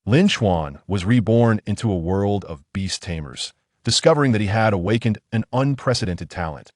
Lin Chuan was reborn into a world of beast tamers, discovering that he had awakened an unprecedented talent: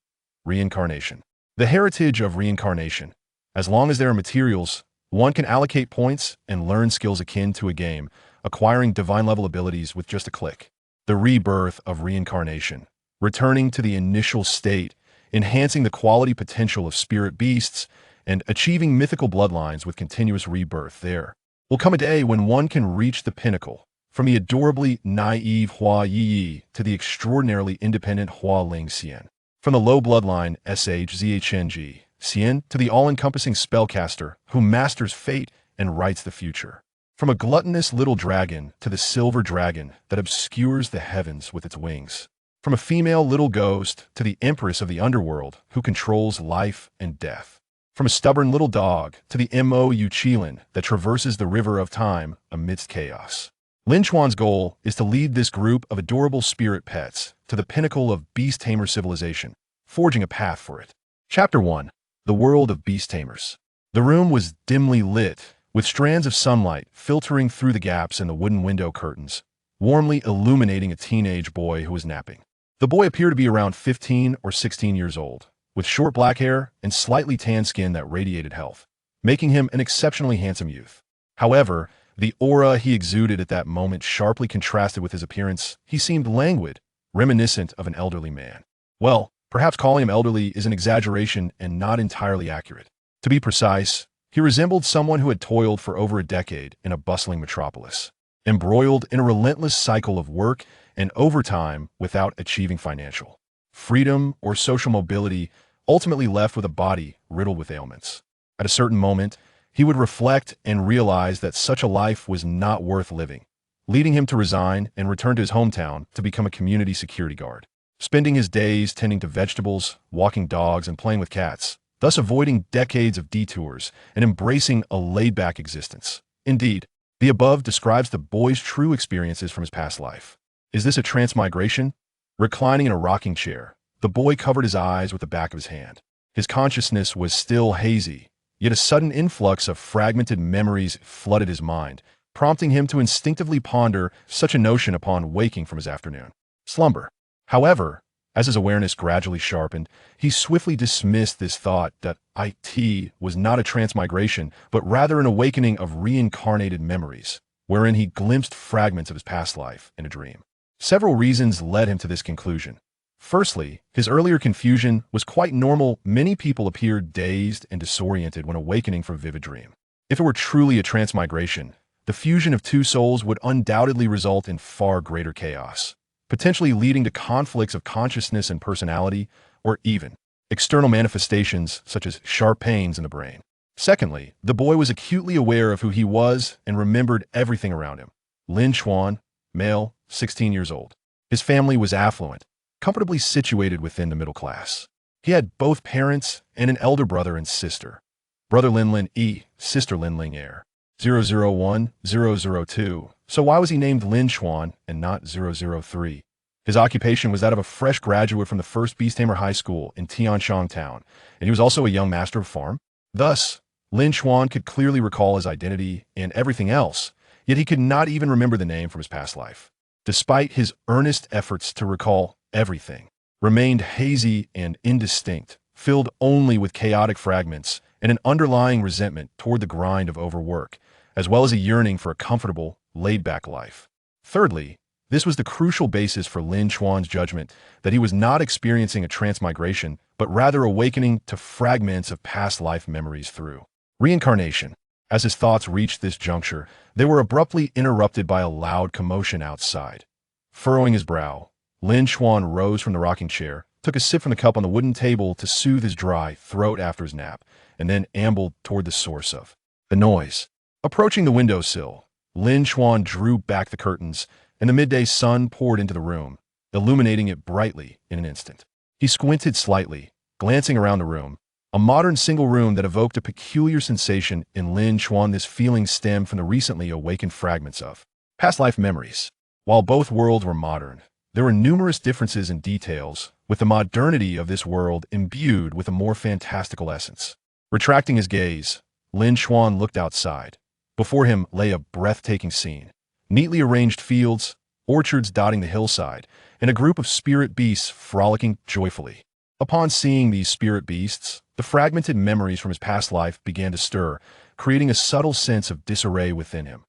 reincarnation. The heritage of reincarnation. As long as there are materials, one can allocate points and learn skills akin to a game, acquiring divine-level abilities with just a click. The rebirth of reincarnation. Returning to the initial state, enhancing the quality potential of spirit beasts, and achieving mythical bloodlines with continuous rebirth. There will come a day when one can reach the pinnacle, from the adorably naive Hua Ye Ye to the extraordinarily independent Hua Ling Xian. From the low bloodline SHZHNG Xian to the all-encompassing spellcaster who masters fate and writes the future. From a gluttonous little dragon to the silver dragon that obscures the heavens with its wings. From a female little ghost to the empress of the underworld who controls life and death. From a stubborn little dog to the Mo Uchilin that traverses the river of time amidst chaos. Lin Chuan's goal is to lead this group of adorable spirit pets to the pinnacle of beast tamer civilization, forging a path for it. Chapter 1. The World of Beast Tamers. The room was dimly lit, with strands of sunlight filtering through the gaps in the wooden window curtains, warmly illuminating a teenage boy who was napping. The boy appeared to be around 15 or 16 years old, with short black hair and slightly tan skin that radiated health, making him an exceptionally handsome youth. However, the aura he exuded at that moment sharply contrasted with his appearance. He seemed languid, reminiscent of an elderly man. Well, perhaps calling him elderly is an exaggeration and not entirely accurate. To be precise, he resembled someone who had toiled for over a decade in a bustling metropolis, embroiled in a relentless cycle of work and overtime without achieving financial freedom or social mobility, ultimately left with a body riddled with ailments. At a certain moment, he would reflect and realize that such a life was not worth living, leading him to resign and return to his hometown to become a community security guard, spending his days tending to vegetables, walking dogs, and playing with cats, thus avoiding decades of detours and embracing a laid-back existence. Indeed, the above describes the boy's true experiences from his past life. Is this a transmigration? Reclining in a rocking chair, the boy covered his eyes with the back of his hand. His consciousness was still hazy, yet a sudden influx of fragmented memories flooded his mind, prompting him to instinctively ponder such a notion upon waking from his afternoon slumber. However, as his awareness gradually sharpened, he swiftly dismissed this thought that it was not a transmigration, but rather an awakening of reincarnated memories, wherein he glimpsed fragments of his past life in a dream. Several reasons led him to this conclusion. Firstly, his earlier confusion was quite normal. Many people appeared dazed and disoriented when awakening from vivid dream. If it were truly a transmigration, the fusion of two souls would undoubtedly result in far greater chaos, potentially leading to conflicts of consciousness and personality, or even external manifestations such as sharp pains in the brain. Secondly, the boy was acutely aware of who he was and remembered everything around him. Lin Chuan, male, 16 years old. His family was affluent, comfortably situated within the middle class. He had both parents and an elder brother and sister. Brother Lin E, sister Lin Ling Air. 001-002. So why was he named Lin Chuan and not 003? His occupation was that of a fresh graduate from the first Beast Tamer High School in Tianshang Town, and he was also a young master of farm. Thus, Lin Chuan could clearly recall his identity and everything else, yet he could not even remember the name from his past life. Despite his earnest efforts to recall everything, remained hazy and indistinct, filled only with chaotic fragments and an underlying resentment toward the grind of overwork, as well as a yearning for a comfortable, laid-back life. Thirdly, this was the crucial basis for Lin Chuan's judgment that he was not experiencing a transmigration, but rather awakening to fragments of past life memories through reincarnation. As his thoughts reached this juncture, they were abruptly interrupted by a loud commotion outside. Furrowing his brow, Lin Chuan rose from the rocking chair, took a sip from the cup on the wooden table to soothe his dry throat after his nap, and then ambled toward the source of the noise. Approaching the windowsill, Lin Chuan drew back the curtains, and the midday sun poured into the room, illuminating it brightly in an instant. He squinted slightly, glancing around the room. A modern single room that evoked a peculiar sensation in Lin Chuan. This feeling stemmed from the recently awakened fragments of past life memories. While both worlds were modern, there were numerous differences in details, with the modernity of this world imbued with a more fantastical essence. Retracting his gaze, Lin Chuan looked outside. Before him lay a breathtaking scene. neatly arranged fields, orchards dotting the hillside, and a group of spirit beasts frolicking joyfully. Upon seeing these spirit beasts, the fragmented memories from his past life began to stir, creating a subtle sense of disarray within him.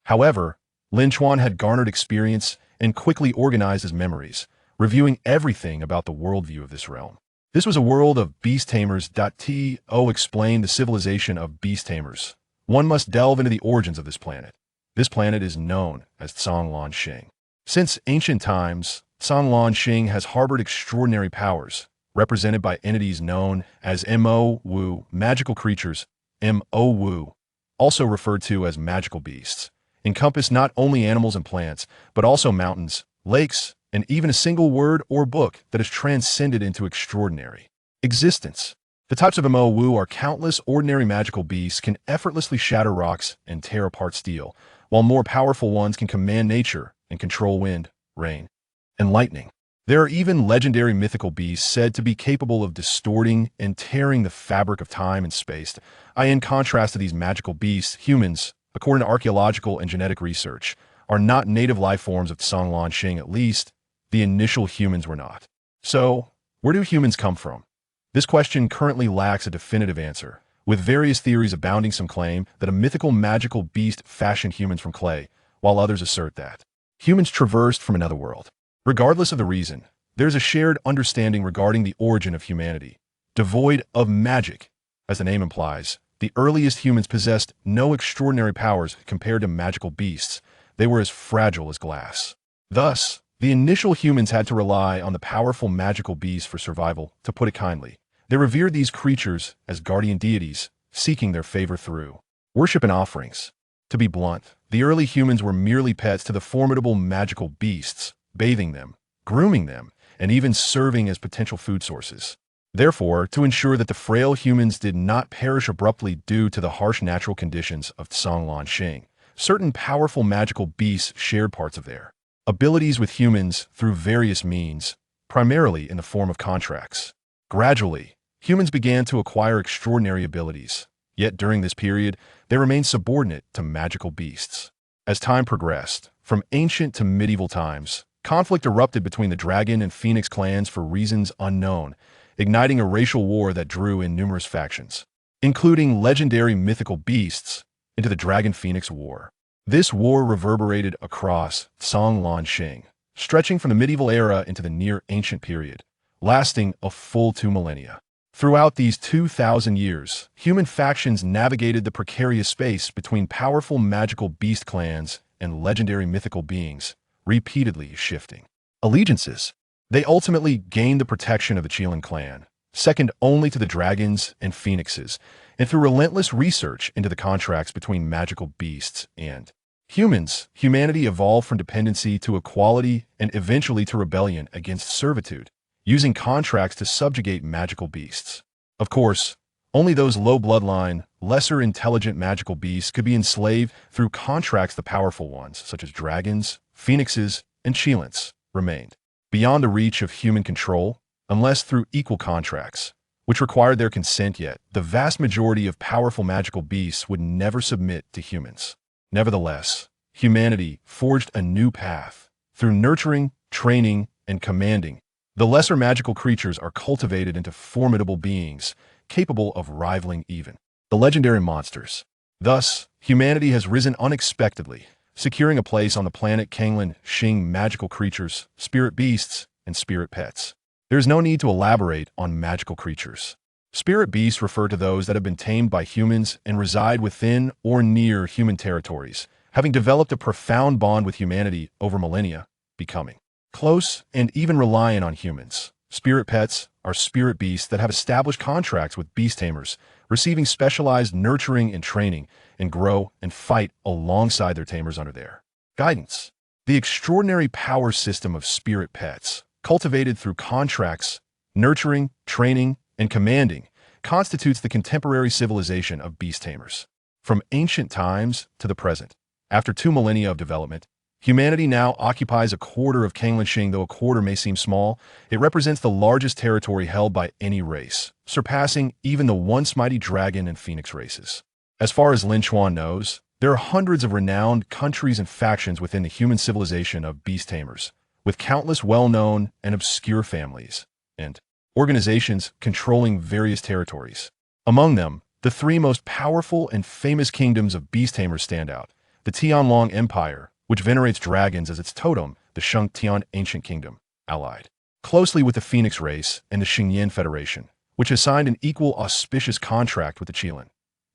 However, Lin Chuan had garnered experience and quickly organized his memories, reviewing everything about the worldview of this realm. This was a world of beast tamers. To explain the civilization of beast tamers, one must delve into the origins of this planet. This planet is known as Canglan Xing. Since ancient times, Canglan Xing has harbored extraordinary powers, represented by entities known as Mo Wu, magical creatures. Mo Wu, also referred to as magical beasts, encompass not only animals and plants, but also mountains, lakes, and even a single word or book that is transcended into extraordinary existence. The types of Mo Wu are countless. Ordinary magical beasts can effortlessly shatter rocks and tear apart steel, while more powerful ones can command nature and control wind, rain, and lightning. There are even legendary mythical beasts said to be capable of distorting and tearing the fabric of time and space. In contrast to these magical beasts, humans, according to archaeological and genetic research, are not native life forms of Canglan Xing. At least, the initial humans were not. So, where do humans come from? This question currently lacks a definitive answer, with various theories abounding. Some claim that a mythical magical beast fashioned humans from clay, while others assert that humans traversed from another world. Regardless of the reason, there's a shared understanding regarding the origin of humanity. Devoid of magic, as the name implies, the earliest humans possessed no extraordinary powers compared to magical beasts. They were as fragile as glass. Thus, the initial humans had to rely on the powerful magical beasts for survival. To put it kindly, they revered these creatures as guardian deities, seeking their favor through worship and offerings. To be blunt, the early humans were merely pets to the formidable magical beasts, bathing them, grooming them, and even serving as potential food sources. Therefore, to ensure that the frail humans did not perish abruptly due to the harsh natural conditions of Canglan Xing, certain powerful magical beasts shared parts of their abilities with humans through various means, primarily in the form of contracts. Gradually, humans began to acquire extraordinary abilities, yet during this period, they remained subordinate to magical beasts. As time progressed, from ancient to medieval times, conflict erupted between the dragon and phoenix clans for reasons unknown, igniting a racial war that drew in numerous factions, including legendary mythical beasts, into the Dragon-Phoenix War. This war reverberated across Canglan Xing, stretching from the medieval era into the near-ancient period, lasting a full 2 millennia. Throughout these 2,000 years, human factions navigated the precarious space between powerful magical beast clans and legendary mythical beings, repeatedly shifting allegiances. They ultimately gained the protection of the Qilin clan, second only to the dragons and phoenixes, and through relentless research into the contracts between magical beasts and humans, humanity evolved from dependency to equality and eventually to rebellion against servitude, using contracts to subjugate magical beasts. Of course, only those low bloodline, lesser intelligent magical beasts could be enslaved through contracts. The powerful ones, such as dragons, phoenixes, and Qilins, remained beyond the reach of human control, unless through equal contracts, which required their consent. Yet, the vast majority of powerful magical beasts would never submit to humans. Nevertheless, humanity forged a new path. Through nurturing, training, and commanding, the lesser magical creatures are cultivated into formidable beings, capable of rivaling even the legendary monsters. Thus, humanity has risen unexpectedly, securing a place on the planet Canglan Xing. Magical creatures, spirit beasts, and spirit pets. There is no need to elaborate on magical creatures. Spirit beasts refer to those that have been tamed by humans and reside within or near human territories, having developed a profound bond with humanity over millennia, becoming close and even reliant on humans. Spirit pets are spirit beasts that have established contracts with beast tamers, receiving specialized nurturing and training, and grow and fight alongside their tamers under their guidance. The extraordinary power system of spirit pets, cultivated through contracts, nurturing, training, and commanding, constitutes the contemporary civilization of beast tamers. From ancient times to the present, after 2 millennia of development, humanity now occupies a quarter of Canglan Xing. Though a quarter may seem small, it represents the largest territory held by any race, surpassing even the once mighty dragon and phoenix races. As far as Lin Chuan knows, There are hundreds of renowned countries and factions within the human civilization of beast tamers, with countless well-known and obscure families and organizations controlling various territories. Among them, the three most powerful and famous kingdoms of beast tamers stand out. The Tianlong Empire, which venerates dragons as its totem, the Shang Tian Ancient Kingdom, allied closely with the Phoenix race, and the Xingyan Federation, which has signed an equal auspicious contract with the Qilin.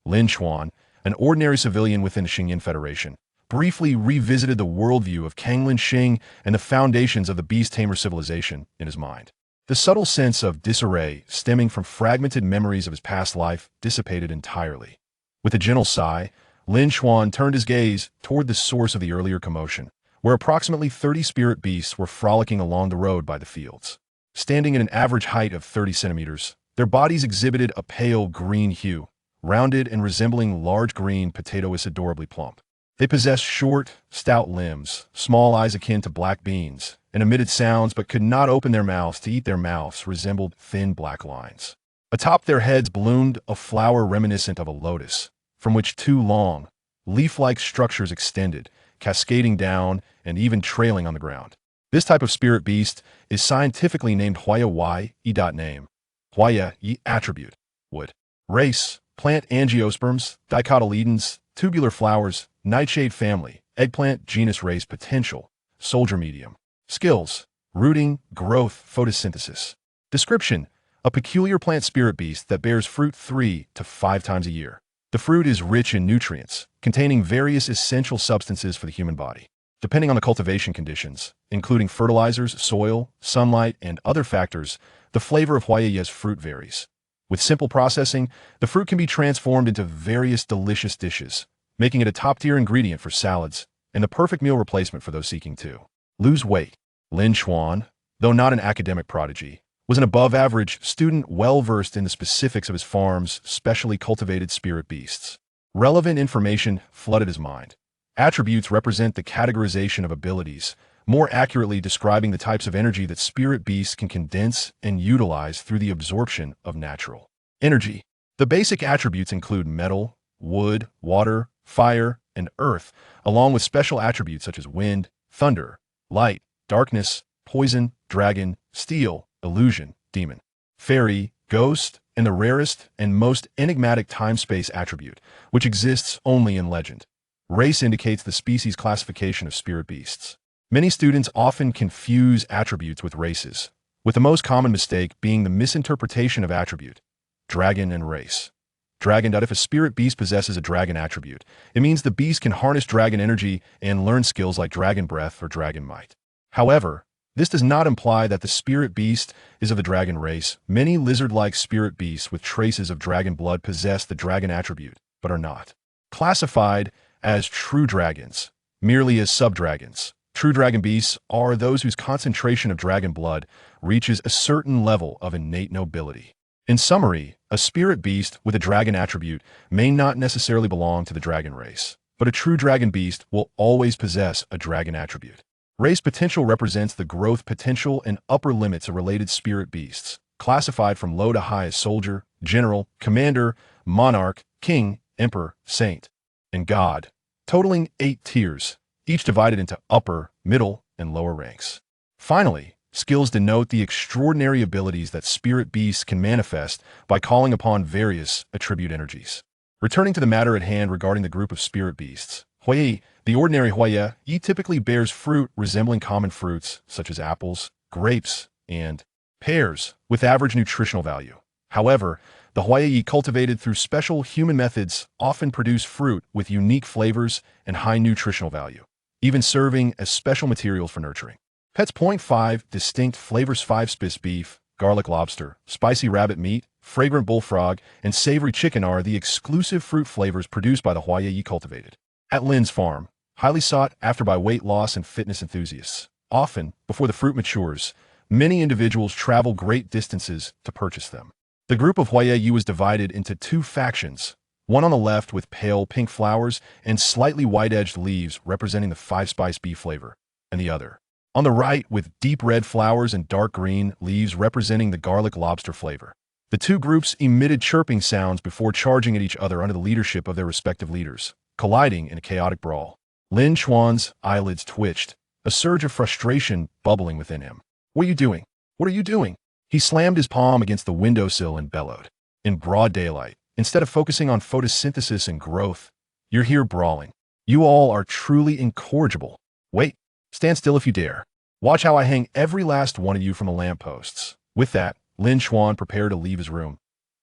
Lin Chuan, an ordinary civilian within the Xingyan Federation, briefly revisited the worldview of Kanglin Xing and the foundations of the beast tamer civilization in his mind. The subtle sense of disarray stemming from fragmented memories of his past life dissipated entirely. With a gentle sigh, Lin Chuan turned his gaze toward the source of the earlier commotion, where approximately 30 spirit beasts were frolicking along the road by the fields. Standing at an average height of 30 centimeters, their bodies exhibited a pale green hue, rounded and resembling large green potatoes adorably plump. They possessed short, stout limbs, small eyes akin to black beans, and emitted sounds but could not open their mouths to eat. Their mouths resembled thin black lines. Atop their heads bloomed a flower reminiscent of a lotus, from which two long, leaf-like structures extended, cascading down and even trailing on the ground. This type of spirit beast is scientifically named Hua Ye Ye name. Hua Ye Ye attribute, wood. Race, plant angiosperms, dicotyledons, tubular flowers, nightshade family, eggplant genus race potential, soldier medium. Skills, rooting, growth, photosynthesis. Description, a peculiar plant spirit beast that bears fruit 3 to 5 times a year. The fruit is rich in nutrients, containing various essential substances for the human body. Depending on the cultivation conditions, including fertilizers, soil, sunlight, and other factors, the flavor of Hua Ye Ye's fruit varies. With simple processing, the fruit can be transformed into various delicious dishes, making it a top-tier ingredient for salads and the perfect meal replacement for those seeking to lose weight. Lin Chuan, though not an academic prodigy, was an above-average student well-versed in the specifics of his farm's specially cultivated spirit beasts. Relevant information flooded his mind. Attributes represent the categorization of abilities, more accurately describing the types of energy that spirit beasts can condense and utilize through the absorption of natural energy. The basic attributes include metal, wood, water, fire, and earth, along with special attributes such as wind, thunder, light, darkness, poison, dragon, steel, illusion, demon, fairy, ghost, and the rarest and most enigmatic time-space attribute, which exists only in legend. Race indicates the species classification of spirit beasts. Many students often confuse attributes with races, with the most common mistake being the misinterpretation of attribute, dragon and race. Dragon. If a spirit beast possesses a dragon attribute, it means the beast can harness dragon energy and learn skills like dragon breath or dragon might. However, this does not imply that the spirit beast is of the dragon race. Many lizard-like spirit beasts with traces of dragon blood possess the dragon attribute, but are not classified as true dragons, merely as subdragons. True dragon beasts are those whose concentration of dragon blood reaches a certain level of innate nobility. In summary, a spirit beast with a dragon attribute may not necessarily belong to the dragon race, but a true dragon beast will always possess a dragon attribute. Race potential represents the growth potential and upper limits of related spirit beasts, classified from low to high as soldier, general, commander, monarch, king, emperor, saint, and god, totaling 8 tiers, each divided into upper, middle, and lower ranks. Finally, skills denote the extraordinary abilities that spirit beasts can manifest by calling upon various attribute energies. Returning to the matter at hand regarding the group of spirit beasts, Hua Ye, the ordinary Hua Ye Ye typically bears fruit resembling common fruits such as apples, grapes, and pears with average nutritional value. However, the Hua Ye Ye cultivated through special human methods often produce fruit with unique flavors and high nutritional value, even serving as special materials for nurturing. Pets. 5 distinct flavors: 5 spice beef, garlic lobster, spicy rabbit meat, fragrant bullfrog, and savory chicken are the exclusive fruit flavors produced by the Hua Ye Ye cultivated at Lin's farm, highly sought after by weight loss and fitness enthusiasts. Often, before the fruit matures, many individuals travel great distances to purchase them. The group of Hua Ye Ye was divided into 2 factions, one on the left with pale pink flowers and slightly white-edged leaves representing the 5-spice beef flavor, and the other on the right with deep red flowers and dark green leaves representing the garlic lobster flavor. The 2 groups emitted chirping sounds before charging at each other under the leadership of their respective leaders, colliding in a chaotic brawl. Lin Chuan's eyelids twitched, a surge of frustration bubbling within him. What are you doing? What are you doing? He slammed his palm against the windowsill and bellowed. In broad daylight, instead of focusing on photosynthesis and growth, you're here brawling. You all are truly incorrigible. Wait, stand still if you dare. Watch how I hang every last one of you from the lampposts. With that, Lin Chuan prepared to leave his room.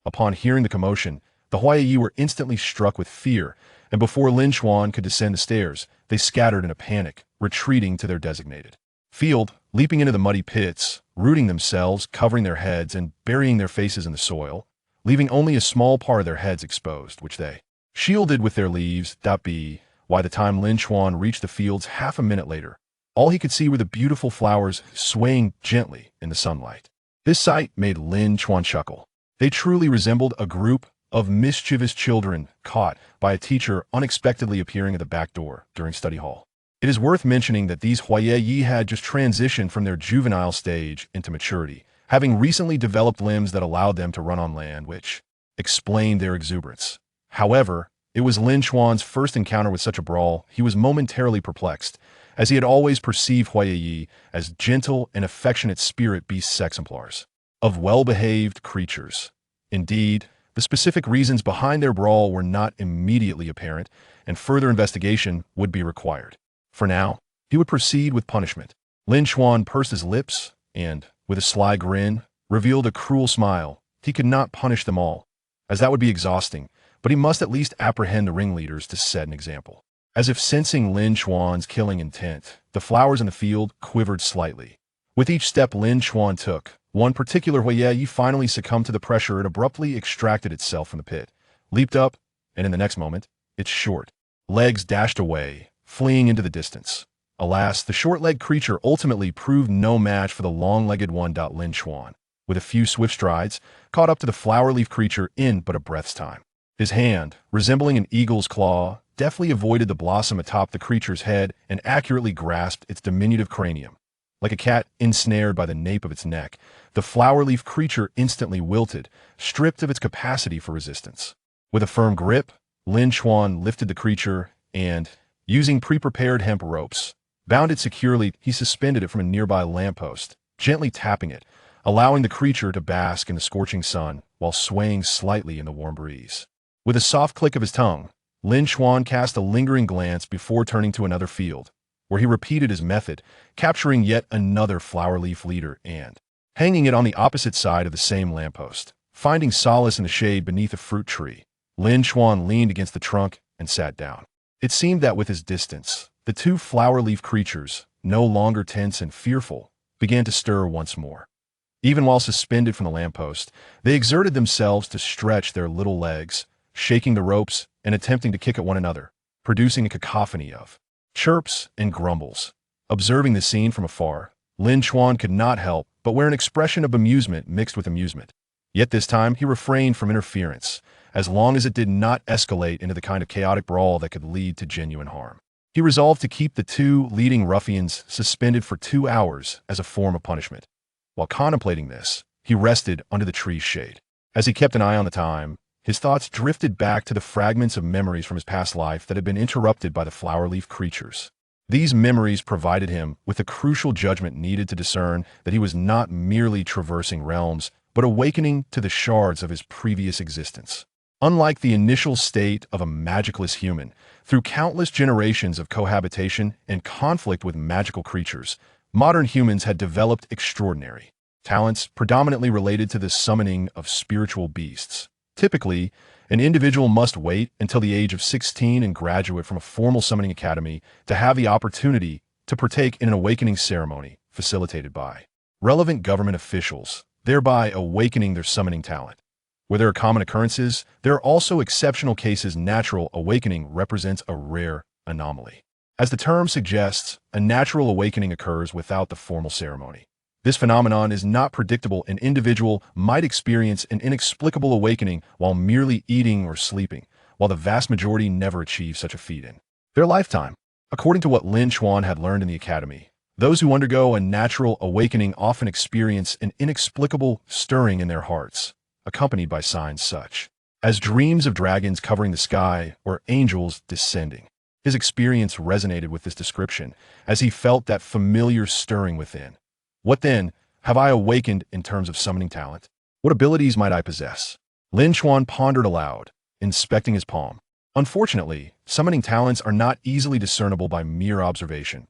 Upon hearing the commotion, the Hua Ye Ye were instantly struck with fear, and before Lin Chuan could descend the stairs, they scattered in a panic, retreating to their designated field, leaping into the muddy pits, rooting themselves, covering their heads, and burying their faces in the soil, leaving only a small part of their heads exposed, which they shielded with their leaves. By the time Lin Chuan reached the fields half a minute later, all he could see were the beautiful flowers swaying gently in the sunlight. This sight made Lin Chuan chuckle. They truly resembled a group of mischievous children caught by a teacher unexpectedly appearing at the back door during study hall. It is worth mentioning that these Hua Ye Ye had just transitioned from their juvenile stage into maturity, having recently developed limbs that allowed them to run on land, which explained their exuberance. However, it was Lin Chuan's first encounter with such a brawl. He was momentarily perplexed, as he had always perceived Hua Ye Ye as gentle and affectionate spirit beast exemplars of well-behaved creatures. Indeed, the specific reasons behind their brawl were not immediately apparent, and further investigation would be required. For now, he would proceed with punishment. Lin Chuan pursed his lips and, with a sly grin, revealed a cruel smile. He could not punish them all, as that would be exhausting, but he must at least apprehend the ringleaders to set an example. As if sensing Lin Chuan's killing intent, the flowers in the field quivered slightly. With each step Lin Chuan took, one particular Hua Ye Ye finally succumbed to the pressure and abruptly extracted itself from the pit, leaped up, and in the next moment, its short legs dashed away, fleeing into the distance. Alas, the short-legged creature ultimately proved no match for the long-legged one. Lin Chuan, with a few swift strides, caught up to the flower-leaf creature in but a breath's time. His hand, resembling an eagle's claw, deftly avoided the blossom atop the creature's head and accurately grasped its diminutive cranium. Like a cat ensnared by the nape of its neck, the flower-leaf creature instantly wilted, stripped of its capacity for resistance. With a firm grip, Lin Chuan lifted the creature and, using pre-prepared hemp ropes, bound it securely. He suspended it from a nearby lamppost, gently tapping it, allowing the creature to bask in the scorching sun while swaying slightly in the warm breeze. With a soft click of his tongue, Lin Chuan cast a lingering glance before turning to another field, where he repeated his method, capturing yet another flower-leaf leader and hanging it on the opposite side of the same lamppost. Finding solace in the shade beneath a fruit tree, Lin Chuan leaned against the trunk and sat down. It seemed that with his distance, the two flower-leaf creatures, no longer tense and fearful, began to stir once more. Even while suspended from the lamppost, they exerted themselves to stretch their little legs, shaking the ropes and attempting to kick at one another, producing a cacophony of chirps and grumbles. Observing the scene from afar, Lin Chuan could not help but wear an expression of amusement mixed with amusement. Yet this time he refrained from interference, as long as it did not escalate into the kind of chaotic brawl that could lead to genuine harm. He resolved to keep the two leading ruffians suspended for 2 hours as a form of punishment. While contemplating this, he rested under the tree's shade. As he kept an eye on the time, his thoughts drifted back to the fragments of memories from his past life that had been interrupted by the flower-leaf creatures. These memories provided him with the crucial judgment needed to discern that he was not merely traversing realms, but awakening to the shards of his previous existence. Unlike the initial state of a magicless human, through countless generations of cohabitation and conflict with magical creatures, modern humans had developed extraordinary talents predominantly related to the summoning of spiritual beasts. Typically, an individual must wait until the age of 16 and graduate from a formal summoning academy to have the opportunity to partake in an awakening ceremony facilitated by relevant government officials, thereby awakening their summoning talent. Where there are common occurrences, there are also exceptional cases. Natural awakening represents a rare anomaly. As the term suggests, a natural awakening occurs without the formal ceremony. This phenomenon is not predictable. An individual might experience an inexplicable awakening while merely eating or sleeping, while the vast majority never achieve such a feat in their lifetime. According to what Lin Chuan had learned in the academy, those who undergo a natural awakening often experience an inexplicable stirring in their hearts, accompanied by signs such as dreams of dragons covering the sky or angels descending. His experience resonated with this description, as he felt that familiar stirring within. What then have I awakened in terms of summoning talent? What abilities might I possess? Lin Chuan pondered aloud, inspecting his palm. Unfortunately, summoning talents are not easily discernible by mere observation.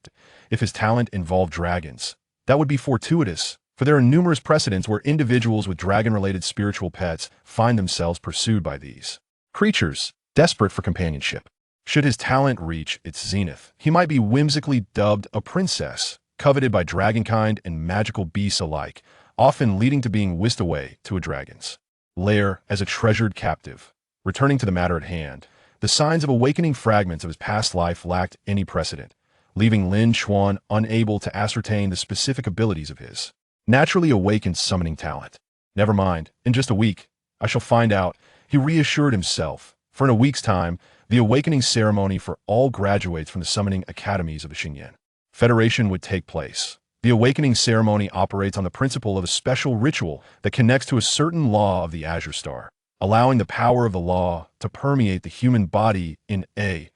If his talent involved dragons, that would be fortuitous, for there are numerous precedents where individuals with dragon-related spiritual pets find themselves pursued by these creatures, desperate for companionship. Should his talent reach its zenith, he might be whimsically dubbed a princess, coveted by dragonkind and magical beasts alike, often leading to being whisked away to a dragon's lair as a treasured captive. Returning to the matter at hand, the signs of awakening fragments of his past life lacked any precedent, leaving Lin Chuan unable to ascertain the specific abilities of his naturally awakened summoning talent. Never mind, in just a week, I shall find out, he reassured himself, for in a week's time, the awakening ceremony for all graduates from the summoning academies of the Xingyan Federation would take place. The awakening ceremony operates on the principle of a special ritual that connects to a certain law of the Azure Star, allowing the power of the law to permeate the human body in a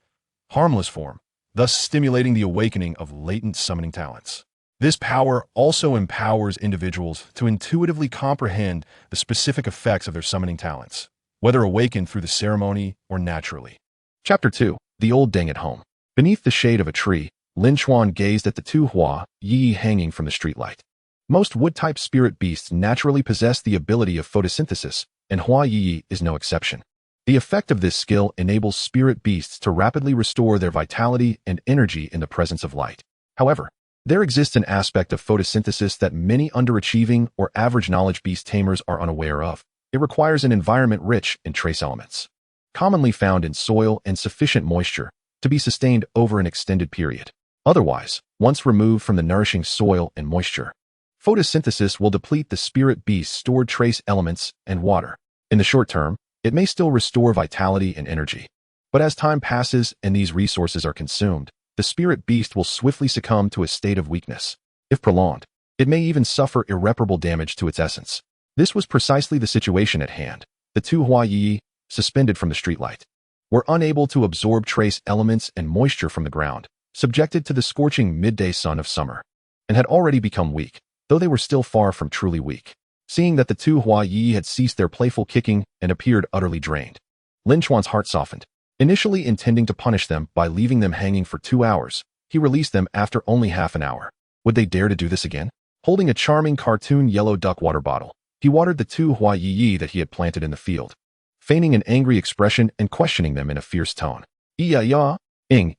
harmless form, thus stimulating the awakening of latent summoning talents. This power also empowers individuals to intuitively comprehend the specific effects of their summoning talents, whether awakened through the ceremony or naturally. Chapter 2. The Old Deng at Home. Beneath the shade of a tree, Lin Chuan gazed at the two Hua Ye Ye hanging from the streetlight. Most wood-type spirit beasts naturally possess the ability of photosynthesis, and Hua Ye Ye is no exception. The effect of this skill enables spirit beasts to rapidly restore their vitality and energy in the presence of light. However, there exists an aspect of photosynthesis that many underachieving or average knowledge beast tamers are unaware of. It requires an environment rich in trace elements, commonly found in soil and sufficient moisture, to be sustained over an extended period. Otherwise, once removed from the nourishing soil and moisture, photosynthesis will deplete the spirit beast's stored trace elements and water. In the short term, it may still restore vitality and energy. But as time passes and these resources are consumed, the spirit beast will swiftly succumb to a state of weakness. If prolonged, it may even suffer irreparable damage to its essence. This was precisely the situation at hand. The two Hua Ye Ye, suspended from the streetlight, were unable to absorb trace elements and moisture from the ground, subjected to the scorching midday sun of summer, and had already become weak, though they were still far from truly weak. Seeing that the two Hua Ye Ye had ceased their playful kicking and appeared utterly drained, Lin Chuan's heart softened. Initially intending to punish them by leaving them hanging for 2 hours, he released them after only half an hour. Would they dare to do this again? Holding a charming cartoon yellow duck water bottle, he watered the two Hua Ye Ye that he had planted in the field, feigning an angry expression and questioning them in a fierce tone. "Iya ya, ing."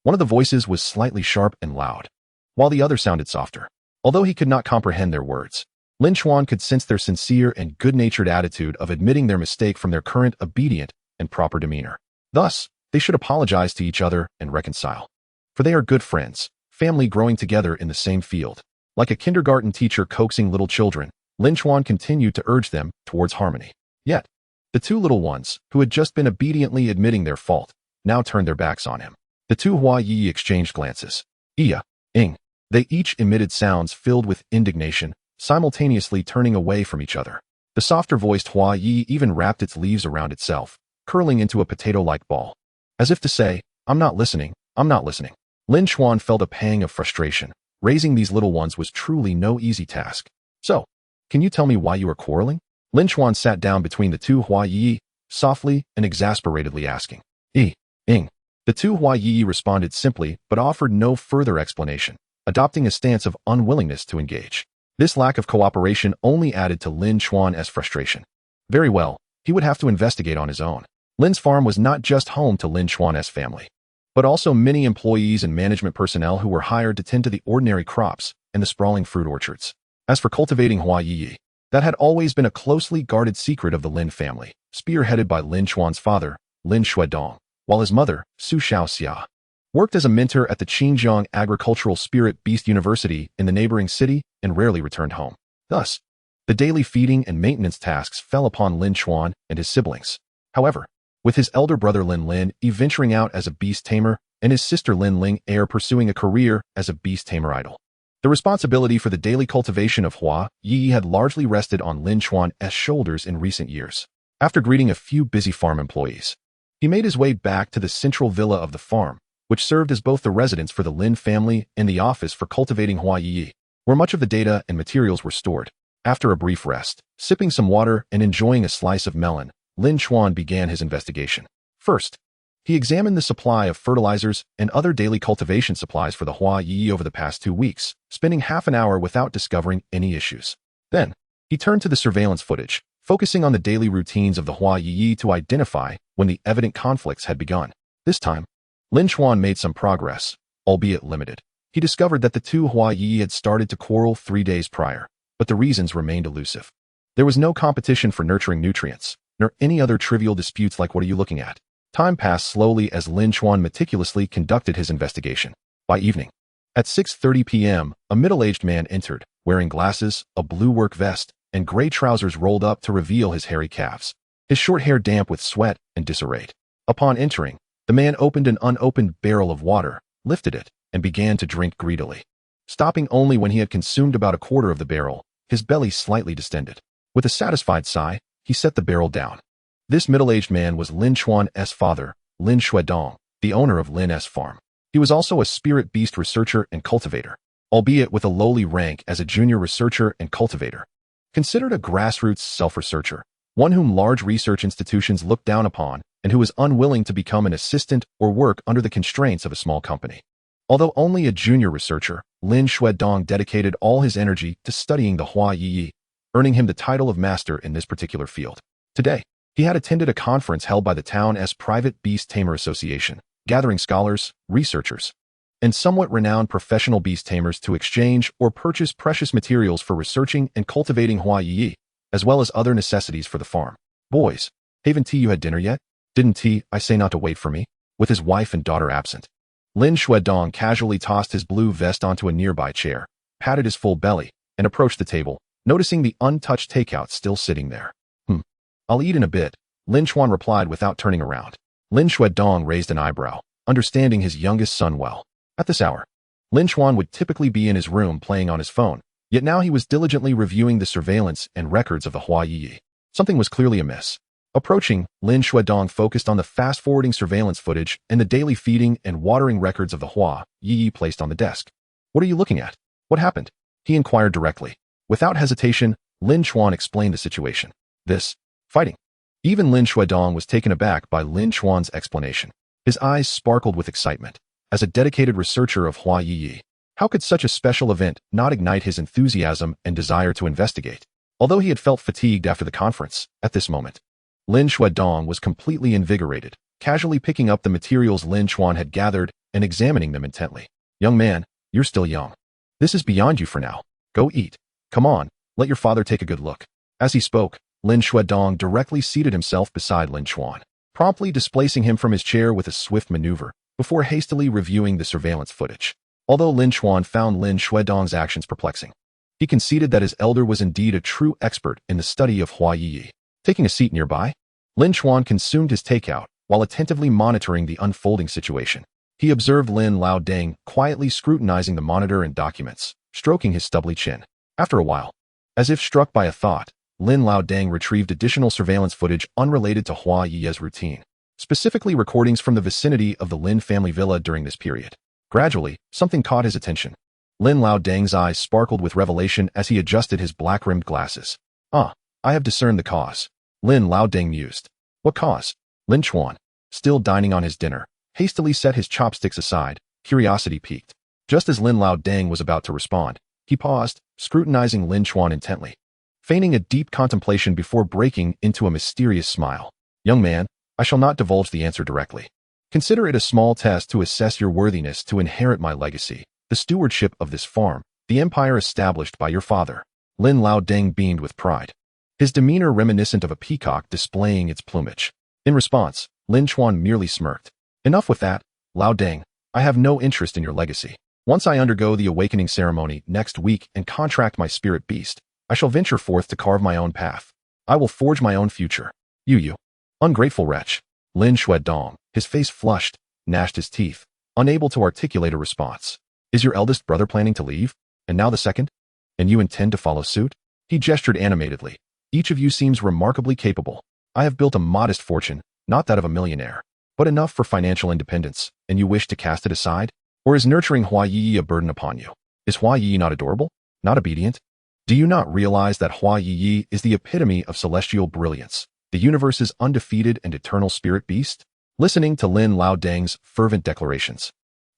One of the voices was slightly sharp and loud, while the other sounded softer. Although he could not comprehend their words, Lin Chuan could sense their sincere and good-natured attitude of admitting their mistake from their current obedient and proper demeanor. Thus, they should apologize to each other and reconcile. For they are good friends, family growing together in the same field. Like a kindergarten teacher coaxing little children, Lin Chuan continued to urge them towards harmony. Yet, the two little ones, who had just been obediently admitting their fault, now turned their backs on him. The two Hua Ye Ye exchanged glances. Iya, ing. They each emitted sounds filled with indignation, simultaneously turning away from each other. The softer-voiced Hua Ye even wrapped its leaves around itself, curling into a potato-like ball. As if to say, I'm not listening. Lin Chuan felt a pang of frustration. Raising these little ones was truly no easy task. So, can you tell me why you are quarreling? Lin Chuan sat down between the two Hua Ye Ye, softly and exasperatedly asking. Ing. The two Hua Ye Ye responded simply but offered no further explanation, adopting a stance of unwillingness to engage. This lack of cooperation only added to Lin Chuan's frustration. Very well, he would have to investigate on his own. Lin's farm was not just home to Lin Chuan's family, but also many employees and management personnel who were hired to tend to the ordinary crops and the sprawling fruit orchards. As for cultivating Hua Ye Ye, that had always been a closely guarded secret of the Lin family, spearheaded by Lin Chuan's father, Lin Shuedong, while his mother, Su Xiaoxia, worked as a mentor at the Xinjiang Agricultural Spirit Beast University in the neighboring city and rarely returned home. Thus, the daily feeding and maintenance tasks fell upon Lin Chuan and his siblings. However, with his elder brother Lin Lin venturing out as a beast tamer and his sister Lin Ling pursuing a career as a beast tamer idol, the responsibility for the daily cultivation of Hua Ye Ye had largely rested on Lin Chuan's shoulders in recent years. After greeting a few busy farm employees, he made his way back to the central villa of the farm, which served as both the residence for the Lin family and the office for cultivating Hua Ye Ye, where much of the data and materials were stored. After a brief rest, sipping some water and enjoying a slice of melon, Lin Chuan began his investigation. First, he examined the supply of fertilizers and other daily cultivation supplies for the Hua Ye Ye over the past 2 weeks, spending half an hour without discovering any issues. Then, he turned to the surveillance footage, focusing on the daily routines of the Hua Ye Ye to identify when the evident conflicts had begun. This time, Lin Chuan made some progress, albeit limited. He discovered that the two Hua Ye Ye had started to quarrel 3 days prior, but the reasons remained elusive. There was no competition for nurturing nutrients, nor any other trivial disputes like "what are you looking at?" Time passed slowly as Lin Chuan meticulously conducted his investigation. By evening, at 6:30 p.m., a middle-aged man entered, wearing glasses, a blue work vest, and gray trousers rolled up to reveal his hairy calves, his short hair damp with sweat and disarray. Upon entering, the man opened an unopened barrel of water, lifted it, and began to drink greedily. Stopping only when he had consumed about a quarter of the barrel, his belly slightly distended. With a satisfied sigh, he set the barrel down. This middle-aged man was Lin Chuan's father, Lin Chuan, the owner of Lin's farm. He was also a spirit beast researcher and cultivator, albeit with a lowly rank as a junior researcher and cultivator. Considered a grassroots self-researcher, one whom large research institutions looked down upon and who was unwilling to become an assistant or work under the constraints of a small company. Although only a junior researcher, Lin Chuan dedicated all his energy to studying the Hua Ye Ye, earning him the title of master in this particular field. Today, he had attended a conference held by the town's private beast tamer association, gathering scholars, researchers, and somewhat renowned professional beast tamers to exchange or purchase precious materials for researching and cultivating Hua Ye Ye, as well as other necessities for the farm. "Boys, haven't you had dinner yet? Didn't I say not to wait for me?" With his wife and daughter absent, Lin Chuan casually tossed his blue vest onto a nearby chair, patted his full belly, and approached the table, noticing the untouched takeout still sitting there. "I'll eat in a bit," Lin Chuan replied without turning around. Lin Chuan raised an eyebrow, understanding his youngest son well. At this hour, Lin Chuan would typically be in his room playing on his phone, yet now he was diligently reviewing the surveillance and records of the Hua Ye Ye. Something was clearly amiss. Approaching, Lin Chuan focused on the fast-forwarding surveillance footage and the daily feeding and watering records of the Hua Ye Ye placed on the desk. "What are you looking at? What happened?" he inquired directly. Without hesitation, Lin Chuan explained the situation. Fighting. Even Lin Chuan was taken aback by Lin Chuan's explanation. His eyes sparkled with excitement. As a dedicated researcher of Hua Ye Ye, how could such a special event not ignite his enthusiasm and desire to investigate? Although he had felt fatigued after the conference, at this moment, Lin Chuan was completely invigorated, casually picking up the materials Lin Chuan had gathered and examining them intently. "Young man, you're still young. This is beyond you for now. Go eat. Come on, let your father take a good look." As he spoke, Lin Chuan directly seated himself beside Lin Chuan, promptly displacing him from his chair with a swift maneuver, before hastily reviewing the surveillance footage. Although Lin Chuan found Lin Chuan's actions perplexing, he conceded that his elder was indeed a true expert in the study of Hua Ye Ye. Taking a seat nearby, Lin Chuan consumed his takeout while attentively monitoring the unfolding situation. He observed Lin Dang quietly scrutinizing the monitor and documents, stroking his stubbly chin. After a while, as if struck by a thought, Lin Dang retrieved additional surveillance footage unrelated to Hua Ye Ye's routine, specifically recordings from the vicinity of the Lin family villa during this period. Gradually, something caught his attention. Lin Dang's eyes sparkled with revelation as he adjusted his black-rimmed glasses. "I have discerned the cause," Lin Dang mused. "What cause?" Lin Chuan, still dining on his dinner, hastily set his chopsticks aside, curiosity piqued. Just as Lin Dang was about to respond, he paused, scrutinizing Lin Chuan intently, feigning a deep contemplation before breaking into a mysterious smile. "Young man, I shall not divulge the answer directly. Consider it a small test to assess your worthiness to inherit my legacy, the stewardship of this farm, the empire established by your father." Lin Dang beamed with pride, his demeanor reminiscent of a peacock displaying its plumage. In response, Lin Chuan merely smirked. "Enough with that, Dang. I have no interest in your legacy. Once I undergo the awakening ceremony next week and contract my spirit beast, I shall venture forth to carve my own path. I will forge my own future. You ungrateful wretch." Lin Chuan, his face flushed, gnashed his teeth, unable to articulate a response. "Is your eldest brother planning to leave? And now the second? And you intend to follow suit?" He gestured animatedly. "Each of you seems remarkably capable. I have built a modest fortune, not that of a millionaire, but enough for financial independence, and you wish to cast it aside? Or is nurturing Hua Ye Ye a burden upon you? Is Hua Ye Ye not adorable? Not obedient? Do you not realize that Hua Ye Ye is the epitome of celestial brilliance, the universe's undefeated and eternal spirit beast? Listening to Lin Dang's fervent declarations,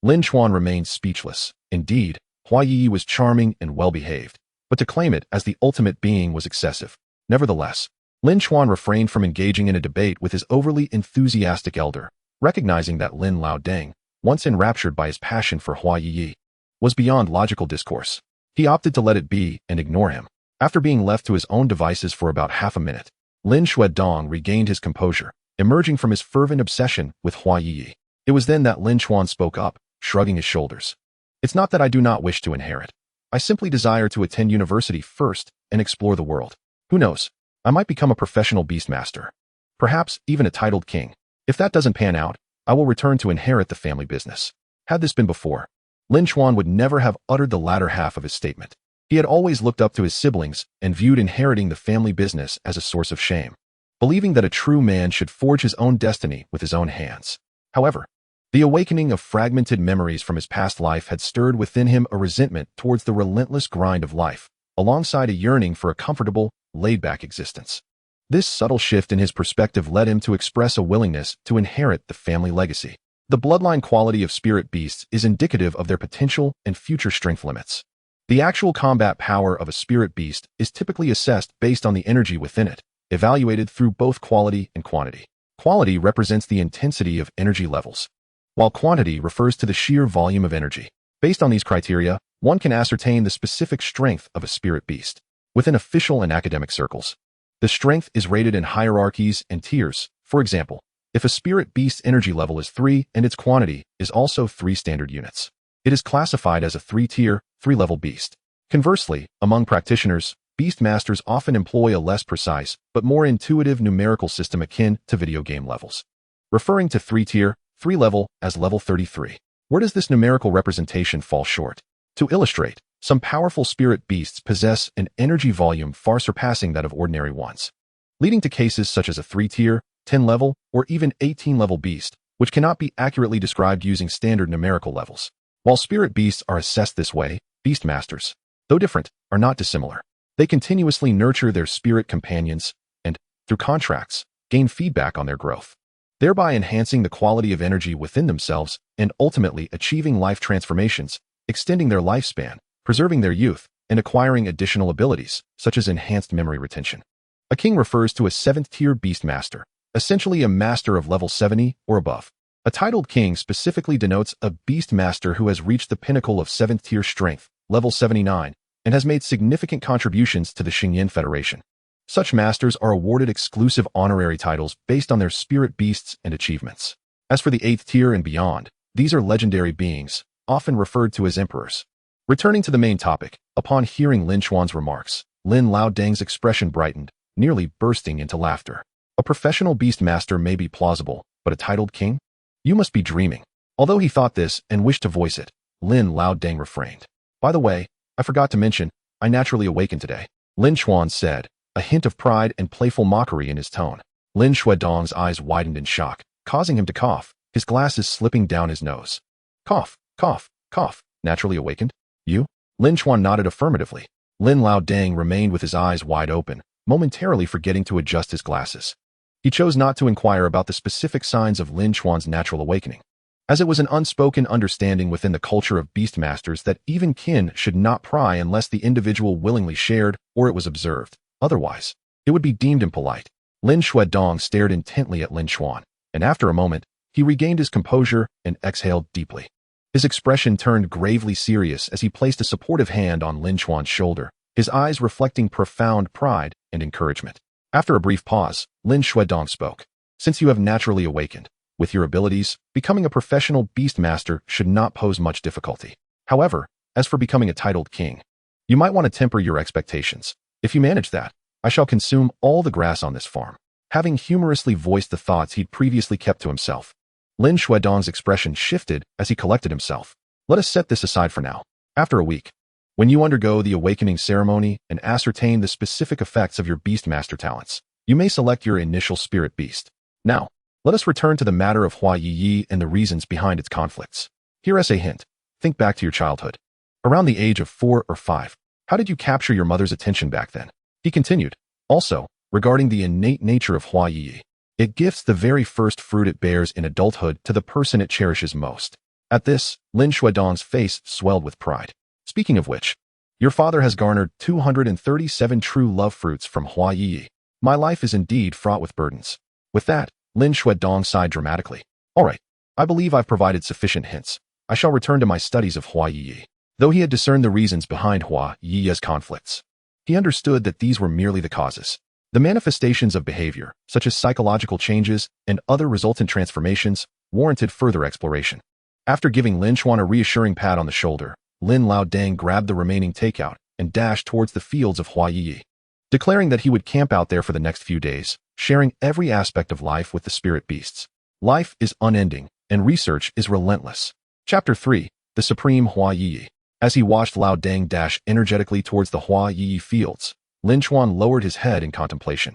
Lin Chuan remained speechless. Indeed, Hua Ye Ye was charming and well-behaved, but to claim it as the ultimate being was excessive. Nevertheless, Lin Chuan refrained from engaging in a debate with his overly enthusiastic elder, recognizing that Lin Dang, once enraptured by his passion for Hua Ye Ye, was beyond logical discourse. He opted to let it be and ignore him. After being left to his own devices for about half a minute, Lin Dang regained his composure, emerging from his fervent obsession with Hua Ye Ye. It was then that Lin Chuan spoke up, shrugging his shoulders. It's not that I do not wish to inherit. I simply desire to attend university first and explore the world. Who knows? I might become a professional Beastmaster. Perhaps even a titled king. If that doesn't pan out, I will return to inherit the family business. Had this been before, Lin Chuan would never have uttered the latter half of his statement. He had always looked up to his siblings and viewed inheriting the family business as a source of shame, believing that a true man should forge his own destiny with his own hands. However, the awakening of fragmented memories from his past life had stirred within him a resentment towards the relentless grind of life, alongside a yearning for a comfortable, laid-back existence. This subtle shift in his perspective led him to express a willingness to inherit the family legacy. The bloodline quality of spirit beasts is indicative of their potential and future strength limits. The actual combat power of a spirit beast is typically assessed based on the energy within it, evaluated through both quality and quantity. Quality represents the intensity of energy levels, while quantity refers to the sheer volume of energy. Based on these criteria, one can ascertain the specific strength of a spirit beast. Within official and academic circles, the strength is rated in hierarchies and tiers. For example, if a spirit beast's energy level is 3 and its quantity is also 3 standard units, it is classified as a 3-tier, 3-level beast. Conversely, among practitioners, Beastmasters often employ a less precise but more intuitive numerical system akin to video game levels, referring to 3-tier, 3-level as level 33. Where does this numerical representation fall short? To illustrate, some powerful spirit beasts possess an energy volume far surpassing that of ordinary ones, leading to cases such as a 3-tier, 10-level, or even 18-level beast, which cannot be accurately described using standard numerical levels. While spirit beasts are assessed this way, Beastmasters, though different, are not dissimilar. They continuously nurture their spirit companions and, through contracts, gain feedback on their growth, thereby enhancing the quality of energy within themselves and ultimately achieving life transformations, extending their lifespan, preserving their youth, and acquiring additional abilities, such as enhanced memory retention. A king refers to a 7th-tier Beastmaster, essentially a master of level 70 or above. A titled king specifically denotes a Beastmaster who has reached the pinnacle of 7th-tier strength, level 79, and has made significant contributions to the Xingyan Federation. Such masters are awarded exclusive honorary titles based on their spirit beasts and achievements. As for the 8th tier and beyond, these are legendary beings, often referred to as emperors. Returning to the main topic, upon hearing Lin Chuan's remarks, Lin Dang's expression brightened, nearly bursting into laughter. A professional Beastmaster may be plausible, but a titled king? You must be dreaming. Although he thought this and wished to voice it, Lin Dang refrained. By the way, I forgot to mention, I naturally awakened today, Lin Chuan said, a hint of pride and playful mockery in his tone. Lin Dang's eyes widened in shock, causing him to cough, his glasses slipping down his nose. Cough, cough, cough, naturally awakened? You? Lin Chuan nodded affirmatively. Lin Dang remained with his eyes wide open, momentarily forgetting to adjust his glasses. He chose not to inquire about the specific signs of Lin Chuan's natural awakening, as it was an unspoken understanding within the culture of Beastmasters that even kin should not pry unless the individual willingly shared or it was observed. Otherwise, it would be deemed impolite. Lin Dang stared intently at Lin Chuan, and after a moment, he regained his composure and exhaled deeply. His expression turned gravely serious as he placed a supportive hand on Lin Chuan's shoulder, his eyes reflecting profound pride and encouragement. After a brief pause, Lin Dang spoke. Since you have naturally awakened, with your abilities, becoming a professional Beastmaster should not pose much difficulty. However, as for becoming a titled king, you might want to temper your expectations. If you manage that, I shall consume all the grass on this farm. Having humorously voiced the thoughts he'd previously kept to himself, Lin Dang's expression shifted as he collected himself. Let us set this aside for now. After a week, when you undergo the awakening ceremony and ascertain the specific effects of your Beastmaster talents, You may select your initial spirit beast. Now, let us return to the matter of Hua Ye Ye and the reasons behind its conflicts. Here as a hint, think back to your childhood. Around the age of 4 or 5, how did you capture your mother's attention back then? He continued. Also, regarding the innate nature of Hua Ye Ye, it gifts the very first fruit it bears in adulthood to the person it cherishes most. At this, Lin Chuan's face swelled with pride. Speaking of which, your father has garnered 237 true love fruits from Hua Ye Ye. My life is indeed fraught with burdens. With that, Lin Chuan sighed dramatically. All right, I believe I've provided sufficient hints. I shall return to my studies of Hua Ye Ye. Though he had discerned the reasons behind Hua Ye Ye's conflicts, he understood that these were merely the causes. The manifestations of behavior, such as psychological changes and other resultant transformations, warranted further exploration. After giving Lin Chuan a reassuring pat on the shoulder, Lin Dang grabbed the remaining takeout and dashed towards the fields of Hua Ye Ye, declaring that he would camp out there for the next few days, sharing every aspect of life with the spirit beasts. Life is unending, and research is relentless. Chapter 3. The Supreme Hua Ye Ye. As he watched Lao Dang dash energetically towards the Hua Ye Ye fields, Lin Chuan lowered his head in contemplation,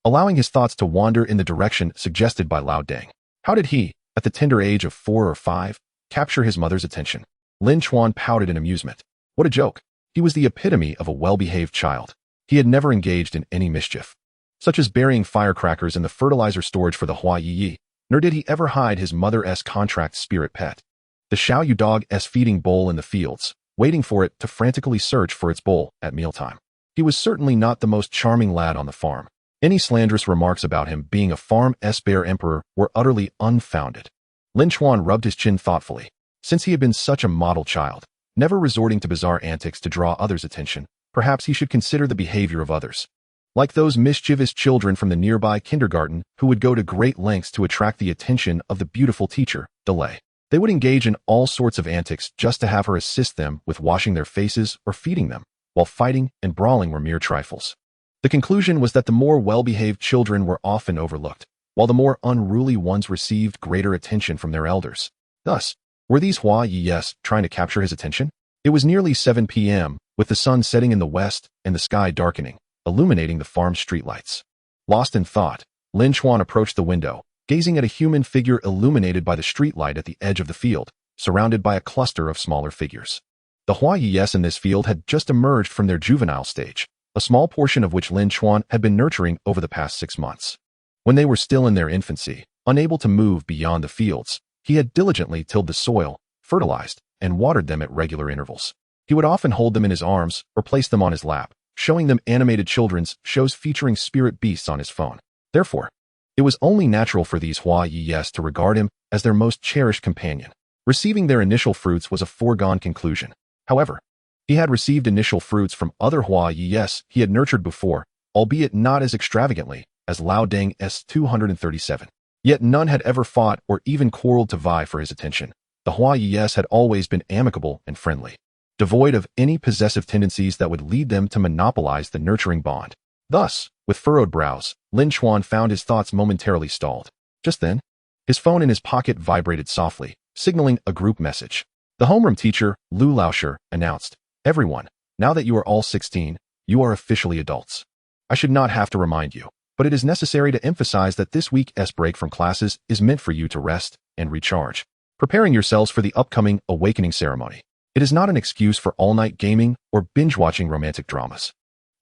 allowing his thoughts to wander in the direction suggested by Lao Dang. How did he, at the tender age of 4 or 5, capture his mother's attention? Lin Chuan pouted in amusement. What a joke. He was the epitome of a well-behaved child. He had never engaged in any mischief, such as burying firecrackers in the fertilizer storage for the Hua Ye Ye, nor did he ever hide his mother's contract spirit pet, the Xiaoyu dog's feeding bowl in the fields, waiting for it to frantically search for its bowl at mealtime. He was certainly not the most charming lad on the farm. Any slanderous remarks about him being a farm-s bear emperor were utterly unfounded. Lin Chuan rubbed his chin thoughtfully. Since he had been such a model child, never resorting to bizarre antics to draw others' attention, perhaps he should consider the behavior of others, like those mischievous children from the nearby kindergarten who would go to great lengths to attract the attention of the beautiful teacher, Delay. They would engage in all sorts of antics just to have her assist them with washing their faces or feeding them, while fighting and brawling were mere trifles. The conclusion was that the more well-behaved children were often overlooked, while the more unruly ones received greater attention from their elders. Thus, were these Hua Ye Yes trying to capture his attention? It was nearly 7 p.m., with the sun setting in the west and the sky darkening, illuminating the farm's streetlights. Lost in thought, Lin Chuan approached the window, gazing at a human figure illuminated by the streetlight at the edge of the field, surrounded by a cluster of smaller figures. The Hua Ye Yes in this field had just emerged from their juvenile stage, a small portion of which Lin Chuan had been nurturing over the past 6 months. When they were still in their infancy, unable to move beyond the fields, he had diligently tilled the soil, fertilized, and watered them at regular intervals. He would often hold them in his arms or place them on his lap, showing them animated children's shows featuring spirit beasts on his phone. Therefore, it was only natural for these Hua Ye Yes to regard him as their most cherished companion. Receiving their initial fruits was a foregone conclusion. However, he had received initial fruits from other Hua Ye Yes he had nurtured before, albeit not as extravagantly as Lao Dang's 237. Yet none had ever fought or even quarreled to vie for his attention. The Hua Ye Yes had always been amicable and friendly, devoid of any possessive tendencies that would lead them to monopolize the nurturing bond. Thus, with furrowed brows, Lin Chuan found his thoughts momentarily stalled. Just then, his phone in his pocket vibrated softly, signaling a group message. The homeroom teacher, Lu Laosher, announced, "Everyone, now that you are all 16, you are officially adults. I should not have to remind you, but it is necessary to emphasize that this week's break from classes is meant for you to rest and recharge, preparing yourselves for the upcoming awakening ceremony. It is not an excuse for all-night gaming or binge-watching romantic dramas.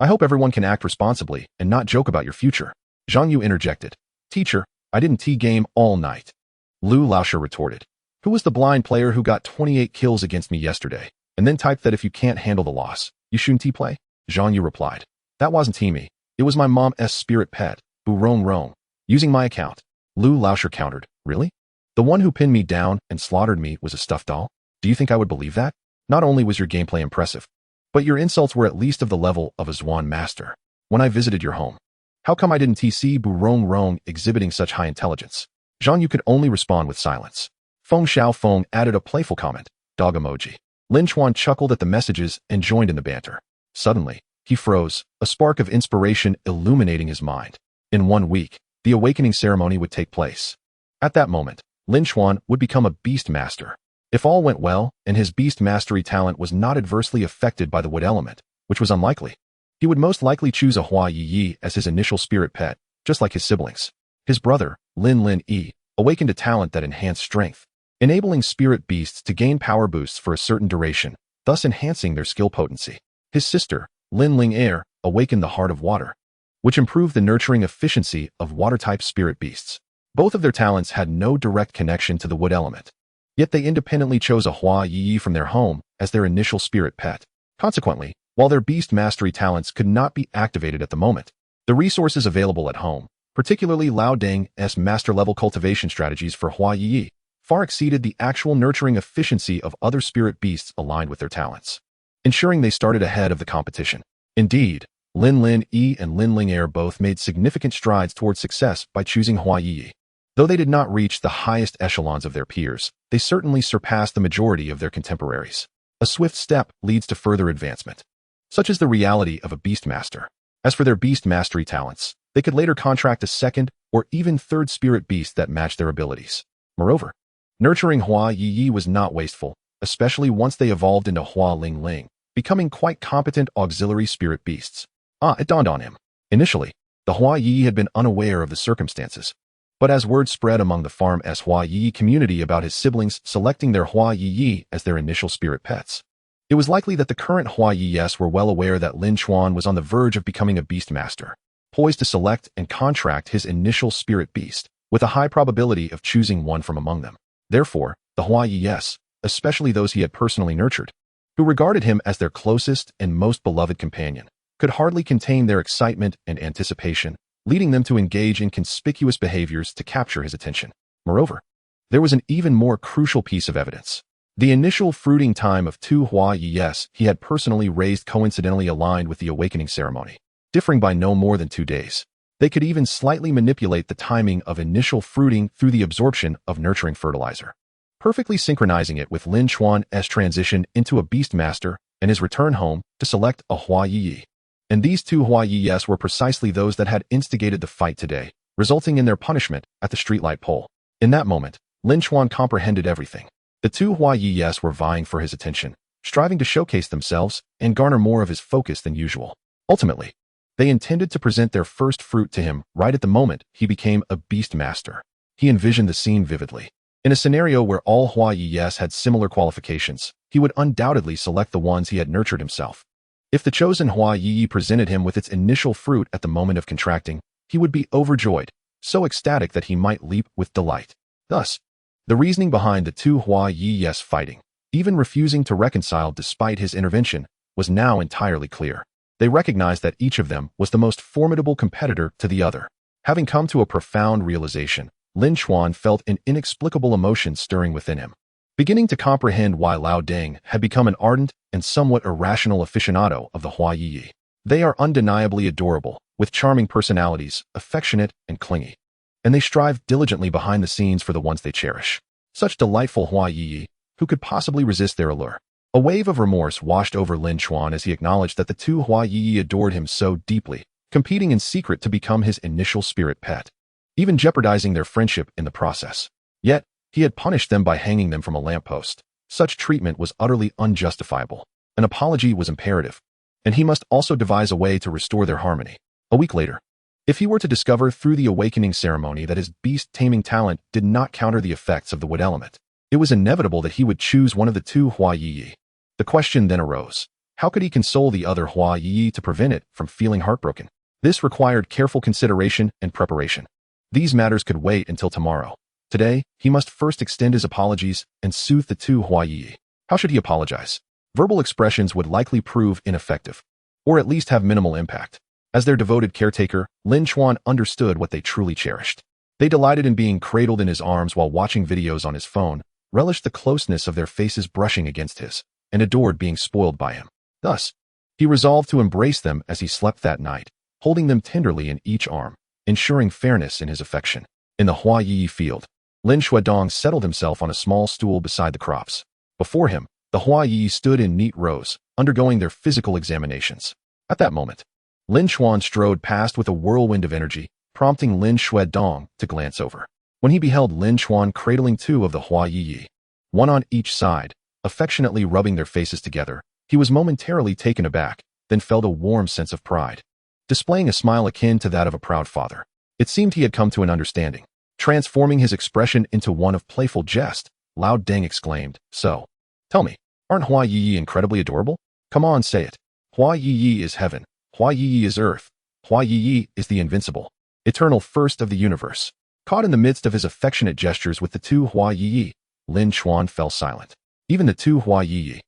I hope everyone can act responsibly and not joke about your future." Zhang Yu interjected. "Teacher, I didn't game all night." Lu Laosher retorted. "Who was the blind player who got 28 kills against me yesterday, and then typed that if you can't handle the loss, you shouldn't play?" Zhang Yu replied. "That wasn't me. It was my mom's spirit pet, Rong, using my account." Lu Laosher countered. "Really? The one who pinned me down and slaughtered me was a stuffed doll? Do you think I would believe that? Not only was your gameplay impressive, but your insults were at least of the level of a Zwan master. When I visited your home, how come I didn't see Rong exhibiting such high intelligence?" Zhang Yu could only respond with silence. Feng Xiaofeng added a playful comment, dog emoji. Lin Chuan chuckled at the messages and joined in the banter. Suddenly, he froze, a spark of inspiration illuminating his mind. In 1 week, the awakening ceremony would take place. At that moment, Lin Chuan would become a Beastmaster. If all went well, and his beast mastery talent was not adversely affected by the wood element, which was unlikely, he would most likely choose a Hua Ye Ye as his initial spirit pet, just like his siblings. His brother, Lin Yi, awakened a talent that enhanced strength, enabling spirit beasts to gain power boosts for a certain duration, thus enhancing their skill potency. His sister, Lin Air, awakened the Heart of Water, which improved the nurturing efficiency of water-type spirit beasts. Both of their talents had no direct connection to the wood element, yet they independently chose a Hua Ye Ye from their home as their initial spirit pet. Consequently, while their beast mastery talents could not be activated at the moment, the resources available at home, particularly Lao Deng's master-level cultivation strategies for Hua Ye Ye, far exceeded the actual nurturing efficiency of other spirit beasts aligned with their talents, ensuring they started ahead of the competition. Indeed, Lin Yi and Lin Air both made significant strides towards success by choosing Hua Ye Ye. Though they did not reach the highest echelons of their peers, they certainly surpassed the majority of their contemporaries. A swift step leads to further advancement, such as the reality of a Beastmaster. As for their beast mastery talents, they could later contract a second or even third spirit beast that matched their abilities. Moreover, nurturing Hua Ye Ye was not wasteful, especially once they evolved into Hua Ling, becoming quite competent auxiliary spirit beasts. It dawned on him. Initially, the Hua Ye Ye had been unaware of the circumstances, but as word spread among the farm's Hua Ye Ye community about his siblings selecting their Hua Ye Ye as their initial spirit pets, it was likely that the current Hua Ye Yes were well aware that Lin Chuan was on the verge of becoming a Beastmaster, poised to select and contract his initial spirit beast, with a high probability of choosing one from among them. Therefore, the Hua Ye Yes, especially those he had personally nurtured, who regarded him as their closest and most beloved companion, could hardly contain their excitement and anticipation, leading them to engage in conspicuous behaviors to capture his attention. Moreover, there was an even more crucial piece of evidence. The initial fruiting time of two Hua Ye Yes he had personally raised coincidentally aligned with the awakening ceremony, differing by no more than 2 days. They could even slightly manipulate the timing of initial fruiting through the absorption of nurturing fertilizer, perfectly synchronizing it with Lin Chuan's transition into a Beastmaster and his return home to select a Hua Ye Ye. And these two Hua Ye Yes were precisely those that had instigated the fight today, resulting in their punishment at the streetlight pole. In that moment, Lin Chuan comprehended everything. The two Hua Ye Yes were vying for his attention, striving to showcase themselves and garner more of his focus than usual. Ultimately, they intended to present their first fruit to him right at the moment he became a Beastmaster. He envisioned the scene vividly. In a scenario where all Hua Ye Yes had similar qualifications, he would undoubtedly select the ones he had nurtured himself. If the chosen Hua Ye Ye presented him with its initial fruit at the moment of contracting, he would be overjoyed, so ecstatic that he might leap with delight. Thus, the reasoning behind the two Hua Ye Yes fighting, even refusing to reconcile despite his intervention, was now entirely clear. They recognized that each of them was the most formidable competitor to the other. Having come to a profound realization, Lin Chuan felt an inexplicable emotion stirring within him, beginning to comprehend why Lao Deng had become an ardent and somewhat irrational aficionado of the Hua Ye Ye. They are undeniably adorable, with charming personalities, affectionate and clingy, and they strive diligently behind the scenes for the ones they cherish. Such delightful Hua Ye Ye, who could possibly resist their allure? A wave of remorse washed over Lin Chuan as he acknowledged that the two Hua Ye Ye adored him so deeply, competing in secret to become his initial spirit pet, even jeopardizing their friendship in the process. Yet, he had punished them by hanging them from a lamppost. Such treatment was utterly unjustifiable. An apology was imperative, and he must also devise a way to restore their harmony. A week later, if he were to discover through the awakening ceremony that his beast taming talent did not counter the effects of the wood element, it was inevitable that he would choose one of the two Hua Ye Ye. The question then arose, how could he console the other Hua Ye Ye to prevent it from feeling heartbroken? This required careful consideration and preparation. These matters could wait until tomorrow. Today, he must first extend his apologies and soothe the two Hua Ye Ye. How should he apologize? Verbal expressions would likely prove ineffective, or at least have minimal impact. As their devoted caretaker, Lin Chuan understood what they truly cherished. They delighted in being cradled in his arms while watching videos on his phone, relished the closeness of their faces brushing against his, and adored being spoiled by him. Thus, he resolved to embrace them as he slept that night, holding them tenderly in each arm, ensuring fairness in his affection. In the Hua Ye Ye field, Lin Shuadong settled himself on a small stool beside the crops. Before him, the Hua Ye Ye stood in neat rows, undergoing their physical examinations. At that moment, Lin Chuan strode past with a whirlwind of energy, prompting Lin Shuadong to glance over. When he beheld Lin Chuan cradling two of the Hua Ye Ye, one on each side, affectionately rubbing their faces together, he was momentarily taken aback, then felt a warm sense of pride, displaying a smile akin to that of a proud father. It seemed he had come to an understanding. Transforming his expression into one of playful jest, Lao Deng exclaimed, "So, tell me, aren't Hua Ye Ye incredibly adorable? Come on, say it. Hua Ye Ye is heaven. Hua Ye Ye is earth. Hua Ye Ye is the invincible, eternal first of the universe." Caught in the midst of his affectionate gestures with the two Hua Ye Ye, Lin Chuan fell silent. Even the two Hua Ye Ye,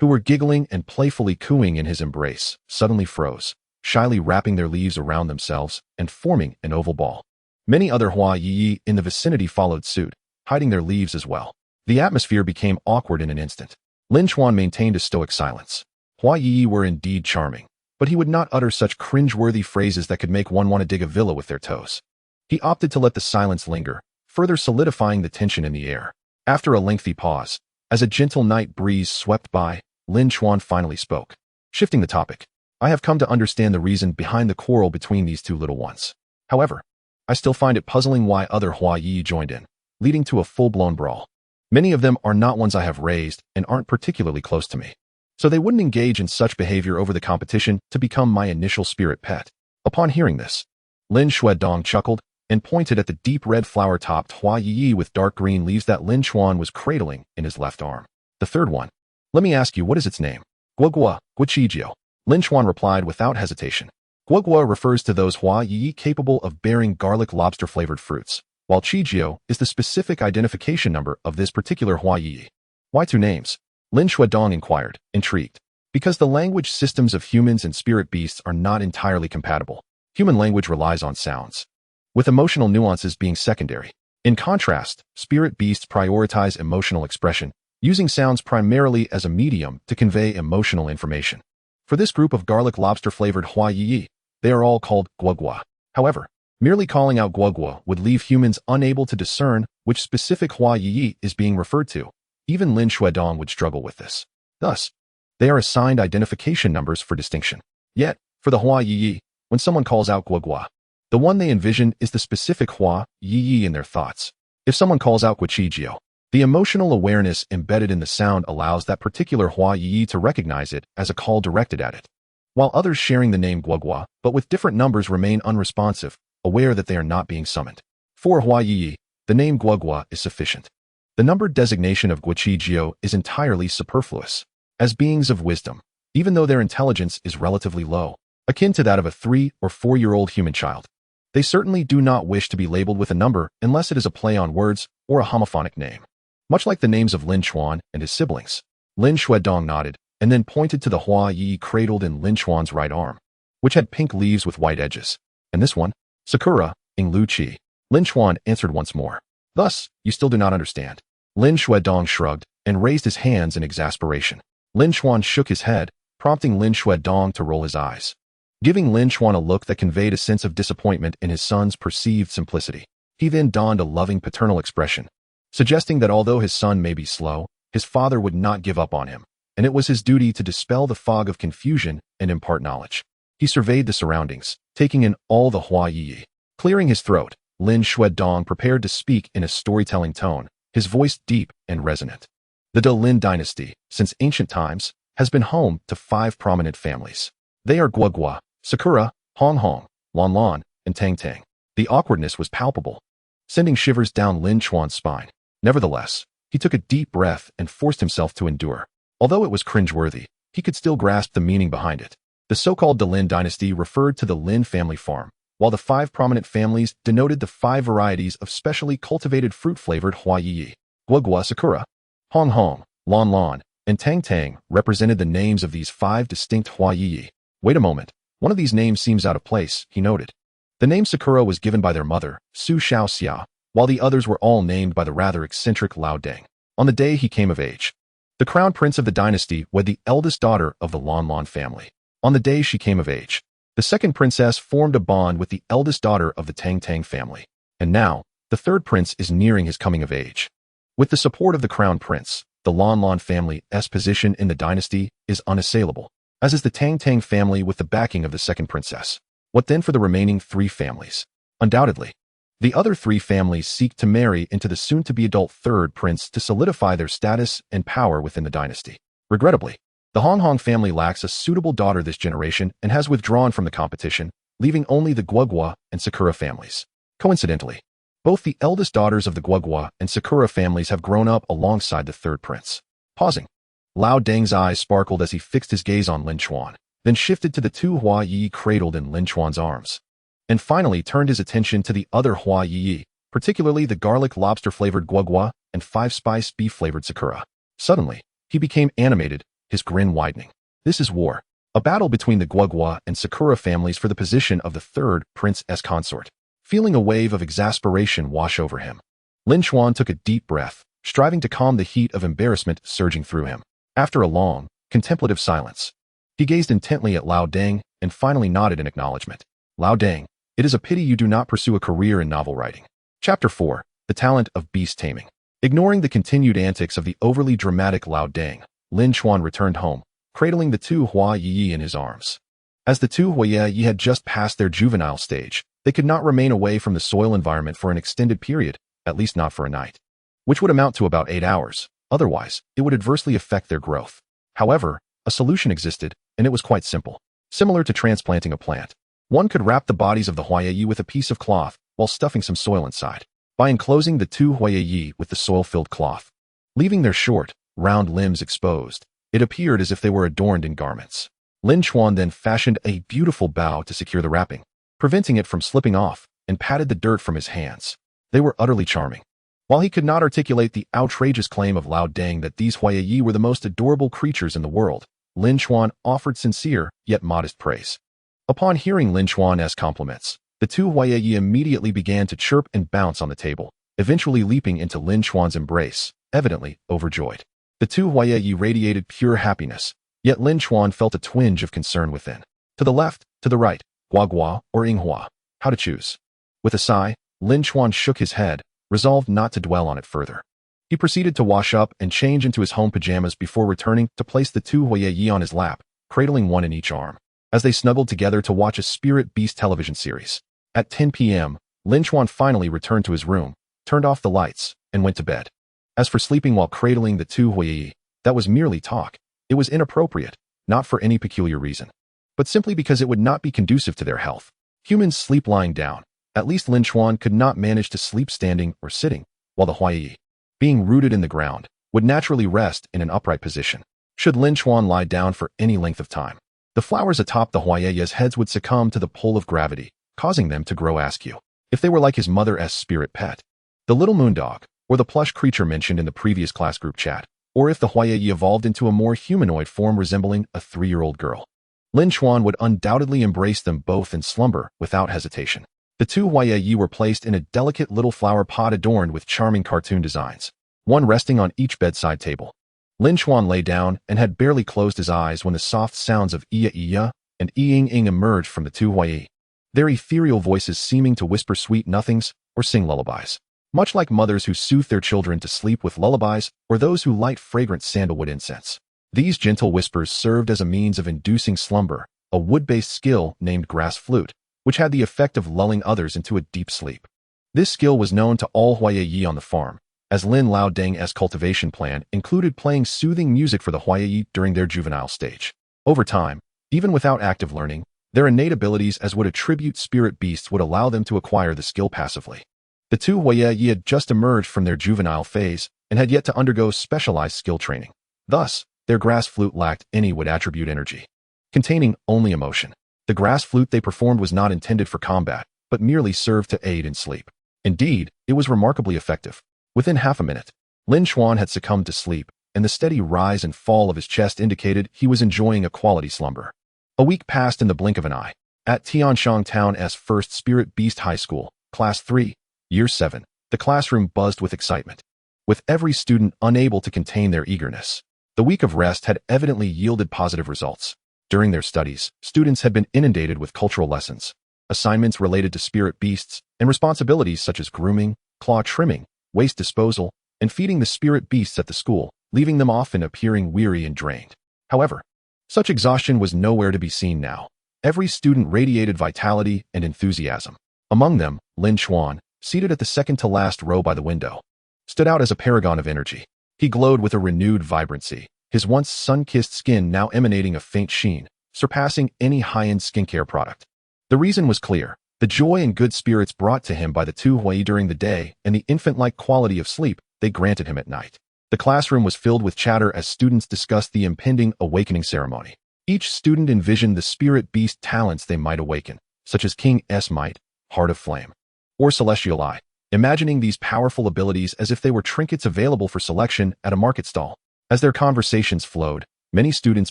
who were giggling and playfully cooing in his embrace, suddenly froze, shyly wrapping their leaves around themselves and forming an oval ball. Many other Hua Ye Ye in the vicinity followed suit, hiding their leaves as well. The atmosphere became awkward in an instant. Lin Chuan maintained a stoic silence. Hua Ye Ye were indeed charming, but he would not utter such cringe-worthy phrases that could make one want to dig a villa with their toes. He opted to let the silence linger, further solidifying the tension in the air. After a lengthy pause, as a gentle night breeze swept by, Lin Chuan finally spoke. Shifting the topic, "I have come to understand the reason behind the quarrel between these two little ones. However, I still find it puzzling why other Hua Ye Ye joined in, leading to a full-blown brawl. Many of them are not ones I have raised and aren't particularly close to me. So they wouldn't engage in such behavior over the competition to become my initial spirit pet." Upon hearing this, Lin Chuan chuckled and pointed at the deep red flower-topped Hua Ye Ye with dark green leaves that Lin Chuan was cradling in his left arm. "The third one. Let me ask you, what is its name?" "Guogua, Guichijio," Lin Chuan replied without hesitation. Guogua refers to those Hua Ye Ye capable of bearing garlic lobster-flavored fruits, while Chijio is the specific identification number of this particular Hua Ye Ye. "Why two names?" Lin Chuan inquired, intrigued. "Because the language systems of humans and spirit beasts are not entirely compatible. Human language relies on sounds, with emotional nuances being secondary. In contrast, spirit beasts prioritize emotional expression, using sounds primarily as a medium to convey emotional information. For this group of garlic lobster-flavored Hua Ye Ye, they are all called Guogua. However, merely calling out Guogua would leave humans unable to discern which specific Hua Ye Ye is being referred to. Even Lin Chuan would struggle with this. Thus, they are assigned identification numbers for distinction. Yet, for the Hua Ye Ye, when someone calls out Guogua, the one they envision is the specific Hua Ye Ye in their thoughts. If someone calls out Guichijio, the emotional awareness embedded in the sound allows that particular Hua Ye Ye to recognize it as a call directed at it, while others sharing the name Guogua but with different numbers remain unresponsive, aware that they are not being summoned. For Hua Ye Ye, the name Guogua is sufficient. The numbered designation of Guichijio is entirely superfluous. As beings of wisdom, even though their intelligence is relatively low, akin to that of a 3- or 4-year-old human child, they certainly do not wish to be labeled with a number unless it is a play on words or a homophonic name. Much like the names of Lin Chuan and his siblings, Lin Chuan nodded and then pointed to the Hua Ye Ye cradled in Lin Chuan's right arm, which had pink leaves with white edges. "And this one?" "Sakura, Ing Lu Chi," Lin Chuan answered once more. "Thus, you still do not understand." Lin Chuan shrugged and raised his hands in exasperation. Lin Chuan shook his head, prompting Lin Chuan to roll his eyes, giving Lin Chuan a look that conveyed a sense of disappointment in his son's perceived simplicity. He then donned a loving paternal expression, suggesting that although his son may be slow, his father would not give up on him, and it was his duty to dispel the fog of confusion and impart knowledge. He surveyed the surroundings, taking in all the Hua Ye Ye. Clearing his throat, Lin Chuan prepared to speak in a storytelling tone, his voice deep and resonant. The Lin dynasty, since ancient times, has been home to 5 prominent families. They are Guogua, Sakura, Hong Hong, Lon Lon, and Tang Tang. The awkwardness was palpable, sending shivers down Lin Chuan's spine. Nevertheless, he took a deep breath and forced himself to endure. Although it was cringeworthy, he could still grasp the meaning behind it. The so-called Lin dynasty referred to the Lin family farm, while the 5 prominent families denoted the 5 varieties of specially cultivated fruit-flavored Hua Ye Ye. Guogua, Sakura, Hong Hong, Lon Lon, and Tang Tang represented the names of these 5 distinct Hua Ye Ye. "Wait a moment, one of these names seems out of place," he noted. The name Sakura was given by their mother, Su Xiaoxia, while the others were all named by the rather eccentric Lao Deng. On the day he came of age, the crown prince of the dynasty wed the eldest daughter of the Lon Lon family. On the day she came of age, the second princess formed a bond with the eldest daughter of the Tang Tang family. And now, the third prince is nearing his coming of age. With the support of the crown prince, the Lon Lon family's position in the dynasty is unassailable, as is the Tang Tang family with the backing of the second princess. What then for the remaining 3 families? Undoubtedly, the other 3 families seek to marry into the soon-to-be adult third prince to solidify their status and power within the dynasty. Regrettably, the Hong Hong family lacks a suitable daughter this generation and has withdrawn from the competition, leaving only the Guogua and Sakura families. Coincidentally, both the eldest daughters of the Guogua and Sakura families have grown up alongside the third prince. Pausing, Lao Deng's eyes sparkled as he fixed his gaze on Lin Chuan, then shifted to the two Hua Ye Ye cradled in Lin Chuan's arms, and finally turned his attention to the other Hua Ye Ye, particularly the garlic lobster-flavored Guogua and five-spice beef-flavored Sakura. Suddenly, he became animated, his grin widening. This is war. A battle between the Guogua and Sakura families for the position of the third prince's consort. Feeling a wave of exasperation wash over him, Lin Chuan took a deep breath, striving to calm the heat of embarrassment surging through him. After a long, contemplative silence, he gazed intently at Lao Deng and finally nodded in acknowledgement. Lao Deng, it is a pity you do not pursue a career in novel writing. Chapter 4. The Talent of Beast Taming. Ignoring the continued antics of the overly dramatic Lao Deng, Lin Chuan returned home, cradling the two Hua Ye Ye in his arms. As the two Hua Ye Ye had just passed their juvenile stage, they could not remain away from the soil environment for an extended period, at least not for a night, which would amount to about 8 hours. Otherwise, it would adversely affect their growth. However, a solution existed, and it was quite simple. Similar to transplanting a plant, one could wrap the bodies of the Hua Ye Ye with a piece of cloth while stuffing some soil inside. By enclosing the two Hua Ye Ye with the soil-filled cloth, leaving their short, round limbs exposed, it appeared as if they were adorned in garments. Lin Chuan then fashioned a beautiful bow to secure the wrapping, preventing it from slipping off, and patted the dirt from his hands. They were utterly charming. While he could not articulate the outrageous claim of Lao Deng that these Hua Ye Ye were the most adorable creatures in the world, Lin Chuan offered sincere, yet modest praise. Upon hearing Lin Chuan's compliments, the two Hua Ye Ye immediately began to chirp and bounce on the table, eventually leaping into Lin Chuan's embrace, evidently overjoyed. The two Hua Ye Ye radiated pure happiness, yet Lin Chuan felt a twinge of concern within. To the left, to the right, Guogua or Yinghua, how to choose? With a sigh, Lin Chuan shook his head, resolved not to dwell on it further. He proceeded to wash up and change into his home pajamas before returning to place the two Hua Ye Ye on his lap, cradling one in each arm, as they snuggled together to watch a Spirit Beast television series. At 10 p.m., Lin Chuan finally returned to his room, turned off the lights, and went to bed. As for sleeping while cradling the two Hua Ye Ye, that was merely talk. It was inappropriate, not for any peculiar reason, but simply because it would not be conducive to their health. Humans sleep lying down. At least Lin Chuan could not manage to sleep standing or sitting, while the Hua Ye Ye, being rooted in the ground, would naturally rest in an upright position. Should Lin Chuan lie down for any length of time, the flowers atop the Hua Ye Ye's heads would succumb to the pull of gravity, causing them to grow askew. If they were like his mother's spirit pet, the little moondog, or the plush creature mentioned in the previous class group chat, or if the Hua Ye Ye evolved into a more humanoid form resembling a 3-year-old girl, Lin Chuan would undoubtedly embrace them both in slumber without hesitation. The two Hua Ye Ye were placed in a delicate little flower pot adorned with charming cartoon designs, one resting on each bedside table. Lin Chuan lay down and had barely closed his eyes when the soft sounds of Iya Iya and Ying Ing emerged from the two Hua Ye, their ethereal voices seeming to whisper sweet nothings or sing lullabies. Much like mothers who soothe their children to sleep with lullabies or those who light fragrant sandalwood incense, these gentle whispers served as a means of inducing slumber, a wood-based skill named grass flute, which had the effect of lulling others into a deep sleep. This skill was known to all Hua Ye Ye on the farm, as Lin Lao Deng's cultivation plan included playing soothing music for the Hua Ye Ye during their juvenile stage. Over time, even without active learning, their innate abilities as would attribute spirit beasts would allow them to acquire the skill passively. The two Hua Ye Ye had just emerged from their juvenile phase and had yet to undergo specialized skill training. Thus, their grass flute lacked any wood attribute energy, containing only emotion. The grass flute they performed was not intended for combat, but merely served to aid in sleep. Indeed, it was remarkably effective. Within half a minute, Lin Chuan had succumbed to sleep, and the steady rise and fall of his chest indicated he was enjoying a quality slumber. A week passed in the blink of an eye. At Tianshang Town's first Spirit Beast High School, Class 3, Year 7, the classroom buzzed with excitement, with every student unable to contain their eagerness. The week of rest had evidently yielded positive results. During their studies, students had been inundated with cultural lessons, assignments related to spirit beasts, and responsibilities such as grooming, claw trimming, waste disposal, and feeding the spirit beasts at the school, leaving them often appearing weary and drained. However, such exhaustion was nowhere to be seen now. Every student radiated vitality and enthusiasm. Among them, Lin Chuan, seated at the second-to-last row by the window, stood out as a paragon of energy. He glowed with a renewed vibrancy, his once sun-kissed skin now emanating a faint sheen, surpassing any high-end skincare product. The reason was clear. The joy and good spirits brought to him by the two Hua Ye during the day and the infant-like quality of sleep they granted him at night. The classroom was filled with chatter as students discussed the impending awakening ceremony. Each student envisioned the spirit beast talents they might awaken, such as King S Might, Heart of Flame, or Celestial Eye, imagining these powerful abilities as if they were trinkets available for selection at a market stall. As their conversations flowed, many students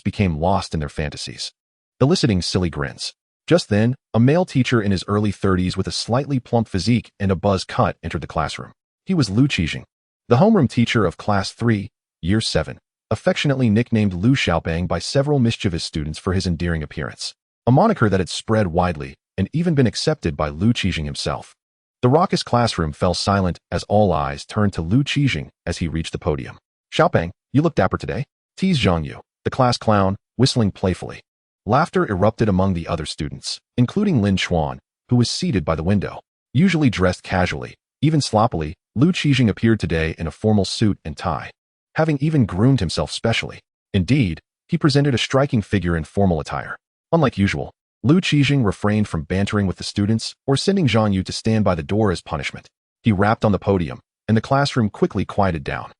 became lost in their fantasies, eliciting silly grins. Just then, a male teacher in his early 30s with a slightly plump physique and a buzz cut entered the classroom. He was Lu Qijing, the homeroom teacher of Class 3, Year 7, affectionately nicknamed Lu Xiaopeng by several mischievous students for his endearing appearance, a moniker that had spread widely and even been accepted by Lu Qijing himself. The raucous classroom fell silent as all eyes turned to Lu Qijing as he reached the podium. "Xiaopeng, you look dapper today," teased Zhang Yu, the class clown, whistling playfully. Laughter erupted among the other students, including Lin Chuan, who was seated by the window. Usually dressed casually, even sloppily, Lu Qijing appeared today in a formal suit and tie, having even groomed himself specially. Indeed, he presented a striking figure in formal attire. Unlike usual, Lu Qijing refrained from bantering with the students or sending Zhang Yu to stand by the door as punishment. He rapped on the podium, and the classroom quickly quieted down.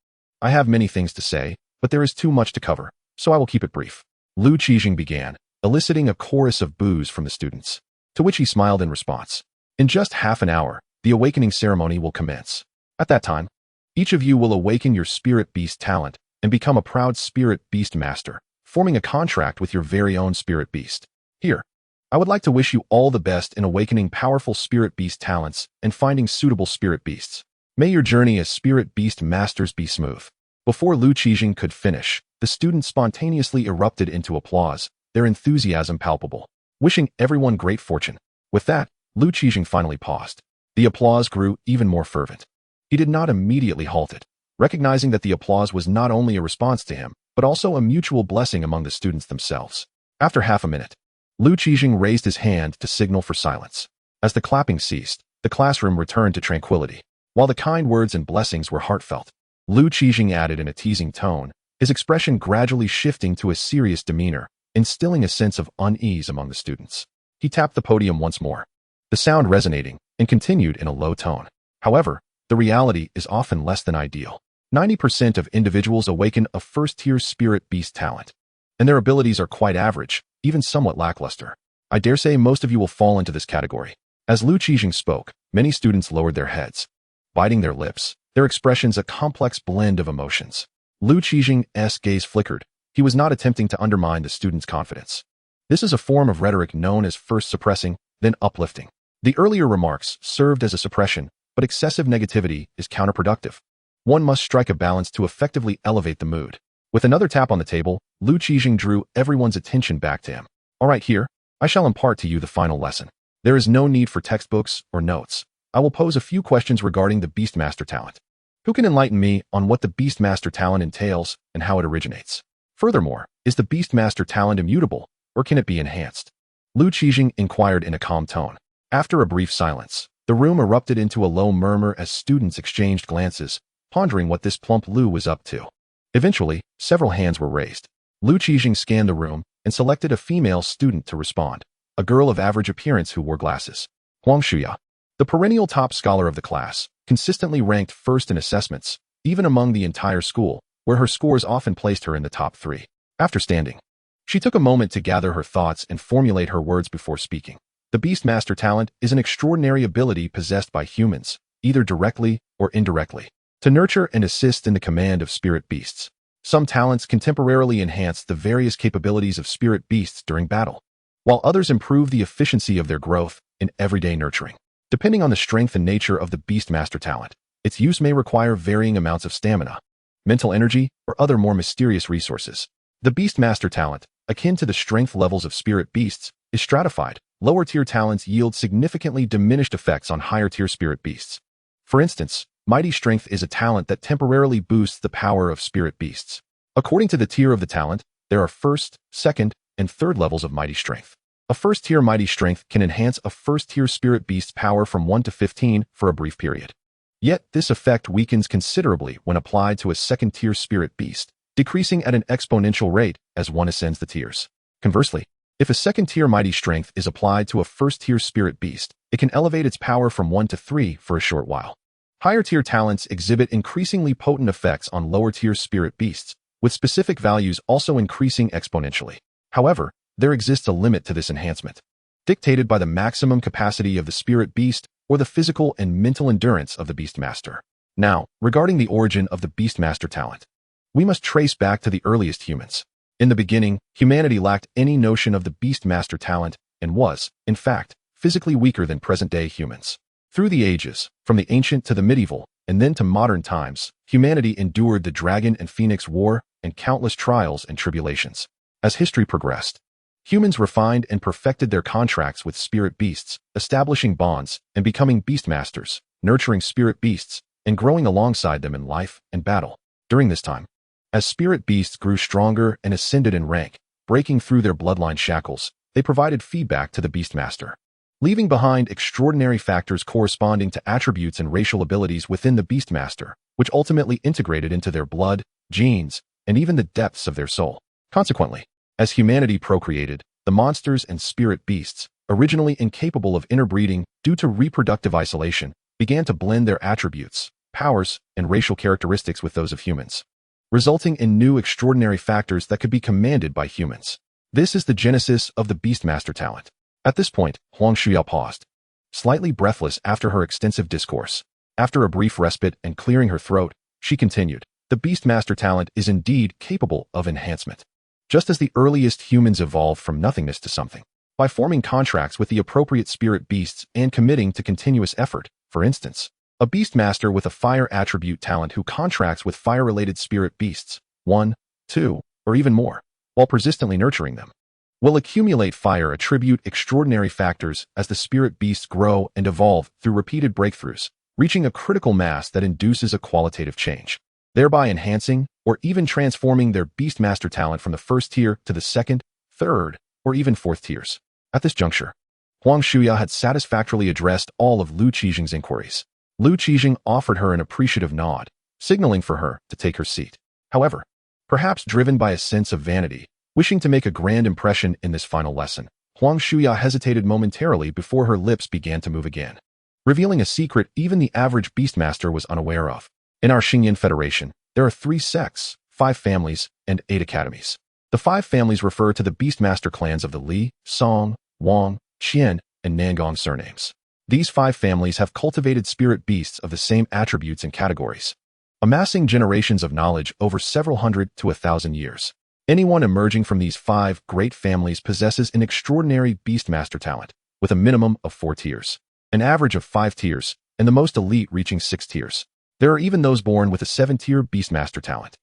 "I have many things to say, but there is too much to cover, so I will keep it brief." Lu Qijing began, eliciting a chorus of boos from the students, to which he smiled in response. "In just half an hour, the awakening ceremony will commence. At that time, each of you will awaken your spirit beast talent and become a proud spirit beastmaster, forming a contract with your very own spirit beast. Here, I would like to wish you all the best in awakening powerful spirit beast talents and finding suitable spirit beasts. May your journey as spirit beast masters be smooth." Before Lu Qijing could finish, the students spontaneously erupted into applause, their enthusiasm palpable, wishing everyone great fortune. With that, Lu Qijing finally paused. The applause grew even more fervent. He did not immediately halt it, recognizing that the applause was not only a response to him, but also a mutual blessing among the students themselves. After half a minute, Lu Qijing raised his hand to signal for silence. As the clapping ceased, the classroom returned to tranquility. While the kind words and blessings were heartfelt, Lu Qijing added in a teasing tone, his expression gradually shifting to a serious demeanor, instilling a sense of unease among the students. He tapped the podium once more, the sound resonating, and continued in a low tone. "However, the reality is often less than ideal. 90% of individuals awaken a first-tier spirit beast talent, and their abilities are quite average, even somewhat lackluster. I dare say most of you will fall into this category." As Lu Qijing spoke, many students lowered their heads, biting their lips, their expressions a complex blend of emotions. Lu Qijing's gaze flickered. He was not attempting to undermine the students' confidence. This is a form of rhetoric known as first suppressing, then uplifting. The earlier remarks served as a suppression, but excessive negativity is counterproductive. One must strike a balance to effectively elevate the mood. With another tap on the table, Lu Qijing drew everyone's attention back to him. "All right, here, I shall impart to you the final lesson. There is no need for textbooks or notes. I will pose a few questions regarding the Beastmaster talent. Who can enlighten me on what the Beastmaster talent entails and how it originates? Furthermore, is the Beastmaster talent immutable, or can it be enhanced?" Lu Qijing inquired in a calm tone. After a brief silence, the room erupted into a low murmur as students exchanged glances, pondering what this plump Lu was up to. Eventually, several hands were raised. Lu Qijing scanned the room and selected a female student to respond, a girl of average appearance who wore glasses. Huang Shuya, the perennial top scholar of the class, consistently ranked first in assessments, even among the entire school, where her scores often placed her in the top 3. After standing, she took a moment to gather her thoughts and formulate her words before speaking. The Beastmaster talent is an extraordinary ability possessed by humans, either directly or indirectly, to nurture and assist in the command of spirit beasts. Some talents can temporarily enhance the various capabilities of spirit beasts during battle, while others improve the efficiency of their growth in everyday nurturing. Depending on the strength and nature of the Beastmaster talent, its use may require varying amounts of stamina, mental energy, or other more mysterious resources. The Beastmaster talent, akin to the strength levels of spirit beasts, is stratified. Lower-tier talents yield significantly diminished effects on higher-tier spirit beasts. For instance, Mighty Strength is a talent that temporarily boosts the power of spirit beasts. According to the tier of the talent, there are first, second, and third levels of Mighty Strength. A first-tier Mighty Strength can enhance a first-tier spirit beast's power from 1 to 15 for a brief period. Yet, this effect weakens considerably when applied to a second-tier spirit beast, decreasing at an exponential rate as one ascends the tiers. Conversely, If a second-tier mighty strength is applied to a first-tier spirit beast, it can elevate its power from 1 to 3 for a short while. Higher-tier talents exhibit increasingly potent effects on lower-tier spirit beasts, with specific values also increasing exponentially. However, there exists a limit to this enhancement, dictated by the maximum capacity of the spirit beast or the physical and mental endurance of the Beastmaster. Now, regarding the origin of the Beastmaster talent, we must trace back to the earliest humans. In the beginning, humanity lacked any notion of the Beastmaster talent and was, in fact, physically weaker than present-day humans. Through the ages, from the ancient to the medieval, and then to modern times, humanity endured the Dragon and Phoenix War and countless trials and tribulations. As history progressed, humans refined and perfected their contracts with spirit beasts, establishing bonds and becoming beastmasters, nurturing spirit beasts, and growing alongside them in life and battle. During this time, as spirit beasts grew stronger and ascended in rank, breaking through their bloodline shackles, they provided feedback to the Beastmaster, leaving behind extraordinary factors corresponding to attributes and racial abilities within the Beastmaster, which ultimately integrated into their blood, genes, and even the depths of their soul. Consequently, as humanity procreated, the monsters and spirit beasts, originally incapable of interbreeding due to reproductive isolation, began to blend their attributes, powers, and racial characteristics with those of humans, resulting in new extraordinary factors that could be commanded by humans. This is the genesis of the Beastmaster talent. At this point, Hua Ye Ye paused, slightly breathless after her extensive discourse. After a brief respite and clearing her throat, she continued, "The Beastmaster talent is indeed capable of enhancement. Just as the earliest humans evolved from nothingness to something, by forming contracts with the appropriate spirit beasts and committing to continuous effort. For instance, a Beastmaster with a fire attribute talent who contracts with fire-related spirit beasts, 1, 2, or even more, while persistently nurturing them, will accumulate fire attribute extraordinary factors as the spirit beasts grow and evolve through repeated breakthroughs, reaching a critical mass that induces a qualitative change, thereby enhancing or even transforming their Beastmaster talent from the first tier to the second, third, or even fourth tiers." At this juncture, Hua Ye Ye had satisfactorily addressed all of Lu Qijing's inquiries. Lu Qijing offered her an appreciative nod, signaling for her to take her seat. However, perhaps driven by a sense of vanity, wishing to make a grand impression in this final lesson, Hua Ye Ye hesitated momentarily before her lips began to move again, revealing a secret even the average Beastmaster was unaware of. In our Xingyan Federation, there are 3 sects, 5 families, and 8 academies. The 5 families refer to the Beastmaster clans of the Li, Song, Wang, Qian, and Nangong surnames. These 5 families have cultivated spirit beasts of the same attributes and categories, amassing generations of knowledge over several hundred to 1,000 years. Anyone emerging from these 5 great families possesses an extraordinary Beastmaster talent, with a minimum of 4 tiers, an average of 5 tiers, and the most elite reaching 6 tiers. There are even those born with a 7-tier Beastmaster talent,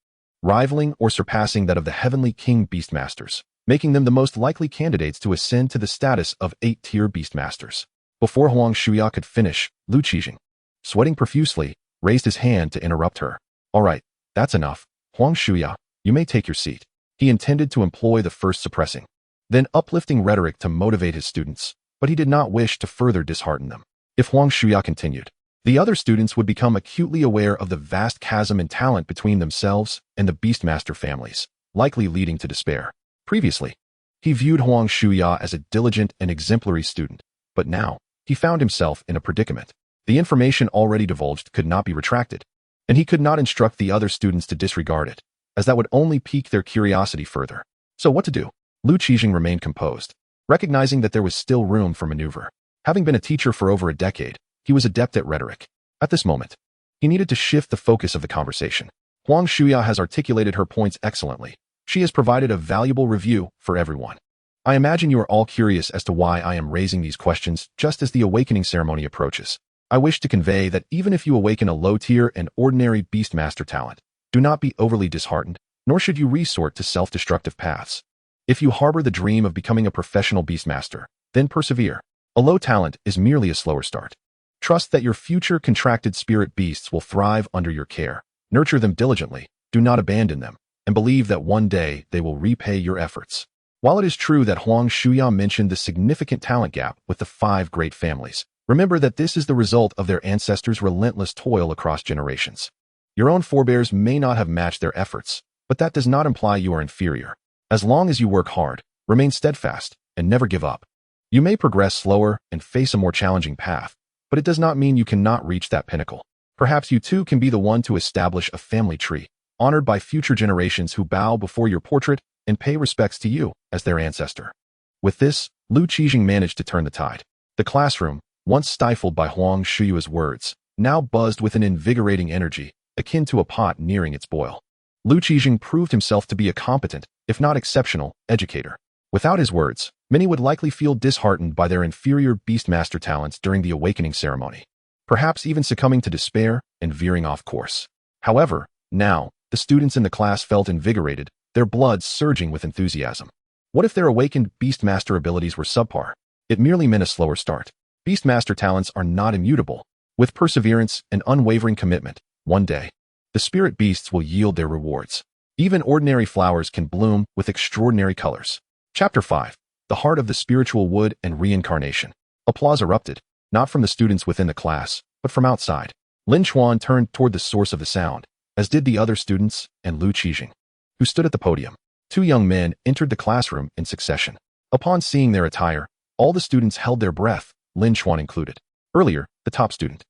rivaling or surpassing that of the Heavenly King Beastmasters, making them the most likely candidates to ascend to the status of 8-tier Beastmasters. Before Hua Ye Ye could finish, Lu Qijing, sweating profusely, raised his hand to interrupt her. "All right, that's enough. Hua Ye Ye, you may take your seat." He intended to employ the first suppressing, then uplifting rhetoric to motivate his students, but he did not wish to further dishearten them. If Hua Ye Ye continued, the other students would become acutely aware of the vast chasm in talent between themselves and the Beastmaster families, likely leading to despair. Previously, he viewed Hua Ye Ye as a diligent and exemplary student, but now, he found himself in a predicament. The information already divulged could not be retracted, and he could not instruct the other students to disregard it, as that would only pique their curiosity further. So what to do? Lu Qijing remained composed, recognizing that there was still room for maneuver. Having been a teacher for over a decade, he was adept at rhetoric. At this moment, he needed to shift the focus of the conversation. Hua Ye Ye has articulated her points excellently. She has provided a valuable review for everyone. I imagine you are all curious as to why I am raising these questions just as the awakening ceremony approaches. I wish to convey that even if you awaken a low-tier and ordinary Beastmaster talent, do not be overly disheartened, nor should you resort to self-destructive paths. If you harbor the dream of becoming a professional Beastmaster, then persevere. A low talent is merely a slower start. Trust that your future contracted spirit beasts will thrive under your care. Nurture them diligently, do not abandon them, and believe that one day they will repay your efforts. While it is true that Hua Ye Ye mentioned the significant talent gap with the 5 great families, remember that this is the result of their ancestors' relentless toil across generations. Your own forebears may not have matched their efforts, but that does not imply you are inferior. As long as you work hard, remain steadfast, and never give up. You may progress slower and face a more challenging path, but it does not mean you cannot reach that pinnacle. Perhaps you too can be the one to establish a family tree, honored by future generations who bow before your portrait and pay respects to you as their ancestor. With this, Lu Qijing managed to turn the tide. The classroom, once stifled by Huang Shuyue's words, now buzzed with an invigorating energy, akin to a pot nearing its boil. Lu Qijing proved himself to be a competent, if not exceptional, educator. Without his words, many would likely feel disheartened by their inferior Beastmaster talents during the awakening ceremony, perhaps even succumbing to despair and veering off course. However, now, the students in the class felt invigorated, their blood surging with enthusiasm. What if their awakened Beastmaster abilities were subpar? It merely meant a slower start. Beastmaster talents are not immutable. With perseverance and unwavering commitment, one day, the spirit beasts will yield their rewards. Even ordinary flowers can bloom with extraordinary colors. Chapter 5. The Heart of the Spiritual Wood and Reincarnation. Applause erupted, not from the students within the class, but from outside. Lin Chuan turned toward the source of the sound, as did the other students and Lu Qijing, who stood at the podium. Two young men entered the classroom in succession. Upon seeing their attire, all the students held their breath, Lin Chuan included. Earlier, the top student,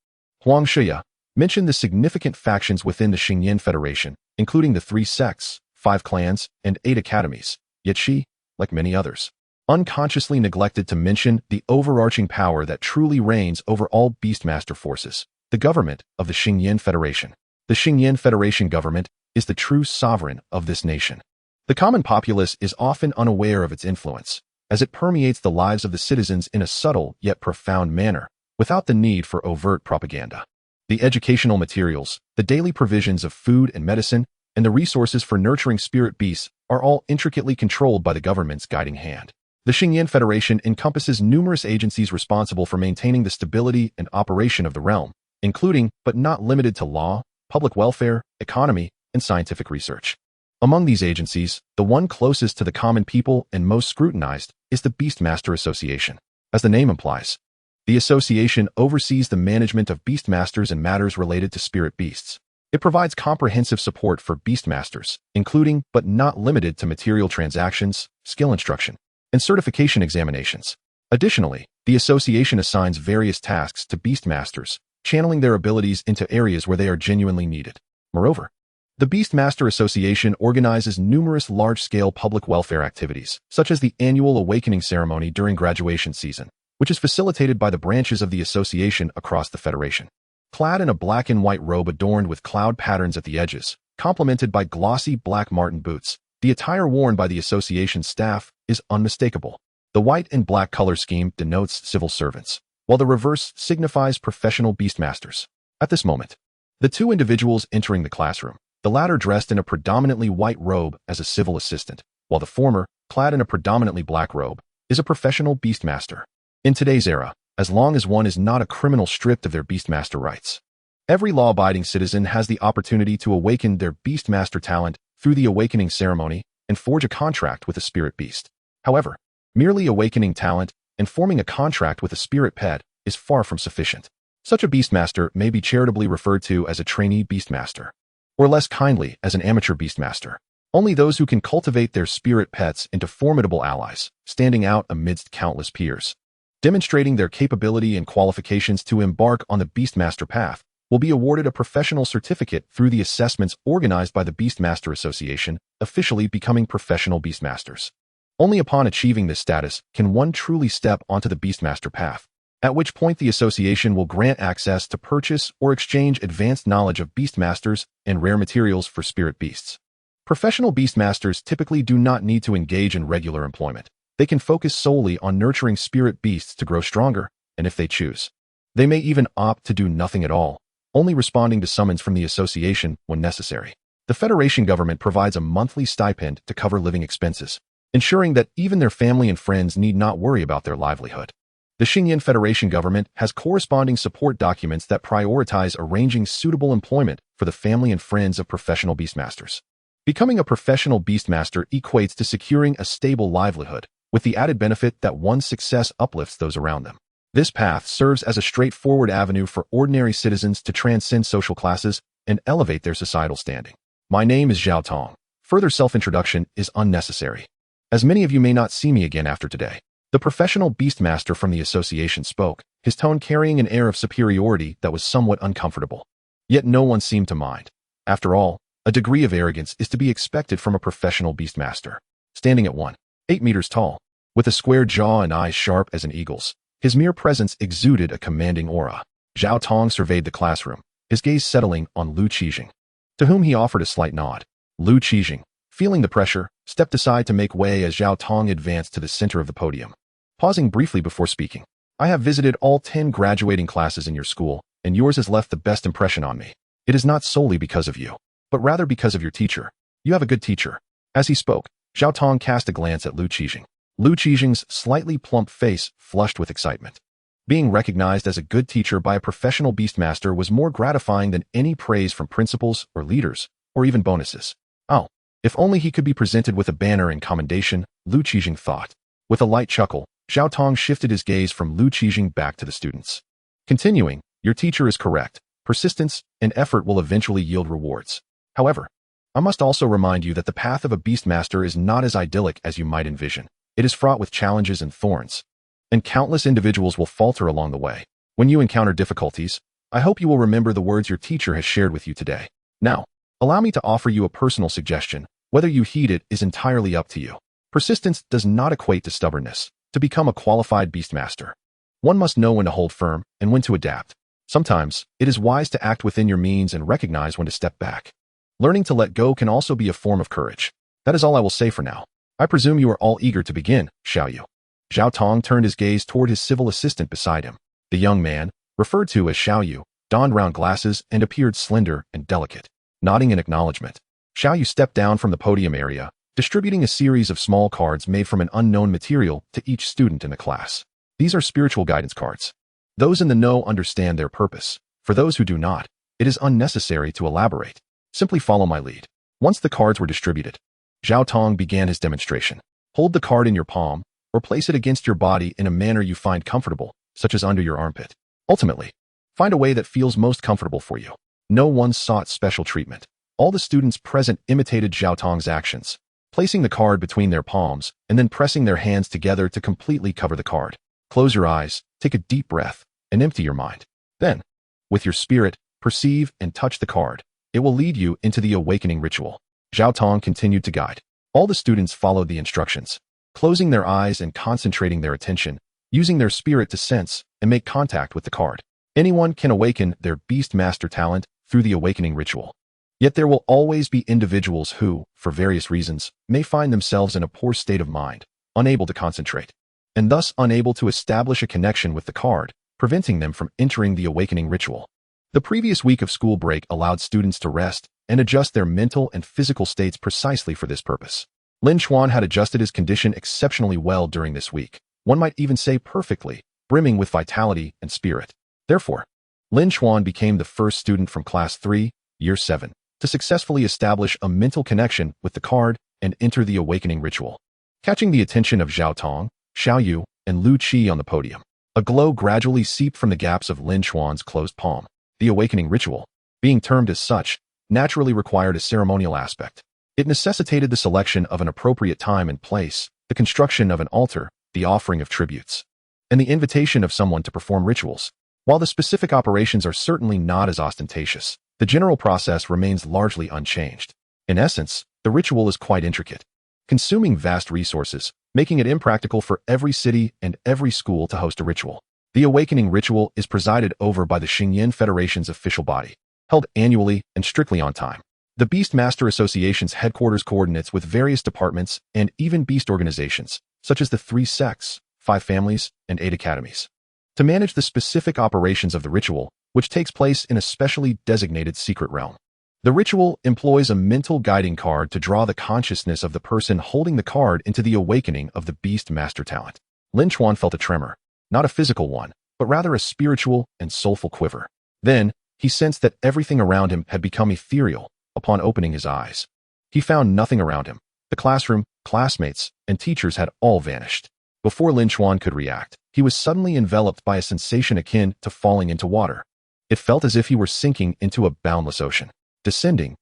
Huang Shuyue, mentioned the significant factions within the Xingyan Federation, including the 3 sects, 5 clans, and 8 academies. Yet she, like many others, unconsciously neglected to mention the overarching power that truly reigns over all Beastmaster forces, the government of the Xingyan Federation. The Xingyan Federation government is the true sovereign of this nation. The common populace is often unaware of its influence, as it permeates the lives of the citizens in a subtle yet profound manner, without the need for overt propaganda. The educational materials, the daily provisions of food and medicine, and the resources for nurturing spirit beasts are all intricately controlled by the government's guiding hand. The Xingyan Federation encompasses numerous agencies responsible for maintaining the stability and operation of the realm, including, but not limited to law, public welfare, economy, and scientific research. Among these agencies, the one closest to the common people and most scrutinized is the Beastmaster Association. As the name implies, the association oversees the management of Beastmasters and matters related to spirit beasts. It provides comprehensive support for Beastmasters, including but not limited to material transactions, skill instruction, and certification examinations. Additionally, the association assigns various tasks to Beastmasters, channeling their abilities into areas where they are genuinely needed. Moreover, the Beastmaster Association organizes numerous large-scale public welfare activities, such as the annual awakening ceremony during graduation season, which is facilitated by the branches of the association across the Federation. Clad in a black and white robe adorned with cloud patterns at the edges, complemented by glossy black marten boots, the attire worn by the association staff is unmistakable. The white and black color scheme denotes civil servants, while the reverse signifies professional Beastmasters. At this moment, the two individuals entering the classroom, the latter dressed in a predominantly white robe as a civil assistant, while the former, clad in a predominantly black robe, is a professional Beastmaster. In today's era, as long as one is not a criminal stripped of their Beastmaster rights, every law-abiding citizen has the opportunity to awaken their Beastmaster talent through the awakening ceremony and forge a contract with a spirit beast. However, merely awakening talent and forming a contract with a spirit pet is far from sufficient. Such a Beastmaster may be charitably referred to as a trainee Beastmaster, or less kindly as an amateur Beastmaster. Only those who can cultivate their spirit pets into formidable allies, standing out amidst countless peers, demonstrating their capability and qualifications to embark on the Beastmaster path, will be awarded a professional certificate through the assessments organized by the Beastmaster Association, officially becoming professional Beastmasters. Only upon achieving this status can one truly step onto the Beastmaster path, at which point the association will grant access to purchase or exchange advanced knowledge of Beastmasters and rare materials for spirit beasts. Professional Beastmasters typically do not need to engage in regular employment. They can focus solely on nurturing spirit beasts to grow stronger, and if they choose, they may even opt to do nothing at all, only responding to summons from the association when necessary. The Federation government provides a monthly stipend to cover living expenses, ensuring that even their family and friends need not worry about their livelihood. The Xingyan Federation government has corresponding support documents that prioritize arranging suitable employment for the family and friends of professional Beastmasters. Becoming a professional Beastmaster equates to securing a stable livelihood, with the added benefit that one's success uplifts those around them. This path serves as a straightforward avenue for ordinary citizens to transcend social classes and elevate their societal standing. My name is Zhao Tong. Further self-introduction is unnecessary, as many of you may not see me again after today. The professional Beastmaster from the association spoke, his tone carrying an air of superiority that was somewhat uncomfortable. Yet no one seemed to mind. After all, a degree of arrogance is to be expected from a professional Beastmaster. Standing at 8 meters tall, with a square jaw and eyes sharp as an eagle's, his mere presence exuded a commanding aura. Zhao Tong surveyed the classroom, his gaze settling on Lu Qijing, to whom he offered a slight nod. Lu Qijing, feeling the pressure, stepped aside to make way as Zhao Tong advanced to the center of the podium. Pausing briefly before speaking, I have visited all 10 graduating classes in your school, and yours has left the best impression on me. It is not solely because of you, but rather because of your teacher. You have a good teacher. As he spoke, Zhao Tong cast a glance at Lu Qijing. Lu Qijing's slightly plump face flushed with excitement. Being recognized as a good teacher by a professional Beastmaster was more gratifying than any praise from principals or leaders, or even bonuses. Oh, if only he could be presented with a banner in commendation, Lu Qijing thought. With a light chuckle, Zhao Tong shifted his gaze from Lu Qijing back to the students. Continuing, your teacher is correct. Persistence and effort will eventually yield rewards. However, I must also remind you that the path of a Beastmaster is not as idyllic as you might envision. It is fraught with challenges and thorns, and countless individuals will falter along the way. When you encounter difficulties, I hope you will remember the words your teacher has shared with you today. Now, allow me to offer you a personal suggestion. Whether you heed it is entirely up to you. Persistence does not equate to stubbornness. To become a qualified Beastmaster, one must know when to hold firm and when to adapt. Sometimes, it is wise to act within your means and recognize when to step back. Learning to let go can also be a form of courage. That is all I will say for now. I presume you are all eager to begin, Xiao Yu. Zhao Tong turned his gaze toward his civil assistant beside him. The young man, referred to as Xiao Yu, donned round glasses and appeared slender and delicate. Nodding in acknowledgement, Xiao Yu stepped down from the podium area, distributing a series of small cards made from an unknown material to each student in the class. These are spiritual guidance cards. Those in the know understand their purpose. For those who do not, it is unnecessary to elaborate. Simply follow my lead. Once the cards were distributed, Zhao Tong began his demonstration. Hold the card in your palm, or place it against your body in a manner you find comfortable, such as under your armpit. Ultimately, find a way that feels most comfortable for you. No one sought special treatment. All the students present imitated Zhao Tong's actions, placing the card between their palms and then pressing their hands together to completely cover the card. Close your eyes, take a deep breath, and empty your mind. Then, with your spirit, perceive and touch the card. It will lead you into the awakening ritual. Zhao Tong continued to guide. All the students followed the instructions, closing their eyes and concentrating their attention, using their spirit to sense and make contact with the card. Anyone can awaken their Beastmaster talent through the awakening ritual. Yet there will always be individuals who, for various reasons, may find themselves in a poor state of mind, unable to concentrate, and thus unable to establish a connection with the card, preventing them from entering the awakening ritual. The previous week of school break allowed students to rest and adjust their mental and physical states precisely for this purpose. Lin Chuan had adjusted his condition exceptionally well during this week. One might even say perfectly, brimming with vitality and spirit. Therefore, Lin Chuan became the first student from Class 3, Year 7, to successfully establish a mental connection with the card and enter the awakening ritual. Catching the attention of Zhao Tong, Xiao Yu, and Lu Qi on the podium, a glow gradually seeped from the gaps of Lin Chuan's closed palm. The awakening ritual, being termed as such, naturally required a ceremonial aspect. It necessitated the selection of an appropriate time and place, the construction of an altar, the offering of tributes, and the invitation of someone to perform rituals. While the specific operations are certainly not as ostentatious, the general process remains largely unchanged. In essence, the ritual is quite intricate, consuming vast resources, making it impractical for every city and every school to host a ritual. The awakening ritual is presided over by the Xingyan Federation's official body, held annually and strictly on time. The Beastmaster Association's headquarters coordinates with various departments and even beast organizations, such as the 3 sects, 5 families, and 8 academies, to manage the specific operations of the ritual, which takes place in a specially designated secret realm. The ritual employs a mental guiding card to draw the consciousness of the person holding the card into the awakening of the Beastmaster talent. Lin Chuan felt a tremor, not a physical one, but rather a spiritual and soulful quiver. Then, he sensed that everything around him had become ethereal. Upon opening his eyes, he found nothing around him. The classroom, classmates, and teachers had all vanished. Before Lin Chuan could react, he was suddenly enveloped by a sensation akin to falling into water. It felt as if he were sinking into a boundless ocean. Descending,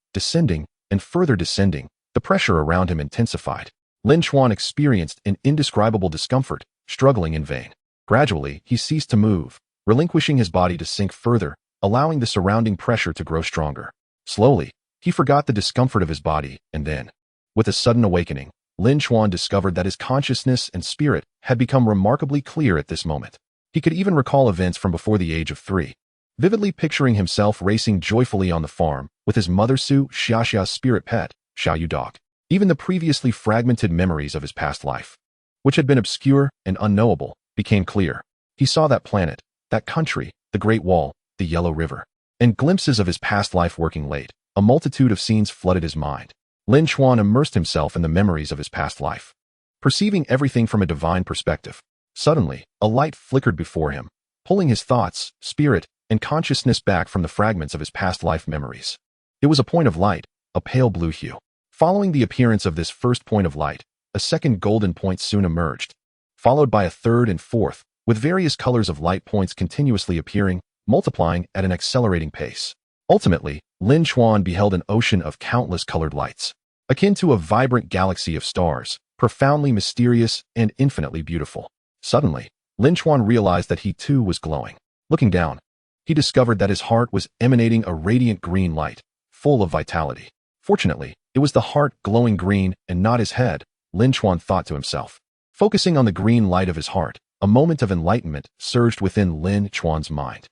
and further descending, the pressure around him intensified. Lin Chuan experienced an indescribable discomfort, struggling in vain. Gradually, he ceased to move, relinquishing his body to sink further, allowing the surrounding pressure to grow stronger. Slowly, he forgot the discomfort of his body, and then, with a sudden awakening, Lin Chuan discovered that his consciousness and spirit had become remarkably clear at this moment. He could even recall events from before the age of 3, vividly picturing himself racing joyfully on the farm with his mother Su Xiaxia's spirit pet, Xiaoyu dog. Even the previously fragmented memories of his past life, which had been obscure and unknowable, became clear. He saw that planet, that country, the Great Wall, the Yellow River, and glimpses of his past life working late. A multitude of scenes flooded his mind. Lin Chuan immersed himself in the memories of his past life, perceiving everything from a divine perspective. Suddenly, a light flickered before him, pulling his thoughts, spirit, and consciousness back from the fragments of his past life memories. It was a point of light, a pale blue hue. Following the appearance of this first point of light, a second golden point soon emerged, followed by a third and fourth, with various colors of light points continuously appearing, multiplying at an accelerating pace. Ultimately, Lin Chuan beheld an ocean of countless colored lights, akin to a vibrant galaxy of stars, profoundly mysterious and infinitely beautiful. Suddenly, Lin Chuan realized that he too was glowing. Looking down, he discovered that his heart was emanating a radiant green light, full of vitality. Fortunately, it was the heart glowing green and not his head, Lin Chuan thought to himself. Focusing on the green light of his heart, a moment of enlightenment surged within Lin Chuan's mind.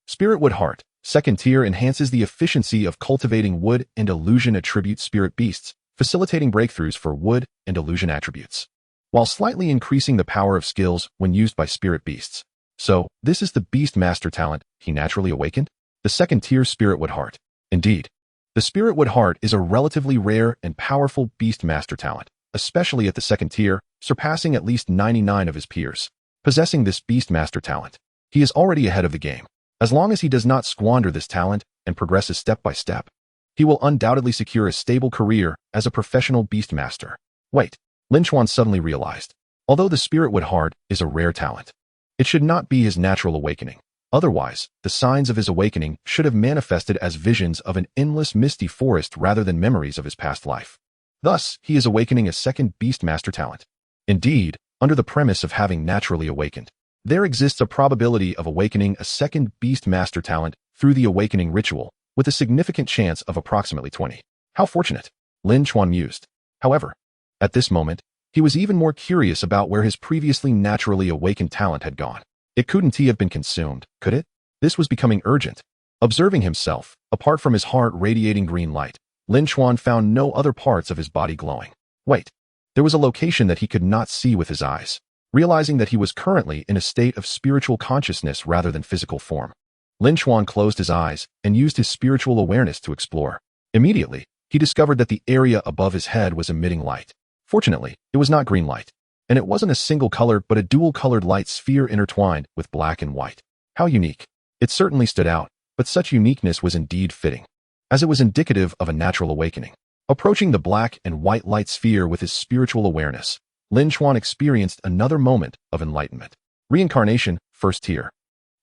Spiritwood Heart, second tier, enhances the efficiency of cultivating wood and illusion attribute spirit beasts, facilitating breakthroughs for wood and illusion attributes, while slightly increasing the power of skills when used by spirit beasts. So, this is the Beastmaster talent he naturally awakened? The second tier Spiritwood Heart. Indeed, the Spiritwood Heart is a relatively rare and powerful Beastmaster talent, especially at the second tier, surpassing at least 99 of his peers. Possessing this Beastmaster talent, he is already ahead of the game. As long as he does not squander this talent and progresses step by step, he will undoubtedly secure a stable career as a professional Beastmaster. Wait, Lin Chuan suddenly realized. Although the Spiritwood Heart is a rare talent, it should not be his natural awakening. Otherwise, the signs of his awakening should have manifested as visions of an endless misty forest rather than memories of his past life. Thus, he is awakening a second Beastmaster talent. Indeed, under the premise of having naturally awakened, there exists a probability of awakening a second Beastmaster talent through the awakening ritual, with a significant chance of approximately 20. How fortunate, Lin Chuan mused. However, at this moment, he was even more curious about where his previously naturally awakened talent had gone. It couldn't have been consumed, could it? This was becoming urgent. Observing himself, apart from his heart radiating green light, Lin Chuan found no other parts of his body glowing. Wait, there was a location that he could not see with his eyes. Realizing that he was currently in a state of spiritual consciousness rather than physical form, Lin Chuan closed his eyes and used his spiritual awareness to explore. Immediately, he discovered that the area above his head was emitting light. Fortunately, it was not green light, and it wasn't a single color but a dual-colored light sphere intertwined with black and white. How unique. It certainly stood out, but such uniqueness was indeed fitting, as it was indicative of a natural awakening. Approaching the black and white light sphere with his spiritual awareness, Lin Chuan experienced another moment of enlightenment. Reincarnation, first tier.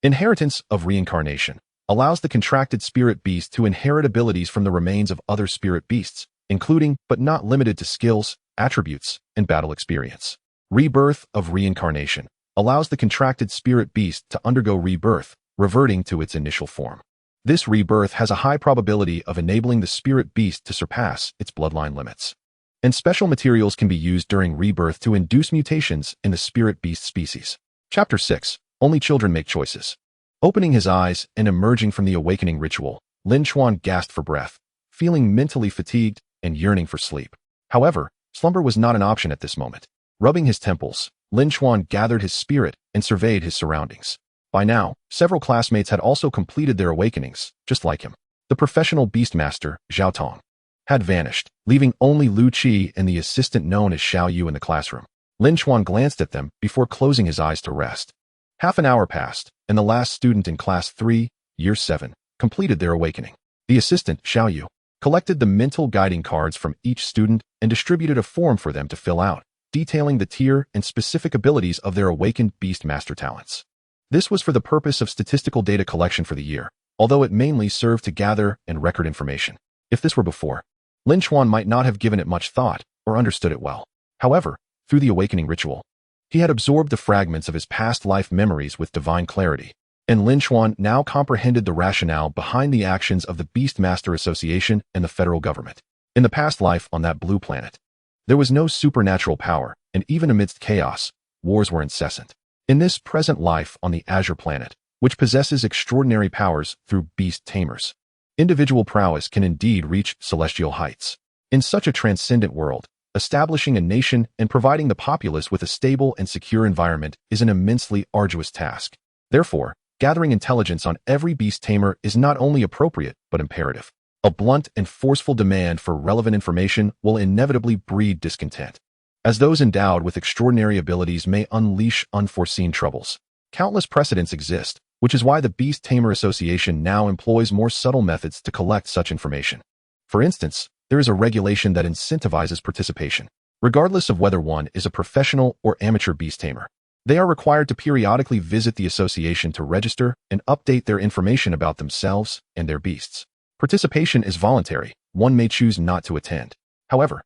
Inheritance of reincarnation allows the contracted spirit beast to inherit abilities from the remains of other spirit beasts, including, but not limited to, skills, attributes, and battle experience. Rebirth of reincarnation allows the contracted spirit beast to undergo rebirth, reverting to its initial form. This rebirth has a high probability of enabling the spirit beast to surpass its bloodline limits. And special materials can be used during rebirth to induce mutations in the spirit beast species. Chapter 6. Only children make choices. Opening his eyes and emerging from the awakening ritual, Lin Chuan gasped for breath, feeling mentally fatigued and yearning for sleep. However, slumber was not an option at this moment. Rubbing his temples, Lin Chuan gathered his spirit and surveyed his surroundings. By now, several classmates had also completed their awakenings, just like him. The professional Beastmaster, Zhao Tong, had vanished, leaving only Lu Qi and the assistant known as Xiao Yu in the classroom. Lin Chuan glanced at them before closing his eyes to rest. Half an hour passed, and the last student in Class 3, Year 7, completed their awakening. The assistant, Xiao Yu, collected the mental guiding cards from each student and distributed a form for them to fill out, detailing the tier and specific abilities of their awakened Beastmaster talents. This was for the purpose of statistical data collection for the year, although it mainly served to gather and record information. If this were before, Lin Chuan might not have given it much thought or understood it well. However, through the awakening ritual, He had absorbed the fragments of his past life memories with divine clarity, and Lin Chuan now comprehended the rationale behind the actions of the Beastmaster Association and the federal government. In the past life on that blue planet, there was no supernatural power, and even amidst chaos, wars were incessant. In this present life on the Azure planet, which possesses extraordinary powers through beast tamers, individual prowess can indeed reach celestial heights. In such a transcendent world, establishing a nation and providing the populace with a stable and secure environment is an immensely arduous task. Therefore, gathering intelligence on every beast tamer is not only appropriate but imperative. A blunt and forceful demand for relevant information will inevitably breed discontent, as those endowed with extraordinary abilities may unleash unforeseen troubles. Countless precedents exist, which is why the Beast Tamer Association now employs more subtle methods to collect such information. For instance, there is a regulation that incentivizes participation, regardless of whether one is a professional or amateur beast tamer. They are required to periodically visit the association to register and update their information about themselves and their beasts. Participation is voluntary. One may choose not to attend. However,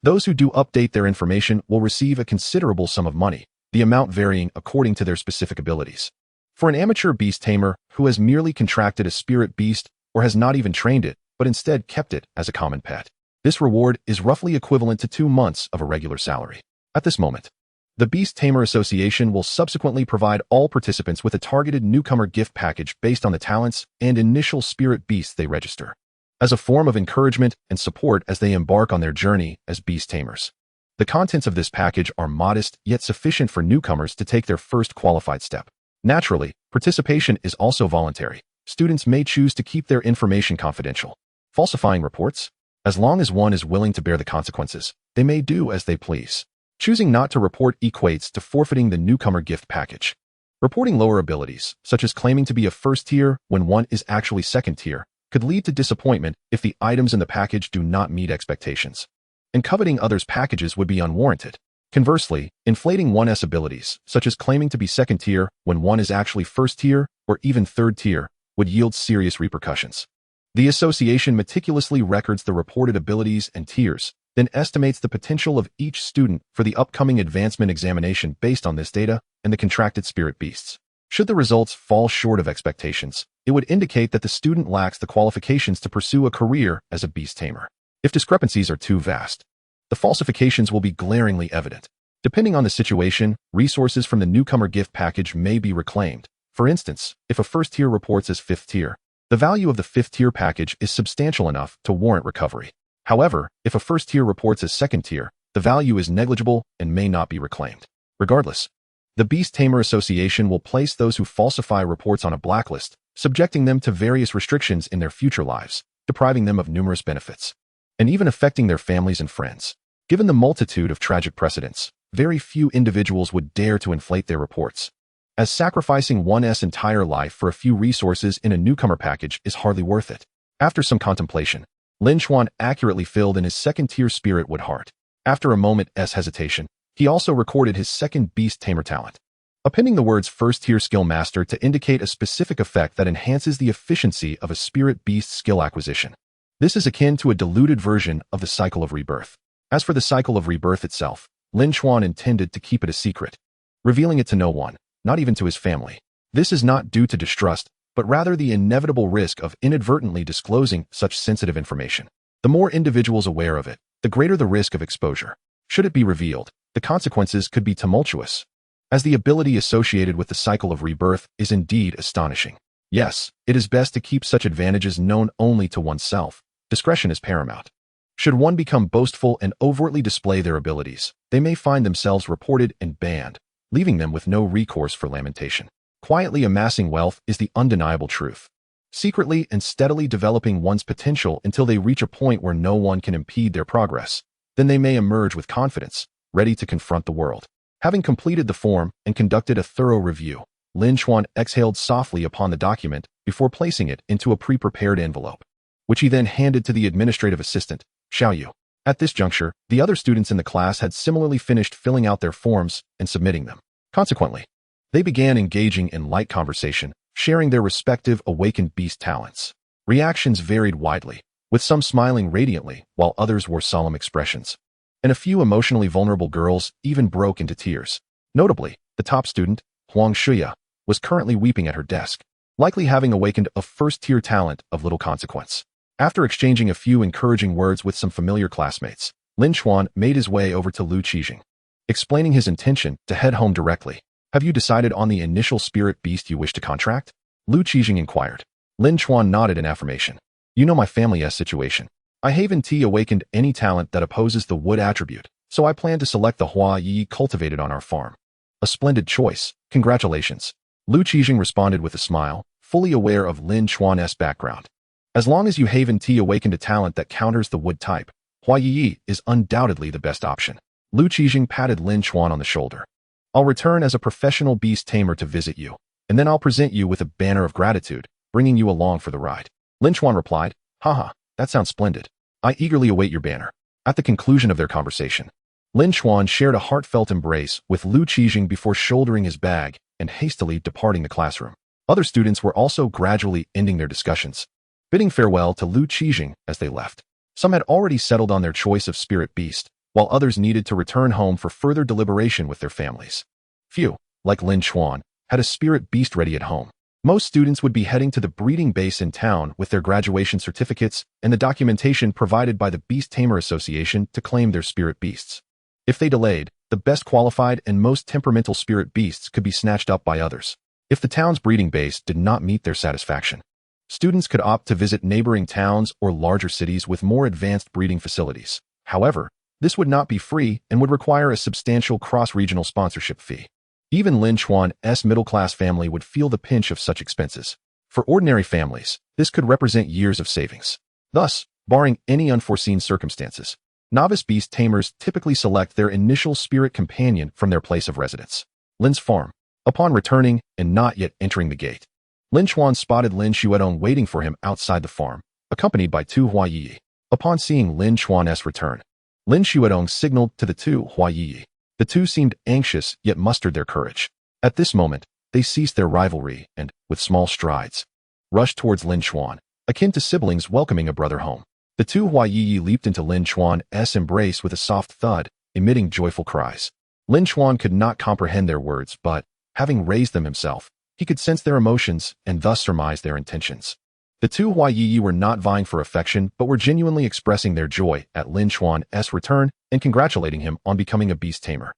those who do update their information will receive a considerable sum of money, the amount varying according to their specific abilities. For an amateur beast tamer who has merely contracted a spirit beast or has not even trained it, but instead kept it as a common pet, this reward is roughly equivalent to 2 months of a regular salary. At this moment, the Beast Tamer Association will subsequently provide all participants with a targeted newcomer gift package based on the talents and initial spirit beasts they register, as a form of encouragement and support as they embark on their journey as beast tamers. The contents of this package are modest yet sufficient for newcomers to take their first qualified step. Naturally, participation is also voluntary. Students may choose to keep their information confidential. Falsifying reports? As long as one is willing to bear the consequences, they may do as they please. Choosing not to report equates to forfeiting the newcomer gift package. Reporting lower abilities, such as claiming to be a first tier when one is actually second tier, could lead to disappointment if the items in the package do not meet expectations. And coveting others' packages would be unwarranted. Conversely, inflating one's abilities, such as claiming to be second tier when one is actually first tier or even third tier, would yield serious repercussions. The association meticulously records the reported abilities and tiers, then estimates the potential of each student for the upcoming advancement examination based on this data and the contracted spirit beasts. Should the results fall short of expectations, it would indicate that the student lacks the qualifications to pursue a career as a beast tamer. If discrepancies are too vast, the falsifications will be glaringly evident. Depending on the situation, resources from the newcomer gift package may be reclaimed. For instance, if a first tier reports as 5th tier, the value of the 5th tier package is substantial enough to warrant recovery. However, if a first tier reports as 2nd tier, the value is negligible and may not be reclaimed. Regardless, the Beast Tamer Association will place those who falsify reports on a blacklist, subjecting them to various restrictions in their future lives, depriving them of numerous benefits, and even affecting their families and friends. Given the multitude of tragic precedents, very few individuals would dare to inflate their reports, as sacrificing one's entire life for a few resources in a newcomer package is hardly worth it. After some contemplation, Lin Chuan accurately filled in his 2nd-tier spirit wood heart. After a moment's hesitation, he also recorded his 2nd beast tamer talent, appending the words 1st-tier skill master to indicate a specific effect that enhances the efficiency of a spirit beast skill acquisition. This is akin to a diluted version of the cycle of rebirth. As for the cycle of rebirth itself, Lin Chuan intended to keep it a secret, revealing it to no one, not even to his family. This is not due to distrust, but rather the inevitable risk of inadvertently disclosing such sensitive information. The more individuals aware of it, the greater the risk of exposure. Should it be revealed, the consequences could be tumultuous, as the ability associated with the cycle of rebirth is indeed astonishing. Yes, it is best to keep such advantages known only to oneself. Discretion is paramount. Should one become boastful and overtly display their abilities, they may find themselves reported and banned, leaving them with no recourse for lamentation. Quietly amassing wealth is the undeniable truth. Secretly and steadily developing one's potential until they reach a point where no one can impede their progress, then they may emerge with confidence, ready to confront the world. Having completed the form and conducted a thorough review, Lin Chuan exhaled softly upon the document before placing it into a pre-prepared envelope, which he then handed to the administrative assistant, Hua Ye Ye. At this juncture, the other students in the class had similarly finished filling out their forms and submitting them. Consequently, they began engaging in light conversation, sharing their respective awakened beast talents. Reactions varied widely, with some smiling radiantly while others wore solemn expressions, and a few emotionally vulnerable girls even broke into tears. Notably, the top student, Hua Ye Ye, was currently weeping at her desk, likely having awakened a first-tier talent of little consequence. After exchanging a few encouraging words with some familiar classmates, Lin Chuan made his way over to Lu Qijing, explaining his intention to head home directly. Have you decided on the initial spirit beast you wish to contract? Lu Qijing inquired. Lin Chuan nodded in affirmation. You know my family's situation. I haven't awakened any talent that opposes the wood attribute, so I plan to select the Hua Ye Ye cultivated on our farm. A splendid choice. Congratulations. Lu Qijing responded with a smile, fully aware of Lin Chuan's background. As long as you haven't awakened a talent that counters the wood type, Hua Ye Ye is undoubtedly the best option. Lu Qijing patted Lin Chuan on the shoulder. I'll return as a professional beast tamer to visit you, and then I'll present you with a banner of gratitude, bringing you along for the ride. Lin Chuan replied, Haha, that sounds splendid. I eagerly await your banner. At the conclusion of their conversation, Lin Chuan shared a heartfelt embrace with Lu Qijing before shouldering his bag and hastily departing the classroom. Other students were also gradually ending their discussions, bidding farewell to Lu Qijing as they left. Some had already settled on their choice of spirit beast, while others needed to return home for further deliberation with their families. Few, like Lin Chuan, had a spirit beast ready at home. Most students would be heading to the breeding base in town with their graduation certificates and the documentation provided by the Beast Tamer Association to claim their spirit beasts. If they delayed, the best qualified and most temperamental spirit beasts could be snatched up by others. If the town's breeding base did not meet their satisfaction, students could opt to visit neighboring towns or larger cities with more advanced breeding facilities. However, this would not be free and would require a substantial cross-regional sponsorship fee. Even Lin Chuan's middle-class family would feel the pinch of such expenses. For ordinary families, this could represent years of savings. Thus, barring any unforeseen circumstances, novice beast tamers typically select their initial spirit companion from their place of residence. Lin's farm. Upon returning and not yet entering the gate, Lin Chuan spotted Lin Xuedong waiting for him outside the farm, accompanied by two Hua Ye Ye. Upon seeing Lin Chuan's return, Lin Xuedong signaled to the two Hua Ye Ye. The two seemed anxious yet mustered their courage. At this moment, they ceased their rivalry and, with small strides, rushed towards Lin Chuan, akin to siblings welcoming a brother home. The two Hua Ye Ye leaped into Lin Chuan's embrace with a soft thud, emitting joyful cries. Lin Chuan could not comprehend their words, but, having raised them himself, he could sense their emotions and thus surmise their intentions. The two Hua Ye Ye were not vying for affection but were genuinely expressing their joy at Lin Chuan's return and congratulating him on becoming a beast tamer.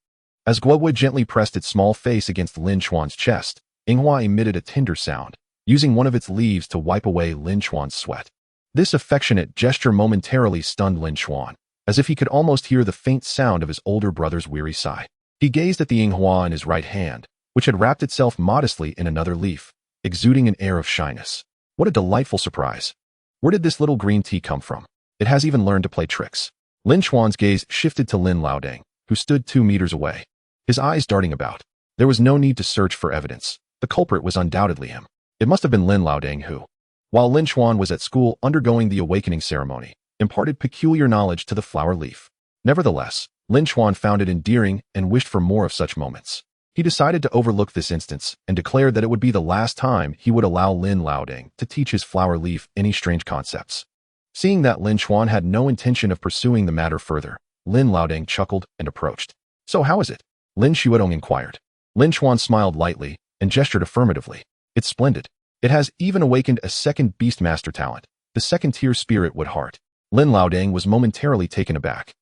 As Guowood gently pressed its small face against Lin Chuan's chest, Yinghua emitted a tender sound, using one of its leaves to wipe away Lin Chuan's sweat. This affectionate gesture momentarily stunned Lin Chuan, as if he could almost hear the faint sound of his older brother's weary sigh. He gazed at the Yinghua in his right hand, which had wrapped itself modestly in another leaf, exuding an air of shyness. What a delightful surprise. Where did this little green tea come from? It has even learned to play tricks. Lin Chuan's gaze shifted to Lin Laodang, who stood 2 meters away, his eyes darting about. There was no need to search for evidence. The culprit was undoubtedly him. It must have been Lin Laodang who, while Lin Chuan was at school undergoing the awakening ceremony, imparted peculiar knowledge to the flower leaf. Nevertheless, Lin Chuan found it endearing and wished for more of such moments. He decided to overlook this instance and declared that it would be the last time he would allow Lin Laodang to teach his flower leaf any strange concepts. Seeing that Lin Chuan had no intention of pursuing the matter further, Lin Laodang chuckled and approached. So how is it? Lin Xuedong inquired. Lin Chuan smiled lightly and gestured affirmatively. It's splendid. It has even awakened a second Beastmaster talent, the second-tier spirit wood heart. Lin Laodang was momentarily taken aback,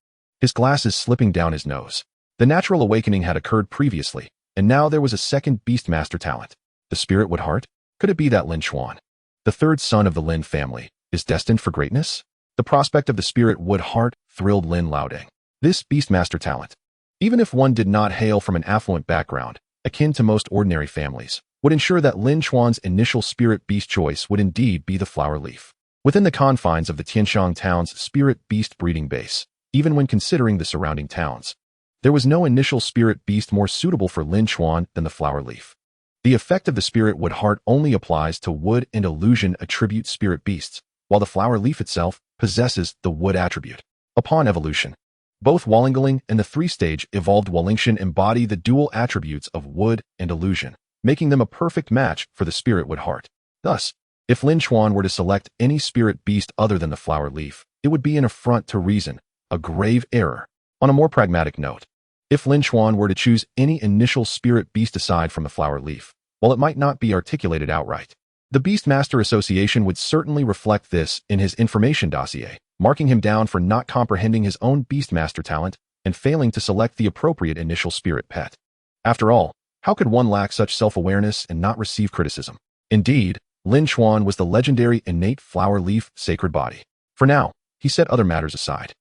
his glasses slipping down his nose. The natural awakening had occurred previously, and now there was a second Beastmaster talent. The spirit wood heart? Could it be that Lin Chuan, the third son of the Lin family, is destined for greatness? The prospect of the spirit wood heart thrilled Lin Laodang. This Beastmaster talent, even if one did not hail from an affluent background, akin to most ordinary families, would ensure that Lin Chuan's initial spirit beast choice would indeed be the flower leaf. Within the confines of the Tianshang town's spirit beast breeding base, even when considering the surrounding towns, there was no initial spirit beast more suitable for Lin Chuan than the flower leaf. The effect of the spirit wood heart only applies to wood and illusion attribute spirit beasts, while the flower leaf itself possesses the wood attribute. Upon evolution, both Wallingaling and the 3-stage evolved Wallingshan embody the dual attributes of wood and illusion, making them a perfect match for the spirit wood heart. Thus, if Lin Chuan were to select any spirit beast other than the flower leaf, it would be an affront to reason, a grave error. On a more pragmatic note, If Lin Chuan were to choose any initial spirit beast aside from the flower leaf, while it might not be articulated outright, the Beastmaster Association would certainly reflect this in his information dossier, marking him down for not comprehending his own Beastmaster talent and failing to select the appropriate initial spirit pet. After all, how could one lack such self-awareness and not receive criticism? Indeed, Lin Chuan was the legendary innate flower leaf sacred body. For now, he set other matters aside.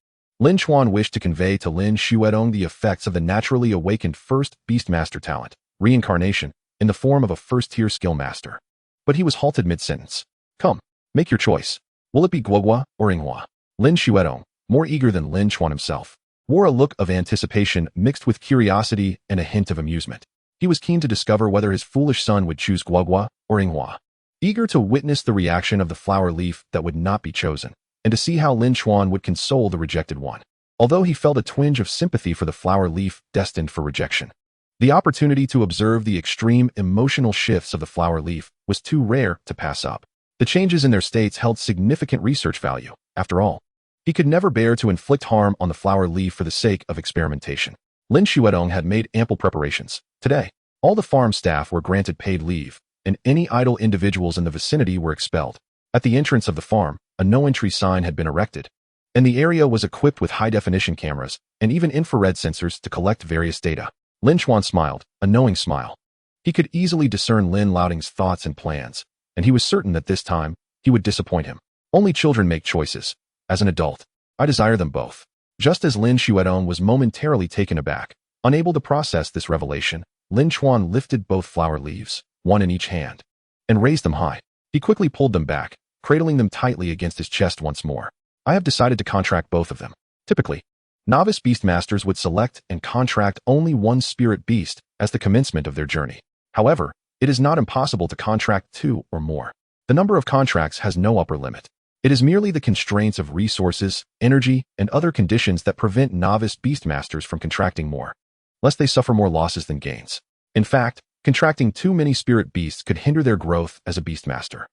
Lin Chuan wished to convey to Lin Xuedong the effects of the naturally awakened first Beastmaster talent, reincarnation, in the form of a first-tier skill master. But he was halted mid-sentence. Come, make your choice. Will it be Guohua or Yinghua? Lin Xuedong, more eager than Lin Chuan himself, wore a look of anticipation mixed with curiosity and a hint of amusement. He was keen to discover whether his foolish son would choose Guohua or Yinghua, eager to witness the reaction of the flower leaf that would not be chosen, and to see how Lin Chuan would console the rejected one. Although he felt a twinge of sympathy for the flower leaf destined for rejection, the opportunity to observe the extreme emotional shifts of the flower leaf was too rare to pass up. The changes in their states held significant research value, after all. He could never bear to inflict harm on the flower leaf for the sake of experimentation. Lin Xuedong had made ample preparations. Today, all the farm staff were granted paid leave, and any idle individuals in the vicinity were expelled. At the entrance of the farm, a no-entry sign had been erected, and the area was equipped with high-definition cameras and even infrared sensors to collect various data. Lin Chuan smiled, a knowing smile. He could easily discern Lin Laoding's thoughts and plans, and he was certain that this time, he would disappoint him. Only children make choices. As an adult, I desire them both. Just as Lin Xuedong was momentarily taken aback, unable to process this revelation, Lin Chuan lifted both flower leaves, one in each hand, and raised them high. He quickly pulled them back, cradling them tightly against his chest once more. I have decided to contract both of them. Typically, novice beastmasters would select and contract only one spirit beast as the commencement of their journey. However, it is not impossible to contract 2 or more. The number of contracts has no upper limit. It is merely the constraints of resources, energy, and other conditions that prevent novice beastmasters from contracting more, lest they suffer more losses than gains. In fact, contracting too many spirit beasts could hinder their growth as a beastmaster.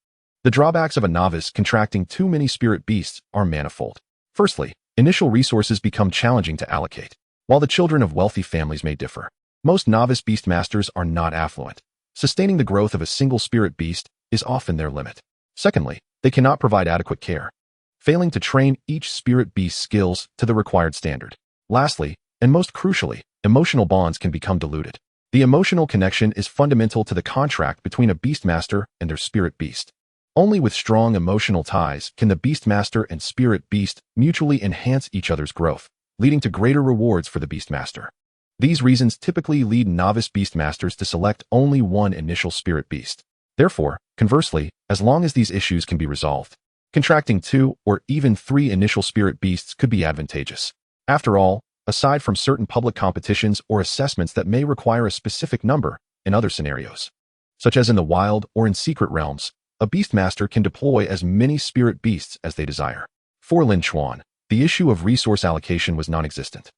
The drawbacks of a novice contracting too many spirit beasts are manifold. Firstly, initial resources become challenging to allocate. While the children of wealthy families may differ, most novice beastmasters are not affluent. Sustaining the growth of a single spirit beast is often their limit. Secondly, they cannot provide adequate care, failing to train each spirit beast's skills to the required standard. Lastly, and most crucially, emotional bonds can become diluted. The emotional connection is fundamental to the contract between a beastmaster and their spirit beast. Only with strong emotional ties can the beastmaster and spirit beast mutually enhance each other's growth, leading to greater rewards for the beastmaster. These reasons typically lead novice beastmasters to select only one initial spirit beast. Therefore, conversely, as long as these issues can be resolved, contracting 2 or even 3 initial spirit beasts could be advantageous. After all, aside from certain public competitions or assessments that may require a specific number, in other scenarios, such as in the wild or in secret realms, a beastmaster can deploy as many spirit beasts as they desire. For Lin Chuan, the issue of resource allocation was non-existent.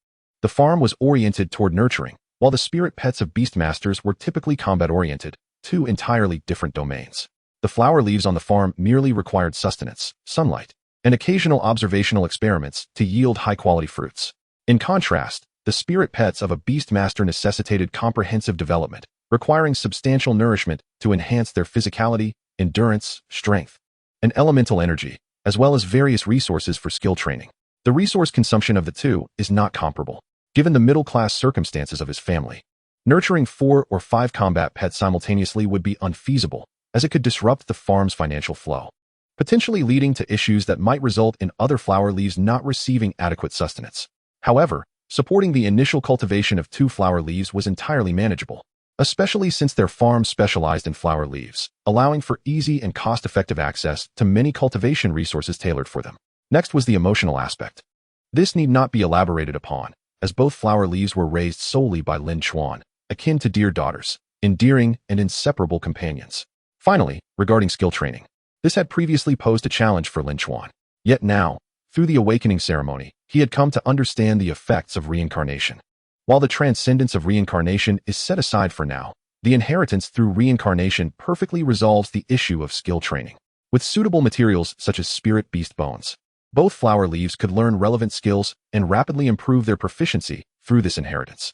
The farm was oriented toward nurturing, while the spirit pets of beastmasters were typically combat-oriented, 2 entirely different domains. The flower leaves on the farm merely required sustenance, sunlight, and occasional observational experiments to yield high-quality fruits. In contrast, the spirit pets of a beastmaster necessitated comprehensive development, requiring substantial nourishment to enhance their physicality, endurance, strength, and elemental energy, as well as various resources for skill training. The resource consumption of the 2 is not comparable, given the middle-class circumstances of his family. Nurturing 4 or 5 combat pets simultaneously would be unfeasible, as it could disrupt the farm's financial flow, potentially leading to issues that might result in other flower leaves not receiving adequate sustenance. However, supporting the initial cultivation of 2 flower leaves was entirely manageable, especially since their farm specialized in flower leaves, allowing for easy and cost-effective access to many cultivation resources tailored for them. Next was the emotional aspect. This need not be elaborated upon, as both flower leaves were raised solely by Lin Chuan, akin to dear daughters, endearing and inseparable companions. Finally, regarding skill training, this had previously posed a challenge for Lin Chuan. Yet now, through the awakening ceremony, he had come to understand the effects of reincarnation. While the transcendence of reincarnation is set aside for now, the inheritance through reincarnation perfectly resolves the issue of skill training. With suitable materials such as spirit beast bones, both flower leaves could learn relevant skills and rapidly improve their proficiency through this inheritance.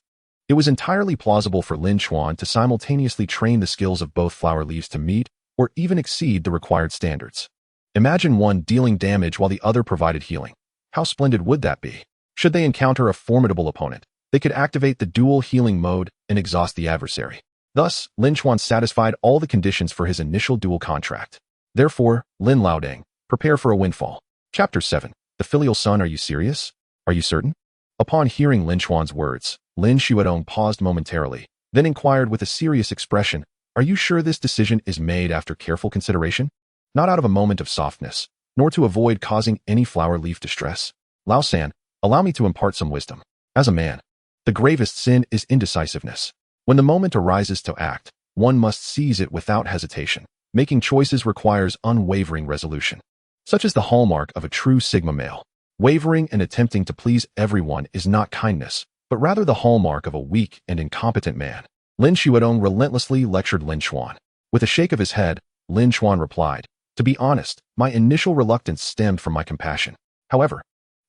It was entirely plausible for Lin Chuan to simultaneously train the skills of both flower leaves to meet or even exceed the required standards. Imagine one dealing damage while the other provided healing. How splendid would that be? Should they encounter a formidable opponent, they could activate the dual healing mode and exhaust the adversary. Thus, Lin Chuan satisfied all the conditions for his initial dual contract. Therefore, Lin Laodang, prepare for a windfall. Chapter 7. The filial son. Are you serious? Are you certain? Upon hearing Lin Chuan's words, Lin Xuedong paused momentarily, then inquired with a serious expression, are you sure this decision is made after careful consideration? Not out of a moment of softness, nor to avoid causing any flower leaf distress. Lao San, allow me to impart some wisdom. As a man, the gravest sin is indecisiveness. When the moment arises to act, one must seize it without hesitation. Making choices requires unwavering resolution. Such is the hallmark of a true Sigma male. Wavering and attempting to please everyone is not kindness, but rather the hallmark of a weak and incompetent man. Lin Xuedong relentlessly lectured Lin Chuan. With a shake of his head, Lin Chuan replied, to be honest, my initial reluctance stemmed from my compassion. However,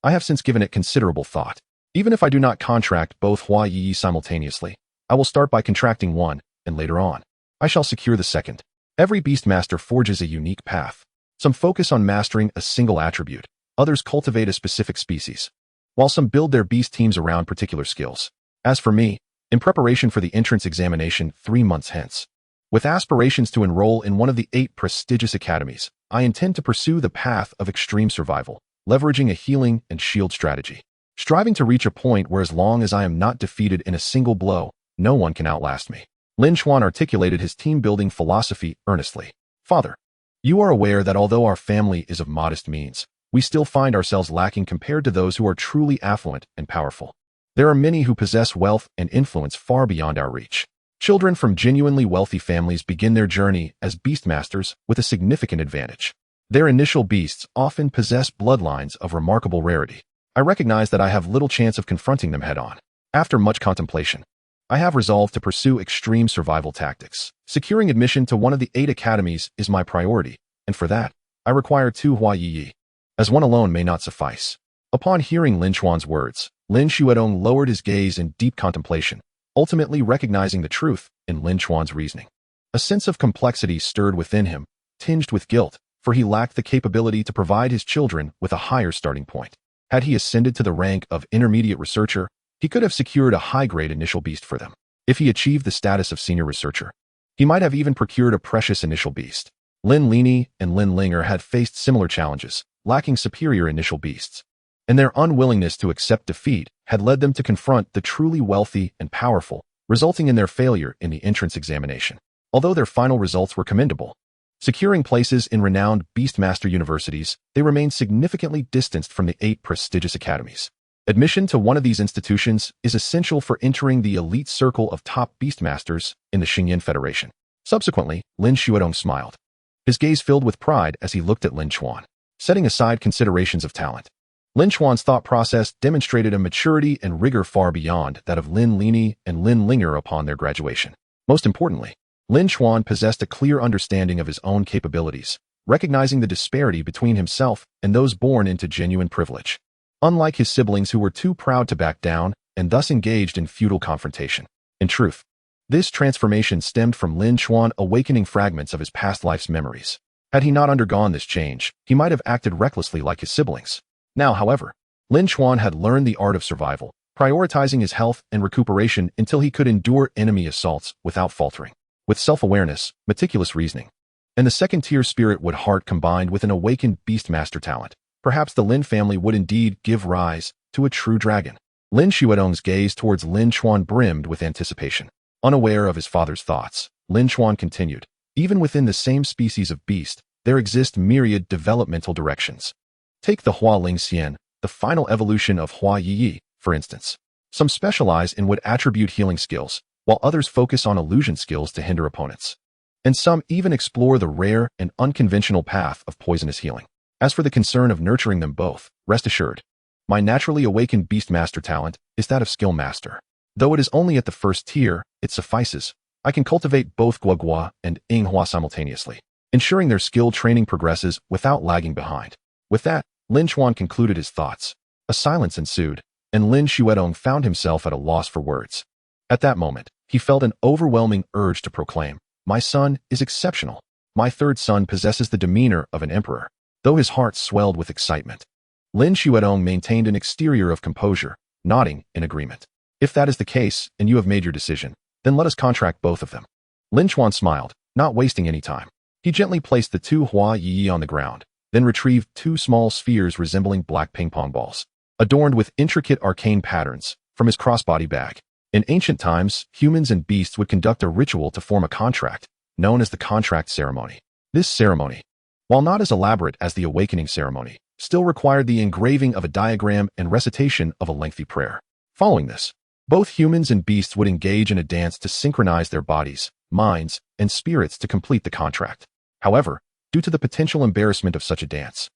I have since given it considerable thought. Even if I do not contract both Hua Ye Ye simultaneously, I will start by contracting one, and later on, I shall secure the second. Every Beastmaster forges a unique path. Some focus on mastering a single attribute, others cultivate a specific species, while some build their beast teams around particular skills. As for me, in preparation for the entrance examination 3 months hence, with aspirations to enroll in one of the 8 prestigious academies, I intend to pursue the path of extreme survival, leveraging a healing and shield strategy, striving to reach a point where as long as I am not defeated in a single blow, no one can outlast me. Lin Chuan articulated his team-building philosophy earnestly. Father, you are aware that although our family is of modest means, we still find ourselves lacking compared to those who are truly affluent and powerful. There are many who possess wealth and influence far beyond our reach. Children from genuinely wealthy families begin their journey as Beastmasters with a significant advantage. Their initial beasts often possess bloodlines of remarkable rarity. I recognize that I have little chance of confronting them head-on. After much contemplation, I have resolved to pursue extreme survival tactics. Securing admission to one of the 8 academies is my priority, and for that, I require 2 Hua Ye Ye, as one alone may not suffice. Upon hearing Lin Chuan's words, Lin Xuedong lowered his gaze in deep contemplation, ultimately recognizing the truth in Lin Chuan's reasoning. A sense of complexity stirred within him, tinged with guilt, for he lacked the capability to provide his children with a higher starting point. Had he ascended to the rank of intermediate researcher, he could have secured a high-grade initial beast for them. If he achieved the status of senior researcher, he might have even procured a precious initial beast. Lin Lini and Lin Linger had faced similar challenges, lacking superior initial beasts, and their unwillingness to accept defeat had led them to confront the truly wealthy and powerful, resulting in their failure in the entrance examination. Although their final results were commendable, securing places in renowned Beastmaster universities, they remained significantly distanced from the 8 prestigious academies. Admission to one of these institutions is essential for entering the elite circle of top Beastmasters in the Xingyan Federation. Subsequently, Lin Xuedong smiled. His gaze filled with pride as he looked at Lin Chuan. Setting aside considerations of talent, Lin Chuan's thought process demonstrated a maturity and rigor far beyond that of Lin Lini and Lin Linger upon their graduation. Most importantly, Lin Chuan possessed a clear understanding of his own capabilities, recognizing the disparity between himself and those born into genuine privilege. Unlike his siblings who were too proud to back down and thus engaged in futile confrontation. In truth, this transformation stemmed from Lin Chuan awakening fragments of his past life's memories. Had he not undergone this change, he might have acted recklessly like his siblings. Now, however, Lin Chuan had learned the art of survival, prioritizing his health and recuperation until he could endure enemy assaults without faltering. With self-awareness, meticulous reasoning, and the second-tier spirit-wood heart combined with an awakened Beastmaster talent, perhaps the Lin family would indeed give rise to a true dragon. Lin Xuedong's gaze towards Lin Chuan brimmed with anticipation. Unaware of his father's thoughts, Lin Chuan continued, even within the same species of beast, there exist myriad developmental directions. Take the Hua Ling Xian, the final evolution of Hua Ye Ye, for instance. Some specialize in wood attribute healing skills, while others focus on illusion skills to hinder opponents. And some even explore the rare and unconventional path of poisonous healing. As for the concern of nurturing them both, rest assured, my naturally awakened Beastmaster talent is that of Skill Master. Though it is only at the first tier, it suffices. I can cultivate both Guagua and Inghua simultaneously, ensuring their skill training progresses without lagging behind. With that, Lin Chuan concluded his thoughts. A silence ensued, and Lin Xuedong found himself at a loss for words. At that moment, he felt an overwhelming urge to proclaim, "My son is exceptional. My third son possesses the demeanor of an emperor." Though his heart swelled with excitement, Lin Chuan maintained an exterior of composure, nodding in agreement. "If that is the case, and you have made your decision, then let us contract both of them." Lin Chuan smiled, not wasting any time. He gently placed the two Hua Ye Ye on the ground, then retrieved two small spheres resembling black ping-pong balls, adorned with intricate arcane patterns, from his crossbody bag. In ancient times, humans and beasts would conduct a ritual to form a contract, known as the contract ceremony. This ceremony, while not as elaborate as the awakening ceremony, still required the engraving of a diagram and recitation of a lengthy prayer. Following this, both humans and beasts would engage in a dance to synchronize their bodies, minds, and spirits to complete the contract. However, due to the potential embarrassment of such a dance,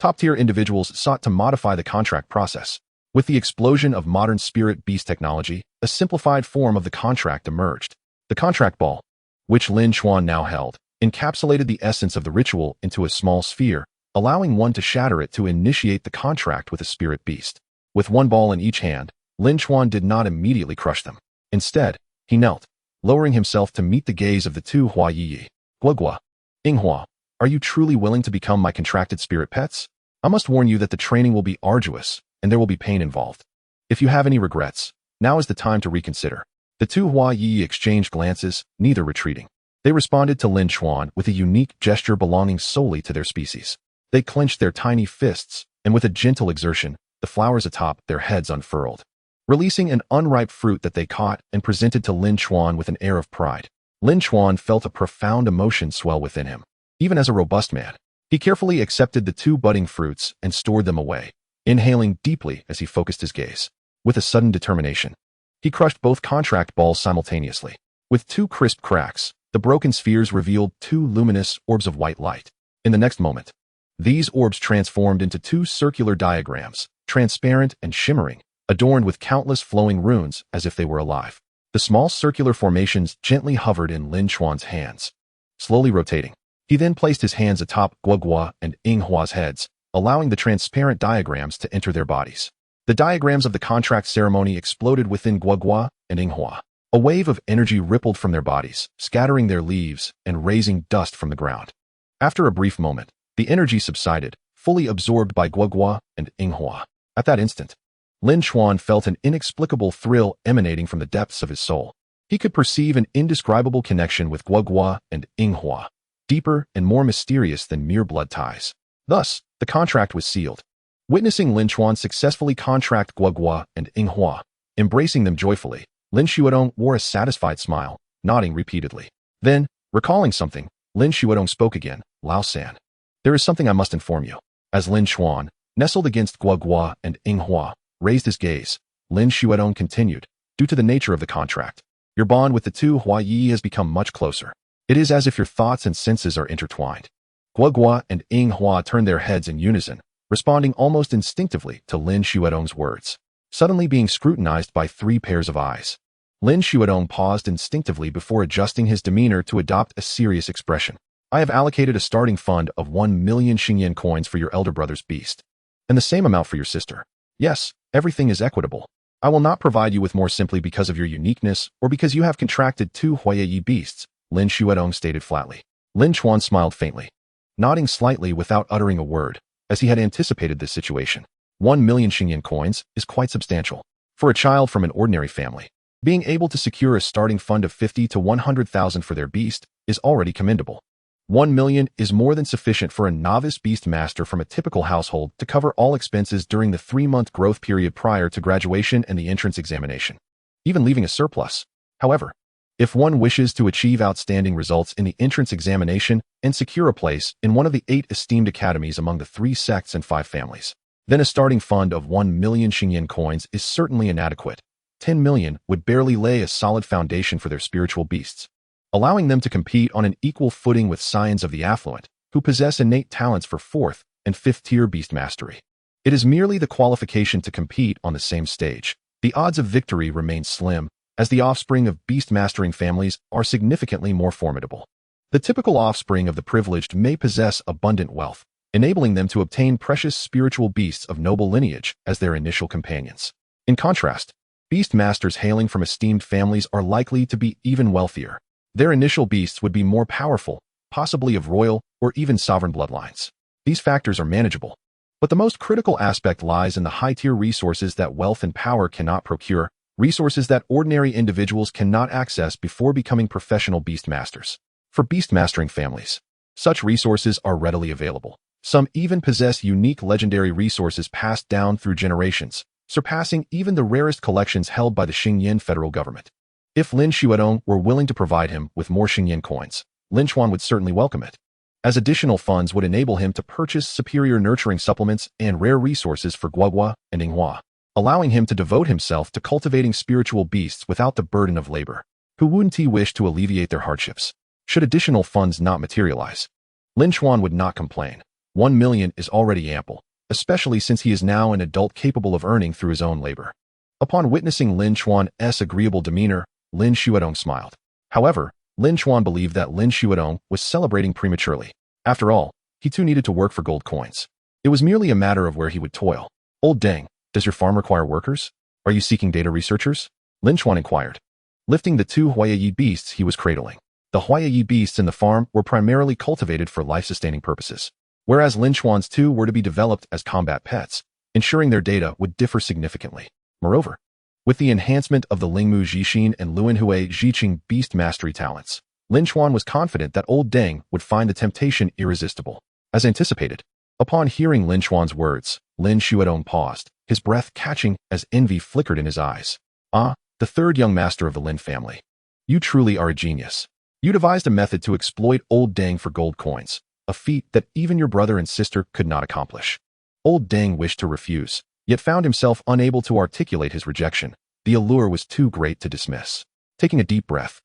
top-tier individuals sought to modify the contract process. With the explosion of modern spirit-beast technology, a simplified form of the contract emerged. The contract ball, which Lin Chuan now held, encapsulated the essence of the ritual into a small sphere, allowing one to shatter it to initiate the contract with a spirit beast. With one ball in each hand, Lin Chuan did not immediately crush them. Instead, he knelt, lowering himself to meet the gaze of the two Hua Ye Ye. "Guogua, Inghua, are you truly willing to become my contracted spirit pets? I must warn you that the training will be arduous, and there will be pain involved. If you have any regrets, now is the time to reconsider." The two Hua Ye Ye exchanged glances, neither retreating. They responded to Lin Chuan with a unique gesture belonging solely to their species. They clenched their tiny fists, and with a gentle exertion, the flowers atop their heads unfurled, releasing an unripe fruit that they caught and presented to Lin Chuan with an air of pride. Lin Chuan felt a profound emotion swell within him. Even as a robust man, he carefully accepted the two budding fruits and stored them away, inhaling deeply as he focused his gaze. With a sudden determination, he crushed both contract balls simultaneously. With two crisp cracks, the broken spheres revealed two luminous orbs of white light. In the next moment, these orbs transformed into two circular diagrams, transparent and shimmering, adorned with countless flowing runes as if they were alive. The small circular formations gently hovered in Lin Chuan's hands, slowly rotating. He then placed his hands atop Guogua and Inghua's heads, allowing the transparent diagrams to enter their bodies. The diagrams of the contract ceremony exploded within Guogua and Inghua. A wave of energy rippled from their bodies, scattering their leaves and raising dust from the ground. After a brief moment, the energy subsided, fully absorbed by Guogua and Inghua. At that instant, Lin Chuan felt an inexplicable thrill emanating from the depths of his soul. He could perceive an indescribable connection with Guogua and Inghua, deeper and more mysterious than mere blood ties. Thus, the contract was sealed. Witnessing Lin Chuan successfully contract Guogua and Inghua, embracing them joyfully, Lin Chuan wore a satisfied smile, nodding repeatedly. Then, recalling something, Lin Chuan spoke again. "Lao San, there is something I must inform you." As Lin Chuan, nestled against Guogua and Inghua, raised his gaze, Lin Chuan continued, "Due to the nature of the contract, your bond with the two Hua Ye Ye has become much closer. It is as if your thoughts and senses are intertwined." Guogua and Inghua turned their heads in unison, responding almost instinctively to Lin Chuan's words, suddenly being scrutinized by three pairs of eyes. Lin Chuan paused instinctively before adjusting his demeanor to adopt a serious expression. "I have allocated a starting fund of 1 million Xingyan coins for your elder brother's beast, and the same amount for your sister. Yes, everything is equitable. I will not provide you with more simply because of your uniqueness or because you have contracted two Hua Ye Ye beasts," Lin Chuan stated flatly. Lin Chuan smiled faintly, nodding slightly without uttering a word, as he had anticipated this situation. 1 million Xingyan coins is quite substantial. For a child from an ordinary family, being able to secure a starting fund of 50 to 100,000 for their beast is already commendable. 1 million is more than sufficient for a novice Beastmaster from a typical household to cover all expenses during the 3-month growth period prior to graduation and the entrance examination, even leaving a surplus. However, if one wishes to achieve outstanding results in the entrance examination and secure a place in one of the 8 esteemed academies among the 3 sects and 5 families, then a starting fund of 1 million Xingyan coins is certainly inadequate. 10 million would barely lay a solid foundation for their spiritual beasts, allowing them to compete on an equal footing with scions of the affluent, who possess innate talents for 4th and 5th-tier beast mastery. It is merely the qualification to compete on the same stage. The odds of victory remain slim, as the offspring of beast-mastering families are significantly more formidable. The typical offspring of the privileged may possess abundant wealth, enabling them to obtain precious spiritual beasts of noble lineage as their initial companions. In contrast, Beastmasters hailing from esteemed families are likely to be even wealthier. Their initial beasts would be more powerful, possibly of royal or even sovereign bloodlines. These factors are manageable. But the most critical aspect lies in the high-tier resources that wealth and power cannot procure, resources that ordinary individuals cannot access before becoming professional beastmasters. For beastmastering families, such resources are readily available. Some even possess unique legendary resources passed down through generations, surpassing even the rarest collections held by the Xingyin federal government. If Lin Chuan were willing to provide him with more Xingyin coins, Lin Chuan would certainly welcome it, as additional funds would enable him to purchase superior nurturing supplements and rare resources for Hua and Hua, allowing him to devote himself to cultivating spiritual beasts without the burden of labor. Who wouldn't he wish to alleviate their hardships? Should additional funds not materialize, Lin Chuan would not complain. 1 million is already ample, especially since he is now an adult capable of earning through his own labor. Upon witnessing Lin Chuan's agreeable demeanor, Lin Chuan smiled. However, Lin Chuan believed that Lin Chuan was celebrating prematurely. After all, he too needed to work for gold coins. It was merely a matter of where he would toil. Old Deng, does your farm require workers? Are you seeking data researchers? Lin Chuan inquired, lifting the 2 Hua Ye Ye beasts he was cradling. The Hua Ye Ye beasts in the farm were primarily cultivated for life-sustaining purposes, whereas Lin Chuan's 2 were to be developed as combat pets, ensuring their data would differ significantly. Moreover, with the enhancement of the Lingmu Jixin and Luanhui Jiqing beast mastery talents, Lin Chuan was confident that Old Deng would find the temptation irresistible. As anticipated, upon hearing Lin Chuan's words, Lin Chuan paused, his breath catching as envy flickered in his eyes. Ah, the third young master of the Lin family. You truly are a genius. You devised a method to exploit Old Deng for gold coins, a feat that even your brother and sister could not accomplish. Old Deng wished to refuse, yet found himself unable to articulate his rejection. The allure was too great to dismiss. Taking a deep breath,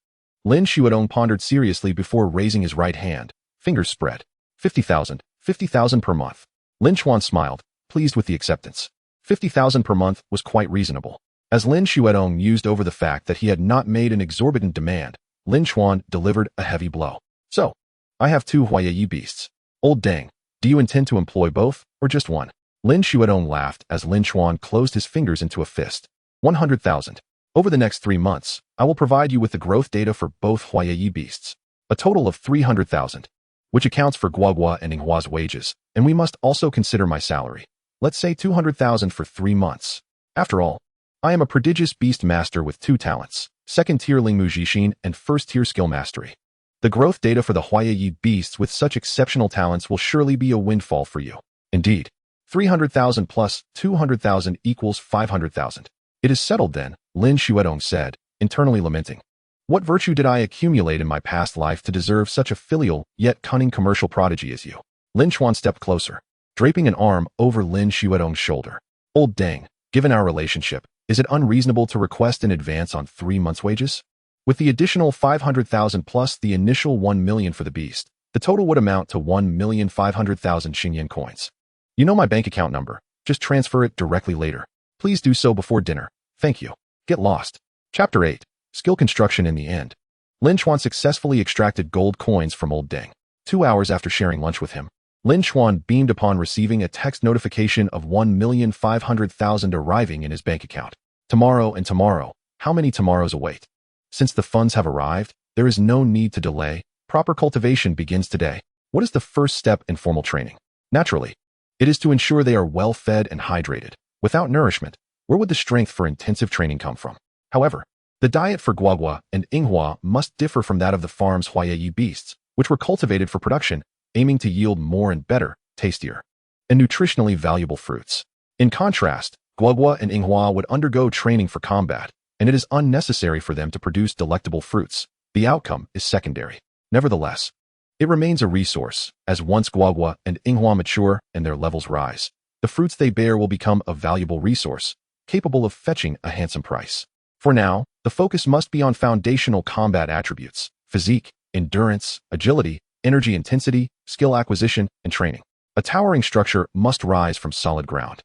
Lin Chuan pondered seriously before raising his right hand, fingers spread. 50,000, 50,000 per month. Lin Chuan smiled, pleased with the acceptance. 50,000 per month was quite reasonable. As Lin Chuan mused over the fact that he had not made an exorbitant demand, Lin Chuan delivered a heavy blow. So, I have 2 Hua Ye Ye beasts. Old Deng, do you intend to employ both, or just one? Lin Chuan laughed as Lin Chuan closed his fingers into a fist. 100,000. Over the next 3 months, I will provide you with the growth data for both Hua Ye Ye beasts. A total of 300,000, which accounts for Hua and Hua's wages, and we must also consider my salary. Let's say 200,000 for 3 months. After all, I am a prodigious beast master with 2 talents, second-tier Lingmu Jixin and first-tier skill mastery. The growth data for the Hua Ye Ye beasts with such exceptional talents will surely be a windfall for you. Indeed, 300,000 plus 200,000 equals 500,000. It is settled then, Lin Chuan said, internally lamenting. What virtue did I accumulate in my past life to deserve such a filial yet cunning commercial prodigy as you? Lin Chuan stepped closer, draping an arm over Lin Chuan's shoulder. Old Deng, given our relationship, is it unreasonable to request an advance on 3 months' wages? With the additional 500,000 plus the initial 1 million for the beast, the total would amount to 1,500,000 Xingyin coins. You know my bank account number, just transfer it directly later. Please do so before dinner. Thank you. Get lost. Chapter 8. Skill Construction in the End. Lin Chuan successfully extracted gold coins from Old Deng. 2 hours after sharing lunch with him, Lin Chuan beamed upon receiving a text notification of 1,500,000 arriving in his bank account. Tomorrow and tomorrow. How many tomorrows await? Since the funds have arrived, there is no need to delay. Proper cultivation begins today. What is the first step in formal training? Naturally, it is to ensure they are well fed and hydrated. Without nourishment, where would the strength for intensive training come from? However, the diet for Hua and Hua must differ from that of the farm's Hua Ye Ye beasts, which were cultivated for production, aiming to yield more and better, tastier, and nutritionally valuable fruits. In contrast, Hua and Hua would undergo training for combat, and it is unnecessary for them to produce delectable fruits. The outcome is secondary. Nevertheless, it remains a resource, as once Hua and Hua mature and their levels rise, the fruits they bear will become a valuable resource, capable of fetching a handsome price. For now, the focus must be on foundational combat attributes: physique, endurance, agility, energy intensity, skill acquisition, and training. A towering structure must rise from solid ground.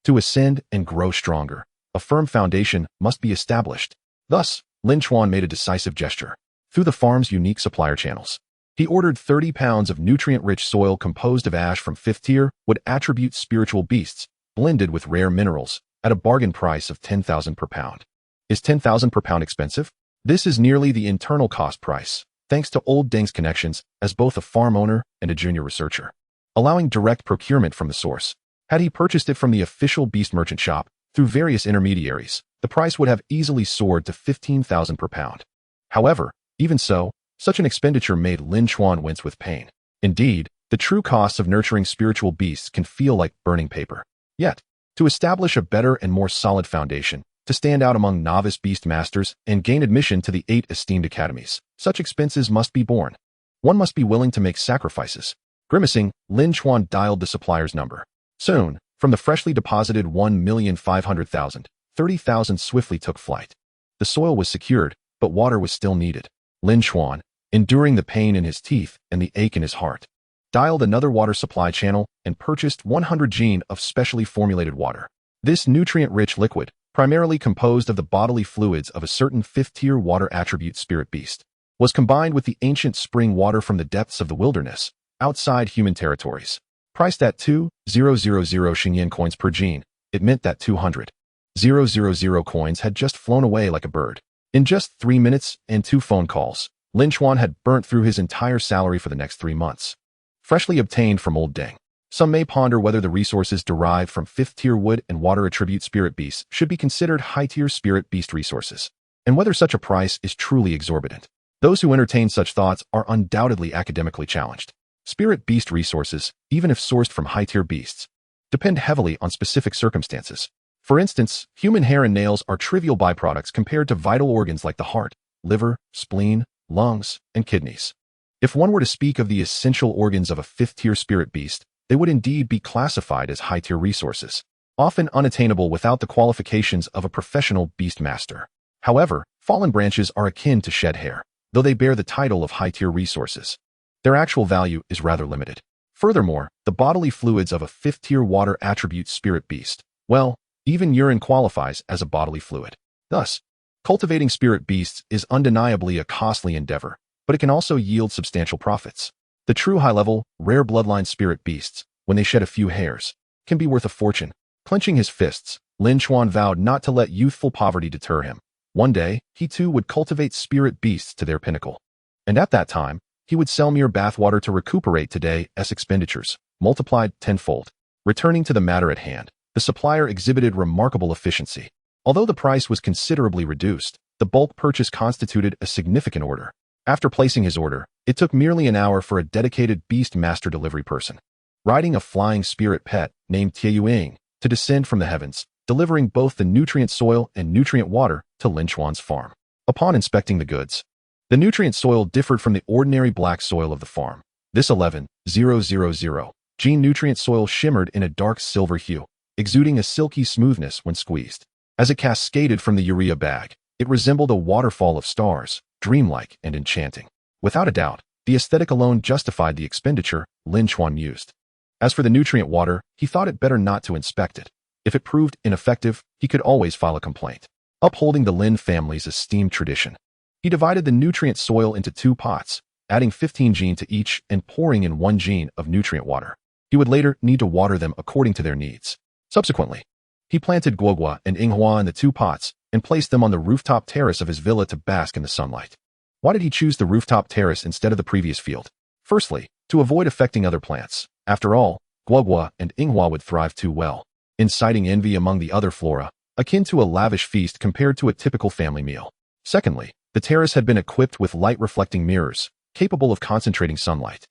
To ascend and grow stronger, a firm foundation must be established. Thus, Lin Chuan made a decisive gesture. Through the farm's unique supplier channels, he ordered 30 pounds of nutrient-rich soil composed of ash from 5th tier would attribute spiritual beasts, blended with rare minerals, at a bargain price of 10,000 per pound. Is 10,000 per pound expensive? This is nearly the internal cost price, thanks to old Deng's connections as both a farm owner and a junior researcher, allowing direct procurement from the source. Had he purchased it from the official beast merchant shop through various intermediaries, the price would have easily soared to 15,000 per pound. However, even so, such an expenditure made Lin Chuan wince with pain. Indeed, the true costs of nurturing spiritual beasts can feel like burning paper. Yet, to establish a better and more solid foundation, to stand out among novice Beastmasters and gain admission to the 8 esteemed academies, such expenses must be borne. One must be willing to make sacrifices. Grimacing, Lin Chuan dialed the supplier's number. Soon, from the freshly deposited 1,500,000, 30,000 swiftly took flight. The soil was secured, but water was still needed. Lin Chuan, enduring the pain in his teeth and the ache in his heart, dialed another water supply channel and purchased 100 gene of specially formulated water. This nutrient-rich liquid, primarily composed of the bodily fluids of a certain 5th-tier water attribute spirit beast, was combined with the ancient spring water from the depths of the wilderness, outside human territories. Priced at 2,000 Xingyan coins per gene, it meant that 200,000 coins had just flown away like a bird. In just 3 minutes and 2 phone calls, Lin Chuan had burnt through his entire salary for the next 3 months, freshly obtained from old Deng. Some may ponder whether the resources derived from 5th-tier wood and water attribute spirit beasts should be considered high-tier spirit beast resources, and whether such a price is truly exorbitant. Those who entertain such thoughts are undoubtedly academically challenged. Spirit beast resources, even if sourced from high-tier beasts, depend heavily on specific circumstances. For instance, human hair and nails are trivial byproducts compared to vital organs like the heart, liver, spleen, lungs, and kidneys. If one were to speak of the essential organs of a 5th-tier spirit beast, they would indeed be classified as high-tier resources, often unattainable without the qualifications of a professional beastmaster. However, fallen branches are akin to shed hair, though they bear the title of high-tier resources. Their actual value is rather limited. Furthermore, the bodily fluids of a 5th-tier water attribute spirit beast, well, even urine qualifies as a bodily fluid. Thus, cultivating spirit beasts is undeniably a costly endeavor, but it can also yield substantial profits. The true high-level, rare bloodline spirit beasts, when they shed a few hairs, can be worth a fortune. Clenching his fists, Lin Chuan vowed not to let youthful poverty deter him. One day, he too would cultivate spirit beasts to their pinnacle. And at that time, he would sell mere bathwater to recuperate today's expenditures, multiplied tenfold. Returning to the matter at hand, the supplier exhibited remarkable efficiency. Although the price was considerably reduced, the bulk purchase constituted a significant order. After placing his order, it took merely an hour for a dedicated Beastmaster delivery person, riding a flying spirit pet named Tieyuing, to descend from the heavens, delivering both the nutrient soil and nutrient water to Lin Chuan's farm. Upon inspecting the goods, the nutrient soil differed from the ordinary black soil of the farm. This 11,000 gene nutrient soil shimmered in a dark silver hue, exuding a silky smoothness when squeezed. As it cascaded from the urea bag, it resembled a waterfall of stars, dreamlike and enchanting. Without a doubt, the aesthetic alone justified the expenditure, Lin Chuan mused. As for the nutrient water, he thought it better not to inspect it. If it proved ineffective, he could always file a complaint. Upholding the Lin family's esteemed tradition, he divided the nutrient soil into 2 pots, adding 15 gene to each and pouring in 1 gene of nutrient water. He would later need to water them according to their needs. Subsequently, he planted Guogua and Inghua in the 2 pots and placed them on the rooftop terrace of his villa to bask in the sunlight. Why did he choose the rooftop terrace instead of the previous field? Firstly, to avoid affecting other plants. After all, Guogua and Inghua would thrive too well, inciting envy among the other flora, akin to a lavish feast compared to a typical family meal. Secondly, the terrace had been equipped with light-reflecting mirrors, capable of concentrating sunlight,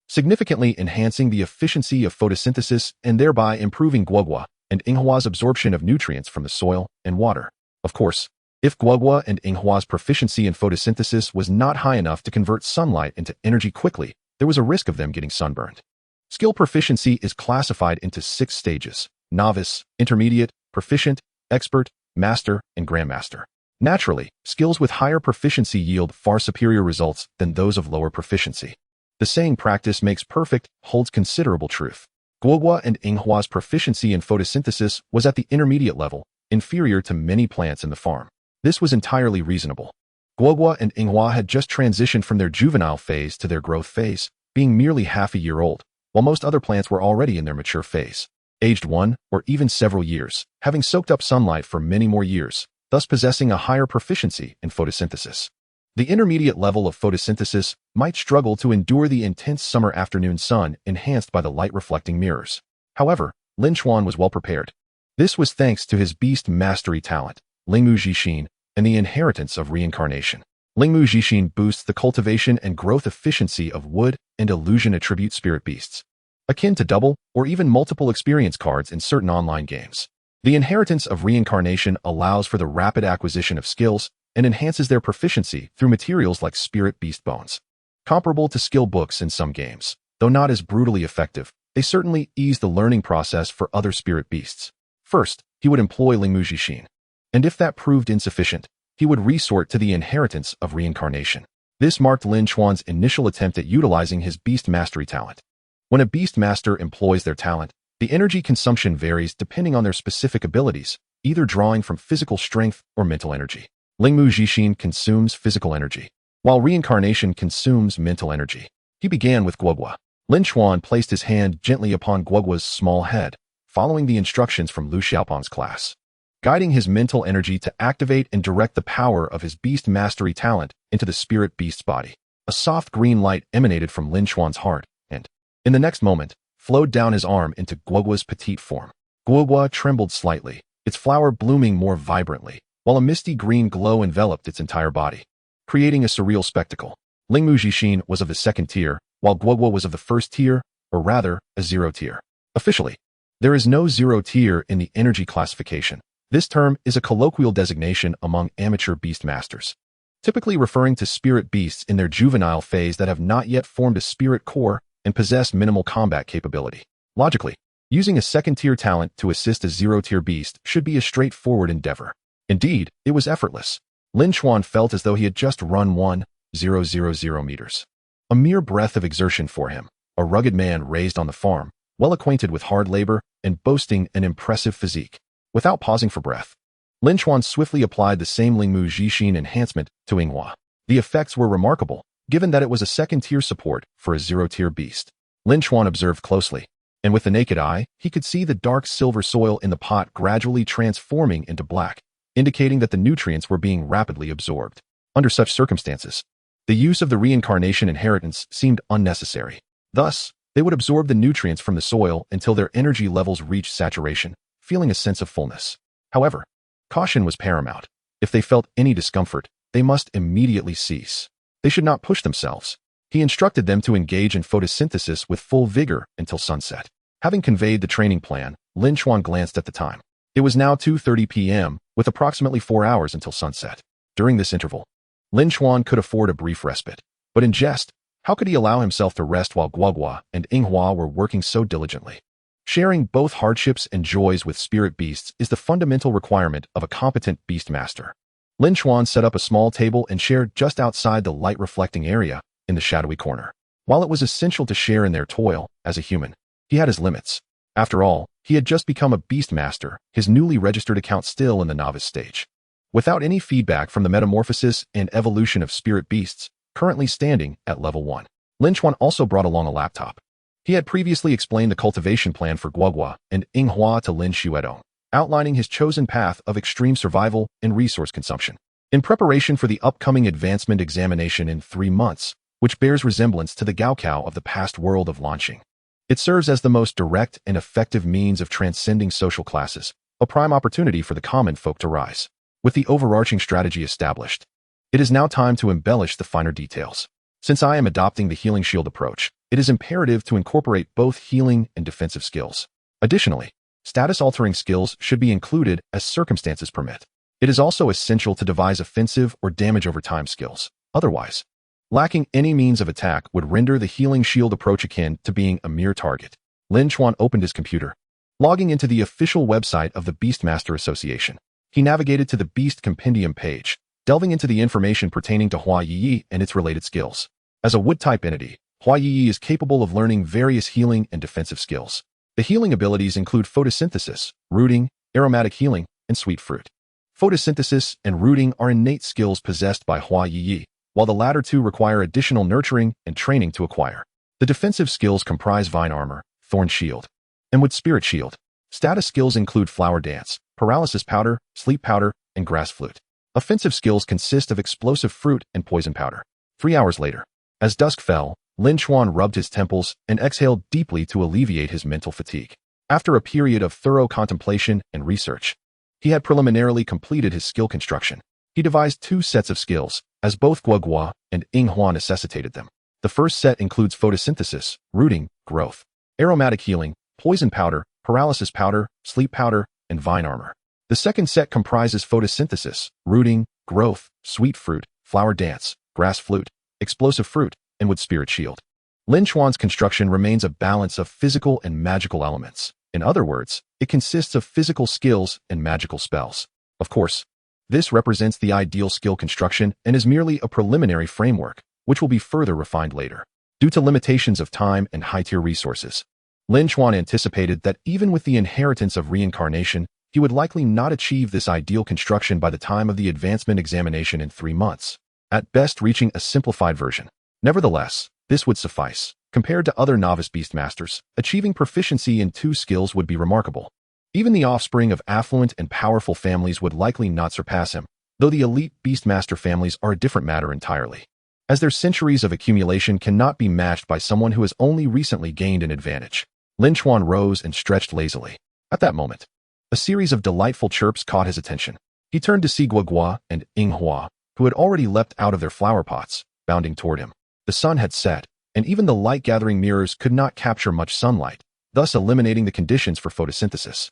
significantly enhancing the efficiency of photosynthesis and thereby improving Guogua and Inghua's absorption of nutrients from the soil and water. Of course, if Guogua and Inghua's proficiency in photosynthesis was not high enough to convert sunlight into energy quickly, there was a risk of them getting sunburned. Skill proficiency is classified into 6 stages: novice, intermediate, proficient, expert, master, and grandmaster. Naturally, skills with higher proficiency yield far superior results than those of lower proficiency. The saying "practice makes perfect" holds considerable truth. Guogua and Inghua's proficiency in photosynthesis was at the intermediate level, inferior to many plants in the farm. This was entirely reasonable. Guogua and Inghua had just transitioned from their juvenile phase to their growth phase, being merely half a year old, while most other plants were already in their mature phase, aged 1 or even several years, having soaked up sunlight for many more years. thus possessing a higher proficiency in photosynthesis. The intermediate level of photosynthesis might struggle to endure the intense summer afternoon sun enhanced by the light-reflecting mirrors. However, Lin Chuan was well prepared. This was thanks to his beast mastery talent, Lingmu Jixin, and the inheritance of reincarnation. Lingmu Jixin boosts the cultivation and growth efficiency of wood and illusion attribute spirit beasts, akin to double or even multiple experience cards in certain online games. The inheritance of reincarnation allows for the rapid acquisition of skills and enhances their proficiency through materials like spirit beast bones. Comparable to skill books in some games, though not as brutally effective, they certainly ease the learning process for other spirit beasts. First, he would employ Lingmu Jixin, and if that proved insufficient, he would resort to the inheritance of reincarnation. This marked Lin Chuan's initial attempt at utilizing his beast mastery talent. When a beast master employs their talent, the energy consumption varies depending on their specific abilities, either drawing from physical strength or mental energy. Lingmu Jixin consumes physical energy, while reincarnation consumes mental energy. He began with Guogua. Lin Chuan placed his hand gently upon Guogua's small head, following the instructions from Lu Xiaopeng's class, guiding his mental energy to activate and direct the power of his beast mastery talent into the spirit beast's body. A soft green light emanated from Lin Chuan's heart, and, in the next moment, flowed down his arm into Guogua's petite form. Guogua trembled slightly, its flower blooming more vibrantly, while a misty green glow enveloped its entire body, creating a surreal spectacle. Lingmu Jixin was of the second tier, while Guogua was of the first tier, or rather, a 0 tier. Officially, there is no 0 tier in the energy classification. This term is a colloquial designation among amateur beast masters, typically referring to spirit beasts in their juvenile phase that have not yet formed a spirit core and possess minimal combat capability. Logically, using a second-tier talent to assist a 0-tier beast should be a straightforward endeavor. Indeed, it was effortless. Lin Chuan felt as though he had just run 1,000 meters. A mere breath of exertion for him, a rugged man raised on the farm, well acquainted with hard labor and boasting an impressive physique. Without pausing for breath, Lin Chuan swiftly applied the same Lingmu Jixin enhancement to Yinghua. The effects were remarkable, given that it was a second-tier support for a 0-tier beast. Lin Chuan observed closely, and with the naked eye, he could see the dark silver soil in the pot gradually transforming into black, indicating that the nutrients were being rapidly absorbed. Under such circumstances, the use of the reincarnation inheritance seemed unnecessary. Thus, they would absorb the nutrients from the soil until their energy levels reached saturation, feeling a sense of fullness. However, caution was paramount. If they felt any discomfort, they must immediately cease. They should not push themselves. He instructed them to engage in photosynthesis with full vigor until sunset. Having conveyed the training plan, Lin Chuan glanced at the time. It was now 2:30 p.m., with approximately 4 hours until sunset. During this interval, Lin Chuan could afford a brief respite. But in jest, how could he allow himself to rest while Guogua and Yinghua were working so diligently? Sharing both hardships and joys with spirit beasts is the fundamental requirement of a competent beast master. Lin Chuan set up a small table and shared just outside the light-reflecting area in the shadowy corner. While it was essential to share in their toil, as a human, he had his limits. After all, he had just become a beast master, his newly registered account still in the novice stage. Without any feedback from the metamorphosis and evolution of spirit beasts, currently standing at level 1. Lin Chuan also brought along a laptop. He had previously explained the cultivation plan for Guogua and Yinghua to Lin Xuedong, outlining his chosen path of extreme survival and resource consumption. In preparation for the upcoming advancement examination in 3 months, which bears resemblance to the Gaokao of the past world of launching, it serves as the most direct and effective means of transcending social classes, a prime opportunity for the common folk to rise. With the overarching strategy established, it is now time to embellish the finer details. Since I am adopting the healing shield approach, it is imperative to incorporate both healing and defensive skills. Additionally, status-altering skills should be included as circumstances permit. It is also essential to devise offensive or damage-over-time skills. Otherwise, lacking any means of attack would render the healing shield approach akin to being a mere target. Lin Chuan opened his computer. Logging into the official website of the Beastmaster Association, he navigated to the Beast Compendium page, delving into the information pertaining to Hua Ye Ye and its related skills. As a wood-type entity, Hua Ye Ye is capable of learning various healing and defensive skills. The healing abilities include photosynthesis, rooting, aromatic healing, and sweet fruit. Photosynthesis and rooting are innate skills possessed by Hua Ye Ye, while the latter two require additional nurturing and training to acquire. The defensive skills comprise Vine Armor, Thorn Shield, and Wood Spirit Shield. Status skills include Flower Dance, Paralysis Powder, Sleep Powder, and grass flute. Offensive skills consist of explosive fruit and poison powder. 3 hours later, as dusk fell, Lin Chuan rubbed his temples and exhaled deeply to alleviate his mental fatigue. After a period of thorough contemplation and research, he had preliminarily completed his skill construction. He devised 2 sets of skills, as both Guogua and Hua necessitated them. The first set includes photosynthesis, rooting, growth, aromatic healing, poison powder, paralysis powder, sleep powder, and vine armor. The second set comprises photosynthesis, rooting, growth, sweet fruit, flower dance, grass flute, explosive fruit, and wood spirit shield. Lin Chuan's construction remains a balance of physical and magical elements. In other words, it consists of physical skills and magical spells. Of course, this represents the ideal skill construction and is merely a preliminary framework, which will be further refined later. Due to limitations of time and high-tier resources, Lin Chuan anticipated that even with the inheritance of reincarnation, he would likely not achieve this ideal construction by the time of the advancement examination in 3 months, at best reaching a simplified version. Nevertheless, this would suffice. Compared to other novice Beastmasters, achieving proficiency in 2 skills would be remarkable. Even the offspring of affluent and powerful families would likely not surpass him, though the elite Beastmaster families are a different matter entirely, as their centuries of accumulation cannot be matched by someone who has only recently gained an advantage. Lin Chuan rose and stretched lazily. At that moment, a series of delightful chirps caught his attention. He turned to see Guogua and Hua, who had already leapt out of their flower pots, bounding toward him. The sun had set, and even the light-gathering mirrors could not capture much sunlight, thus eliminating the conditions for photosynthesis.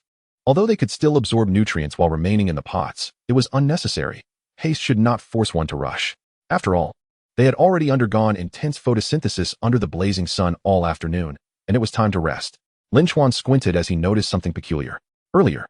Although they could still absorb nutrients while remaining in the pots, it was unnecessary. Haste should not force one to rush. After all, they had already undergone intense photosynthesis under the blazing sun all afternoon, and it was time to rest. Lin Chuan squinted as he noticed something peculiar. Earlier,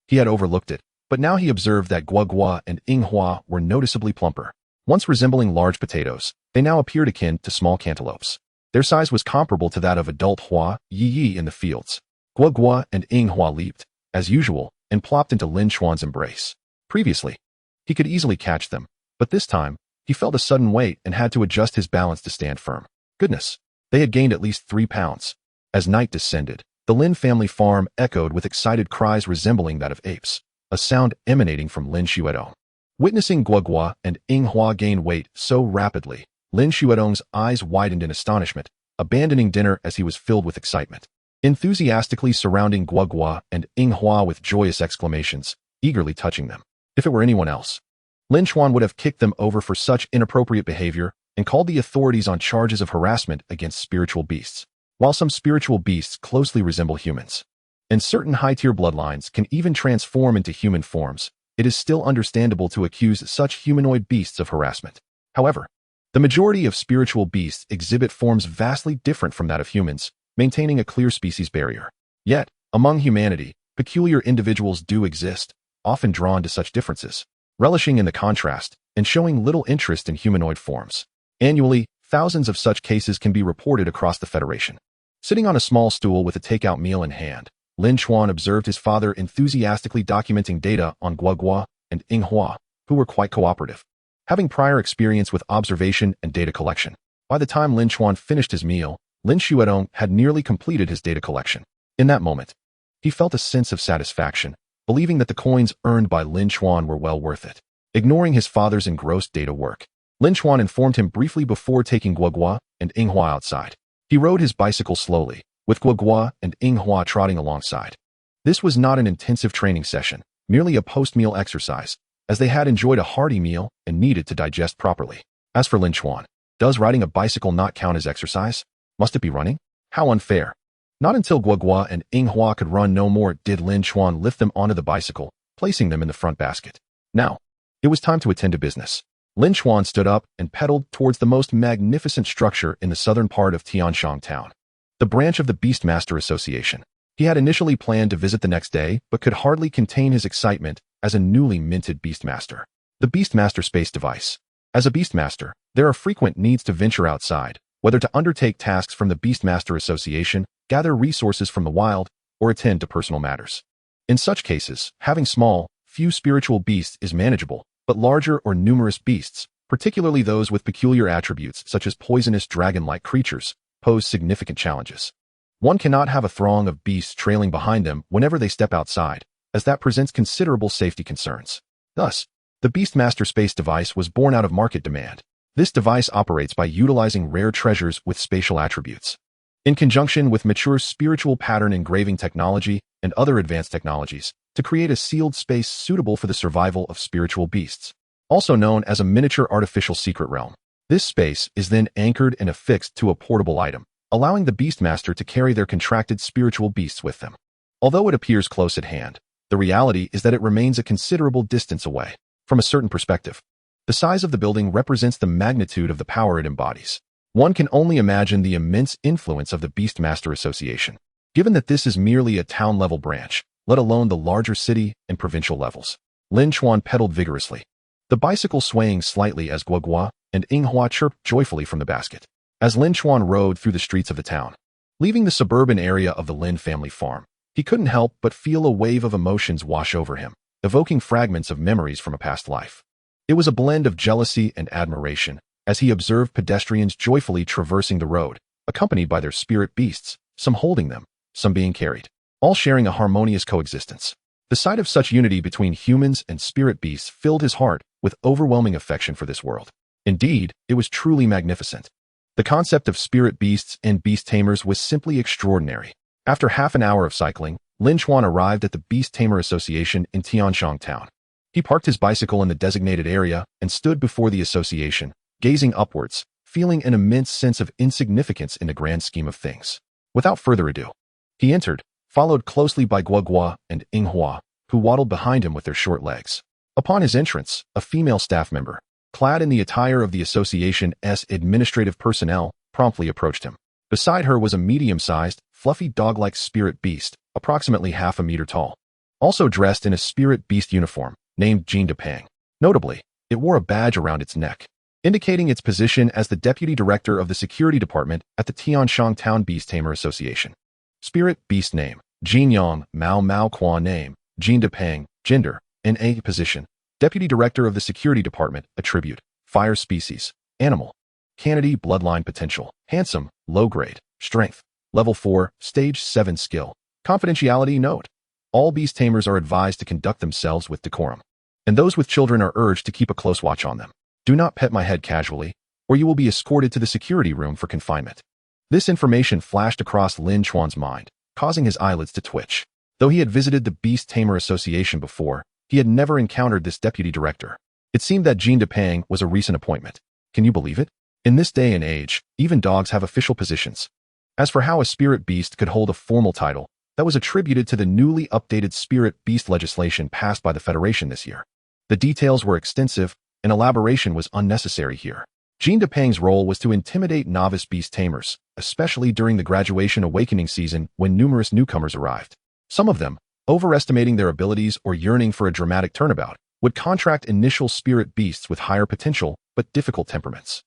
he had overlooked it, but now he observed that Guogua and Hua were noticeably plumper. Once resembling large potatoes, they now appeared akin to small cantaloupes. Their size was comparable to that of adult Hua Ye Ye in the fields. Guogua and Hua leaped, as usual, and plopped into Lin Chuan's embrace. Previously, he could easily catch them, but this time, he felt a sudden weight and had to adjust his balance to stand firm. Goodness, they had gained at least 3 pounds. As night descended, the Lin family farm echoed with excited cries resembling that of apes, a sound emanating from Lin Xuedong. Witnessing Guogua and Hua gain weight so rapidly, Lin Xuedong's eyes widened in astonishment, abandoning dinner as he was filled with excitement. Enthusiastically surrounding Guogua and Hua with joyous exclamations, eagerly touching them. If it were anyone else, Lin Chuan would have kicked them over for such inappropriate behavior and called the authorities on charges of harassment against spiritual beasts. While some spiritual beasts closely resemble humans, and certain high-tier bloodlines can even transform into human forms, it is still understandable to accuse such humanoid beasts of harassment. However, the majority of spiritual beasts exhibit forms vastly different from that of humans, maintaining a clear species barrier. Yet, among humanity, peculiar individuals do exist, often drawn to such differences, relishing in the contrast, and showing little interest in humanoid forms. Annually, thousands of such cases can be reported across the Federation. Sitting on a small stool with a takeout meal in hand, Lin Chuan observed his father enthusiastically documenting data on Guogua and Hua, who were quite cooperative, having prior experience with observation and data collection. By the time Lin Chuan finished his meal, Lin Xuedong had nearly completed his data collection. In that moment, he felt a sense of satisfaction, believing that the coins earned by Lin Chuan were well worth it. Ignoring his father's engrossed data work, Lin Chuan informed him briefly before taking Guogua and Hua outside. He rode his bicycle slowly, with Guogua and Hua trotting alongside. This was not an intensive training session, merely a post-meal exercise, as they had enjoyed a hearty meal and needed to digest properly. As for Lin Chuan, does riding a bicycle not count as exercise? Must it be running? How unfair. Not until Guogua and Hua could run no more did Lin Chuan lift them onto the bicycle, placing them in the front basket. Now, it was time to attend to business. Lin Chuan stood up and pedaled towards the most magnificent structure in the southern part of Tianshang town, the branch of the Beastmaster Association. He had initially planned to visit the next day, but could hardly contain his excitement as a newly minted Beastmaster. The Beastmaster space device. As a Beastmaster, there are frequent needs to venture outside, whether to undertake tasks from the Beastmaster Association, gather resources from the wild, or attend to personal matters. In such cases, having small, few spiritual beasts is manageable, but larger or numerous beasts, particularly those with peculiar attributes such as poisonous dragon-like creatures, pose significant challenges. One cannot have a throng of beasts trailing behind them whenever they step outside, as that presents considerable safety concerns. Thus, the Beastmaster space device was born out of market demand. This device operates by utilizing rare treasures with spatial attributes. In conjunction with mature spiritual pattern engraving technology and other advanced technologies, to create a sealed space suitable for the survival of spiritual beasts, also known as a miniature artificial secret realm. This space is then anchored and affixed to a portable item, allowing the Beastmaster to carry their contracted spiritual beasts with them. Although it appears close at hand, the reality is that it remains a considerable distance away. From a certain perspective, the size of the building represents the magnitude of the power it embodies. One can only imagine the immense influence of the Beastmaster Association, given that this is merely a town-level branch, let alone the larger city and provincial levels. Lin Chuan pedaled vigorously, the bicycle swaying slightly as Guogua and Inghua chirped joyfully from the basket. As Lin Chuan rode through the streets of the town, leaving the suburban area of the Lin family farm, he couldn't help but feel a wave of emotions wash over him, evoking fragments of memories from a past life. It was a blend of jealousy and admiration as he observed pedestrians joyfully traversing the road, accompanied by their spirit beasts, some holding them, some being carried, all sharing a harmonious coexistence. The sight of such unity between humans and spirit beasts filled his heart with overwhelming affection for this world. Indeed, it was truly magnificent. The concept of spirit beasts and beast tamers was simply extraordinary. After half an hour of cycling, Lin Chuan arrived at the Beast Tamer Association in Tianshang Town. He parked his bicycle in the designated area and stood before the association, gazing upwards, feeling an immense sense of insignificance in the grand scheme of things. Without further ado, he entered, followed closely by Guogua and Inghua, who waddled behind him with their short legs. Upon his entrance, a female staff member, clad in the attire of the association's administrative personnel, promptly approached him. Beside her was a medium-sized, fluffy dog-like spirit beast, approximately half a meter tall. Also dressed in a spirit beast uniform, named Jean Depang. Notably, it wore a badge around its neck, indicating its position as the deputy director of the security department at the Tianshang Town Beast Tamer Association. Spirit beast name, Jin Yang, Mao Mao Quan name, Jean Depang, gender, NA position, deputy director of the security department, attribute, fire species, animal, Canady bloodline potential, handsome, low grade, strength, level 4, stage 7 skill. Confidentiality note. All beast tamers are advised to conduct themselves with decorum, and those with children are urged to keep a close watch on them. Do not pet my head casually, or you will be escorted to the security room for confinement. This information flashed across Lin Chuan's mind, causing his eyelids to twitch. Though he had visited the Beast Tamer Association before, he had never encountered this deputy director. It seemed that Jean Depang was a recent appointment. Can you believe it? In this day and age, even dogs have official positions. As for how a spirit beast could hold a formal title, that was attributed to the newly updated spirit beast legislation passed by the Federation this year. The details were extensive, and elaboration was unnecessary here. Jean Depang's role was to intimidate novice beast tamers, especially during the graduation awakening season when numerous newcomers arrived. Some of them, overestimating their abilities or yearning for a dramatic turnabout, would contract initial spirit beasts with higher potential but difficult temperaments.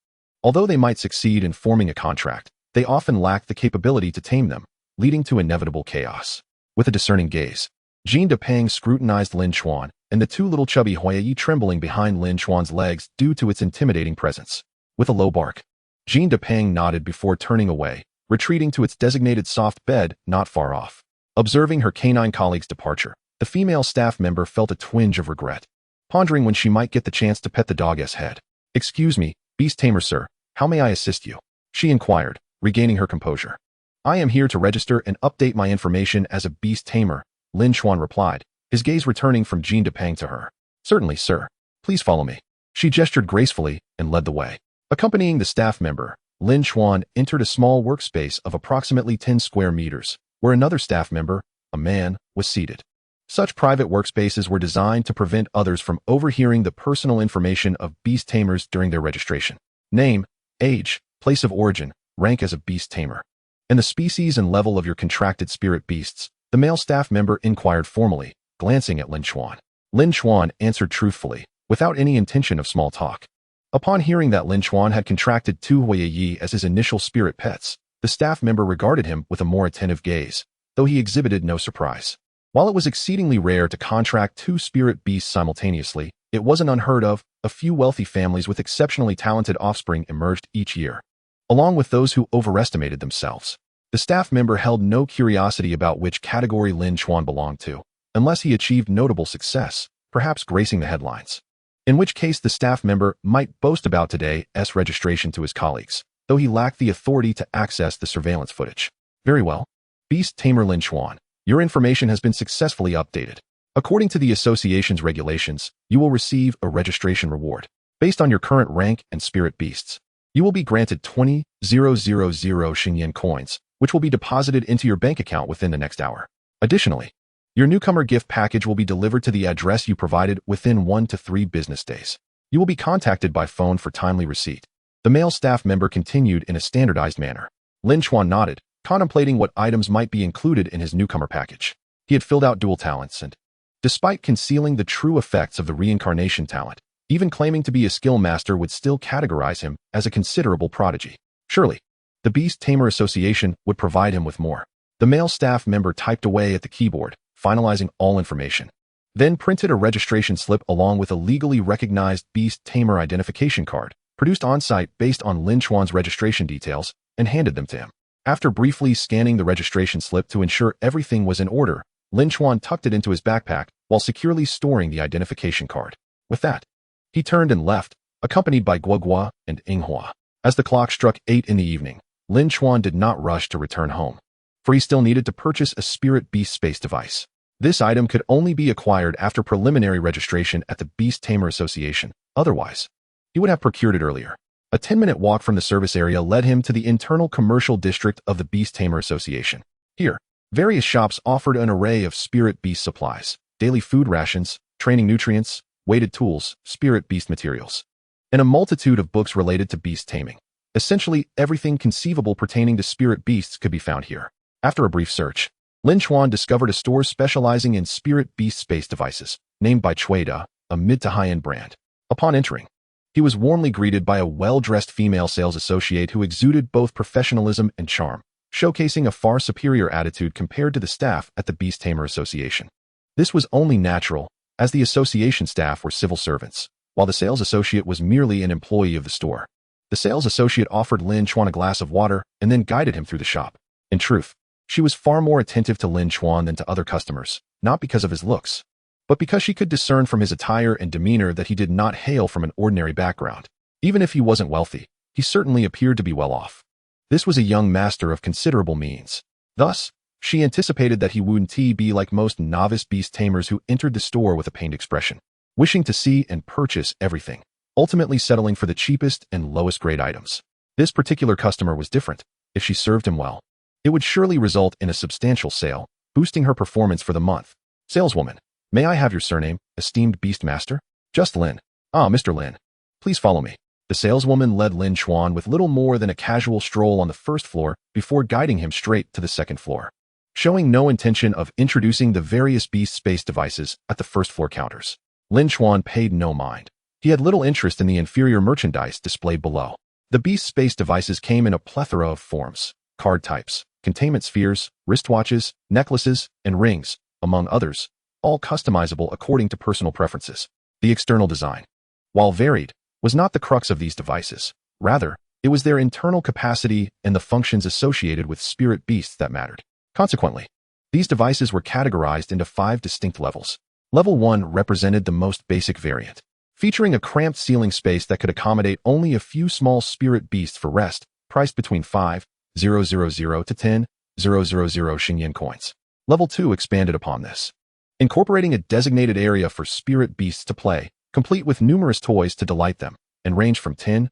Although they might succeed in forming a contract, they often lacked the capability to tame them, leading to inevitable chaos. With a discerning gaze, Jean Depang scrutinized Lin Chuan and the two little chubby Hua Ye Ye trembling behind Lin Chuan's legs due to its intimidating presence. With a low bark, Jean Depang nodded before turning away, retreating to its designated soft bed not far off. Observing her canine colleague's departure, the female staff member felt a twinge of regret, pondering when she might get the chance to pet the dog's head. "Excuse me, Beast Tamer sir, how may I assist you?" she inquired, regaining her composure. "I am here to register and update my information as a Beast Tamer," Lin Chuan replied, his gaze returning from Jean Depang to her. "Certainly, sir. Please follow me." She gestured gracefully and led the way. Accompanying the staff member, Lin Chuan entered a small workspace of approximately 10 square meters, where another staff member, a man, was seated. Such private workspaces were designed to prevent others from overhearing the personal information of beast tamers during their registration. Name, age, place of origin, rank as a beast tamer, and the species and level of your contracted spirit beasts, the male staff member inquired formally, glancing at Lin Chuan. Lin Chuan answered truthfully, without any intention of small talk. Upon hearing that Lin Chuan had contracted two Hua Ye Ye as his initial spirit pets, the staff member regarded him with a more attentive gaze, though he exhibited no surprise. While it was exceedingly rare to contract two spirit beasts simultaneously, it wasn't unheard of. A few wealthy families with exceptionally talented offspring emerged each year, along with those who overestimated themselves. The staff member held no curiosity about which category Lin Chuan belonged to, unless he achieved notable success, perhaps gracing the headlines. In which case the staff member might boast about today's registration to his colleagues, though he lacked the authority to access the surveillance footage. Very well. Beast Tamer Lin Chuan, your information has been successfully updated. According to the association's regulations, you will receive a registration reward. Based on your current rank and spirit beasts, you will be granted 20,000 Xingyan coins, which will be deposited into your bank account within the next hour. Additionally, your newcomer gift package will be delivered to the address you provided within 1 to 3 business days. You will be contacted by phone for timely receipt. The male staff member continued in a standardized manner. Lin Chuan nodded, contemplating what items might be included in his newcomer package. He had filled out dual talents and, despite concealing the true effects of the reincarnation talent, even claiming to be a skill master would still categorize him as a considerable prodigy. Surely, the Beast Tamer Association would provide him with more. The male staff member typed away at the keyboard, finalizing all information. Then printed a registration slip along with a legally recognized Beast Tamer identification card, produced on-site based on Lin Chuan's registration details, and handed them to him. After briefly scanning the registration slip to ensure everything was in order, Lin Chuan tucked it into his backpack while securely storing the identification card. With that, he turned and left, accompanied by Guogua and Inghua. As the clock struck 8 in the evening, Lin Chuan did not rush to return home, for he still needed to purchase a spirit beast space device. This item could only be acquired after preliminary registration at the Beast Tamer Association. Otherwise, he would have procured it earlier. A 10-minute walk from the service area led him to the internal commercial district of the Beast Tamer Association. Here, various shops offered an array of spirit beast supplies, daily food rations, training nutrients, weighted tools, spirit beast materials, and a multitude of books related to beast taming. Essentially, everything conceivable pertaining to spirit beasts could be found here. After a brief search, Lin Chuan discovered a store specializing in spirit beast space devices, named by Chueda, a mid to high-end brand. Upon entering, he was warmly greeted by a well-dressed female sales associate who exuded both professionalism and charm, showcasing a far superior attitude compared to the staff at the Beast Tamer Association. This was only natural, as the association staff were civil servants, while the sales associate was merely an employee of the store. The sales associate offered Lin Chuan a glass of water and then guided him through the shop. In truth, she was far more attentive to Lin Chuan than to other customers, not because of his looks, but because she could discern from his attire and demeanor that he did not hail from an ordinary background. Even if he wasn't wealthy, he certainly appeared to be well off. This was a young master of considerable means. Thus, she anticipated that he wouldn't be like most novice beast tamers who entered the store with a pained expression, wishing to see and purchase everything, ultimately settling for the cheapest and lowest grade items. This particular customer was different. If she served him well, it would surely result in a substantial sale, boosting her performance for the month. Saleswoman, may I have your surname, esteemed Beastmaster? Just Lin. Ah, Mr. Lin. Please follow me. The saleswoman led Lin Chuan with little more than a casual stroll on the first floor before guiding him straight to the second floor, showing no intention of introducing the various beast space devices at the first floor counters. Lin Chuan paid no mind. He had little interest in the inferior merchandise displayed below. The beast space devices came in a plethora of forms, card types, containment spheres, wristwatches, necklaces, and rings, among others, all customizable according to personal preferences. The external design, while varied, was not the crux of these devices. Rather, it was their internal capacity and the functions associated with spirit beasts that mattered. Consequently, these devices were categorized into 5 distinct levels. Level 1 represented the most basic variant, featuring a cramped ceiling space that could accommodate only a few small spirit beasts for rest, priced between 5,000 to 10,000 Xingyan coins. Level 2 expanded upon this, incorporating a designated area for spirit beasts to play, complete with numerous toys to delight them, and ranged from 10,000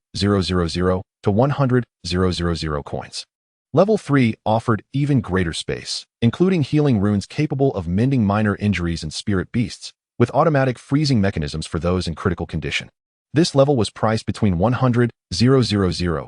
to 100,000 coins. Level 3 offered even greater space, including healing runes capable of mending minor injuries in spirit beasts, with automatic freezing mechanisms for those in critical condition. This level was priced between 100,000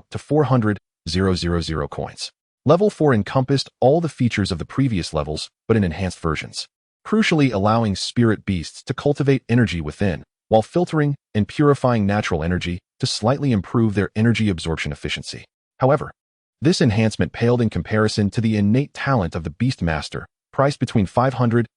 to 400,000 coins. Level 4 encompassed all the features of the previous levels, but in enhanced versions, crucially allowing spirit beasts to cultivate energy within, while filtering and purifying natural energy to slightly improve their energy absorption efficiency. However, this enhancement paled in comparison to the innate talent of the Beastmaster, priced between 500,000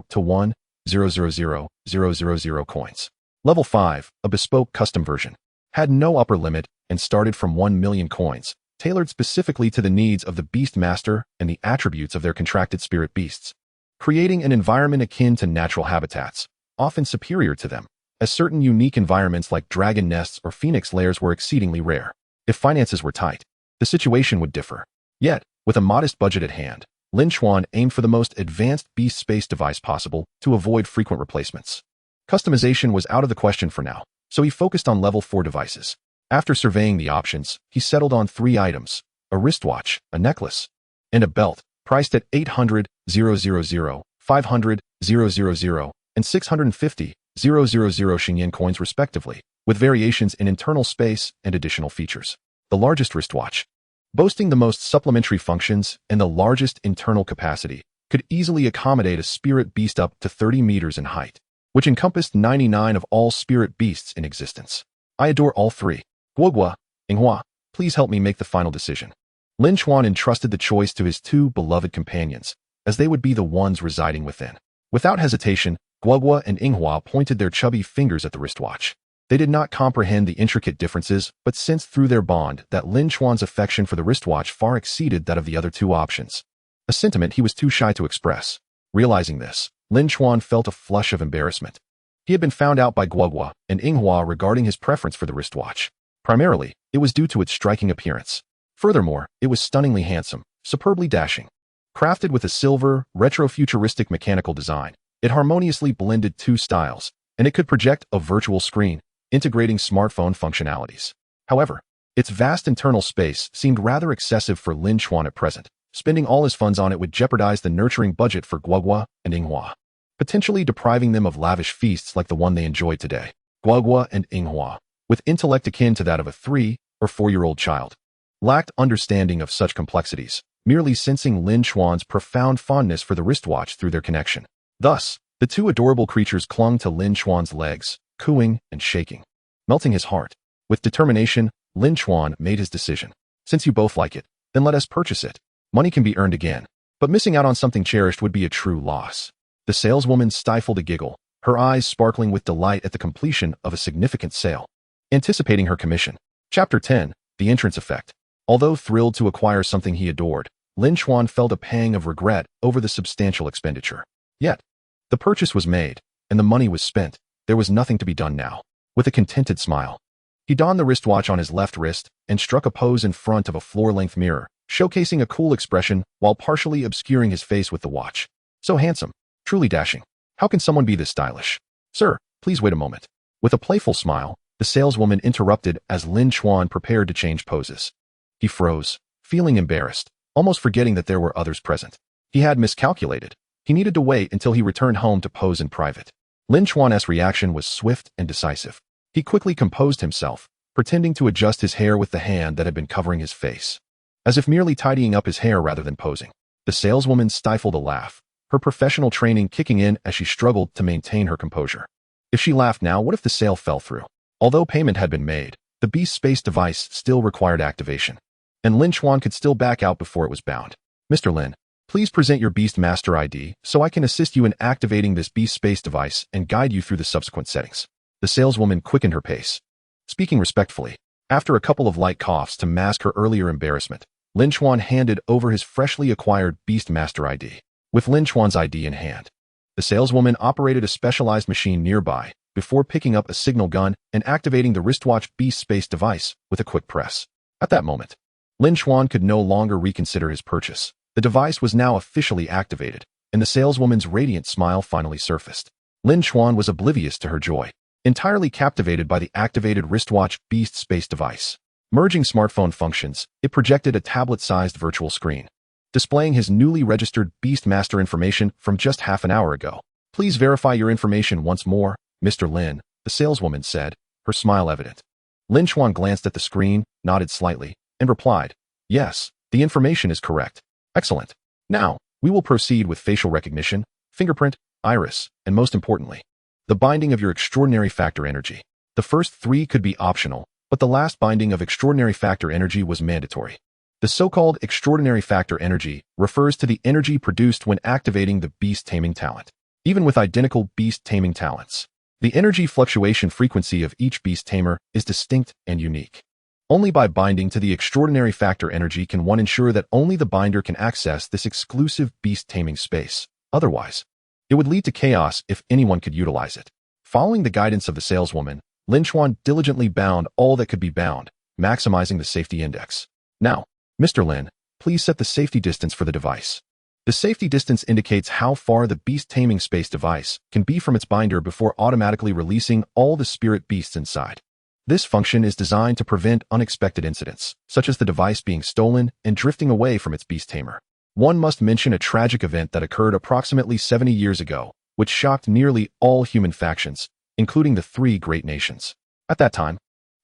to 1,000,000 coins. Level 5, a bespoke custom version, had no upper limit and started from 1 million coins, tailored specifically to the needs of the Beastmaster and the attributes of their contracted spirit beasts, creating an environment akin to natural habitats, often superior to them, as certain unique environments like dragon nests or phoenix lairs were exceedingly rare. If finances were tight, the situation would differ. Yet, with a modest budget at hand, Lin Chuan aimed for the most advanced beast space device possible to avoid frequent replacements. Customization was out of the question for now, so he focused on level 4 devices. After surveying the options, he settled on 3 items: a wristwatch, a necklace, and a belt, priced at 800,000, 500,000, and 650,000 Xingyan coins respectively, with variations in internal space and additional features. The largest wristwatch, boasting the most supplementary functions and the largest internal capacity, could easily accommodate a spirit beast up to 30 meters in height, which encompassed 99 of all spirit beasts in existence. I adore all 3. Guogua, Inghua, please help me make the final decision. Lin Chuan entrusted the choice to his 2 beloved companions, as they would be the ones residing within. Without hesitation, Guogua and Inghua pointed their chubby fingers at the wristwatch. They did not comprehend the intricate differences, but sensed through their bond that Lin Chuan's affection for the wristwatch far exceeded that of the other 2 options, a sentiment he was too shy to express. Realizing this, Lin Chuan felt a flush of embarrassment. He had been found out by Guogua and Inghua regarding his preference for the wristwatch. Primarily, it was due to its striking appearance. Furthermore, it was stunningly handsome, superbly dashing. Crafted with a silver, retro-futuristic mechanical design, it harmoniously blended 2 styles, and it could project a virtual screen, integrating smartphone functionalities. However, its vast internal space seemed rather excessive for Lin Chuan at present. Spending all his funds on it would jeopardize the nurturing budget for Guogua and Inghua, potentially depriving them of lavish feasts like the one they enjoyed today. Guogua and Inghua, with intellect akin to that of a 3- or 4-year-old child, lacked understanding of such complexities, merely sensing Lin Chuan's profound fondness for the wristwatch through their connection. Thus, the 2 adorable creatures clung to Lin Chuan's legs, cooing and shaking, melting his heart. With determination, Lin Chuan made his decision. Since you both like it, then let us purchase it. Money can be earned again, but missing out on something cherished would be a true loss. The saleswoman stifled a giggle, her eyes sparkling with delight at the completion of a significant sale. Anticipating her commission. Chapter 10, The Entrance Effect. Although thrilled to acquire something he adored, Lin Chuan felt a pang of regret over the substantial expenditure. Yet, the purchase was made, and the money was spent. There was nothing to be done now. With a contented smile, he donned the wristwatch on his left wrist and struck a pose in front of a floor-length mirror, showcasing a cool expression while partially obscuring his face with the watch. So handsome, truly dashing. How can someone be this stylish? Sir, please wait a moment. With a playful smile, the saleswoman interrupted as Lin Chuan prepared to change poses. He froze, feeling embarrassed, almost forgetting that there were others present. He had miscalculated. He needed to wait until he returned home to pose in private. Lin Chuan's reaction was swift and decisive. He quickly composed himself, pretending to adjust his hair with the hand that had been covering his face, as if merely tidying up his hair rather than posing. The saleswoman stifled a laugh, her professional training kicking in as she struggled to maintain her composure. If she laughed now, what if the sale fell through? Although payment had been made, the beast space device still required activation, and Lin Chuan could still back out before it was bound. Mr. Lin, please present your Beastmaster ID so I can assist you in activating this beast space device and guide you through the subsequent settings. The saleswoman quickened her pace, speaking respectfully. After a couple of light coughs to mask her earlier embarrassment, Lin Chuan handed over his freshly acquired Beastmaster ID. With Lin Chuan's ID in hand, the saleswoman operated a specialized machine nearby before picking up a signal gun and activating the wristwatch beast space device with a quick press. At that moment, Lin Chuan could no longer reconsider his purchase. The device was now officially activated, and the saleswoman's radiant smile finally surfaced. Lin Chuan was oblivious to her joy, entirely captivated by the activated wristwatch beast space device. Merging smartphone functions, it projected a tablet-sized virtual screen, displaying his newly registered Beastmaster information from just half an hour ago. Please verify your information once more, Mr. Lin, the saleswoman said, her smile evident. Lin Chuan glanced at the screen, nodded slightly, and replied, "Yes, the information is correct. Excellent. Now, we will proceed with facial recognition, fingerprint, iris, and most importantly, the binding of your extraordinary factor energy. The first 3 could be optional, but the last binding of extraordinary factor energy was mandatory. The so-called extraordinary factor energy refers to the energy produced when activating the beast taming talent. Even with identical beast taming talents, the energy fluctuation frequency of each beast tamer is distinct and unique. Only by binding to the extraordinary factor energy can one ensure that only the binder can access this exclusive beast taming space. Otherwise, It would lead to chaos if anyone could utilize it. Following the guidance of the saleswoman, Lin Chuan diligently bound all that could be bound, maximizing the safety index. Now, Mr. Lin, please set the safety distance for the device. The safety distance indicates how far the beast taming space device can be from its binder before automatically releasing all the spirit beasts inside. This function is designed to prevent unexpected incidents, such as the device being stolen and drifting away from its beast tamer. One must mention a tragic event that occurred approximately 70 years ago, which shocked nearly all human factions, including the 3 great nations. At that time,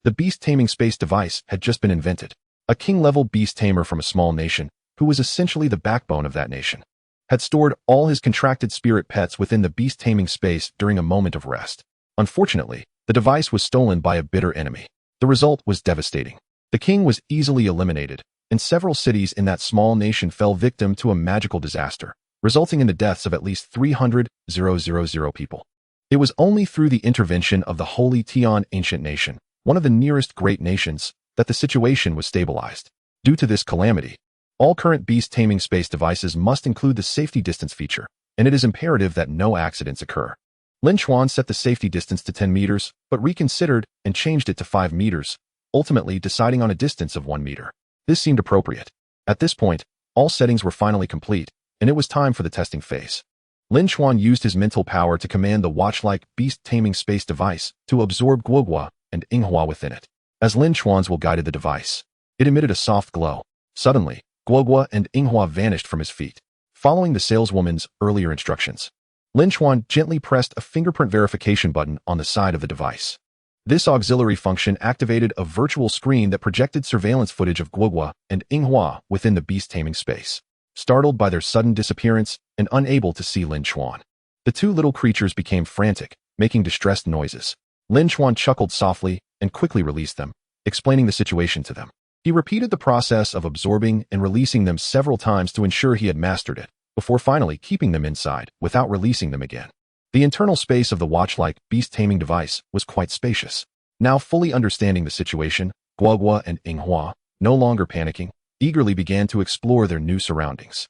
the beast taming space device had just been invented. A king-level beast tamer from a small nation, who was essentially the backbone of that nation, had stored all his contracted spirit pets within the beast taming space during a moment of rest. Unfortunately, the device was stolen by a bitter enemy. The result was devastating. The king was easily eliminated, and several cities in that small nation fell victim to a magical disaster, resulting in the deaths of at least 300,000 people. It was only through the intervention of the Holy Tian ancient nation, one of the nearest great nations, that the situation was stabilized. Due to this calamity, all current beast taming space devices must include the safety distance feature, and it is imperative that no accidents occur. Lin Chuan set the safety distance to 10 meters, but reconsidered and changed it to 5 meters, ultimately deciding on a distance of 1 meter. This seemed appropriate. At this point, all settings were finally complete, and it was time for the testing phase. Lin Chuan used his mental power to command the watch-like beast taming space device to absorb Guogua and Inghua within it. As Lin Chuan's will guided the device, it emitted a soft glow. Suddenly, Guogua and Inghua vanished from his feet. Following the saleswoman's earlier instructions, Lin Chuan gently pressed a fingerprint verification button on the side of the device. This auxiliary function activated a virtual screen that projected surveillance footage of Guogua and Inghua within the beast taming space. Startled by their sudden disappearance and unable to see Lin Chuan, the 2 little creatures became frantic, making distressed noises. Lin Chuan chuckled softly and quickly released them, explaining the situation to them. He repeated the process of absorbing and releasing them several times to ensure he had mastered it, before finally keeping them inside without releasing them again. The internal space of the watch-like beast taming device was quite spacious. Now fully understanding the situation, Guogua and Inghua, no longer panicking, eagerly began to explore their new surroundings.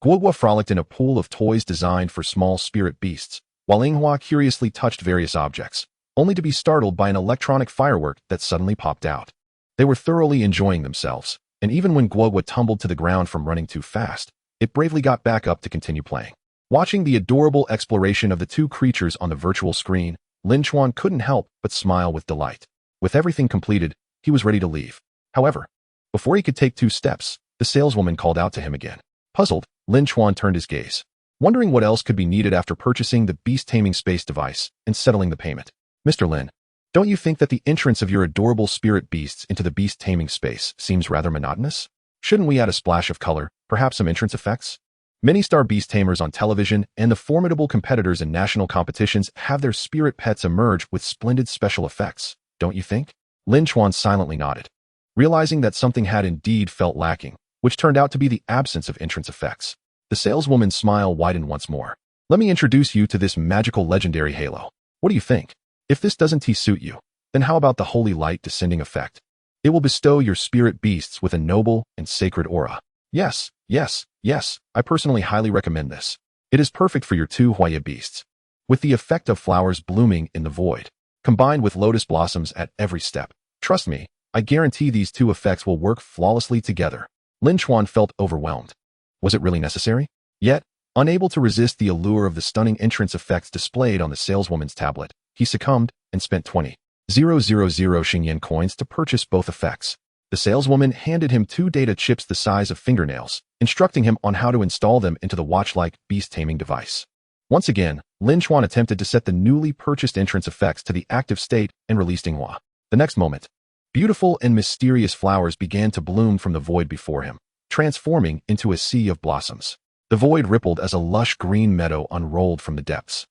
Guogua frolicked in a pool of toys designed for small spirit beasts, while Inghua curiously touched various objects, only to be startled by an electronic firework that suddenly popped out. They were thoroughly enjoying themselves, and even when Guogua tumbled to the ground from running too fast, it bravely got back up to continue playing. Watching the adorable exploration of the 2 creatures on the virtual screen, Lin Chuan couldn't help but smile with delight. With everything completed, he was ready to leave. However, before he could take 2 steps, the saleswoman called out to him again. Puzzled, Lin Chuan turned his gaze, wondering what else could be needed after purchasing the beast taming space device and settling the payment. Mr. Lin, don't you think that the entrance of your adorable spirit beasts into the beast taming space seems rather monotonous? Shouldn't we add a splash of color, perhaps some entrance effects? Many star beast tamers on television and the formidable competitors in national competitions have their spirit pets emerge with splendid special effects, don't you think? Lin Chuan silently nodded, realizing that something had indeed felt lacking, which turned out to be the absence of entrance effects. The saleswoman's smile widened once more. Let me introduce you to this magical legendary halo. What do you think? If this doesn't suit you, then how about the holy light descending effect? It will bestow your spirit beasts with a noble and sacred aura. Yes, I personally highly recommend this. It is perfect for your 2 Hua Ye beasts. With the effect of flowers blooming in the void, combined with lotus blossoms at every step. Trust me, I guarantee these 2 effects will work flawlessly together. Lin Chuan felt overwhelmed. Was it really necessary? Yet, unable to resist the allure of the stunning entrance effects displayed on the saleswoman's tablet, he succumbed and spent 20,000 Xingyan coins to purchase both effects. The saleswoman handed him 2 data chips the size of fingernails, instructing him on how to install them into the watch-like beast taming device. Once again, Lin Chuan attempted to set the newly purchased entrance effects to the active state and released Inghua. The next moment, beautiful and mysterious flowers began to bloom from the void before him, transforming into a sea of blossoms. The void rippled as a lush green meadow unrolled from the depths,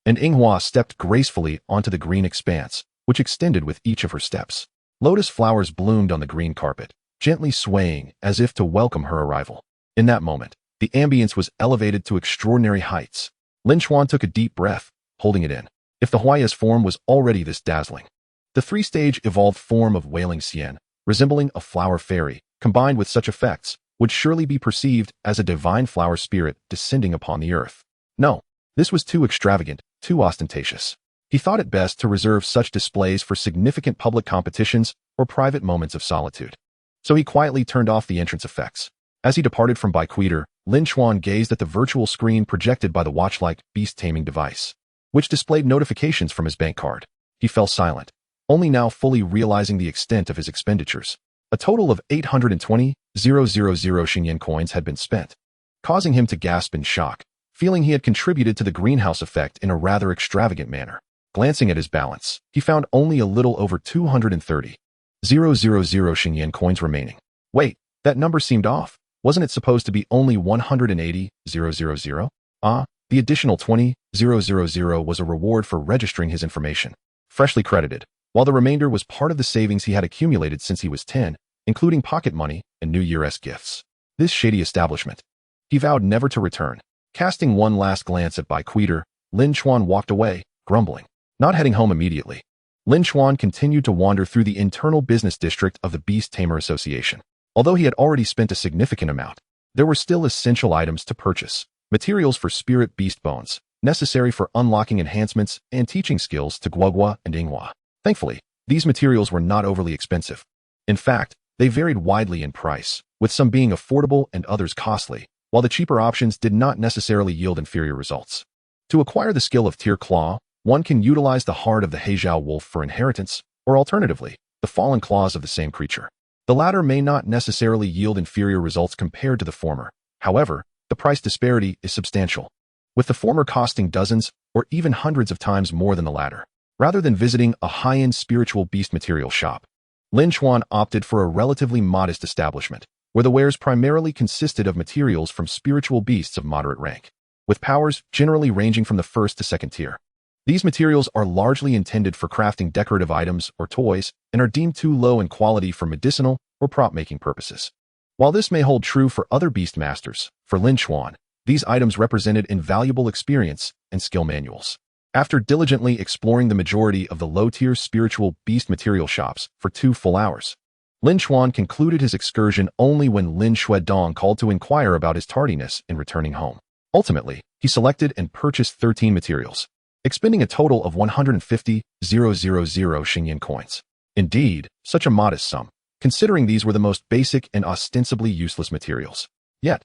and Inghua stepped gracefully onto the green expanse, which extended with each of her steps. Lotus flowers bloomed on the green carpet, gently swaying as if to welcome her arrival. In that moment, the ambience was elevated to extraordinary heights. Lin Chuan took a deep breath, holding it in. If the Hua Ye's form was already this dazzling, the 3-stage evolved form of Wailing Xian, resembling a flower fairy, combined with such effects, would surely be perceived as a divine flower spirit descending upon the earth. No, This was too extravagant, too ostentatious. He thought it best to reserve such displays for significant public competitions or private moments of solitude. So he quietly turned off the entrance effects. As he departed from Baikwiter, Lin Chuan gazed at the virtual screen projected by the watch-like beast taming device, which displayed notifications from his bank card. He fell silent, only now fully realizing the extent of his expenditures. A total of 820,000 Xingyan coins had been spent, causing him to gasp in shock, feeling he had contributed to the greenhouse effect in a rather extravagant manner. Glancing at his balance, he found only a little over 230,000 Xingyan coins remaining. Wait, that number seemed off. Wasn't it supposed to be only 180,000? The additional 20,000 was a reward for registering his information, freshly credited, while the remainder was part of the savings he had accumulated since he was 10, including pocket money and New Year's gifts. This shady establishment. He vowed never to return. Casting one last glance at Baikwiter, Lin Chuan walked away, grumbling. Not heading home immediately, Lin Chuan continued to wander through the internal business district of the Beast Tamer Association. Although he had already spent a significant amount, there were still essential items to purchase. Materials for spirit beast bones, necessary for unlocking enhancements and teaching skills to Guogua and Inghua. Thankfully, these materials were not overly expensive. In fact, they varied widely in price, with some being affordable and others costly, while the cheaper options did not necessarily yield inferior results. To acquire the skill of Tier Claw, one can utilize the heart of the Heizhao wolf for inheritance, or alternatively, the fallen claws of the same creature. The latter may not necessarily yield inferior results compared to the former. However, the price disparity is substantial, with the former costing dozens or even hundreds of times more than the latter. Rather than visiting a high-end spiritual beast material shop, Lin Chuan opted for a relatively modest establishment, where the wares primarily consisted of materials from spiritual beasts of moderate rank, with powers generally ranging from the first to second tier. These materials are largely intended for crafting decorative items or toys and are deemed too low in quality for medicinal or prop-making purposes. While this may hold true for other Beastmasters, for Lin Chuan, these items represented invaluable experience and skill manuals. After diligently exploring the majority of the low-tier spiritual beast material shops for 2 full hours, Lin Chuan concluded his excursion only when Lin Xuedong called to inquire about his tardiness in returning home. Ultimately, he selected and purchased 13 materials, expending a total of 150,000 Xingyan coins. Indeed, such a modest sum, considering these were the most basic and ostensibly useless materials. Yet,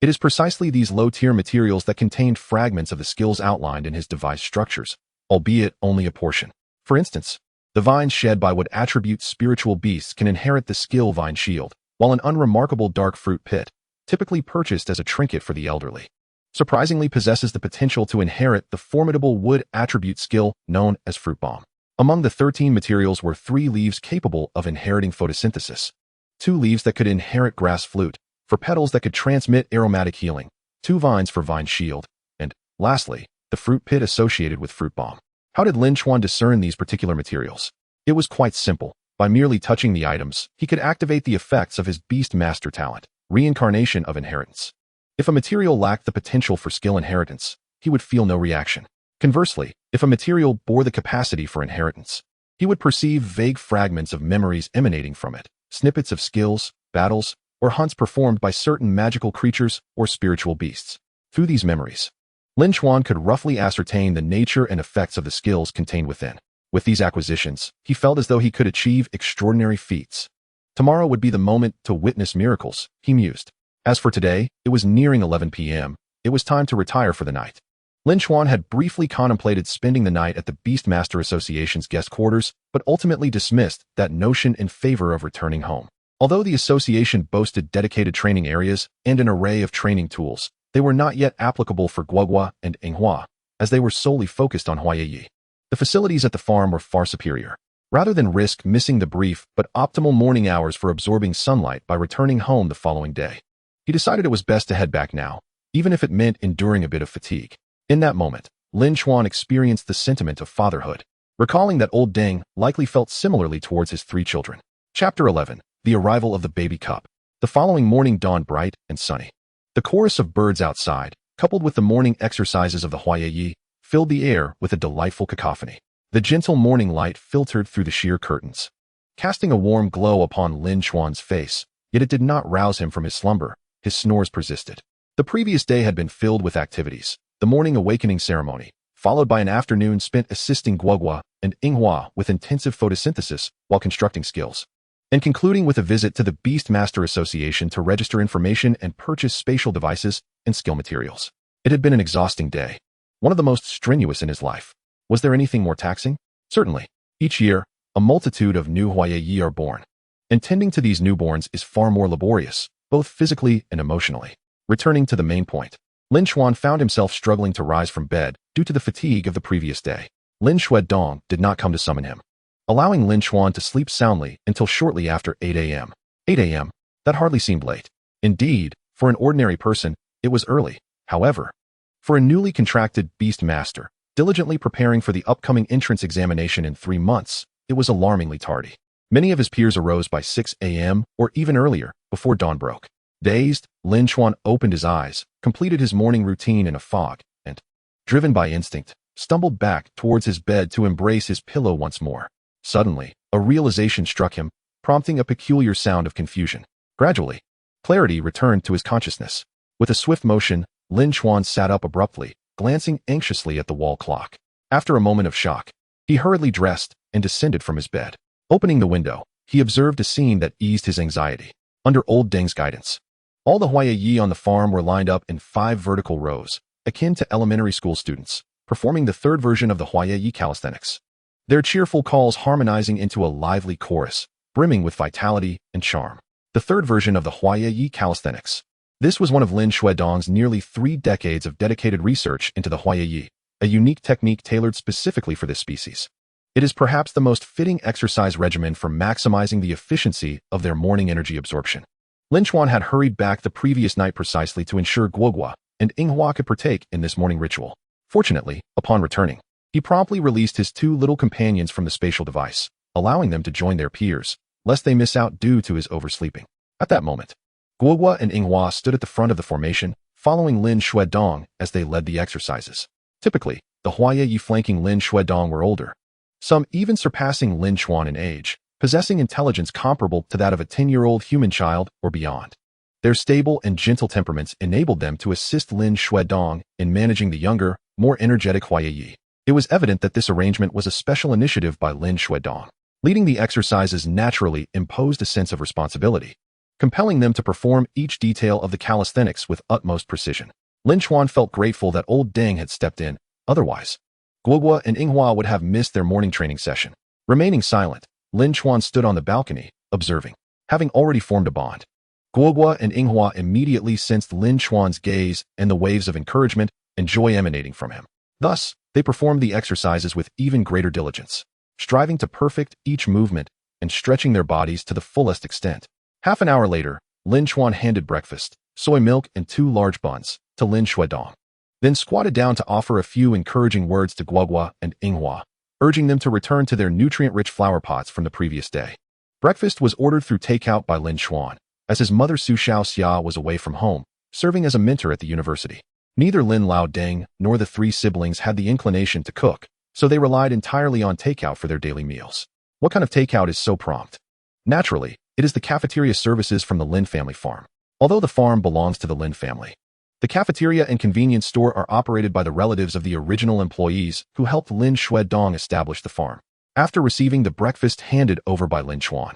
it is precisely these low-tier materials that contained fragments of the skills outlined in his device structures, albeit only a portion. For instance, the vines shed by what attribute spiritual beasts can inherit the skill Vine Shield, while an unremarkable dark fruit pit, typically purchased as a trinket for the elderly, surprisingly possesses the potential to inherit the formidable wood attribute skill known as Fruit Bomb. Among the 13 materials were 3 leaves capable of inheriting photosynthesis, 2 leaves that could inherit grass flute, for petals that could transmit aromatic healing, 2 vines for Vine Shield, and, lastly, the fruit pit associated with Fruit Bomb. How did Lin Chuan discern these particular materials? It was quite simple. By merely touching the items, he could activate the effects of his Beastmaster talent, Reincarnation of Inheritance. If a material lacked the potential for skill inheritance, he would feel no reaction. Conversely, if a material bore the capacity for inheritance, he would perceive vague fragments of memories emanating from it, snippets of skills, battles, or hunts performed by certain magical creatures or spiritual beasts. Through these memories, Lin Chuan could roughly ascertain the nature and effects of the skills contained within. With these acquisitions, he felt as though he could achieve extraordinary feats. Tomorrow would be the moment to witness miracles, he mused. As for today, it was nearing 11 p.m. It was time to retire for the night. Lin Chuan had briefly contemplated spending the night at the Beastmaster Association's guest quarters, but ultimately dismissed that notion in favor of returning home. Although the association boasted dedicated training areas and an array of training tools, they were not yet applicable for Guogua and Inghua, as they were solely focused on Hua Ye Ye. The facilities at the farm were far superior. Rather than risk missing the brief but optimal morning hours for absorbing sunlight by returning home the following day, he decided it was best to head back now, even if it meant enduring a bit of fatigue. In that moment, Lin Chuan experienced the sentiment of fatherhood, recalling that old Deng likely felt similarly towards his 3 children. Chapter 11. The Arrival of the Baby Cup. The following morning dawned bright and sunny. The chorus of birds outside, coupled with the morning exercises of the Hua Ye Ye, filled the air with a delightful cacophony. The gentle morning light filtered through the sheer curtains, casting a warm glow upon Lin Chuan's face, yet it did not rouse him from his slumber. His snores persisted. The previous day had been filled with activities, the morning awakening ceremony, followed by an afternoon spent assisting Guogua and Inghua with intensive photosynthesis while constructing skills, and concluding with a visit to the Beastmaster Association to register information and purchase spatial devices and skill materials. It had been an exhausting day, one of the most strenuous in his life. Was there anything more taxing? Certainly. Each year, a multitude of new Hua Ye Ye are born, and tending to these newborns is far more laborious, both physically and emotionally. Returning to the main point, Lin Chuan found himself struggling to rise from bed due to the fatigue of the previous day. Lin Chuan did not come to summon him, allowing Lin Chuan to sleep soundly until shortly after 8 a.m. 8 a.m. That hardly seemed late. Indeed, for an ordinary person, it was early. However, for a newly contracted Beastmaster, diligently preparing for the upcoming entrance examination in 3 months, it was alarmingly tardy. Many of his peers arose by 6 a.m. or even earlier, before dawn broke. Dazed, Lin Chuan opened his eyes, completed his morning routine in a fog, and, driven by instinct, stumbled back towards his bed to embrace his pillow once more. Suddenly, a realization struck him, prompting a peculiar sound of confusion. Gradually, clarity returned to his consciousness. With a swift motion, Lin Chuan sat up abruptly, glancing anxiously at the wall clock. After a moment of shock, he hurriedly dressed and descended from his bed. Opening the window, he observed a scene that eased his anxiety. Under old Deng's guidance, all the Hua Ye Ye on the farm were lined up in 5 vertical rows, akin to elementary school students, performing the third version of the Hua Ye Ye calisthenics. Their cheerful calls harmonizing into a lively chorus, brimming with vitality and charm. The third version of the Hua Ye Ye calisthenics. This was one of Lin Chuan's nearly 3 decades of dedicated research into the Hua Ye Ye, a unique technique tailored specifically for this species. It is perhaps the most fitting exercise regimen for maximizing the efficiency of their morning energy absorption. Lin Chuan had hurried back the previous night precisely to ensure Guogua and Inghua could partake in this morning ritual. Fortunately, upon returning, he promptly released his 2 little companions from the spatial device, allowing them to join their peers, lest they miss out due to his oversleeping. At that moment, Guogua and Inghua stood at the front of the formation, following Lin Chuan as they led the exercises. Typically, the Hua Ye Ye flanking Lin Chuan were older, some even surpassing Lin Chuan in age, possessing intelligence comparable to that of a 10-year-old human child or beyond. Their stable and gentle temperaments enabled them to assist Lin Chuan in managing the younger, more energetic Hua Ye Ye. It was evident that this arrangement was a special initiative by Lin Chuan. Leading the exercises naturally imposed a sense of responsibility, compelling them to perform each detail of the calisthenics with utmost precision. Lin Chuan felt grateful that old Deng had stepped in, otherwise, Guogua and Inghua would have missed their morning training session. Remaining silent, Lin Chuan stood on the balcony, observing. Having already formed a bond, Guogua and Inghua immediately sensed Lin Chuan's gaze and the waves of encouragement and joy emanating from him. Thus, they performed the exercises with even greater diligence, striving to perfect each movement and stretching their bodies to the fullest extent. Half an hour later, Lin Chuan handed breakfast, soy milk and 2 large buns, to Lin Chuan, then squatted down to offer a few encouraging words to Guogua and Inghua, urging them to return to their nutrient-rich flower pots from the previous day. Breakfast was ordered through takeout by Lin Chuan, as his mother Su Xiao Xia was away from home, serving as a mentor at the university. Neither Lin Lao Deng nor the 3 siblings had the inclination to cook, so they relied entirely on takeout for their daily meals. What kind of takeout is so prompt? Naturally, it is the cafeteria services from the Lin family farm. Although the farm belongs to the Lin family, the cafeteria and convenience store are operated by the relatives of the original employees who helped Lin Chuan establish the farm. After receiving the breakfast handed over by Lin Chuan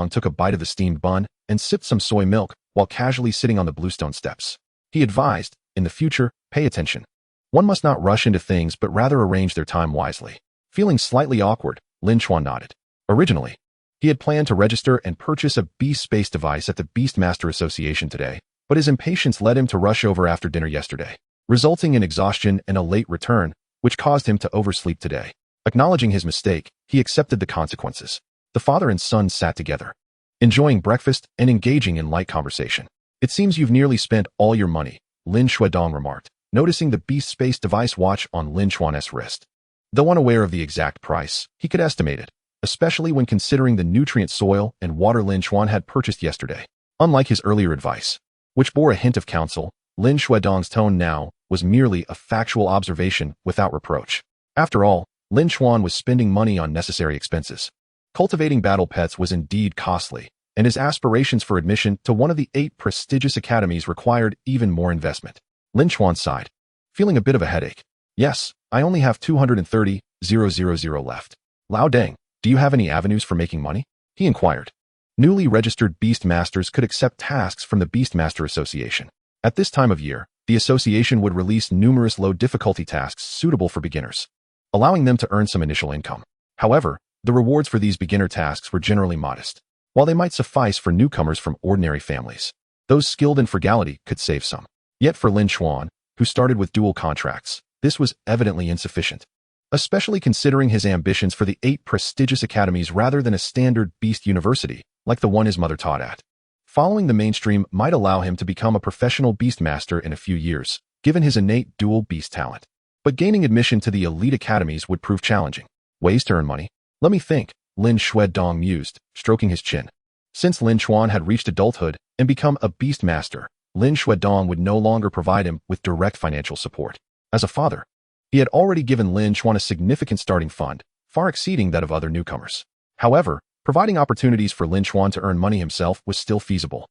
took a bite of the steamed bun and sipped some soy milk while casually sitting on the bluestone steps. He advised, in the future, pay attention. One must not rush into things but rather arrange their time wisely. Feeling slightly awkward, Lin Chuan nodded. Originally, he had planned to register and purchase a beast space device at the Beastmaster Association today, but his impatience led him to rush over after dinner yesterday, resulting in exhaustion and a late return, which caused him to oversleep today. Acknowledging his mistake, he accepted the consequences. The father and son sat together, enjoying breakfast and engaging in light conversation. It seems you've nearly spent all your money, Lin Chuan remarked, noticing the beast space device watch on Lin Chuan's wrist. Though unaware of the exact price, he could estimate it, especially when considering the nutrient soil and water Lin Chuan had purchased yesterday. Unlike his earlier advice, which bore a hint of counsel, Lin Chuan's tone now was merely a factual observation without reproach. After all, Lin Chuan was spending money on necessary expenses. Cultivating battle pets was indeed costly, and his aspirations for admission to one of the 8 prestigious academies required even more investment. Lin Chuan sighed. feeling a bit of a headache. Yes, I only have 230,000 left. Lao Deng, do you have any avenues for making money? He inquired. Newly registered Beastmasters could accept tasks from the Beastmaster Association. At this time of year, the association would release numerous low-difficulty tasks suitable for beginners, allowing them to earn some initial income. However, the rewards for these beginner tasks were generally modest. While they might suffice for newcomers from ordinary families, those skilled in frugality could save some. Yet for Lin Chuan, who started with dual contracts, this was evidently insufficient, especially considering his ambitions for the 8 prestigious academies rather than a standard beast university, like the one his mother taught at. Following the mainstream might allow him to become a professional beastmaster in a few years, given his innate dual beast talent. But gaining admission to the elite academies would prove challenging. Ways to earn money? Let me think, Lin Chuan mused, stroking his chin. Since Lin Chuan had reached adulthood and become a beastmaster, Lin Chuan would no longer provide him with direct financial support. As a father, he had already given Lin Chuan a significant starting fund, far exceeding that of other newcomers. However, providing opportunities for Lin Chuan to earn money himself was still feasible.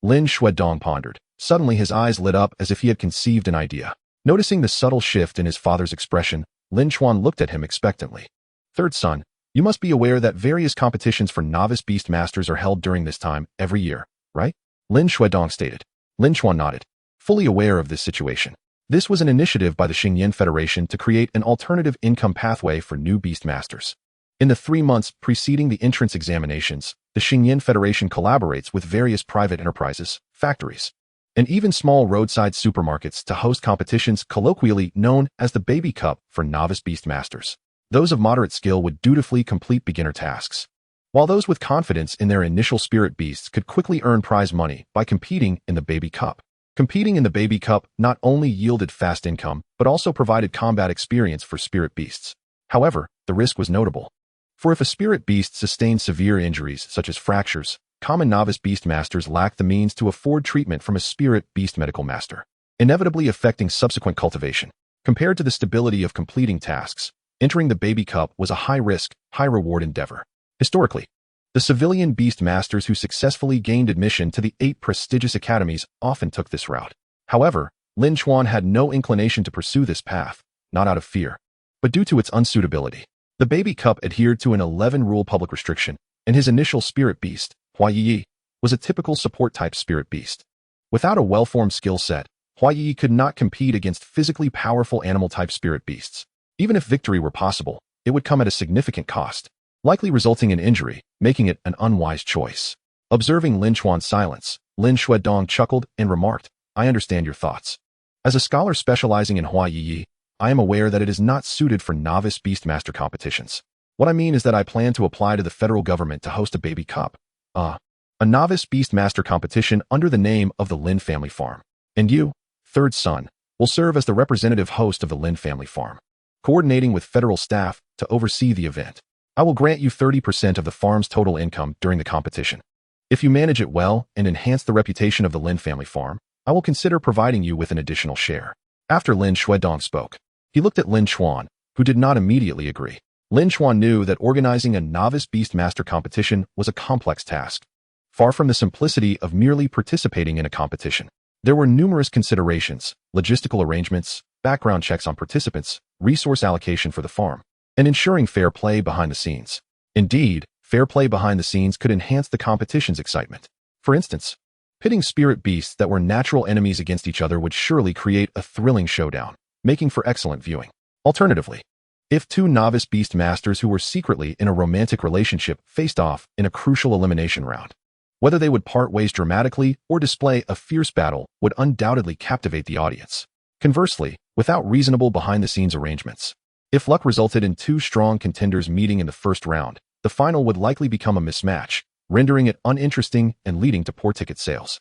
Lin Chuan pondered. Suddenly his eyes lit up as if he had conceived an idea. Noticing the subtle shift in his father's expression, Lin Chuan looked at him expectantly. Third son, you must be aware that various competitions for novice beastmasters are held during this time every year, right? Lin Chuan stated. Lin Chuan nodded, fully aware of this situation. This was an initiative by the Xingyan Federation to create an alternative income pathway for new beastmasters. In the 3 months preceding the entrance examinations, the Xingyan Federation collaborates with various private enterprises, factories, and even small roadside supermarkets to host competitions colloquially known as the Baby Cup for novice beastmasters. Those of moderate skill would dutifully complete beginner tasks, while those with confidence in their initial spirit beasts could quickly earn prize money by competing in the Baby Cup. Competing in the Baby Cup not only yielded fast income, but also provided combat experience for spirit beasts. However, the risk was notable. For if a spirit beast sustained severe injuries, such as fractures, common novice beastmasters lacked the means to afford treatment from a spirit beast medical master, inevitably affecting subsequent cultivation. Compared to the stability of completing tasks, entering the Baby Cup was a high-risk, high-reward endeavor. Historically, the civilian beast masters who successfully gained admission to the 8 prestigious academies often took this route. However, Lin Chuan had no inclination to pursue this path, not out of fear, but due to its unsuitability. The Baby Cup adhered to an 11-rule public restriction, and his initial spirit beast, Hua Ye Ye, was a typical support-type spirit beast. Without a well-formed skill set, Hua Ye Ye could not compete against physically powerful animal-type spirit beasts. Even if victory were possible, it would come at a significant cost, likely resulting in injury, making it an unwise choice. Observing Lin Chuan's silence, Lin Chuan chuckled and remarked, I understand your thoughts. As a scholar specializing in Hua Ye Ye, I am aware that it is not suited for novice beastmaster competitions. What I mean is that I plan to apply to the federal government to host a Baby Cup, a novice beastmaster competition under the name of the Lin family farm. And you, third son, will serve as the representative host of the Lin family farm, coordinating with federal staff to oversee the event. I will grant you 30% of the farm's total income during the competition. If you manage it well and enhance the reputation of the Lin family farm, I will consider providing you with an additional share. After Lin Chuan spoke, he looked at Lin Chuan, who did not immediately agree. Lin Chuan knew that organizing a novice beastmaster competition was a complex task, far from the simplicity of merely participating in a competition. There were numerous considerations, logistical arrangements, background checks on participants, resource allocation for the farm, and ensuring fair play behind the scenes. Indeed, fair play behind the scenes could enhance the competition's excitement. For instance, pitting spirit beasts that were natural enemies against each other would surely create a thrilling showdown, making for excellent viewing. Alternatively, if 2 novice beast masters who were secretly in a romantic relationship faced off in a crucial elimination round, whether they would part ways dramatically or display a fierce battle would undoubtedly captivate the audience. Conversely, without reasonable behind-the-scenes arrangements, if luck resulted in 2 strong contenders meeting in the first round, the final would likely become a mismatch, rendering it uninteresting and leading to poor ticket sales.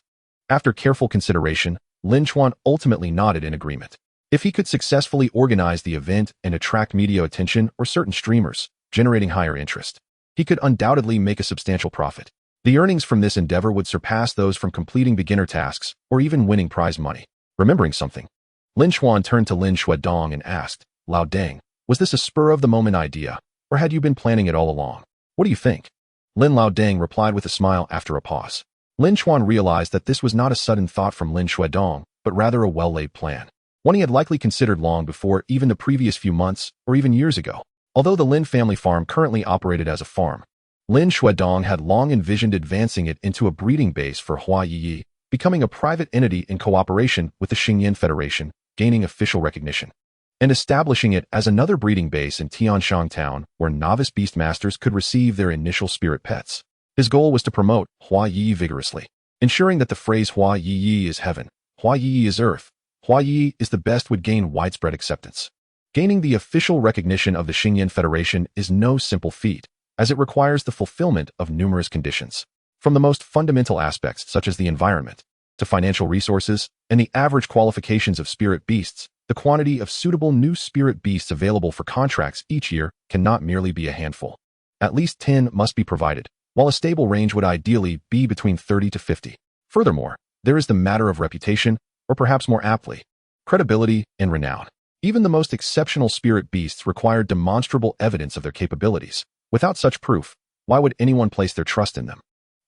After careful consideration, Lin Chuan ultimately nodded in agreement. If he could successfully organize the event and attract media attention or certain streamers, generating higher interest, he could undoubtedly make a substantial profit. The earnings from this endeavor would surpass those from completing beginner tasks or even winning prize money. Remembering something, Lin Chuan turned to Lin Chuan and asked, Lao Deng, was this a spur-of-the-moment idea, or had you been planning it all along? What do you think? Lin Lao Deng replied with a smile after a pause. Lin Chuan realized that this was not a sudden thought from Lin Chuan, but rather a well-laid plan. one he had likely considered long before even the previous few months or even years ago. Although the Lin family farm currently operated as a farm, Lin Chuan had long envisioned advancing it into a breeding base for Hua Ye Ye, becoming a private entity in cooperation with the Xingyan Federation, gaining official recognition, and establishing it as another breeding base in Tianshang Town where novice Beastmasters could receive their initial spirit pets. His goal was to promote Hua Ye Ye vigorously, ensuring that the phrase Hua Ye Ye is heaven, Hua Ye Ye is earth, Hua Ye Ye is the best would gain widespread acceptance. Gaining the official recognition of the Xingyan Federation is no simple feat, as it requires the fulfillment of numerous conditions, from the most fundamental aspects such as the environment, to financial resources, and the average qualifications of spirit beasts. The quantity of suitable new spirit beasts available for contracts each year cannot merely be a handful. At least 10 must be provided, while a stable range would ideally be between 30 to 50. Furthermore, there is the matter of reputation, or perhaps more aptly, credibility and renown. Even the most exceptional spirit beasts require demonstrable evidence of their capabilities. Without such proof, why would anyone place their trust in them?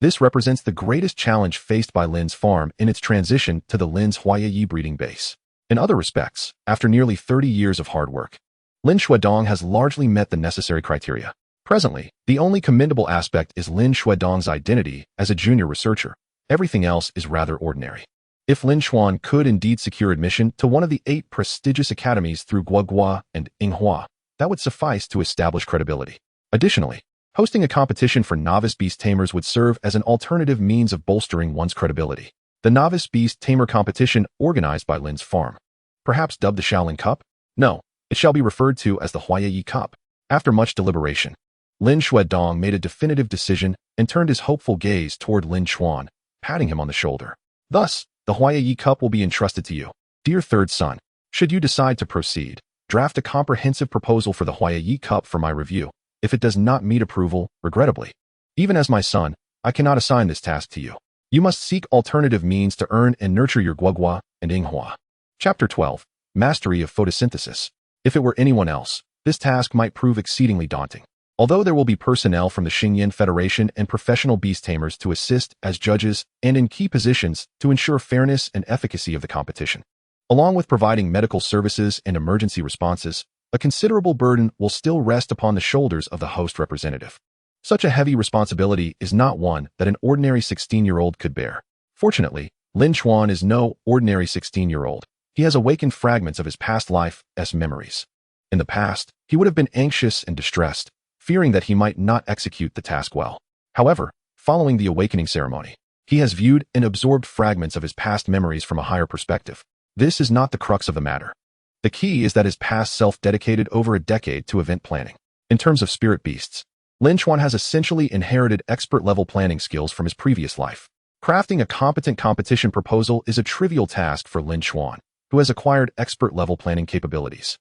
This represents the greatest challenge faced by Lin's farm in its transition to the Lin's Hua Ye Ye breeding base. In other respects, after nearly 30 years of hard work, Lin Chuan has largely met the necessary criteria. Presently, the only commendable aspect is Lin Chuan's identity as a junior researcher. Everything else is rather ordinary. If Lin Chuan could indeed secure admission to one of the 8 prestigious academies through Guogua and Yinghua, that would suffice to establish credibility. Additionally, hosting a competition for novice beast tamers would serve as an alternative means of bolstering one's credibility. The Novice Beast Tamer competition organized by Lin's farm, perhaps dubbed the Shaolin Cup? No, it shall be referred to as the Hua Ye Ye Cup. After much deliberation, Lin Chuan made a definitive decision and turned his hopeful gaze toward Lin Chuan, patting him on the shoulder. Thus, the Hua Ye Ye Cup will be entrusted to you. Dear third son, should you decide to proceed, draft a comprehensive proposal for the Hua Ye Ye Cup for my review. If it does not meet approval, regrettably, even as my son, I cannot assign this task to you. You must seek alternative means to earn and nurture your Guogua and Yinghua. Chapter 12. Mastery of Photosynthesis. If it were anyone else, this task might prove exceedingly daunting. Although there will be personnel from the Xingyan Federation and professional beast tamers to assist as judges and in key positions to ensure fairness and efficacy of the competition, along with providing medical services and emergency responses, a considerable burden will still rest upon the shoulders of the host representative. Such a heavy responsibility is not one that an ordinary 16-year-old could bear. Fortunately, Lin Chuan is no ordinary 16-year-old. He has awakened fragments of his past life's memories. In the past, he would have been anxious and distressed, fearing that he might not execute the task well. However, following the awakening ceremony, he has viewed and absorbed fragments of his past memories from a higher perspective. This is not the crux of the matter. The key is that his past self dedicated over a decade to event planning. In terms of spirit beasts, Lin Chuan has essentially inherited expert-level planning skills from his previous life. Crafting a competent competition proposal is a trivial task for Lin Chuan, who has acquired expert-level planning capabilities.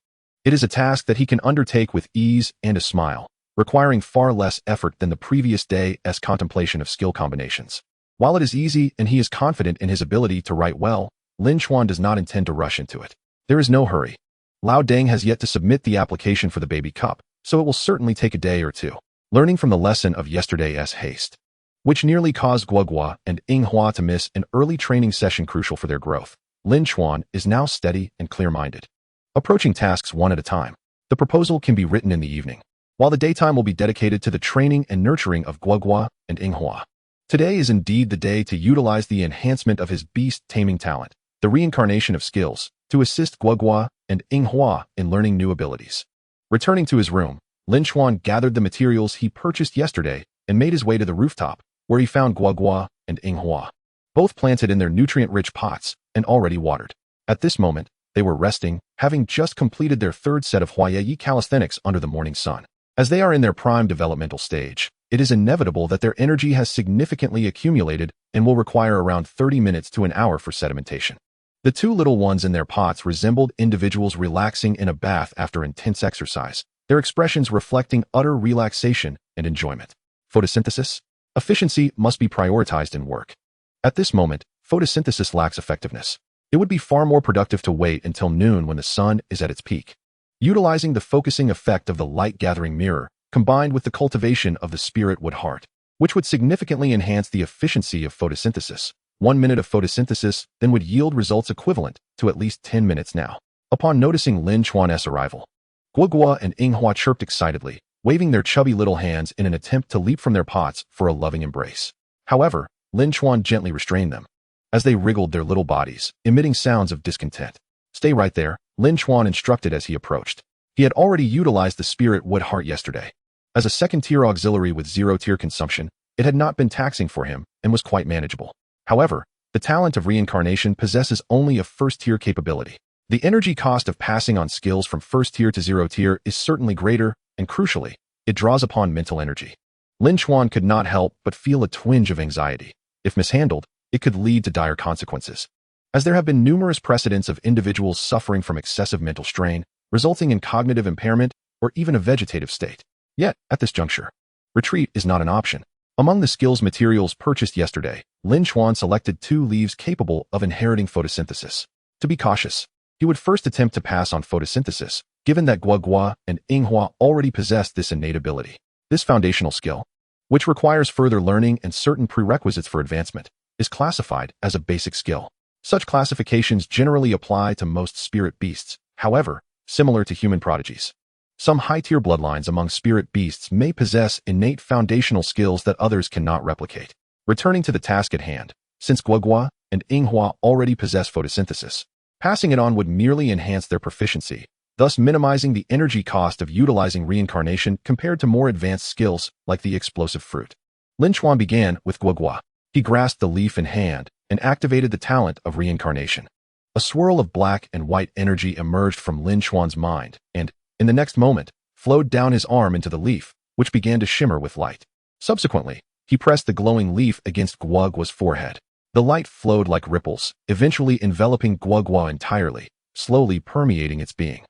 It is a task that he can undertake with ease and a smile, requiring far less effort than the previous day's contemplation of skill combinations. While it is easy and he is confident in his ability to write well, Lin Chuan does not intend to rush into it. There is no hurry. Lao Deng has yet to submit the application for the baby cup, so it will certainly take a day or two. Learning from the lesson of yesterday's haste, which nearly caused Guogua and Yinghua to miss an early training session crucial for their growth, Lin Chuan is now steady and clear-minded, approaching tasks one at a time. The proposal can be written in the evening, while the daytime will be dedicated to the training and nurturing of Guogua and Yinghua. Today is indeed the day to utilize the enhancement of his beast taming talent, the reincarnation of skills, to assist Guogua and Yinghua in learning new abilities. Returning to his room, Lin Chuan gathered the materials he purchased yesterday and made his way to the rooftop, where he found Guogua and Yinghua, both planted in their nutrient-rich pots and already watered. At this moment, they were resting, having just completed their third set of Hua Ye Ye calisthenics under the morning sun. As they are in their prime developmental stage, it is inevitable that their energy has significantly accumulated and will require around 30 minutes to an hour for sedimentation. The two little ones in their pots resembled individuals relaxing in a bath after intense exercise, their expressions reflecting utter relaxation and enjoyment. Photosynthesis? Efficiency must be prioritized in work. At this moment, photosynthesis lacks effectiveness. It would be far more productive to wait until noon when the sun is at its peak. Utilizing the focusing effect of the light-gathering mirror, combined with the cultivation of the spirit wood heart, which would significantly enhance the efficiency of photosynthesis. 1 minute of photosynthesis then would yield results equivalent to at least 10 minutes now. Upon noticing Lin Chuan's arrival, Guogua and Hua chirped excitedly, waving their chubby little hands in an attempt to leap from their pots for a loving embrace. However, Lin Chuan gently restrained them, as they wriggled their little bodies, emitting sounds of discontent. "Stay right there," Lin Chuan instructed as he approached. He had already utilized the spirit wood heart yesterday. As a second-tier auxiliary with zero-tier consumption, it had not been taxing for him and was quite manageable. However, the talent of reincarnation possesses only a first-tier capability. The energy cost of passing on skills from first-tier to zero-tier is certainly greater, and crucially, it draws upon mental energy. Lin Chuan could not help but feel a twinge of anxiety. If mishandled, it could lead to dire consequences, as there have been numerous precedents of individuals suffering from excessive mental strain, resulting in cognitive impairment or even a vegetative state. Yet, at this juncture, retreat is not an option. Among the skills materials purchased yesterday, Lin Chuan selected 2 leaves capable of inheriting photosynthesis. To be cautious, he would first attempt to pass on photosynthesis, given that Guogua and Hua already possessed this innate ability. This foundational skill, which requires further learning and certain prerequisites for advancement, is classified as a basic skill. Such classifications generally apply to most spirit beasts, however, similar to human prodigies. Some high-tier bloodlines among spirit beasts may possess innate foundational skills that others cannot replicate. Returning to the task at hand, since Guogua and Hua already possess photosynthesis, passing it on would merely enhance their proficiency, thus minimizing the energy cost of utilizing reincarnation compared to more advanced skills like the explosive fruit. Lin Chuan began with Guogua. He grasped the leaf in hand and activated the talent of reincarnation. A swirl of black and white energy emerged from Lin Chuan's mind and, in the next moment, flowed down his arm into the leaf, which began to shimmer with light. Subsequently, he pressed the glowing leaf against Guogua's forehead. The light flowed like ripples, eventually enveloping Guogua entirely, slowly permeating its being.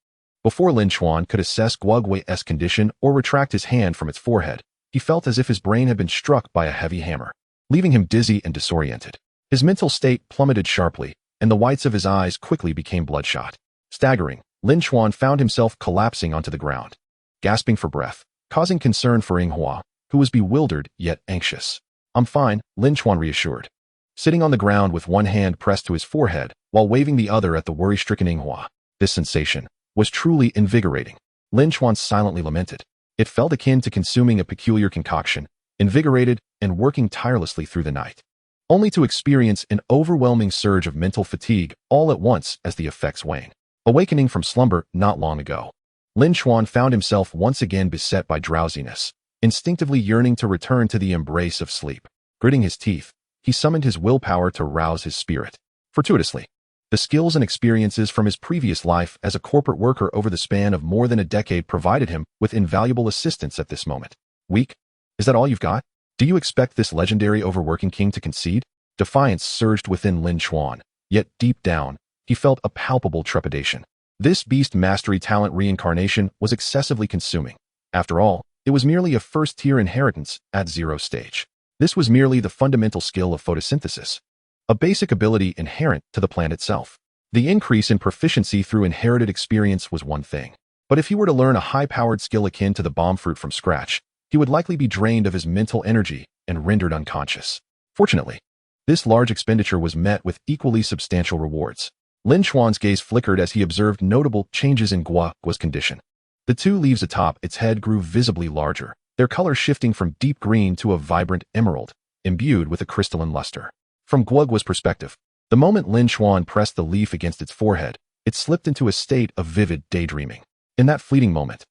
Before Lin Chuan could assess Guogua's condition or retract his hand from its forehead, he felt as if his brain had been struck by a heavy hammer, leaving him dizzy and disoriented. His mental state plummeted sharply, and the whites of his eyes quickly became bloodshot. Staggering, Lin Chuan found himself collapsing onto the ground, gasping for breath, causing concern for Hua, who was bewildered yet anxious. "I'm fine," Lin Chuan reassured, sitting on the ground with one hand pressed to his forehead while waving the other at the worry-stricken Hua. This sensation was truly invigorating. Lin Chuan silently lamented. It felt akin to consuming a peculiar concoction, invigorated and working tirelessly through the night, only to experience an overwhelming surge of mental fatigue all at once as the effects wane. Awakening from slumber not long ago, Lin Chuan found himself once again beset by drowsiness, instinctively yearning to return to the embrace of sleep. Gritting his teeth, he summoned his willpower to rouse his spirit. Fortuitously, the skills and experiences from his previous life as a corporate worker over the span of more than a decade provided him with invaluable assistance at this moment. "Weak? Is that all you've got? Do you expect this legendary overworking king to concede?" Defiance surged within Lin Chuan, yet deep down, he felt a palpable trepidation. This beast mastery talent reincarnation was excessively consuming. After all, it was merely a first-tier inheritance at 0 stage. This was merely the fundamental skill of photosynthesis, a basic ability inherent to the plant itself. The increase in proficiency through inherited experience was one thing, but if he were to learn a high-powered skill akin to the bomb fruit from scratch, he would likely be drained of his mental energy and rendered unconscious. Fortunately, this large expenditure was met with equally substantial rewards. Lin Chuan's gaze flickered as he observed notable changes in Guogua's condition. The 2 leaves atop its head grew visibly larger, their color shifting from deep green to a vibrant emerald, imbued with a crystalline luster. From Guogua's perspective, the moment Lin Chuan pressed the leaf against its forehead, it slipped into a state of vivid daydreaming. In that fleeting moment,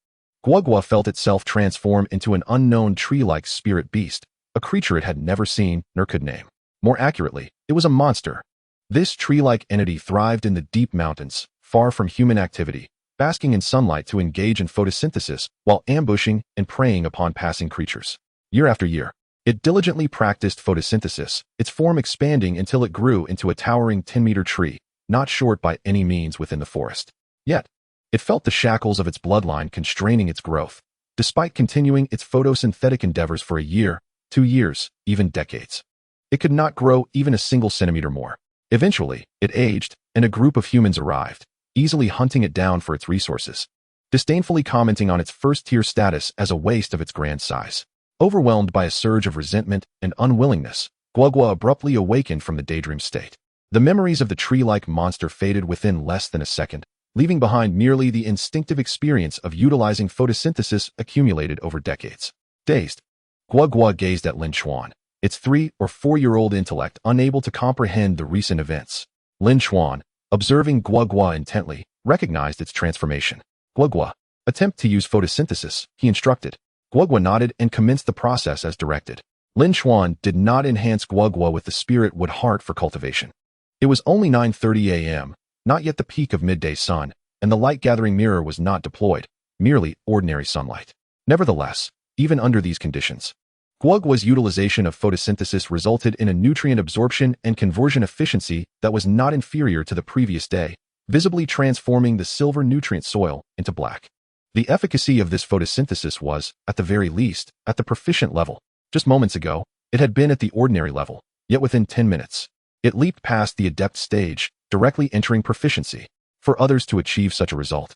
Guogua felt itself transform into an unknown tree-like spirit beast, a creature it had never seen nor could name. More accurately, it was a monster. This tree-like entity thrived in the deep mountains, far from human activity, basking in sunlight to engage in photosynthesis while ambushing and preying upon passing creatures. Year after year, it diligently practiced photosynthesis, its form expanding until it grew into a towering 10-meter tree, not short by any means within the forest. Yet, it felt the shackles of its bloodline constraining its growth, despite continuing its photosynthetic endeavors for a year, 2 years, even decades. It could not grow even a single centimeter more. Eventually, it aged, and a group of humans arrived, easily hunting it down for its resources, disdainfully commenting on its first-tier status as a waste of its grand size. Overwhelmed by a surge of resentment and unwillingness, Guogua abruptly awakened from the daydream state. The memories of the tree-like monster faded within less than a second, leaving behind merely the instinctive experience of utilizing photosynthesis accumulated over decades. Dazed, Gua gazed at Lin Chuan, its 3- or 4-year-old intellect unable to comprehend the recent events. Lin Chuan, observing Gua intently, recognized its transformation. Gua, attempt to use photosynthesis, he instructed. Gua nodded and commenced the process as directed. Lin Chuan did not enhance Gua with the spirit wood heart for cultivation. It was only 9:30 a.m., not yet the peak of midday sun, and the light-gathering mirror was not deployed, merely ordinary sunlight. Nevertheless, even under these conditions, Gua's utilization of photosynthesis resulted in a nutrient absorption and conversion efficiency that was not inferior to the previous day, visibly transforming the silver nutrient soil into black. The efficacy of this photosynthesis was, at the very least, at the proficient level. Just moments ago, it had been at the ordinary level, yet within 10 minutes, it leaped past the adept stage, directly entering proficiency. For others to achieve such a result,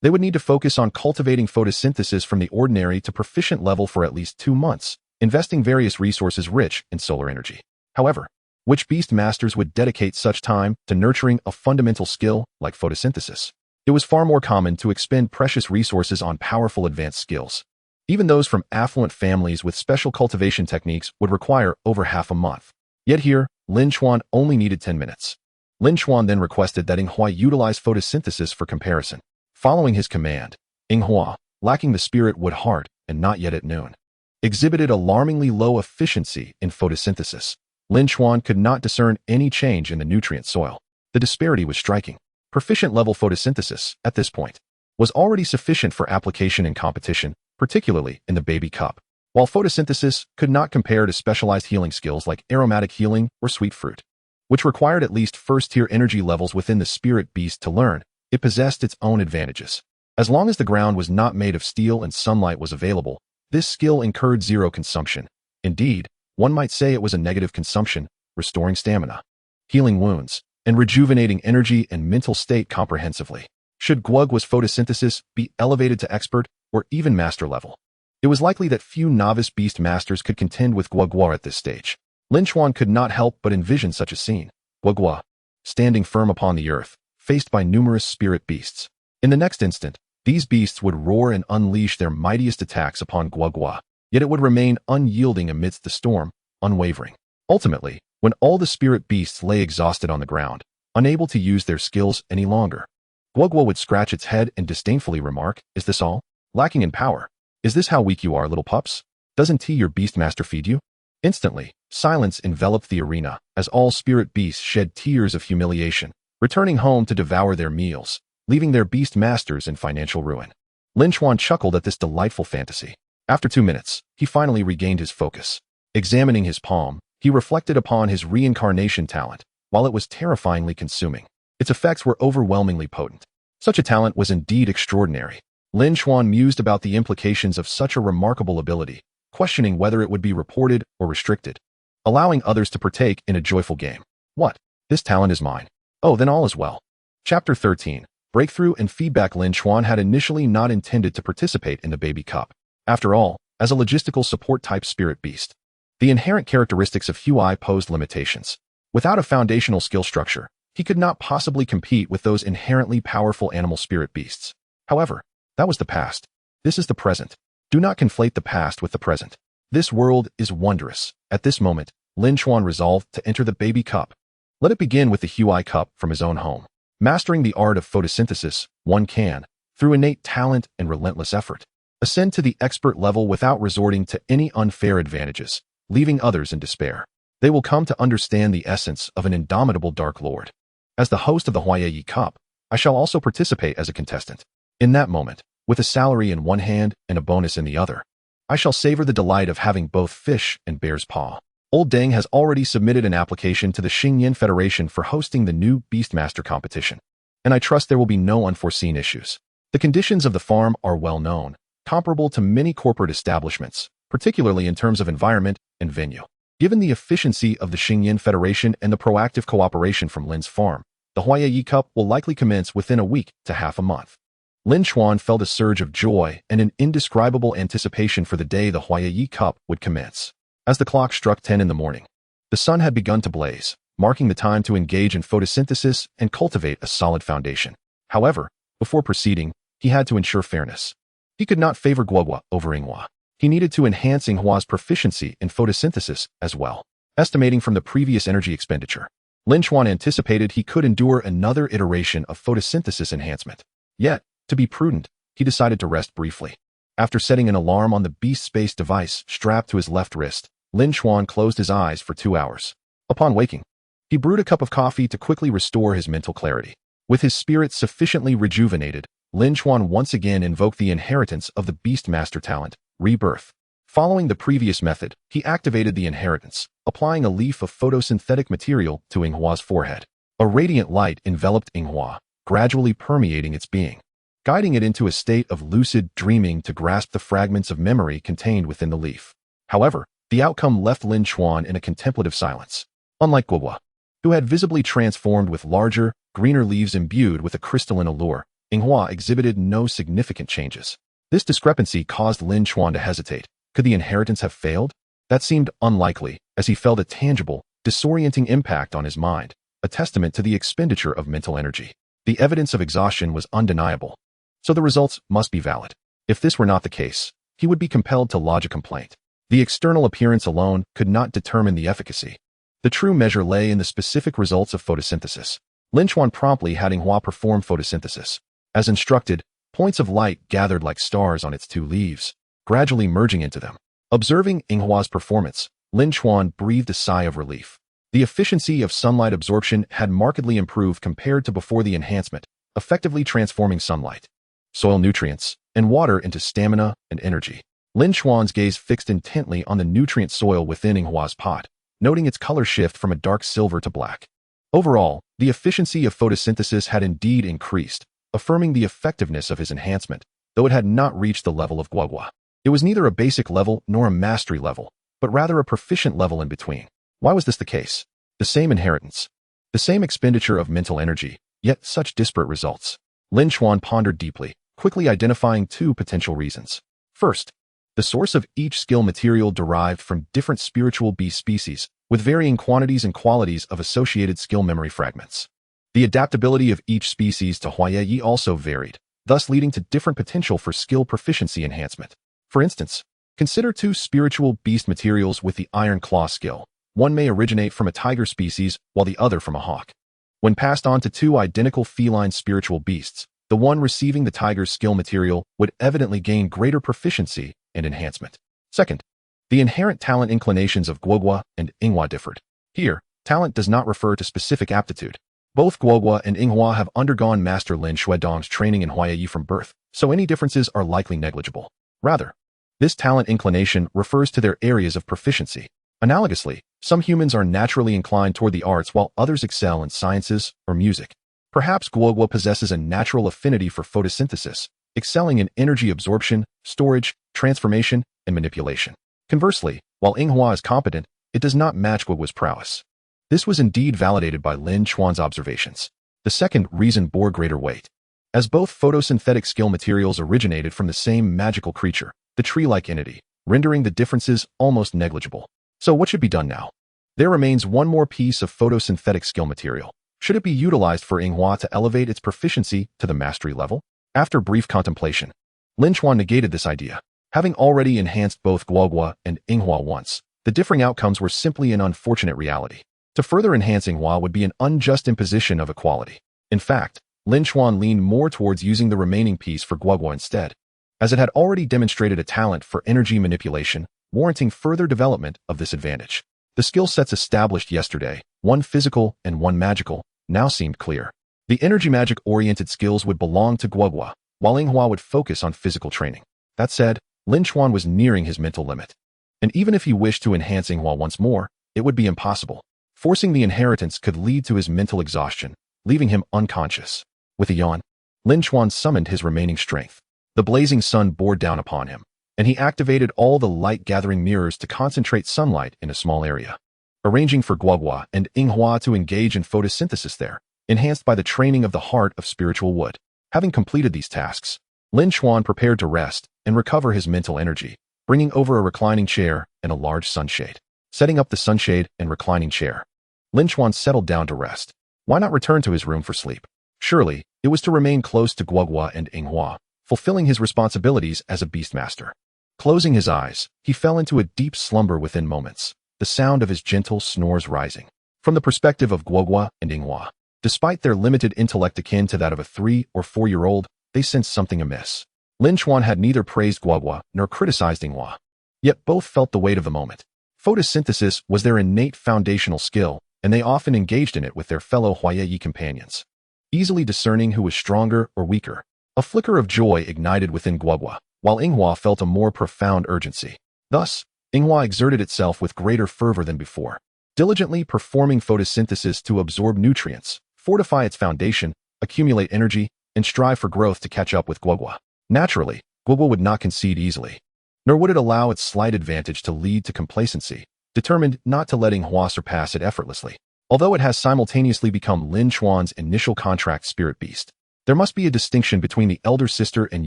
they would need to focus on cultivating photosynthesis from the ordinary to proficient level for at least 2 months, investing various resources rich in solar energy. However, which Beastmasters would dedicate such time to nurturing a fundamental skill like photosynthesis? It was far more common to expend precious resources on powerful advanced skills. Even those from affluent families with special cultivation techniques would require over half a month. Yet here, Lin Chuan only needed 10 minutes. Lin Chuan then requested that Hua utilize photosynthesis for comparison. Following his command, Hua, lacking the spirit wood heart and not yet at noon, exhibited alarmingly low efficiency in photosynthesis. Lin Chuan could not discern any change in the nutrient soil. The disparity was striking. Proficient-level photosynthesis, at this point, was already sufficient for application in competition, particularly in the baby cup, while photosynthesis could not compare to specialized healing skills like aromatic healing or sweet fruit, which required at least first-tier energy levels within the spirit beast to learn. It possessed its own advantages. As long as the ground was not made of steel and sunlight was available, this skill incurred zero consumption. Indeed, one might say it was a negative consumption, restoring stamina, healing wounds, and rejuvenating energy and mental state comprehensively. Should Gua's photosynthesis be elevated to expert or even master level, it was likely that few novice beast masters could contend with Gua at this stage. Lin Chuan could not help but envision such a scene. Gua, standing firm upon the earth, faced by numerous spirit beasts. In the next instant, these beasts would roar and unleash their mightiest attacks upon Gua, yet it would remain unyielding amidst the storm, unwavering. Ultimately, when all the spirit beasts lay exhausted on the ground, unable to use their skills any longer, Gua would scratch its head and disdainfully remark, "Is this all? Lacking in power? Is this how weak you are, little pups? Doesn't your Beastmaster feed you?" Instantly, silence enveloped the arena as all spirit beasts shed tears of humiliation, returning home to devour their meals, leaving their beast masters in financial ruin. Lin Chuan chuckled at this delightful fantasy. After 2 minutes, he finally regained his focus. Examining his palm, he reflected upon his reincarnation talent. While it was terrifyingly consuming, its effects were overwhelmingly potent. Such a talent was indeed extraordinary. Lin Chuan mused about the implications of such a remarkable ability, questioning whether it would be reported or restricted, allowing others to partake in a joyful game. What? This talent is mine. Oh, then all is well. Chapter 13. Breakthrough and feedback. Lin Chuan had initially not intended to participate in the baby cup. After all, as a logistical support-type spirit beast, the inherent characteristics of Hua Ye posed limitations. Without a foundational skill structure, he could not possibly compete with those inherently powerful animal spirit beasts. However, that was the past. This is the present. Do not conflate the past with the present. This world is wondrous. At this moment, Lin Chuan resolved to enter the baby cup. Let it begin with the Hua Ye cup from his own home. Mastering the art of photosynthesis, one can, through innate talent and relentless effort, ascend to the expert level without resorting to any unfair advantages, leaving others in despair. They will come to understand the essence of an indomitable Dark Lord. As the host of the Hua Ye Ye Cup, I shall also participate as a contestant. In that moment, with a salary in one hand and a bonus in the other, I shall savor the delight of having both fish and bear's paw. Old Deng has already submitted an application to the Xingyan Federation for hosting the new Beastmaster competition, and I trust there will be no unforeseen issues. The conditions of the farm are well known, comparable to many corporate establishments, particularly in terms of environment and venue. Given the efficiency of the Xingyan Federation and the proactive cooperation from Lin's farm, the Hua Ye Ye Cup will likely commence within a week to half a month. Lin Chuan felt a surge of joy and an indescribable anticipation for the day the Hua Ye Ye Cup would commence. As the clock struck 10 in the morning, the sun had begun to blaze, marking the time to engage in photosynthesis and cultivate a solid foundation. However, Before proceeding, he had to ensure fairness. He could not favor Hua over Hua. He needed to enhance Hua's proficiency in photosynthesis as well. Estimating from the previous energy expenditure, Lin Chuan anticipated he could endure another iteration of photosynthesis enhancement. Yet, to be prudent, he decided to rest briefly. After setting an alarm on the Beast Space device strapped to his left wrist, Lin Chuan closed his eyes for 2 hours. Upon waking, he brewed a cup of coffee to quickly restore his mental clarity. With his spirit sufficiently rejuvenated, Lin Chuan once again invoked the inheritance of the Beastmaster talent, Rebirth. Following the previous method, he activated the inheritance, applying a leaf of photosynthetic material to Hua's forehead. A radiant light enveloped Hua, gradually permeating its being, guiding it into a state of lucid dreaming to grasp the fragments of memory contained within the leaf. However, the outcome left Lin Chuan in a contemplative silence. Unlike Hua, who had visibly transformed with larger, greener leaves imbued with a crystalline allure, Hua exhibited no significant changes. This discrepancy caused Lin Chuan to hesitate. Could the inheritance have failed? That seemed unlikely, as he felt a tangible, disorienting impact on his mind, a testament to the expenditure of mental energy. The evidence of exhaustion was undeniable, so the results must be valid. If this were not the case, he would be compelled to lodge a complaint. The external appearance alone could not determine the efficacy. The true measure lay in the specific results of photosynthesis. Lin Chuan promptly had Hua perform photosynthesis. As instructed, points of light gathered like stars on its 2 leaves, gradually merging into them. Observing Hua's performance, Lin Chuan breathed a sigh of relief. The efficiency of sunlight absorption had markedly improved compared to before the enhancement, effectively transforming sunlight, soil nutrients, and water into stamina and energy. Lin Chuan's gaze fixed intently on the nutrient soil within Hua's pot, noting its color shift from a dark silver to black. Overall, the efficiency of photosynthesis had indeed increased, affirming the effectiveness of his enhancement, though it had not reached the level of Hua. It was neither a basic level nor a mastery level, but rather a proficient level in between. Why was this the case? The same inheritance, the same expenditure of mental energy, yet such disparate results. Lin Chuan pondered deeply, quickly identifying 2 potential reasons. First, the source of each skill material derived from different spiritual beast species, with varying quantities and qualities of associated skill memory fragments. The adaptability of each species to Hua Ye Ye also varied, thus leading to different potential for skill proficiency enhancement. For instance, consider 2 spiritual beast materials with the Iron Claw skill. One may originate from a tiger species, while the other from a hawk. When passed on to 2 identical feline spiritual beasts, the one receiving the tiger's skill material would evidently gain greater proficiency and enhancement. Second, the inherent talent inclinations of Hua and Hua differed. Here, talent does not refer to specific aptitude. Both Hua and Hua have undergone Master Lin Shuedong's training in Hua Ye Ye from birth, so any differences are likely negligible. Rather, this talent inclination refers to their areas of proficiency. Analogously, some humans are naturally inclined toward the arts while others excel in sciences or music. Perhaps Hua possesses a natural affinity for photosynthesis, excelling in energy absorption, storage, transformation, and manipulation. Conversely, while Hua is competent, it does not match Hua's prowess. This was indeed validated by Lin Chuan's observations. The second reason bore greater weight. As both photosynthetic skill materials originated from the same magical creature, the tree-like entity, rendering the differences almost negligible. So what should be done now? There remains one more piece of photosynthetic skill material. Should it be utilized for Hua to elevate its proficiency to the mastery level? After brief contemplation, Lin Chuan negated this idea. Having already enhanced both Hua and Hua once, the differing outcomes were simply an unfortunate reality. To further enhance Hua would be an unjust imposition of equality. In fact, Lin Chuan leaned more towards using the remaining piece for Hua instead, as it had already demonstrated a talent for energy manipulation, warranting further development of this advantage. The skill sets established yesterday, one physical and one magical, now seemed clear. The energy magic-oriented skills would belong to Hua, while Hua would focus on physical training. That said, Lin Chuan was nearing his mental limit. And even if he wished to enhance Hua once more, it would be impossible. Forcing the inheritance could lead to his mental exhaustion, leaving him unconscious. With a yawn, Lin Chuan summoned his remaining strength. The blazing sun bore down upon him, and he activated all the light-gathering mirrors to concentrate sunlight in a small area, arranging for Hua and Hua to engage in photosynthesis there, enhanced by the training of the heart of spiritual wood. Having completed these tasks, Lin Chuan prepared to rest and recover his mental energy, bringing over a reclining chair and a large sunshade. Setting up the sunshade and reclining chair, Lin Chuan settled down to rest. Why not return to his room for sleep? Surely, It was to remain close to Guoguo and Yinghua, fulfilling his responsibilities as a Beastmaster. Closing his eyes, he fell into a deep slumber within moments, the sound of his gentle snores rising. From the perspective of Guoguo and Yinghua, despite their limited intellect akin to that of a 3- or 4-year-old, they sensed something amiss. Lin Chuan had neither praised Guoguo nor criticized Yinghua, yet both felt the weight of the moment. Photosynthesis was their innate foundational skill, and they often engaged in it with their fellow Hua Ye Ye companions, easily discerning who was stronger or weaker. A flicker of joy ignited within Guoguo, while Yinghua felt a more profound urgency. Thus, Yinghua exerted itself with greater fervor than before, diligently performing photosynthesis to absorb nutrients, fortify its foundation, accumulate energy, and strive for growth to catch up with Guoguo. Naturally, Guoguo would not concede easily, nor would it allow its slight advantage to lead to complacency, determined not to let Yinghua surpass it effortlessly. Although it has simultaneously become Lin Chuan's initial contract spirit beast, there must be a distinction between the elder sister and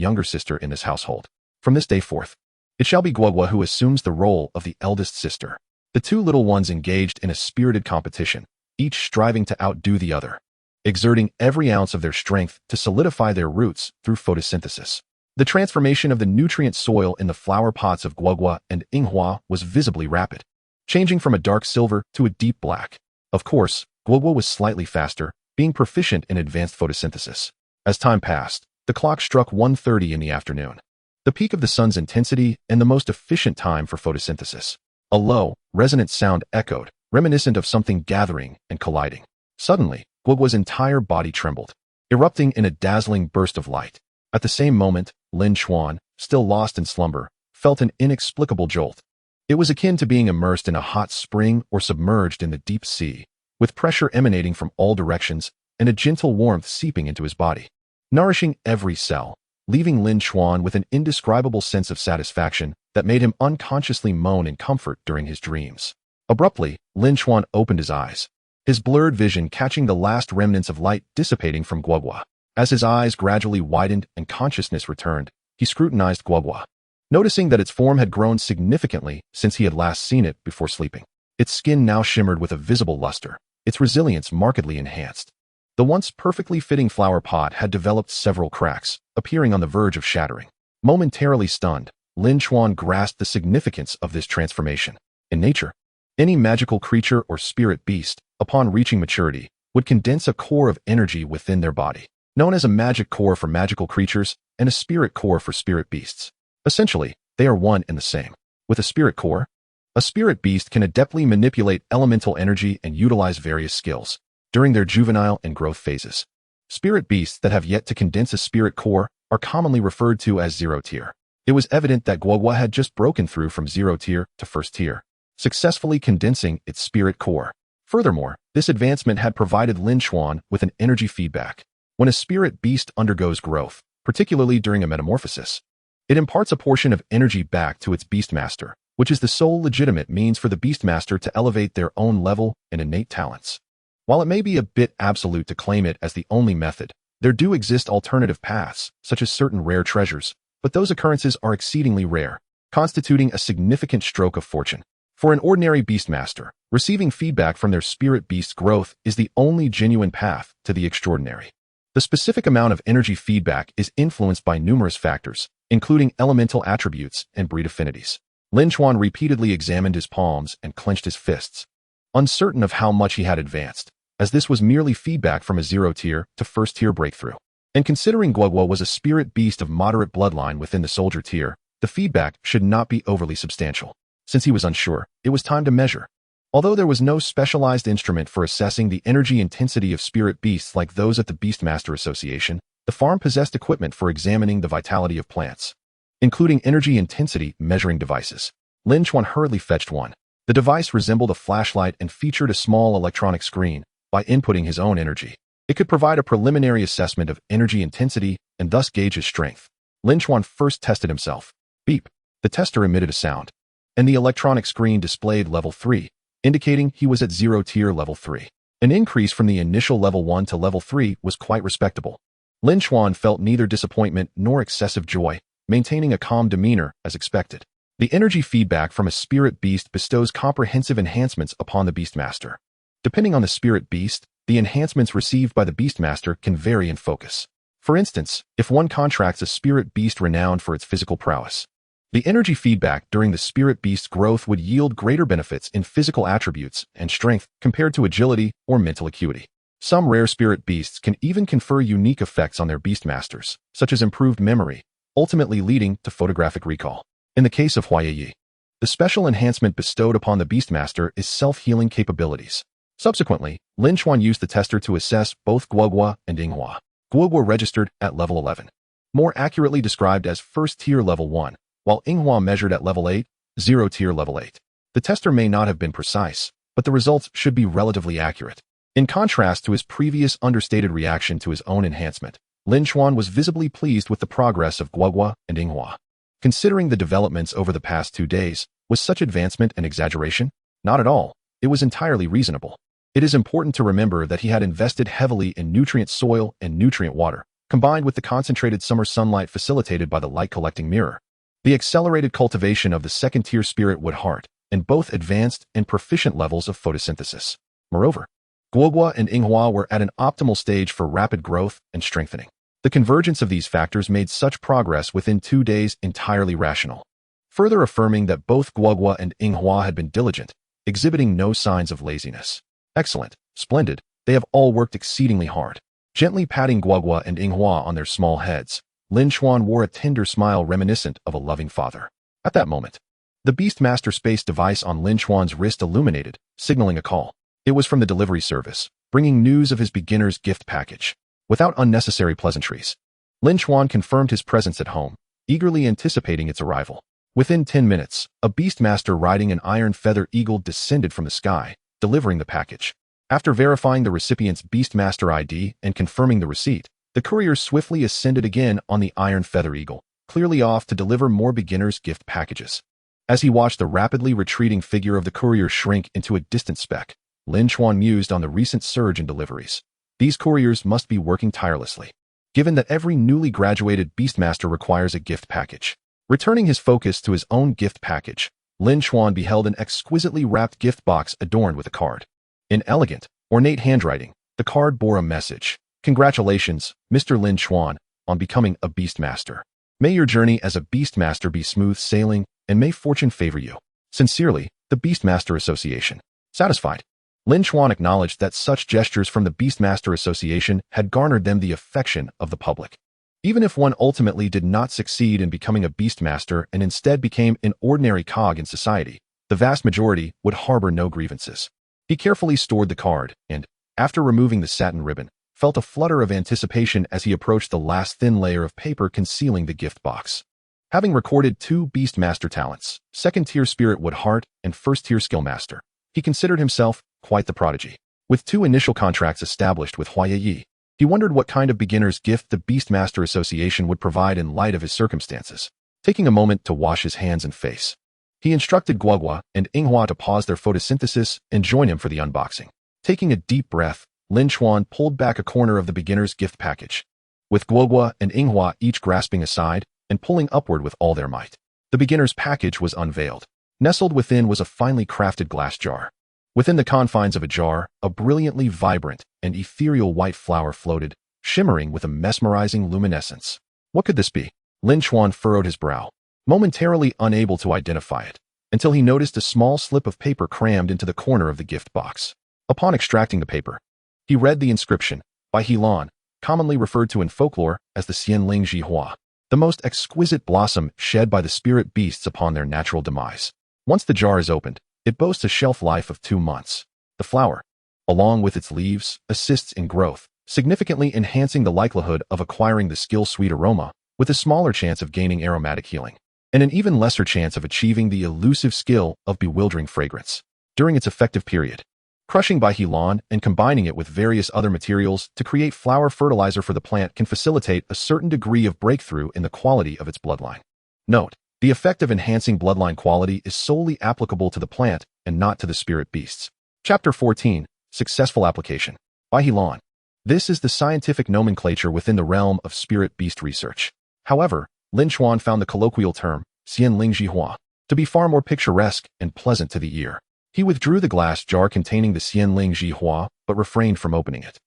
younger sister in this household. From this day forth, it shall be Guoguo who assumes the role of the eldest sister. The two little ones engaged in a spirited competition, each striving to outdo the other, exerting every ounce of their strength to solidify their roots through photosynthesis. The transformation of the nutrient soil in the flower pots of Guoguo and Yinghua was visibly rapid, changing from a dark silver to a deep black. Of course, Guoguo was slightly faster, being proficient in advanced photosynthesis. As time passed, the clock struck 1:30 in the afternoon, the peak of the sun's intensity and the most efficient time for photosynthesis. A low, resonant sound echoed, reminiscent of something gathering and colliding. Suddenly, Guoguo's entire body trembled, erupting in a dazzling burst of light. At the same moment, Lin Chuan, still lost in slumber, felt an inexplicable jolt. It was akin to being immersed in a hot spring or submerged in the deep sea, with pressure emanating from all directions and a gentle warmth seeping into his body, nourishing every cell, leaving Lin Chuan with an indescribable sense of satisfaction that made him unconsciously moan in comfort during his dreams. Abruptly, Lin Chuan opened his eyes, his blurred vision catching the last remnants of light dissipating from Guoguo. As his eyes gradually widened and consciousness returned, he scrutinized Guoguo, noticing that its form had grown significantly since he had last seen it before sleeping. Its skin now shimmered with a visible luster, its resilience markedly enhanced. The once perfectly fitting flower pot had developed several cracks, appearing on the verge of shattering. Momentarily stunned, Lin Chuan grasped the significance of this transformation. In nature, any magical creature or spirit beast, upon reaching maturity, would condense a core of energy within their body, known as a magic core for magical creatures and a spirit core for spirit beasts. Essentially, they are one and the same. With a spirit core, a spirit beast can adeptly manipulate elemental energy and utilize various skills during their juvenile and growth phases. Spirit beasts that have yet to condense a spirit core are commonly referred to as zero tier. It was evident that Guoguo had just broken through from zero tier to first tier, successfully condensing its spirit core. Furthermore, this advancement had provided Lin Chuan with an energy feedback. When a spirit beast undergoes growth, particularly during a metamorphosis, it imparts a portion of energy back to its Beastmaster, which is the sole legitimate means for the Beastmaster to elevate their own level and innate talents. While it may be a bit absolute to claim it as the only method, there do exist alternative paths, such as certain rare treasures, but those occurrences are exceedingly rare, constituting a significant stroke of fortune. For an ordinary Beastmaster, receiving feedback from their spirit beast's growth is the only genuine path to the extraordinary. The specific amount of energy feedback is influenced by numerous factors, including elemental attributes and breed affinities. Lin Chuan repeatedly examined his palms and clenched his fists, uncertain of how much he had advanced, as this was merely feedback from a zero-tier to first-tier breakthrough. And considering Guoguo was a spirit beast of moderate bloodline within the soldier tier, the feedback should not be overly substantial. Since he was unsure, it was time to measure. Although there was no specialized instrument for assessing the energy intensity of spirit beasts like those at the Beastmaster Association, the farm possessed equipment for examining the vitality of plants, including energy intensity measuring devices. Lin Chuan hurriedly fetched one. The device resembled a flashlight and featured a small electronic screen. By inputting his own energy, it could provide a preliminary assessment of energy intensity and thus gauge his strength. Lin Chuan first tested himself. Beep. The tester emitted a sound, and the electronic screen displayed level 3, indicating he was at zero-tier level 3. An increase from the initial level 1 to level 3 was quite respectable. Lin Chuan felt neither disappointment nor excessive joy, maintaining a calm demeanor as expected. The energy feedback from a spirit beast bestows comprehensive enhancements upon the Beastmaster. Depending on the spirit beast, the enhancements received by the Beastmaster can vary in focus. For instance, if one contracts a spirit beast renowned for its physical prowess, the energy feedback during the spirit beast's growth would yield greater benefits in physical attributes and strength compared to agility or mental acuity. Some rare spirit beasts can even confer unique effects on their beastmasters, such as improved memory, ultimately leading to photographic recall. In the case of Hua Ye Ye, the special enhancement bestowed upon the Beastmaster is self-healing capabilities. Subsequently, Lin Chuan used the tester to assess both Guoguo and Yinghua. Guoguo registered at level 11, more accurately described as first tier level 1, while Yinghua measured at level 8, 0 tier level 8. The tester may not have been precise, but the results should be relatively accurate. In contrast to his previous understated reaction to his own enhancement, Lin Chuan was visibly pleased with the progress of Guoguo and Yinghua. Considering the developments over the past 2 days, was such advancement an exaggeration? Not at all. It was entirely reasonable. It is important to remember that he had invested heavily in nutrient soil and nutrient water, combined with the concentrated summer sunlight facilitated by the light-collecting mirror. The accelerated cultivation of the second-tier spirit wood heart, and both advanced and proficient levels of photosynthesis. Moreover, Guoguo and Yinghua were at an optimal stage for rapid growth and strengthening. The convergence of these factors made such progress within 2 days entirely rational, further affirming that both Guoguo and Yinghua had been diligent, exhibiting no signs of laziness. Excellent, splendid, they have all worked exceedingly hard. Gently patting Guoguo and Yinghua on their small heads, Lin Chuan wore a tender smile reminiscent of a loving father. At that moment, the Beastmaster space device on Lin Chuan's wrist illuminated, signaling a call. It was from the delivery service, bringing news of his beginner's gift package. Without unnecessary pleasantries, Lin Chuan confirmed his presence at home, eagerly anticipating its arrival. Within 10 minutes, a Beastmaster riding an iron feather eagle descended from the sky, delivering the package. After verifying the recipient's Beastmaster ID and confirming the receipt, the courier swiftly ascended again on the iron feather eagle, clearly off to deliver more beginners' gift packages. As he watched the rapidly retreating figure of the courier shrink into a distant speck, Lin Chuan mused on the recent surge in deliveries. These couriers must be working tirelessly, given that every newly graduated Beastmaster requires a gift package. Returning his focus to his own gift package, Lin Chuan beheld an exquisitely wrapped gift box adorned with a card. In elegant, ornate handwriting, the card bore a message. Congratulations, Mr. Lin Chuan, on becoming a Beastmaster. May your journey as a Beastmaster be smooth sailing, and may fortune favor you. Sincerely, the Beastmaster Association. Satisfied, Lin Chuan acknowledged that such gestures from the Beastmaster Association had garnered them the affection of the public. Even if one ultimately did not succeed in becoming a Beastmaster and instead became an ordinary cog in society, the vast majority would harbor no grievances. He carefully stored the card and, after removing the satin ribbon, felt a flutter of anticipation as he approached the last thin layer of paper concealing the gift box. Having recorded 2 Beastmaster talents, second-tier Spirit Wood Heart and first-tier Skill Master, he considered himself quite the prodigy. With 2 initial contracts established with Hua Ye Ye, he wondered what kind of beginner's gift the Beastmaster Association would provide in light of his circumstances. Taking a moment to wash his hands and face, he instructed Guoguo and Yinghua to pause their photosynthesis and join him for the unboxing. Taking a deep breath, Lin Chuan pulled back a corner of the beginner's gift package, with Guoguo and Yinghua each grasping aside and pulling upward with all their might. The beginner's package was unveiled. Nestled within was a finely crafted glass jar. Within the confines of a jar, a brilliantly vibrant and ethereal white flower floated, shimmering with a mesmerizing luminescence. What could this be? Lin Chuan furrowed his brow, momentarily unable to identify it, until he noticed a small slip of paper crammed into the corner of the gift box. Upon extracting the paper, he read the inscription, by Helan, commonly referred to in folklore as the Xianling Ji Hua, the most exquisite blossom shed by the spirit beasts upon their natural demise. Once the jar is opened, it boasts a shelf life of 2 months. The flower, along with its leaves, assists in growth, significantly enhancing the likelihood of acquiring the skill-sweet aroma, with a smaller chance of gaining aromatic healing, and an even lesser chance of achieving the elusive skill of bewildering fragrance. During its effective period, crushing by Helan and combining it with various other materials to create flower fertilizer for the plant can facilitate a certain degree of breakthrough in the quality of its bloodline. Note: the effect of enhancing bloodline quality is solely applicable to the plant and not to the spirit beasts. Chapter 14. Successful Application. By Helan. This is the scientific nomenclature within the realm of spirit beast research. However, Lin Chuan found the colloquial term, Xianling Ji Hua, to be far more picturesque and pleasant to the ear. He withdrew the glass jar containing the Xianling Ji Hua but refrained from opening it,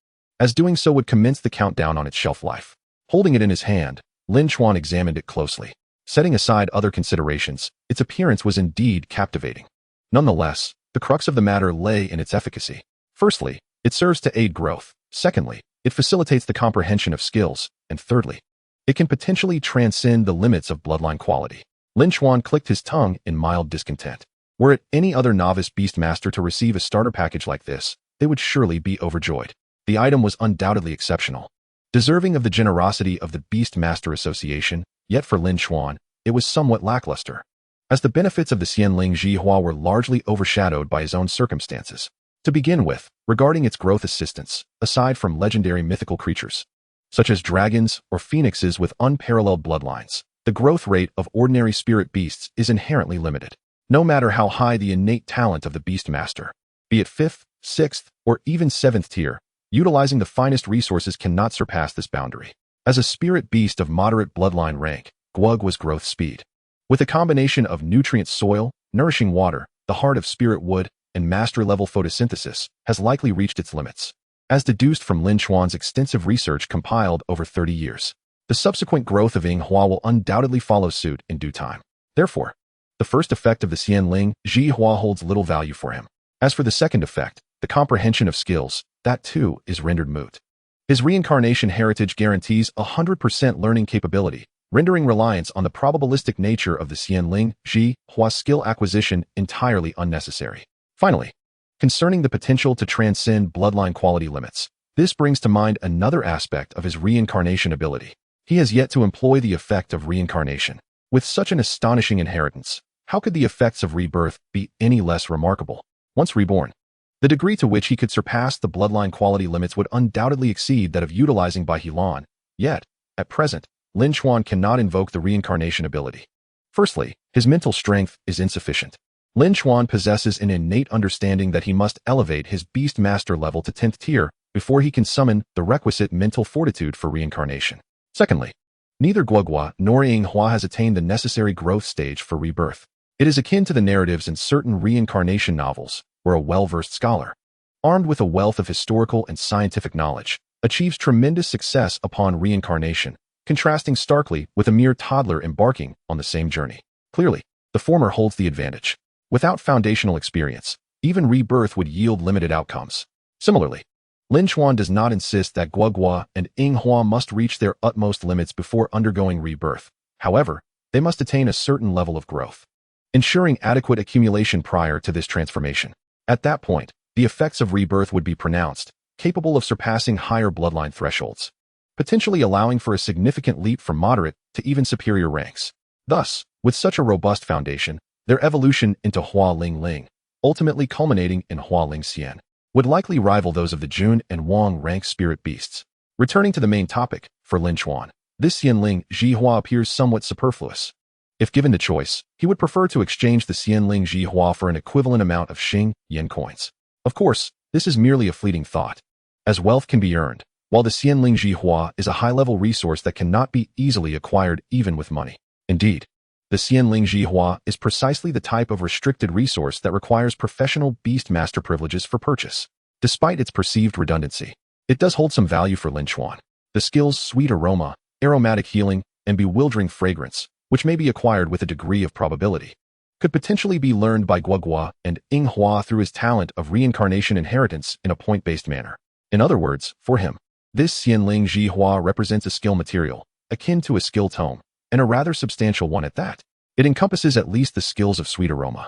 as doing so would commence the countdown on its shelf life. Holding it in his hand, Lin Chuan examined it closely. Setting aside other considerations, its appearance was indeed captivating. Nonetheless, the crux of the matter lay in its efficacy. Firstly, it serves to aid growth. Secondly, it facilitates the comprehension of skills. And thirdly, it can potentially transcend the limits of bloodline quality. Lin Chuan clicked his tongue in mild discontent. Were it any other novice Beastmaster to receive a starter package like this, they would surely be overjoyed. The item was undoubtedly exceptional, deserving of the generosity of the Beastmaster Association, yet for Lin Chuan, it was somewhat lackluster, as the benefits of the Xianling Zhihua were largely overshadowed by his own circumstances. To begin with, regarding its growth assistance, aside from legendary mythical creatures, such as dragons or phoenixes with unparalleled bloodlines, the growth rate of ordinary spirit beasts is inherently limited. No matter how high the innate talent of the Beastmaster, be it 5th, 6th, or even 7th tier, utilizing the finest resources cannot surpass this boundary. As a spirit beast of moderate bloodline rank, Gwug was growth speed. With a combination of nutrient soil, nourishing water, the heart of spirit wood, and master-level photosynthesis, has likely reached its limits, as deduced from Lin Chuan's extensive research compiled over 30 years. The subsequent growth of Yinghua will undoubtedly follow suit in due time. Therefore, the first effect of the Xianling Zhihua holds little value for him. As for the second effect, the comprehension of skills, that too is rendered moot. His reincarnation heritage guarantees 100% learning capability, rendering reliance on the probabilistic nature of the Xianling Zhihua skill acquisition entirely unnecessary. Finally, concerning the potential to transcend bloodline quality limits, this brings to mind another aspect of his reincarnation ability. He has yet to employ the effect of reincarnation. With such an astonishing inheritance, how could the effects of rebirth be any less remarkable? Once reborn, the degree to which he could surpass the bloodline quality limits would undoubtedly exceed that of utilizing by Helan. Yet, at present, Lin Chuan cannot invoke the reincarnation ability. Firstly, his mental strength is insufficient. Lin Chuan possesses an innate understanding that he must elevate his Beastmaster level to 10th tier before he can summon the requisite mental fortitude for reincarnation. Secondly, neither Guoghua nor Yinghua has attained the necessary growth stage for rebirth. It is akin to the narratives in certain reincarnation novels, where a well-versed scholar, armed with a wealth of historical and scientific knowledge, achieves tremendous success upon reincarnation, contrasting starkly with a mere toddler embarking on the same journey. Clearly, the former holds the advantage. Without foundational experience, even rebirth would yield limited outcomes. Similarly, Lin Chuan does not insist that Guoghua and Yinghua must reach their utmost limits before undergoing rebirth. However, they must attain a certain level of growth, ensuring adequate accumulation prior to this transformation. At that point, the effects of rebirth would be pronounced, capable of surpassing higher bloodline thresholds, potentially allowing for a significant leap from moderate to even superior ranks. Thus, with such a robust foundation, their evolution into Hua Ling Ling, ultimately culminating in Hua Ling Xian, would likely rival those of the Jun and Wang rank spirit beasts. Returning to the main topic, for Lin Chuan, this Xianling Zhihua appears somewhat superfluous. If given the choice, he would prefer to exchange the Xianling Zhihua for an equivalent amount of Xing Yen coins. Of course, this is merely a fleeting thought, as wealth can be earned, while the Xianling Zhihua is a high-level resource that cannot be easily acquired even with money. Indeed, the Xianling Zhihua is precisely the type of restricted resource that requires professional Beastmaster privileges for purchase. Despite its perceived redundancy, it does hold some value for Lin Chuan. The skills Sweet Aroma, Aromatic Healing, and Bewildering Fragrance, which may be acquired with a degree of probability, could potentially be learned by Guoghua and Yinghua through his talent of reincarnation inheritance in a point-based manner. In other words, for him, this Xianling Zhihua represents a skill material, akin to a skill tome, and a rather substantial one at that. It encompasses at least the skills of Sweet Aroma,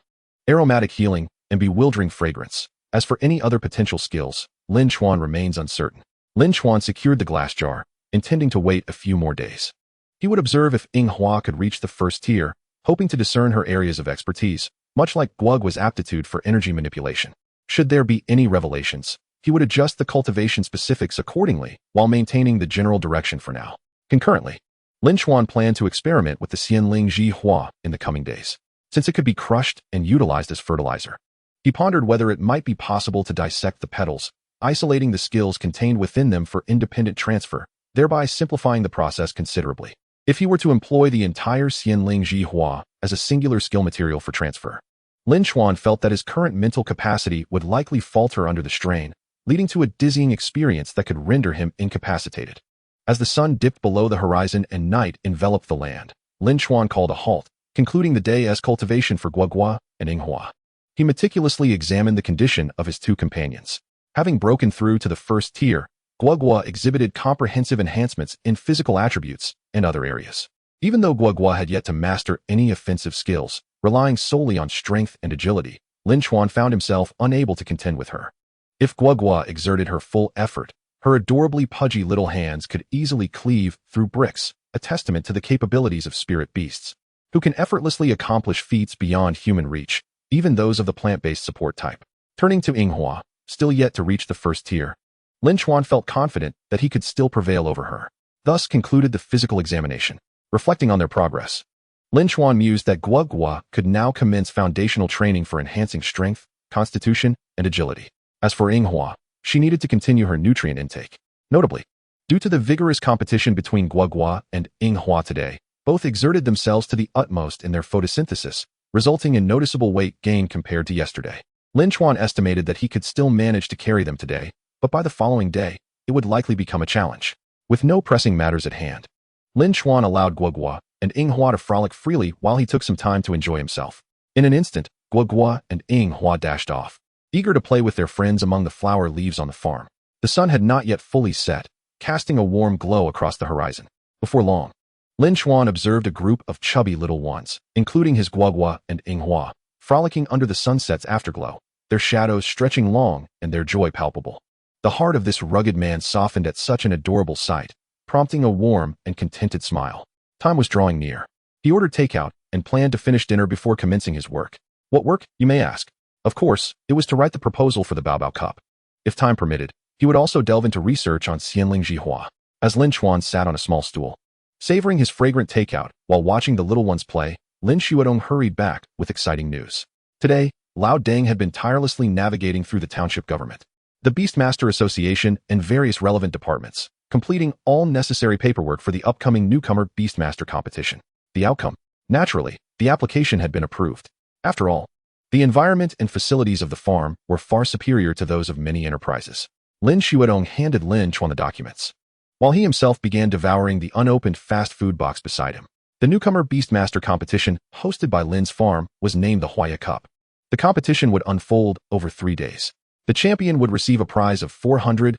Aromatic Healing, and Bewildering Fragrance. As for any other potential skills, Lin Chuan remains uncertain. Lin Chuan secured the glass jar, intending to wait a few more days. He would observe if Yinghua could reach the first tier, hoping to discern her areas of expertise, much like Guogua's aptitude for energy manipulation. Should there be any revelations, he would adjust the cultivation specifics accordingly while maintaining the general direction for now. Concurrently, Lin Chuan planned to experiment with the Xianling Zhihua in the coming days, since it could be crushed and utilized as fertilizer. He pondered whether it might be possible to dissect the petals, isolating the skills contained within them for independent transfer, thereby simplifying the process considerably. If he were to employ the entire Xianling Zhihua as a singular skill material for transfer, Lin Chuan felt that his current mental capacity would likely falter under the strain, leading to a dizzying experience that could render him incapacitated. As the sun dipped below the horizon and night enveloped the land, Lin Chuan called a halt, concluding the day as cultivation for Guogua and Inghua. He meticulously examined the condition of his two companions. Having broken through to the first tier, Guogua exhibited comprehensive enhancements in physical attributes and other areas. Even though Guogua had yet to master any offensive skills, relying solely on strength and agility, Lin Chuan found himself unable to contend with her. If Guogua exerted her full effort, her adorably pudgy little hands could easily cleave through bricks, a testament to the capabilities of spirit beasts, who can effortlessly accomplish feats beyond human reach, even those of the plant-based support type. Turning to Inghua, still yet to reach the first tier, Lin Chuan felt confident that he could still prevail over her. Thus concluded the physical examination. Reflecting on their progress, Lin Chuan mused that Guogua could now commence foundational training for enhancing strength, constitution, and agility. As for Inghua, she needed to continue her nutrient intake. Notably, due to the vigorous competition between Guogua and Inghua today, both exerted themselves to the utmost in their photosynthesis, resulting in noticeable weight gain compared to yesterday. Lin Chuan estimated that he could still manage to carry them today, but by the following day, it would likely become a challenge. With no pressing matters at hand, Lin Chuan allowed Guogua and Inghua to frolic freely while he took some time to enjoy himself. In an instant, Guogua and Inghua dashed off, eager to play with their friends among the flower leaves on the farm. The sun had not yet fully set, casting a warm glow across the horizon. Before long, Lin Chuan observed a group of chubby little ones, including his Guogua and Inghua, frolicking under the sunset's afterglow, their shadows stretching long and their joy palpable. The heart of this rugged man softened at such an adorable sight, prompting a warm and contented smile. Time was drawing near. He ordered takeout and planned to finish dinner before commencing his work. What work, you may ask? Of course, it was to write the proposal for the Baobao Cup. If time permitted, he would also delve into research on Xianling Jihua. As Lin Chuan sat on a small stool, savoring his fragrant takeout while watching the little ones play, Lin Xuedong hurried back with exciting news. Today, Lao Deng had been tirelessly navigating through the township government, the Beastmaster Association, and various relevant departments, completing all necessary paperwork for the upcoming newcomer Beastmaster competition. The outcome? Naturally, the application had been approved. After all, the environment and facilities of the farm were far superior to those of many enterprises. Lin Xuedong handed Lin Chuan the documents, while he himself began devouring the unopened fast food box beside him. The newcomer Beastmaster competition, hosted by Lin's farm, was named the Hua Ye Ye Cup. The competition would unfold over 3 days. The champion would receive a prize of 400,000,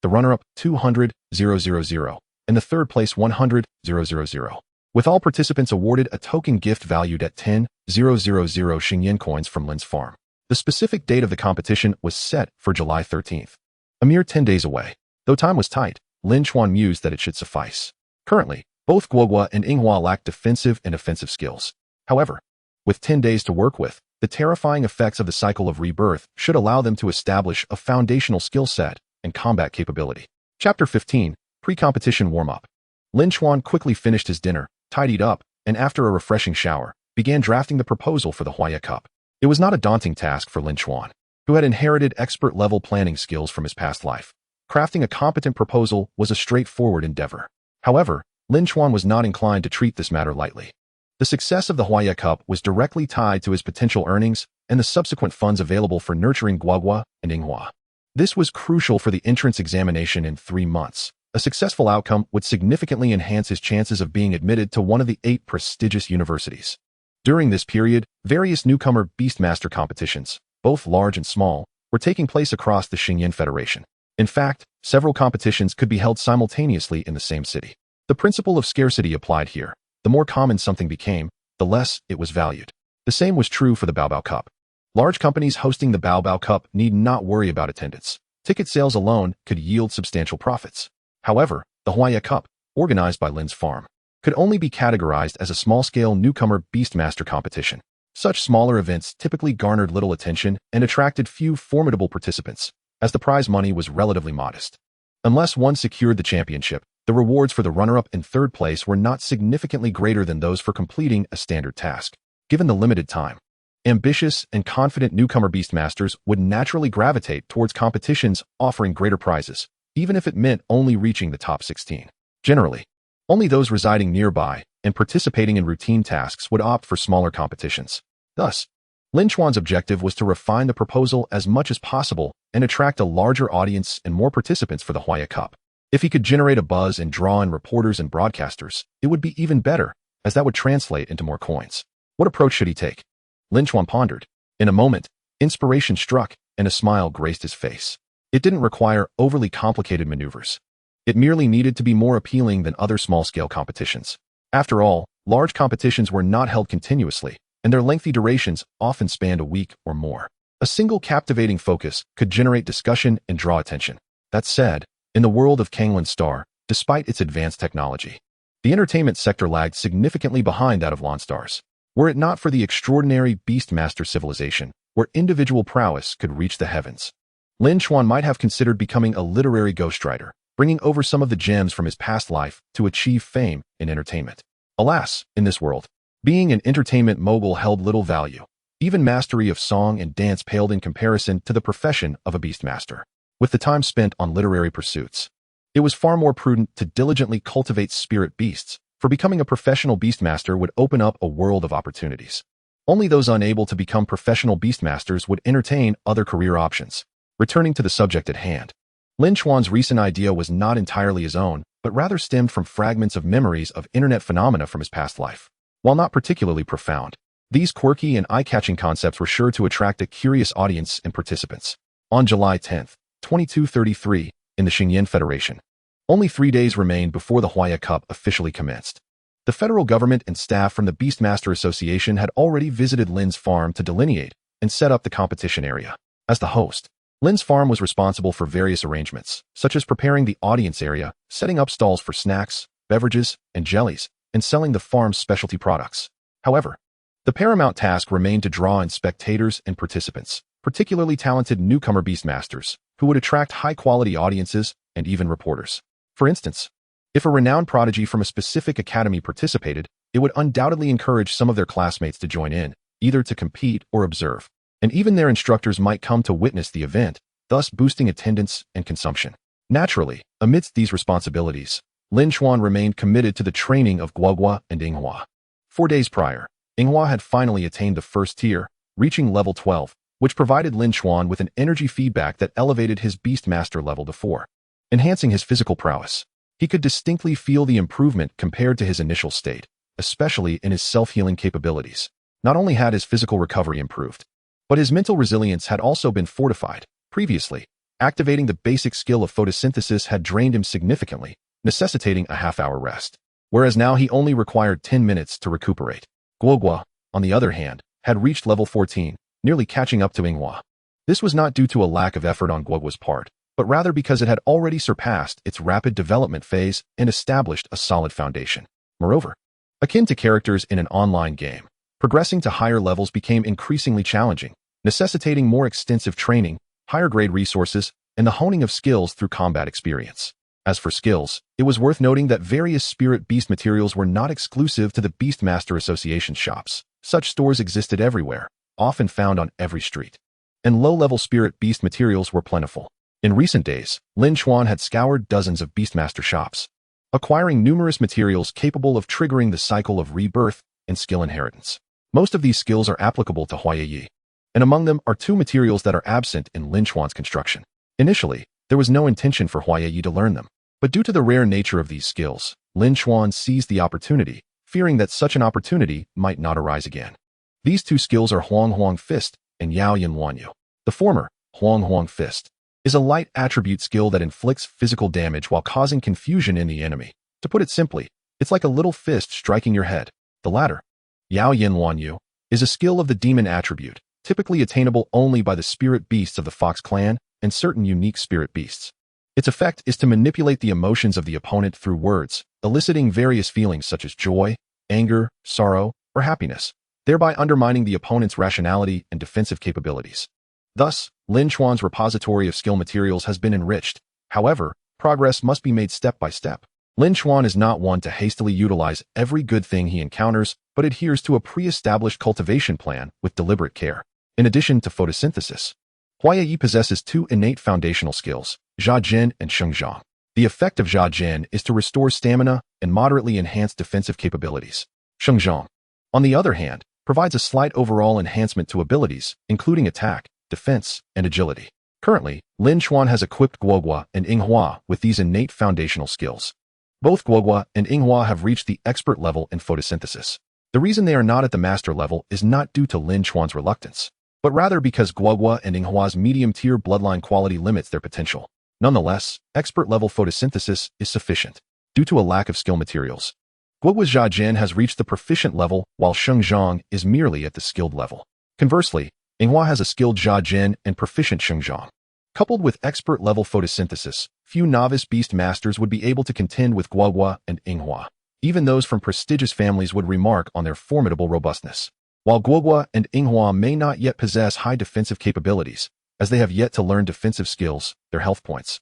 the runner-up 200,000, and the third place 100,000. With all participants awarded a token gift valued at 10,000 Xingyan coins from Lin's farm. The specific date of the competition was set for July 13th. A mere 10 days away. Though time was tight, Lin Chuan mused that it should suffice. Currently, both Guogua and Inghua lacked defensive and offensive skills. However, with 10 days to work with, the terrifying effects of the cycle of rebirth should allow them to establish a foundational skill set and combat capability. Chapter 15, Pre-Competition Warm-Up. Lin Chuan quickly finished his dinner, tidied up, and after a refreshing shower, began drafting the proposal for the Hua Ye Cup. It was not a daunting task for Lin Chuan, who had inherited expert-level planning skills from his past life. Crafting a competent proposal was a straightforward endeavor. However, Lin Chuan was not inclined to treat this matter lightly. The success of the Hua Ye Ye Cup was directly tied to his potential earnings and the subsequent funds available for nurturing Guogua and Inghua. This was crucial for the entrance examination in 3 months. A successful outcome would significantly enhance his chances of being admitted to one of the 8 prestigious universities. During this period, various newcomer Beastmaster competitions, both large and small, were taking place across the Xingyan Federation. In fact, several competitions could be held simultaneously in the same city. The principle of scarcity applied here. The more common something became, the less it was valued. The same was true for the Baobao Cup. Large companies hosting the Baobao Cup need not worry about attendance. Ticket sales alone could yield substantial profits. However, the Hua Ye Ye Cup, organized by Lin's farm, could only be categorized as a small-scale newcomer Beastmaster competition. Such smaller events typically garnered little attention and attracted few formidable participants, as the prize money was relatively modest. Unless one secured the championship, the rewards for the runner-up and third place were not significantly greater than those for completing a standard task. Given the limited time, ambitious and confident newcomer Beastmasters would naturally gravitate towards competitions offering greater prizes, even if it meant only reaching the top 16. Generally, only those residing nearby and participating in routine tasks would opt for smaller competitions. Thus, Lin Chuan's objective was to refine the proposal as much as possible and attract a larger audience and more participants for the Hua Ye Ye Cup. If he could generate a buzz and draw in reporters and broadcasters, it would be even better, as that would translate into more coins. What approach should he take? Lin Chuan pondered. In a moment, inspiration struck, and a smile graced his face. It didn't require overly complicated maneuvers. It merely needed to be more appealing than other small-scale competitions. After all, large competitions were not held continuously, and their lengthy durations often spanned a week or more. A single captivating focus could generate discussion and draw attention. That said, in the world of Kanglin's Star, despite its advanced technology, the entertainment sector lagged significantly behind that of Lonstar's. Were it not for the extraordinary Beastmaster civilization, where individual prowess could reach the heavens, Lin Chuan might have considered becoming a literary ghostwriter, bringing over some of the gems from his past life to achieve fame in entertainment. Alas, in this world, being an entertainment mogul held little value. Even mastery of song and dance paled in comparison to the profession of a Beastmaster. With the time spent on literary pursuits, it was far more prudent to diligently cultivate spirit beasts, for becoming a professional Beastmaster would open up a world of opportunities. Only those unable to become professional Beastmasters would entertain other career options. Returning to the subject at hand, Lin Chuan's recent idea was not entirely his own, but rather stemmed from fragments of memories of internet phenomena from his past life. While not particularly profound, these quirky and eye-catching concepts were sure to attract a curious audience and participants. On July 10, 2233, in the Xingyan Federation, only 3 days remained before the Hua Ye Ye Cup officially commenced. The federal government and staff from the Beastmaster Association had already visited Lin's farm to delineate and set up the competition area. As the host, Lin's farm was responsible for various arrangements, such as preparing the audience area, setting up stalls for snacks, beverages, and jellies, and selling the farm's specialty products. However, the paramount task remained to draw in spectators and participants, particularly talented newcomer Beastmasters, who would attract high-quality audiences and even reporters. For instance, if a renowned prodigy from a specific academy participated, it would undoubtedly encourage some of their classmates to join in, either to compete or observe. And even their instructors might come to witness the event, thus boosting attendance and consumption. Naturally, amidst these responsibilities, Lin Chuan remained committed to the training of Guoguo and Yinghua. 4 days prior, Yinghua had finally attained the first tier, reaching level 12, which provided Lin Chuan with an energy feedback that elevated his Beastmaster level to 4, enhancing his physical prowess. He could distinctly feel the improvement compared to his initial state, especially in his self-healing capabilities. Not only had his physical recovery improved, but his mental resilience had also been fortified. Previously, activating the basic skill of photosynthesis had drained him significantly, necessitating a half-hour rest, whereas now he only required 10 minutes to recuperate. Guoguo, on the other hand, had reached level 14, nearly catching up to Yinghua. This was not due to a lack of effort on Guoguo's part, but rather because it had already surpassed its rapid development phase and established a solid foundation. Moreover, akin to characters in an online game, progressing to higher levels became increasingly challenging, necessitating more extensive training, higher-grade resources, and the honing of skills through combat experience. As for skills, it was worth noting that various spirit beast materials were not exclusive to the Beastmaster Association shops. Such stores existed everywhere, often found on every street. And low-level spirit beast materials were plentiful. In recent days, Lin Chuan had scoured dozens of Beastmaster shops, acquiring numerous materials capable of triggering the cycle of rebirth and skill inheritance. Most of these skills are applicable to Hua Ye Ye, and among them are 2 materials that are absent in Lin Chuan's construction. Initially, there was no intention for Hua Ye Ye to learn them, but due to the rare nature of these skills, Lin Chuan seized the opportunity, fearing that such an opportunity might not arise again. These 2 skills are Huang Huang Fist and Yao Yin Wan Yu. The former, Huang Huang Fist, is a light attribute skill that inflicts physical damage while causing confusion in the enemy. To put it simply, it's like a little fist striking your head. The latter, Yao Yin Wan Yu, is a skill of the demon attribute, typically attainable only by the spirit beasts of the Fox clan and certain unique spirit beasts. Its effect is to manipulate the emotions of the opponent through words, eliciting various feelings such as joy, anger, sorrow, or happiness, thereby undermining the opponent's rationality and defensive capabilities. Thus, Lin Chuan's repository of skill materials has been enriched. However, progress must be made step by step. Lin Chuan is not one to hastily utilize every good thing he encounters, but adheres to a pre-established cultivation plan with deliberate care. In addition to photosynthesis, Hua Ye Ye possesses 2 innate foundational skills, Jia Jin and Sheng Zhang. The effect of Jia Jin is to restore stamina and moderately enhance defensive capabilities. Sheng Zhang, on the other hand, provides a slight overall enhancement to abilities, including attack, defense, and agility. Currently, Lin Chuan has equipped Hua and Hua with these innate foundational skills. Both Hua and Hua have reached the expert level in photosynthesis. The reason they are not at the master level is not due to Lin Chuan's reluctance, but rather because Hua and Hua's medium-tier bloodline quality limits their potential. Nonetheless, expert-level photosynthesis is sufficient, due to a lack of skill materials. Guogua's Zhao has reached the proficient level, while Sheng Zhang is merely at the skilled level. Conversely, Hua has a skilled Zhao and proficient Sheng Zhang. Coupled with expert-level photosynthesis, few novice Beastmasters would be able to contend with Hua and Hua. Even those from prestigious families would remark on their formidable robustness. While Hua and Hua may not yet possess high defensive capabilities, as they have yet to learn defensive skills, their health points,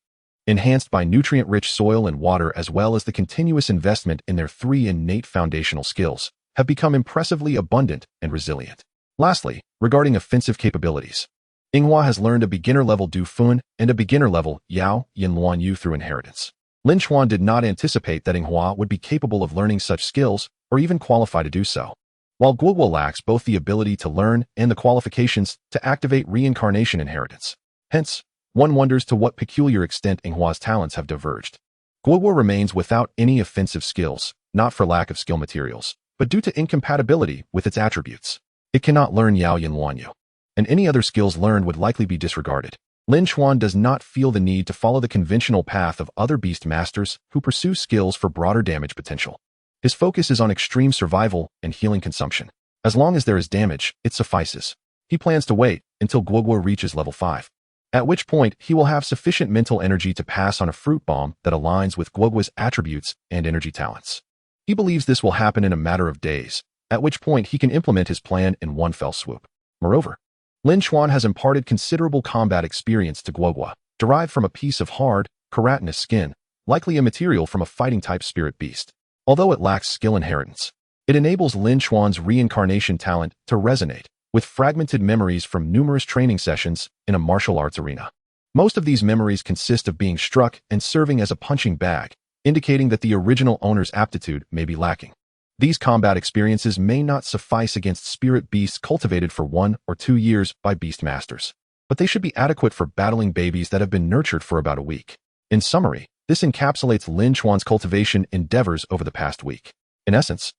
enhanced by nutrient-rich soil and water as well as the continuous investment in their 3 innate foundational skills, have become impressively abundant and resilient. Lastly, regarding offensive capabilities, Hua has learned a beginner-level Du Fun and a beginner-level Yao Yin Luan Yu through inheritance. Lin Chuan did not anticipate that Hua would be capable of learning such skills or even qualify to do so. While Guogua lacks both the ability to learn and the qualifications to activate reincarnation inheritance. Hence, one wonders to what peculiar extent Hua's talents have diverged. Guogua remains without any offensive skills, not for lack of skill materials, but due to incompatibility with its attributes. It cannot learn Yao Yin Luan Yu, and any other skills learned would likely be disregarded. Lin Chuan does not feel the need to follow the conventional path of other Beastmasters who pursue skills for broader damage potential. His focus is on extreme survival and healing consumption. As long as there is damage, it suffices. He plans to wait until Guogua reaches level 5, at which point he will have sufficient mental energy to pass on a fruit bomb that aligns with Guogua's attributes and energy talents. He believes this will happen in a matter of days, at which point he can implement his plan in one fell swoop. Moreover, Lin Chuan has imparted considerable combat experience to Guogua, derived from a piece of hard, keratinous skin, likely a material from a fighting-type spirit beast. Although it lacks skill inheritance, it enables Lin Chuan's reincarnation talent to resonate with fragmented memories from numerous training sessions in a martial arts arena. Most of these memories consist of being struck and serving as a punching bag, indicating that the original owner's aptitude may be lacking. These combat experiences may not suffice against spirit beasts cultivated for 1 or 2 years by Beastmasters, but they should be adequate for battling babies that have been nurtured for about a week. In summary, this encapsulates Lin Chuan's cultivation endeavors over the past week. In essence,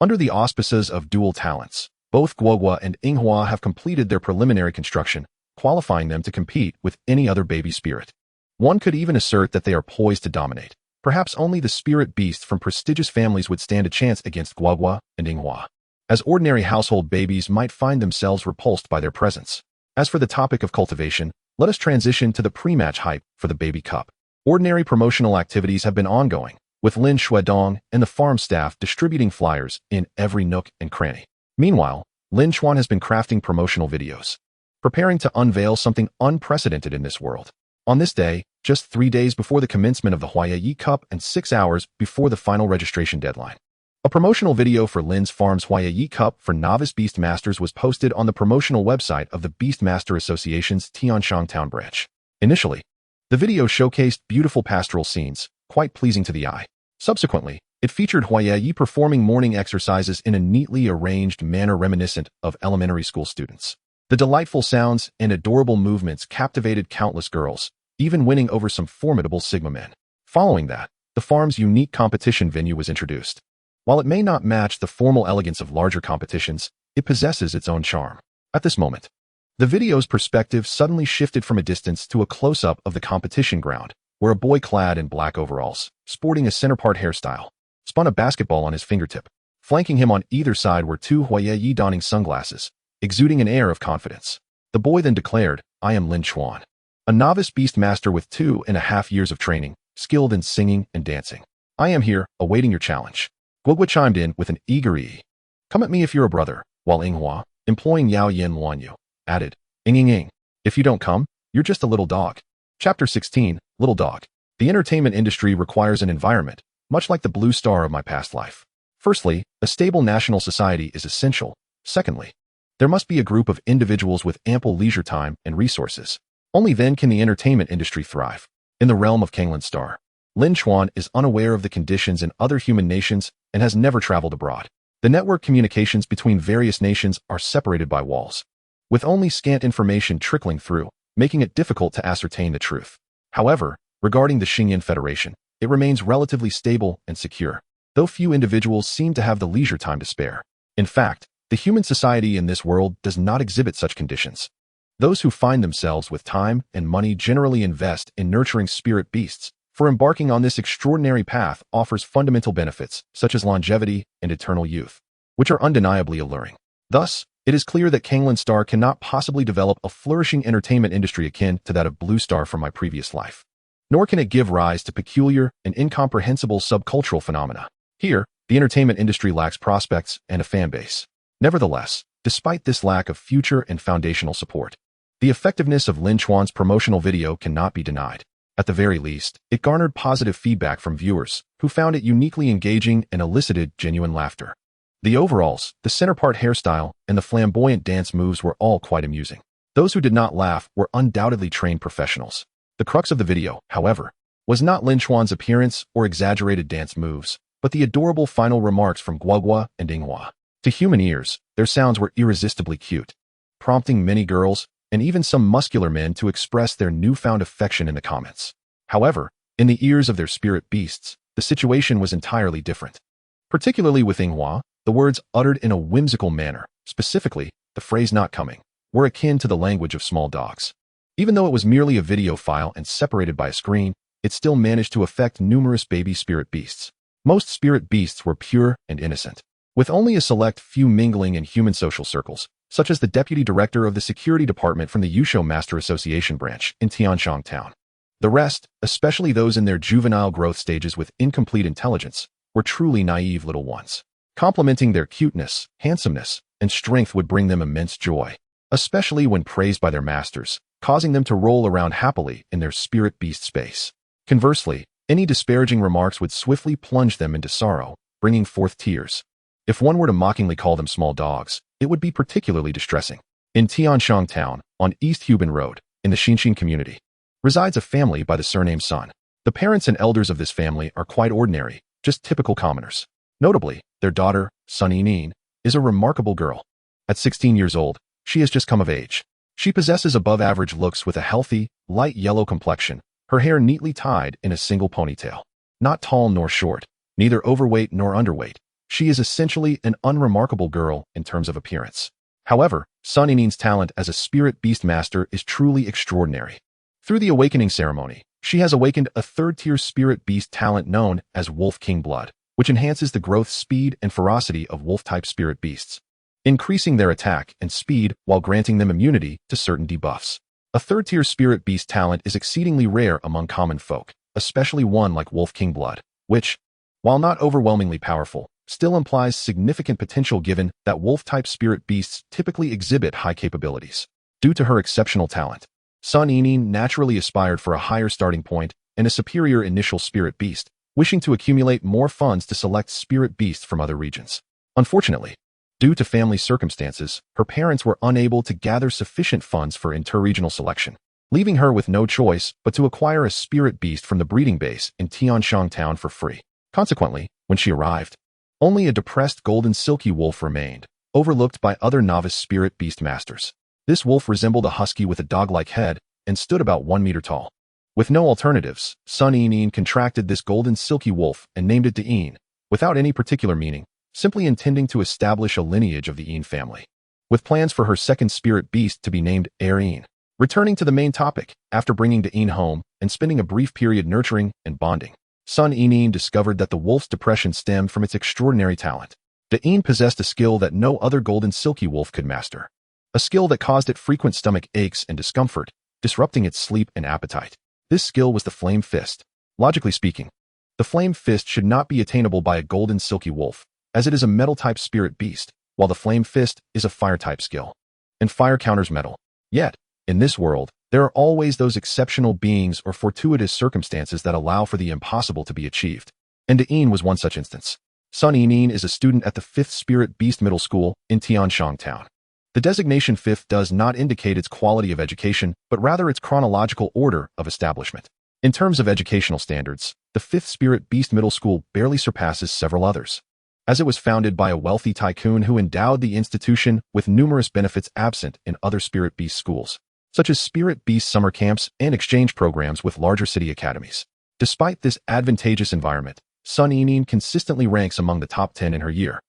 under the auspices of dual talents, both Guogua and Hua have completed their preliminary construction, qualifying them to compete with any other baby spirit. One could even assert that they are poised to dominate. Perhaps only the spirit beasts from prestigious families would stand a chance against Guogua and Hua, as ordinary household babies might find themselves repulsed by their presence. As for the topic of cultivation, let us transition to the pre-match hype for the Baby Cup. Ordinary promotional activities have been ongoing, with Lin Shuedong and the farm staff distributing flyers in every nook and cranny. Meanwhile, Lin Chuan has been crafting promotional videos, preparing to unveil something unprecedented in this world. On this day, just 3 days before the commencement of the Hua Ye Ye Cup and 6 hours before the final registration deadline, a promotional video for Lin's Farm's Hua Ye Ye Cup for novice Beastmasters was posted on the promotional website of the Beastmaster Association's Tianshan Town branch. Initially, the video showcased beautiful pastoral scenes, quite pleasing to the eye. Subsequently, it featured Hua Ye Ye performing morning exercises in a neatly arranged manner reminiscent of elementary school students. The delightful sounds and adorable movements captivated countless girls, even winning over some formidable Sigma men. Following that, the farm's unique competition venue was introduced. While it may not match the formal elegance of larger competitions, it possesses its own charm. At this moment, the video's perspective suddenly shifted from a distance to a close-up of the competition ground, where a boy clad in black overalls, sporting a center-part hairstyle, spun a basketball on his fingertip. Flanking him on either side were 2 Hua Ye Ye donning sunglasses, exuding an air of confidence. The boy then declared, "I am Lin Chuan, a novice Beastmaster with 2.5 years of training, skilled in singing and dancing. I am here, awaiting your challenge." Guogua chimed in with an eager "ee. "Come at me if you're a brother," while Hua, employing Yao Yin Luan Yu, added, "Ing. If you don't come, you're just a little dog." Chapter 16, Little Dog. The entertainment industry requires an environment, much like the blue star of my past life. Firstly, a stable national society is essential. Secondly, there must be a group of individuals with ample leisure time and resources. Only then can the entertainment industry thrive. In the realm of Kanglan Star, Lin Chuan is unaware of the conditions in other human nations and has never traveled abroad. The network communications between various nations are separated by walls, with only scant information trickling through, making it difficult to ascertain the truth. However, regarding the Xingyan Federation, it remains relatively stable and secure, though few individuals seem to have the leisure time to spare. In fact, the human society in this world does not exhibit such conditions. Those who find themselves with time and money generally invest in nurturing spirit beasts, for embarking on this extraordinary path offers fundamental benefits such as longevity and eternal youth, which are undeniably alluring. Thus, it is clear that Kanglan Star cannot possibly develop a flourishing entertainment industry akin to that of Blue Star from my previous life. Nor can it give rise to peculiar and incomprehensible subcultural phenomena. Here, the entertainment industry lacks prospects and a fan base. Nevertheless, despite this lack of future and foundational support, the effectiveness of Lin Chuan's promotional video cannot be denied. At the very least, it garnered positive feedback from viewers, who found it uniquely engaging and elicited genuine laughter. The overalls, the center part hairstyle, and the flamboyant dance moves were all quite amusing. Those who did not laugh were undoubtedly trained professionals. The crux of the video, however, was not Lin Chuan's appearance or exaggerated dance moves, but the adorable final remarks from Guogua and Yinghua. To human ears, their sounds were irresistibly cute, prompting many girls and even some muscular men to express their newfound affection in the comments. However, in the ears of their spirit beasts, the situation was entirely different. Particularly with Yinghua, the words uttered in a whimsical manner, specifically, the phrase "not coming," were akin to the language of small dogs. Even though it was merely a video file and separated by a screen, it still managed to affect numerous baby spirit beasts. Most spirit beasts were pure and innocent, with only a select few mingling in human social circles, such as the deputy director of the security department from the Yusho Master Association branch in Tianshang Town. The rest, especially those in their juvenile growth stages with incomplete intelligence, were truly naive little ones. Complimenting their cuteness, handsomeness, and strength would bring them immense joy, especially when praised by their masters, causing them to roll around happily in their spirit beast space. Conversely, any disparaging remarks would swiftly plunge them into sorrow, bringing forth tears. If one were to mockingly call them small dogs, it would be particularly distressing. In Tianshang Town, on East Huban Road, in the Xinxin community, resides a family by the surname Sun. The parents and elders of this family are quite ordinary, just typical commoners. Notably, their daughter, Sun Yining, is a remarkable girl. At 16 years old, she has just come of age. She possesses above-average looks with a healthy, light yellow complexion, her hair neatly tied in a single ponytail. Not tall nor short, neither overweight nor underweight, she is essentially an unremarkable girl in terms of appearance. However, Sun Yining's talent as a spirit beastmaster is truly extraordinary. Through the awakening ceremony, she has awakened a third-tier spirit beast talent known as Wolf King Blood, which enhances the growth speed and ferocity of wolf-type spirit beasts, increasing their attack and speed while granting them immunity to certain debuffs. A third-tier spirit beast talent is exceedingly rare among common folk, especially one like Wolf King Blood, which, while not overwhelmingly powerful, still implies significant potential given that wolf-type spirit beasts typically exhibit high capabilities. Due to her exceptional talent, Sun Yining naturally aspired for a higher starting point and a superior initial spirit beast, wishing to accumulate more funds to select spirit beasts from other regions. Unfortunately, due to family circumstances, her parents were unable to gather sufficient funds for interregional selection, leaving her with no choice but to acquire a spirit beast from the breeding base in Tianshang Town for free. Consequently, when she arrived, only a depressed golden silky wolf remained, overlooked by other novice spirit beast masters. This wolf resembled a husky with a dog-like head and stood about 1 meter tall. With no alternatives, Sun Yining contracted this golden silky wolf and named it De'in, without any particular meaning, simply intending to establish a lineage of the Yin family, with plans for her second spirit beast to be named Erin. Returning to the main topic, after bringing De'in home and spending a brief period nurturing and bonding, Sun Yining discovered that the wolf's depression stemmed from its extraordinary talent. De'in possessed a skill that no other golden silky wolf could master, a skill that caused it frequent stomach aches and discomfort, disrupting its sleep and appetite. This skill was the Flame Fist. Logically speaking, the Flame Fist should not be attainable by a golden silky wolf, as it is a metal-type spirit beast, while the Flame Fist is a fire-type skill, and fire counters metal. Yet, in this world, there are always those exceptional beings or fortuitous circumstances that allow for the impossible to be achieved, and De'in was one such instance. Sun Yining is a student at the 5th Spirit Beast Middle School in Tianshang Town. The designation 5th does not indicate its quality of education, but rather its chronological order of establishment. In terms of educational standards, the 5th Spirit Beast Middle School barely surpasses several others. as it was founded by a wealthy tycoon who endowed the institution with numerous benefits absent in other Spirit Beast schools, such as Spirit Beast summer camps and exchange programs with larger city academies. Despite this advantageous environment, Sun Yinyin consistently ranks among the top 10 in her year,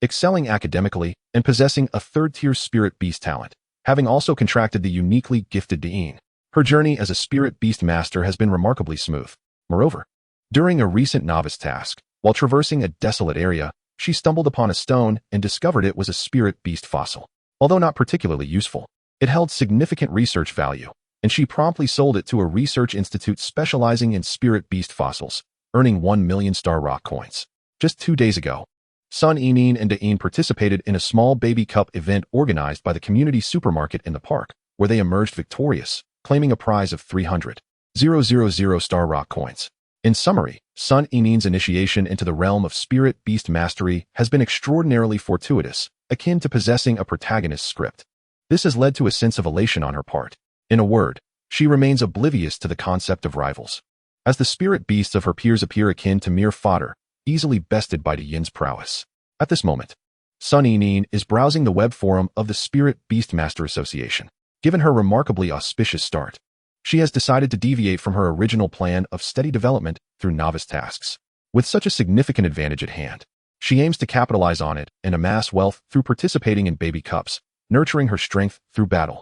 excelling academically and possessing a third-tier Spirit Beast talent, having also contracted the uniquely gifted Dean. Her journey as a Spirit Beast master has been remarkably smooth. Moreover, during a recent novice task, while traversing a desolate area, she stumbled upon a stone and discovered it was a Spirit Beast fossil. Although not particularly useful, it held significant research value, and she promptly sold it to a research institute specializing in Spirit Beast fossils, earning 1 million star rock coins. Just 2 days ago, Sun Yinyin and Dein participated in a small baby cup event organized by the community supermarket in the park, where they emerged victorious, claiming a prize of 300,000 star rock coins. In summary, Sun Yinin's initiation into the realm of Spirit Beast mastery has been extraordinarily fortuitous, akin to possessing a protagonist's script. This has led to a sense of elation on her part. In a word, she remains oblivious to the concept of rivals, as the Spirit Beasts of her peers appear akin to mere fodder, easily bested by Yin's prowess. At this moment, Sun Yinyin is browsing the web forum of the Spirit Beast Master Association. Given her remarkably auspicious start, she has decided to deviate from her original plan of steady development through novice tasks. With such a significant advantage at hand, she aims to capitalize on it and amass wealth through participating in baby cups, nurturing her strength through battle,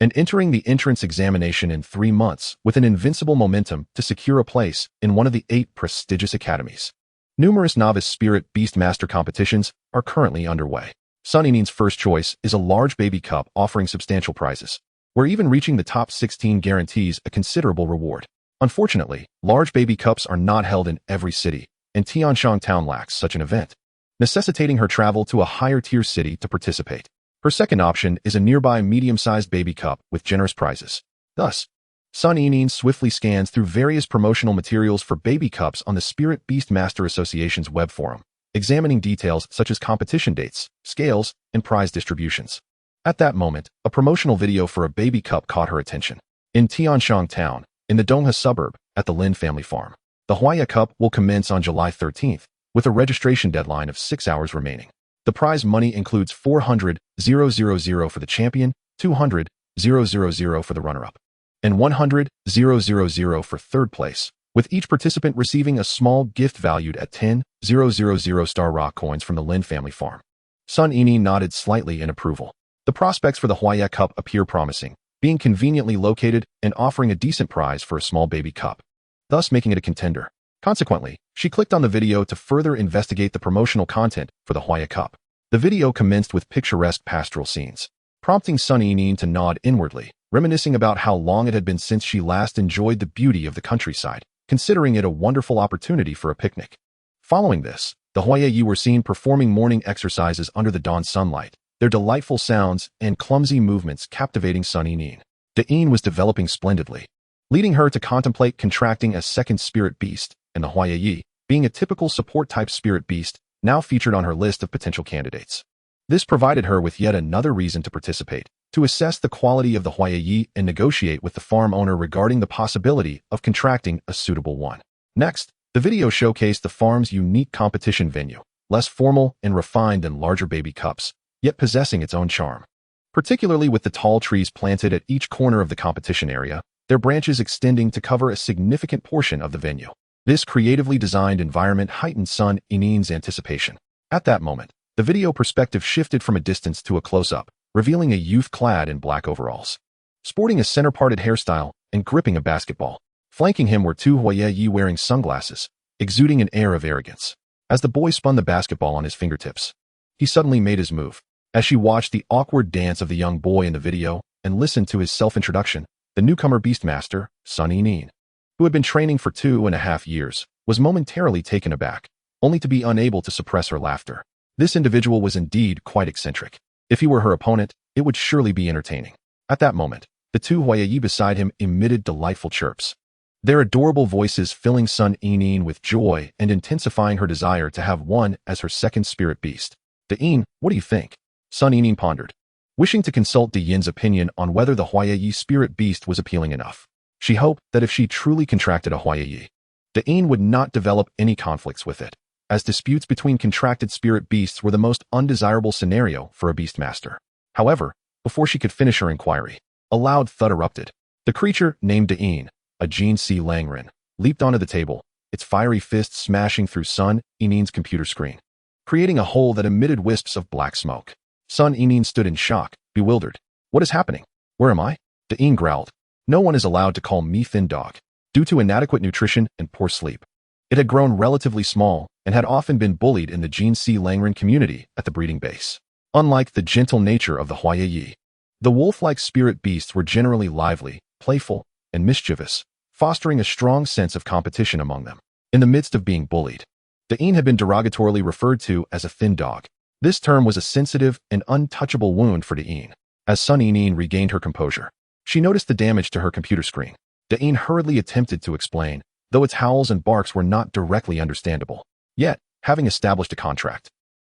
and entering the entrance examination in 3 months with an invincible momentum to secure a place in one of the 8 prestigious academies. Numerous novice Spirit Beast Master competitions are currently underway. Sun Yinin's first choice is a large baby cup offering substantial prizes, where even reaching the top 16 guarantees a considerable reward. Unfortunately, large baby cups are not held in every city, and Tianshang Town lacks such an event, necessitating her travel to a higher-tier city to participate. Her second option is a nearby medium-sized baby cup with generous prizes. Thus, Sun Yinyin swiftly scans through various promotional materials for baby cups on the Spirit Beast Master Association's web forum, examining details such as competition dates, scales, and prize distributions. At that moment, a promotional video for a baby cup caught her attention. In Tianshang Town, in the Donghe suburb, at the Lin family farm, the Hua Ye Ye Cup will commence on July 13th, with a registration deadline of 6 hours remaining. The prize money includes 400,000 for the champion, 200,000 for the runner-up, and 100,000 for third place, with each participant receiving a small gift valued at 10,000 star rock coins from the Lin family farm. Sun Yinyin nodded slightly in approval. The prospects for the Hua Ye Ye Cup appear promising, being conveniently located and offering a decent prize for a small baby cup, thus making it a contender. Consequently, she clicked on the video to further investigate the promotional content for the Hua Ye Ye Cup. The video commenced with picturesque pastoral scenes, prompting Sun Yinyin to nod inwardly, reminiscing about how long it had been since she last enjoyed the beauty of the countryside, considering it a wonderful opportunity for a picnic. Following this, the Hua Ye Ye were seen performing morning exercises under the dawn sunlight, their delightful sounds and clumsy movements captivating Sun Yinyin. Dein was developing splendidly, leading her to contemplate contracting a second Spirit Beast, and the Hua Ye Ye, being a typical support-type Spirit Beast, now featured on her list of potential candidates. This provided her with yet another reason to participate, to assess the quality of the Hua Ye Ye and negotiate with the farm owner regarding the possibility of contracting a suitable one. Next, the video showcased the farm's unique competition venue, less formal and refined than larger baby cups, yet possessing its own charm. Particularly with the tall trees planted at each corner of the competition area, their branches extending to cover a significant portion of the venue. This creatively designed environment heightened Sun Yinin's anticipation. At that moment, the video perspective shifted from a distance to a close-up, revealing a youth clad in black overalls, sporting a center-parted hairstyle and gripping a basketball. Flanking him were 2 Hua Ye Ye wearing sunglasses, exuding an air of arrogance. As the boy spun the basketball on his fingertips, he suddenly made his move. As she watched the awkward dance of the young boy in the video and listened to his self-introduction, the newcomer Beastmaster, Sun Yinyin, who had been training for 2.5 years, was momentarily taken aback, only to be unable to suppress her laughter. This individual was indeed quite eccentric. If he were her opponent, it would surely be entertaining. At that moment, the 2 Hua Ye Ye beside him emitted delightful chirps, their adorable voices filling Sun Yinyin with joy and intensifying her desire to have one as her second Spirit Beast. Dein, what do you think? Sun Yinyin pondered, wishing to consult Yin's opinion on whether the Hua Ye Ye Spirit Beast was appealing enough. She hoped that if she truly contracted a Hua Ye Ye, Dein would not develop any conflicts with it, as disputes between contracted spirit beasts were the most undesirable scenario for a Beastmaster. However, before she could finish her inquiry, a loud thud erupted. The creature, named Da'in, a Gene C. Langren, leaped onto the table, its fiery fists smashing through Sun Enin's computer screen, creating a hole that emitted wisps of black smoke. Sun Enin stood in shock, bewildered. What is happening? Where am I? Da'in growled. No one is allowed to call me thin dog. Due to inadequate nutrition and poor sleep, it had grown relatively small and had often been bullied in the Gene C. Langren community at the breeding base. Unlike the gentle nature of the Hua Ye Ye, the wolf-like spirit beasts were generally lively, playful, and mischievous, fostering a strong sense of competition among them. In the midst of being bullied, Da'in had been derogatorily referred to as a thin dog. This term was a sensitive and untouchable wound for Da'in. As Sun Enin regained her composure, she noticed the damage to her computer screen. Da'in hurriedly attempted to explain, though its howls and barks were not directly understandable. Yet, having established a contract,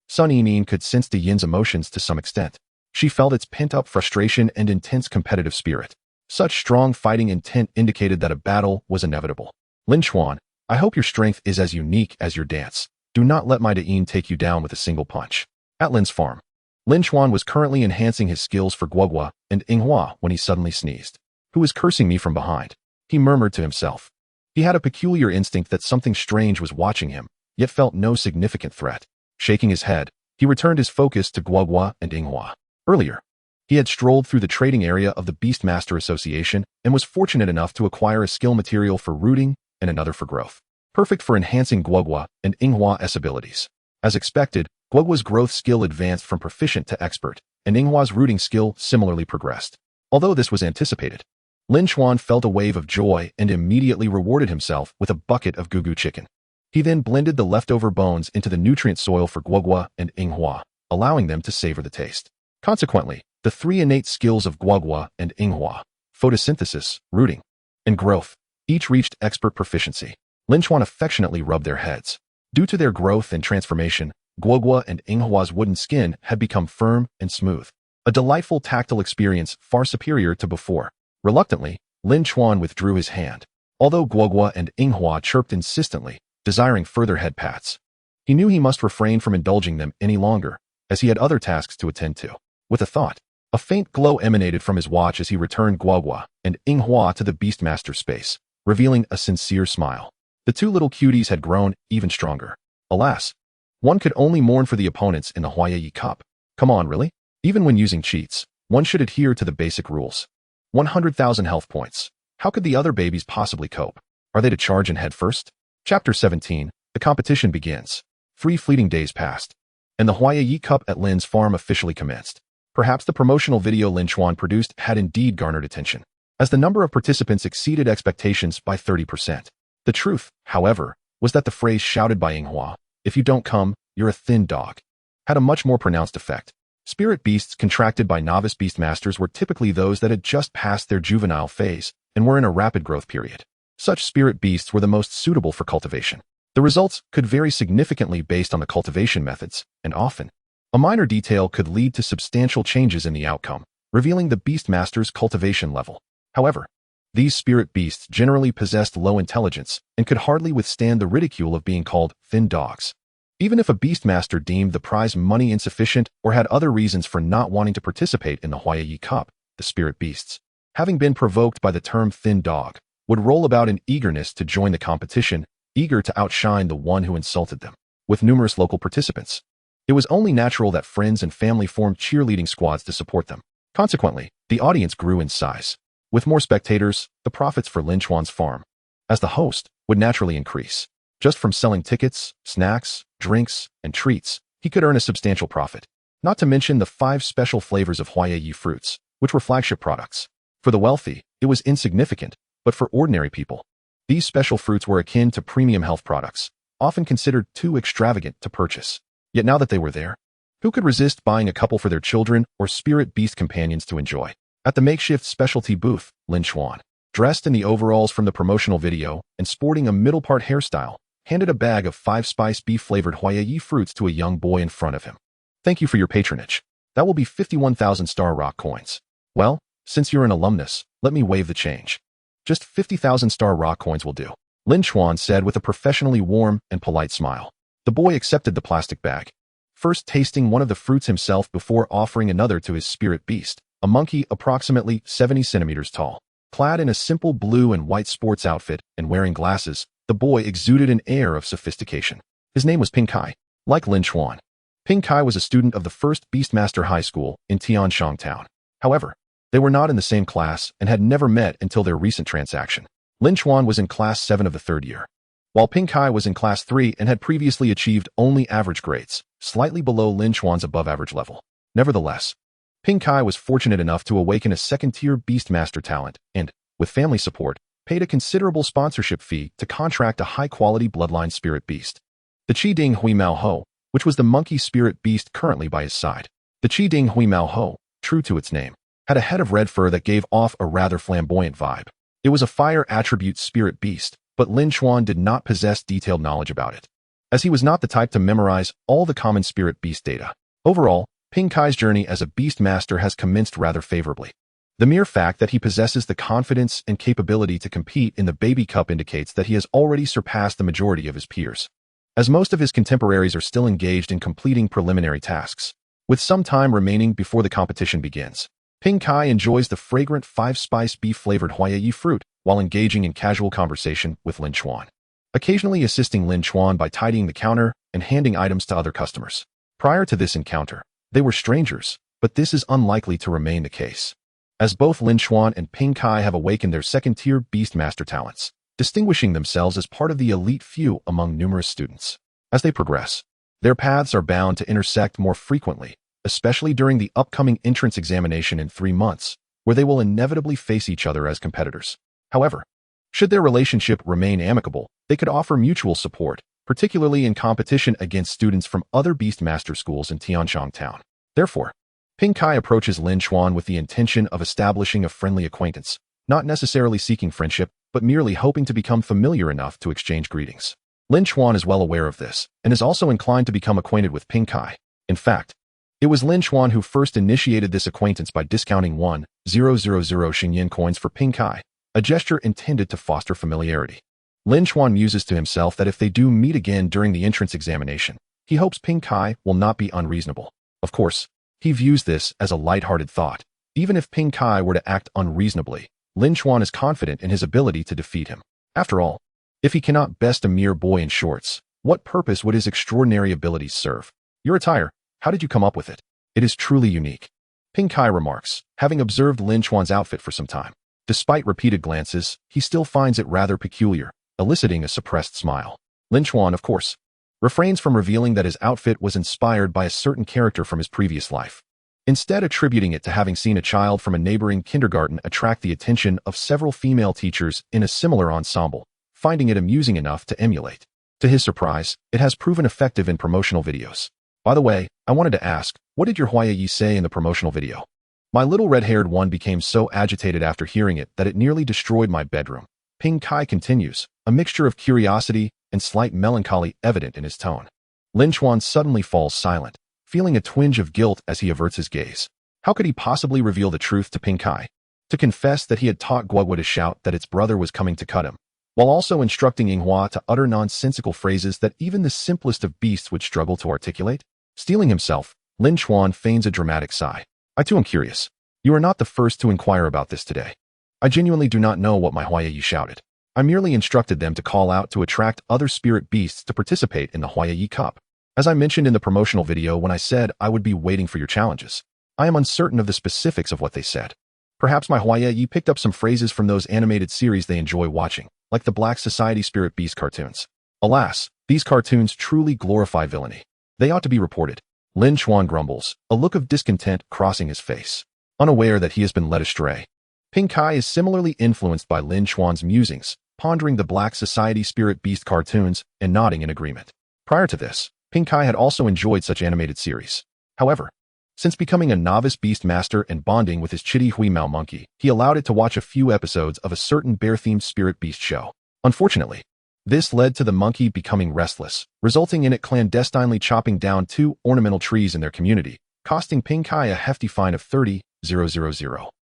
Sun Enin could sense Da'in's emotions to some extent. She felt its pent-up frustration and intense competitive spirit. Such strong fighting intent indicated that a battle was inevitable. Lin Chuan, I hope your strength is as unique as your dance. Do not let my Da'in take you down with a single punch. At Lin's farm, Lin Chuan was currently enhancing his skills for Guogua and Inghua when he suddenly sneezed. Who is cursing me from behind? He murmured to himself. He had a peculiar instinct that something strange was watching him, yet felt no significant threat. Shaking his head, he returned his focus to Guogua and Inghua. Earlier, he had strolled through the trading area of the Beastmaster Association and was fortunate enough to acquire a skill material for rooting and another for growth, perfect for enhancing Guogua and Inghua's abilities. As expected, Guogua's growth skill advanced from proficient to expert, and Inghua's rooting skill similarly progressed. Although this was anticipated, Lin Chuan felt a wave of joy and immediately rewarded himself with a bucket of gugu chicken. He then blended the leftover bones into the nutrient soil for Guogua and Inghua, allowing them to savor the taste. Consequently, the three innate skills of Guogua and Inghua, photosynthesis, rooting, and growth, each reached expert proficiency. Lin Chuan affectionately rubbed their heads. Due to their growth and transformation, Guogua and Inghua's wooden skin had become firm and smooth, a delightful tactile experience far superior to before. Reluctantly, Lin Chuan withdrew his hand, although Guogua and Inghua chirped insistently, desiring further head pats. He knew he must refrain from indulging them any longer, as he had other tasks to attend to. With a thought, a faint glow emanated from his watch as he returned Guogua and Inghua to the Beastmaster space, revealing a sincere smile. The two little cuties had grown even stronger. Alas, one could only mourn for the opponents in the Hua Ye Ye Cup. Come on, really? Even when using cheats, one should adhere to the basic rules. 100,000 health points. How could the other babies possibly cope? Are they to charge in head first? Chapter 17, the competition begins. 3 fleeting days passed, and the Hua Ye Ye Cup at Lin's farm officially commenced. Perhaps the promotional video Lin Chuan produced had indeed garnered attention, as the number of participants exceeded expectations by 30%. The truth, however, was that the phrase shouted by Inghua, "If you don't come, you're a thin dog," had a much more pronounced effect. Spirit beasts contracted by novice beastmasters were typically those that had just passed their juvenile phase and were in a rapid growth period. Such spirit beasts were the most suitable for cultivation. The results could vary significantly based on the cultivation methods, and often, a minor detail could lead to substantial changes in the outcome, revealing the beastmaster's cultivation level. However, these spirit beasts generally possessed low intelligence and could hardly withstand the ridicule of being called thin dogs. Even if a beastmaster deemed the prize money insufficient or had other reasons for not wanting to participate in the Hua Ye Ye Cup, the spirit beasts, having been provoked by the term thin dog, would roll about in eagerness to join the competition, eager to outshine the one who insulted them. With numerous local participants, it was only natural that friends and family formed cheerleading squads to support them. Consequently, the audience grew in size. With more spectators, the profits for Lin Chuan's farm, as the host, would naturally increase. Just from selling tickets, snacks, drinks, and treats, he could earn a substantial profit. Not to mention the 5 special flavors of Hua Ye Ye fruits, which were flagship products. For the wealthy, it was insignificant, but for ordinary people, these special fruits were akin to premium health products, often considered too extravagant to purchase. Yet now that they were there, who could resist buying a couple for their children or spirit beast companions to enjoy? At the makeshift specialty booth, Lin Chuan, dressed in the overalls from the promotional video and sporting a middle-part hairstyle, handed a bag of 5-spice beef-flavored Hua Ye Ye fruits to a young boy in front of him. "Thank you for your patronage. That will be 51,000 Star Rock coins. Well, since you're an alumnus, let me waive the change. Just 50,000 Star Rock coins will do," Lin Chuan said with a professionally warm and polite smile. The boy accepted the plastic bag, first tasting one of the fruits himself before offering another to his spirit beast, a monkey approximately 70 centimeters tall. Clad in a simple blue and white sports outfit and wearing glasses, the boy exuded an air of sophistication. His name was Ping Kai. Like Lin Chuan, Ping Kai was a student of the first Beastmaster High School in Tianshang Town. However, they were not in the same class and had never met until their recent transaction. Lin Chuan was in Class 7 of the third year, while Ping Kai was in Class 3 and had previously achieved only average grades, slightly below Lin Chuan's above-average level. Nevertheless, Ping Kai was fortunate enough to awaken a second-tier Beastmaster talent and, with family support, paid a considerable sponsorship fee to contract a high-quality bloodline spirit beast, the Qi Ding Hui Mao Ho, which was the monkey spirit beast currently by his side. The Qi Ding Hui Mao Ho, true to its name, had a head of red fur that gave off a rather flamboyant vibe. It was a fire attribute spirit beast, but Lin Chuan did not possess detailed knowledge about it, as he was not the type to memorize all the common spirit beast data. Overall, Ping Kai's journey as a Beastmaster has commenced rather favorably. The mere fact that he possesses the confidence and capability to compete in the Baby Cup indicates that he has already surpassed the majority of his peers, as most of his contemporaries are still engaged in completing preliminary tasks. With some time remaining before the competition begins, Ping Kai enjoys the fragrant 5-spice beef-flavored Hua Ye Ye fruit while engaging in casual conversation with Lin Chuan, occasionally assisting Lin Chuan by tidying the counter and handing items to other customers. Prior to this encounter, they were strangers, but this is unlikely to remain the case, as both Lin Chuan and Ping Kai have awakened their second-tier Beastmaster talents, distinguishing themselves as part of the elite few among numerous students. As they progress, their paths are bound to intersect more frequently, especially during the upcoming entrance examination in 3 months, where they will inevitably face each other as competitors. However, should their relationship remain amicable, they could offer mutual support, particularly in competition against students from other Beastmaster schools in Tianshang Town. Therefore, Ping Kai approaches Lin Chuan with the intention of establishing a friendly acquaintance, not necessarily seeking friendship, but merely hoping to become familiar enough to exchange greetings. Lin Chuan is well aware of this, and is also inclined to become acquainted with Ping Kai. In fact, it was Lin Chuan who first initiated this acquaintance by discounting 1,000 Xingyan coins for Ping Kai, a gesture intended to foster familiarity. Lin Chuan muses to himself that if they do meet again during the entrance examination, he hopes Ping Kai will not be unreasonable. Of course, he views this as a light-hearted thought. Even if Ping Kai were to act unreasonably, Lin Chuan is confident in his ability to defeat him. After all, if he cannot best a mere boy in shorts, what purpose would his extraordinary abilities serve? Your attire, how did you come up with it? It is truly unique, Ping Kai remarks, having observed Lin Chuan's outfit for some time. Despite repeated glances, he still finds it rather peculiar, eliciting a suppressed smile. Lin Chuan, of course, refrains from revealing that his outfit was inspired by a certain character from his previous life, instead attributing it to having seen a child from a neighboring kindergarten attract the attention of several female teachers in a similar ensemble, finding it amusing enough to emulate. To his surprise, it has proven effective in promotional videos. By the way, I wanted to ask, what did your Hua Ye Ye say in the promotional video? My little red-haired one became so agitated after hearing it that it nearly destroyed my bedroom. Ping Kai continues, a mixture of curiosity and slight melancholy evident in his tone. Lin Chuan suddenly falls silent, feeling a twinge of guilt as he averts his gaze. How could he possibly reveal the truth to Ping Kai? To confess that he had taught Guogua to shout that its brother was coming to cut him, while also instructing Yinghua to utter nonsensical phrases that even the simplest of beasts would struggle to articulate? Steeling himself, Lin Chuan feigns a dramatic sigh. I too am curious. You are not the first to inquire about this today. I genuinely do not know what my Hua Ye Ye shouted. I merely instructed them to call out to attract other spirit beasts to participate in the Hua Ye Ye Cup. As I mentioned in the promotional video when I said I would be waiting for your challenges, I am uncertain of the specifics of what they said. Perhaps my Hua Ye Ye picked up some phrases from those animated series they enjoy watching, like the Black Society Spirit Beast cartoons. Alas, these cartoons truly glorify villainy. They ought to be reported. Lin Chuan grumbles, a look of discontent crossing his face, unaware that he has been led astray. Ping Kai is similarly influenced by Lin Chuan's musings, pondering the Black Society Spirit Beast cartoons and nodding in agreement. Prior to this, Ping Kai had also enjoyed such animated series. However, since becoming a novice Beastmaster and bonding with his Chitty Hui Mao monkey, he allowed it to watch a few episodes of a certain bear-themed spirit beast show. Unfortunately, this led to the monkey becoming restless, resulting in it clandestinely chopping down 2 ornamental trees in their community, costing Ping Kai a hefty fine of 30,000.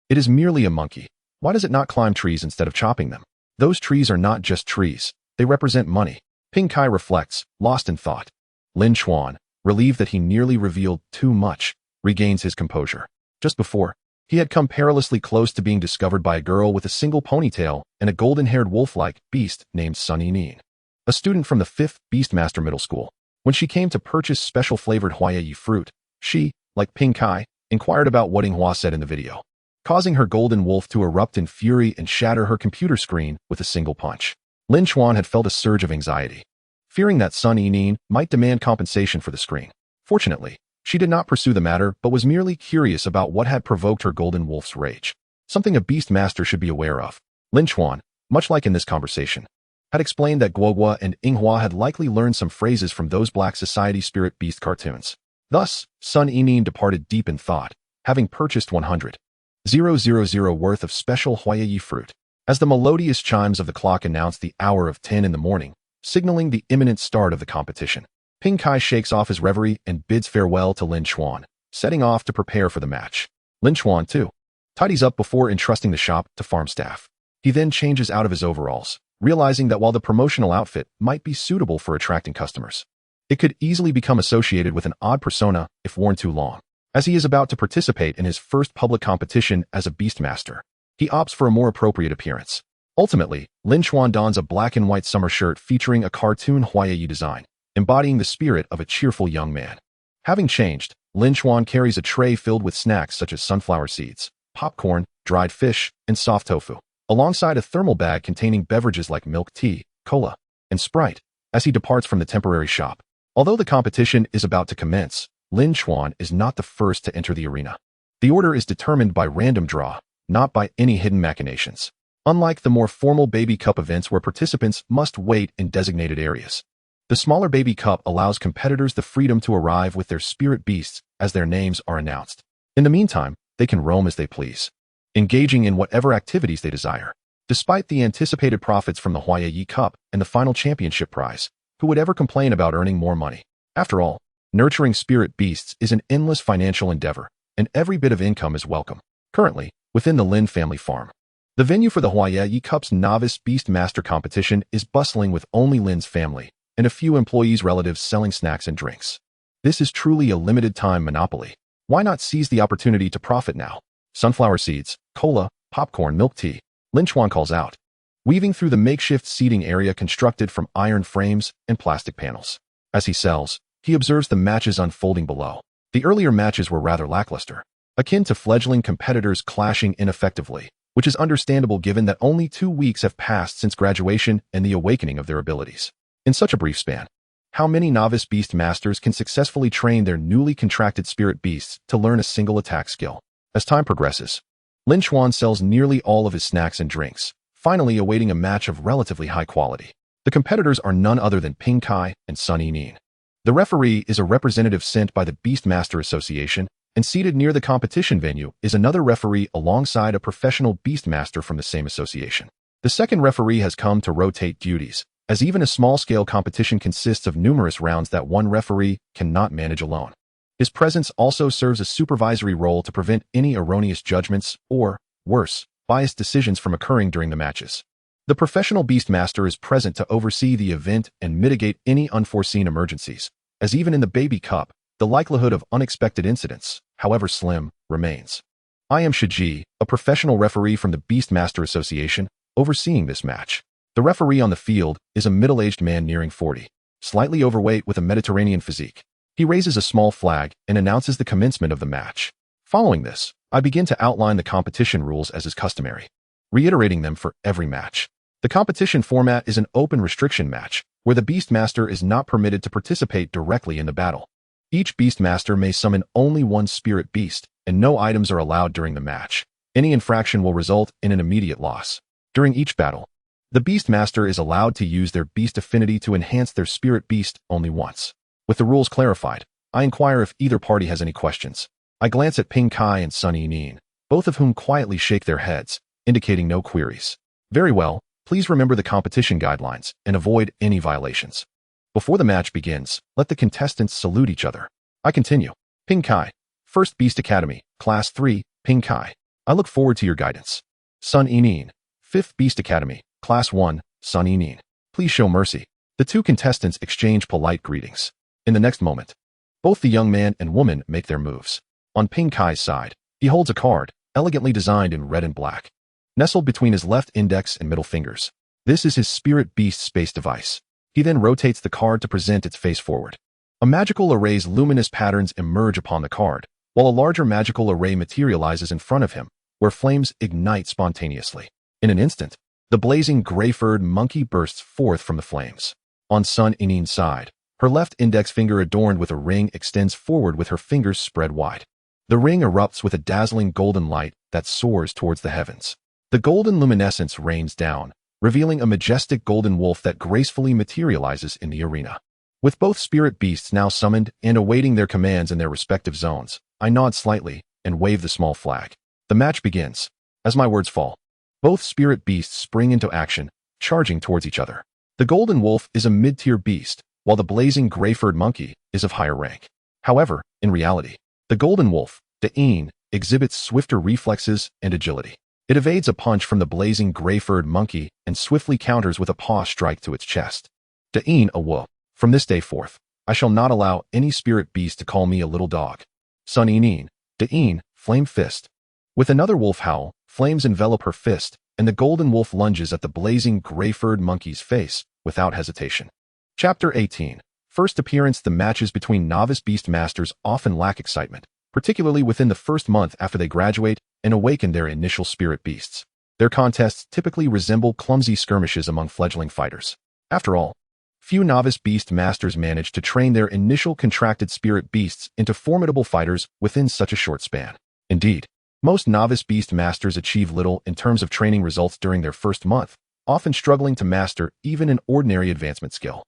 It is merely a monkey. Why does it not climb trees instead of chopping them? Those trees are not just trees. They represent money. Ping Kai reflects, lost in thought. Lin Chuan, relieved that he nearly revealed too much, regains his composure. Just before, he had come perilously close to being discovered by a girl with a single ponytail and a golden-haired wolf-like beast named Sun Yining, a student from the 5th Beastmaster Middle School. When she came to purchase special-flavored Hua Ye Ye fruit, she, like Ping Kai, inquired about what Ing Hua said in the video, causing her golden wolf to erupt in fury and shatter her computer screen with a single punch. Lin Chuan had felt a surge of anxiety, fearing that Sun Yining might demand compensation for the screen. Fortunately, she did not pursue the matter but was merely curious about what had provoked her golden wolf's rage, something a Beastmaster should be aware of. Lin Chuan, much like in this conversation, had explained that Guogua and Ing Hua had likely learned some phrases from those Black Society Spirit Beast cartoons. Thus, Sun Yining departed deep in thought, having purchased 100,000 worth of special Hua Ye Ye fruit. As the melodious chimes of the clock announced the hour of 10 in the morning, signaling the imminent start of the competition, Ping Kai shakes off his reverie and bids farewell to Lin Chuan, setting off to prepare for the match. Lin Chuan, too, tidies up before entrusting the shop to farm staff. He then changes out of his overalls, realizing that while the promotional outfit might be suitable for attracting customers, it could easily become associated with an odd persona if worn too long. As he is about to participate in his first public competition as a Beastmaster, he opts for a more appropriate appearance. Ultimately, Lin Chuan dons a black and white summer shirt featuring a cartoon Hua Ye Ye design, embodying the spirit of a cheerful young man. Having changed, Lin Chuan carries a tray filled with snacks such as sunflower seeds, popcorn, dried fish, and soft tofu, alongside a thermal bag containing beverages like milk tea, cola, and Sprite, as he departs from the temporary shop. Although the competition is about to commence, Lin Chuan is not the first to enter the arena. The order is determined by random draw, not by any hidden machinations. Unlike the more formal Baby Cup events where participants must wait in designated areas, the smaller Baby Cup allows competitors the freedom to arrive with their spirit beasts as their names are announced. In the meantime, they can roam as they please, engaging in whatever activities they desire. Despite the anticipated profits from the Hua Ye Ye Cup and the final championship prize, who would ever complain about earning more money? After all, nurturing spirit beasts is an endless financial endeavor, and every bit of income is welcome. Currently, within the Lin family farm, the venue for the Hua Ye Ye Cup's novice Beastmaster competition is bustling with only Lin's family and a few employees' relatives selling snacks and drinks. This is truly a limited-time monopoly. Why not seize the opportunity to profit now? Sunflower seeds, cola, popcorn, milk tea, Lin Chuan calls out, weaving through the makeshift seating area constructed from iron frames and plastic panels. As he sells, he observes the matches unfolding below. The earlier matches were rather lackluster, akin to fledgling competitors clashing ineffectively, which is understandable given that only 2 weeks have passed since graduation and the awakening of their abilities. In such a brief span, how many novice Beastmasters can successfully train their newly contracted spirit beasts to learn a single attack skill? As time progresses, Lin Chuan sells nearly all of his snacks and drinks, finally awaiting a match of relatively high quality. The competitors are none other than Ping Kai and Sun Yining. The referee is a representative sent by the Beastmaster Association, and seated near the competition venue is another referee alongside a professional Beastmaster from the same association. The second referee has come to rotate duties, as even a small-scale competition consists of numerous rounds that one referee cannot manage alone. His presence also serves a supervisory role to prevent any erroneous judgments or, worse, biased decisions from occurring during the matches. The professional Beastmaster is present to oversee the event and mitigate any unforeseen emergencies, as even in the Baby Cup, the likelihood of unexpected incidents, however slim, remains. I am Shiji, a professional referee from the Beastmaster Association, overseeing this match. The referee on the field is a middle-aged man nearing 40, slightly overweight with a Mediterranean physique. He raises a small flag and announces the commencement of the match. Following this, I begin to outline the competition rules as is customary, reiterating them for every match. The competition format is an open restriction match, where the Beastmaster is not permitted to participate directly in the battle. Each Beastmaster may summon only one spirit beast, and no items are allowed during the match. Any infraction will result in an immediate loss. During each battle, the Beastmaster is allowed to use their beast affinity to enhance their spirit beast only once. With the rules clarified, I inquire if either party has any questions. I glance at Ping Kai and Sun Yining, both of whom quietly shake their heads, indicating no queries. Very well, please remember the competition guidelines and avoid any violations. Before the match begins, let the contestants salute each other. I continue. Ping Kai, 1st Beast Academy, Class 3, Ping Kai. I look forward to your guidance. Sun Yining, 5th Beast Academy, Class 1, Sun Yining. Please show mercy. The two contestants exchange polite greetings. In the next moment, both the young man and woman make their moves. On Ping Kai's side, he holds a card, elegantly designed in red and black, nestled between his left index and middle fingers. This is his Spirit Beast space device. He then rotates the card to present its face forward. A magical array's luminous patterns emerge upon the card, while a larger magical array materializes in front of him, where flames ignite spontaneously. In an instant, the blazing gray-furred monkey bursts forth from the flames. On Sun Inin's side, her left index finger adorned with a ring extends forward with her fingers spread wide. The ring erupts with a dazzling golden light that soars towards the heavens. The golden luminescence rains down, revealing a majestic golden wolf that gracefully materializes in the arena. With both spirit beasts now summoned and awaiting their commands in their respective zones, I nod slightly and wave the small flag. The match begins. As my words fall, both spirit beasts spring into action, charging towards each other. The golden wolf is a mid-tier beast, while the blazing gray-furred monkey is of higher rank. However, in reality, the golden wolf, De'in, exhibits swifter reflexes and agility. It evades a punch from the blazing gray-furred monkey and swiftly counters with a paw strike to its chest. De'in awoke. From this day forth, I shall not allow any spirit beast to call me a little dog. Sun Inin, De'in, flame fist. With another wolf howl, flames envelop her fist, and the golden wolf lunges at the blazing gray-furred monkey's face without hesitation. Chapter 18. First appearance. The matches between novice Beastmasters often lack excitement, particularly within the first month after they graduate and awaken their initial spirit beasts. Their contests typically resemble clumsy skirmishes among fledgling fighters. After all, few novice Beastmasters manage to train their initial contracted spirit beasts into formidable fighters within such a short span. Indeed, most novice Beastmasters achieve little in terms of training results during their first month, often struggling to master even an ordinary advancement skill,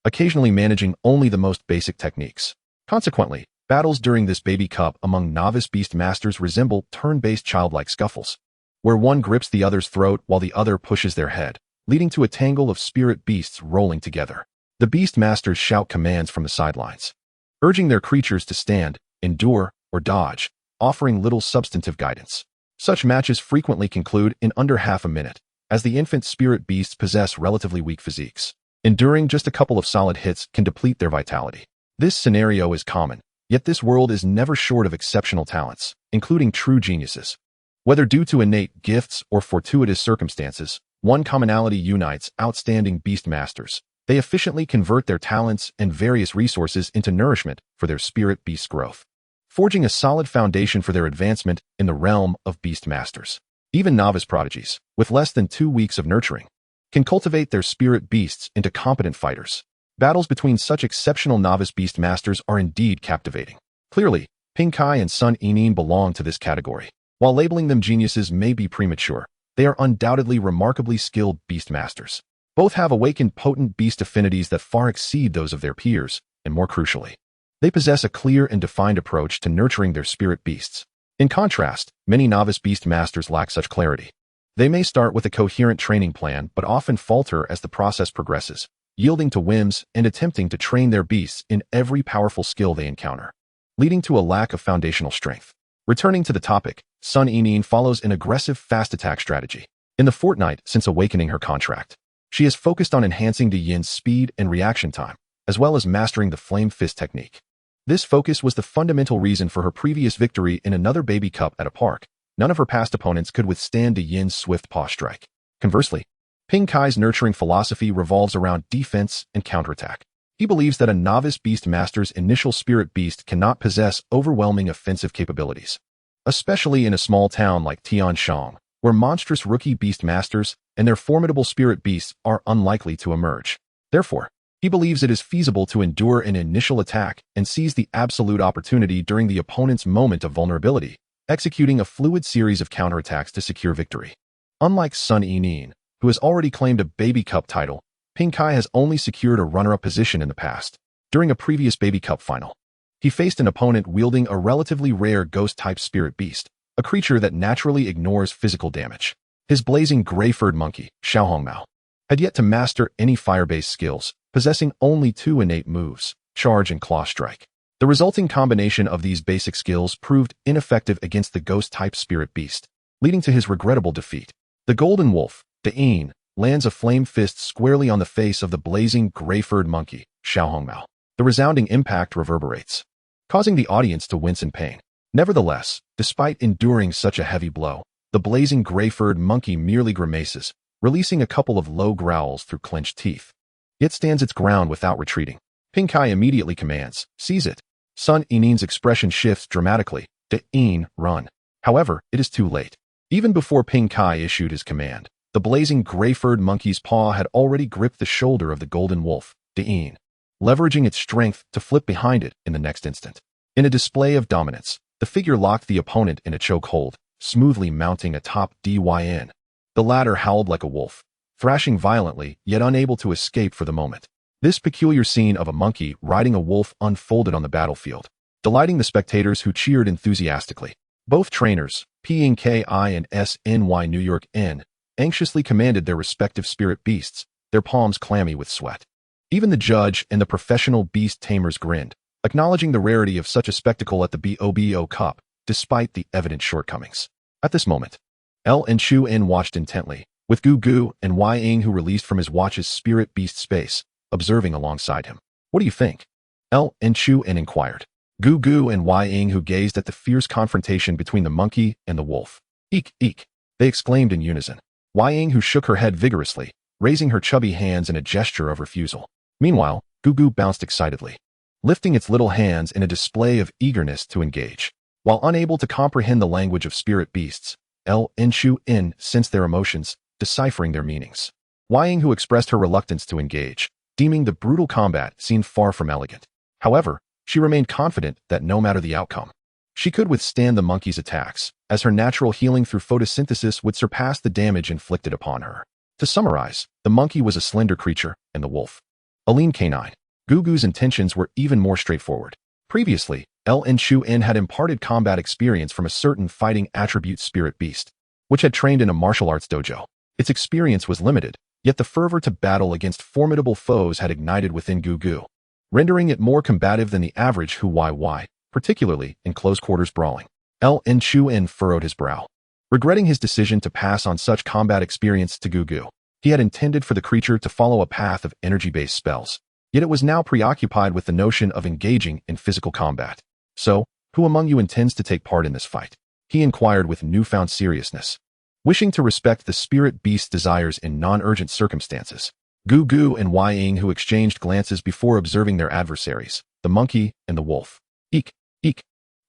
occasionally managing only the most basic techniques. Consequently, battles during this baby cup among novice Beastmasters resemble turn-based childlike scuffles, where one grips the other's throat while the other pushes their head, leading to a tangle of spirit beasts rolling together. The Beastmasters shout commands from the sidelines, urging their creatures to stand, endure, or dodge, offering little substantive guidance. Such matches frequently conclude in under half a minute, as the infant spirit beasts possess relatively weak physiques. Enduring just a couple of solid hits can deplete their vitality. This scenario is common, yet this world is never short of exceptional talents, including true geniuses. Whether due to innate gifts or fortuitous circumstances, one commonality unites outstanding Beastmasters. They efficiently convert their talents and various resources into nourishment for their spirit beast's growth, forging a solid foundation for their advancement in the realm of Beastmasters. Even novice prodigies, with less than 2 weeks of nurturing, can cultivate their spirit beasts into competent fighters. Battles between such exceptional novice Beastmasters are indeed captivating. Clearly, Ping Kai and Sun Inin belong to this category. While labeling them geniuses may be premature, they are undoubtedly remarkably skilled Beastmasters. Both have awakened potent beast affinities that far exceed those of their peers, and more crucially, they possess a clear and defined approach to nurturing their spirit beasts. In contrast, many novice Beastmasters lack such clarity. They may start with a coherent training plan but often falter as the process progresses, yielding to whims and attempting to train their beasts in every powerful skill they encounter, leading to a lack of foundational strength. Returning to the topic, Sun Inin follows an aggressive fast attack strategy. In the fortnight since awakening her contract, she has focused on enhancing the Yin's speed and reaction time, as well as mastering the flame fist technique. This focus was the fundamental reason for her previous victory in another baby cup at a park. None of her past opponents could withstand the Yin's swift paw strike. Conversely, Ping Kai's nurturing philosophy revolves around defense and counterattack. He believes that a novice Beastmaster's initial spirit beast cannot possess overwhelming offensive capabilities, especially in a small town like Tianshang, where monstrous rookie Beastmasters and their formidable spirit beasts are unlikely to emerge. Therefore, he believes it is feasible to endure an initial attack and seize the absolute opportunity during the opponent's moment of vulnerability, executing a fluid series of counterattacks to secure victory. Unlike Sun Inin, who has already claimed a baby cup title, Ping Kai has only secured a runner-up position in the past. During a previous baby cup final, he faced an opponent wielding a relatively rare ghost-type spirit beast, a creature that naturally ignores physical damage. His blazing gray-furred monkey, Xiaohongmao, had yet to master any fire-based skills, possessing only 2 innate moves, charge and claw strike. The resulting combination of these basic skills proved ineffective against the ghost-type spirit beast, leading to his regrettable defeat. The golden wolf, De'in, lands a flame fist squarely on the face of the blazing gray-furred monkey, Xiaohongmao. The resounding impact reverberates, causing the audience to wince in pain. Nevertheless, despite enduring such a heavy blow, the blazing gray-furred monkey merely grimaces, releasing a couple of low growls through clenched teeth. It stands its ground without retreating. Ping Kai immediately commands, "Seize it." Sun Yinin's expression shifts dramatically. "Yin, run." However, it is too late. Even before Ping Kai issued his command, the blazing gray-furred monkey's paw had already gripped the shoulder of the golden wolf, Yin, leveraging its strength to flip behind it in the next instant. In a display of dominance, the figure locked the opponent in a chokehold, smoothly mounting atop Dyn. The latter howled like a wolf, thrashing violently, yet unable to escape for the moment. This peculiar scene of a monkey riding a wolf unfolded on the battlefield, delighting the spectators who cheered enthusiastically. Both trainers, Ping and SNY New York N, anxiously commanded their respective spirit beasts, their palms clammy with sweat. Even the judge and the professional beast tamers grinned, acknowledging the rarity of such a spectacle at the BOBO Cup, despite the evident shortcomings. At this moment, Lin Chuan watched intently, with Gugu and Hua Ye Ye who released from his watch's spirit beast space, observing alongside him. "What do you think?" Lin Chuan inquired. Gugu and Hua Ye Ye who gazed at the fierce confrontation between the monkey and the wolf. "Eek, eek," they exclaimed in unison. Hua Ye Ye who shook her head vigorously, raising her chubby hands in a gesture of refusal. Meanwhile, Gugu bounced excitedly, lifting its little hands in a display of eagerness to engage. While unable to comprehend the language of spirit beasts, Lin Chuan sensed their emotions, deciphering their meanings. Hua Ye Ye who expressed her reluctance to engage, deeming the brutal combat seemed far from elegant. However, she remained confident that no matter the outcome, she could withstand the monkey's attacks, as her natural healing through photosynthesis would surpass the damage inflicted upon her. To summarize, the monkey was a slender creature, and the wolf, a lean canine. Gugu's intentions were even more straightforward. Previously, Lin Chuan had imparted combat experience from a certain fighting attribute spirit beast, which had trained in a martial arts dojo. Its experience was limited, yet the fervor to battle against formidable foes had ignited within Gugu, rendering it more combative than the average Hua Ye Ye, particularly in close-quarters brawling. Lin Chuan furrowed his brow, regretting his decision to pass on such combat experience to Gugu. He had intended for the creature to follow a path of energy-based spells, yet it was now preoccupied with the notion of engaging in physical combat. "So, who among you intends to take part in this fight?" he inquired with newfound seriousness, wishing to respect the spirit beast's desires in non-urgent circumstances. Gugu and Hua Ye Ye who exchanged glances before observing their adversaries, the monkey and the wolf. "Eek, eek."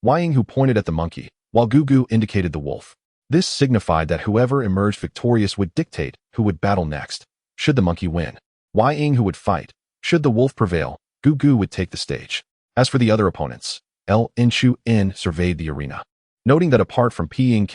Hua Ye Ye who pointed at the monkey, while Gugu indicated the wolf. This signified that whoever emerged victorious would dictate who would battle next. Should the monkey win, Hua Ye Ye who would fight. Should the wolf prevail, Gugu would take the stage. As for the other opponents, Lin Chuan surveyed the arena, noting that apart from Ping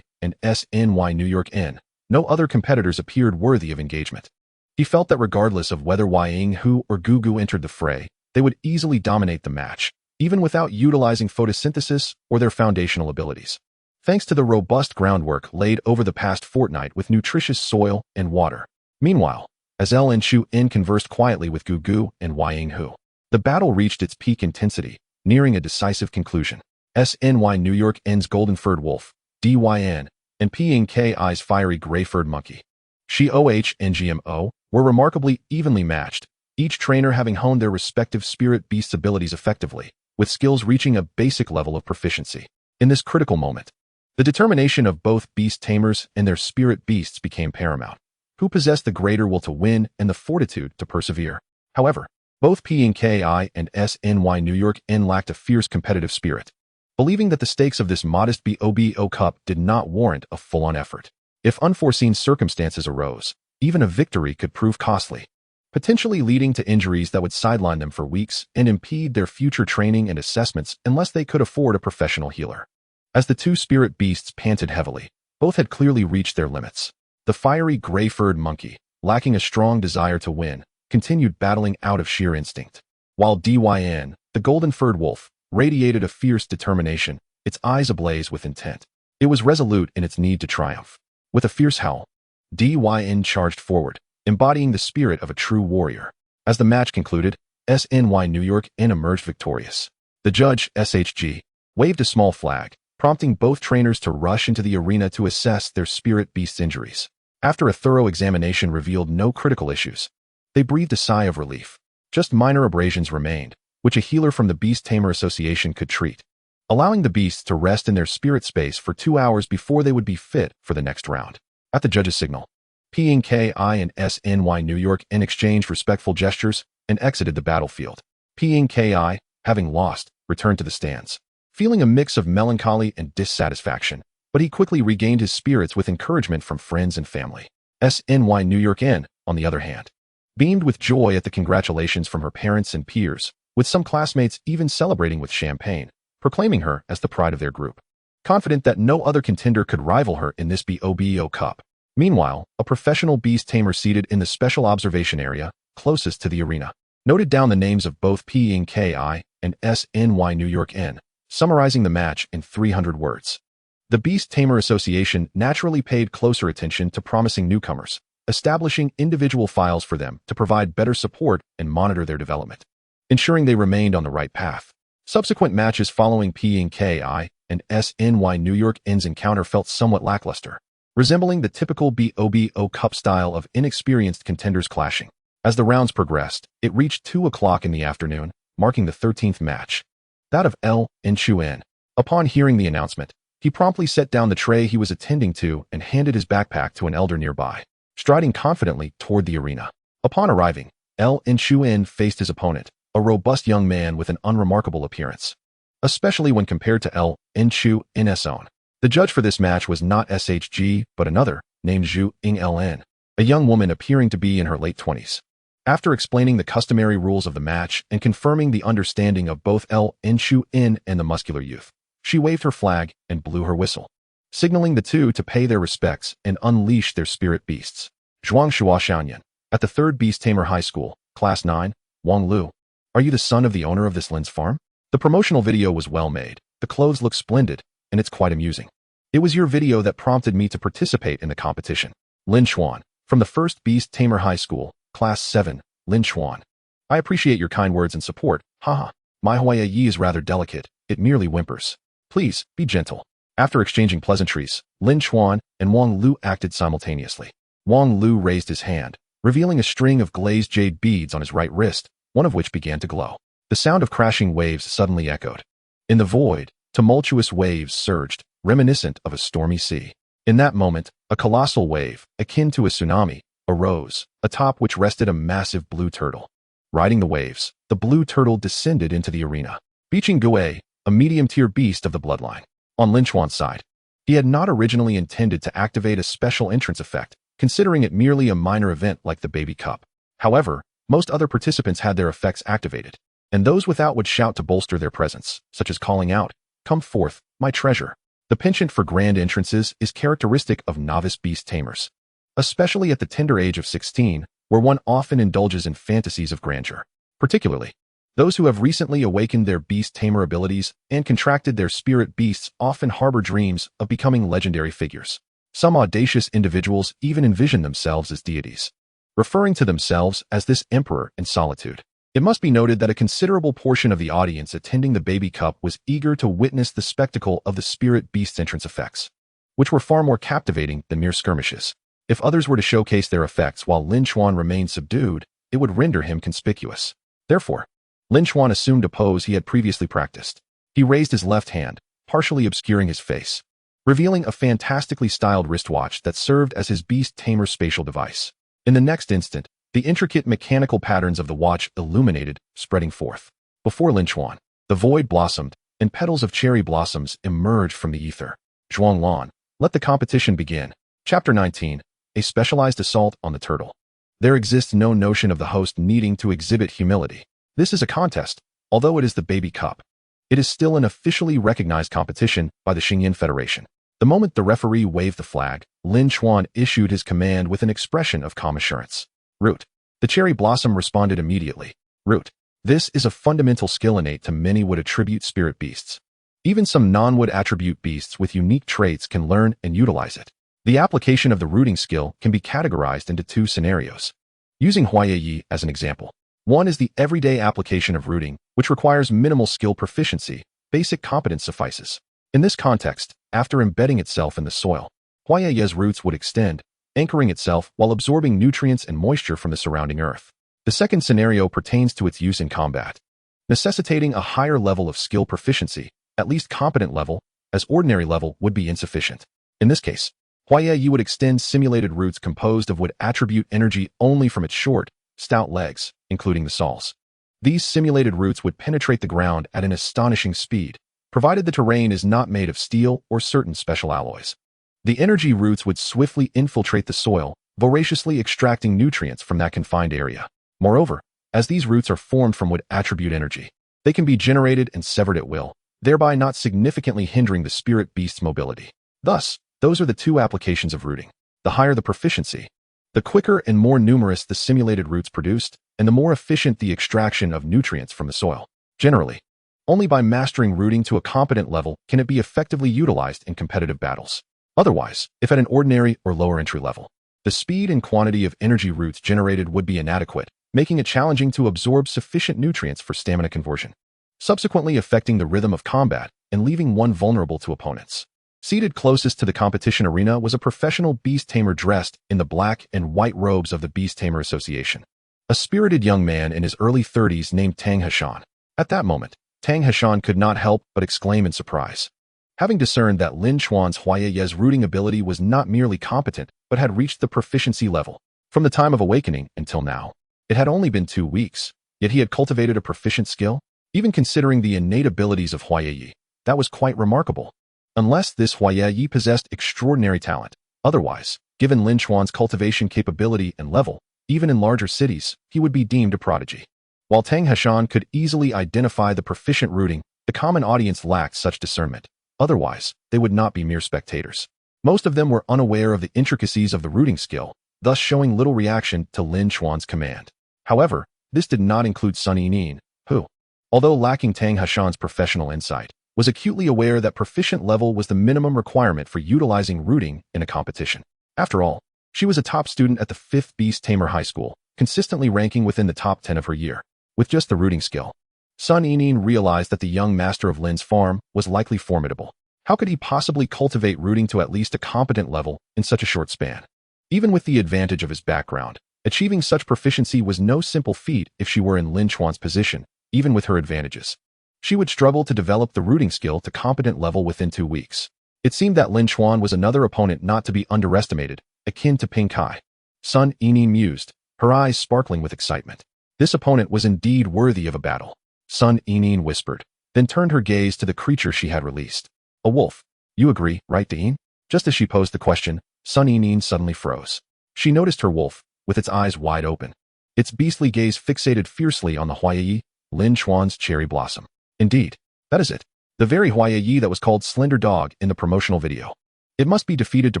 and SNY New York N, no other competitors appeared worthy of engagement. He felt that regardless of whether Hua Ye Ye or Gugu entered the fray, they would easily dominate the match, even without utilizing photosynthesis or their foundational abilities. Thanks to the robust groundwork laid over the past fortnight with nutritious soil and water. Meanwhile, as Lin Chuan conversed quietly with Gugu and Hua Ye Ye, the battle reached its peak intensity, nearing a decisive conclusion. SNY New York N's golden-furred wolf, Dyn, and Ping's fiery gray-furred monkey, SHOH and GMO, were remarkably evenly matched, each trainer having honed their respective spirit beast's abilities effectively, with skills reaching a basic level of proficiency. In this critical moment, the determination of both beast tamers and their spirit beasts became paramount. Who possessed the greater will to win and the fortitude to persevere? However, both Ping and SNY New York N lacked a fierce competitive spirit, believing that the stakes of this modest BOBO Cup did not warrant a full-on effort. If unforeseen circumstances arose, even a victory could prove costly, potentially leading to injuries that would sideline them for weeks and impede their future training and assessments unless they could afford a professional healer. As the two spirit beasts panted heavily, both had clearly reached their limits. The fiery gray-furred monkey, lacking a strong desire to win, continued battling out of sheer instinct, while Dyn, the golden-furred wolf, radiated a fierce determination, its eyes ablaze with intent. It was resolute in its need to triumph. With a fierce howl, Dyn charged forward, embodying the spirit of a true warrior. As the match concluded, SNY New York N emerged victorious. The judge, SHG, waved a small flag, prompting both trainers to rush into the arena to assess their spirit beast's injuries. After a thorough examination revealed no critical issues, they breathed a sigh of relief. Just minor abrasions remained, which a healer from the Beast Tamer Association could treat, allowing the beasts to rest in their spirit space for 2 hours before they would be fit for the next round. At the judge's signal, PNKI and SNY New York in exchange respectful gestures and exited the battlefield. PNKI, having lost, returned to the stands, feeling a mix of melancholy and dissatisfaction, but he quickly regained his spirits with encouragement from friends and family. SNY New York N, on the other hand, beamed with joy at the congratulations from her parents and peers, with some classmates even celebrating with champagne, proclaiming her as the pride of their group, confident that no other contender could rival her in this BOBO Cup. Meanwhile, a professional beast tamer seated in the special observation area, closest to the arena, noted down the names of both PNKI and SNY New York N, summarizing the match in 300 words. The Beast Tamer Association naturally paid closer attention to promising newcomers, establishing individual files for them to provide better support and monitor their development, ensuring they remained on the right path. Subsequent matches following PNKI and SNY New York N's encounter felt somewhat lackluster, resembling the typical BOBO Cup style of inexperienced contenders clashing. As the rounds progressed, it reached 2 o'clock in the afternoon, marking the 13th match, that of Lin Chuan. Upon hearing the announcement, he promptly set down the tray he was attending to and handed his backpack to an elder nearby, striding confidently toward the arena. Upon arriving, Lin Chuan faced his opponent, a robust young man with an unremarkable appearance, especially when compared to Lin Chuan's own. The judge for this match was not SHG, but another, named Zhu Ying Ln, a young woman appearing to be in her late 20s. After explaining the customary rules of the match and confirming the understanding of both Lin Chuan and the muscular youth, she waved her flag and blew her whistle, signaling the two to pay their respects and unleash their spirit beasts. Zhuang Xiaoxianyan, at the 3rd Beast Tamer High School, Class 9, Wang Lu. Are you the son of the owner of this Lin's farm? The promotional video was well made, the clothes look splendid, and it's quite amusing. It was your video that prompted me to participate in the competition. Lin Chuan, from the 1st Beast Tamer High School, Class 7, Lin Chuan. I appreciate your kind words and support, haha. My Hua Ye Ye is rather delicate, it merely whimpers. Please, be gentle. After exchanging pleasantries, Lin Chuan and Wang Lu acted simultaneously. Wang Lu raised his hand, revealing a string of glazed jade beads on his right wrist, one of which began to glow. The sound of crashing waves suddenly echoed. In the void, tumultuous waves surged, reminiscent of a stormy sea. In that moment, a colossal wave, akin to a tsunami, arose, atop which rested a massive blue turtle. Riding the waves, the blue turtle descended into the arena, beaching Gui, a medium-tier beast of the bloodline. On Lin Chuan's side, he had not originally intended to activate a special entrance effect, considering it merely a minor event like the Baby Cup. However, most other participants had their effects activated, and those without would shout to bolster their presence, such as calling out, "Come forth, my treasure." The penchant for grand entrances is characteristic of novice beast tamers, especially at the tender age of 16, where one often indulges in fantasies of grandeur. Particularly, those who have recently awakened their beast tamer abilities and contracted their spirit beasts often harbor dreams of becoming legendary figures. Some audacious individuals even envision themselves as deities, referring to themselves as this emperor in solitude. It must be noted that a considerable portion of the audience attending the Baby Cup was eager to witness the spectacle of the spirit beast's entrance effects, which were far more captivating than mere skirmishes. If others were to showcase their effects while Lin Chuan remained subdued, it would render him conspicuous. Therefore, Lin Chuan assumed a pose he had previously practiced. He raised his left hand, partially obscuring his face, revealing a fantastically styled wristwatch that served as his beast tamer spatial device. In the next instant, the intricate mechanical patterns of the watch illuminated, spreading forth. Before Lin Chuan, the void blossomed, and petals of cherry blossoms emerged from the ether. Zhuanglan, let the competition begin. Chapter 19, a specialized assault on the turtle. There exists no notion of the host needing to exhibit humility. This is a contest, although it is the Baby Cup. It is still an officially recognized competition by the Xingyan Federation. The moment the referee waved the flag, Lin Chuan issued his command with an expression of calm assurance. Root. The cherry blossom responded immediately. Root. This is a fundamental skill innate to many wood attribute spirit beasts. Even some non-wood attribute beasts with unique traits can learn and utilize it. The application of the rooting skill can be categorized into 2 scenarios. Using Hua Ye Ye as an example. One is the everyday application of rooting, which requires minimal skill proficiency. Basic competence suffices. In this context, after embedding itself in the soil, Hua Ye Ye's roots would extend, anchoring itself while absorbing nutrients and moisture from the surrounding earth. The The second scenario pertains to its use in combat, necessitating a higher level of skill proficiency, at least competent level, as ordinary level would be insufficient. In this case, Hua Ye Ye would extend simulated roots composed of would attribute energy only from its short, stout legs, including the soles. These simulated roots would penetrate the ground at an astonishing speed, provided the terrain is not made of steel or certain special alloys. The energy roots would swiftly infiltrate the soil, voraciously extracting nutrients from that confined area. Moreover, as these roots are formed from would attribute energy, they can be generated and severed at will, thereby not significantly hindering the spirit beast's mobility. Thus, those are the two applications of rooting. The higher the proficiency, the quicker and more numerous the simulated roots produced, and the more efficient the extraction of nutrients from the soil. Generally, only by mastering rooting to a competent level can it be effectively utilized in competitive battles. Otherwise, if at an ordinary or lower entry level, the speed and quantity of energy roots generated would be inadequate, making it challenging to absorb sufficient nutrients for stamina conversion, subsequently affecting the rhythm of combat and leaving one vulnerable to opponents. Seated closest to the competition arena was a professional beast tamer dressed in the black and white robes of the Beast Tamer Association. A spirited young man in his early 30s named Tang Hashan. At that moment, Tang Hashan could not help but exclaim in surprise. Having discerned that Lin Chuan's Hua Ye Ye's rooting ability was not merely competent, but had reached the proficiency level. From the time of awakening until now, it had only been 2 weeks, yet he had cultivated a proficient skill. Even considering the innate abilities of Hua Ye Ye, that was quite remarkable. Unless this Hua Ye Ye possessed extraordinary talent. Otherwise, given Lin Chuan's cultivation capability and level, even in larger cities, he would be deemed a prodigy. While Tang Hashan could easily identify the proficient rooting, the common audience lacked such discernment. Otherwise, they would not be mere spectators. Most of them were unaware of the intricacies of the rooting skill, thus showing little reaction to Lin Chuan's command. However, this did not include Sun Yining, who, although lacking Tang Hashan's professional insight, was acutely aware that proficient level was the minimum requirement for utilizing rooting in a competition. After all, she was a top student at the 5th Beast Tamer High School, consistently ranking within the top 10 of her year. With just the rooting skill, Sun Yining realized that the young master of Lin's farm was likely formidable. How could he possibly cultivate rooting to at least a competent level in such a short span? Even with the advantage of his background, achieving such proficiency was no simple feat if she were in Lin Chuan's position, even with her advantages. She would struggle to develop the rooting skill to competent level within 2 weeks. It seemed that Lin Chuan was another opponent not to be underestimated, akin to Ping Kai. Sun Yining mused, her eyes sparkling with excitement. This opponent was indeed worthy of a battle. Sun Yining whispered, then turned her gaze to the creature she had released. A wolf. You agree, right, Dean? Just as she posed the question, Sun Yining suddenly froze. She noticed her wolf, with its eyes wide open. Its beastly gaze fixated fiercely on the Hua Ye Ye, Lin Chuan's cherry blossom. Indeed, that is it. The very Hua Ye Ye that was called Slender Dog in the promotional video. It must be defeated to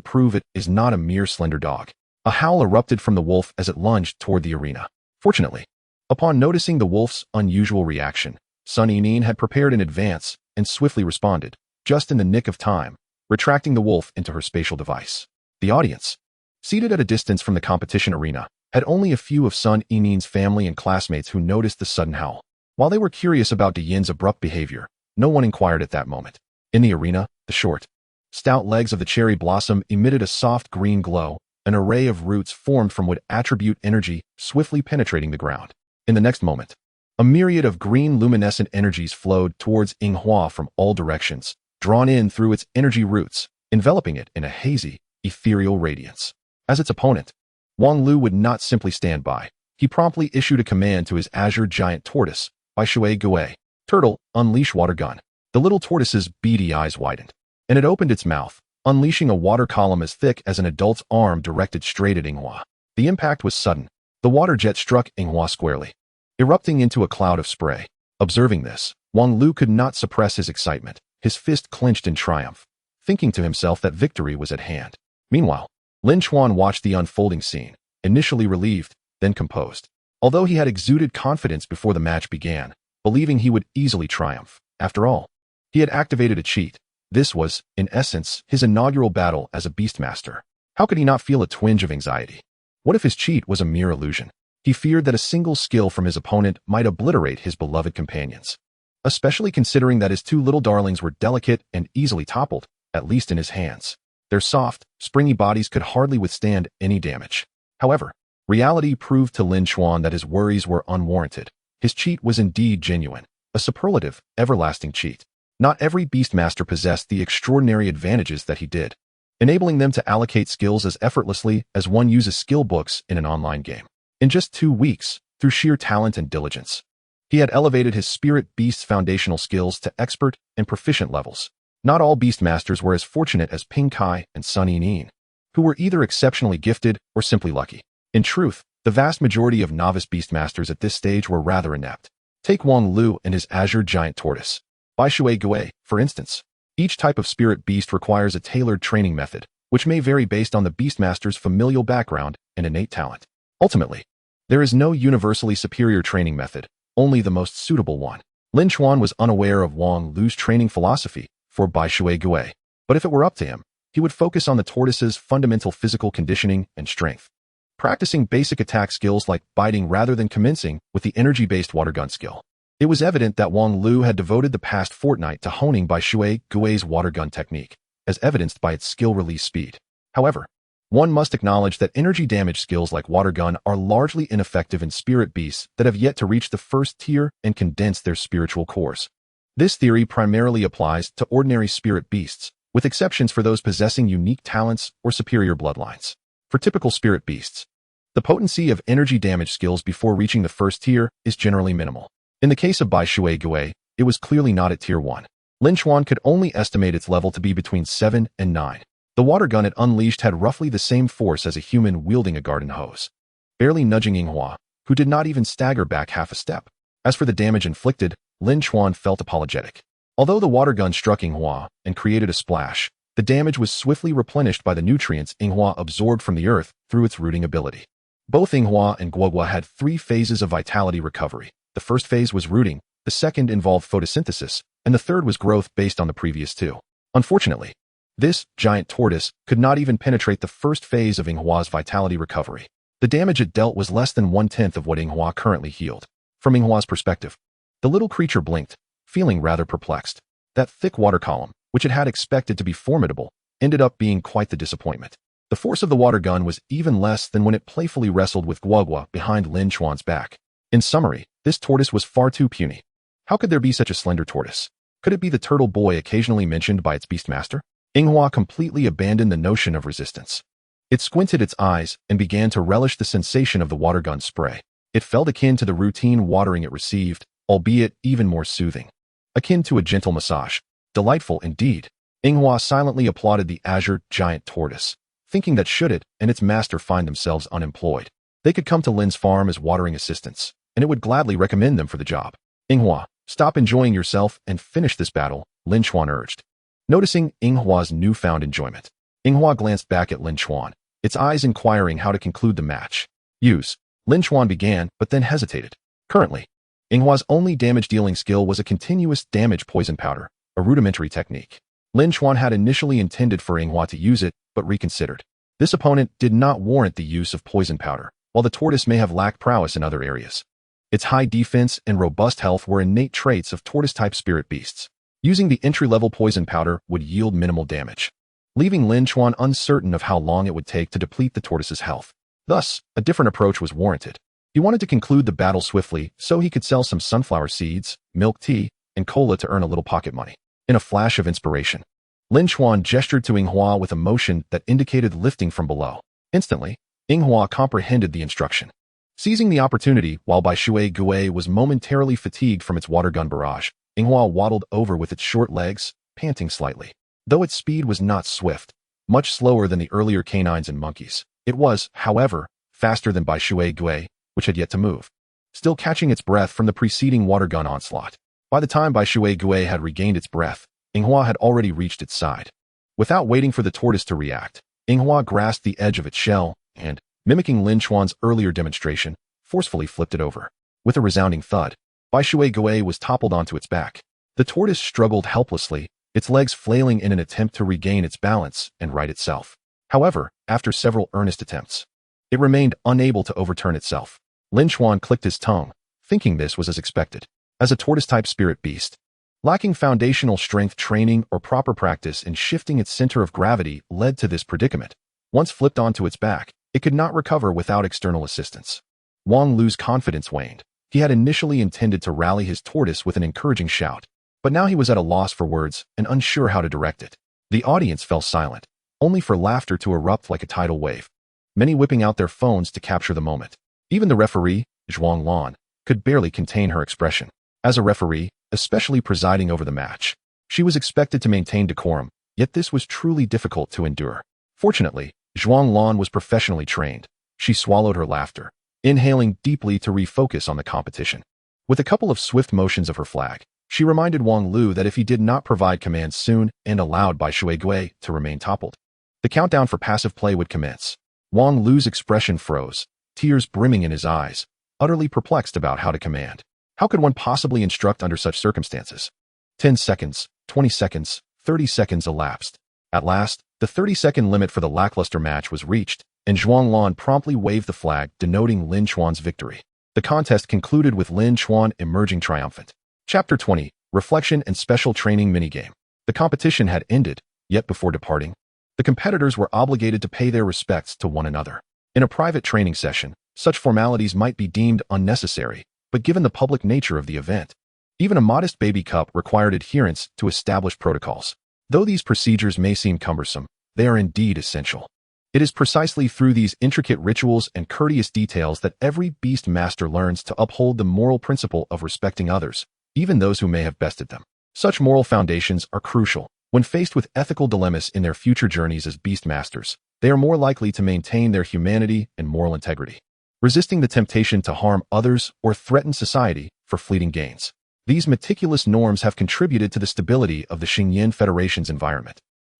prove it is not a mere slender dog. A howl erupted from the wolf as it lunged toward the arena. Fortunately, upon noticing the wolf's unusual reaction, Sun Yining had prepared in advance and swiftly responded, just in the nick of time, retracting the wolf into her spatial device. The audience, seated at a distance from the competition arena, had only a few of Sun Yining's family and classmates who noticed the sudden howl. While they were curious about De Yin's abrupt behavior, no one inquired at that moment. In the arena, the short, stout legs of the cherry blossom emitted a soft green glow. An array of roots formed from would attribute energy, swiftly penetrating the ground. In the next moment, a myriad of green luminescent energies flowed towards Yinghua from all directions, drawn in through its energy roots, enveloping it in a hazy, ethereal radiance. As its opponent, Wang Lu would not simply stand by. He promptly issued a command to his azure giant tortoise, by Shui Gui, Turtle, unleash water gun. The little tortoise's beady eyes widened, and it opened its mouth, unleashing a water column as thick as an adult's arm directed straight at Yinghua. The impact was sudden. The water jet struck Yinghua squarely, erupting into a cloud of spray. Observing this, Wang Lu could not suppress his excitement. His fist clenched in triumph, thinking to himself that victory was at hand. Meanwhile, Lin Chuan watched the unfolding scene, initially relieved, then composed. Although he had exuded confidence before the match began, believing he would easily triumph. After all, he had activated a cheat. This was, in essence, his inaugural battle as a Beastmaster. How could he not feel a twinge of anxiety? What if his cheat was a mere illusion? He feared that a single skill from his opponent might obliterate his beloved companions, especially considering that his 2 little darlings were delicate and easily toppled, at least in his hands. Their soft, springy bodies could hardly withstand any damage. However, Reality proved to Lin Chuan that his worries were unwarranted. His cheat was indeed genuine, a superlative, everlasting cheat. Not every Beastmaster possessed the extraordinary advantages that he did, enabling them to allocate skills as effortlessly as one uses skill books in an online game. In just 2 weeks, through sheer talent and diligence, he had elevated his spirit beast's foundational skills to expert and proficient levels. Not all Beastmasters were as fortunate as Ping Kai and Sun Yin, who were either exceptionally gifted or simply lucky. In truth, the vast majority of novice Beastmasters at this stage were rather inept. Take Wang Lu and his Azure Giant Tortoise. Bai Shui Gui, for instance. Each type of spirit beast requires a tailored training method, which may vary based on the Beastmaster's familial background and innate talent. Ultimately, there is no universally superior training method, only the most suitable one. Lin Chuan was unaware of Wang Lu's training philosophy for Bai Shui Gui, but if it were up to him, he would focus on the tortoise's fundamental physical conditioning and strength, practicing basic attack skills like biting rather than commencing with the energy-based water gun skill. It was evident that Wang Lu had devoted the past fortnight to honing Bai Shui Gui's water gun technique, as evidenced by its skill release speed. However, one must acknowledge that energy damage skills like water gun are largely ineffective in spirit beasts that have yet to reach the first tier and condense their spiritual cores. This theory primarily applies to ordinary spirit beasts, with exceptions for those possessing unique talents or superior bloodlines. For typical spirit beasts, the potency of energy damage skills before reaching the first tier is generally minimal. In the case of Bai Shui Gui, it was clearly not at tier 1. Lin Chuan could only estimate its level to be between 7 and 9. The water gun it unleashed had roughly the same force as a human wielding a garden hose, barely nudging Ying Hua, who did not even stagger back half a step. As for the damage inflicted, Lin Chuan felt apologetic. Although the water gun struck Ying Hua and created a splash, the damage was swiftly replenished by the nutrients Ying Hua absorbed from the earth through its rooting ability. Both Ying Hua and Guogua had 3 phases of vitality recovery. The first phase was rooting, the second involved photosynthesis, and the third was growth based on the previous 2. Unfortunately, this giant tortoise could not even penetrate the first phase of Ying Hua's vitality recovery. The damage it dealt was less than 1/10 of what Ying Hua currently healed. From Ying Hua's perspective, the little creature blinked, feeling rather perplexed. That thick water column, which it had expected to be formidable, ended up being quite the disappointment. The force of the water gun was even less than when it playfully wrestled with Guogua behind Lin Chuan's back. In summary, this tortoise was far too puny. How could there be such a slender tortoise? Could it be the turtle boy occasionally mentioned by its Beastmaster? Ying Hua completely abandoned the notion of resistance. It squinted its eyes and began to relish the sensation of the water gun spray. It felt akin to the routine watering it received, albeit even more soothing. Akin to a gentle massage. Delightful indeed. Ying Hua silently applauded the Azure Giant Tortoise, thinking that should it and its master find themselves unemployed, they could come to Lin's farm as watering assistants, and it would gladly recommend them for the job. Ying Hua, stop enjoying yourself and finish this battle, Lin Chuan urged. Noticing Ying Hua's newfound enjoyment, Ying Hua glanced back at Lin Chuan, its eyes inquiring how to conclude the match. Use. Lin Chuan began, but then hesitated. Currently, Ying Hua's only damage-dealing skill was a continuous damage poison powder, a rudimentary technique. Lin Chuan had initially intended for Ying Hua to use it, but reconsidered. This opponent did not warrant the use of poison powder, while the tortoise may have lacked prowess in other areas. Its high defense and robust health were innate traits of tortoise-type spirit beasts. Using the entry-level poison powder would yield minimal damage, leaving Lin Chuan uncertain of how long it would take to deplete the tortoise's health. Thus, a different approach was warranted. He wanted to conclude the battle swiftly so he could sell some sunflower seeds, milk tea, and cola to earn a little pocket money. In a flash of inspiration, Lin Chuan gestured to Ying Hua with a motion that indicated lifting from below. Instantly, Ying Hua comprehended the instruction. Seizing the opportunity while Bai Shui Gui was momentarily fatigued from its water gun barrage, Ying Hua waddled over with its short legs, panting slightly. Though its speed was not swift, much slower than the earlier canines and monkeys, it was, however, faster than Bai Shui Gui, which had yet to move, still catching its breath from the preceding water gun onslaught. By the time Bai Shui Gui had regained its breath, Ying Hua had already reached its side. Without waiting for the tortoise to react, Ying Hua grasped the edge of its shell and, mimicking Lin Chuan's earlier demonstration, forcefully flipped it over. With a resounding thud, Bai Shui Gui was toppled onto its back. The tortoise struggled helplessly, its legs flailing in an attempt to regain its balance and right itself. However, after several earnest attempts, it remained unable to overturn itself. Lin Chuan clicked his tongue, thinking this was as expected. As a tortoise-type spirit beast, lacking foundational strength training or proper practice in shifting its center of gravity led to this predicament. Once flipped onto its back, It could not recover without external assistance. Wang Lu's confidence waned. He had initially intended to rally his tortoise with an encouraging shout, but now he was at a loss for words and unsure how to direct it. The audience fell silent, only for laughter to erupt like a tidal wave, many whipping out their phones to capture the moment. Even the referee, Zhuang Lan, could barely contain her expression. As a referee, especially presiding over the match, she was expected to maintain decorum, yet this was truly difficult to endure. Fortunately, Zhuang Lan was professionally trained. She swallowed her laughter, inhaling deeply to refocus on the competition. With a couple of swift motions of her flag, she reminded Wang Lu that if he did not provide commands soon and allowed by Shui Gui to remain toppled, the countdown for passive play would commence. Wang Lu's expression froze, tears brimming in his eyes, utterly perplexed about how to command. How could one possibly instruct under such circumstances? 10 seconds, 20 seconds, 30 seconds elapsed. At last, the 30-second limit for the lackluster match was reached, and Zhuang Lan promptly waved the flag denoting Lin Chuan's victory. The contest concluded with Lin Chuan emerging triumphant. Chapter 20, Reflection and Special Training Minigame. The competition had ended, yet before departing, the competitors were obligated to pay their respects to one another. In a private training session, such formalities might be deemed unnecessary, but given the public nature of the event, even a modest baby cup required adherence to established protocols. Though these procedures may seem cumbersome, they are indeed essential. It is precisely through these intricate rituals and courteous details that every Beastmaster learns to uphold the moral principle of respecting others, even those who may have bested them. Such moral foundations are crucial. When faced with ethical dilemmas in their future journeys as Beastmasters, they are more likely to maintain their humanity and moral integrity, resisting the temptation to harm others or threaten society for fleeting gains. These meticulous norms have contributed to the stability of the Xingyin Federation's environment.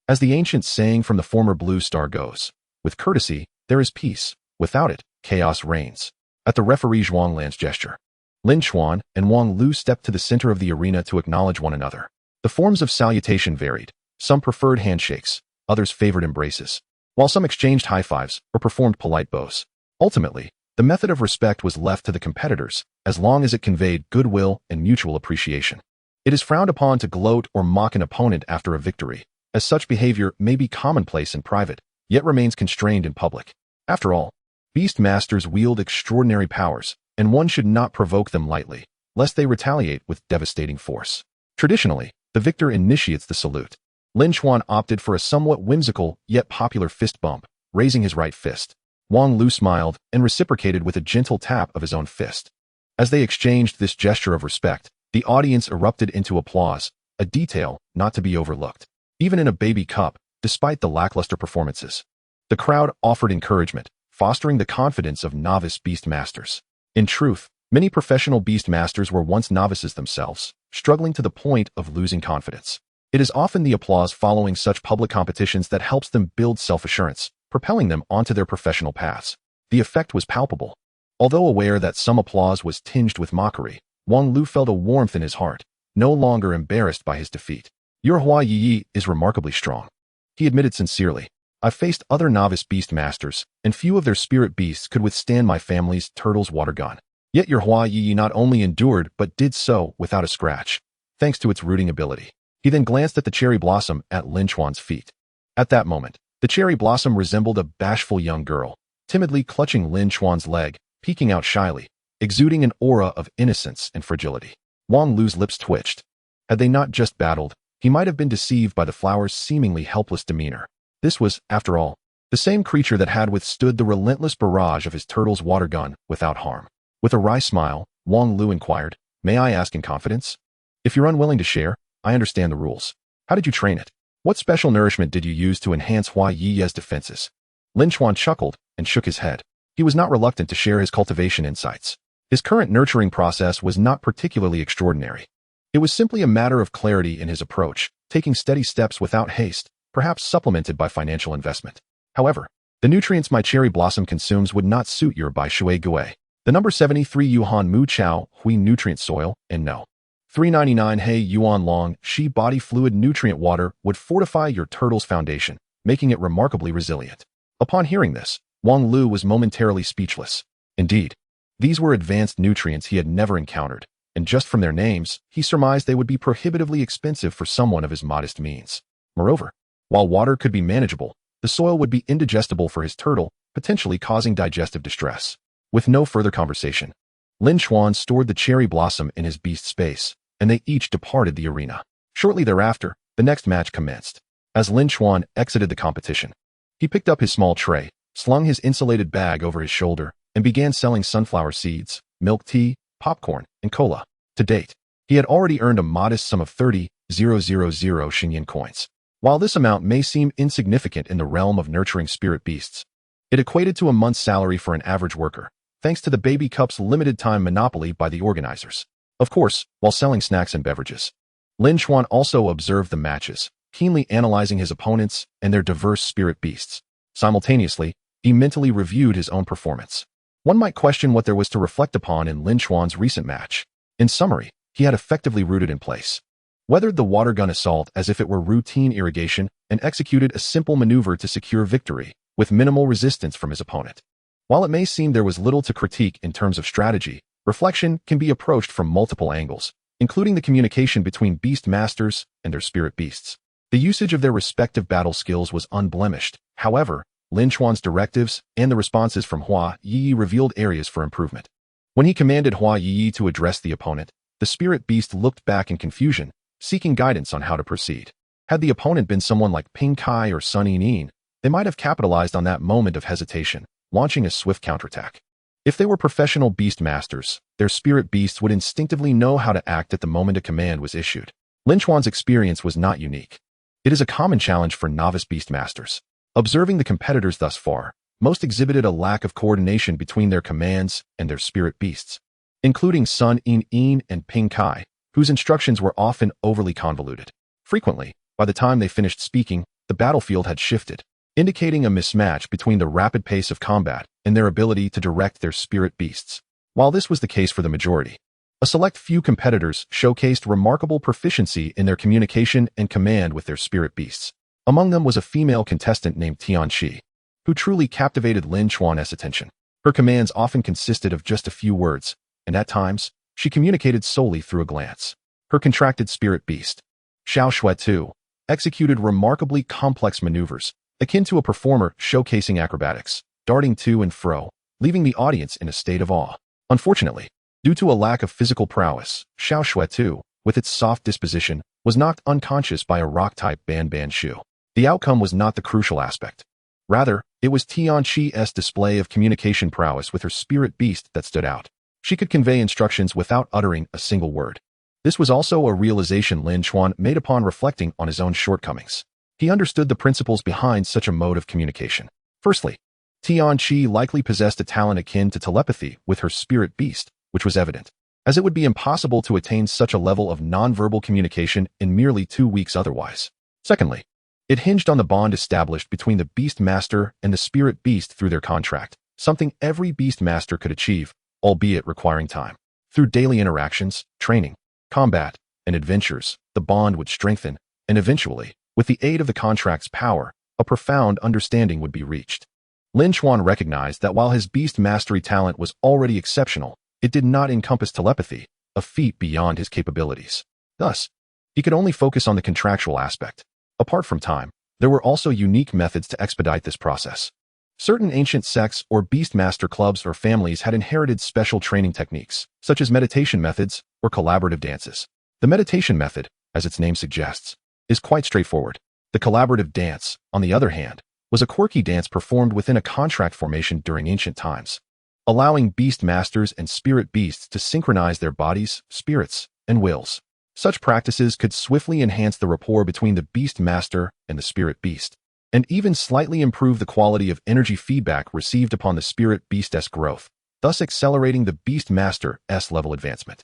As the ancient saying from the former Blue Star goes, with courtesy, there is peace. Without it, chaos reigns. At the referee Zhuang Lan's gesture, Lin Chuan and Wang Lu stepped to the center of the arena to acknowledge one another. The forms of salutation varied. Some preferred handshakes, others favored embraces, while some exchanged high fives or performed polite bows. Ultimately, the method of respect was left to the competitors, as long as it conveyed goodwill and mutual appreciation. It is frowned upon to gloat or mock an opponent after a victory, as such behavior may be commonplace in private, yet remains constrained in public. After all, Beastmasters wield extraordinary powers, and one should not provoke them lightly, lest they retaliate with devastating force. Traditionally, the victor initiates the salute. Lin Chuan opted for a somewhat whimsical yet popular fist bump, raising his right fist. Wang Lu smiled and reciprocated with a gentle tap of his own fist. As they exchanged this gesture of respect, the audience erupted into applause, a detail not to be overlooked. Even in a baby cup, despite the lackluster performances, the crowd offered encouragement, fostering the confidence of novice Beastmasters. In truth, many professional Beastmasters were once novices themselves, struggling to the point of losing confidence. It is often the applause following such public competitions that helps them build self-assurance, propelling them onto their professional paths. The effect was palpable. Although aware that some applause was tinged with mockery, Wang Lu felt a warmth in his heart, no longer embarrassed by his defeat. Your Hua Ye Ye is remarkably strong, he admitted sincerely. I've faced other novice Beastmasters, and few of their spirit beasts could withstand my family's turtle's water gun. Yet your Hua Ye Ye not only endured but did so without a scratch, thanks to its rooting ability. He then glanced at the cherry blossom at Lin Chuan's feet. At that moment, the cherry blossom resembled a bashful young girl, timidly clutching Lin Chuan's leg, peeking out shyly, exuding an aura of innocence and fragility. Wang Lu's lips twitched. Had they not just battled, he might have been deceived by the flower's seemingly helpless demeanor. This was, after all, the same creature that had withstood the relentless barrage of his turtle's water gun without harm. With a wry smile, Wang Lu inquired, "May I ask in confidence? If you're unwilling to share, I understand the rules. How did you train it? What special nourishment did you use to enhance Hua Ye Ye's defenses?" Lin Chuan chuckled and shook his head. He was not reluctant to share his cultivation insights. His current nurturing process was not particularly extraordinary. It was simply a matter of clarity in his approach, taking steady steps without haste, perhaps supplemented by financial investment. However, the nutrients my cherry blossom consumes would not suit your Bai Shui Gui. The number 73 Yuhan Mu Chao Hui nutrient soil, and no. 399 He Yuan Long Shi body fluid nutrient water would fortify your turtle's foundation, making it remarkably resilient. Upon hearing this, Wang Lu was momentarily speechless. Indeed, these were advanced nutrients he had never encountered, and just from their names, he surmised they would be prohibitively expensive for someone of his modest means. Moreover, while water could be manageable, the soil would be indigestible for his turtle, potentially causing digestive distress. With no further conversation, Lin Chuan stored the cherry blossom in his beast space, and they each departed the arena. Shortly thereafter, the next match commenced. As Lin Chuan exited the competition, he picked up his small tray, slung his insulated bag over his shoulder, and began selling sunflower seeds, milk tea, popcorn, and cola. To date, he had already earned a modest sum of 30,000 Xingyan coins. While this amount may seem insignificant in the realm of nurturing spirit beasts, it equated to a month's salary for an average worker, thanks to the Baby Cup's limited-time monopoly by the organizers. Of course, while selling snacks and beverages, Lin Chuan also observed the matches, keenly analyzing his opponents and their diverse spirit beasts. Simultaneously, he mentally reviewed his own performance. One might question what there was to reflect upon in Lin Chuan's recent match. In summary, he had effectively rooted in place, weathered the water gun assault as if it were routine irrigation, and executed a simple maneuver to secure victory, with minimal resistance from his opponent. While it may seem there was little to critique in terms of strategy, reflection can be approached from multiple angles, including the communication between Beastmasters and their spirit beasts. The usage of their respective battle skills was unblemished. However, Lin Chuan's directives and the responses from Hua Ye Ye revealed areas for improvement. When he commanded Hua Ye Ye to address the opponent, the spirit beast looked back in confusion, seeking guidance on how to proceed. Had the opponent been someone like Ping Kai or Sun Yin, they might have capitalized on that moment of hesitation, launching a swift counterattack. If they were professional Beastmasters, their spirit beasts would instinctively know how to act at the moment a command was issued. Lin Chuan's experience was not unique. It is a common challenge for novice Beastmasters. Observing the competitors thus far, most exhibited a lack of coordination between their commands and their spirit beasts, including Sun Yin and Ping Kai, whose instructions were often overly convoluted. Frequently, by the time they finished speaking, the battlefield had shifted, indicating a mismatch between the rapid pace of combat and their ability to direct their spirit beasts. While this was the case for the majority, a select few competitors showcased remarkable proficiency in their communication and command with their spirit beasts. Among them was a female contestant named Tianqi, who truly captivated Lin Chuan's attention. Her commands often consisted of just a few words, and at times, she communicated solely through a glance. Her contracted spirit beast, Xiao Shui Tu, executed remarkably complex maneuvers, akin to a performer showcasing acrobatics, darting to and fro, leaving the audience in a state of awe. Unfortunately, due to a lack of physical prowess, Xiao Shui Tu, with its soft disposition, was knocked unconscious by a rock-type Ban shoe. The outcome was not the crucial aspect. Rather, it was Tianqi's display of communication prowess with her spirit beast that stood out. She could convey instructions without uttering a single word. This was also a realization Lin Chuan made upon reflecting on his own shortcomings. He understood the principles behind such a mode of communication. Firstly, Tianqi likely possessed a talent akin to telepathy with her spirit beast, which was evident, as it would be impossible to attain such a level of nonverbal communication in merely 2 weeks otherwise. Secondly, it hinged on the bond established between the Beastmaster and the spirit beast through their contract, something every Beastmaster could achieve, albeit requiring time. Through daily interactions, training, combat, and adventures, the bond would strengthen, and eventually, with the aid of the contract's power, a profound understanding would be reached. Lin Chuan recognized that while his beast mastery talent was already exceptional, it did not encompass telepathy, a feat beyond his capabilities. Thus, he could only focus on the contractual aspect. Apart from time, there were also unique methods to expedite this process. Certain ancient sects or Beastmaster clubs or families had inherited special training techniques, such as meditation methods or collaborative dances. The meditation method, as its name suggests, is quite straightforward. The collaborative dance, on the other hand, was a quirky dance performed within a contract formation during ancient times, allowing Beastmasters and spirit beasts to synchronize their bodies, spirits, and wills. Such practices could swiftly enhance the rapport between the Beastmaster and the spirit beast, and even slightly improve the quality of energy feedback received upon the spirit beast's growth, thus accelerating the Beastmaster's level advancement.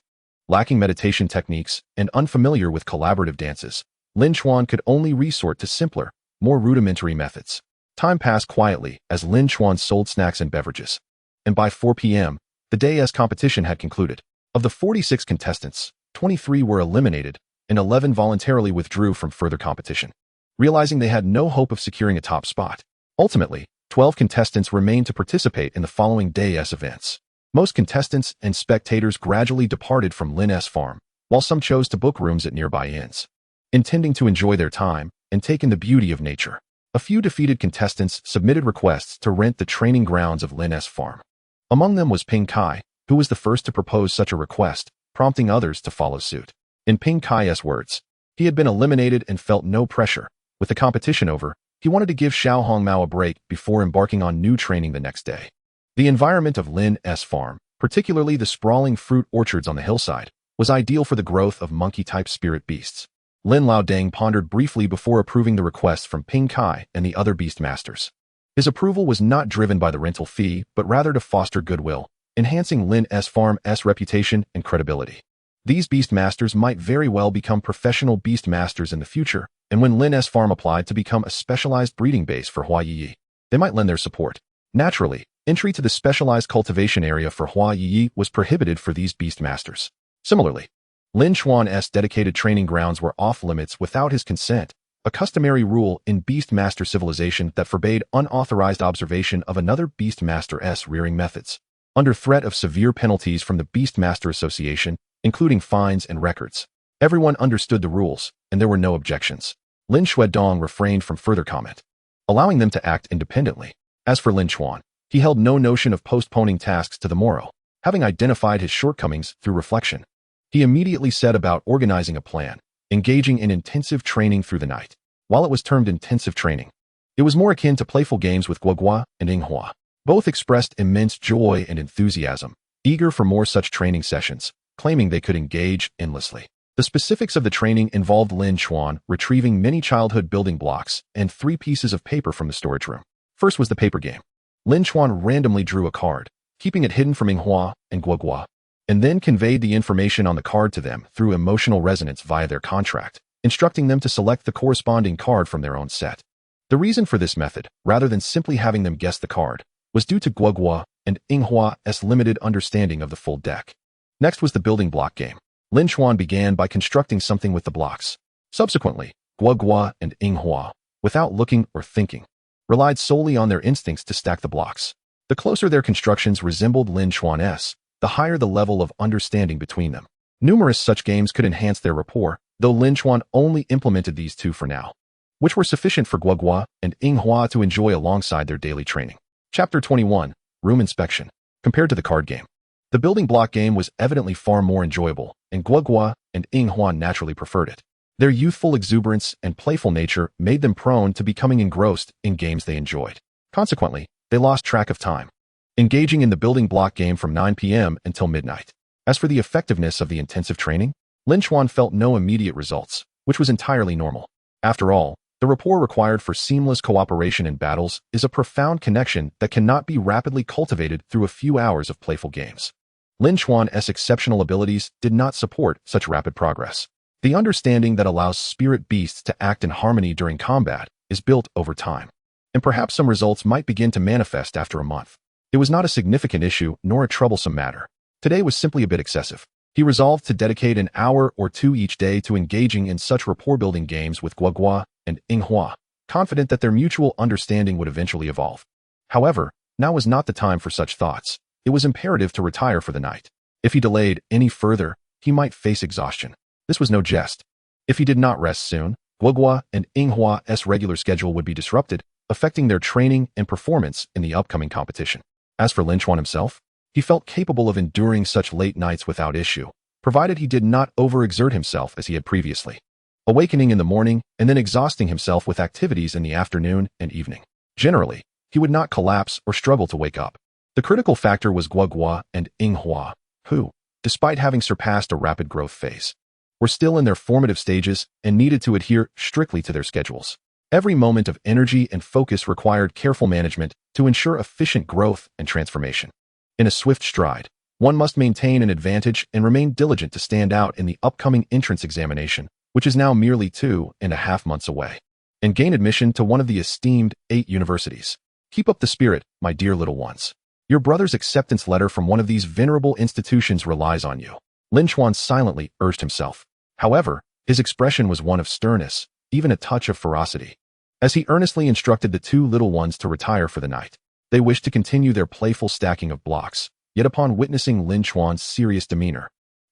Lacking meditation techniques and unfamiliar with collaborative dances, Lin Chuan could only resort to simpler, more rudimentary methods. Time passed quietly as Lin Chuan sold snacks and beverages, and by 4 p.m., the day's competition had concluded. Of the 46 contestants, 23 were eliminated, and 11 voluntarily withdrew from further competition, realizing they had no hope of securing a top spot. Ultimately, 12 contestants remained to participate in the following day's events. Most contestants and spectators gradually departed from Lin's farm, while some chose to book rooms at nearby inns, intending to enjoy their time and take in the beauty of nature. A few defeated contestants submitted requests to rent the training grounds of Lin's farm. Among them was Ping Kai, who was the first to propose such a request, prompting others to follow suit. In Ping Kai's words, he had been eliminated and felt no pressure. With the competition over, he wanted to give Xiao Hongmao a break before embarking on new training the next day. The environment of Lin's farm, particularly the sprawling fruit orchards on the hillside, was ideal for the growth of monkey-type spirit beasts. Lin Laodang pondered briefly before approving the request from Ping Kai and the other Beastmasters. His approval was not driven by the rental fee, but rather to foster goodwill, enhancing Lin's farm's reputation and credibility. These Beastmasters might very well become professional Beastmasters in the future, and when Lin's farm applied to become a specialized breeding base for Hua Ye Ye, they might lend their support. Naturally, entry to the specialized cultivation area for Hua Ye Ye was prohibited for these Beastmasters. Similarly, Lin Chuan's dedicated training grounds were off-limits without his consent, a customary rule in Beastmaster civilization that forbade unauthorized observation of another Beastmaster's rearing methods, under threat of severe penalties from the Beastmaster Association, including fines and records. Everyone understood the rules, and there were no objections. Lin Chuan refrained from further comment, allowing them to act independently. As for Lin Chuan, he held no notion of postponing tasks to the morrow, having identified his shortcomings through reflection. He immediately set about organizing a plan, engaging in intensive training through the night. While it was termed intensive training, it was more akin to playful games with Guogua and Inghua. Both expressed immense joy and enthusiasm, eager for more such training sessions, claiming they could engage endlessly. The specifics of the training involved Lin Chuan retrieving many childhood building blocks and 3 pieces of paper from the storage room. First was the paper game. Lin Chuan randomly drew a card, keeping it hidden from Inghua and Guogua, and then conveyed the information on the card to them through emotional resonance via their contract, instructing them to select the corresponding card from their own set. The reason for this method, rather than simply having them guess the card, was due to Guogua and Inghua's limited understanding of the full deck. Next was the building block game. Lin Chuan began by constructing something with the blocks. Subsequently, Guogua and Inghua, without looking or thinking, relied solely on their instincts to stack the blocks. The closer their constructions resembled Lin Chuan's, the higher the level of understanding between them. Numerous such games could enhance their rapport, though Lin Chuan only implemented these 2 for now, which were sufficient for Guogua and Inghua to enjoy alongside their daily training. Chapter 21, Room Inspection. Compared to the card game, the building block game was evidently far more enjoyable, and Guogua and Inghua naturally preferred it. Their youthful exuberance and playful nature made them prone to becoming engrossed in games they enjoyed. Consequently, they lost track of time, engaging in the building block game from 9 p.m. until midnight. As for the effectiveness of the intensive training, Lin Chuan felt no immediate results, which was entirely normal. After all, the rapport required for seamless cooperation in battles is a profound connection that cannot be rapidly cultivated through a few hours of playful games. Lin Chuan's exceptional abilities did not support such rapid progress. The understanding that allows spirit beasts to act in harmony during combat is built over time, and perhaps some results might begin to manifest after a month. It was not a significant issue nor a troublesome matter. Today was simply a bit excessive. He resolved to dedicate an hour or 2 each day to engaging in such rapport-building games with Guogua and Inghua, confident that their mutual understanding would eventually evolve. However, now was not the time for such thoughts. It was imperative to retire for the night. If he delayed any further, he might face exhaustion. This was no jest. If he did not rest soon, Guogua and Inghua's regular schedule would be disrupted, affecting their training and performance in the upcoming competition. As for Lin Chuan himself, he felt capable of enduring such late nights without issue, provided he did not overexert himself as he had previously, awakening in the morning and then exhausting himself with activities in the afternoon and evening. Generally, he would not collapse or struggle to wake up. The critical factor was Guogua and Inghua, who, despite having surpassed a rapid growth phase, were still in their formative stages and needed to adhere strictly to their schedules. Every moment of energy and focus required careful management to ensure efficient growth and transformation. In a swift stride, one must maintain an advantage and remain diligent to stand out in the upcoming entrance examination, which is now merely 2.5 months away, and gain admission to one of the esteemed 8 universities. Keep up the spirit, my dear little ones. Your brother's acceptance letter from one of these venerable institutions relies on you. Lin Chuan silently urged himself. However, his expression was one of sternness, even a touch of ferocity. As he earnestly instructed the 2 little ones to retire for the night, they wished to continue their playful stacking of blocks, yet upon witnessing Lin Chuan's serious demeanor,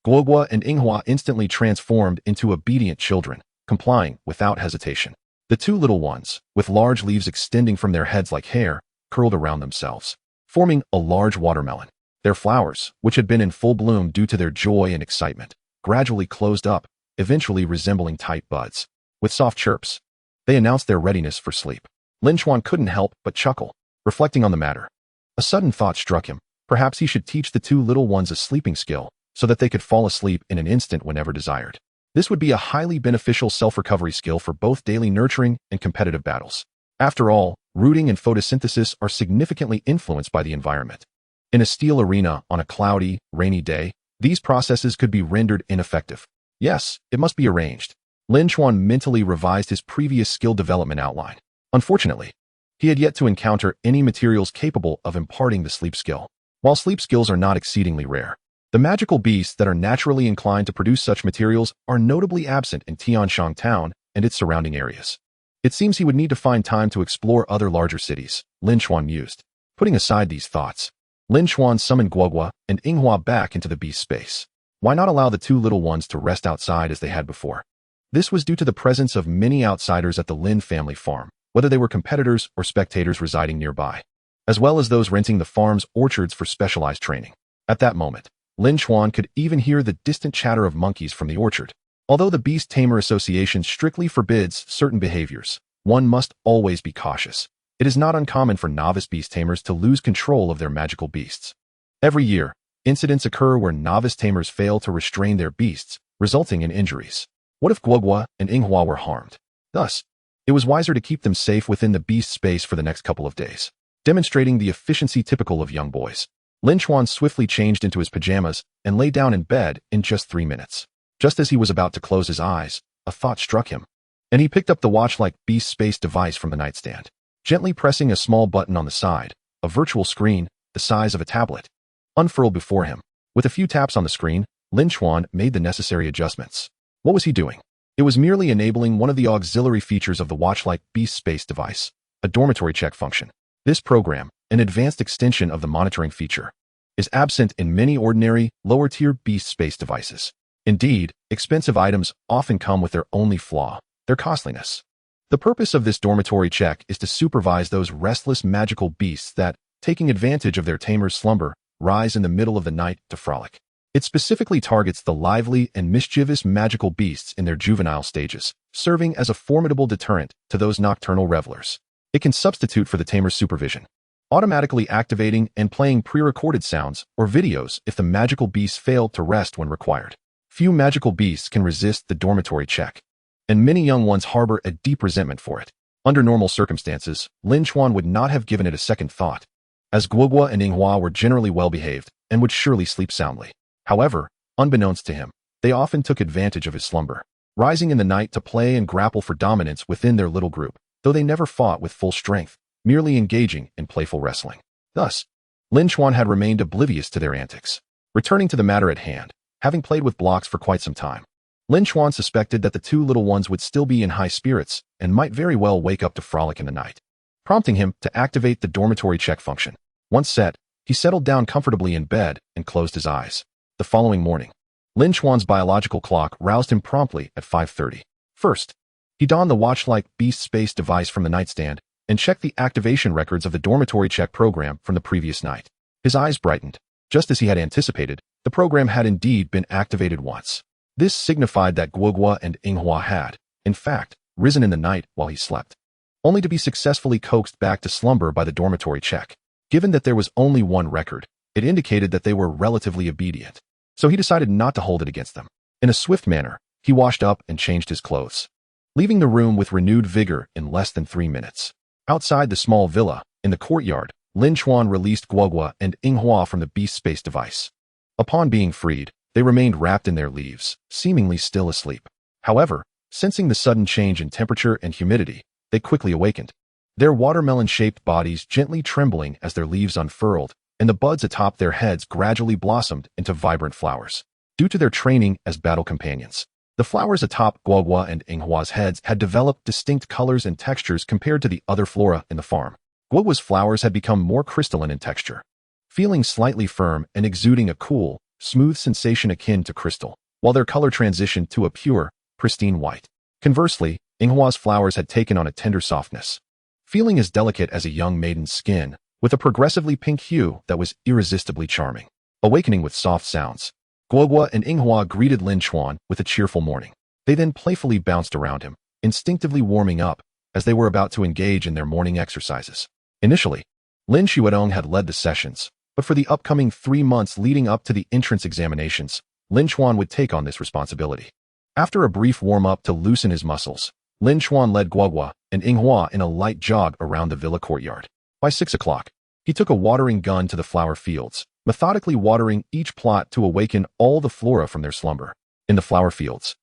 Guogua and Inghua instantly transformed into obedient children, complying without hesitation. The two little ones, with large leaves extending from their heads like hair, curled around themselves, forming a large watermelon. Their flowers, which had been in full bloom due to their joy and excitement, gradually closed up, eventually resembling tight buds. With soft chirps, they announced their readiness for sleep. Lin Chuan couldn't help but chuckle, reflecting on the matter. A sudden thought struck him. Perhaps he should teach the two little ones a sleeping skill, so that they could fall asleep in an instant whenever desired. This would be a highly beneficial self-recovery skill for both daily nurturing and competitive battles. After all, rooting and photosynthesis are significantly influenced by the environment. In a steel arena on a cloudy, rainy day, these processes could be rendered ineffective. Yes, it must be arranged. Lin Chuan mentally revised his previous skill development outline. Unfortunately, he had yet to encounter any materials capable of imparting the sleep skill. While sleep skills are not exceedingly rare, the magical beasts that are naturally inclined to produce such materials are notably absent in Tianshang Town and its surrounding areas. It seems he would need to find time to explore other larger cities, Lin Chuan mused. Putting aside these thoughts, Lin Chuan summoned Guoguo and Yinghua back into the beast space. Why not allow the two little ones to rest outside as they had before? This was due to the presence of many outsiders at the Lin family farm, whether they were competitors or spectators residing nearby, as well as those renting the farm's orchards for specialized training. At that moment, Lin Chuan could even hear the distant chatter of monkeys from the orchard. Although the Beast Tamer Association strictly forbids certain behaviors, one must always be cautious. It is not uncommon for novice beast tamers to lose control of their magical beasts. Every year, incidents occur where novice tamers fail to restrain their beasts, resulting in injuries. What if Guoguo and Yinghua were harmed? Thus, it was wiser to keep them safe within the beast space for the next couple of days. Demonstrating the efficiency typical of young boys, Lin Chuan swiftly changed into his pajamas and lay down in bed in just 3 minutes. Just as he was about to close his eyes, a thought struck him, and he picked up the watch-like beast space device from the nightstand. Gently pressing a small button on the side, a virtual screen, the size of a tablet, unfurled before him. With a few taps on the screen, Lin Chuan made the necessary adjustments. What was he doing? It was merely enabling one of the auxiliary features of the watch-like beast space device, a dormitory check function. This program, an advanced extension of the monitoring feature, is absent in many ordinary, lower-tier beast space devices. Indeed, expensive items often come with their only flaw, their costliness. The purpose of this dormitory check is to supervise those restless magical beasts that, taking advantage of their tamer's slumber, rise in the middle of the night to frolic. It specifically targets the lively and mischievous magical beasts in their juvenile stages, serving as a formidable deterrent to those nocturnal revelers. It can substitute for the tamer's supervision, automatically activating and playing pre-recorded sounds or videos if the magical beasts fail to rest when required. Few magical beasts can resist the dormitory check, and many young ones harbor a deep resentment for it. Under normal circumstances, Lin Chuan would not have given it a second thought, as Guoguo and Yinghua were generally well-behaved and would surely sleep soundly. However, unbeknownst to him, they often took advantage of his slumber, rising in the night to play and grapple for dominance within their little group, though they never fought with full strength, merely engaging in playful wrestling. Thus, Lin Chuan had remained oblivious to their antics. Returning to the matter at hand, having played with blocks for quite some time, Lin Chuan suspected that the two little ones would still be in high spirits and might very well wake up to frolic in the night, prompting him to activate the dormitory check function. Once set, he settled down comfortably in bed and closed his eyes. The following morning, Lin Chuan's biological clock roused him promptly at 5:30. First, he donned the watch-like beast space device from the nightstand and checked the activation records of the dormitory check program from the previous night. His eyes brightened. Just as he had anticipated, the program had indeed been activated once. This signified that Guoguo and Yinghua had, in fact, risen in the night while he slept, only to be successfully coaxed back to slumber by the dormitory check. Given that there was only one record, it indicated that they were relatively obedient, so he decided not to hold it against them. In a swift manner, he washed up and changed his clothes, leaving the room with renewed vigor in less than 3 minutes. Outside the small villa, in the courtyard, Lin Chuan released Guoguo and Yinghua from the beast space device. Upon being freed, they remained wrapped in their leaves, seemingly still asleep. However, sensing the sudden change in temperature and humidity, they quickly awakened, their watermelon-shaped bodies gently trembling as their leaves unfurled, and the buds atop their heads gradually blossomed into vibrant flowers. Due to their training as battle companions, the flowers atop Guoguo and Yinghua's heads had developed distinct colors and textures compared to the other flora in the farm. Guoguo's flowers had become more crystalline in texture, feeling slightly firm and exuding a cool, smooth sensation akin to crystal, while their color transitioned to a pure, pristine white. Conversely, Hua's flowers had taken on a tender softness, feeling as delicate as a young maiden's skin, with a progressively pink hue that was irresistibly charming. Awakening with soft sounds, Hua and Hua greeted Lin Chuan with a cheerful morning. They then playfully bounced around him, instinctively warming up as they were about to engage in their morning exercises. Initially, Lin Chuan had led the sessions, but for the upcoming 3 months leading up to the entrance examinations, Lin Chuan would take on this responsibility. After a brief warm-up to loosen his muscles, Lin Chuan led Hua and Hua in a light jog around the villa courtyard. By 6 o'clock, he took a watering gun to the flower fields, methodically watering each plot to awaken all the flora from their slumber. In the flower fields,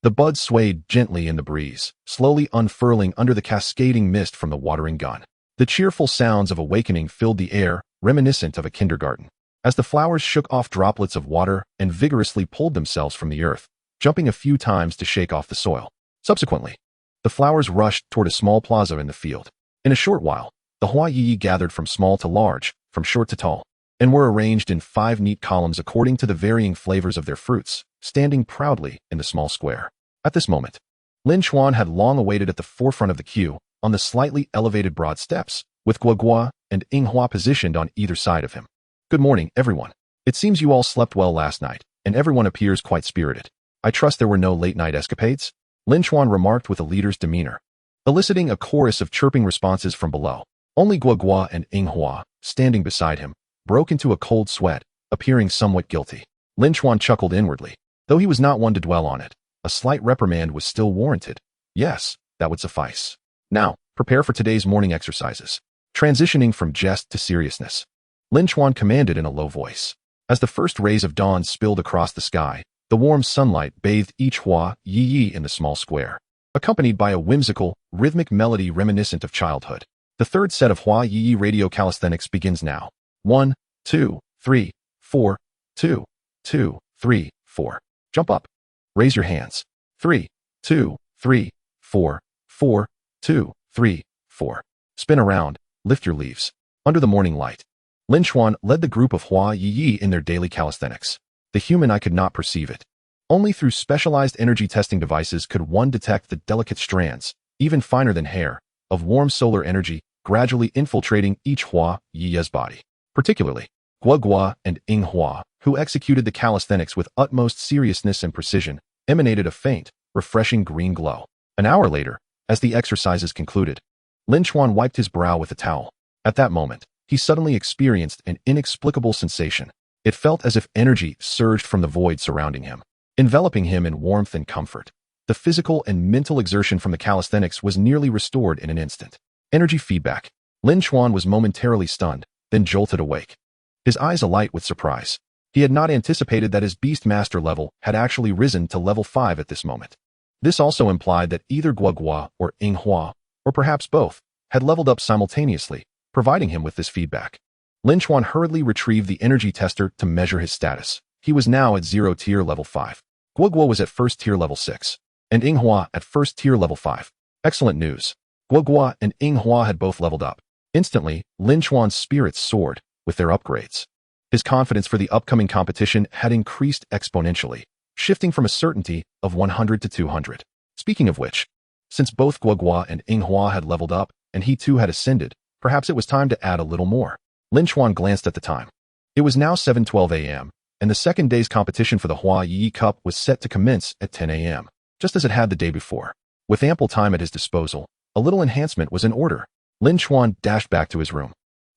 the buds swayed gently in the breeze, slowly unfurling under the cascading mist from the watering gun. The cheerful sounds of awakening filled the air, reminiscent of a kindergarten, as the flowers shook off droplets of water and vigorously pulled themselves from the earth, jumping a few times to shake off the soil. Subsequently, the flowers rushed toward a small plaza in the field. In a short while, the Hua Ye Ye gathered from small to large, from short to tall, and were arranged in 5 neat columns according to the varying flavors of their fruits, standing proudly in the small square. At this moment, Lin Chuan had long awaited at the forefront of the queue, on the slightly elevated broad steps, with Hua and Hua positioned on either side of him. "Good morning, everyone. It seems you all slept well last night, and everyone appears quite spirited. I trust there were no late-night escapades?" Lin Chuan remarked with a leader's demeanor, eliciting a chorus of chirping responses from below. Only Hua and Hua, standing beside him, broke into a cold sweat, appearing somewhat guilty. Lin Chuan chuckled inwardly. Though he was not one to dwell on it, a slight reprimand was still warranted. Yes, that would suffice. Now, prepare for today's morning exercises. Transitioning from jest to seriousness, Lin Chuan commanded in a low voice. As the first rays of dawn spilled across the sky, the warm sunlight bathed each Hua Ye Ye in the small square, accompanied by a whimsical, rhythmic melody reminiscent of childhood. The third set of Hua Ye Ye radio calisthenics begins now. 1, 2, 3, 4, 2, 2, 3, 4. Jump up. Raise your hands. 3, 2, 3, 4, 4, 2, 3, 4. Spin around. Lift your leaves. Under the morning light, Lin Chuan led the group of Hua Ye Ye in their daily calisthenics. The human eye could not perceive it. Only through specialized energy testing devices could one detect the delicate strands, even finer than hair, of warm solar energy gradually infiltrating each Hua Ye Ye's body. Particularly, Hua and Hua, who executed the calisthenics with utmost seriousness and precision, emanated a faint, refreshing green glow. An hour later, as the exercises concluded, Lin Chuan wiped his brow with a towel. At that moment, he suddenly experienced an inexplicable sensation. It felt as if energy surged from the void surrounding him, enveloping him in warmth and comfort. The physical and mental exertion from the calisthenics was nearly restored in an instant. Energy feedback. Lin Chuan was momentarily stunned, then jolted awake, his eyes alight with surprise. He had not anticipated that his Beastmaster level had actually risen to level 5 at this moment. This also implied that either Hua or Hua, or perhaps both, had leveled up simultaneously, providing him with this feedback. Lin Chuan hurriedly retrieved the energy tester to measure his status. He was now at 0 tier level 5. Hua was at 1st tier level 6, and Hua at 1st tier level 5. Excellent news. Hua and Hua had both leveled up. Instantly, Lin Chuan's spirits soared with their upgrades. His confidence for the upcoming competition had increased exponentially, shifting from a certainty of 100 to 200. Speaking of which, since both Hua and Hua had leveled up, and he too had ascended, perhaps it was time to add a little more. Lin Chuan glanced at the time. It was now 7:12 a.m., and the second day's competition for the Hua Ye Ye Cup was set to commence at 10 a.m., just as it had the day before. With ample time at his disposal, a little enhancement was in order. Lin Chuan dashed back to his room,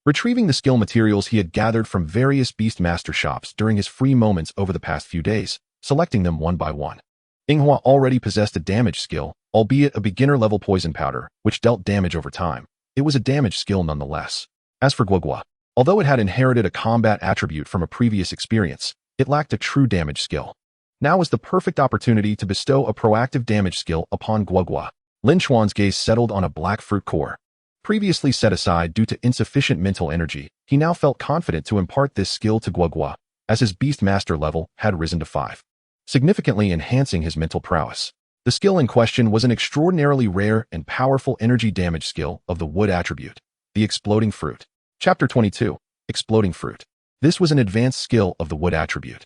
retrieving the skill materials he had gathered from various Beastmaster shops during his free moments over the past few days, selecting them one by one. Hua already possessed a damage skill, albeit a beginner-level poison powder, which dealt damage over time. It was a damage skill nonetheless. As for Hua, although it had inherited a combat attribute from a previous experience, it lacked a true damage skill. Now was the perfect opportunity to bestow a proactive damage skill upon Hua. Lin Chuan's gaze settled on a black fruit core. Previously set aside due to insufficient mental energy, he now felt confident to impart this skill to Hua, as his Beastmaster level had risen to 5, significantly enhancing his mental prowess. The skill in question was an extraordinarily rare and powerful energy damage skill of the wood attribute, the Exploding Fruit. Chapter 22, Exploding Fruit. This was an advanced skill of the wood attribute,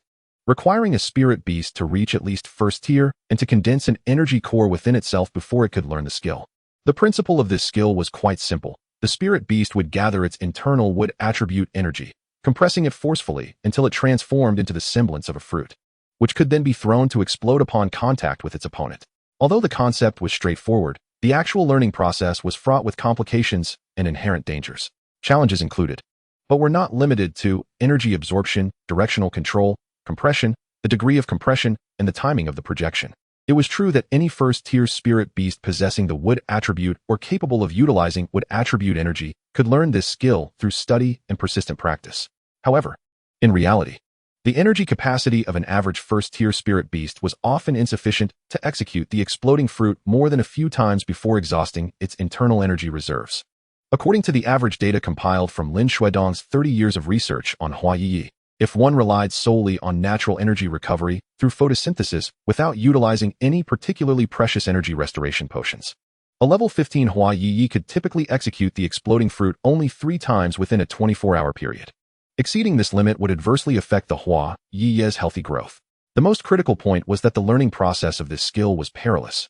requiring a spirit beast to reach at least first tier and to condense an energy core within itself before it could learn the skill. The principle of this skill was quite simple. The spirit beast would gather its internal wood attribute energy, compressing it forcefully until it transformed into the semblance of a fruit, which could then be thrown to explode upon contact with its opponent. Although the concept was straightforward, the actual learning process was fraught with complications and inherent dangers. Challenges included, but were not limited to, energy absorption, directional control, compression, the degree of compression, and the timing of the projection. It was true that any first-tier spirit beast possessing the wood attribute or capable of utilizing wood attribute energy could learn this skill through study and persistent practice. However, in reality, the energy capacity of an average first-tier spirit beast was often insufficient to execute the exploding fruit more than a few times before exhausting its internal energy reserves. According to the average data compiled from Lin Chuan's 30 years of research on Hua Ye Ye, if one relied solely on natural energy recovery through photosynthesis without utilizing any particularly precious energy restoration potions, a level 15 Hua Ye Ye could typically execute the exploding fruit only 3 times within a 24-hour period. Exceeding this limit would adversely affect the Hua Ye Ye's healthy growth. The most critical point was that the learning process of this skill was perilous,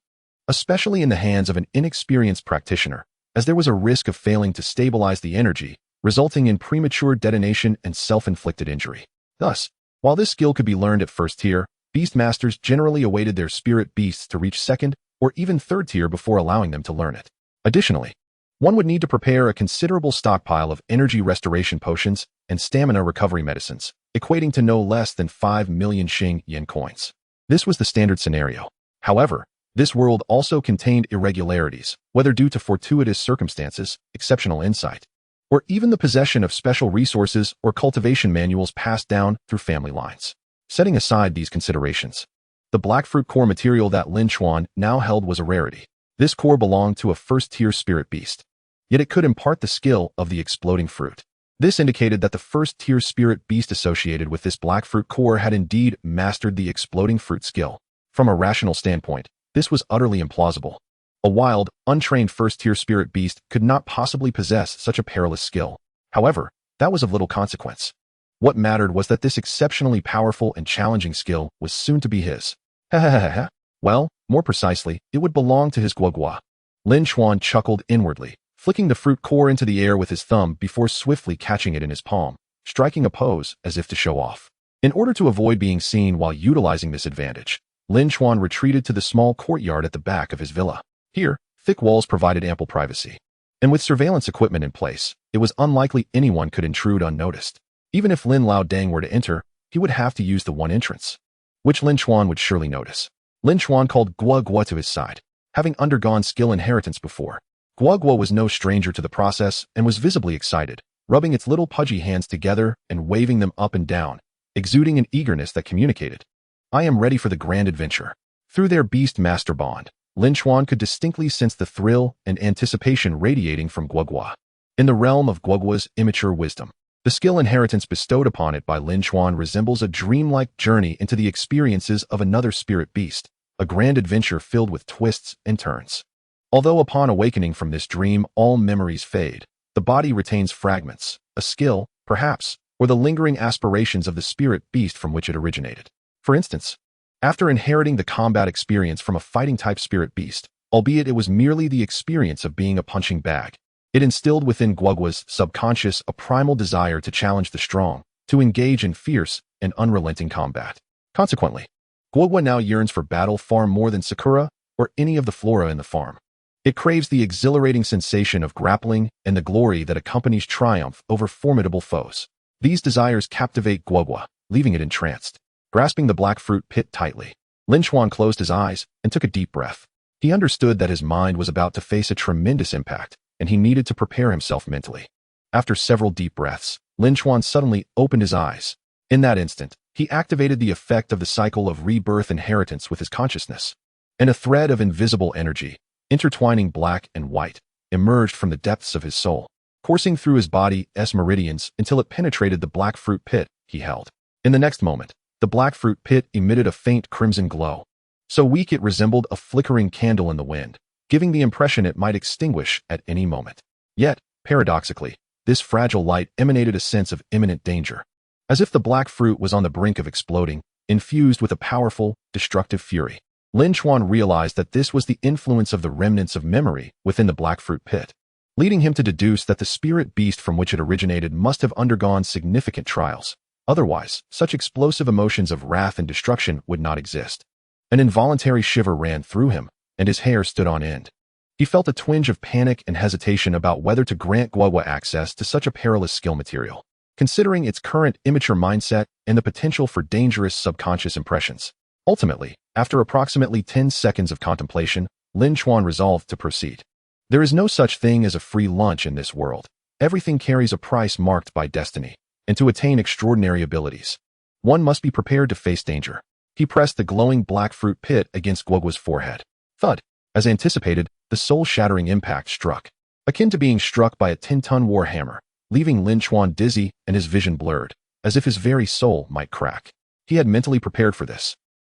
especially in the hands of an inexperienced practitioner, as there was a risk of failing to stabilize the energy, resulting in premature detonation and self-inflicted injury. Thus, while this skill could be learned at first tier, Beastmasters generally awaited their spirit beasts to reach second or even third tier before allowing them to learn it. Additionally, one would need to prepare a considerable stockpile of energy restoration potions and stamina recovery medicines, equating to no less than 5 million Xing Yen coins. This was the standard scenario. However, this world also contained irregularities, whether due to fortuitous circumstances, exceptional insight, or even the possession of special resources or cultivation manuals passed down through family lines. Setting aside these considerations, the black fruit core material that Lin Chuan now held was a rarity. This core belonged to a first-tier spirit beast, yet it could impart the skill of the exploding fruit. This indicated that the first-tier spirit beast associated with this black fruit core had indeed mastered the exploding fruit skill. From a rational standpoint, this was utterly implausible. A wild, untrained first-tier spirit beast could not possibly possess such a perilous skill. However, that was of little consequence. What mattered was that this exceptionally powerful and challenging skill was soon to be his. Well, more precisely, it would belong to his guagua. Lin Chuan chuckled inwardly, flicking the fruit core into the air with his thumb before swiftly catching it in his palm, striking a pose as if to show off. In order to avoid being seen while utilizing this advantage, Lin Chuan retreated to the small courtyard at the back of his villa. Here, thick walls provided ample privacy, and with surveillance equipment in place, it was unlikely anyone could intrude unnoticed. Even if Lin Lao Dang were to enter, he would have to use the one entrance, which Lin Chuan would surely notice. Lin Chuan called Gua Gua to his side. Having undergone skill inheritance before, Gua Gua was no stranger to the process and was visibly excited, rubbing its little pudgy hands together and waving them up and down, exuding an eagerness that communicated, "I am ready for the grand adventure." Through their Beastmaster bond, Lin Chuan could distinctly sense the thrill and anticipation radiating from Guagua. In the realm of Guagua's immature wisdom, the skill inheritance bestowed upon it by Lin Chuan resembles a dreamlike journey into the experiences of another spirit beast, a grand adventure filled with twists and turns. Although upon awakening from this dream all memories fade, the body retains fragments, a skill, perhaps, or the lingering aspirations of the spirit beast from which it originated. For instance, after inheriting the combat experience from a fighting-type spirit beast, albeit it was merely the experience of being a punching bag, it instilled within Guagua's subconscious a primal desire to challenge the strong, to engage in fierce and unrelenting combat. Consequently, Guagua now yearns for battle far more than Sakura or any of the flora in the farm. It craves the exhilarating sensation of grappling and the glory that accompanies triumph over formidable foes. These desires captivate Guagua, leaving it entranced. Grasping the black fruit pit tightly, Lin Chuan closed his eyes and took a deep breath. He understood that his mind was about to face a tremendous impact, and he needed to prepare himself mentally. After several deep breaths, Lin Chuan suddenly opened his eyes. In that instant, he activated the effect of the cycle of rebirth inheritance with his consciousness, and a thread of invisible energy, intertwining black and white, emerged from the depths of his soul, coursing through his body's meridians until it penetrated the black fruit pit he held. In the next moment, the black fruit pit emitted a faint crimson glow. So weak it resembled a flickering candle in the wind, giving the impression it might extinguish at any moment. Yet, paradoxically, this fragile light emanated a sense of imminent danger. As if the black fruit was on the brink of exploding, infused with a powerful, destructive fury. Lin Chuan realized that this was the influence of the remnants of memory within the black fruit pit, leading him to deduce that the spirit beast from which it originated must have undergone significant trials. Otherwise, such explosive emotions of wrath and destruction would not exist. An involuntary shiver ran through him, and his hair stood on end. He felt a twinge of panic and hesitation about whether to grant Hua access to such a perilous skill material, considering its current immature mindset and the potential for dangerous subconscious impressions. Ultimately, after approximately 10 seconds of contemplation, Lin Chuan resolved to proceed. There is no such thing as a free lunch in this world. Everything carries a price marked by destiny, and to attain extraordinary abilities, one must be prepared to face danger. He pressed the glowing black fruit pit against Guoguo's forehead. Thud! As anticipated, the soul-shattering impact struck, akin to being struck by a 10-ton war hammer, leaving Lin Chuan dizzy and his vision blurred, as if his very soul might crack. He had mentally prepared for this.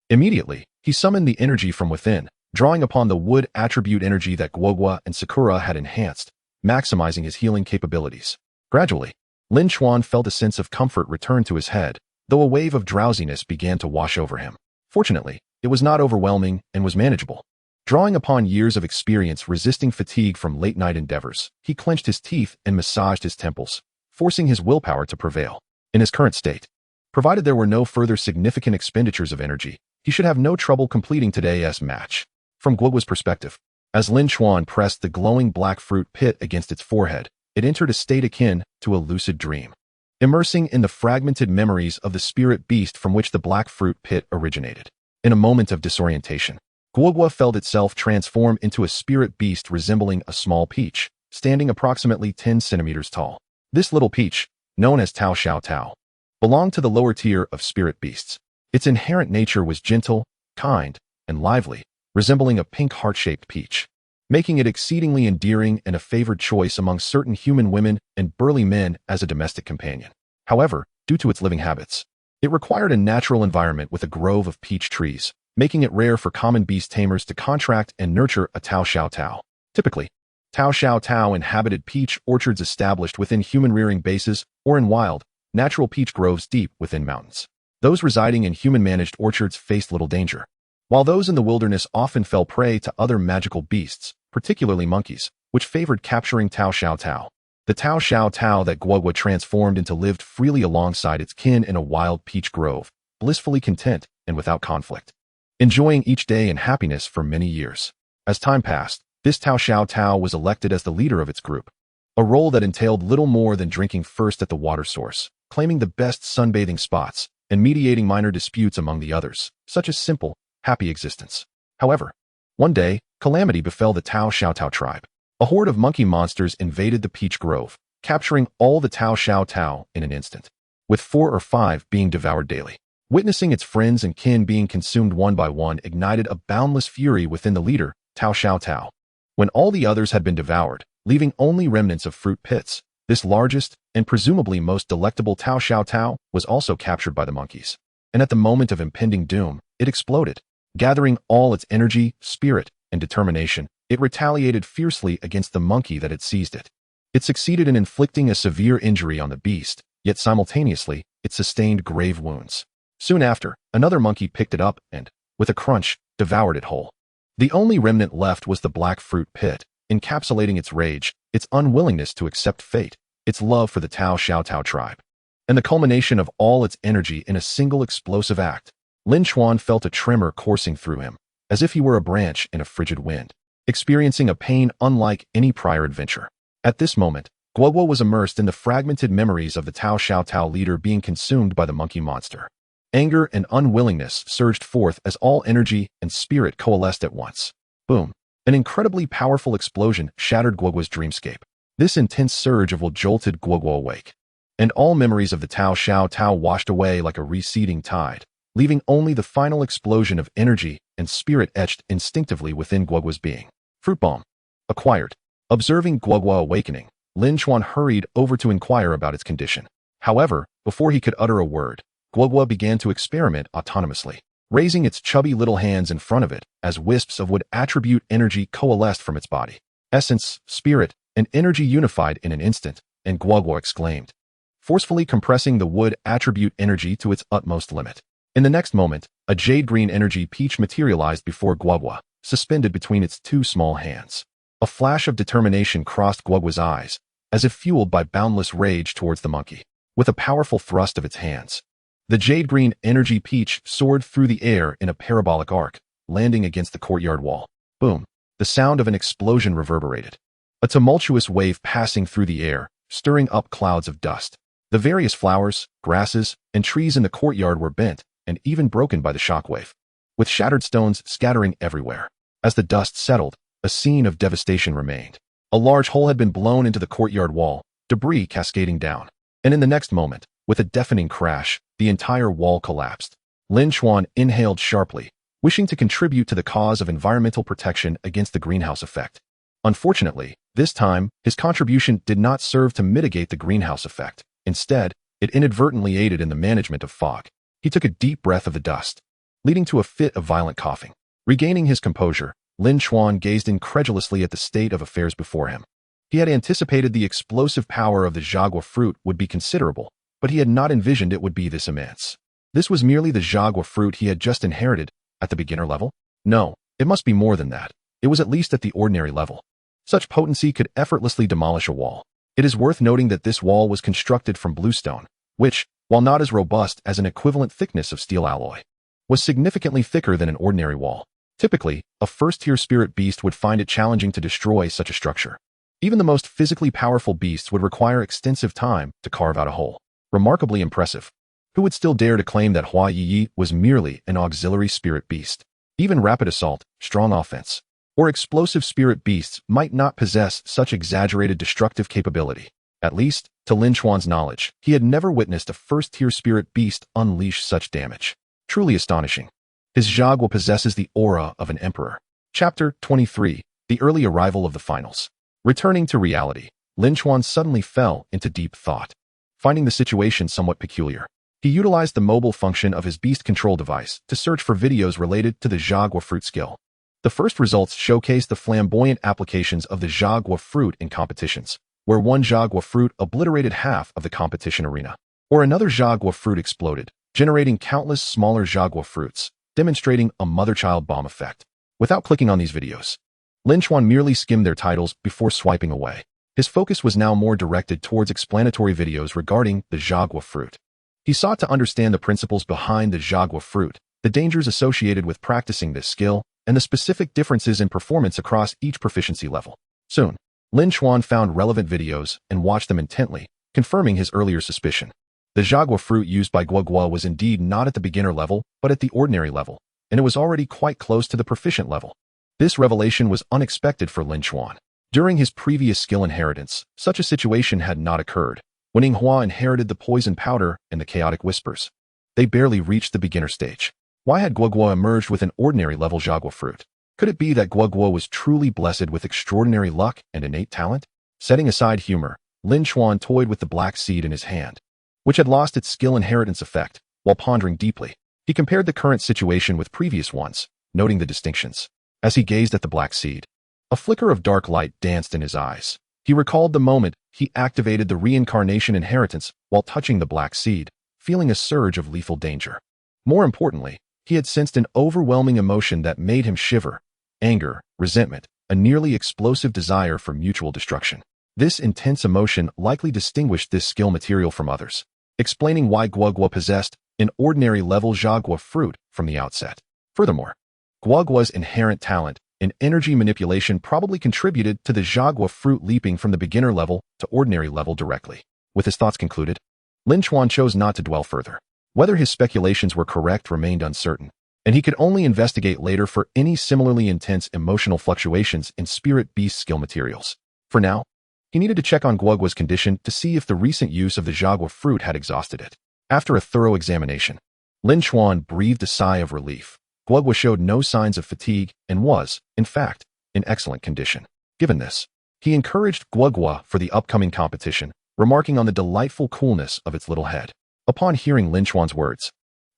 Immediately, he summoned the energy from within, drawing upon the wood attribute energy that Guogua and Sakura had enhanced, maximizing his healing capabilities. Gradually, Lin Chuan felt a sense of comfort return to his head, though a wave of drowsiness began to wash over him. Fortunately, it was not overwhelming and was manageable. Drawing upon years of experience resisting fatigue from late-night endeavors, he clenched his teeth and massaged his temples, forcing his willpower to prevail. In his current state, provided there were no further significant expenditures of energy, he should have no trouble completing today's match. From Guoguo's perspective, as Lin Chuan pressed the glowing black fruit pit against its forehead, it entered a state akin to a lucid dream, immersing in the fragmented memories of the spirit beast from which the black fruit pit originated. In a moment of disorientation, Guogua felt itself transform into a spirit beast resembling a small peach, standing approximately 10 centimeters tall. This little peach, known as Tao Xiao Tao, belonged to the lower tier of spirit beasts. Its inherent nature was gentle, kind, and lively, resembling a pink heart-shaped peach, making it exceedingly endearing and a favored choice among certain human women and burly men as a domestic companion. However, due to its living habits, it required a natural environment with a grove of peach trees, making it rare for common beast tamers to contract and nurture a Tao Xiao Tao. Typically, Tao Xiao Tao inhabited peach orchards established within human rearing bases or in wild, natural peach groves deep within mountains. Those residing in human-managed orchards faced little danger, while those in the wilderness often fell prey to other magical beasts, particularly monkeys, which favored capturing Tao Xiao Tao. The Tao Xiao Tao that Guogua transformed into lived freely alongside its kin in a wild peach grove, blissfully content and without conflict, enjoying each day in happiness for many years. As time passed, this Tao Xiao Tao was elected as the leader of its group, a role that entailed little more than drinking first at the water source, claiming the best sunbathing spots, and mediating minor disputes among the others, such as simple, happy existence. However, one day, calamity befell the Tao Xiao Tao tribe. A horde of monkey monsters invaded the peach grove, capturing all the Tao Xiao Tao in an instant, with 4 or 5 being devoured daily. Witnessing its friends and kin being consumed one by one ignited a boundless fury within the leader, Tao Xiao Tao. When all the others had been devoured, leaving only remnants of fruit pits, this largest and presumably most delectable Tao Xiao Tao was also captured by the monkeys. And at the moment of impending doom, it exploded. Gathering all its energy, spirit, and determination, it retaliated fiercely against the monkey that had seized it. It succeeded in inflicting a severe injury on the beast, yet simultaneously, it sustained grave wounds. Soon after, another monkey picked it up and, with a crunch, devoured it whole. The only remnant left was the black fruit pit, encapsulating its rage, its unwillingness to accept fate, its love for the Tao Xiao Tao tribe, and the culmination of all its energy in a single explosive act. Lin Chuan felt a tremor coursing through him, as if he were a branch in a frigid wind, experiencing a pain unlike any prior adventure. At this moment, Guogua was immersed in the fragmented memories of the Tao Xiao Tao leader being consumed by the monkey monster. Anger and unwillingness surged forth as all energy and spirit coalesced at once. Boom! An incredibly powerful explosion shattered Guogua's dreamscape. This intense surge of will jolted Guogua awake, and all memories of the Tao Xiao Tao washed away like a receding tide, leaving only the final explosion of energy and spirit etched instinctively within Guogua's being. Fruit bomb. Acquired. Observing Guogua awakening, Lin Chuan hurried over to inquire about its condition. However, before he could utter a word, Guogua began to experiment autonomously, raising its chubby little hands in front of it as wisps of wood attribute energy coalesced from its body. Essence, spirit, and energy unified in an instant, and Guogua exclaimed, forcefully compressing the wood attribute energy to its utmost limit. In the next moment, a jade-green energy peach materialized before Guogua, suspended between its two small hands. A flash of determination crossed Guogua's eyes, as if fueled by boundless rage towards the monkey. With a powerful thrust of its hands, the jade-green energy peach soared through the air in a parabolic arc, landing against the courtyard wall. Boom! The sound of an explosion reverberated. A tumultuous wave passing through the air, stirring up clouds of dust. The various flowers, grasses, and trees in the courtyard were bent and even broken by the shockwave, with shattered stones scattering everywhere. As the dust settled, a scene of devastation remained. A large hole had been blown into the courtyard wall, debris cascading down. And in the next moment, with a deafening crash, the entire wall collapsed. Lin Chuan inhaled sharply, wishing to contribute to the cause of environmental protection against the greenhouse effect. Unfortunately, this time, his contribution did not serve to mitigate the greenhouse effect. Instead, it inadvertently aided in the management of fog. He took a deep breath of the dust, leading to a fit of violent coughing. Regaining his composure, Lin Chuan gazed incredulously at the state of affairs before him. He had anticipated the explosive power of the Jagua fruit would be considerable, but he had not envisioned it would be this immense. This was merely the Jagua fruit he had just inherited at the beginner level? No, it must be more than that. It was at least at the ordinary level. Such potency could effortlessly demolish a wall. It is worth noting that this wall was constructed from bluestone, which, while not as robust as an equivalent thickness of steel alloy, was significantly thicker than an ordinary wall. Typically, a first-tier spirit beast would find it challenging to destroy such a structure. Even the most physically powerful beasts would require extensive time to carve out a hole. Remarkably impressive. Who would still dare to claim that Hua Ye Ye was merely an auxiliary spirit beast? Even rapid assault, strong offense, or explosive spirit beasts might not possess such exaggerated destructive capability. At least, to Lin Chuan's knowledge, he had never witnessed a first-tier spirit beast unleash such damage. Truly astonishing. His Jagua possesses the aura of an emperor. Chapter 23. The Early Arrival of the Finals. Returning to reality, Lin Chuan suddenly fell into deep thought. Finding the situation somewhat peculiar, he utilized the mobile function of his beast control device to search for videos related to the Jagua fruit skill. The first results showcased the flamboyant applications of the Jagua fruit in competitions, where one Jagua fruit obliterated half of the competition arena, or another Jagua fruit exploded, generating countless smaller Jagua fruits, demonstrating a mother-child bomb effect. Without clicking on these videos, Lin Chuan merely skimmed their titles before swiping away. His focus was now more directed towards explanatory videos regarding the Jagua fruit. He sought to understand the principles behind the Jagua fruit, the dangers associated with practicing this skill, and the specific differences in performance across each proficiency level. Soon, Lin Chuan found relevant videos and watched them intently, confirming his earlier suspicion. The Jagua fruit used by Guogua was indeed not at the beginner level, but at the ordinary level, and it was already quite close to the proficient level. This revelation was unexpected for Lin Chuan. During his previous skill inheritance, such a situation had not occurred. When Hua inherited the poison powder and the chaotic whispers, they barely reached the beginner stage. Why had Guogua emerged with an ordinary level Jagua fruit? Could it be that Guogua was truly blessed with extraordinary luck and innate talent? Setting aside humor, Lin Chuan toyed with the black seed in his hand, which had lost its skill inheritance effect. While pondering deeply, he compared the current situation with previous ones, noting the distinctions. As he gazed at the black seed, a flicker of dark light danced in his eyes. He recalled the moment he activated the reincarnation inheritance while touching the black seed, feeling a surge of lethal danger. More importantly, he had sensed an overwhelming emotion that made him shiver: anger, resentment, a nearly explosive desire for mutual destruction. This intense emotion likely distinguished this skill material from others, explaining why Guogua possessed an ordinary level Jagua fruit from the outset. Furthermore, Guogua's inherent talent in energy manipulation probably contributed to the Jagua fruit leaping from the beginner level to ordinary level directly. With his thoughts concluded, Lin Chuan chose not to dwell further. Whether his speculations were correct remained uncertain, and he could only investigate later for any similarly intense emotional fluctuations in spirit beast skill materials. For now, he needed to check on Guogua's condition to see if the recent use of the Jagua fruit had exhausted it. After a thorough examination, Lin Chuan breathed a sigh of relief. Guogua showed no signs of fatigue and was, in fact, in excellent condition. Given this, he encouraged Guogua for the upcoming competition, remarking on the delightful coolness of its little head. Upon hearing Lin Chuan's words,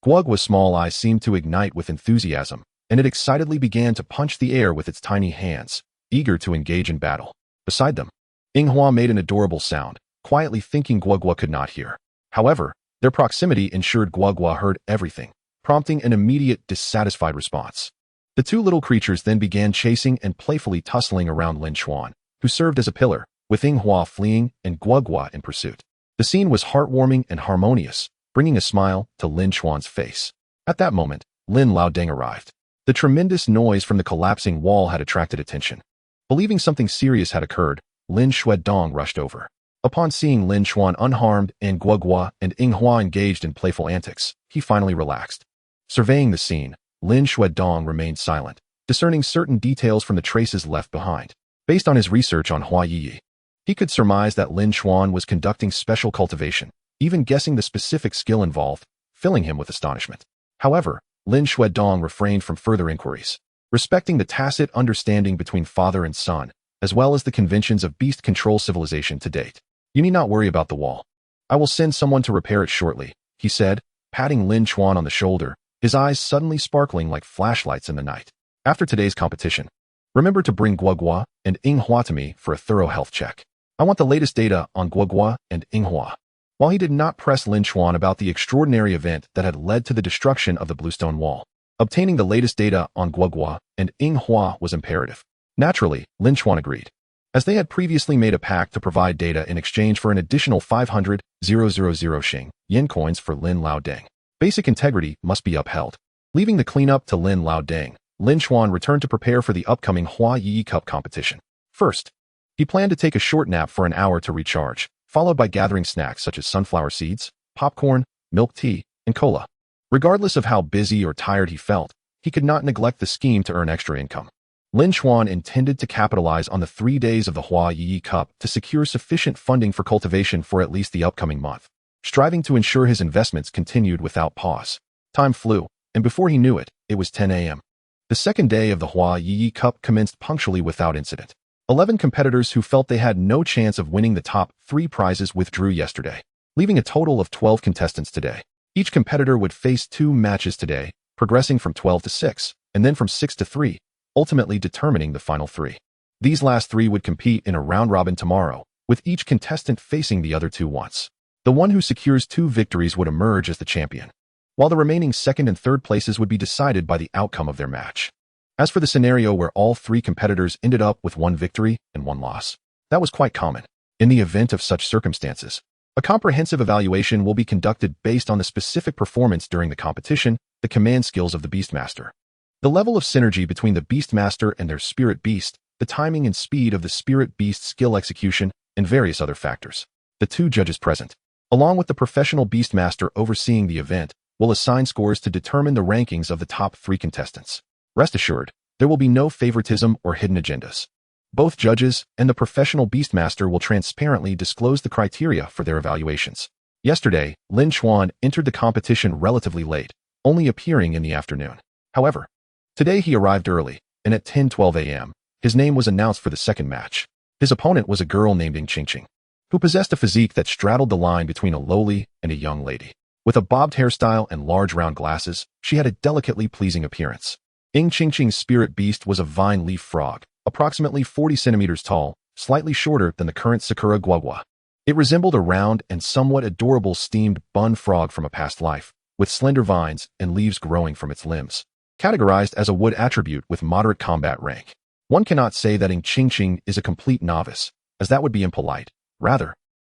Guogua's small eyes seemed to ignite with enthusiasm, and it excitedly began to punch the air with its tiny hands, eager to engage in battle. Beside them, Hua made an adorable sound, quietly thinking Guogua could not hear. However, their proximity ensured Guogua heard everything, prompting an immediate, dissatisfied response. The two little creatures then began chasing and playfully tussling around Lin Chuan, who served as a pillar, with Ying Hua fleeing and Guogua in pursuit. The scene was heartwarming and harmonious, bringing a smile to Lin Chuan's face. At that moment, Lin Laodeng arrived. The tremendous noise from the collapsing wall had attracted attention. Believing something serious had occurred, Lin Xuedong rushed over. Upon seeing Lin Chuan unharmed and Guogua and Ying Hua engaged in playful antics, he finally relaxed. Surveying the scene, Lin Xuedong remained silent, discerning certain details from the traces left behind. Based on his research on Hua Ye Ye, he could surmise that Lin Chuan was conducting special cultivation, even guessing the specific skill involved, filling him with astonishment. However, Lin Xuedong refrained from further inquiries, respecting the tacit understanding between father and son, as well as the conventions of beast control civilization to date. You need not worry about the wall. I will send someone to repair it shortly, he said, patting Lin Chuan on the shoulder, his eyes suddenly sparkling like flashlights in the night. After today's competition, remember to bring Guogua and Ying Hua to me for a thorough health check. I want the latest data on Guogua and Ying Hua. While he did not press Lin Chuan about the extraordinary event that had led to the destruction of the Bluestone Wall, obtaining the latest data on Guogua and Ying Hua was imperative. Naturally, Lin Chuan agreed, as they had previously made a pact to provide data in exchange for an additional 500,000 Xing yen coins for Lin Laodeng. Basic integrity must be upheld. Leaving the cleanup to Lin Laodeng, Lin Chuan returned to prepare for the upcoming Hua Ye Ye Cup competition. First, he planned to take a short nap for an hour to recharge, followed by gathering snacks such as sunflower seeds, popcorn, milk tea, and cola. Regardless of how busy or tired he felt, he could not neglect the scheme to earn extra income. Lin Chuan intended to capitalize on the 3 days of the Hua Ye Ye Cup to secure sufficient funding for cultivation for at least the upcoming month, striving to ensure his investments continued without pause. Time flew, and before he knew it, it was 10 a.m. The second day of the Hua Ye Ye Cup commenced punctually without incident. 11 competitors who felt they had no chance of winning the top 3 prizes withdrew yesterday, leaving a total of 12 contestants today. Each competitor would face 2 matches today, progressing from 12 to 6, and then from 6 to 3, ultimately determining the final 3. These last 3 would compete in a round-robin tomorrow, with each contestant facing the other 2 once. The one who secures 2 victories would emerge as the champion, while the remaining second and third places would be decided by the outcome of their match. As for the scenario where all 3 competitors ended up with 1 victory and 1 loss, that was quite common. In the event of such circumstances, a comprehensive evaluation will be conducted based on the specific performance during the competition, the command skills of the Beastmaster, the level of synergy between the Beastmaster and their spirit beast, the timing and speed of the spirit beast skill execution, and various other factors. The 2 judges present, along with the professional Beastmaster overseeing the event, will assign scores to determine the rankings of the top 3 contestants. Rest assured, there will be no favoritism or hidden agendas. Both judges and the professional Beastmaster will transparently disclose the criteria for their evaluations. Yesterday, Lin Chuan entered the competition relatively late, only appearing in the afternoon. However, today he arrived early, and at 10:12 a.m., his name was announced for the second match. His opponent was a girl named Ying Qingqing, who possessed a physique that straddled the line between a lowly and a young lady. With a bobbed hairstyle and large round glasses, she had a delicately pleasing appearance. Ying Qingqing's spirit beast was a vine leaf frog, approximately 40 centimeters tall, slightly shorter than the current Sakura Guagua. It resembled a round and somewhat adorable steamed bun frog from a past life, with slender vines and leaves growing from its limbs. Categorized as a wood attribute with moderate combat rank, one cannot say that Ying Qingqing is a complete novice, as that would be impolite. Rather,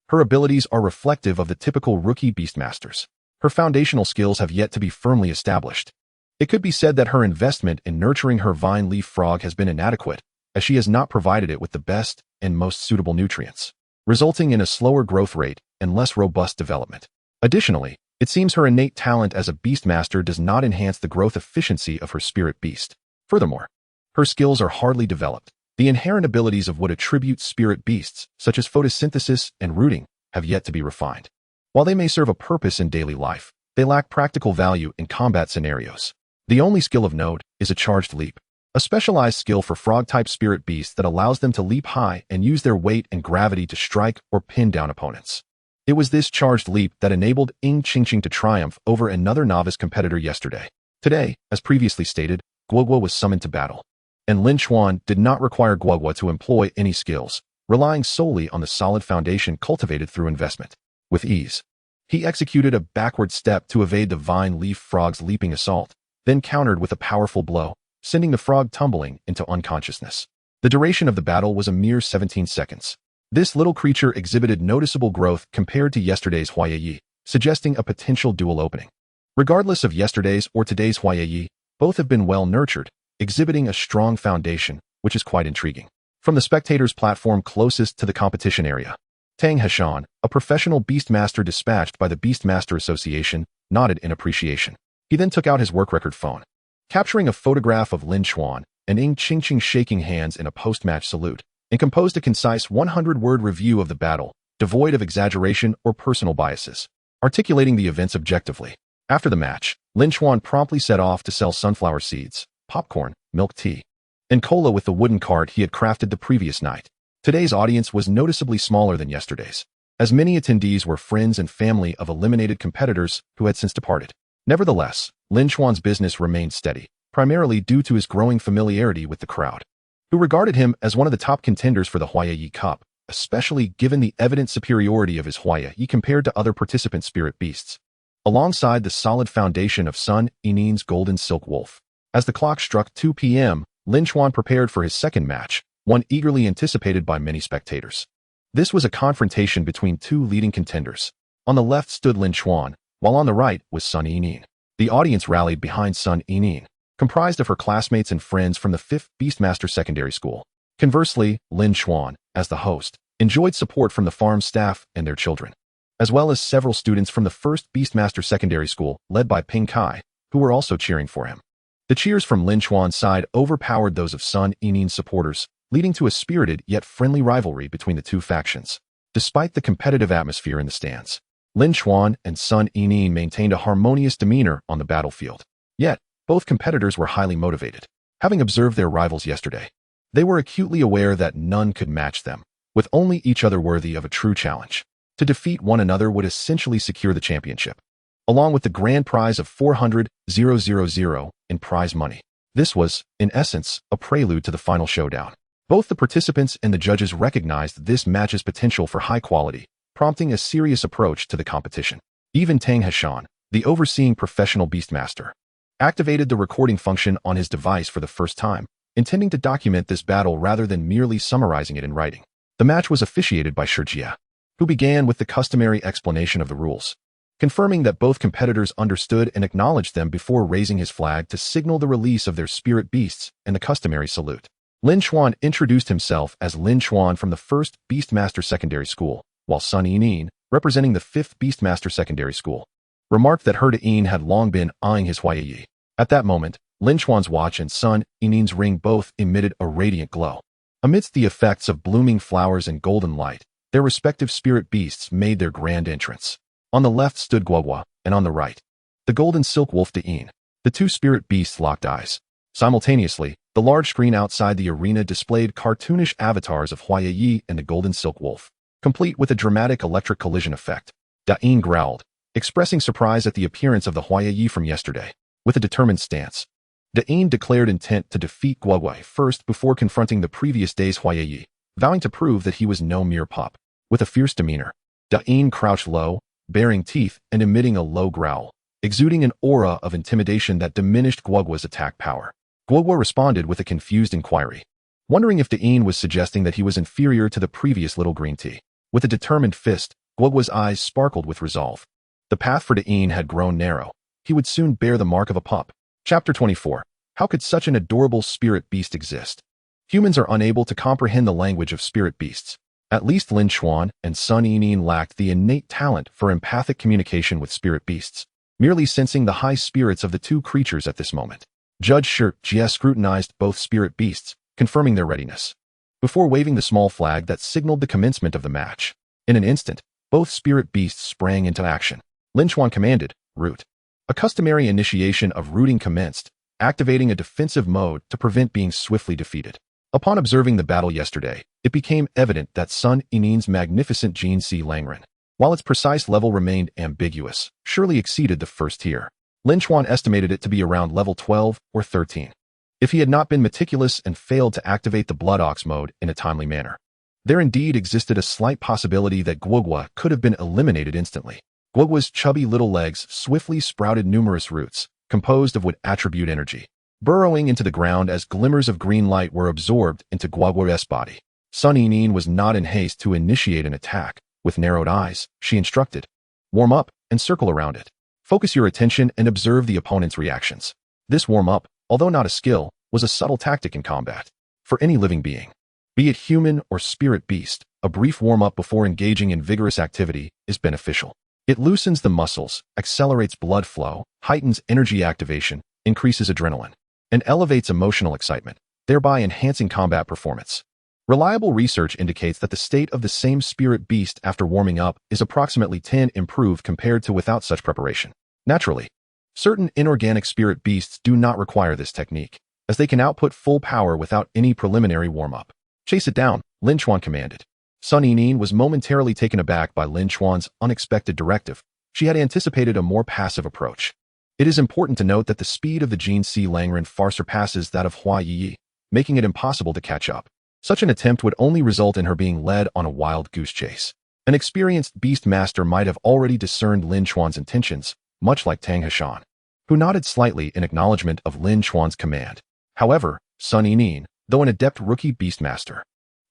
her abilities are reflective of the typical rookie Beastmasters. Her foundational skills have yet to be firmly established. It could be said that her investment in nurturing her vine leaf frog has been inadequate, as she has not provided it with the best and most suitable nutrients, resulting in a slower growth rate and less robust development. Additionally, it seems her innate talent as a Beastmaster does not enhance the growth efficiency of her spirit beast. Furthermore, her skills are hardly developed. The inherent abilities of what attribute spirit beasts, such as photosynthesis and rooting, have yet to be refined. While they may serve a purpose in daily life, they lack practical value in combat scenarios. The only skill of note is a charged leap, a specialized skill for frog-type spirit beasts that allows them to leap high and use their weight and gravity to strike or pin down opponents. It was this charged leap that enabled Ying Qingqing to triumph over another novice competitor yesterday. Today, as previously stated, Guogua was summoned to battle, and Lin Chuan did not require Guogua to employ any skills, relying solely on the solid foundation cultivated through investment. With ease, He executed a backward step to evade the vine leaf frog's leaping assault, then countered with a powerful blow, sending the frog tumbling into unconsciousness. The duration of the battle was a mere 17 seconds. This little creature exhibited noticeable growth compared to yesterday's Hua Ye Ye, suggesting a potential dual opening. Regardless of yesterday's or today's Hua Ye Ye, both have been well nurtured, exhibiting a strong foundation, which is quite intriguing. From the spectators' platform closest to the competition area, Tang Hashan, a professional Beastmaster dispatched by the Beastmaster Association, nodded in appreciation. He then took out his work record phone, capturing a photograph of Lin Chuan and Ying Qingqing shaking hands in a post-match salute, and composed a concise 100-word review of the battle, devoid of exaggeration or personal biases, articulating the events objectively. After the match, Lin Chuan promptly set off to sell sunflower seeds, popcorn, milk tea, and cola with the wooden cart he had crafted the previous night. Today's audience was noticeably smaller than yesterday's, as many attendees were friends and family of eliminated competitors who had since departed. Nevertheless, Lin Chuan's business remained steady, primarily due to his growing familiarity with the crowd, who regarded him as one of the top contenders for the Hua Ye Ye Cup, especially given the evident superiority of his Hua Ye Ye compared to other participant spirit beasts, alongside the solid foundation of Sun Yinin's golden silk wolf. As the clock struck 2 p.m., Lin Chuan prepared for his second match, one eagerly anticipated by many spectators. This was a confrontation between two leading contenders. On the left stood Lin Chuan, while on the right was Sun Yinin. The audience rallied behind Sun Yinin, comprised of her classmates and friends from the 5th Beastmaster Secondary School. Conversely, Lin Chuan, as the host, enjoyed support from the farm staff and their children, as well as several students from the 1st Beastmaster Secondary School, led by Ping Kai, who were also cheering for him. The cheers from Lin Chuan's side overpowered those of Sun Yinin's supporters, leading to a spirited yet friendly rivalry between the two factions. Despite the competitive atmosphere in the stands, Lin Chuan and Sun Yinin maintained a harmonious demeanor on the battlefield. Yet, both competitors were highly motivated. Having observed their rivals yesterday, they were acutely aware that none could match them, with only each other worthy of a true challenge. To defeat one another would essentially secure the championship, along with the grand prize of 400,000 in prize money. This was, in essence, a prelude to the final showdown. Both the participants and the judges recognized this match's potential for high quality, prompting a serious approach to the competition. Even Tang Hashan, the overseeing professional Beastmaster, activated the recording function on his device for the first time, intending to document this battle rather than merely summarizing it in writing. The match was officiated by Shijia, who began with the customary explanation of the rules, confirming that both competitors understood and acknowledged them before raising his flag to signal the release of their spirit beasts and the customary salute. Lin Chuan introduced himself as Lin Chuan from the 1st Beastmaster Secondary School, while Sun Yinin, representing the 5th Beastmaster Secondary School, remarked that He Yin had long been eyeing his Hua Ye Ye. At that moment, Lin Chuan's watch and Sun Yinin's ring both emitted a radiant glow. Amidst the effects of blooming flowers and golden light, their respective spirit beasts made their grand entrance. On the left stood Guogua, and on the right, the golden silk wolf De Yin. The two spirit beasts locked eyes. Simultaneously, the large screen outside the arena displayed cartoonish avatars of Hua Ye Ye and the golden silk wolf, complete with a dramatic electric collision effect. De Yin growled, expressing surprise at the appearance of the Hua Ye Ye from yesterday. With a determined stance, De Yin declared intent to defeat Guogua first before confronting the previous day's Hua Ye Ye, vowing to prove that he was no mere pup. With a fierce demeanor, De Yin crouched low, baring teeth and emitting a low growl, exuding an aura of intimidation that diminished Guogua's attack power. Guogua responded with a confused inquiry, wondering if De Yin was suggesting that he was inferior to the previous little green tea. With a determined fist, Guogua's eyes sparkled with resolve. The path for De Yin had grown narrow. He would soon bear the mark of a pup. Chapter 24. How could such an adorable spirit beast exist? Humans are unable to comprehend the language of spirit beasts. At least Lin Chuan and Sun Yinin lacked the innate talent for empathic communication with spirit beasts, merely sensing the high spirits of the two creatures at this moment. Judge Shijia scrutinized both spirit beasts, confirming their readiness, before waving the small flag that signaled the commencement of the match. In an instant, both spirit beasts sprang into action. Lin Chuan commanded, "Root." A customary initiation of rooting commenced, activating a defensive mode to prevent being swiftly defeated. Upon observing the battle yesterday, it became evident that Sun Yinin's magnificent Gene C. Langren, while its precise level remained ambiguous, surely exceeded the first tier. Lin Chuan estimated it to be around level 12 or 13. If he had not been meticulous and failed to activate the Blood Ox mode in a timely manner, there indeed existed a slight possibility that Guogua could have been eliminated instantly. Guogua's chubby little legs swiftly sprouted numerous roots, composed of what attribute energy, burrowing into the ground as glimmers of green light were absorbed into Guogua's body. Sun Yinyin was not in haste to initiate an attack. With narrowed eyes, she instructed, "Warm up and circle around it. Focus your attention and observe the opponent's reactions." This warm-up, although not a skill, was a subtle tactic in combat. For any living being, be it human or spirit beast, a brief warm-up before engaging in vigorous activity is beneficial. It loosens the muscles, accelerates blood flow, heightens energy activation, increases adrenaline, and elevates emotional excitement, thereby enhancing combat performance. Reliable research indicates that the state of the same spirit beast after warming up is approximately 10 improved compared to without such preparation. Naturally, certain inorganic spirit beasts do not require this technique, as they can output full power without any preliminary warm-up. "Chase it down," Lin Chuan commanded. Sun Yinyin was momentarily taken aback by Lin Chuan's unexpected directive. She had anticipated a more passive approach. It is important to note that the speed of the Jin Si Langren far surpasses that of Hua Ye Ye, making it impossible to catch up. Such an attempt would only result in her being led on a wild goose chase. An experienced Beastmaster might have already discerned Lin Chuan's intentions, much like Tang Hashan, who nodded slightly in acknowledgement of Lin Chuan's command. However, Sun Yinyin, though an adept rookie Beastmaster,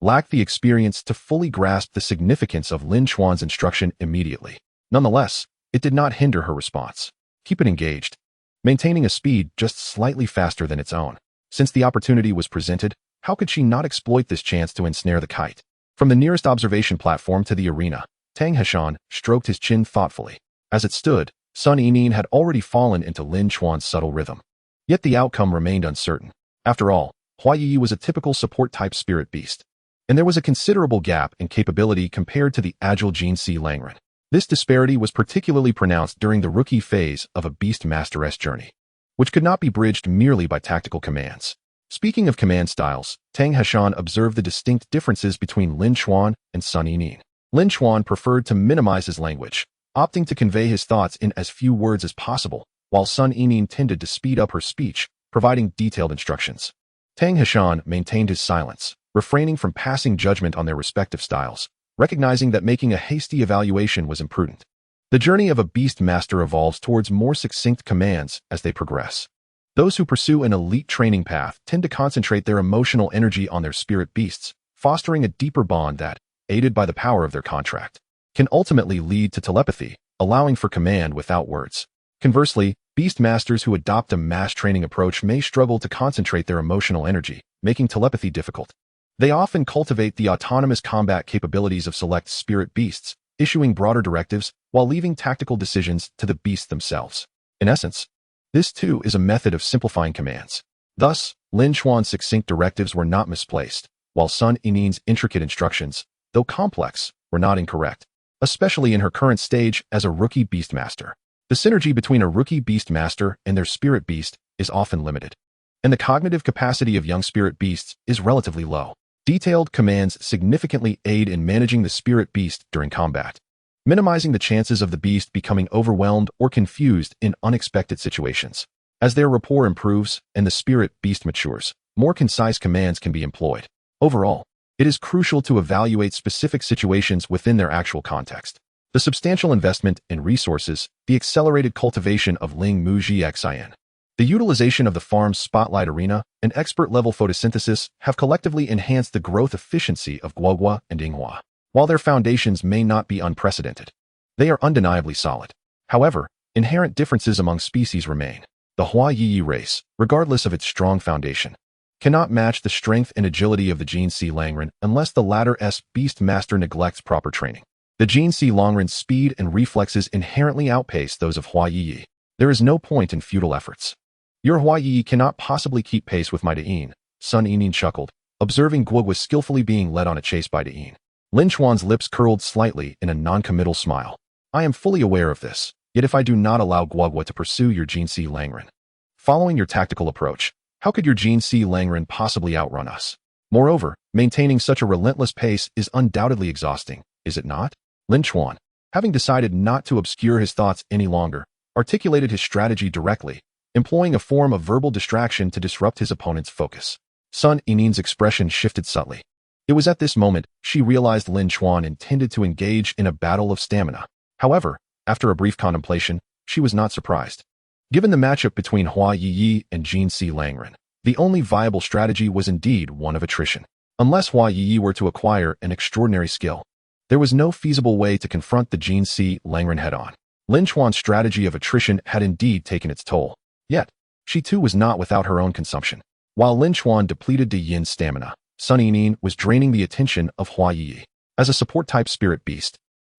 lacked the experience to fully grasp the significance of Lin Chuan's instruction immediately. Nonetheless, it did not hinder her response. Keep it engaged, maintaining a speed just slightly faster than its own. Since the opportunity was presented, how could she not exploit this chance to ensnare the kite? From the nearest observation platform to the arena, Tang Hashan stroked his chin thoughtfully. As it stood, Sun Yinyin had already fallen into Lin Chuan's subtle rhythm. Yet the outcome remained uncertain. After all, Hua Ye Ye was a typical support-type spirit beast, and there was a considerable gap in capability compared to the agile Jin Si Langren. This disparity was particularly pronounced during the rookie phase of a Beastmaster's journey, which could not be bridged merely by tactical commands. Speaking of command styles, Tang Hashan observed the distinct differences between Lin Chuan and Sun Yinyin. Lin Chuan preferred to minimize his language, opting to convey his thoughts in as few words as possible, while Sun Yinyin tended to speed up her speech, providing detailed instructions. Tang Hashan maintained his silence, refraining from passing judgment on their respective styles, recognizing that making a hasty evaluation was imprudent. The journey of a Beastmaster evolves towards more succinct commands as they progress. Those who pursue an elite training path tend to concentrate their emotional energy on their spirit beasts, fostering a deeper bond that, aided by the power of their contract, can ultimately lead to telepathy, allowing for command without words. Conversely, Beastmasters who adopt a mass training approach may struggle to concentrate their emotional energy, making telepathy difficult. They often cultivate the autonomous combat capabilities of select spirit beasts, issuing broader directives while leaving tactical decisions to the beasts themselves. In essence, this too is a method of simplifying commands. Thus, Lin Chuan's succinct directives were not misplaced, while Sun Yinyin's intricate instructions, though complex, were not incorrect, especially in her current stage as a rookie Beastmaster. The synergy between a rookie Beastmaster and their spirit beast is often limited, and the cognitive capacity of young spirit beasts is relatively low. Detailed commands significantly aid in managing the spirit beast during combat, minimizing the chances of the beast becoming overwhelmed or confused in unexpected situations. As their rapport improves and the spirit beast matures, more concise commands can be employed. Overall, it is crucial to evaluate specific situations within their actual context. The substantial investment in resources, the accelerated cultivation of Ling Mu Xian, the utilization of the farm's spotlight arena, and expert-level photosynthesis have collectively enhanced the growth efficiency of Guogua and Yinghua. While their foundations may not be unprecedented, they are undeniably solid. However, inherent differences among species remain. The Hua Ye Ye race, regardless of its strong foundation, cannot match the strength and agility of the Jin Si Langren unless the latter's Beastmaster neglects proper training. The Jin Si Langren's speed and reflexes inherently outpace those of Hua Ye Ye. There is no point in futile efforts. Your Hua Ye Ye cannot possibly keep pace with my De'in, Sun Yinyin chuckled, observing Guogua skillfully being led on a chase by De'in. Lin Chuan's lips curled slightly in a non-committal smile. I am fully aware of this, yet if I do not allow Guogua to pursue your Jin Si Langren, following your tactical approach, how could your Jin Si Langren possibly outrun us? Moreover, maintaining such a relentless pace is undoubtedly exhausting, is it not? Lin Chuan, having decided not to obscure his thoughts any longer, articulated his strategy directly, employing a form of verbal distraction to disrupt his opponent's focus. Sun Yinin's expression shifted subtly. It was at this moment she realized Lin Chuan intended to engage in a battle of stamina. However, After a brief contemplation, she was not surprised. Given the matchup between Hua Ye Ye and Jin Si Langren, the only viable strategy was indeed one of attrition. Unless Hua Ye Ye were to acquire an extraordinary skill, there was no feasible way to confront the Jin Si Langren head-on. Lin Chuan's strategy of attrition had indeed taken its toll. Yet, she too was not without her own consumption. While Lin Chuan depleted De Yin's stamina, Sun Yining was draining the attention of Hua Ye Ye. As a support-type spirit beast,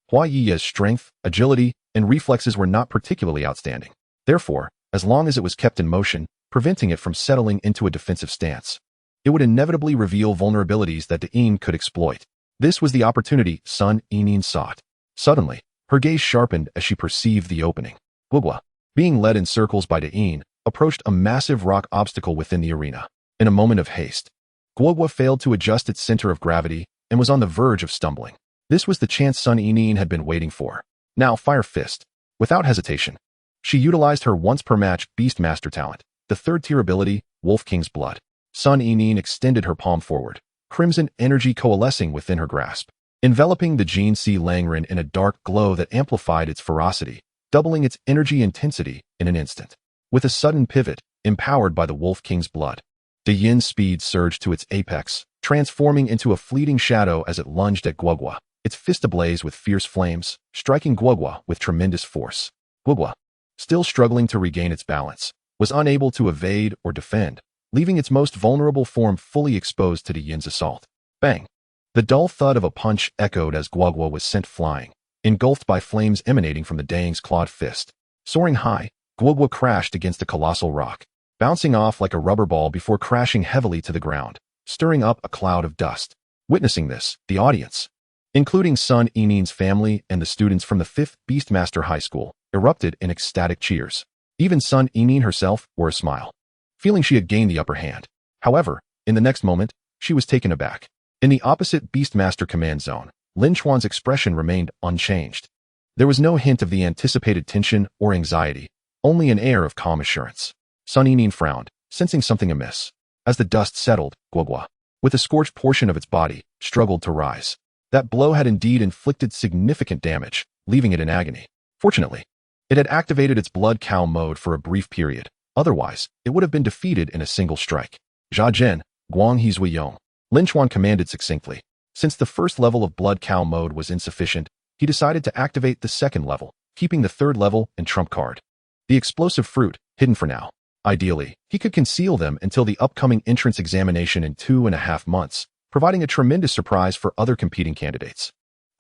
Hua Ye Ye's strength, agility, and reflexes were not particularly outstanding. Therefore, as long as it was kept in motion, preventing it from settling into a defensive stance, it would inevitably reveal vulnerabilities that De Yin could exploit. This was the opportunity Sun Yining sought. Suddenly, her gaze sharpened as she perceived the opening. Guogua, being led in circles by De Yin, approached a massive rock obstacle within the arena. In a moment of haste, Guogua failed to adjust its center of gravity and was on the verge of stumbling. This was the chance Sun Yining had been waiting for. Now, Fire Fist. Without hesitation, she utilized her once-per-match Beastmaster talent, the third-tier ability, Wolf King's Blood. Sun Yining extended her palm forward, crimson energy coalescing within her grasp, enveloping the Jin Si Langren in a dark glow that amplified its ferocity, doubling its energy intensity in an instant. With a sudden pivot, empowered by the Wolf King's Blood, De Yin's speed surged to its apex, transforming into a fleeting shadow as it lunged at Guogua, its fist ablaze with fierce flames, striking Guogua with tremendous force. Guogua, still struggling to regain its balance, was unable to evade or defend, leaving its most vulnerable form fully exposed to De Yin's assault. Bang! The dull thud of a punch echoed as Guogua was sent flying, engulfed by flames emanating from the Dang's clawed fist. Soaring high, Guogua crashed against a colossal rock, bouncing off like a rubber ball before crashing heavily to the ground, stirring up a cloud of dust. Witnessing this, the audience, including Sun Yining's family and the students from the 5th Beastmaster High School, erupted in ecstatic cheers. Even Sun Yining herself wore a smile, feeling she had gained the upper hand. However, in the next moment, she was taken aback. In the opposite Beastmaster command zone, Lin Chuan's expression remained unchanged. There was no hint of the anticipated tension or anxiety, only an air of calm assurance. Sun Yining frowned, sensing something amiss. As the dust settled, Guogua, with a scorched portion of its body, struggled to rise. That blow had indeed inflicted significant damage, leaving it in agony. Fortunately, it had activated its blood cow mode for a brief period. Otherwise, it would have been defeated in a single strike. Jia Zhen, Guang He Zui Yong, Lin Chuan commanded succinctly. Since the first level of blood cow mode was insufficient, he decided to activate the second level, keeping the third level in trump card. The explosive fruit, hidden for now. Ideally, he could conceal them until the upcoming entrance examination in 2.5 months, providing a tremendous surprise for other competing candidates.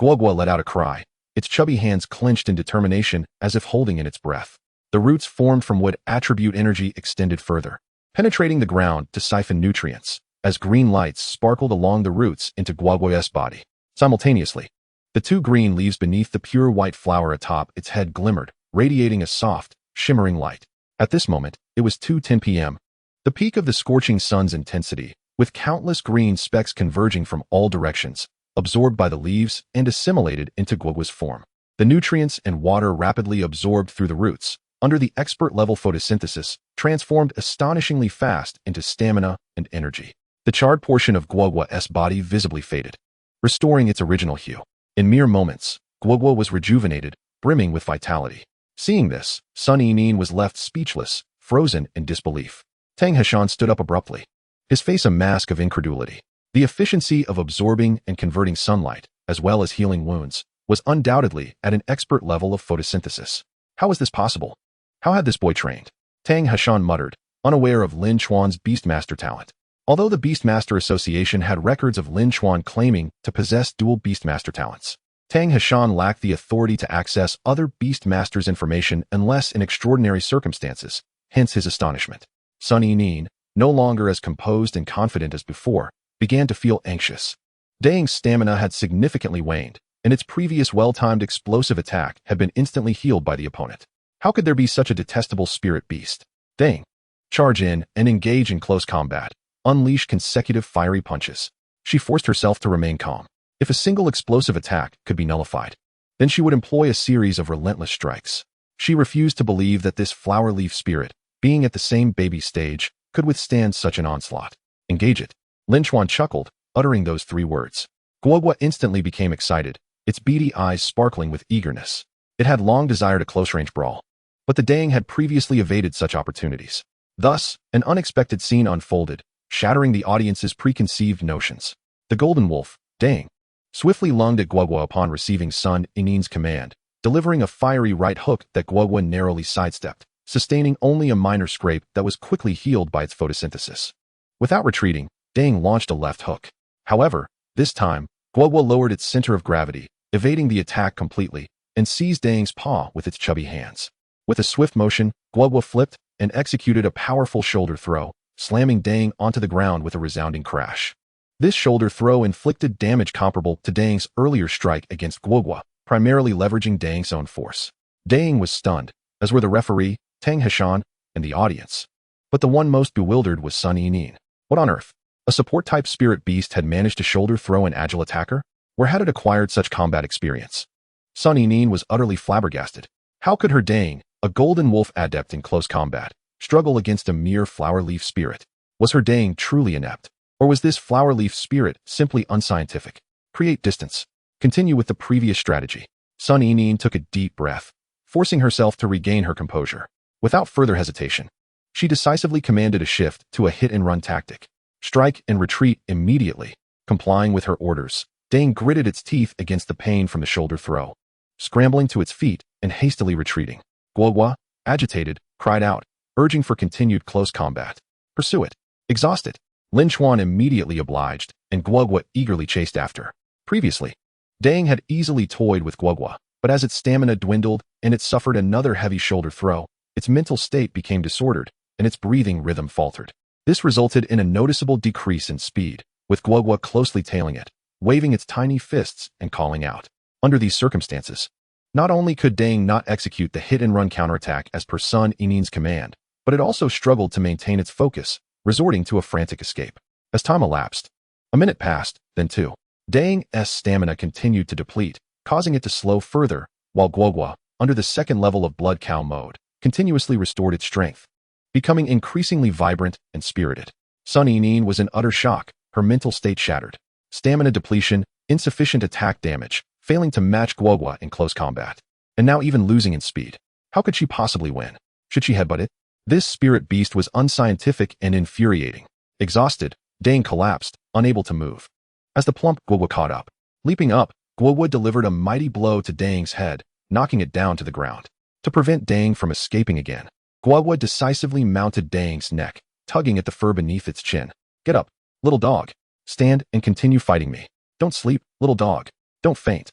Guogua let out a cry, its chubby hands clenched in determination as if holding in its breath. The roots formed from wood attribute energy extended further, penetrating the ground to siphon nutrients, as green lights sparkled along the roots into Guogua's body. Simultaneously, the two green leaves beneath the pure white flower atop its head glimmered, radiating a soft, shimmering light. At this moment, it was 2:10 p.m., the peak of the scorching sun's intensity, with countless green specks converging from all directions, absorbed by the leaves and assimilated into Guogua's form. The nutrients and water rapidly absorbed through the roots, under the expert-level photosynthesis, transformed astonishingly fast into stamina and energy. The charred portion of Guogua's body visibly faded, restoring its original hue. In mere moments, Guogua was rejuvenated, brimming with vitality. Seeing this, Sun Yining was left speechless, frozen in disbelief. Tang Heshan stood up abruptly, his face a mask of incredulity. The efficiency of absorbing and converting sunlight, as well as healing wounds, was undoubtedly at an expert level of photosynthesis. How was this possible? How had this boy trained? Tang Heshan muttered, unaware of Lin Chuan's Beastmaster talent. Although the Beastmaster Association had records of Lin Chuan claiming to possess dual Beastmaster talents, Tang Heshan lacked the authority to access other Beastmasters' information unless in extraordinary circumstances, hence his astonishment. Sun Yining, no longer as composed and confident as before, began to feel anxious. Dang's stamina had significantly waned, and its previous well-timed explosive attack had been instantly healed by the opponent. How could there be such a detestable spirit beast? Dang! Charge in and engage in close combat. Unleash consecutive fiery punches. She forced herself to remain calm. If a single explosive attack could be nullified, then she would employ a series of relentless strikes. She refused to believe that this flower leaf spirit, being at the same baby stage, could withstand such an onslaught. Engage it. Lin Chuan chuckled, uttering those 3 words. Guogua instantly became excited, its beady eyes sparkling with eagerness. It had long desired a close-range brawl, but the Dang had previously evaded such opportunities. Thus, an unexpected scene unfolded, shattering the audience's preconceived notions. The Golden Wolf, Dang, swiftly lunged at Guogua upon receiving Sun Inin's command, delivering a fiery right hook that Guogua narrowly sidestepped, sustaining only a minor scrape that was quickly healed by its photosynthesis. Without retreating, Dang launched a left hook. However, this time, Guogua lowered its center of gravity, evading the attack completely, and seized Dang's paw with its chubby hands. With a swift motion, Guogua flipped and executed a powerful shoulder throw, slamming Dang onto the ground with a resounding crash. This shoulder throw inflicted damage comparable to Dang's earlier strike against Guogua, primarily leveraging Dang's own force. Dang was stunned, as were the referee, Tang Heshan, and the audience. But the one most bewildered was Sun Inin. What on earth? A support-type spirit beast had managed to shoulder throw an agile attacker? Where had it acquired such combat experience? Sun Inin was utterly flabbergasted. How could her Dang, a golden wolf adept in close combat, struggle against a mere flower leaf spirit? Was her Dang truly inept? Or was this flower leaf spirit simply unscientific? Create distance. Continue with the previous strategy. Sun Inin took a deep breath, forcing herself to regain her composure. Without further hesitation, she decisively commanded a shift to a hit-and-run tactic. Strike and retreat immediately. Complying with her orders, Dang gritted its teeth against the pain from the shoulder throw, scrambling to its feet and hastily retreating. Guogua, agitated, cried out, urging for continued close combat. Pursue it. Exhaust it. Lin Chuan immediately obliged, and Guogua eagerly chased after. Previously, Dang had easily toyed with Guogua, but as its stamina dwindled and it suffered another heavy shoulder throw, its mental state became disordered, and its breathing rhythm faltered. This resulted in a noticeable decrease in speed, with Guogua closely tailing it, waving its tiny fists and calling out. Under these circumstances, not only could Dang not execute the hit-and-run counterattack as per Sun Inin's command, but it also struggled to maintain its focus, resorting to a frantic escape. As time elapsed, a minute passed, then two. Dang's stamina continued to deplete, causing it to slow further, while Guogua, under the second level of blood cow mode, continuously restored its strength, becoming increasingly vibrant and spirited. Sun Inin was in utter shock, her mental state shattered. Stamina depletion, insufficient attack damage, failing to match Guogua in close combat, and now even losing in speed. How could she possibly win? Should she headbutt it? This spirit beast was unscientific and infuriating. Exhausted, Dang collapsed, unable to move. As the plump Guogua caught up, leaping up, Guogua delivered a mighty blow to Dang's head, knocking it down to the ground. To prevent Dang from escaping again, Guogua decisively mounted Dang's neck, tugging at the fur beneath its chin. Get up, little dog. Stand and continue fighting me. Don't sleep, little dog. Don't faint.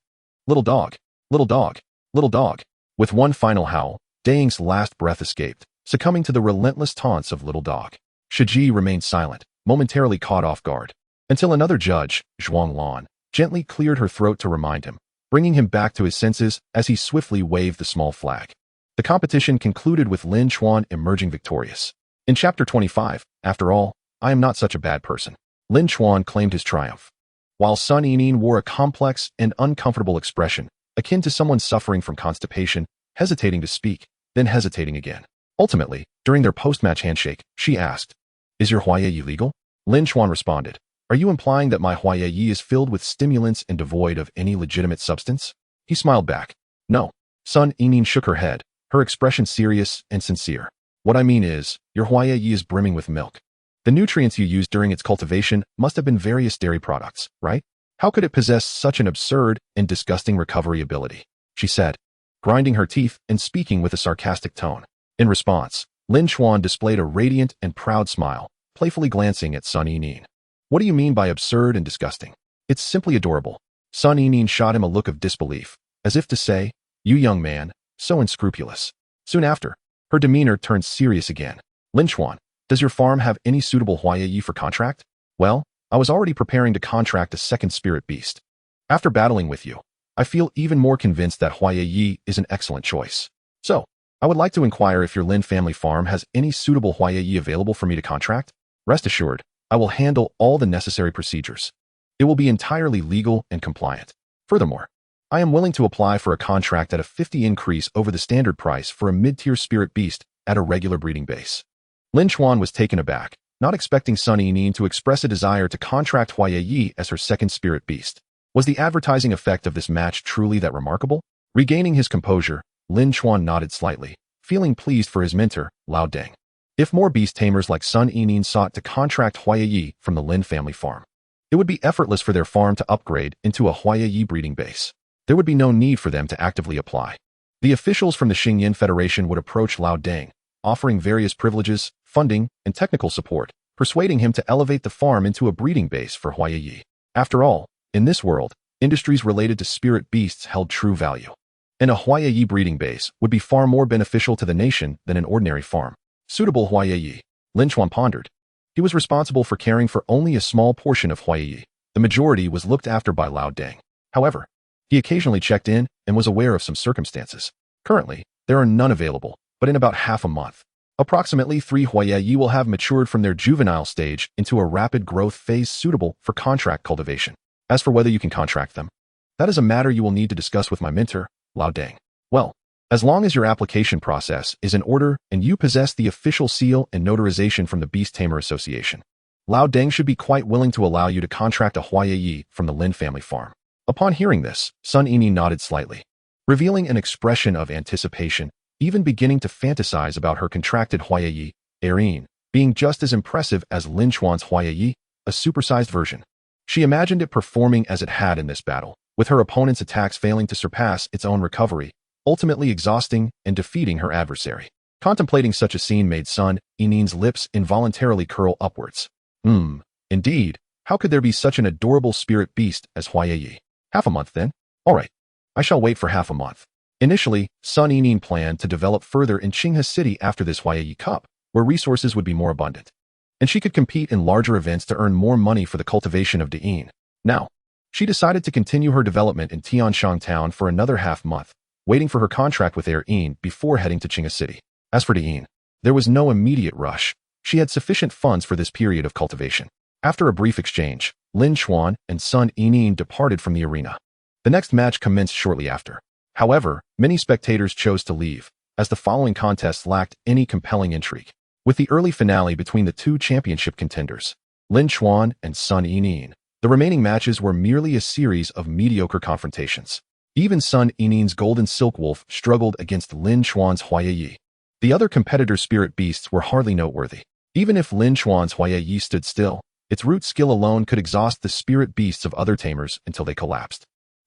Little dog, little dog, little dog. With one final howl, Dang's last breath escaped, succumbing to the relentless taunts of little dog. Shiji remained silent, momentarily caught off guard, until another judge, Zhuang Lan, gently cleared her throat to remind him, bringing him back to his senses as he swiftly waved the small flag. The competition concluded with Lin Chuan emerging victorious. In Chapter 25, after all, I am not such a bad person. Lin Chuan claimed his triumph, while Sun Inin wore a complex and uncomfortable expression, akin to someone suffering from constipation, hesitating to speak, then hesitating again. Ultimately, during their post-match handshake, she asked, "Is your Hua Ye Ye legal?" Lin Chuan responded, "Are you implying that my Hua Ye Ye is filled with stimulants and devoid of any legitimate substance?" He smiled back. "No." Sun Inin shook her head, her expression serious and sincere. "What I mean is, your Hua Ye Ye is brimming with milk. The nutrients you used during its cultivation must have been various dairy products, right? How could it possess such an absurd and disgusting recovery ability?" she said, grinding her teeth and speaking with a sarcastic tone. In response, Lin Chuan displayed a radiant and proud smile, playfully glancing at Sun Inin. "What do you mean by absurd and disgusting? It's simply adorable." Sun Inin shot him a look of disbelief, as if to say, "You young man, so unscrupulous." Soon after, her demeanor turned serious again. "Lin Chuan, does your farm have any suitable Hua Ye Ye for contract?" "Well, I was already preparing to contract a second spirit beast. After battling with you, I feel even more convinced that Hua Ye Ye is an excellent choice. So, I would like to inquire if your Lin family farm has any suitable Hua Ye Ye available for me to contract. Rest assured, I will handle all the necessary procedures. It will be entirely legal and compliant. Furthermore, I am willing to apply for a contract at a 50 increase over the standard price for a mid-tier spirit beast at a regular breeding base." Lin Chuan was taken aback, not expecting Sun Inin to express a desire to contract Hua Ye Ye as her second spirit beast. Was the advertising effect of this match truly that remarkable? Regaining his composure, Lin Chuan nodded slightly, feeling pleased for his mentor, Lao Deng. If more beast tamers like Sun Yining sought to contract Hua Ye Ye from the Lin family farm, it would be effortless for their farm to upgrade into a Hua Ye Ye breeding base. There would be no need for them to actively apply. The officials from the Xingyin Federation would approach Lao Deng, offering various privileges, funding, and technical support, persuading him to elevate the farm into a breeding base for Hua Ye Ye. After all, in this world, industries related to spirit beasts held true value. And a Hua Ye Ye breeding base would be far more beneficial to the nation than an ordinary farm. Suitable Hua Ye Ye, Lin Chuan pondered. He was responsible for caring for only a small portion of Hua Ye Ye. The majority was looked after by Lao Deng. However, he occasionally checked in and was aware of some circumstances. Currently, there are none available, but in about half a month, approximately 3 Hua Ye Ye will have matured from their juvenile stage into a rapid growth phase suitable for contract cultivation. As for whether you can contract them, that is a matter you will need to discuss with my mentor, Lao Deng. Well, as long as your application process is in order and you possess the official seal and notarization from the Beast Tamer Association, Lao Deng should be quite willing to allow you to contract a Hua Ye Ye from the Lin family farm. Upon hearing this, Sun Yining nodded slightly, revealing an expression of anticipation, even beginning to fantasize about her contracted Hua Ye Ye, Erin, being just as impressive as Lin Chuan's Hua Ye Ye, a supersized version. She imagined it performing as it had in this battle, with her opponent's attacks failing to surpass its own recovery, ultimately exhausting and defeating her adversary. Contemplating such a scene made Sun Yining's lips involuntarily curl upwards. Indeed, how could there be such an adorable spirit beast as Hua Ye Ye? Half a month then? All right, I shall wait for half a month. Initially, Sun Yining planned to develop further in Qinghe City after this Hua Ye Ye Cup, where resources would be more abundant, and she could compete in larger events to earn more money for the cultivation of Diyin. Now, she decided to continue her development in Tianshang Town for another half month, waiting for her contract with Erin before heading to Qinghe City. As for Diyin, there was no immediate rush. She had sufficient funds for this period of cultivation. After a brief exchange, Lin Chuan and Sun Yining departed from the arena. The next match commenced shortly after. However, many spectators chose to leave, as the following contests lacked any compelling intrigue. With the early finale between the two championship contenders, Lin Chuan and Sun Yining, the remaining matches were merely a series of mediocre confrontations. Even Sun Yining's Golden Silk Wolf struggled against Lin Chuan's Hua Ye Ye. The other competitors' spirit beasts were hardly noteworthy. Even if Lin Chuan's Hua Ye Ye stood still, its root skill alone could exhaust the spirit beasts of other tamers until they collapsed.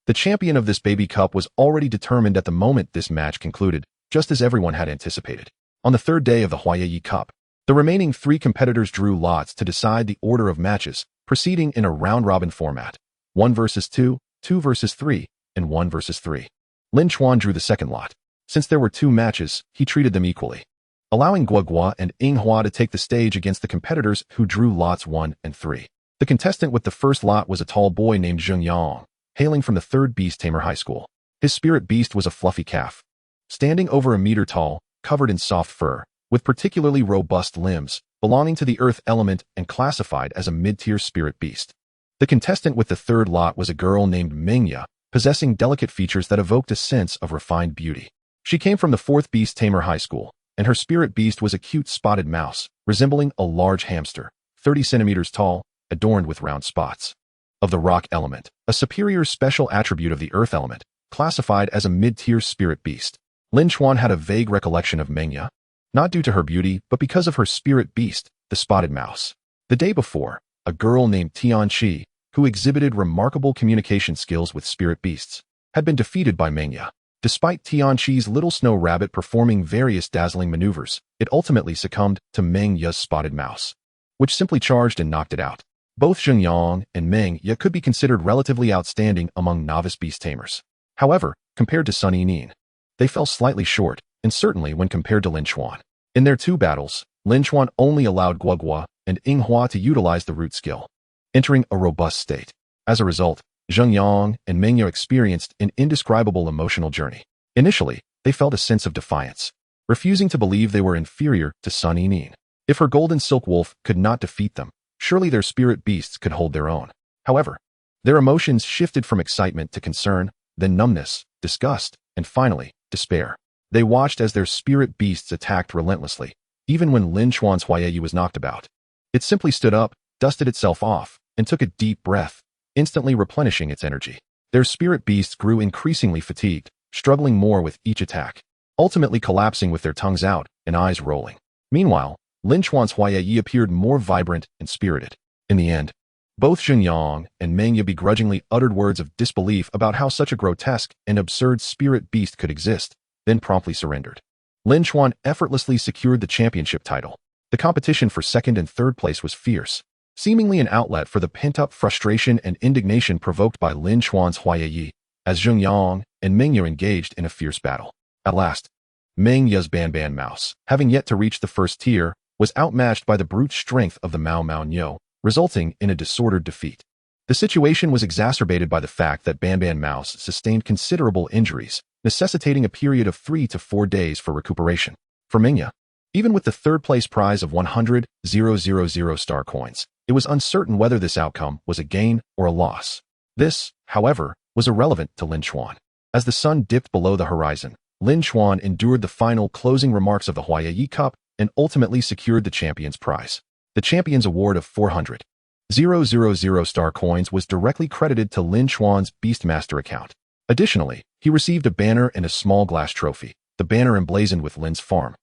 The champion of this baby cup was already determined at the moment this match concluded, just as everyone had anticipated. On the third day of the Hua Ye Ye Cup, the remaining 3 competitors drew lots to decide the order of matches, proceeding in a round-robin format. 1 versus 2, 2 versus 3, and 1 versus 3. Lin Chuan drew the second lot. Since there were 2 matches, he treated them equally, allowing Guogua and Yinghua to take the stage against the competitors who drew lots 1 and 3. The contestant with the first lot was a tall boy named Zheng Yang, hailing from the 3rd Beast Tamer High School. His spirit beast was a fluffy calf, standing over a meter tall, covered in soft fur, with particularly robust limbs, belonging to the earth element and classified as a mid-tier spirit beast. The contestant with the 3rd lot was a girl named Mengya, possessing delicate features that evoked a sense of refined beauty. She came from the 4th Beast Tamer High School, and her spirit beast was a cute spotted mouse, resembling a large hamster, 30 centimeters tall, adorned with round spots. Of the rock element, a superior special attribute of the earth element, classified as a mid-tier spirit beast. Lin Chuan had a vague recollection of Mengya, not due to her beauty, but because of her spirit beast, the spotted mouse. The day before, a girl named Tianqi, who exhibited remarkable communication skills with spirit beasts, had been defeated by Mengya. Despite Tianqi's little snow rabbit performing various dazzling maneuvers, it ultimately succumbed to Mengya's spotted mouse, which simply charged and knocked it out. Both Zheng Yang and Mengya could be considered relatively outstanding among novice beast tamers. However, compared to Sun Yining, they fell slightly short, and certainly when compared to Lin Chuan. In their 2 battles, Lin Chuan only allowed Guogua and Yinghua to utilize the root skill, entering a robust state. As a result, Zheng Yang and Mengya experienced an indescribable emotional journey. Initially, they felt a sense of defiance, refusing to believe they were inferior to Sun Yining. If her Golden Silk Wolf could not defeat them, surely their spirit beasts could hold their own. However, their emotions shifted from excitement to concern, then numbness, disgust, and finally, despair. They watched as their spirit beasts attacked relentlessly, even when Lin Chuan's Hua Ye Ye was knocked about. It simply stood up, dusted itself off, and took a deep breath, instantly replenishing its energy. Their spirit beasts grew increasingly fatigued, struggling more with each attack, ultimately collapsing with their tongues out and eyes rolling. Meanwhile, Lin Chuan's Hua Ye Ye appeared more vibrant and spirited. In the end, both Xingyang and Meng Ye begrudgingly uttered words of disbelief about how such a grotesque and absurd spirit beast could exist, then promptly surrendered. Lin Chuan effortlessly secured the championship title. The competition for second and third place was fierce, seemingly an outlet for the pent-up frustration and indignation provoked by Lin Chuan's Hua Ye Ye, as Xingyang and Meng Ye engaged in a fierce battle. At last, Meng Ye's Ban Mouse, having yet to reach the first tier, was outmatched by the brute strength of the Mao Nyo, resulting in a disordered defeat. The situation was exacerbated by the fact that Ban Mouse sustained considerable injuries, necessitating a period of 3 to 4 days for recuperation. For Meng Ye, even with the third-place prize of 100,000 star coins, it was uncertain whether this outcome was a gain or a loss. This, however, was irrelevant to Lin Chuan. As the sun dipped below the horizon, Lin Chuan endured the final closing remarks of the Hua Ye Ye Cup and ultimately secured the champion's prize. The champion's award of 400,000 star coins was directly credited to Lin Chuan's Beastmaster account. Additionally, he received a banner and a small glass trophy, the banner emblazoned with Lin's farm.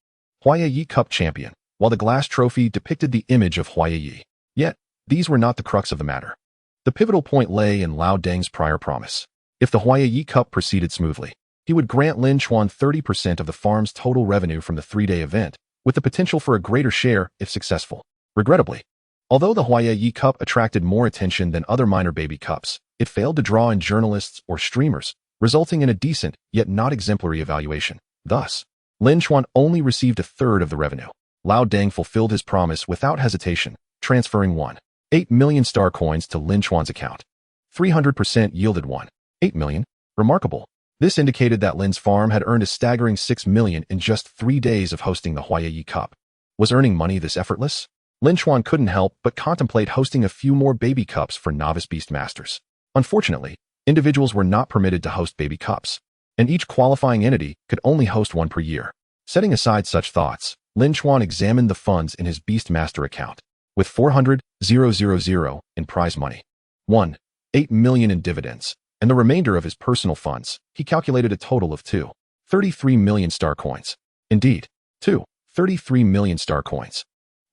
Hua Ye Ye Cup champion, while the glass trophy depicted the image of Hua Ye Ye. Yet, these were not the crux of the matter. The pivotal point lay in Lao Deng's prior promise. If the Hua Ye Ye Cup proceeded smoothly, he would grant Lin Chuan 30% of the farm's total revenue from the 3-day event, with the potential for a greater share if successful. Regrettably, although the Hua Ye Ye Cup attracted more attention than other minor baby cups, it failed to draw in journalists or streamers, resulting in a decent, yet not exemplary evaluation. Thus, Lin Chuan only received a third of the revenue. Lao Deng fulfilled his promise without hesitation, transferring 1.8 million star coins to Lin Chuan's account. 300% yielded 1.8 million. Remarkable. This indicated that Lin's farm had earned a staggering 6 million in just 3 days of hosting the Hua Ye Ye Cup. Was earning money this effortless? Lin Chuan couldn't help but contemplate hosting a few more baby cups for novice Beastmasters. Unfortunately, individuals were not permitted to host baby cups, and each qualifying entity could only host one per year. Setting aside such thoughts, Lin Chuan examined the funds in his Beastmaster account. With 400,000 in prize money, 1.8 million in dividends, and the remainder of his personal funds, he calculated a total of 2.33 million star coins. Indeed, 2.33 million star coins.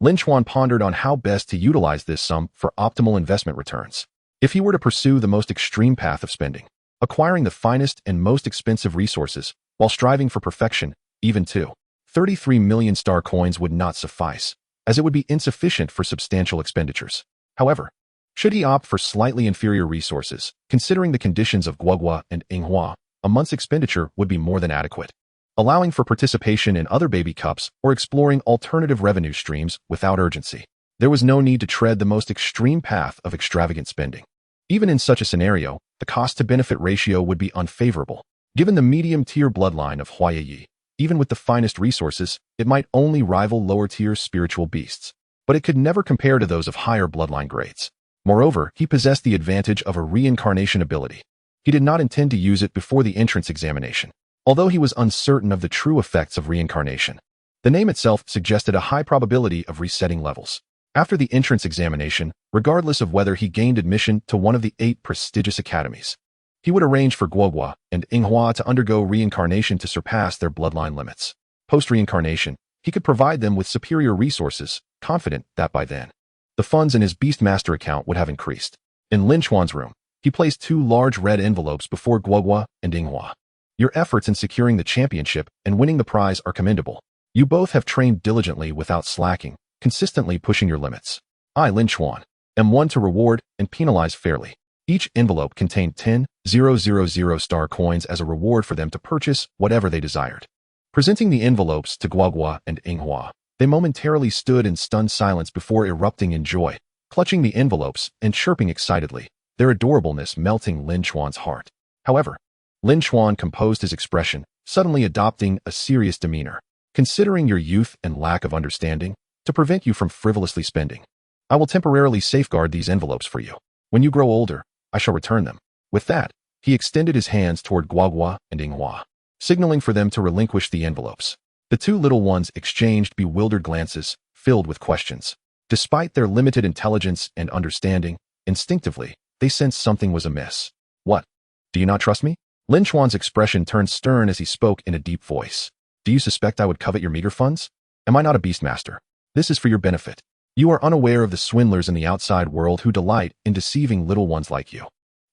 Lin Chuan pondered on how best to utilize this sum for optimal investment returns. If he were to pursue the most extreme path of spending, acquiring the finest and most expensive resources, while striving for perfection, even 2.33 million star coins would not suffice, as it would be insufficient for substantial expenditures. However, should he opt for slightly inferior resources, considering the conditions of Guoghua and Yinghua, a month's expenditure would be more than adequate, allowing for participation in other baby cups or exploring alternative revenue streams without urgency. There was no need to tread the most extreme path of extravagant spending. Even in such a scenario, the cost-to-benefit ratio would be unfavorable. Given the medium-tier bloodline of Hua Ye Ye, even with the finest resources, it might only rival lower-tier spiritual beasts, but it could never compare to those of higher bloodline grades. Moreover, he possessed the advantage of a reincarnation ability. He did not intend to use it before the entrance examination, although he was uncertain of the true effects of reincarnation. The name itself suggested a high probability of resetting levels. After the entrance examination, regardless of whether he gained admission to one of the 8 prestigious academies, he would arrange for Guoghua and Yinghua to undergo reincarnation to surpass their bloodline limits. Post-reincarnation, he could provide them with superior resources, confident that by then, the funds in his Beastmaster account would have increased. In Lin Chuan's room, he placed 2 large red envelopes before Guoghua and Yinghua. Your efforts in securing the championship and winning the prize are commendable. You both have trained diligently without slacking, consistently pushing your limits. I, Lin Chuan, am one to reward and penalize fairly. Each envelope contained 10,000 star coins as a reward for them to purchase whatever they desired. Presenting the envelopes to Guoghua and Yinghua, they momentarily stood in stunned silence before erupting in joy, clutching the envelopes and chirping excitedly, their adorableness melting Lin Chuan's heart. However, Lin Chuan composed his expression, suddenly adopting a serious demeanor. Considering your youth and lack of understanding, to prevent you from frivolously spending, I will temporarily safeguard these envelopes for you. When you grow older, I shall return them. With that, he extended his hands toward Guoghua and Yinghua, signaling for them to relinquish the envelopes. The 2 little ones exchanged bewildered glances, filled with questions. Despite their limited intelligence and understanding, instinctively, they sensed something was amiss. What? Do you not trust me? Lin Chuan's expression turned stern as he spoke in a deep voice. Do you suspect I would covet your meager funds? Am I not a Beastmaster? This is for your benefit. You are unaware of the swindlers in the outside world who delight in deceiving little ones like you.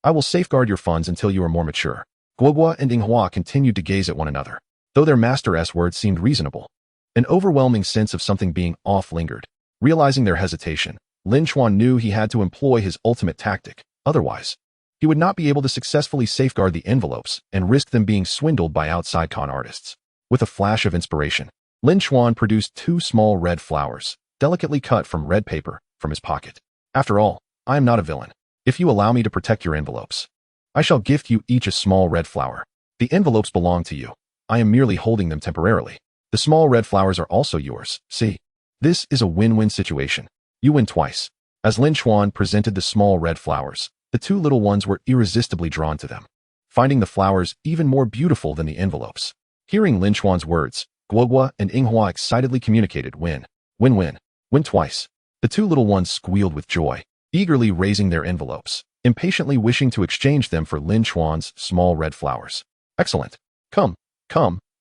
I will safeguard your funds until you are more mature. Guogua and Inghua continued to gaze at one another, though their master's words seemed reasonable. An overwhelming sense of something being off lingered. Realizing their hesitation, Lin Chuan knew he had to employ his ultimate tactic. Otherwise, he would not be able to successfully safeguard the envelopes and risk them being swindled by outside con artists. With a flash of inspiration, Lin Chuan produced 2 small red flowers, delicately cut from red paper, from his pocket. After all, I am not a villain. If you allow me to protect your envelopes, I shall gift you each a small red flower. The envelopes belong to you. I am merely holding them temporarily. The small red flowers are also yours. See? This is a win-win situation. You win twice. As Lin Chuan presented the small red flowers, the 2 little ones were irresistibly drawn to them, finding the flowers even more beautiful than the envelopes. Hearing Lin Chuan's words, Guogua and Inghua excitedly communicated win, win-win, win twice. The 2 little ones squealed with joy, eagerly raising their envelopes, impatiently wishing to exchange them for Lin Chuan's small red flowers. Excellent. Come,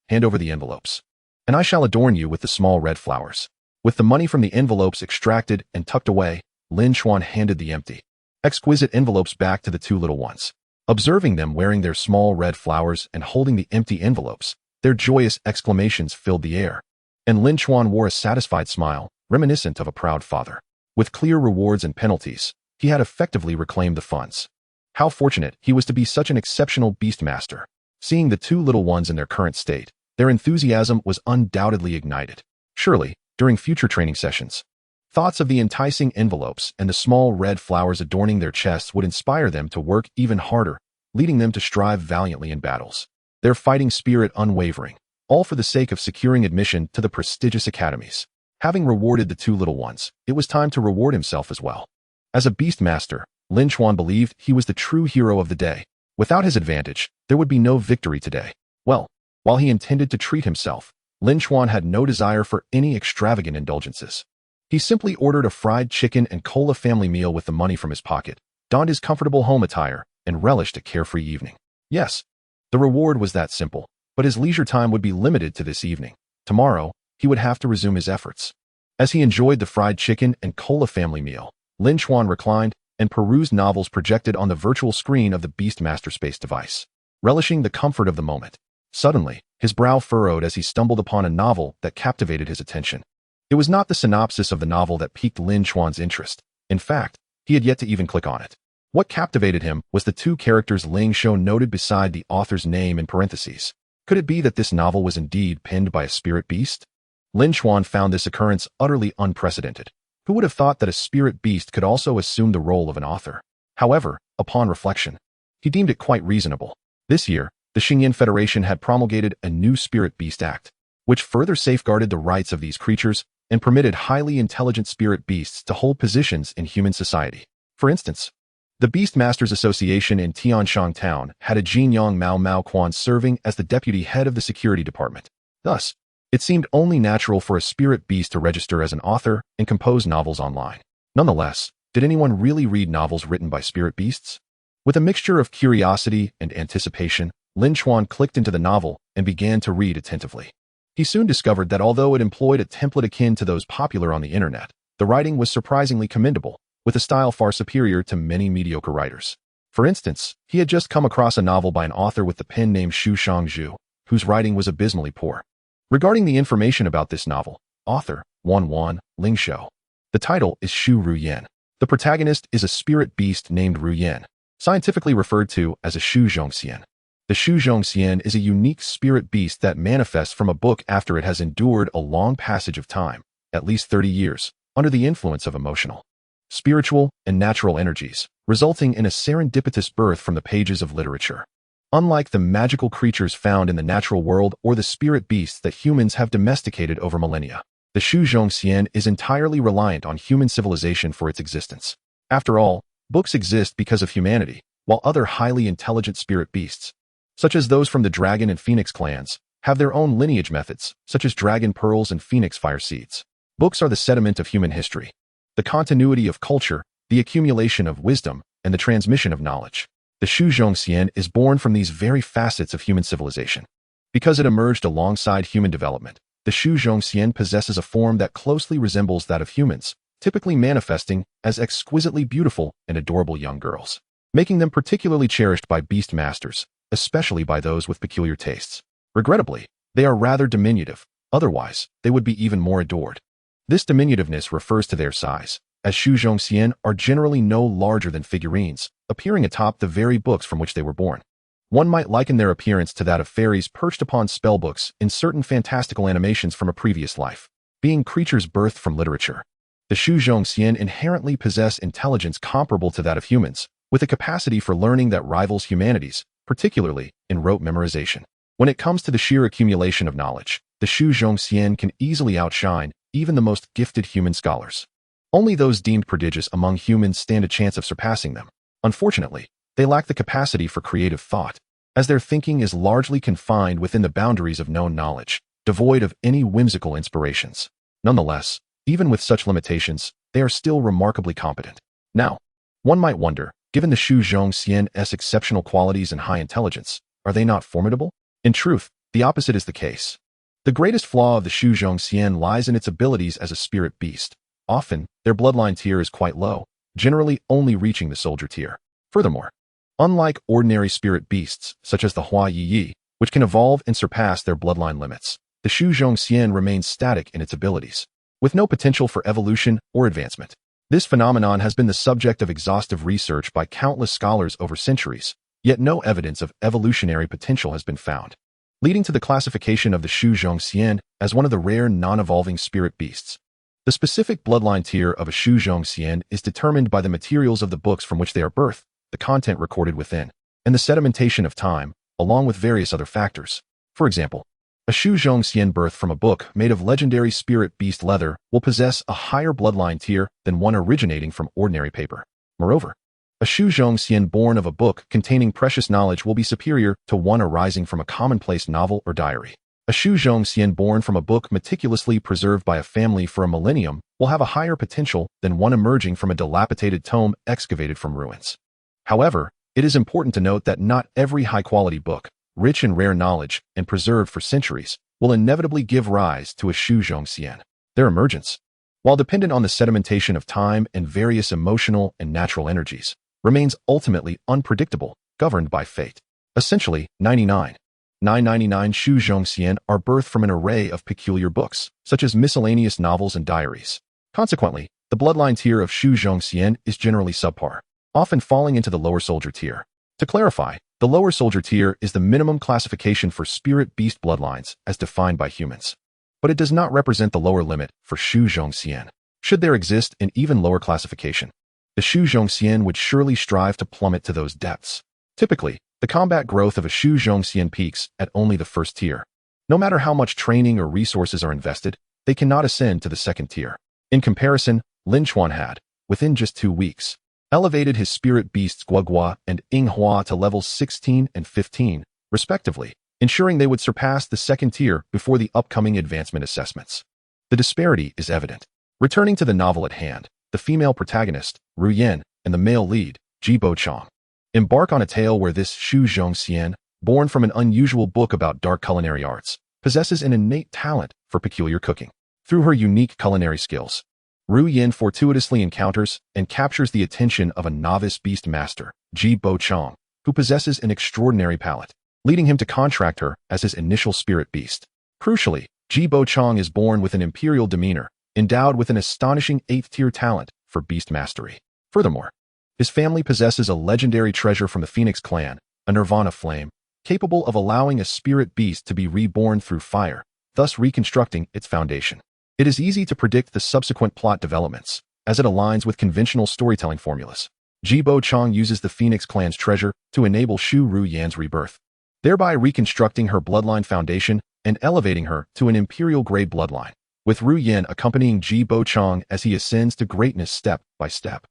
hand over the envelopes, and I shall adorn you with the small red flowers. With the money from the envelopes extracted and tucked away, Lin Chuan handed the empty, exquisite envelopes back to the 2 little ones. Observing them wearing their small red flowers and holding the empty envelopes, their joyous exclamations filled the air, and Lin Chuan wore a satisfied smile, reminiscent of a proud father. With clear rewards and penalties, he had effectively reclaimed the funds. How fortunate he was to be such an exceptional Beastmaster. Seeing the 2 little ones in their current state, their enthusiasm was undoubtedly ignited. Surely, during future training sessions, thoughts of the enticing envelopes and the small red flowers adorning their chests would inspire them to work even harder, leading them to strive valiantly in battles. Their fighting spirit unwavering, all for the sake of securing admission to the prestigious academies. Having rewarded the 2 little ones, it was time to reward himself as well. As a Beastmaster, Lin Chuan believed he was the true hero of the day. Without his advantage, there would be no victory today. Well, while he intended to treat himself, Lin Chuan had no desire for any extravagant indulgences. He simply ordered a fried chicken and cola family meal with the money from his pocket, donned his comfortable home attire, and relished a carefree evening. Yes, the reward was that simple, but his leisure time would be limited to this evening. Tomorrow, he would have to resume his efforts. As he enjoyed the fried chicken and cola family meal, Lin Chuan reclined and perused novels projected on the virtual screen of the Beastmaster space device, relishing the comfort of the moment. Suddenly, his brow furrowed as he stumbled upon a novel that captivated his attention. It was not the synopsis of the novel that piqued Lin Chuan's interest. In fact, he had yet to even click on it. What captivated him was the 2 characters Ling Shou noted beside the author's name in parentheses. Could it be that this novel was indeed penned by a spirit beast? Lin Chuan found this occurrence utterly unprecedented. Who would have thought that a spirit beast could also assume the role of an author? However, upon reflection, he deemed it quite reasonable. This year, the Xingyan Federation had promulgated a new Spirit Beast Act, which further safeguarded the rights of these creatures and permitted highly intelligent spirit beasts to hold positions in human society. For instance, the Beastmasters Association in Tianshang Town had a Jinyang Mao Mao Quan serving as the deputy head of the security department. Thus, it seemed only natural for a spirit beast to register as an author and compose novels online. Nonetheless, did anyone really read novels written by spirit beasts? With a mixture of curiosity and anticipation, Lin Chuan clicked into the novel and began to read attentively. He soon discovered that although it employed a template akin to those popular on the internet, the writing was surprisingly commendable, with a style far superior to many mediocre writers. For instance, he had just come across a novel by an author with the pen name Xu Shangzhu, whose writing was abysmally poor. Regarding the information about this novel, author, Wan Ling Shou. The title is Shu Ruyan. The protagonist is a spirit beast named Ruyan, scientifically referred to as a Shu Zhongxian. The Shu Zhongxian is a unique spirit beast that manifests from a book after it has endured a long passage of time, at least 30 years, under the influence of emotional, spiritual, and natural energies, resulting in a serendipitous birth from the pages of literature. Unlike the magical creatures found in the natural world or the spirit beasts that humans have domesticated over millennia, the Shu Zhongxian is entirely reliant on human civilization for its existence. After all, books exist because of humanity, while other highly intelligent spirit beasts, such as those from the Dragon and Phoenix clans, have their own lineage methods, such as dragon pearls and phoenix fire seeds. Books are the sediment of human history, the continuity of culture, the accumulation of wisdom, and the transmission of knowledge. The Shuzhong Xian is born from these very facets of human civilization. Because it emerged alongside human development, the Shuzhong Xian possesses a form that closely resembles that of humans, typically manifesting as exquisitely beautiful and adorable young girls, making them particularly cherished by Beastmasters, especially by those with peculiar tastes. Regrettably, they are rather diminutive, otherwise, they would be even more adored. This diminutiveness refers to their size, as Shuzhong Xian are generally no larger than figurines, appearing atop the very books from which they were born. One might liken their appearance to that of fairies perched upon spellbooks in certain fantastical animations from a previous life, being creatures birthed from literature. The Shuzhong Xian inherently possess intelligence comparable to that of humans, with a capacity for learning that rivals humanity's, particularly in rote memorization. When it comes to the sheer accumulation of knowledge, the Shuzhong Xian can easily outshine even the most gifted human scholars. Only those deemed prodigious among humans stand a chance of surpassing them. Unfortunately, they lack the capacity for creative thought, as their thinking is largely confined within the boundaries of known knowledge, devoid of any whimsical inspirations. Nonetheless, even with such limitations, they are still remarkably competent. Now, one might wonder, given the Shuzhong Xian's exceptional qualities and high intelligence, are they not formidable? In truth, the opposite is the case. The greatest flaw of the Shuzhong Xian lies in its abilities as a spirit beast. Often, their bloodline tier is quite low, generally only reaching the soldier tier. Furthermore, unlike ordinary spirit beasts, such as the Hua Ye Ye, which can evolve and surpass their bloodline limits, the Shuzhong Xian remains static in its abilities, with no potential for evolution or advancement. This phenomenon has been the subject of exhaustive research by countless scholars over centuries, yet no evidence of evolutionary potential has been found, leading to the classification of the Shuzhong Xian as one of the rare non-evolving spirit beasts. The specific bloodline tier of a Shuzhong Xian is determined by the materials of the books from which they are birthed, the content recorded within, and the sedimentation of time, along with various other factors. For example, a Shuzhong Xian birthed from a book made of legendary spirit beast leather will possess a higher bloodline tier than one originating from ordinary paper. Moreover, a Shuzhong Xian born of a book containing precious knowledge will be superior to one arising from a commonplace novel or diary. A Shuzhong Xian born from a book meticulously preserved by a family for a millennium will have a higher potential than one emerging from a dilapidated tome excavated from ruins. However, it is important to note that not every high-quality book, rich in rare knowledge and preserved for centuries, will inevitably give rise to a Shuzhong Xian. Their emergence, while dependent on the sedimentation of time and various emotional and natural energies, remains ultimately unpredictable, governed by fate. Essentially, 999 Shuzhong Xian are birthed from an array of peculiar books, such as miscellaneous novels and diaries. Consequently, the bloodline tier of Shuzhong Xian is generally subpar, often falling into the lower soldier tier. To clarify, the lower soldier tier is the minimum classification for spirit beast bloodlines as defined by humans, but it does not represent the lower limit for Shuzhong Xian. Should there exist an even lower classification, the Shuzhong Xian would surely strive to plummet to those depths. Typically, the combat growth of a Shuzhong Xian peaks at only the first tier. No matter how much training or resources are invested, they cannot ascend to the second tier. In comparison, Lin Chuan had, within just 2 weeks, elevated his spirit beasts Guogua and Yinghua to levels 16 and 15, respectively, ensuring they would surpass the second tier before the upcoming advancement assessments. The disparity is evident. Returning to the novel at hand, the female protagonist, Ru Yan, and the male lead, Ji Chang, embark on a tale where this Shuzhong Xian, born from an unusual book about dark culinary arts, possesses an innate talent for peculiar cooking. Through her unique culinary skills, Ru Yan fortuitously encounters and captures the attention of a novice Beastmaster, Ji Chang, who possesses an extraordinary palate, leading him to contract her as his initial spirit beast. Crucially, Ji Chang is born with an imperial demeanor, endowed with an astonishing 8th-tier talent for beast mastery. Furthermore, his family possesses a legendary treasure from the Phoenix clan, a Nirvana flame, capable of allowing a spirit beast to be reborn through fire, thus reconstructing its foundation. It is easy to predict the subsequent plot developments, as it aligns with conventional storytelling formulas. Ji Chang uses the Phoenix clan's treasure to enable Shu Ru Yan's rebirth, thereby reconstructing her bloodline foundation and elevating her to an imperial-grade bloodline, with Ru Yan accompanying Ji Chang as he ascends to greatness step by step.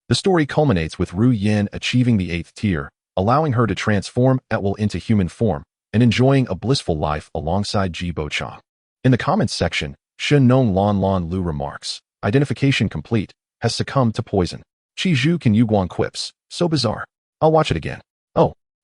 The story culminates with Ru Yan achieving the 8th tier, allowing her to transform at will into human form and enjoying a blissful life alongside Ji Chang. In the comments section, Shen Nong Lan Lu remarks, "Identification complete, has succumbed to poison." Chi Zhu Can Yuguan quips, "So bizarre. I'll watch it again."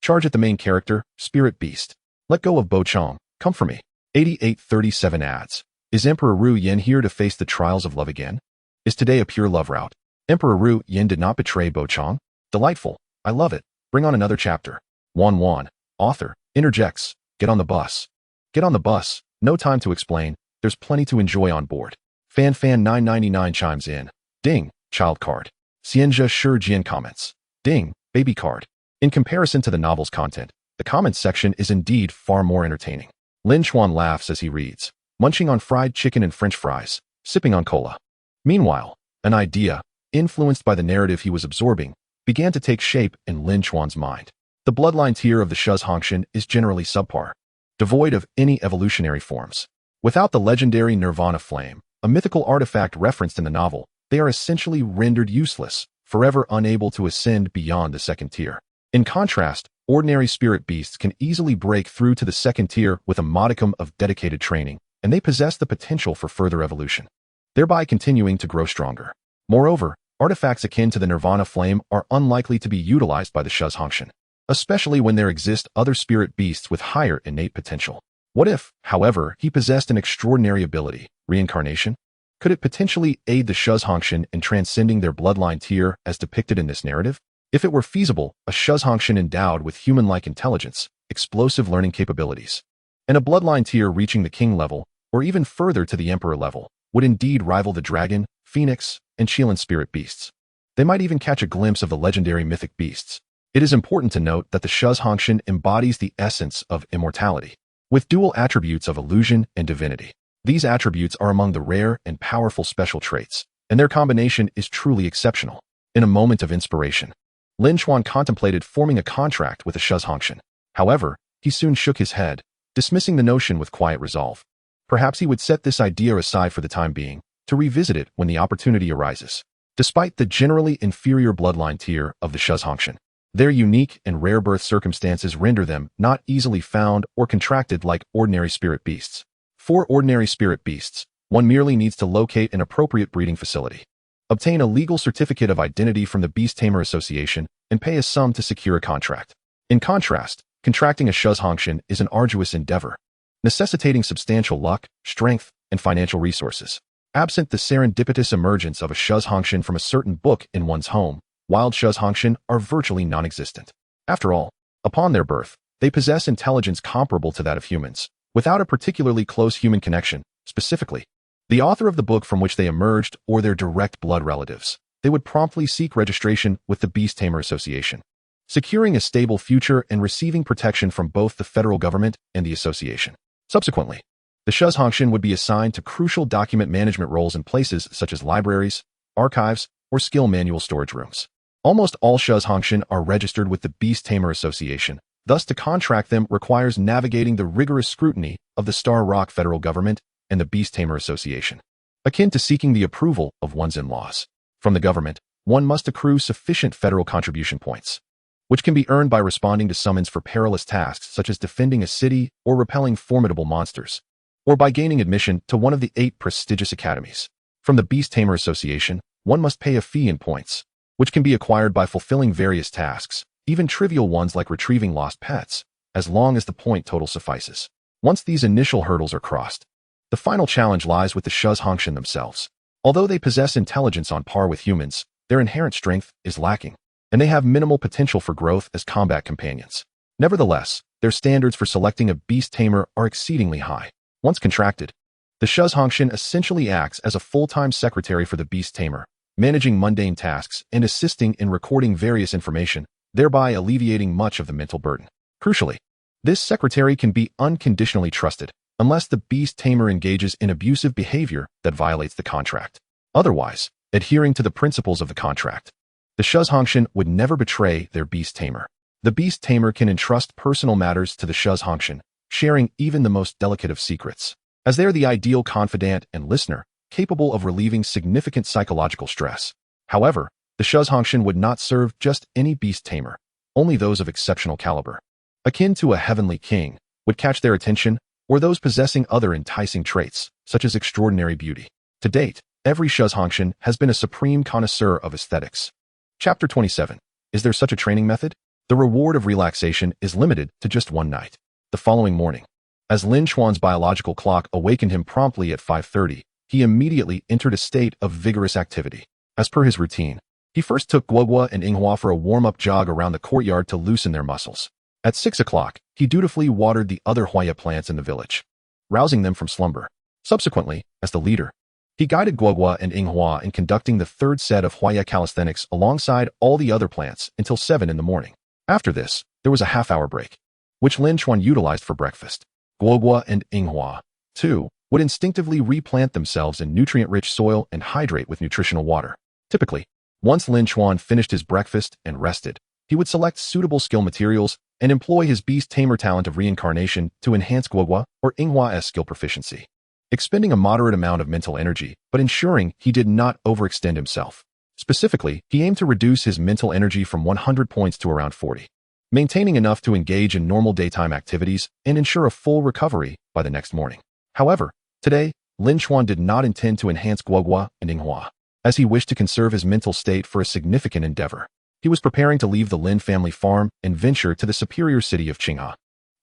Charge at the main character, Spirit Beast. Let go of Bo Chong. Come for me. 8837 ads. Is Emperor Ru Yin here to face the trials of love again? Is today a pure love route? Emperor Ru Yin did not betray Bo Chong? Delightful. I love it. Bring on another chapter. Wan. Author. Interjects. Get on the bus. Get on the bus. No time to explain. There's plenty to enjoy on board. Fan 999 chimes in. Ding. Child card. Xianjia Shi comments. Ding. Baby card. In comparison to the novel's content, the comments section is indeed far more entertaining. Lin Chuan laughs as he reads, munching on fried chicken and French fries, sipping on cola. Meanwhile, an idea, influenced by the narrative he was absorbing, began to take shape in Lin Chuan's mind. The bloodline tier of the shuzhangshan is generally subpar, devoid of any evolutionary forms. Without the legendary Nirvana flame, a mythical artifact referenced in the novel, they are essentially rendered useless, forever unable to ascend beyond the second tier. In contrast, ordinary spirit beasts can easily break through to the second tier with a modicum of dedicated training, and they possess the potential for further evolution, thereby continuing to grow stronger. Moreover, artifacts akin to the Nirvana flame are unlikely to be utilized by the shuzhangshan, especially when there exist other spirit beasts with higher innate potential. What if, however, he possessed an extraordinary ability, reincarnation? Could it potentially aid the shuzhangshan in transcending their bloodline tier as depicted in this narrative? If it were feasible, a shuzhangshan endowed with human-like intelligence, explosive learning capabilities, and a bloodline tier reaching the king level, or even further to the emperor level, would indeed rival the dragon, phoenix, and Qilin spirit beasts. They might even catch a glimpse of the legendary mythic beasts. It is important to note that the shuzhangshan embodies the essence of immortality, with dual attributes of illusion and divinity. These attributes are among the rare and powerful special traits, and their combination is truly exceptional. In a moment of inspiration, Lin Chuan contemplated forming a contract with the shuzhangshan. However, he soon shook his head, dismissing the notion with quiet resolve. Perhaps he would set this idea aside for the time being, to revisit it when the opportunity arises. Despite the generally inferior bloodline tier of the shuzhangshan, their unique and rare birth circumstances render them not easily found or contracted like ordinary spirit beasts. For ordinary spirit beasts, one merely needs to locate an appropriate breeding facility, obtain a legal certificate of identity from the Beast Tamer Association, and pay a sum to secure a contract. In contrast, contracting a shuzhangshan is an arduous endeavor, necessitating substantial luck, strength, and financial resources. Absent the serendipitous emergence of a shuzhangshan from a certain book in one's home, wild shuzhangshan are virtually non-existent. After all, upon their birth, they possess intelligence comparable to that of humans, without a particularly close human connection. Specifically, the author of the book from which they emerged or their direct blood relatives, they would promptly seek registration with the Beast Tamer Association, securing a stable future and receiving protection from both the federal government and the association. Subsequently, the shuzhangshan would be assigned to crucial document management roles in places such as libraries, archives, or skill manual storage rooms. Almost all shuzhangshan are registered with the Beast Tamer Association, thus to contract them requires navigating the rigorous scrutiny of the Star Rock federal government and the Beast Tamer Association. Akin to seeking the approval of one's in-laws. From the government, one must accrue sufficient federal contribution points, which can be earned by responding to summons for perilous tasks such as defending a city or repelling formidable monsters, or by gaining admission to one of the 8 prestigious academies. From the Beast Tamer Association, one must pay a fee in points, which can be acquired by fulfilling various tasks, even trivial ones like retrieving lost pets, as long as the point total suffices. Once these initial hurdles are crossed, the final challenge lies with the shuzhangshan themselves. Although they possess intelligence on par with humans, their inherent strength is lacking, and they have minimal potential for growth as combat companions. Nevertheless, their standards for selecting a beast tamer are exceedingly high. Once contracted, the shuzhangshan essentially acts as a full-time secretary for the beast tamer, managing mundane tasks and assisting in recording various information, thereby alleviating much of the mental burden. Crucially, this secretary can be unconditionally trusted, unless the beast tamer engages in abusive behavior that violates the contract. Otherwise, adhering to the principles of the contract, the shuzhangshan would never betray their beast tamer. The beast tamer can entrust personal matters to the shuzhangshan, sharing even the most delicate of secrets, as they are the ideal confidant and listener, capable of relieving significant psychological stress. However, the shuzhangshan would not serve just any beast tamer, only those of exceptional caliber, akin to a heavenly king, would catch their attention, or those possessing other enticing traits, such as extraordinary beauty. To date, every shuzhangshan has been a supreme connoisseur of aesthetics. Chapter 27. Is there such a training method? The reward of relaxation is limited to just one night. The following morning, as Lin Chuan's biological clock awakened him promptly at 5:30, he immediately entered a state of vigorous activity. As per his routine, he first took Guogua and Yinghua for a warm-up jog around the courtyard to loosen their muscles. At 6 o'clock, he dutifully watered the other Hua Ye plants in the village, rousing them from slumber. Subsequently, as the leader, he guided Guogua and Yinghua in conducting the third set of Hua Ye calisthenics alongside all the other plants until 7 in the morning. After this, there was a half-hour break, which Lin Chuan utilized for breakfast. Guogua and Yinghua, too, would instinctively replant themselves in nutrient-rich soil and hydrate with nutritional water. Typically, once Lin Chuan finished his breakfast and rested, he would select suitable skill materials and employ his Beast Tamer talent of Reincarnation to enhance Guogua or Yinghua's skill proficiency, expending a moderate amount of mental energy, but ensuring he did not overextend himself. Specifically, he aimed to reduce his mental energy from 100 points to around 40, maintaining enough to engage in normal daytime activities and ensure a full recovery by the next morning. However, today, Lin Chuan did not intend to enhance Guogua and Yinghua, as he wished to conserve his mental state for a significant endeavor. He was preparing to leave the Lin family farm and venture to the superior city of Qinghe,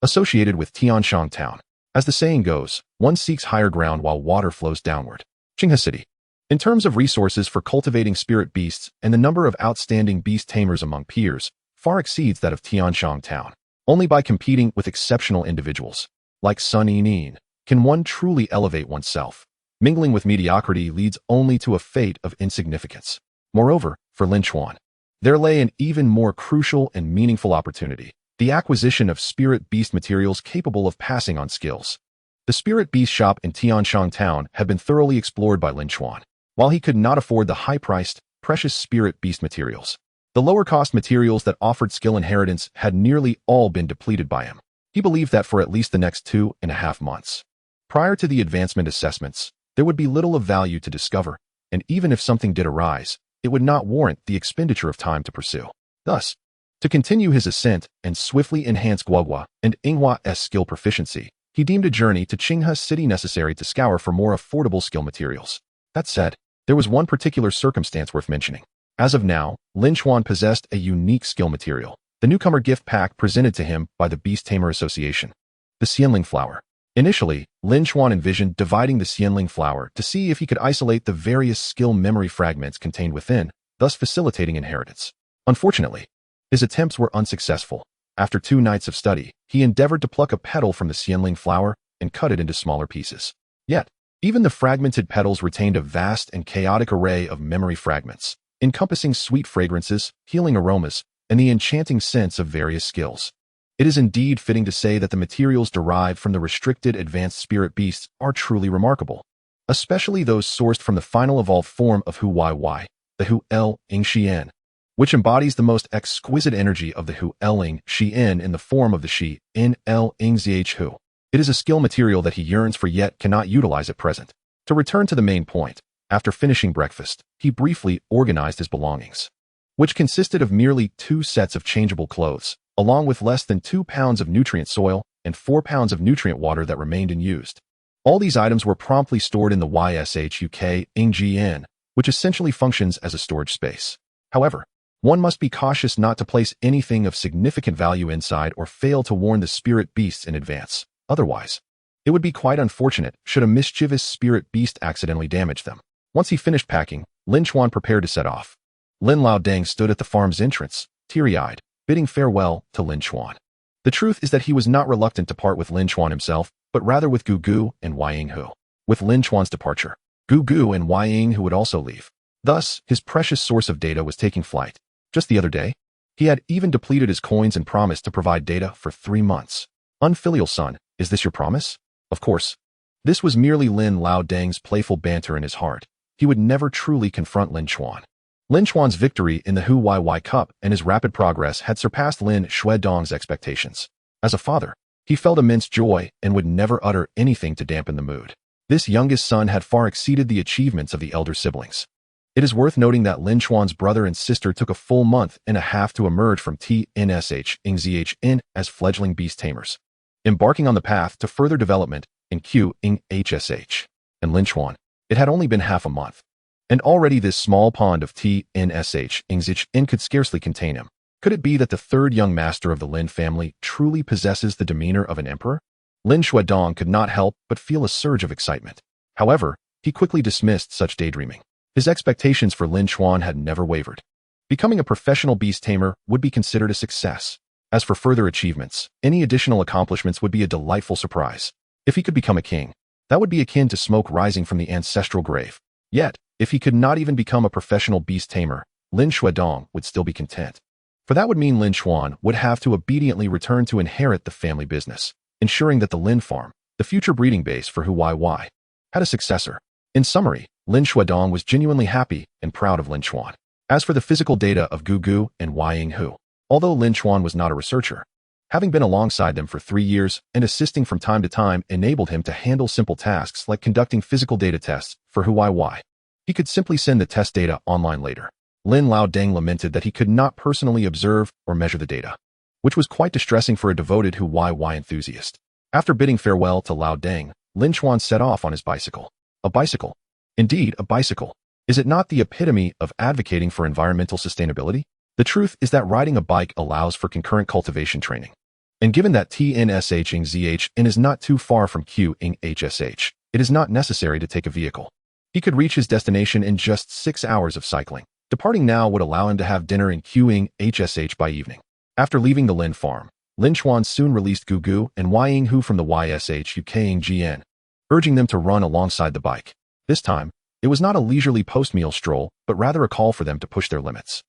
associated with Tianshang town. As the saying goes, one seeks higher ground while water flows downward. Qinghe City. In terms of resources for cultivating spirit beasts and the number of outstanding beast tamers among peers, far exceeds that of Tianshang town. Only by competing with exceptional individuals, like Sun Yinin, can one truly elevate oneself. Mingling with mediocrity leads only to a fate of insignificance. Moreover, for Lin Chuan, there lay an even more crucial and meaningful opportunity: the acquisition of spirit beast materials capable of passing on skills. The spirit beast shop in Tianshang town had been thoroughly explored by Lin Chuan. While he could not afford the high-priced, precious spirit beast materials, the lower-cost materials that offered skill inheritance had nearly all been depleted by him. He believed that for at least the next 2.5 months, prior to the advancement assessments, there would be little of value to discover, and even if something did arise, it would not warrant the expenditure of time to pursue. Thus, to continue his ascent and swiftly enhance Guogua and Yinghua's skill proficiency, he deemed a journey to Qinghe City necessary to scour for more affordable skill materials. That said, there was one particular circumstance worth mentioning. As of now, Lin Chuan possessed a unique skill material, the newcomer gift pack presented to him by the Beast Tamer Association, the Xianling flower. Initially, Lin Chuan envisioned dividing the Xianling flower to see if he could isolate the various skill memory fragments contained within, thus facilitating inheritance. Unfortunately, his attempts were unsuccessful. After 2 nights of study, he endeavored to pluck a petal from the Xianling flower and cut it into smaller pieces. Yet, even the fragmented petals retained a vast and chaotic array of memory fragments, encompassing sweet fragrances, healing aromas, and the enchanting sense of various skills. It is indeed fitting to say that the materials derived from the restricted advanced spirit beasts are truly remarkable, especially those sourced from the final evolved form of Hua Ye Ye, the Hu El Ing Xian, which embodies the most exquisite energy of the Hu El Ing Xian in the form of the Shi In El Ing Zh Hu. It is a skill material that he yearns for yet cannot utilize at present. To return to the main point, after finishing breakfast, he briefly organized his belongings, which consisted of merely 2 sets of changeable clothes, along with less than 2 pounds of nutrient soil and 4 pounds of nutrient water that remained unused. All these items were promptly stored in the YSHUK Ingjian, which essentially functions as a storage space. However, one must be cautious not to place anything of significant value inside or fail to warn the spirit beasts in advance. Otherwise, it would be quite unfortunate should a mischievous spirit beast accidentally damage them. Once he finished packing, Lin Chuan prepared to set off. Lin Laodang stood at the farm's entrance, teary-eyed, bidding farewell to Lin Chuan. The truth is that he was not reluctant to part with Lin Chuan himself, but rather with Gugu and Wei Yinghu. With Lin Chuan's departure, Gugu and Wei Yinghu would also leave. Thus, his precious source of data was taking flight. Just the other day, he had even depleted his coins and promised to provide data for 3 months. Unfilial son, is this your promise? Of course. This was merely Lin Laodang's playful banter in his heart. He would never truly confront Lin Chuan. Lin Chuan's victory in the Hua Ye Ye Cup and his rapid progress had surpassed Lin Xuedong's expectations. As a father, he felt immense joy and would never utter anything to dampen the mood. This youngest son had far exceeded the achievements of the elder siblings. It is worth noting that Lin Chuan's brother and sister took a full month and a half to emerge from TNSH Ing ZHN as fledgling beast tamers, embarking on the path to further development in Q Ing HSH. And Lin Chuan, it had only been half a month, and already this small pond of TNSH Ing ZHN could scarcely contain him. Could it be that the third young master of the Lin family truly possesses the demeanor of an emperor? Lin Chuan could not help but feel a surge of excitement. However, he quickly dismissed such daydreaming. His expectations for Lin Chuan had never wavered. Becoming a professional beast tamer would be considered a success. As for further achievements, any additional accomplishments would be a delightful surprise. If he could become a king, that would be akin to smoke rising from the ancestral grave. Yet, if he could not even become a professional beast tamer, Lin Chuan would still be content. For that would mean Lin Chuan would have to obediently return to inherit the family business, ensuring that the Lin farm, the future breeding base for Hua Ye, had a successor. In summary, Lin Chuan was genuinely happy and proud of Lin Chuan. As for the physical data of Gugu and Waying Hu, although Lin Chuan was not a researcher, having been alongside them for 3 years and assisting from time to time enabled him to handle simple tasks like conducting physical data tests for Hua Ye. He could simply send the test data online later. Lin Lao Deng lamented that he could not personally observe or measure the data, which was quite distressing for a devoted Hua Ye enthusiast. After bidding farewell to Lao Deng, Lin Chuan set off on his bicycle. A bicycle? Indeed, a bicycle. Is it not the epitome of advocating for environmental sustainability? The truth is that riding a bike allows for concurrent cultivation training. And given that TNSHing is not too far from Qing, it is not necessary to take a vehicle. He could reach his destination in just 6 hours of cycling. Departing now would allow him to have dinner in Qing by evening. After leaving the Lin farm, Lin Chuan soon released Gugu and Waying Hu from the YSHUKing GN, urging them to run alongside the bike. This time, it was not a leisurely post-meal stroll, but rather a call for them to push their limits.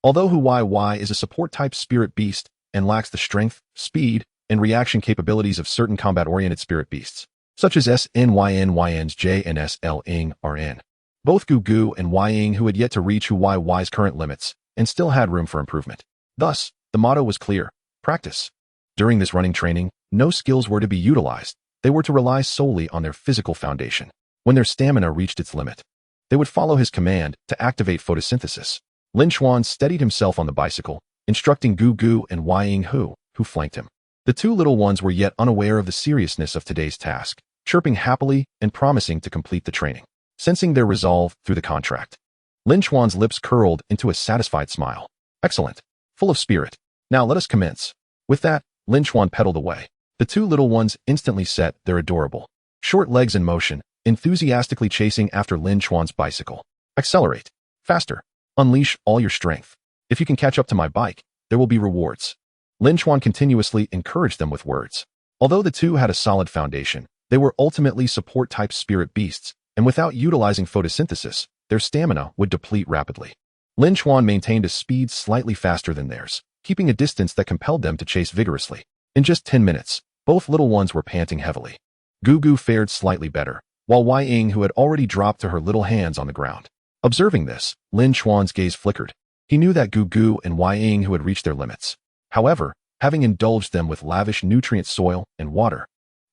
Although Hua Ye is a support-type spirit beast and lacks the strength, speed, and reaction capabilities of certain combat-oriented spirit beasts, such as SNYNYN's J and SLing RN, both Gugu and Waying Hu had yet to reach Hua Ye's current limits and still had room for improvement. Thus, the motto was clear: practice. During this running training, no skills were to be utilized. They were to rely solely on their physical foundation. When their stamina reached its limit, they would follow his command to activate photosynthesis. Lin Chuan steadied himself on the bicycle, instructing Gugu and Waying Hu, who flanked him. The two little ones were yet unaware of the seriousness of today's task, chirping happily and promising to complete the training. Sensing their resolve through the contract, Lin Chuan's lips curled into a satisfied smile. Excellent. Full of spirit. Now let us commence. With that, Lin Chuan pedaled away. The two little ones instantly set their adorable short legs in motion, enthusiastically chasing after Lin Chuan's bicycle. Accelerate. Faster. Unleash all your strength. If you can catch up to my bike, there will be rewards. Lin Chuan continuously encouraged them with words. Although the two had a solid foundation, they were ultimately support-type spirit beasts, and without utilizing photosynthesis, their stamina would deplete rapidly. Lin Chuan maintained a speed slightly faster than theirs, keeping a distance that compelled them to chase vigorously. In just 10 minutes, both little ones were panting heavily. Gugu fared slightly better, while Waying Hu had already dropped to her little hands on the ground. Observing this, Lin Chuan's gaze flickered. He knew that Gugu and Waying Hu had reached their limits. However, having indulged them with lavish nutrient soil and water,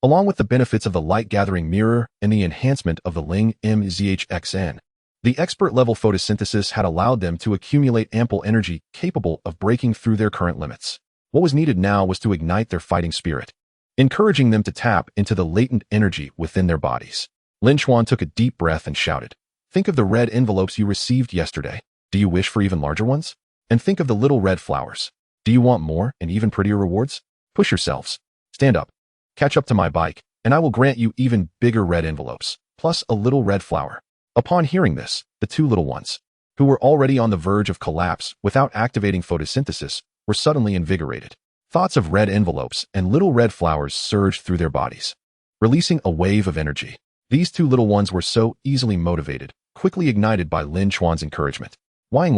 along with the benefits of the light-gathering mirror and the enhancement of the Ling MZHXN, the expert-level photosynthesis had allowed them to accumulate ample energy capable of breaking through their current limits. What was needed now was to ignite their fighting spirit, encouraging them to tap into the latent energy within their bodies. Lin Chuan took a deep breath and shouted, "Think of the red envelopes you received yesterday. Do you wish for even larger ones? And think of the little red flowers. Do you want more and even prettier rewards? Push yourselves. Stand up. Catch up to my bike, and I will grant you even bigger red envelopes, plus a little red flower." Upon hearing this, the two little ones, who were already on the verge of collapse without activating photosynthesis, were suddenly invigorated. Thoughts of red envelopes and little red flowers surged through their bodies, releasing a wave of energy. These two little ones were so easily motivated, quickly ignited by Lin Chuan's encouragement. Waying.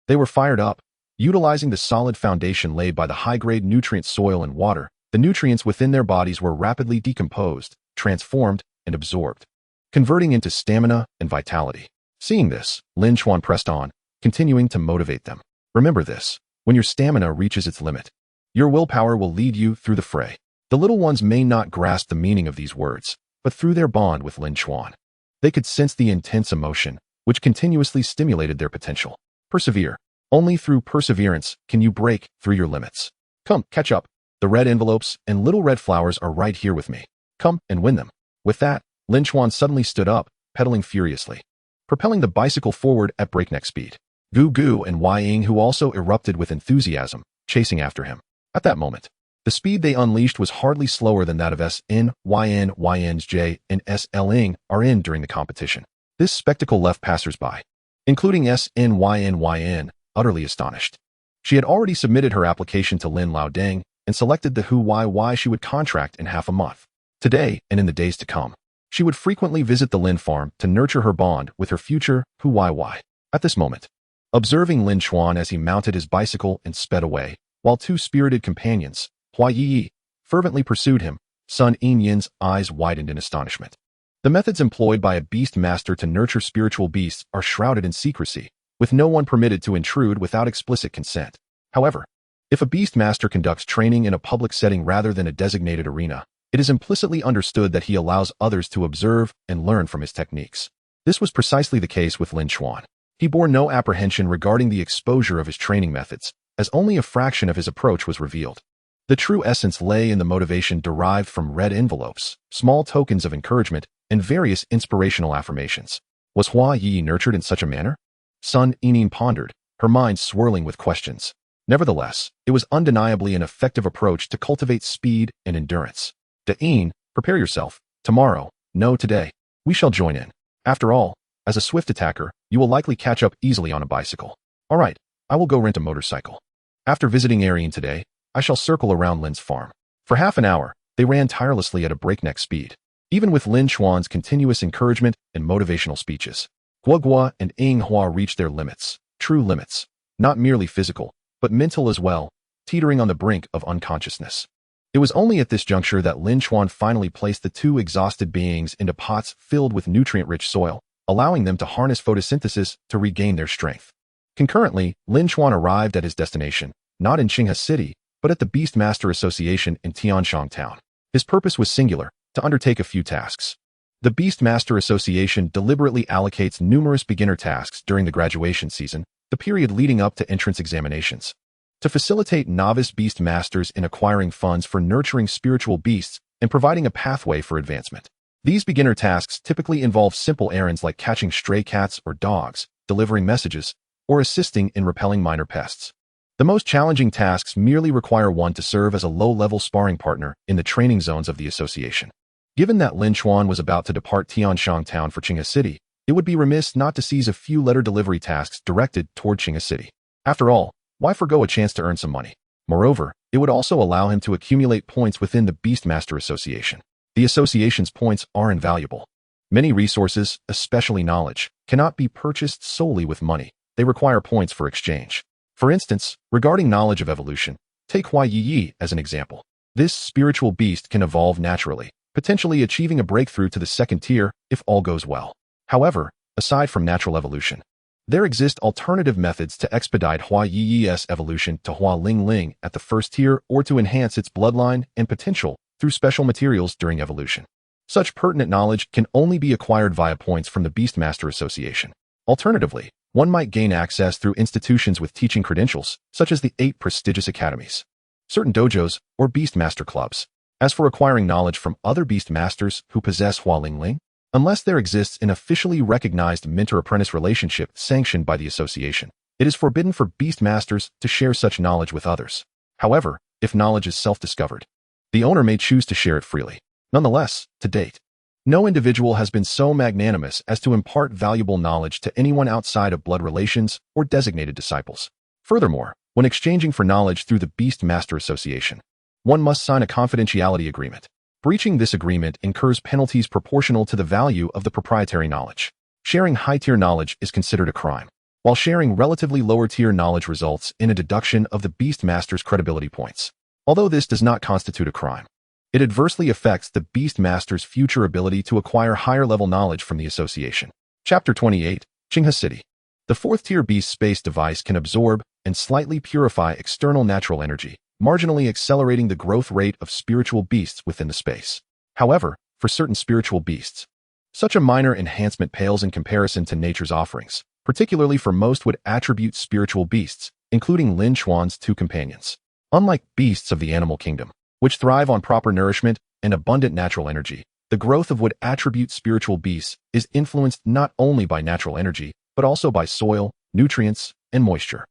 They were fired up. Utilizing the solid foundation laid by the high-grade nutrient soil and water, the nutrients within their bodies were rapidly decomposed, transformed, and absorbed, converting into stamina and vitality. Seeing this, Lin Chuan pressed on, continuing to motivate them. Remember this: when your stamina reaches its limit, your willpower will lead you through the fray. The little ones may not grasp the meaning of these words, but through their bond with Lin Chuan, they could sense the intense emotion, which continuously stimulated their potential. Persevere. Only through perseverance can you break through your limits. Come, catch up. The red envelopes and little red flowers are right here with me. Come and win them. With that, Lin Chuan suddenly stood up, pedaling furiously, propelling the bicycle forward at breakneck speed. Gu Gu and Wei Ying, who also erupted with enthusiasm, chasing after him. At that moment, the speed they unleashed was hardly slower than that of SN, YN, YN's J, and SL Ing are in during the competition. This spectacle left passers-by, including SN, YN, YN, utterly astonished. She had already submitted her application to Lin Laoding and selected the Hua Ye Ye she would contract in half a month. Today, and in the days to come, she would frequently visit the Lin farm to nurture her bond with her future Hua Ye Ye. At this moment, observing Lin Chuan as he mounted his bicycle and sped away, while two spirited companions, Hua Ye Ye, fervently pursued him, Sun Yin's eyes widened in astonishment. The methods employed by a Beastmaster to nurture spiritual beasts are shrouded in secrecy, with no one permitted to intrude without explicit consent. However, if a Beastmaster conducts training in a public setting rather than a designated arena, it is implicitly understood that he allows others to observe and learn from his techniques. This was precisely the case with Lin Chuan. He bore no apprehension regarding the exposure of his training methods, as only a fraction of his approach was revealed. The true essence lay in the motivation derived from red envelopes, small tokens of encouragement, and various inspirational affirmations. Was Hua Ye Ye nurtured in such a manner? Sun Yinyin pondered, her mind swirling with questions. Nevertheless, it was undeniably an effective approach to cultivate speed and endurance. Yin, prepare yourself. Tomorrow, no today. We shall join in. After all, as a swift attacker, you will likely catch up easily on a bicycle. All right, I will go rent a motorcycle. After visiting Arian today, I shall circle around Lin's farm. For half an hour, they ran tirelessly at a breakneck speed. Even with Lin Chuan's continuous encouragement and motivational speeches, Gua and Ying Hua reached their limits, true limits, not merely physical, but mental as well, teetering on the brink of unconsciousness. It was only at this juncture that Lin Chuan finally placed the two exhausted beings into pots filled with nutrient-rich soil, allowing them to harness photosynthesis to regain their strength. Concurrently, Lin Chuan arrived at his destination, not in Qinghe City, but at the Beastmaster Association in Tianshang Town. His purpose was singular, to undertake a few tasks. The Beastmaster Association deliberately allocates numerous beginner tasks during the graduation season, the period leading up to entrance examinations, to facilitate novice Beastmasters in acquiring funds for nurturing spiritual beasts and providing a pathway for advancement. These beginner tasks typically involve simple errands like catching stray cats or dogs, delivering messages, or assisting in repelling minor pests. The most challenging tasks merely require one to serve as a low-level sparring partner in the training zones of the association. Given that Lin Chuan was about to depart Tianshang Town for Qinghe City, it would be remiss not to seize a few letter delivery tasks directed toward Qinghe City. After all, why forgo a chance to earn some money? Moreover, it would also allow him to accumulate points within the Beastmaster Association. The association's points are invaluable. Many resources, especially knowledge, cannot be purchased solely with money. They require points for exchange. For instance, regarding knowledge of evolution, take Hua Ye Ye as an example. This spiritual beast can evolve naturally, potentially achieving a breakthrough to the second tier if all goes well. However, aside from natural evolution, there exist alternative methods to expedite Hua Ye Ye's evolution to Hua Ling Ling at the first tier or to enhance its bloodline and potential through special materials during evolution. Such pertinent knowledge can only be acquired via points from the Beastmaster Association. Alternatively, one might gain access through institutions with teaching credentials, such as the 8 prestigious academies, certain dojos, or Beastmaster clubs. As for acquiring knowledge from other Beastmasters who possess Hua Ling Ling, unless there exists an officially recognized mentor-apprentice relationship sanctioned by the association, it is forbidden for Beastmasters to share such knowledge with others. However, if knowledge is self-discovered, the owner may choose to share it freely. Nonetheless, to date, no individual has been so magnanimous as to impart valuable knowledge to anyone outside of blood relations or designated disciples. Furthermore, when exchanging for knowledge through the Beastmaster Association, one must sign a confidentiality agreement. Breaching this agreement incurs penalties proportional to the value of the proprietary knowledge. Sharing high-tier knowledge is considered a crime, while sharing relatively lower-tier knowledge results in a deduction of the Beastmaster's credibility points. Although this does not constitute a crime, it adversely affects the Beastmaster's future ability to acquire higher-level knowledge from the association. Chapter 28, Qinghe City. The 4th-tier beast space device can absorb and slightly purify external natural energy, marginally accelerating the growth rate of spiritual beasts within the space. However, for certain spiritual beasts, such a minor enhancement pales in comparison to nature's offerings, particularly for most would attribute spiritual beasts, including Lin Chuan's 2 companions. Unlike beasts of the animal kingdom, which thrive on proper nourishment and abundant natural energy, the growth of wood attribute spiritual beasts is influenced not only by natural energy, but also by soil, nutrients, and moisture.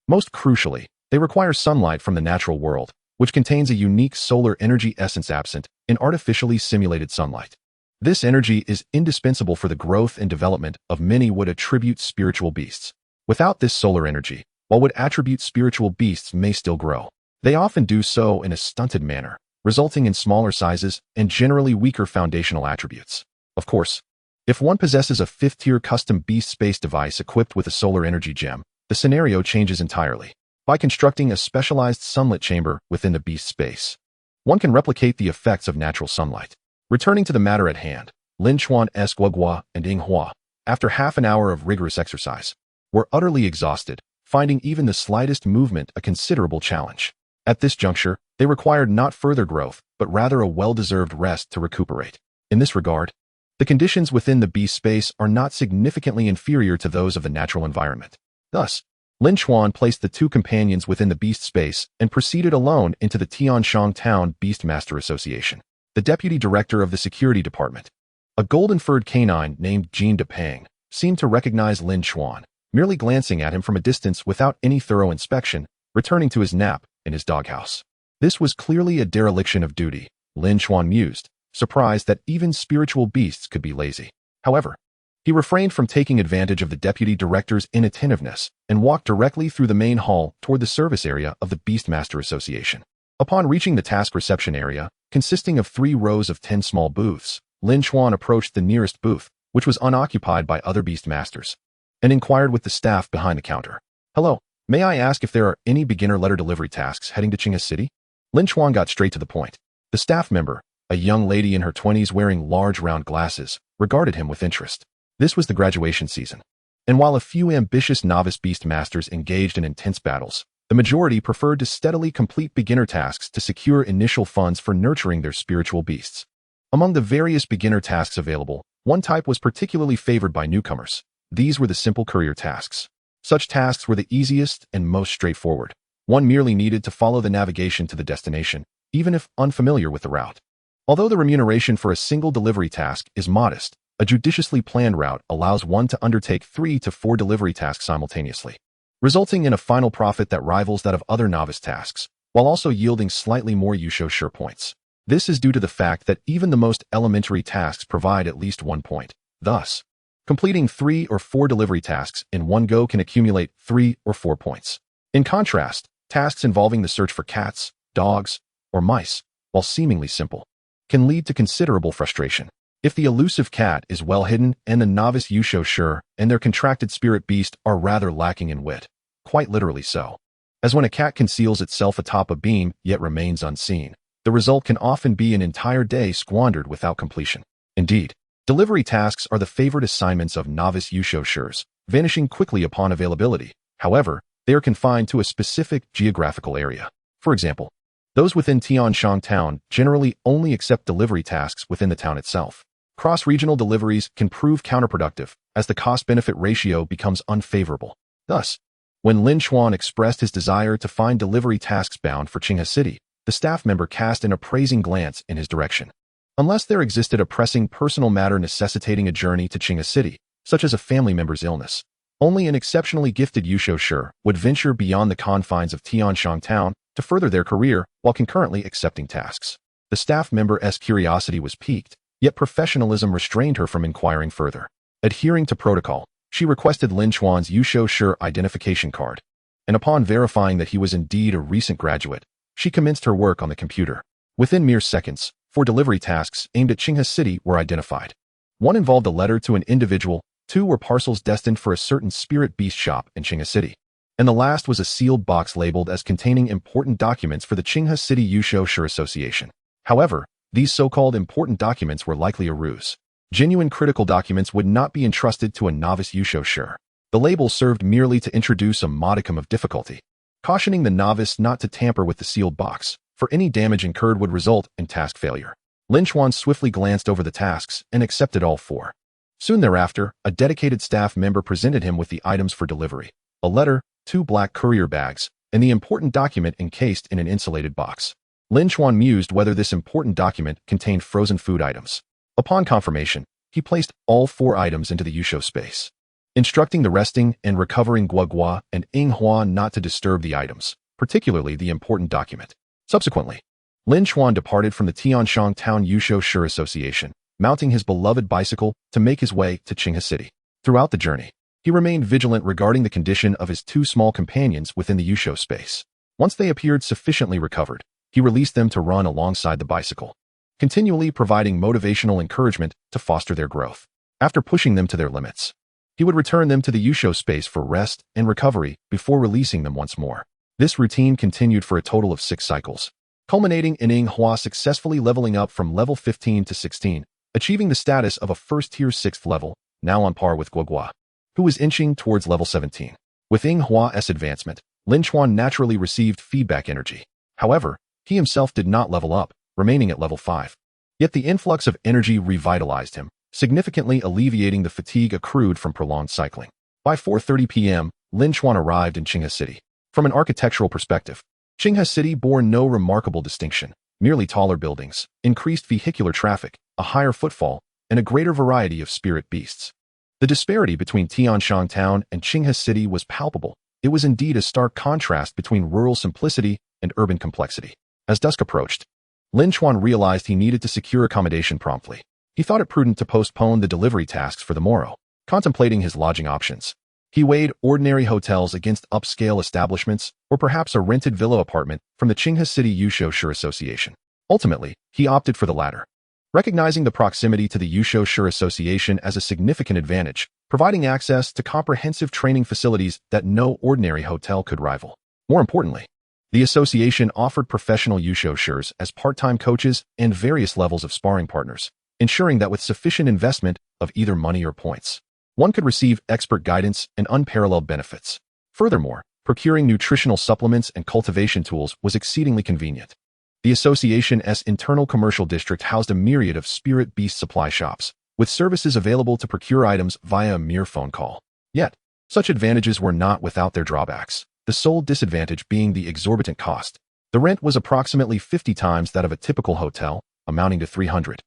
Most crucially, they require sunlight from the natural world, which contains a unique solar energy essence absent in artificially simulated sunlight. This energy is indispensable for the growth and development of many would attribute spiritual beasts. Without this solar energy, while would attribute spiritual beasts may still grow, they often do so in a stunted manner, resulting in smaller sizes and generally weaker foundational attributes. Of course, if one possesses a 5th-tier custom beast space device equipped with a solar energy gem, the scenario changes entirely. By constructing a specialized sunlit chamber within the beast space, one can replicate the effects of natural sunlight. Returning to the matter at hand, Lin Chuan, Guogua, and Ying Hua, after half an hour of rigorous exercise, were utterly exhausted, finding even the slightest movement a considerable challenge. At this juncture, they required not further growth, but rather a well-deserved rest to recuperate. In this regard, the conditions within the beast space are not significantly inferior to those of the natural environment. Thus, Lin Chuan placed the two companions within the beast space and proceeded alone into the Tianshang Town Beastmaster Association. The deputy director of the security department, a golden-furred canine named Jean Depang, seemed to recognize Lin Chuan, merely glancing at him from a distance without any thorough inspection, returning to his nap in his doghouse. This was clearly a dereliction of duty, Lin Chuan mused, surprised that even spiritual beasts could be lazy. However, he refrained from taking advantage of the deputy director's inattentiveness and walked directly through the main hall toward the service area of the Beastmaster Association. Upon reaching the task reception area, consisting of 3 rows of 10 small booths, Lin Chuan approached the nearest booth, which was unoccupied by other Beastmasters, and inquired with the staff behind the counter. "Hello, may I ask if there are any beginner letter delivery tasks heading to Qinghe City?" Lin Chuan got straight to the point. The staff member, a young lady in her 20s wearing large round glasses, regarded him with interest. This was the graduation season, and while a few ambitious novice Beastmasters engaged in intense battles, the majority preferred to steadily complete beginner tasks to secure initial funds for nurturing their spiritual beasts. Among the various beginner tasks available, one type was particularly favored by newcomers. These were the simple courier tasks. Such tasks were the easiest and most straightforward. One merely needed to follow the navigation to the destination, even if unfamiliar with the route. Although the remuneration for a single delivery task is modest, a judiciously planned route allows one to undertake 3 to 4 delivery tasks simultaneously, resulting in a final profit that rivals that of other novice tasks, while also yielding slightly more Yusho points. This is due to the fact that even the most elementary tasks provide at least 1 point. Thus, completing 3 or 4 delivery tasks in one go can accumulate 3 or 4 points. In contrast, tasks involving the search for cats, dogs, or mice, while seemingly simple, can lead to considerable frustration. If the elusive cat is well hidden and the novice Yusho and their contracted spirit beast are rather lacking in wit, quite literally so, as when a cat conceals itself atop a beam yet remains unseen, the result can often be an entire day squandered without completion. Indeed, delivery tasks are the favored assignments of novice Yusho, vanishing quickly upon availability. However, they are confined to a specific geographical area. For example, those within Tianshang Town generally only accept delivery tasks within the town itself. Cross-regional deliveries can prove counterproductive as the cost-benefit ratio becomes unfavorable. Thus, when Lin Chuan expressed his desire to find delivery tasks bound for Qinghe City, the staff member cast an appraising glance in his direction. Unless there existed a pressing personal matter necessitating a journey to Qinghe City, such as a family member's illness, only an exceptionally gifted Yusho would venture beyond the confines of Tianshang Town to further their career while concurrently accepting tasks. The staff member's curiosity was piqued, yet professionalism restrained her from inquiring further. Adhering to protocol, she requested Lin Chuan's Yusho identification card, and upon verifying that he was indeed a recent graduate, she commenced her work on the computer. Within mere seconds, 4 delivery tasks aimed at Qinghe City were identified. One involved a letter to an individual, 2 were parcels destined for a certain spirit beast shop in Qinghe City, and the last was a sealed box labeled as containing important documents for the Qinghe City Yusho Association. However, these so-called important documents were likely a ruse. Genuine critical documents would not be entrusted to a novice Yusho. The label served merely to introduce a modicum of difficulty, cautioning the novice not to tamper with the sealed box, for any damage incurred would result in task failure. Lin Chuan swiftly glanced over the tasks and accepted all 4. Soon thereafter, a dedicated staff member presented him with the items for delivery: a letter, 2 black courier bags, and the important document encased in an insulated box. Lin Chuan mused whether this important document contained frozen food items. Upon confirmation, he placed all 4 items into the Yusho space. instructing the resting and recovering Guogua and Ing Hua not to disturb the items, particularly the important document. Subsequently, Lin Chuan departed from the Tianshang Town Yusho Shi Association, mounting his beloved bicycle to make his way to Qinghe City. Throughout the journey, he remained vigilant regarding the condition of his two small companions within the Yusho space. Once they appeared sufficiently recovered, he released them to run alongside the bicycle, continually providing motivational encouragement to foster their growth. After pushing them to their limits, he would return them to the Yusho space for rest and recovery before releasing them once more. This routine continued for a total of 6 cycles, culminating in Ing Hua successfully leveling up from level 15 to 16, achieving the status of a first-tier 6th level, now on par with Guogua, who was inching towards level 17. With Ing Hua's advancement, Lin Chuan naturally received feedback energy. However, he himself did not level up, remaining at level 5. Yet the influx of energy revitalized him, significantly alleviating the fatigue accrued from prolonged cycling. By 4:30 p.m., Lin Chuan arrived in Qinghe City. From an architectural perspective, Qinghe City bore no remarkable distinction, merely taller buildings, increased vehicular traffic, a higher footfall, and a greater variety of spirit beasts. The disparity between Tianshang Town and Qinghe City was palpable. It was indeed a stark contrast between rural simplicity and urban complexity. As dusk approached, Lin Chuan realized he needed to secure accommodation promptly. He thought it prudent to postpone the delivery tasks for the morrow. Contemplating his lodging options, he weighed ordinary hotels against upscale establishments or perhaps a rented villa apartment from the Qinghe City Yusho Shi Association. Ultimately, he opted for the latter, recognizing the proximity to the Yusho Shi Association as a significant advantage, providing access to comprehensive training facilities that no ordinary hotel could rival. More importantly, the association offered professional Yusho Shis as part-time coaches and various levels of sparring partners, ensuring that with sufficient investment of either money or points, one could receive expert guidance and unparalleled benefits. Furthermore, procuring nutritional supplements and cultivation tools was exceedingly convenient. The association's internal commercial district housed a myriad of spirit beast supply shops, with services available to procure items via a mere phone call. Yet, such advantages were not without their drawbacks, the sole disadvantage being the exorbitant cost. The rent was approximately 50 times that of a typical hotel, amounting to 300,000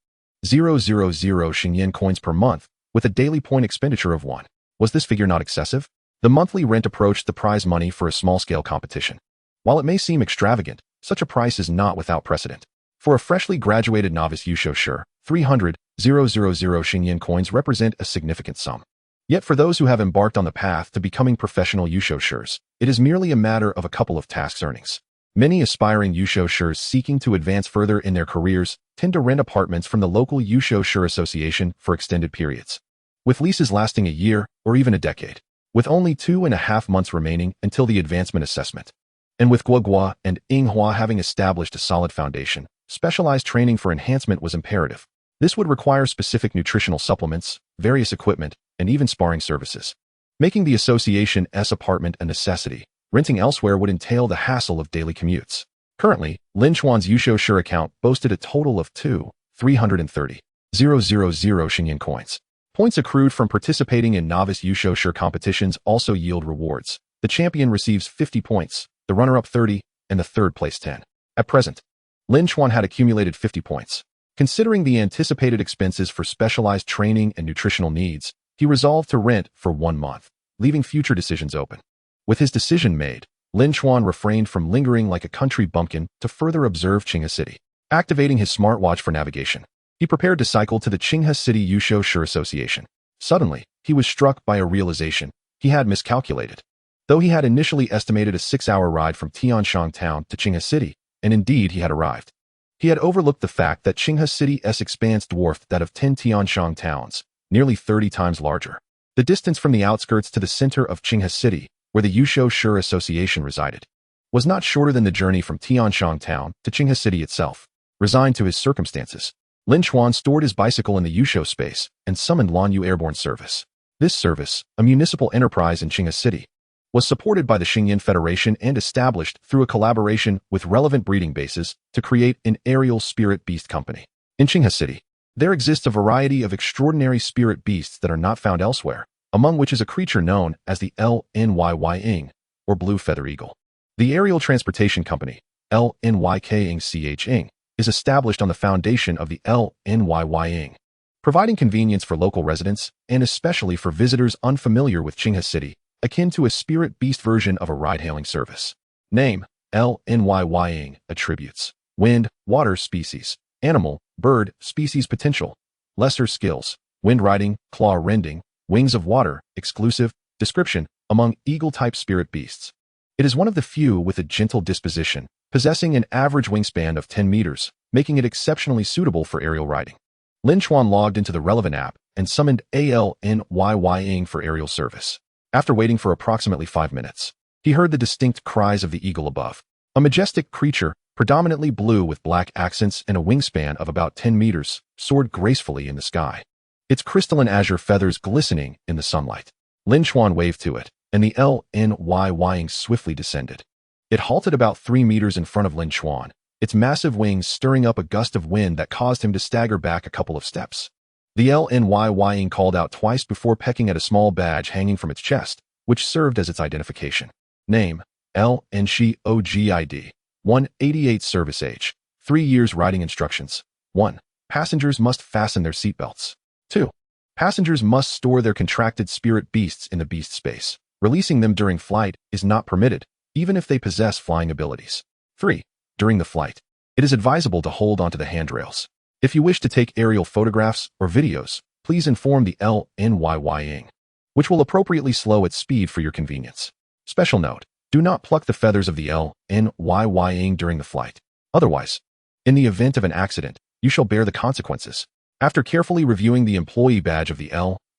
Xingyan coins per month, with a daily point expenditure of 1. Was this figure not excessive? The monthly rent approached the prize money for a small-scale competition. While it may seem extravagant, such a price is not without precedent. For a freshly graduated novice Yusho Shi, 300,000 Xingyan coins represent a significant sum. Yet for those who have embarked on the path to becoming professional Yusho Shis, it is merely a matter of a couple of tasks earnings. Many aspiring Yusho Shis seeking to advance further in their careers tend to rent apartments from the local Yusho Shi Association for extended periods, with leases lasting a year or even a decade, with only 2.5 months remaining until the advancement assessment. And with Guogua and Ing Hua having established a solid foundation, specialized training for enhancement was imperative. This would require specific nutritional supplements, various equipment, and even sparring services. Making the association's apartment a necessity, renting elsewhere would entail the hassle of daily commutes. Currently, Lin Chuan's Yusho Shi account boasted a total of 330,000 Xingyan coins. Points accrued from participating in novice Yusho Shi competitions also yield rewards. The champion receives 50 points, the runner-up 30, and the third place 10. At present, Lin Chuan had accumulated 50 points. Considering the anticipated expenses for specialized training and nutritional needs, he resolved to rent for 1 month, leaving future decisions open. With his decision made, Lin Chuan refrained from lingering like a country bumpkin to further observe Qinghe City. Activating his smartwatch for navigation, he prepared to cycle to the Qinghe City Yusho Shi Association. Suddenly, he was struck by a realization. He had miscalculated. Though he had initially estimated a 6-hour ride from Tianshang Town to Qinghe City, and indeed he had arrived, he had overlooked the fact that Qinghe City's expanse dwarfed that of 10 Tianshang towns, nearly 30 times larger. The distance from the outskirts to the center of Qinghe City, where the Yusho Shi Association resided, was not shorter than the journey from Tianshang Town to Qinghe City itself. Resigned to his circumstances, Lin Chuan stored his bicycle in the Yusho space and summoned Lanyu Airborne Service. This service, a municipal enterprise in Qinghe City, was supported by the Xingyan Federation and established through a collaboration with relevant breeding bases to create an aerial spirit beast company. In Qinghe City, there exists a variety of extraordinary spirit beasts that are not found elsewhere, among which is a creature known as the Lnying, or blue feather eagle. The aerial transportation company, Lnyking, is established on the foundation of the Lnying, providing convenience for local residents and especially for visitors unfamiliar with Qinghe City, akin to a spirit beast version of a ride-hailing service. Name: Lin. Attributes: wind, water species. Animal, bird, species potential. Lesser skills: wind riding, claw rending, wings of water, exclusive. Description: among eagle-type spirit beasts. It is one of the few with a gentle disposition, possessing an average wingspan of 10 meters, making it exceptionally suitable for aerial riding. Lin Chuan logged into the relevant app and summoned Lin for aerial service. After waiting for approximately 5 minutes, he heard the distinct cries of the eagle above. A majestic creature, predominantly blue with black accents and a wingspan of about 10 meters, soared gracefully in the sky, its crystalline azure feathers glistening in the sunlight. Lin Chuan waved to it, and the Lin swiftly descended. It halted about 3 meters in front of Lin Chuan, its massive wings stirring up a gust of wind that caused him to stagger back a couple of steps. The Lin called out twice before pecking at a small badge hanging from its chest, which served as its identification. Name: Lin Chuan. 188 service age. 3 years riding instructions. 1. Passengers must fasten their seatbelts. 2. Passengers must store their contracted spirit beasts in the beast space. Releasing them during flight is not permitted, even if they possess flying abilities. 3. During the flight, it is advisable to hold onto the handrails. If you wish to take aerial photographs or videos, please inform the Lin, which will appropriately slow its speed for your convenience. Special note: do not pluck the feathers of the Lin during the flight. Otherwise, in the event of an accident, you shall bear the consequences. After carefully reviewing the employee badge of the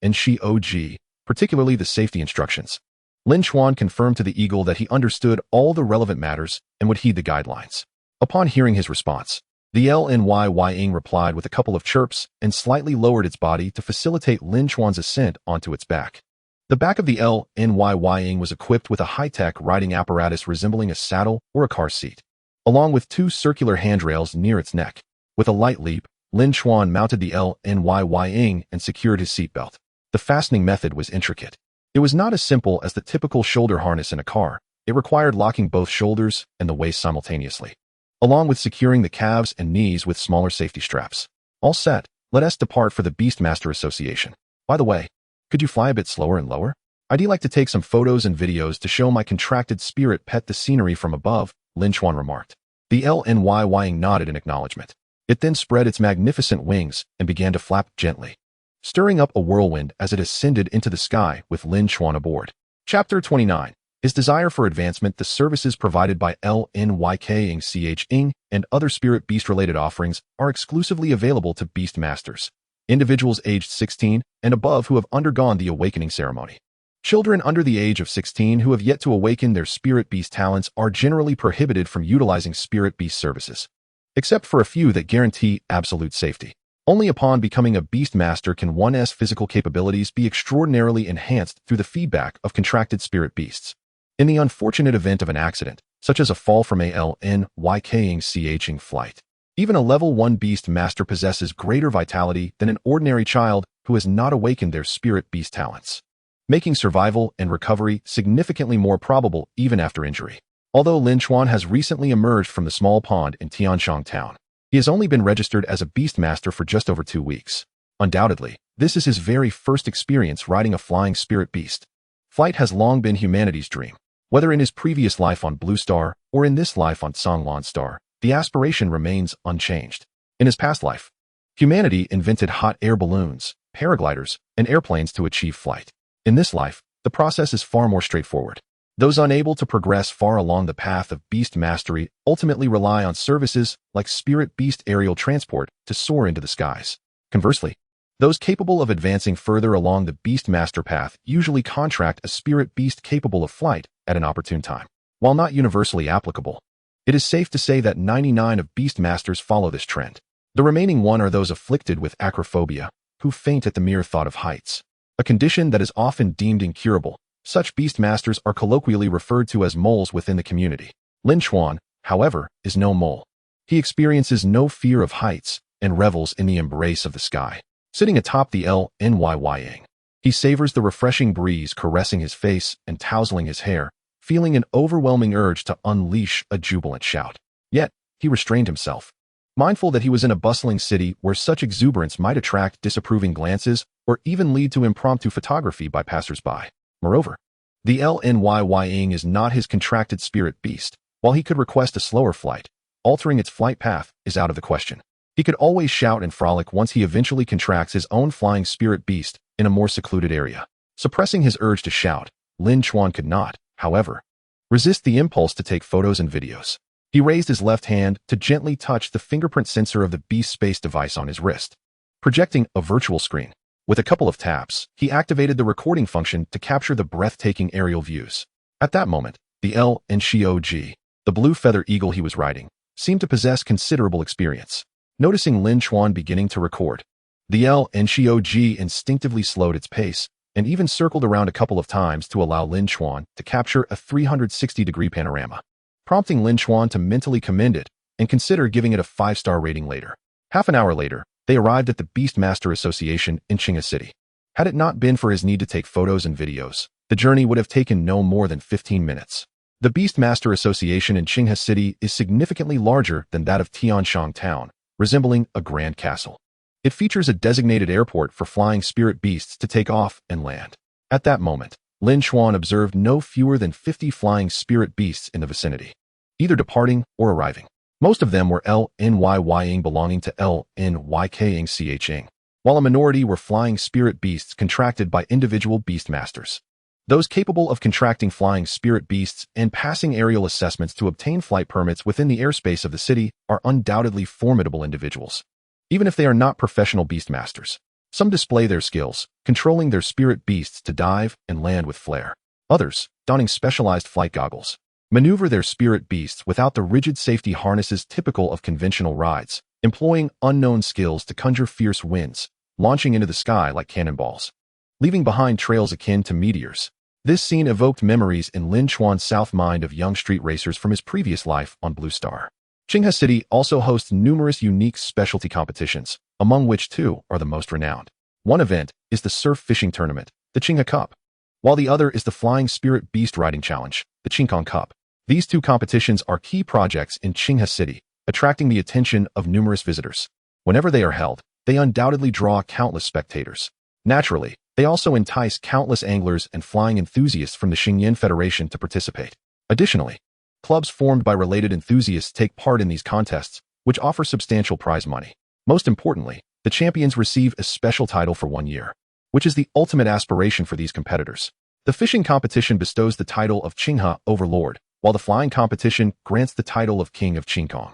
Lin, particularly the safety instructions, Lin Chuan confirmed to the eagle that he understood all the relevant matters and would heed the guidelines. Upon hearing his response, the Lin replied with a couple of chirps and slightly lowered its body to facilitate Lin Chuan's ascent onto its back. The back of the Lin was equipped with a high-tech riding apparatus resembling a saddle or a car seat, along with 2 circular handrails near its neck. With a light leap, Lin Chuan mounted the Lin and secured his seatbelt. The fastening method was intricate. It was not as simple as the typical shoulder harness in a car. It required locking both shoulders and the waist simultaneously, along with securing the calves and knees with smaller safety straps. All set, let us depart for the Beastmaster Association. By the way, could you fly a bit slower and lower? I'd like to take some photos and videos to show my contracted spirit pet the scenery from above, Lin Chuan remarked. The Lin nodded in acknowledgement. It then spread its magnificent wings and began to flap gently, stirring up a whirlwind as it ascended into the sky with Lin Chuan aboard. Chapter 29. His desire for advancement. The services provided by Lin and other spirit beast-related offerings are exclusively available to Beastmasters, individuals aged 16 and above who have undergone the awakening ceremony. Children under the age of 16 who have yet to awaken their spirit beast talents are generally prohibited from utilizing spirit beast services, except for a few that guarantee absolute safety. Only upon becoming a Beastmaster can one's physical capabilities be extraordinarily enhanced through the feedback of contracted spirit beasts. In the unfortunate event of an accident, such as a fall from a Lin flight, even a level 1 Beastmaster possesses greater vitality than an ordinary child who has not awakened their spirit beast talents, making survival and recovery significantly more probable even after injury. Although Lin Chuan has recently emerged from the small pond in Tianshang town, he has only been registered as a Beastmaster for just over 2 weeks. Undoubtedly, this is his very first experience riding a flying spirit beast. Flight has long been humanity's dream. Whether in his previous life on Blue Star or in this life on Songlan Star, the aspiration remains unchanged. In his past life, humanity invented hot air balloons, paragliders, and airplanes to achieve flight. In this life, the process is far more straightforward. Those unable to progress far along the path of beast mastery ultimately rely on services like spirit beast aerial transport to soar into the skies. Conversely, those capable of advancing further along the Beastmaster path usually contract a spirit beast capable of flight at an opportune time. While not universally applicable, it is safe to say that 99 of Beastmasters follow this trend. The remaining 1 are those afflicted with acrophobia, who faint at the mere thought of heights, a condition that is often deemed incurable. Such Beastmasters are colloquially referred to as moles within the community. Lin Chuan, however, is no mole. He experiences no fear of heights and revels in the embrace of the sky. Sitting atop the Lin, he savors the refreshing breeze caressing his face and tousling his hair, feeling an overwhelming urge to unleash a jubilant shout. Yet, he restrained himself. mindful that he was in a bustling city where such exuberance might attract disapproving glances or even lead to impromptu photography by passers-by. Moreover, the Lin is not his contracted spirit beast. While he could request a slower flight, altering its flight path is out of the question. He could always shout and frolic once he eventually contracts his own flying spirit beast in a more secluded area. Suppressing his urge to shout, Lin Chuan could not, however, resist the impulse to take photos and videos. He raised his left hand to gently touch the fingerprint sensor of the beast space device on his wrist, projecting a virtual screen. With a couple of taps, he activated the recording function to capture the breathtaking aerial views. At that moment, the Lin Chuan, the blue feather eagle he was riding, seemed to possess considerable experience. Noticing Lin Chuan beginning to record, the Lin Chuan instinctively slowed its pace and even circled around a couple of times to allow Lin Chuan to capture a 360-degree panorama, prompting Lin Chuan to mentally commend it and consider giving it a 5-star rating later. Half an hour later, they arrived at the Beastmaster Association in Qinghe City. Had it not been for his need to take photos and videos, the journey would have taken no more than 15 minutes. The Beastmaster Association in Qinghe City is significantly larger than that of Tianshang Town, resembling a grand castle. It features a designated airport for flying spirit beasts to take off and land. At that moment, Lin Chuan observed no fewer than 50 flying spirit beasts in the vicinity, either departing or arriving. Most of them were Lin belonging to Lin Ching, while a minority were flying spirit beasts contracted by individual beastmasters. Those capable of contracting flying spirit beasts and passing aerial assessments to obtain flight permits within the airspace of the city are undoubtedly formidable individuals. Even if they are not professional beastmasters, some display their skills, controlling their spirit beasts to dive and land with flair. Others, donning specialized flight goggles, maneuver their spirit beasts without the rigid safety harnesses typical of conventional rides, employing unknown skills to conjure fierce winds, launching into the sky like cannonballs, leaving behind trails akin to meteors. This scene evoked memories in Lin Chuan's south mind of young street racers from his previous life on Blue Star. Qinghe City also hosts numerous unique specialty competitions, among which two are the most renowned. One event is the surf fishing tournament, the Qinghe Cup, while the other is the Flying Spirit Beast Riding Challenge, the Qingkong Cup. These two competitions are key projects in Qinghe City, attracting the attention of numerous visitors. Whenever they are held, they undoubtedly draw countless spectators. Naturally, they also entice countless anglers and flying enthusiasts from the Xingyan Federation to participate. Additionally, clubs formed by related enthusiasts take part in these contests, which offer substantial prize money. Most importantly, the champions receive a special title for 1 year, which is the ultimate aspiration for these competitors. The fishing competition bestows the title of Qinghe Overlord, while the flying competition grants the title of King of Qingkong.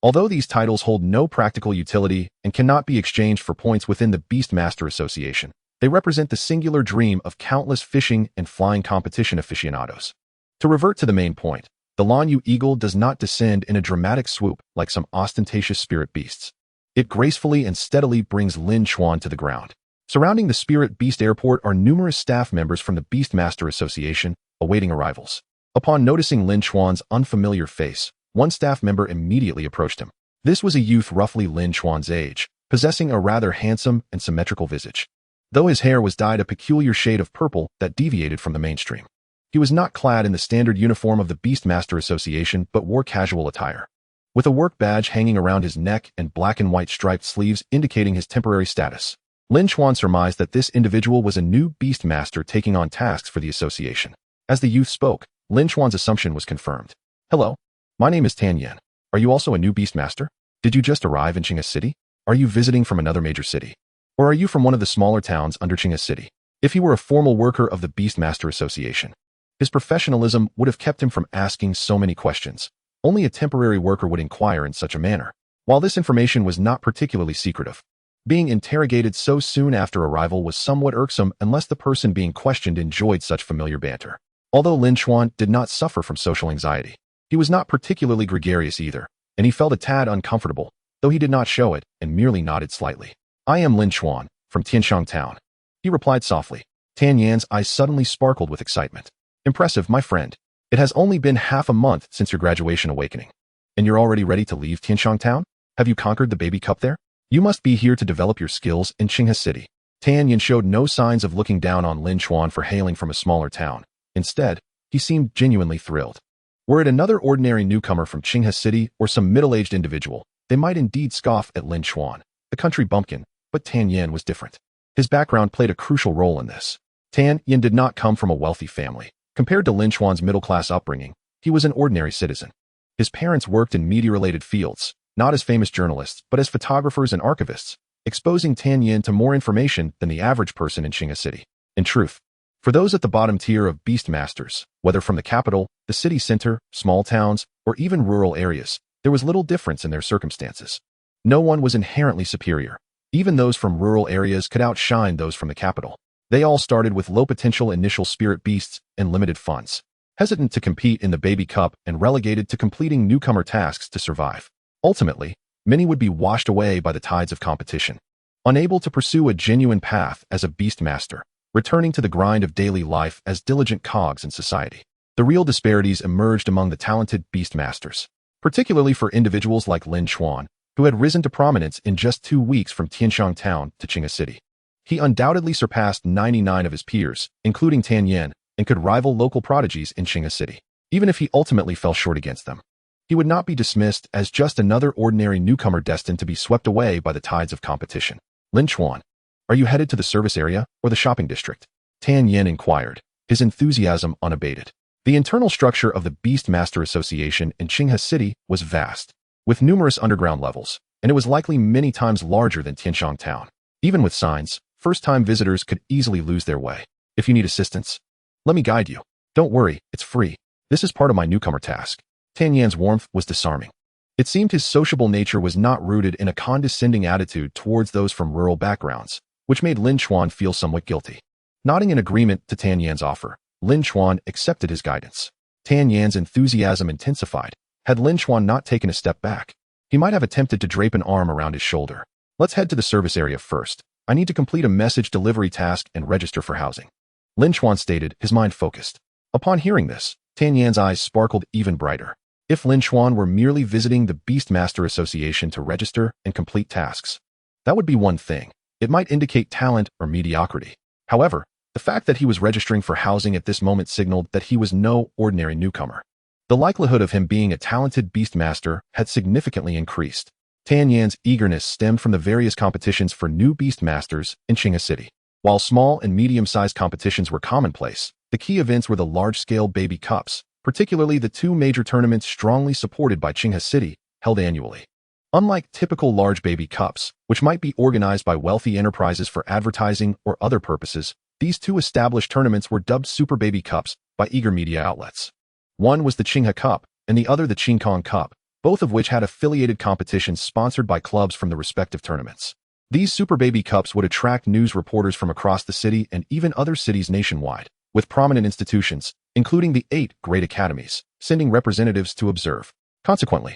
Although these titles hold no practical utility and cannot be exchanged for points within the Beastmaster Association, they represent the singular dream of countless fishing and flying competition aficionados. To revert to the main point, the Lan Yu Eagle does not descend in a dramatic swoop like some ostentatious spirit beasts. It gracefully and steadily brings Lin Chuan to the ground. Surrounding the Spirit Beast Airport are numerous staff members from the Beastmaster Association awaiting arrivals. Upon noticing Lin Chuan's unfamiliar face, one staff member immediately approached him. This was a youth roughly Lin Chuan's age, possessing a rather handsome and symmetrical visage, though his hair was dyed a peculiar shade of purple that deviated from the mainstream. He was not clad in the standard uniform of the Beastmaster Association but wore casual attire, with a work badge hanging around his neck and black and white striped sleeves indicating his temporary status. Lin Chuan surmised that this individual was a new Beastmaster taking on tasks for the association. As the youth spoke, Lin Chuan's assumption was confirmed. "Hello, my name is Tan Yan. Are you also a new Beastmaster? Did you just arrive in Qinghe City? Are you visiting from another major city? Or are you from one of the smaller towns under Qinghe City?" If he were a formal worker of the Beastmaster Association, his professionalism would have kept him from asking so many questions. Only a temporary worker would inquire in such a manner. While this information was not particularly secretive, being interrogated so soon after arrival was somewhat irksome unless the person being questioned enjoyed such familiar banter. Although Lin Chuan did not suffer from social anxiety, he was not particularly gregarious either, and he felt a tad uncomfortable, though he did not show it and merely nodded slightly. "I am Lin Chuan, from Tianshang Town," he replied softly. Tan Yan's eyes suddenly sparkled with excitement. "Impressive, my friend. It has only been half a month since your graduation awakening, and you're already ready to leave Tianshang Town? Have you conquered the baby cup there? You must be here to develop your skills in Qinghe City." Tan Yan showed no signs of looking down on Lin Chuan for hailing from a smaller town. Instead, he seemed genuinely thrilled. Were it another ordinary newcomer from Qinghe City or some middle-aged individual, they might indeed scoff at Lin Chuan, the country bumpkin, but Tan Yin was different. His background played a crucial role in this. Tan Yin did not come from a wealthy family. Compared to Lin Chuan's middle-class upbringing, he was an ordinary citizen. His parents worked in media-related fields, not as famous journalists, but as photographers and archivists, exposing Tan Yin to more information than the average person in Qinghe City. In truth, for those at the bottom tier of Beastmasters, whether from the capital, the city center, small towns, or even rural areas, there was little difference in their circumstances. No one was inherently superior. Even those from rural areas could outshine those from the capital. They all started with low-potential initial spirit beasts and limited funds, hesitant to compete in the baby cup and relegated to completing newcomer tasks to survive. Ultimately, many would be washed away by the tides of competition, unable to pursue a genuine path as a Beastmaster, returning to the grind of daily life as diligent cogs in society. The real disparities emerged among the talented Beastmasters, particularly for individuals like Lin Chuan, who had risen to prominence in just 2 weeks from Tianshang Town to Qinghe City. He undoubtedly surpassed 99 of his peers, including Tan Yin, and could rival local prodigies in Qinghe City. Even if he ultimately fell short against them, he would not be dismissed as just another ordinary newcomer destined to be swept away by the tides of competition. Lin Chuan, are you headed to the service area or the shopping district? Tan Yin inquired, his enthusiasm unabated. The internal structure of the Beastmaster Association in Qinghe City was vast, with numerous underground levels, and it was likely many times larger than Tianshang Town. Even with signs, first-time visitors could easily lose their way. If you need assistance, let me guide you. Don't worry, it's free. This is part of my newcomer task. Tan Yin's warmth was disarming. It seemed his sociable nature was not rooted in a condescending attitude towards those from rural backgrounds, which made Lin Chuan feel somewhat guilty. Nodding in agreement to Tan Yin's offer, Lin Chuan accepted his guidance. Tan Yin's enthusiasm intensified. Had Lin Chuan not taken a step back, he might have attempted to drape an arm around his shoulder. Let's head to the service area first. I need to complete a message delivery task and register for housing. Lin Chuan stated, his mind focused. Upon hearing this, Tan Yin's eyes sparkled even brighter. If Lin Chuan were merely visiting the Beastmaster Association to register and complete tasks, that would be one thing. It might indicate talent or mediocrity. However, the fact that he was registering for housing at this moment signaled that he was no ordinary newcomer. The likelihood of him being a talented Beastmaster had significantly increased. Tan Yin's eagerness stemmed from the various competitions for new Beastmasters in Qinghe City. While small and medium-sized competitions were commonplace, the key events were the large-scale baby cups, particularly the 2 major tournaments strongly supported by Qinghe City, held annually. Unlike typical large baby cups, which might be organized by wealthy enterprises for advertising or other purposes, these 2 established tournaments were dubbed Super Baby Cups by eager media outlets. One was the Qinghe Cup, and the other the Qingkong Cup, both of which had affiliated competitions sponsored by clubs from the respective tournaments. These Super Baby Cups would attract news reporters from across the city and even other cities nationwide, with prominent institutions, including the 8 great academies, sending representatives to observe. Consequently,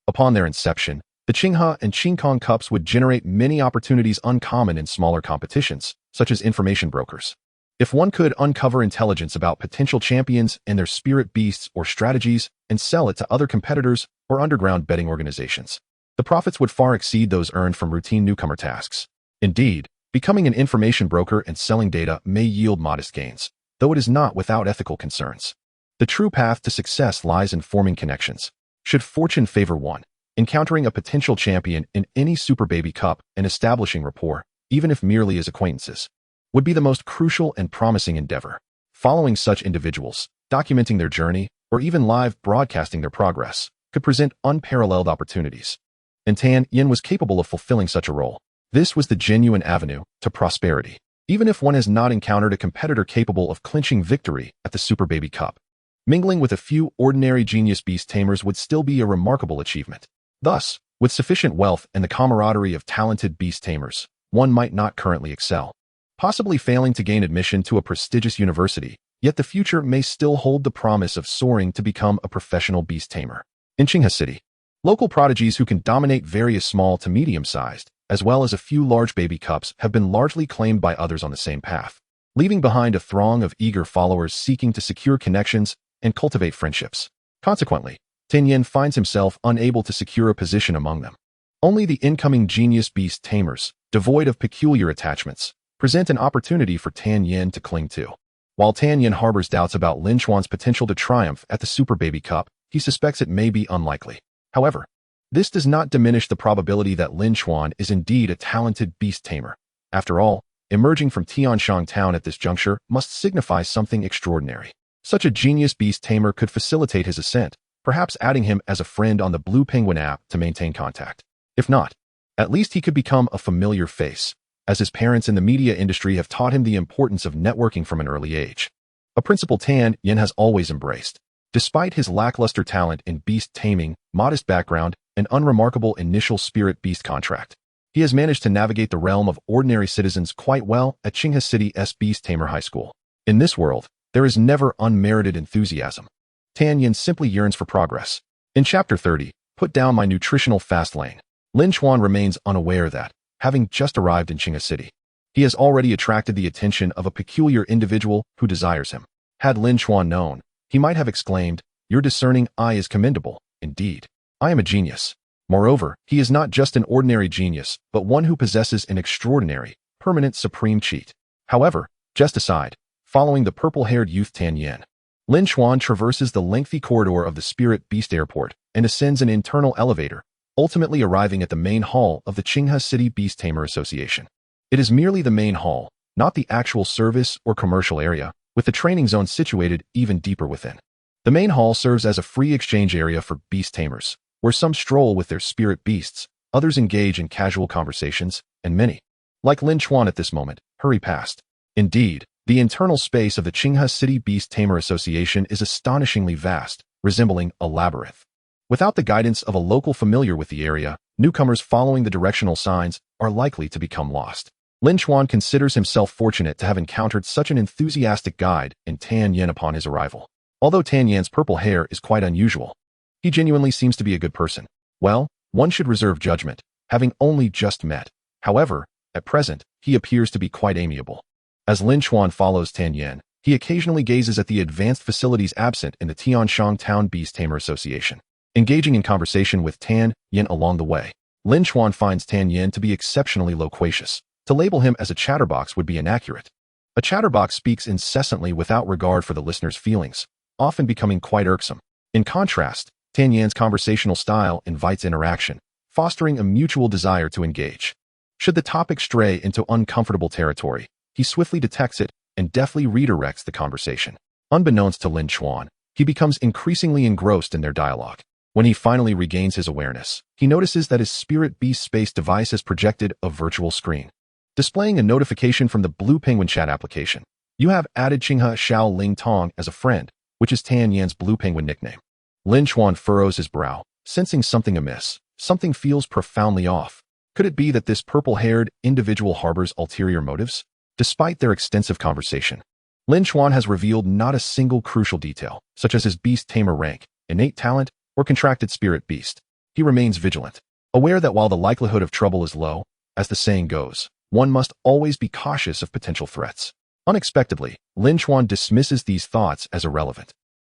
upon their inception, the Qinghe and Qingkong Cups would generate many opportunities uncommon in smaller competitions, such as information brokers. If one could uncover intelligence about potential champions and their spirit beasts or strategies and sell it to other competitors or underground betting organizations, the profits would far exceed those earned from routine newcomer tasks. Indeed, becoming an information broker and selling data may yield modest gains, though it is not without ethical concerns. The true path to success lies in forming connections. Should fortune favor one, encountering a potential champion in any Super Baby Cup and establishing rapport, even if merely as acquaintances, would be the most crucial and promising endeavor. Following such individuals, documenting their journey, or even live broadcasting their progress, could present unparalleled opportunities. And Tan Yin was capable of fulfilling such a role. This was the genuine avenue to prosperity, even if one has not encountered a competitor capable of clinching victory at the Super Baby Cup. Mingling with a few ordinary genius beast tamers would still be a remarkable achievement. Thus, with sufficient wealth and the camaraderie of talented beast tamers, one might not currently excel, possibly failing to gain admission to a prestigious university, yet the future may still hold the promise of soaring to become a professional beast tamer. In Qinghe City, local prodigies who can dominate various small to medium-sized, as well as a few large baby cups, have been largely claimed by others on the same path, leaving behind a throng of eager followers seeking to secure connections and cultivate friendships. Consequently, Tan Yin finds himself unable to secure a position among them. Only the incoming genius beast tamers, devoid of peculiar attachments, present an opportunity for Tan Yin to cling to. While Tan Yin harbors doubts about Lin Chuan's potential to triumph at the Super Baby Cup, he suspects it may be unlikely. However, This does not diminish the probability that Lin Chuan is indeed a talented beast tamer. After all, emerging from Tianshang town at this juncture must signify something extraordinary. Such a genius beast tamer could facilitate his ascent, perhaps adding him as a friend on the Blue Penguin app to maintain contact. If not, at least he could become a familiar face, as his parents in the media industry have taught him the importance of networking from an early age. A principle Tan Yen has always embraced. Despite his lackluster talent in beast taming, modest background, and unremarkable initial spirit beast contract, he has managed to navigate the realm of ordinary citizens quite well at Qinghe City's Beast Tamer High School. In this world, there is never unmerited enthusiasm. Tan Yen simply yearns for progress. In Chapter 30, Put Down My Nutritional Fast Lane, Lin Chuan remains unaware that, having just arrived in Qinghe City, he has already attracted the attention of a peculiar individual who desires him. Had Lin Chuan known, he might have exclaimed, "Your discerning eye is commendable. Indeed, I am a genius." Moreover, he is not just an ordinary genius, but one who possesses an extraordinary, permanent supreme cheat. However, just aside, following the purple-haired youth Tan Yen, Lin Chuan traverses the lengthy corridor of the Spirit Beast Airport and ascends an internal elevator, ultimately arriving at the main hall of the Qinghe City Beast Tamer Association. It is merely the main hall, not the actual service or commercial area, with the training zone situated even deeper within. The main hall serves as a free exchange area for beast tamers, where some stroll with their spirit beasts, others engage in casual conversations, and many, like Lin Chuan at this moment, hurry past. Indeed, the internal space of the Qinghe City Beast Tamer Association is astonishingly vast, resembling a labyrinth. Without the guidance of a local familiar with the area, newcomers following the directional signs are likely to become lost. Lin Chuan considers himself fortunate to have encountered such an enthusiastic guide in Tan Yen upon his arrival. Although Tan Yen's purple hair is quite unusual, he genuinely seems to be a good person. Well, one should reserve judgment, having only just met. However, at present, he appears to be quite amiable. As Lin Chuan follows Tan Yen, he occasionally gazes at the advanced facilities absent in the Tianshang Town Beast Tamer Association. Engaging in conversation with Tan Yen along the way, Lin Chuan finds Tan Yen to be exceptionally loquacious. To label him as a chatterbox would be inaccurate. A chatterbox speaks incessantly without regard for the listener's feelings, often becoming quite irksome. In contrast, Tan Yen's conversational style invites interaction, fostering a mutual desire to engage. Should the topic stray into uncomfortable territory, he swiftly detects it and deftly redirects the conversation. Unbeknownst to Lin Chuan, he becomes increasingly engrossed in their dialogue. When he finally regains his awareness, he notices that his Spirit Beast Space device has projected a virtual screen, displaying a notification from the Blue Penguin chat application. You have added Qinghe Xiao Ling Tong as a friend, which is Tan Yen's Blue Penguin nickname. Lin Chuan furrows his brow, sensing something amiss. Something feels profoundly off. Could it be that this purple-haired individual harbors ulterior motives? Despite their extensive conversation, Lin Chuan has revealed not a single crucial detail, such as his beast tamer rank, innate talent, or contracted spirit beast. He remains vigilant, aware that while the likelihood of trouble is low, as the saying goes, one must always be cautious of potential threats. Unexpectedly, Lin Chuan dismisses these thoughts as irrelevant.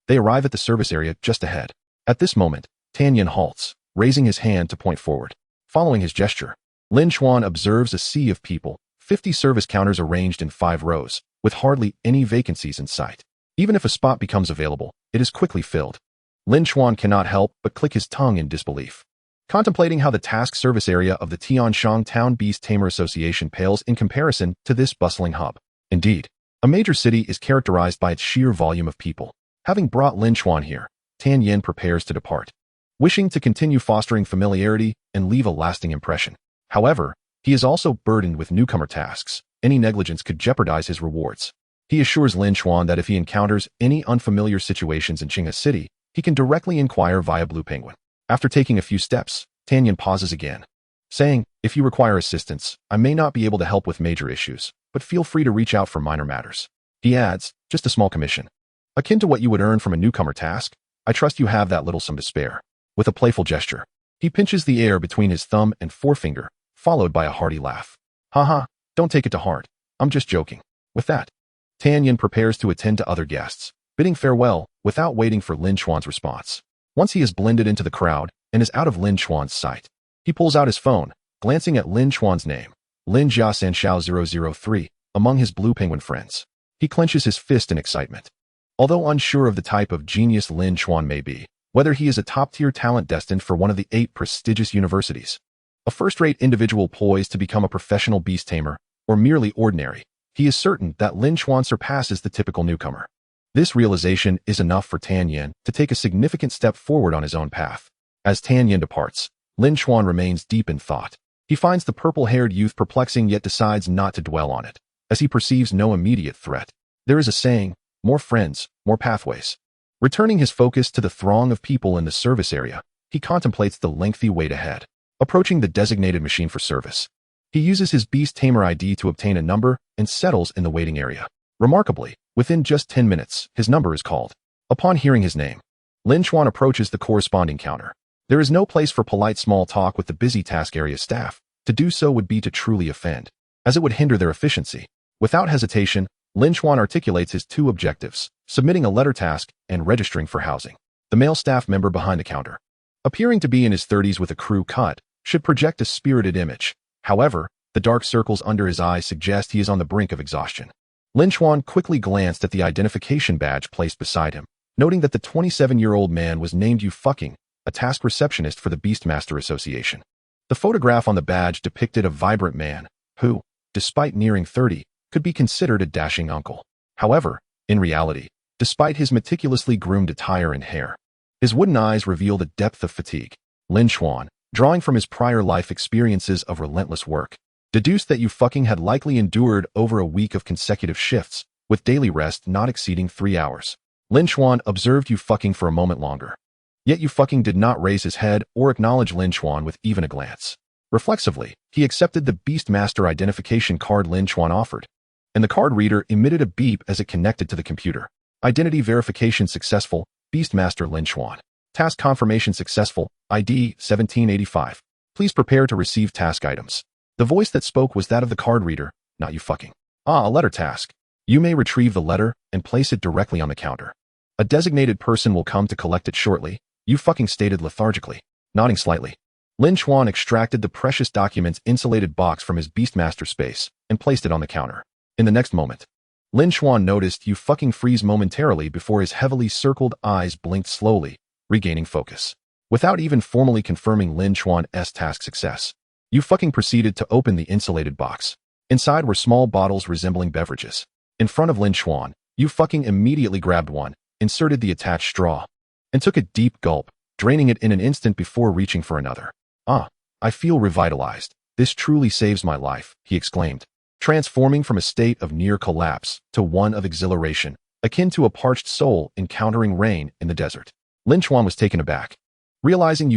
They arrive at the service area just ahead. At this moment, Tan Yen halts, raising his hand to point forward. Following his gesture, Lin Chuan observes a sea of people, 50 service counters arranged in 5 rows, with hardly any vacancies in sight. Even if a spot becomes available, it is quickly filled. Lin Chuan cannot help but click his tongue in disbelief, contemplating how the task service area of the Tianshang Town Beast Tamer Association pales in comparison to this bustling hub. Indeed, a major city is characterized by its sheer volume of people. Having brought Lin Chuan here, Tan Yen prepares to depart, wishing to continue fostering familiarity and leave a lasting impression. However, he is also burdened with newcomer tasks. Any negligence could jeopardize his rewards. He assures Lin Chuan that if he encounters any unfamiliar situations in Qinghe City, he can directly inquire via Blue Penguin. After taking a few steps, Tan Yen pauses again, saying, "If you require assistance, I may not be able to help with major issues, but feel free to reach out for minor matters." He adds, "Just a small commission, akin to what you would earn from a newcomer task. I trust you have that little sum to spare." With a playful gesture, he pinches the air between his thumb and forefinger, followed by a hearty laugh. "Haha, don't take it to heart. I'm just joking." With that, Tan Yen prepares to attend to other guests, bidding farewell without waiting for Lin Chuan's response. Once he is blended into the crowd and is out of Lin Chuan's sight, he pulls out his phone, glancing at Lin Chuan's name, Lin Jia Sanshao 003, among his Blue Penguin friends. He clenches his fist in excitement. Although unsure of the type of genius Lin Chuan may be, whether he is a top-tier talent destined for one of the 8 prestigious universities, a first-rate individual poised to become a professional beast tamer, or merely ordinary, he is certain that Lin Chuan surpasses the typical newcomer. This realization is enough for Tan Yin to take a significant step forward on his own path. As Tan Yin departs, Lin Chuan remains deep in thought. He finds the purple-haired youth perplexing yet decides not to dwell on it, as he perceives no immediate threat. There is a saying, more friends, more pathways. Returning his focus to the throng of people in the service area, he contemplates the lengthy wait ahead. Approaching the designated machine for service, he uses his Beast Tamer ID to obtain a number and settles in the waiting area. Remarkably, within just 10 minutes, his number is called. Upon hearing his name, Lin Chuan approaches the corresponding counter. There is no place for polite small talk with the busy task area staff. To do so would be to truly offend, as it would hinder their efficiency. Without hesitation, Lin Chuan articulates his 2 objectives, submitting a letter task and registering for housing. The male staff member behind the counter, appearing to be in his 30s with a crew cut, should project a spirited image. However, the dark circles under his eyes suggest he is on the brink of exhaustion. Lin Chuan quickly glanced at the identification badge placed beside him, noting that the 27-year-old man was named a task receptionist for the Beastmaster Association. The photograph on the badge depicted a vibrant man who, despite nearing 30, could be considered a dashing uncle. However, in reality, despite his meticulously groomed attire and hair, his wooden eyes reveal the depth of fatigue. Lin Chuan, drawing from his prior life experiences of relentless work, deduced that had likely endured over a week of consecutive shifts, with daily rest not exceeding 3 hours. Lin Chuan observed for a moment longer. Yet did not raise his head or acknowledge Lin Chuan with even a glance. Reflexively, he accepted the Beastmaster identification card Lin Chuan offered, and the card reader emitted a beep as it connected to the computer. Identity verification successful, Beastmaster Lin Chuan. Task confirmation successful, ID 1785. Please prepare to receive task items. The voice that spoke was that of the card reader, not you. A letter task. You may retrieve the letter and place it directly on the counter. A designated person will come to collect it shortly, you stated lethargically. Nodding slightly, Lin Chuan extracted the precious document's insulated box from his Beastmaster space and placed it on the counter. In the next moment, Lin Chuan noticed freeze momentarily before his heavily circled eyes blinked slowly, regaining focus. Without even formally confirming Lin Chuan's task success, proceeded to open the insulated box. Inside were small bottles resembling beverages. In front of Lin Chuan, immediately grabbed one, inserted the attached straw, and took a deep gulp, draining it in an instant before reaching for another. I feel revitalized. This truly saves my life, he exclaimed, transforming from a state of near collapse to one of exhilaration, akin to a parched soul encountering rain in the desert. Lin Chuan was taken aback, realizing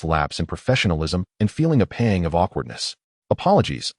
lapse in professionalism and feeling a pang of awkwardness. Apologies,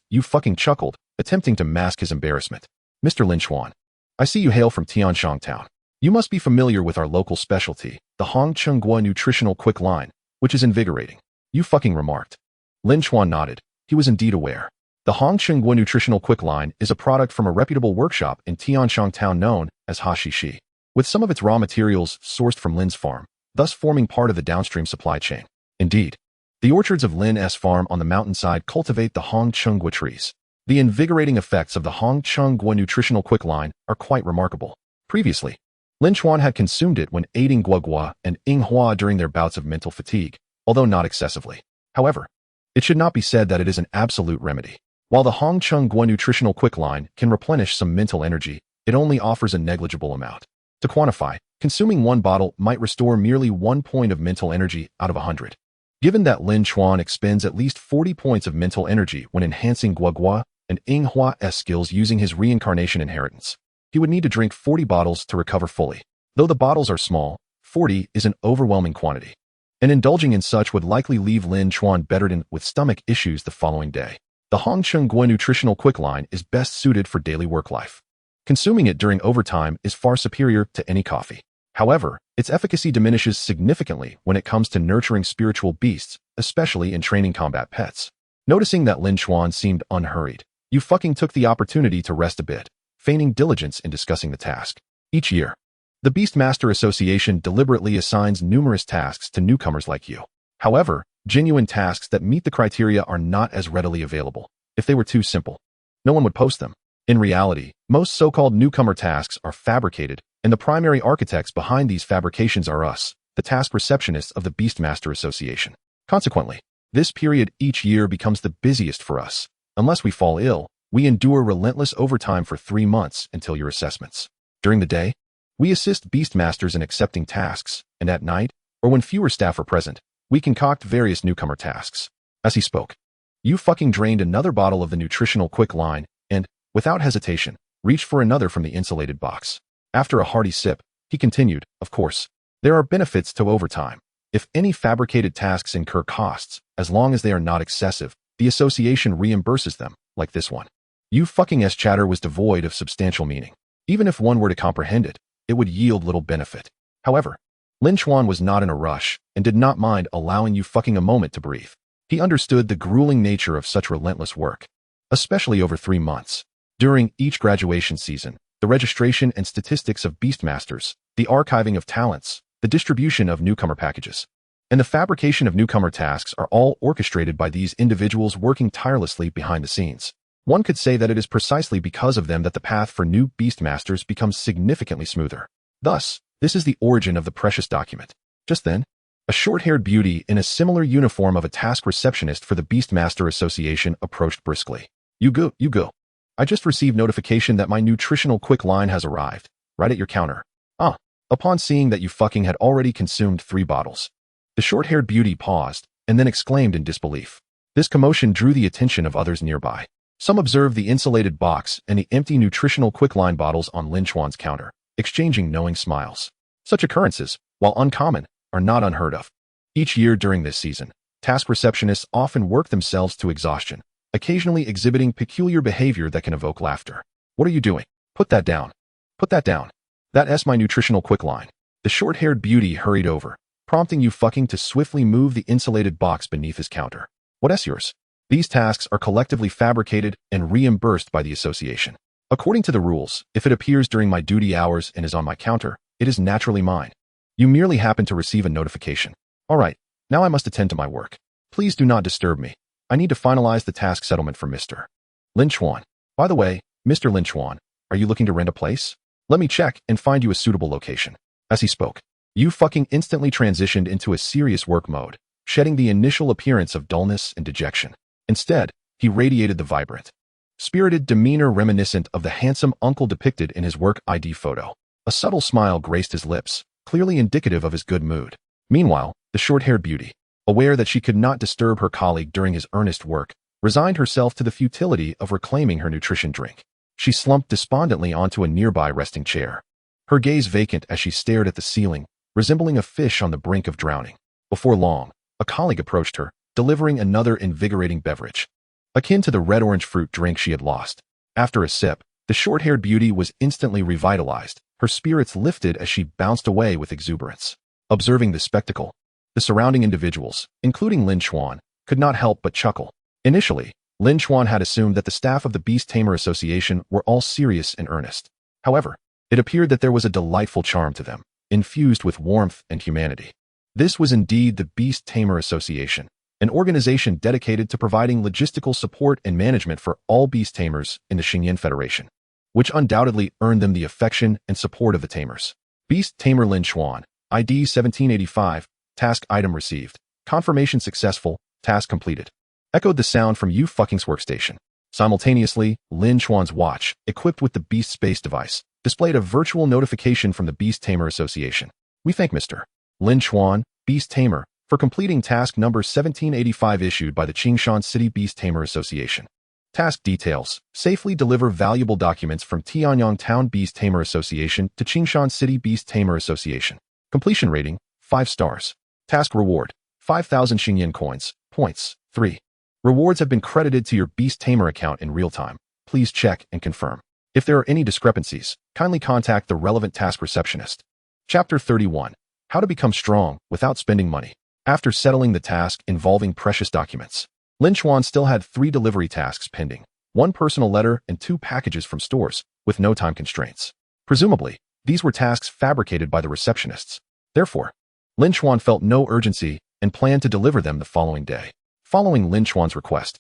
you chuckled, attempting to mask his embarrassment. Mr. Lin Chuan, I see you hail from Tianshang Town. You must be familiar with our local specialty, the Hongchengguo nutritional quick line, which is invigorating. You remarked. Lin Chuan nodded. He was indeed aware. The Hongchengguo nutritional quick line is a product from a reputable workshop in Tianshang Town known as Hashishi, with some of its raw materials sourced from Lin's farm, thus forming part of the downstream supply chain. Indeed, the orchards of Lin's farm on the mountainside cultivate the Hongchengguo trees. The invigorating effects of the Hongchengguo nutritional quick line are quite remarkable. Previously, Lin Chuan had consumed it when aiding Guoguo and Yinghua during their bouts of mental fatigue, although not excessively. However, it should not be said that it is an absolute remedy. While the Hongchengguo nutritional quick line can replenish some mental energy, it only offers a negligible amount. To quantify, consuming one bottle might restore merely 1 point of mental energy out of 100. Given that Lin Chuan expends at least 40 points of mental energy when enhancing Guoguo and Yinghua's skills using his reincarnation inheritance, he would need to drink 40 bottles to recover fully. Though the bottles are small, 40 is an overwhelming quantity, and indulging in such would likely leave Lin Chuan bedridden with stomach issues the following day. The Hongchengguo nutritional quick line is best suited for daily work life. Consuming it during overtime is far superior to any coffee. However, its efficacy diminishes significantly when it comes to nurturing spiritual beasts, especially in training combat pets. Noticing that Lin Chuan seemed unhurried, you took the opportunity to rest a bit, feigning diligence in discussing the task. Each year, the Beastmaster Association deliberately assigns numerous tasks to newcomers like you. However, genuine tasks that meet the criteria are not as readily available. If they were too simple, no one would post them. In reality, most so-called newcomer tasks are fabricated, And the primary architects behind these fabrications are us, the task receptionists of the Beastmaster Association. Consequently, this period each year becomes the busiest for us. Unless we fall ill, we endure relentless overtime for 3 months until your assessments. During the day, we assist Beastmasters in accepting tasks, and at night, or when fewer staff are present, we concoct various newcomer tasks. As he spoke, Yu fucking drained another bottle of the nutritional quicklime and, without hesitation, reached for another from the insulated box. After a hearty sip, he continued, of course, there are benefits to overtime. If any fabricated tasks incur costs, as long as they are not excessive, the association reimburses them, like this one. Yu fucking chatter was devoid of substantial meaning. Even if one were to comprehend it, it would yield little benefit. However, Lin Chuan was not in a rush and did not mind allowing Yu fucking a moment to breathe. He understood the grueling nature of such relentless work, especially over 3 months. During each graduation season, the registration and statistics of Beastmasters, the archiving of talents, the distribution of newcomer packages, and the fabrication of newcomer tasks are all orchestrated by these individuals working tirelessly behind the scenes. One could say that it is precisely because of them that the path for new Beastmasters becomes significantly smoother. Thus, this is the origin of the precious document. Just then, a short-haired beauty in a similar uniform of a task receptionist for the Beastmaster Association approached briskly. You go. I just received notification that my nutritional quicklime has arrived, right at your counter. Upon seeing that you fucking had already consumed 3 bottles. The short-haired beauty paused, and then exclaimed in disbelief. This commotion drew the attention of others nearby. Some observed the insulated box and the empty nutritional quicklime bottles on Lin Chuan's counter, exchanging knowing smiles. Such occurrences, while uncommon, are not unheard of. Each year during this season, task receptionists often work themselves to exhaustion, occasionally exhibiting peculiar behavior that can evoke laughter. What are you doing? Put that down. Put that down. That's my nutritional quicklime. The short-haired beauty hurried over, prompting Yu fucking to swiftly move the insulated box beneath his counter. What's yours? These tasks are collectively fabricated and reimbursed by the association. According to the rules, if it appears during my duty hours and is on my counter, it is naturally mine. You merely happen to receive a notification. All right, now I must attend to my work. Please do not disturb me. I need to finalize the task settlement for Mr. Lin Chuan. By the way, Mr. Lin Chuan, are you looking to rent a place? Let me check and find you a suitable location. As he spoke, Yu fucking instantly transitioned into a serious work mode, shedding the initial appearance of dullness and dejection. Instead, he radiated the vibrant, spirited demeanor reminiscent of the handsome uncle depicted in his work ID photo. A subtle smile graced his lips, clearly indicative of his good mood. Meanwhile, the short-haired beauty, aware that she could not disturb her colleague during his earnest work, resigned herself to the futility of reclaiming her nutrition drink. She slumped despondently onto a nearby resting chair, her gaze vacant as she stared at the ceiling, resembling a fish on the brink of drowning. Before long, a colleague approached her, delivering another invigorating beverage, akin to the red-orange fruit drink she had lost. After a sip, the short-haired beauty was instantly revitalized, her spirits lifted as she bounced away with exuberance. Observing the spectacle, the surrounding individuals, including Lin Chuan, could not help but chuckle. Initially, Lin Chuan had assumed that the staff of the Beast Tamer Association were all serious and earnest. However, it appeared that there was a delightful charm to them, infused with warmth and humanity. This was indeed the Beast Tamer Association, an organization dedicated to providing logistical support and management for all beast tamers in the Xingyan Federation, which undoubtedly earned them the affection and support of the tamers. Beast Tamer Lin Chuan, ID 1785, task item received, confirmation successful, task completed. Echoed the sound from Yu fucking's workstation. Simultaneously, Lin Chuan's watch, equipped with the Beast Space device, displayed a virtual notification from the Beast Tamer Association. We thank Mr. Lin Chuan, Beast Tamer, for completing task number 1785 issued by the Qingshan City Beast Tamer Association. Task details: safely deliver valuable documents from Tianyang Town Beast Tamer Association to Qingshan City Beast Tamer Association. Completion rating: 5 stars. Task reward: 5,000 Xingyan coins, points, 3. Rewards have been credited to your Beast Tamer account in real time. Please check and confirm. If there are any discrepancies, kindly contact the relevant task receptionist. Chapter 31. How to become strong without spending money. After settling the task involving precious documents, Lin Chuan still had 3 delivery tasks pending, 1 personal letter and 2 packages from stores, with no time constraints. Presumably, these were tasks fabricated by the receptionists. Therefore, Lin Chuan felt no urgency and planned to deliver them the following day. Following Lin Chuan's request,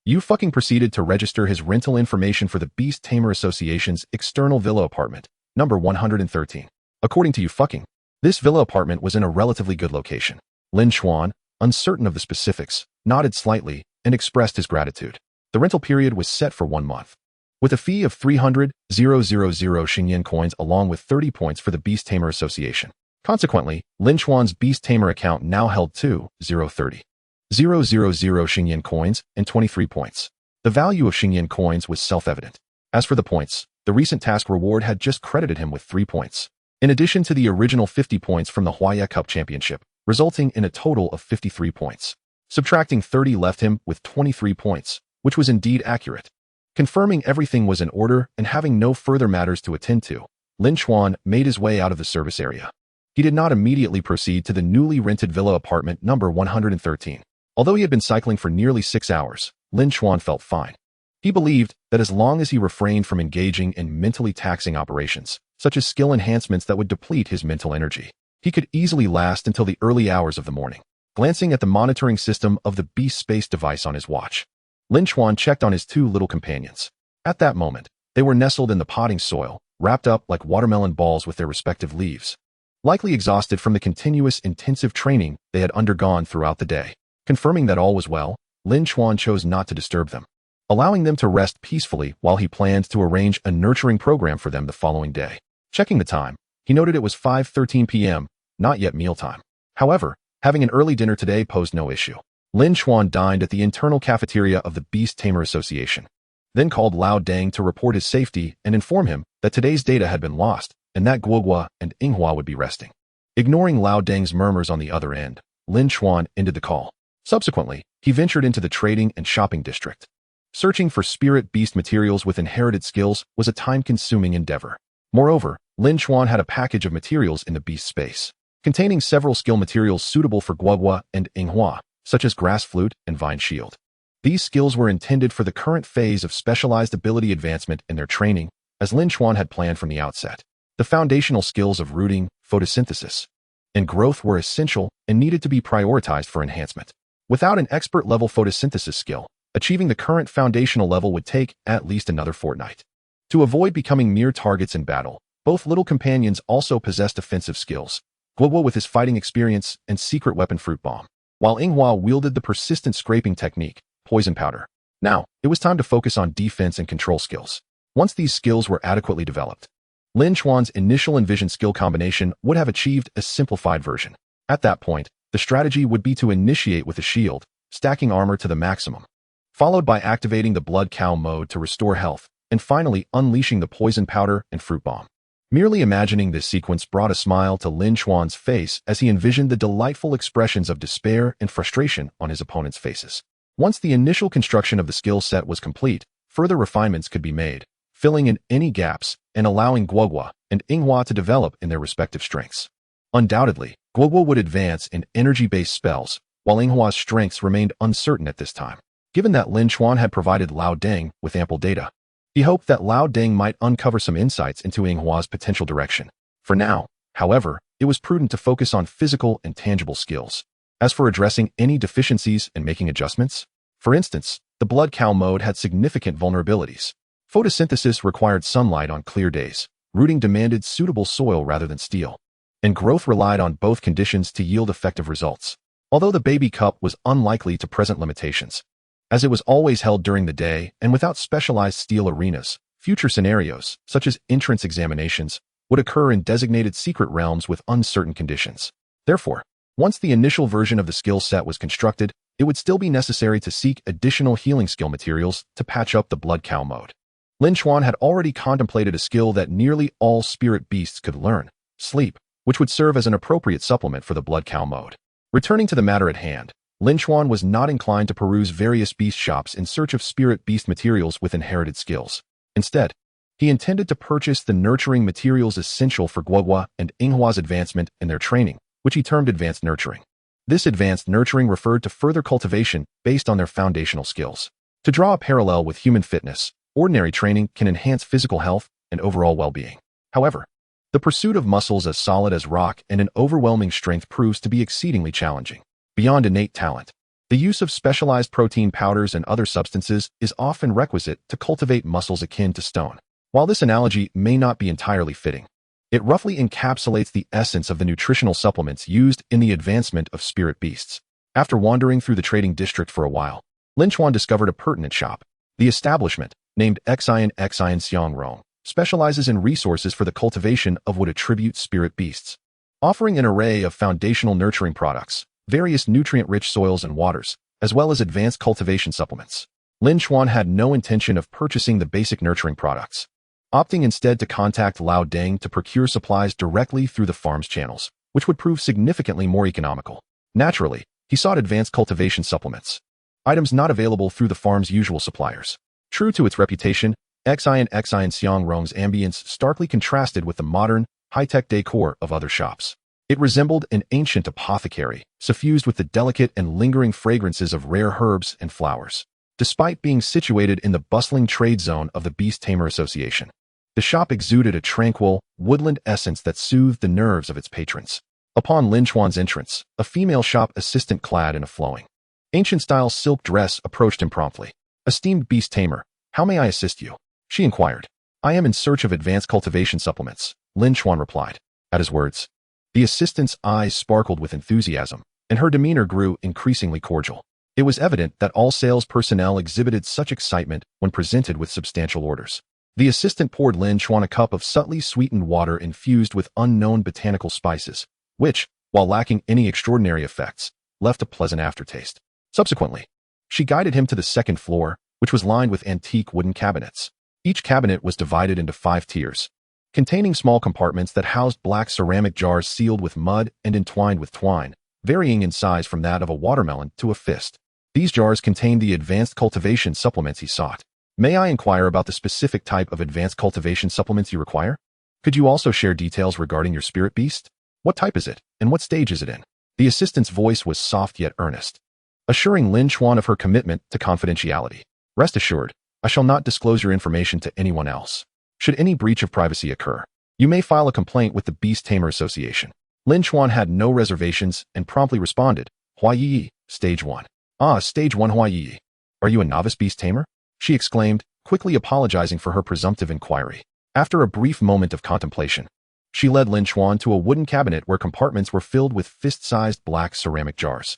Yu fucking proceeded to register his rental information for the Beast Tamer Association's external villa apartment, number 113. According to you fucking, this villa apartment was in a relatively good location. Lin Chuan, uncertain of the specifics, nodded slightly and expressed his gratitude. The rental period was set for 1 month, with a fee of 300,000 Xingyan coins along with 30 points for the Beast Tamer Association. Consequently, Lin Chuan's Beast Tamer account now held 2,030,000 Xingyan coins and 23 points. The value of Xingyan coins was self-evident. As for the points, the recent task reward had just credited him with 3 points, in addition to the original 50 points from the Hua Ye Ye Cup championship, resulting in a total of 53 points. Subtracting 30 left him with 23 points, which was indeed accurate. Confirming everything was in order and having no further matters to attend to, Lin Chuan made his way out of the service area. He did not immediately proceed to the newly rented villa apartment number 113. Although he had been cycling for nearly 6 hours, Lin Chuan felt fine. He believed that as long as he refrained from engaging in mentally taxing operations, such as skill enhancements that would deplete his mental energy, he could easily last until the early hours of the morning. Glancing at the monitoring system of the Beast Space device on his watch, Lin Chuan checked on his 2 little companions. At that moment, they were nestled in the potting soil, wrapped up like watermelon balls with their respective leaves. Likely exhausted from the continuous intensive training they had undergone throughout the day. Confirming that all was well, Lin Chuan chose not to disturb them, allowing them to rest peacefully while he planned to arrange a nurturing program for them the following day. Checking the time, he noted it was 5:13 p.m., not yet mealtime. However, having an early dinner today posed no issue. Lin Chuan dined at the internal cafeteria of the Beast Tamer Association, then called Lao Deng to report his safety and inform him that today's data had been lost and that Guoguo and Yinghua would be resting. Ignoring Lao Deng's murmurs on the other end, Lin Chuan ended the call. Subsequently, he ventured into the trading and shopping district. Searching for spirit beast materials with inherited skills was a time-consuming endeavor. Moreover, Lin Chuan had a package of materials in the beast space, containing several skill materials suitable for Guoguo and Yinghua, such as grass flute and vine shield. These skills were intended for the current phase of specialized ability advancement in their training, as Lin Chuan had planned from the outset. The foundational skills of rooting, photosynthesis, and growth were essential and needed to be prioritized for enhancement. Without an expert-level photosynthesis skill, achieving the current foundational level would take at least another fortnight. To avoid becoming mere targets in battle, both little companions also possessed offensive skills, Guoguo with his fighting experience and secret weapon fruit bomb, while Yinghua wielded the persistent scraping technique, poison powder. Now, it was time to focus on defense and control skills. Once these skills were adequately developed, Lin Chuan's initial envisioned skill combination would have achieved a simplified version. At that point, the strategy would be to initiate with a shield, stacking armor to the maximum, followed by activating the blood cow mode to restore health, and finally unleashing the poison powder and fruit bomb. Merely imagining this sequence brought a smile to Lin Chuan's face as he envisioned the delightful expressions of despair and frustration on his opponents' faces. Once the initial construction of the skill set was complete, further refinements could be made, filling in any gaps and allowing Guoguo and Yinghua to develop in their respective strengths. Undoubtedly, Guoguo would advance in energy-based spells, while Yinghua's strengths remained uncertain at this time. Given that Lin Chuan had provided Lao Deng with ample data, he hoped that Lao Deng might uncover some insights into Yinghua's potential direction. For now, however, it was prudent to focus on physical and tangible skills. As for addressing any deficiencies and making adjustments, for instance, the blood cow mode had significant vulnerabilities. Photosynthesis required sunlight on clear days, rooting demanded suitable soil rather than steel, and growth relied on both conditions to yield effective results. Although the baby cup was unlikely to present limitations, as it was always held during the day and without specialized steel arenas, future scenarios, such as entrance examinations, would occur in designated secret realms with uncertain conditions. Therefore, once the initial version of the skill set was constructed, it would still be necessary to seek additional healing skill materials to patch up the blood cow mode. Lin Chuan had already contemplated a skill that nearly all spirit beasts could learn, sleep, which would serve as an appropriate supplement for the blood cow mode. Returning to the matter at hand, Lin Chuan was not inclined to peruse various beast shops in search of spirit beast materials with inherited skills. Instead, he intended to purchase the nurturing materials essential for Guoguo and Yinghua's advancement in their training, which he termed advanced nurturing. This advanced nurturing referred to further cultivation based on their foundational skills. To draw a parallel with human fitness, ordinary training can enhance physical health and overall well-being. However, the pursuit of muscles as solid as rock and an overwhelming strength proves to be exceedingly challenging. Beyond innate talent, the use of specialized protein powders and other substances is often requisite to cultivate muscles akin to stone. While this analogy may not be entirely fitting, it roughly encapsulates the essence of the nutritional supplements used in the advancement of spirit beasts. After wandering through the trading district for a while, Lin Chuan discovered a pertinent shop. The establishment, named Xian Xianrong, specializes in resources for the cultivation of what attribute spirit beasts, offering an array of foundational nurturing products, various nutrient-rich soils and waters, as well as advanced cultivation supplements. Lin Chuan had no intention of purchasing the basic nurturing products, opting instead to contact Lao Deng to procure supplies directly through the farm's channels, which would prove significantly more economical. Naturally, he sought advanced cultivation supplements, items not available through the farm's usual suppliers. True to its reputation, Xian Xianrong's ambience starkly contrasted with the modern, high-tech decor of other shops. It resembled an ancient apothecary, suffused with the delicate and lingering fragrances of rare herbs and flowers. Despite being situated in the bustling trade zone of the Beast Tamer Association, the shop exuded a tranquil, woodland essence that soothed the nerves of its patrons. Upon Lin Chuan's entrance, a female shop assistant clad in a flowing, ancient-style silk dress approached him promptly. "Esteemed Beast Tamer, how may I assist you?" she inquired. "I am in search of advanced cultivation supplements," Lin Chuan replied. At his words, the assistant's eyes sparkled with enthusiasm, and her demeanor grew increasingly cordial. It was evident that all sales personnel exhibited such excitement when presented with substantial orders. The assistant poured Lin Chuan a cup of subtly sweetened water infused with unknown botanical spices, which, while lacking any extraordinary effects, left a pleasant aftertaste. Subsequently, she guided him to the second floor, which was lined with antique wooden cabinets. Each cabinet was divided into 5 tiers, containing small compartments that housed black ceramic jars sealed with mud and entwined with twine, varying in size from that of a watermelon to a fist. These jars contained the advanced cultivation supplements he sought. "May I inquire about the specific type of advanced cultivation supplements you require? Could you also share details regarding your spirit beast? What type is it, and what stage is it in?" The assistant's voice was soft yet earnest, assuring Lin Chuan of her commitment to confidentiality. "Rest assured, I shall not disclose your information to anyone else. Should any breach of privacy occur, you may file a complaint with the Beast Tamer Association." Lin Chuan had no reservations and promptly responded, "Hua Ye Ye, Stage 1. "Ah, Stage 1 Hua Ye Ye. Are you a novice beast tamer?" she exclaimed, quickly apologizing for her presumptive inquiry. After a brief moment of contemplation, she led Lin Chuan to a wooden cabinet where compartments were filled with fist-sized black ceramic jars.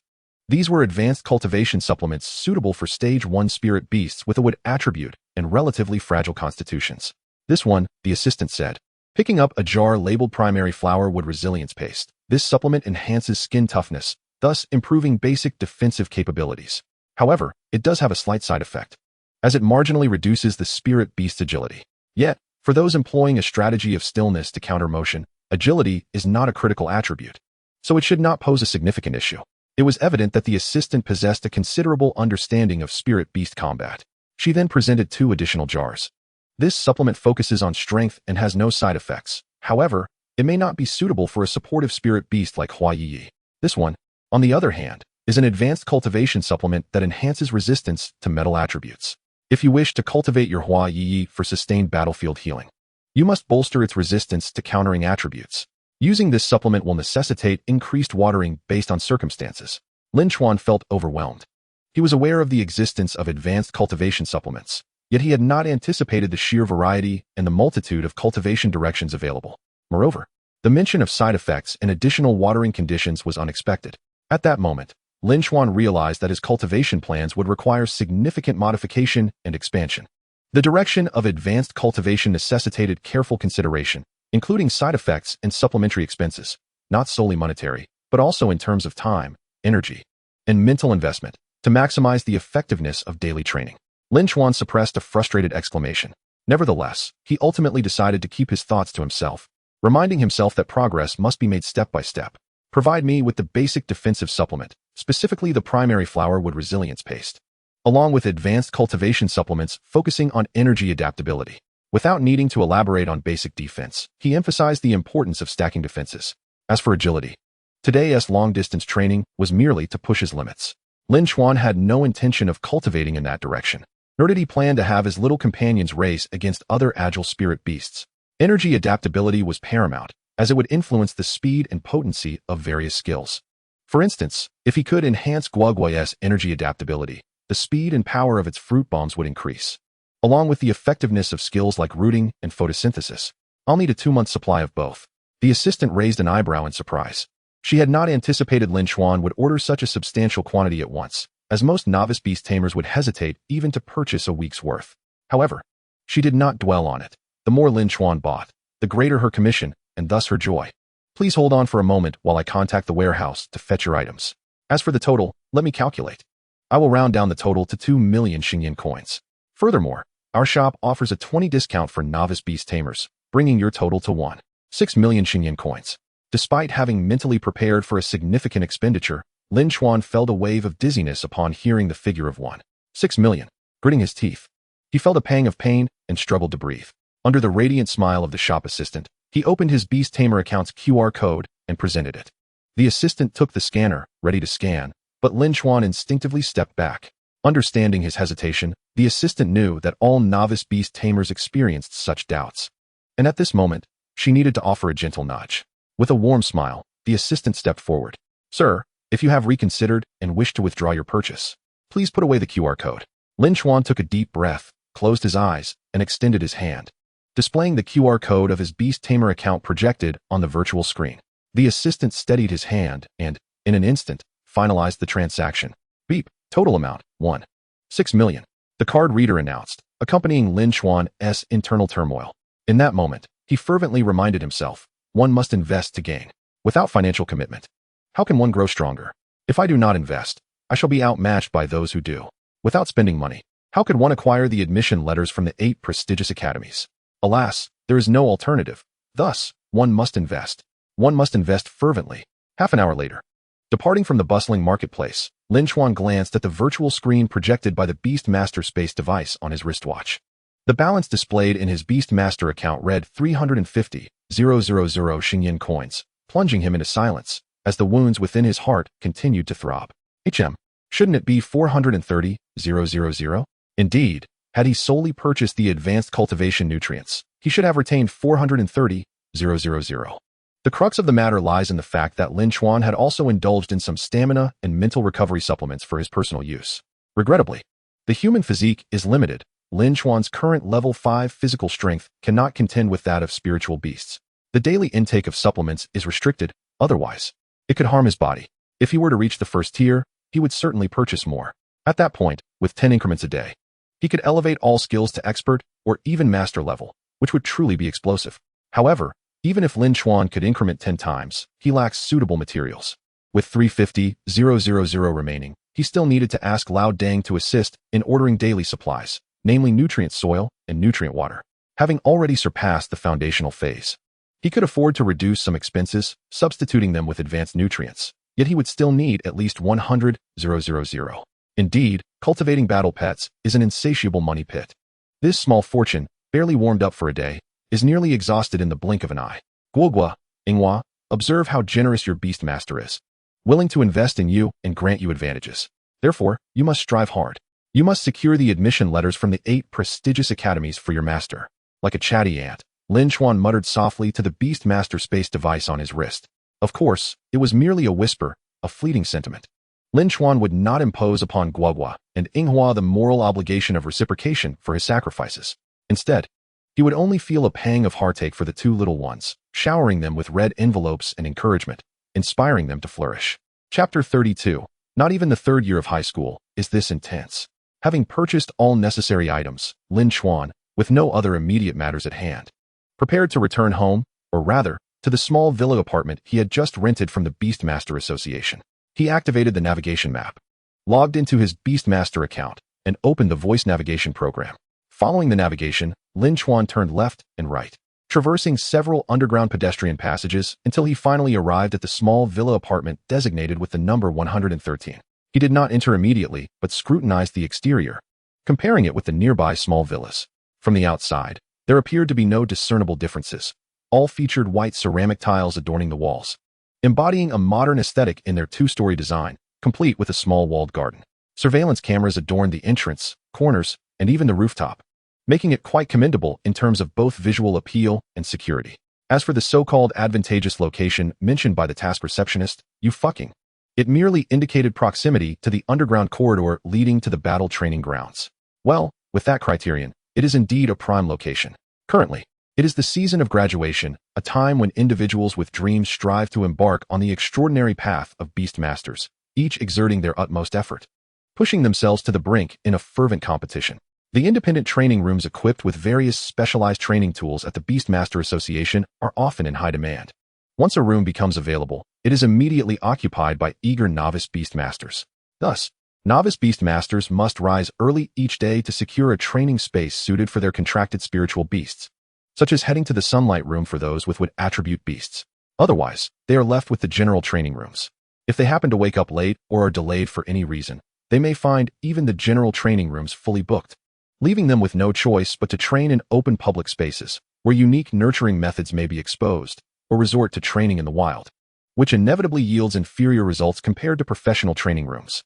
These were advanced cultivation supplements suitable for Stage 1 spirit beasts with a wood attribute and relatively fragile constitutions. "This one," the assistant said, picking up a jar labeled Primary Flower Wood Resilience Paste. "This supplement enhances skin toughness, thus improving basic defensive capabilities. However, it does have a slight side effect, as it marginally reduces the spirit beast's agility. Yet, for those employing a strategy of stillness to counter motion, agility is not a critical attribute, so it should not pose a significant issue." It was evident that the assistant possessed a considerable understanding of spirit beast combat. She then presented 2 additional jars. "This supplement focuses on strength and has no side effects. However, it may not be suitable for a supportive spirit beast like Hua Ye Ye. This one, on the other hand, is an advanced cultivation supplement that enhances resistance to metal attributes. If you wish to cultivate your Hua Ye Ye for sustained battlefield healing, you must bolster its resistance to countering attributes. Using this supplement will necessitate increased watering based on circumstances." Lin Chuan felt overwhelmed. He was aware of the existence of advanced cultivation supplements, yet he had not anticipated the sheer variety and the multitude of cultivation directions available. Moreover, the mention of side effects and additional watering conditions was unexpected. At that moment, Lin Chuan realized that his cultivation plans would require significant modification and expansion. The direction of advanced cultivation necessitated careful consideration, including side effects and supplementary expenses, not solely monetary, but also in terms of time, energy, and mental investment, to maximize the effectiveness of daily training. Lin Chuan suppressed a frustrated exclamation. Nevertheless, he ultimately decided to keep his thoughts to himself, reminding himself that progress must be made step by step. "Provide me with the basic defensive supplement, specifically the Primary Flower Wood Resilience Paste, along with advanced cultivation supplements focusing on energy adaptability." Without needing to elaborate on basic defense, he emphasized the importance of stacking defenses. As for agility, today's long-distance training was merely to push his limits. Lin Chuan had no intention of cultivating in that direction, nor did he plan to have his little companions race against other agile spirit beasts. Energy adaptability was paramount, as it would influence the speed and potency of various skills. For instance, if he could enhance Guoguo's energy adaptability, the speed and power of its fruit bombs would increase. along with the effectiveness of skills like rooting and photosynthesis. I'll need a 2-month supply of both. The assistant raised an eyebrow in surprise. She had not anticipated Lin Chuan would order such a substantial quantity at once, as most novice beast tamers would hesitate even to purchase a week's worth. However, she did not dwell on it. The more Lin Chuan bought, the greater her commission, and thus her joy. Please hold on for a moment while I contact the warehouse to fetch your items. As for the total, let me calculate. I will round down the total to 2 million Xingyan coins. Furthermore, our shop offers a 20% discount for novice beast tamers, bringing your total to 1.6 million Xingyan coins. Despite having mentally prepared for a significant expenditure, Lin Chuan felt a wave of dizziness upon hearing the figure of 1.6 million. Gritting his teeth, he felt a pang of pain and struggled to breathe. Under the radiant smile of the shop assistant, he opened his Beast Tamer account's QR code and presented it. The assistant took the scanner, ready to scan, but Lin Chuan instinctively stepped back. Understanding his hesitation, the assistant knew that all novice beast tamers experienced such doubts. And at this moment, she needed to offer a gentle nudge. With a warm smile, the assistant stepped forward. Sir, if you have reconsidered and wish to withdraw your purchase, please put away the QR code. Lin Chuan took a deep breath, closed his eyes, and extended his hand, displaying the QR code of his Beast Tamer account projected on the virtual screen. The assistant steadied his hand and, in an instant, finalized the transaction. Beep. Total amount, 1.6 million. The card reader announced, accompanying Lin Chuan's internal turmoil. In that moment, he fervently reminded himself, one must invest to gain. Without financial commitment, how can one grow stronger? If I do not invest, I shall be outmatched by those who do. Without spending money, how could one acquire the admission letters from the 8 prestigious academies? Alas, there is no alternative. Thus, one must invest. One must invest fervently. Half an hour later, departing from the bustling marketplace, Lin Chuan glanced at the virtual screen projected by the Beastmaster space device on his wristwatch. The balance displayed in his Beastmaster account read 350,000 Xingyan coins, plunging him into silence, as the wounds within his heart continued to throb. Shouldn't it be 430,000? Indeed, had he solely purchased the advanced cultivation nutrients, he should have retained 430,000. The crux of the matter lies in the fact that Lin Chuan had also indulged in some stamina and mental recovery supplements for his personal use. Regrettably, the human physique is limited. Lin Chuan's current level 5 physical strength cannot contend with that of spiritual beasts. The daily intake of supplements is restricted, otherwise, it could harm his body. If he were to reach the first tier, he would certainly purchase more. At that point, with 10 increments a day, he could elevate all skills to expert or even master level, which would truly be explosive. However, even if Lin Chuan could increment 10 times, he lacks suitable materials. With 350,000 remaining, he still needed to ask Lao Deng to assist in ordering daily supplies, namely nutrient soil and nutrient water. Having already surpassed the foundational phase, he could afford to reduce some expenses, substituting them with advanced nutrients, yet he would still need at least 100,000. Indeed, cultivating battle pets is an insatiable money pit. This small fortune, barely warmed up for a day, is nearly exhausted in the blink of an eye. Guogua, Inghua, observe how generous your Beastmaster is, willing to invest in you and grant you advantages. Therefore, you must strive hard. You must secure the admission letters from the 8 prestigious academies for your master. Like a chatty ant, Lin Chuan muttered softly to the Beastmaster space device on his wrist. Of course, it was merely a whisper, a fleeting sentiment. Lin Chuan would not impose upon Guogua and Inghua the moral obligation of reciprocation for his sacrifices. Instead, he would only feel a pang of heartache for the 2 little ones, showering them with red envelopes and encouragement, inspiring them to flourish. Chapter 32. Not even the 3rd year of high school is this intense. Having purchased all necessary items, Lin Chuan, with no other immediate matters at hand, prepared to return home, or rather, to the small villa apartment he had just rented from the Beastmaster Association. He activated the navigation map, logged into his Beastmaster account, and opened the voice navigation program. Following the navigation, Lin Chuan turned left and right, traversing several underground pedestrian passages until he finally arrived at the small villa apartment designated with the number 113. He did not enter immediately, but scrutinized the exterior, comparing it with the nearby small villas. From the outside, there appeared to be no discernible differences. All featured white ceramic tiles adorning the walls, embodying a modern aesthetic in their 2-story design, complete with a small walled garden. Surveillance cameras adorned the entrance, corners, and even the rooftop, making it quite commendable in terms of both visual appeal and security. As for the so-called advantageous location mentioned by the task receptionist, it merely indicated proximity to the underground corridor leading to the battle training grounds. Well, with that criterion, It is indeed a prime location. Currently, it is the season of graduation, a time when individuals with dreams strive to embark on the extraordinary path of Beastmasters, each exerting their utmost effort, pushing themselves to the brink in a fervent competition. The independent training rooms equipped with various specialized training tools at the Beastmaster Association are often in high demand. Once a room becomes available, it is immediately occupied by eager novice Beastmasters. Thus, novice Beastmasters must rise early each day to secure a training space suited for their contracted spiritual beasts, such as heading to the sunlight room for those with wood attribute beasts. Otherwise, they are left with the general training rooms. If they happen to wake up late or are delayed for any reason, they may find even the general training rooms fully booked, leaving them with no choice but to train in open public spaces, where unique nurturing methods may be exposed, or resort to training in the wild, which inevitably yields inferior results compared to professional training rooms.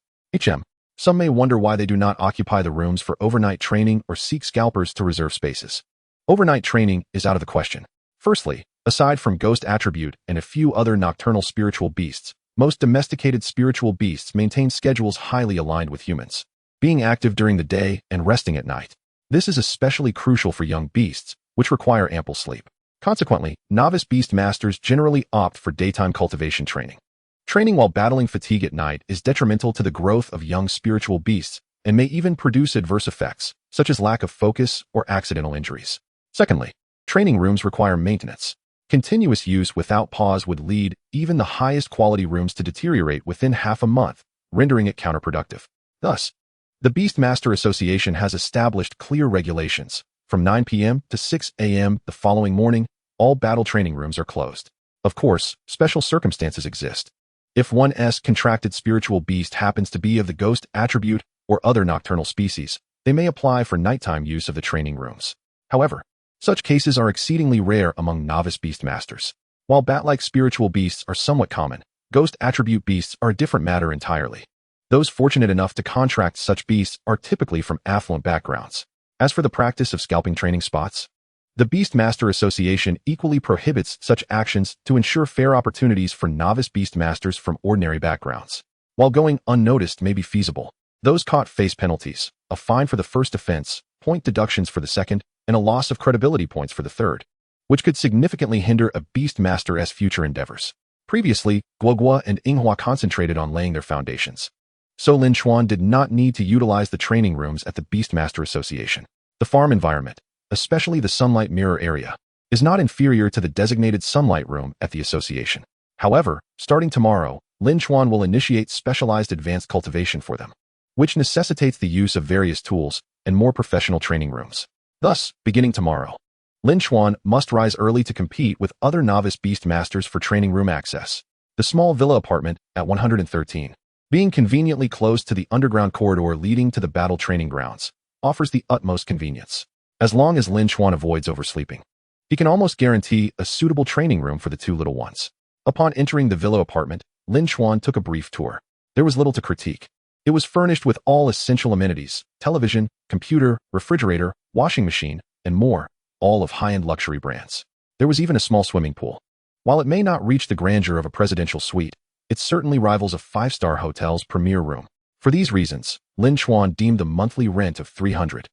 Some may wonder why they do not occupy the rooms for overnight training or seek scalpers to reserve spaces. Overnight training is out of the question. Firstly, aside from ghost attribute and a few other nocturnal spiritual beasts, most domesticated spiritual beasts maintain schedules highly aligned with humans, being active during the day and resting at night. This is especially crucial for young beasts, which require ample sleep. Consequently, novice Beastmasters generally opt for daytime cultivation training. Training while battling fatigue at night is detrimental to the growth of young spiritual beasts and may even produce adverse effects, such as lack of focus or accidental injuries. Secondly, training rooms require maintenance. Continuous use without pause would lead even the highest quality rooms to deteriorate within half a month, rendering it counterproductive. Thus, the Beastmaster Association has established clear regulations. From 9 p.m. to 6 a.m. the following morning, all battle training rooms are closed. Of course, special circumstances exist. If one's contracted spiritual beast happens to be of the ghost attribute or other nocturnal species, they may apply for nighttime use of the training rooms. However, such cases are exceedingly rare among novice Beastmasters. While bat-like spiritual beasts are somewhat common, ghost attribute beasts are a different matter entirely. Those fortunate enough to contract such beasts are typically from affluent backgrounds. As for the practice of scalping training spots, the Beastmaster Association equally prohibits such actions to ensure fair opportunities for novice Beastmasters from ordinary backgrounds. While going unnoticed may be feasible, those caught face penalties, a fine for the first offense, point deductions for the second, and a loss of credibility points for the third, which could significantly hinder a Beastmaster's future endeavors. Previously, Guogua and Inghua concentrated on laying their foundations, so Lin Chuan did not need to utilize the training rooms at the Beastmaster Association. The farm environment, especially the sunlight mirror area, is not inferior to the designated sunlight room at the association. However, starting tomorrow, Lin Chuan will initiate specialized advanced cultivation for them, which necessitates the use of various tools and more professional training rooms. Thus, beginning tomorrow, Lin Chuan must rise early to compete with other novice Beastmasters for training room access. The small villa apartment at 113, being conveniently close to the underground corridor leading to the battle training grounds, offers the utmost convenience. As long as Lin Chuan avoids oversleeping, he can almost guarantee a suitable training room for the two little ones. Upon entering the villa apartment, Lin Chuan took a brief tour. There was little to critique. It was furnished with all essential amenities: television, computer, refrigerator, washing machine, and more, all of high-end luxury brands. There was even a small swimming pool. While it may not reach the grandeur of a presidential suite, it certainly rivals a five-star hotel's premier room. For these reasons, Lin Chuan deemed the monthly rent of 300,000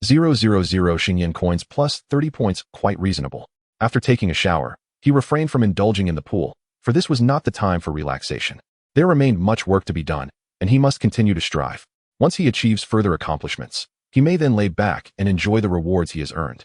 Xingyan coins plus 30 points quite reasonable. After taking a shower, he refrained from indulging in the pool, for this was not the time for relaxation. There remained much work to be done, and he must continue to strive. Once he achieves further accomplishments, he may then lay back and enjoy the rewards he has earned.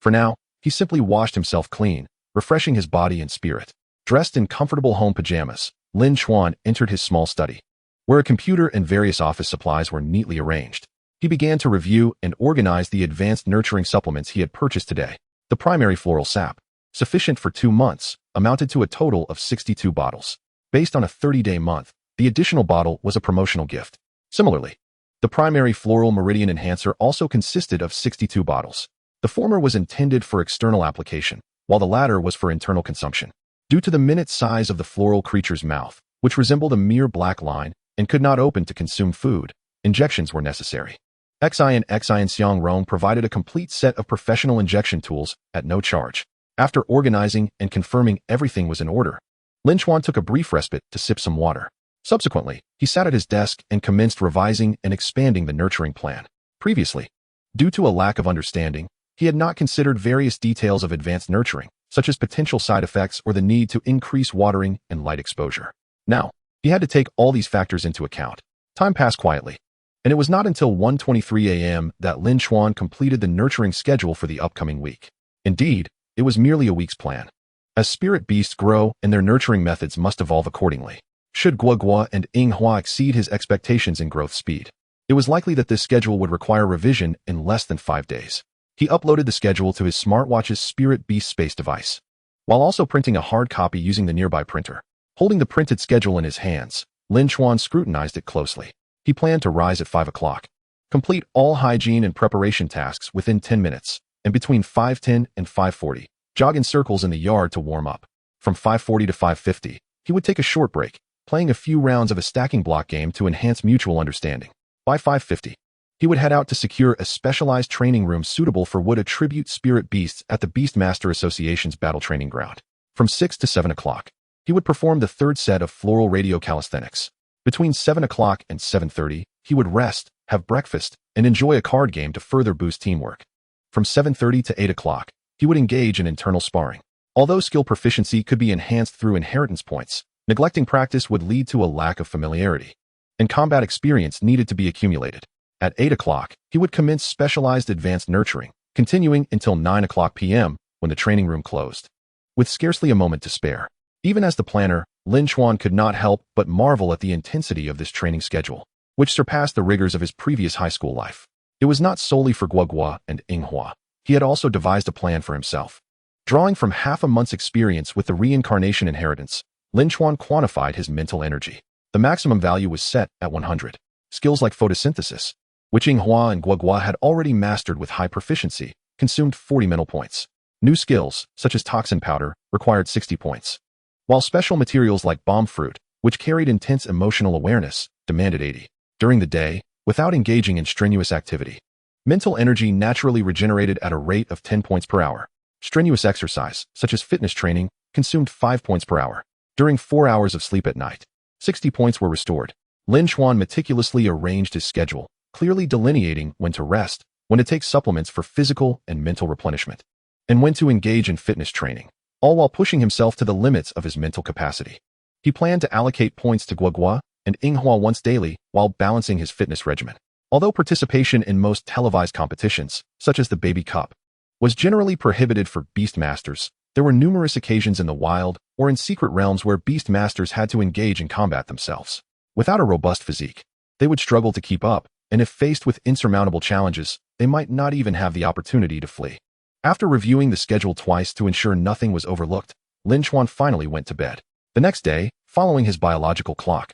For now, he simply washed himself clean, refreshing his body and spirit. Dressed in comfortable home pajamas, Lin Chuan entered his small study, where a computer and various office supplies were neatly arranged. He began to review and organize the advanced nurturing supplements he had purchased today. The primary floral sap, sufficient for 2 months, amounted to a total of 62 bottles. Based on a 30-day month, the additional bottle was a promotional gift. Similarly, the primary floral meridian enhancer also consisted of 62 bottles. The former was intended for external application, while the latter was for internal consumption. Due to the minute size of the floral creature's mouth, which resembled a mere black line and could not open to consume food, injections were necessary. Xian Xiang Rong provided a complete set of professional injection tools at no charge. After organizing and confirming everything was in order, Lin Chuan took a brief respite to sip some water. Subsequently, he sat at his desk and commenced revising and expanding the nurturing plan. Previously, Due to a lack of understanding, he had not considered various details of advanced nurturing, such as potential side effects or the need to increase watering and light exposure. Now, he had to take all these factors into account. Time passed quietly, and it was not until 1:23 a.m. that Lin Chuan completed the nurturing schedule for the upcoming week. Indeed, it was merely a week's plan. As spirit beasts grow and their nurturing methods must evolve accordingly. Should Guogua and Hua exceed his expectations in growth speed, it was likely that this schedule would require revision in less than 5 days. He uploaded the schedule to his smartwatch's Spirit Beast space device, while also printing a hard copy using the nearby printer. Holding the printed schedule in his hands, Lin Chuan scrutinized it closely. He planned to rise at 5 o'clock, complete all hygiene and preparation tasks within 10 minutes, and between 5:10 and 5:40, jog in circles in the yard to warm up. From 5:40 to 5:50, he would take a short break, playing a few rounds of a stacking block game to enhance mutual understanding. By 5:50, he would head out to secure a specialized training room suitable for wood attribute spirit beasts at the Beastmaster Association's battle training ground. From 6 to 7 o'clock, he would perform the third set of floral radio calisthenics. Between 7 o'clock and 7:30, he would rest, have breakfast, and enjoy a card game to further boost teamwork. From 7:30 to 8 o'clock, he would engage in internal sparring. Although skill proficiency could be enhanced through inheritance points, neglecting practice would lead to a lack of familiarity, and combat experience needed to be accumulated. At 8 o'clock, he would commence specialized advanced nurturing, continuing until 9 o'clock p.m. when the training room closed. With scarcely a moment to spare, even as the planner, Lin Chuan could not help but marvel at the intensity of this training schedule, which surpassed the rigors of his previous high school life. It was not solely for Guogua and Hua. He had also devised a plan for himself. Drawing from half a month's experience with the reincarnation inheritance, Lin Chuan quantified his mental energy. The maximum value was set at 100. Skills like photosynthesis, which Hua and Guogua had already mastered with high proficiency, consumed 40 mental points. New skills, such as toxin powder, required 60 points. While special materials like bomb fruit, which carried intense emotional awareness, demanded 80. During the day, without engaging in strenuous activity, mental energy naturally regenerated at a rate of 10 points per hour. Strenuous exercise, such as fitness training, consumed 5 points per hour. During 4 hours of sleep at night, 60 points were restored. Lin Chuan meticulously arranged his schedule, clearly delineating when to rest, when to take supplements for physical and mental replenishment, and when to engage in fitness training, all while pushing himself to the limits of his mental capacity. He planned to allocate points to Guogua and Hua once daily while balancing his fitness regimen. Although participation in most televised competitions, such as the Baby Cup, was generally prohibited for Beastmasters, there were numerous occasions in the wild or in secret realms where Beastmasters had to engage in combat themselves. Without a robust physique, they would struggle to keep up, and if faced with insurmountable challenges, they might not even have the opportunity to flee. After reviewing the schedule twice to ensure nothing was overlooked, Lin Chuan finally went to bed. The next day, following his biological clock,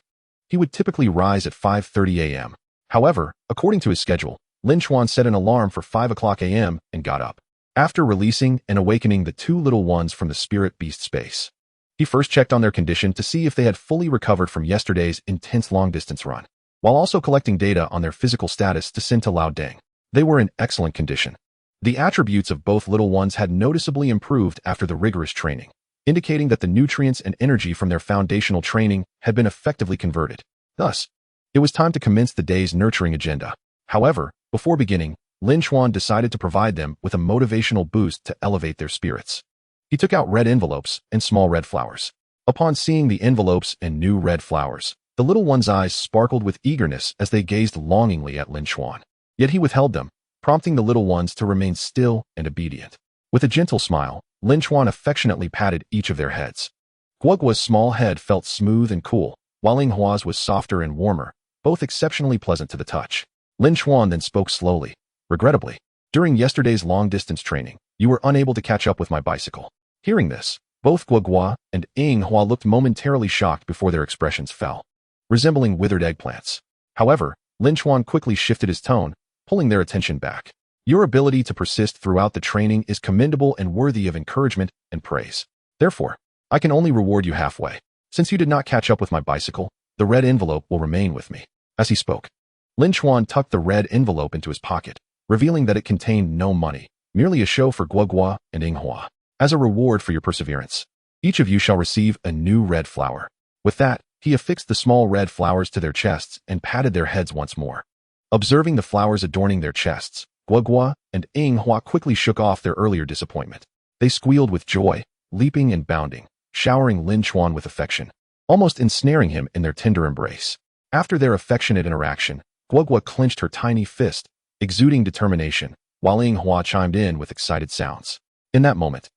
he would typically rise at 5:30 a.m. However, according to his schedule, Lin Chuan set an alarm for 5 o'clock a.m. and got up. After releasing and awakening the 2 little ones from the spirit beast space, he first checked on their condition to see if they had fully recovered from yesterday's intense long-distance run, while also collecting data on their physical status to send to Lao Deng. They were in excellent condition. The attributes of both little ones had noticeably improved after the rigorous training, indicating that the nutrients and energy from their foundational training had been effectively converted. Thus, it was time to commence the day's nurturing agenda. However, before beginning, Lin Chuan decided to provide them with a motivational boost to elevate their spirits. He took out red envelopes and small red flowers. Upon seeing the envelopes and new red flowers, the little one's eyes sparkled with eagerness as they gazed longingly at Lin Chuan. Yet he withheld them, prompting the little ones to remain still and obedient. With a gentle smile, Lin Chuan affectionately patted each of their heads. Guogua's small head felt smooth and cool, while Hua's was softer and warmer, both exceptionally pleasant to the touch. Lin Chuan then spoke slowly. Regrettably, during yesterday's long-distance training, you were unable to catch up with my bicycle. Hearing this, both Guogua and Hua looked momentarily shocked before their expressions fell, resembling withered eggplants. However, Lin Chuan quickly shifted his tone, pulling their attention back. Your ability to persist throughout the training is commendable and worthy of encouragement and praise. Therefore, I can only reward you halfway. Since you did not catch up with my bicycle, the red envelope will remain with me. As he spoke, Lin Chuan tucked the red envelope into his pocket, revealing that it contained no money, merely a show for Guogua and Hua. As a reward for your perseverance, each of you shall receive a new red flower. With that, he affixed the small red flowers to their chests and patted their heads once more. Observing the flowers adorning their chests, Guogua and Hua quickly shook off their earlier disappointment. They squealed with joy, leaping and bounding, showering Lin Chuan with affection, almost ensnaring him in their tender embrace. After their affectionate interaction, Guogua clenched her tiny fist, exuding determination, while Hua chimed in with excited sounds. In that moment,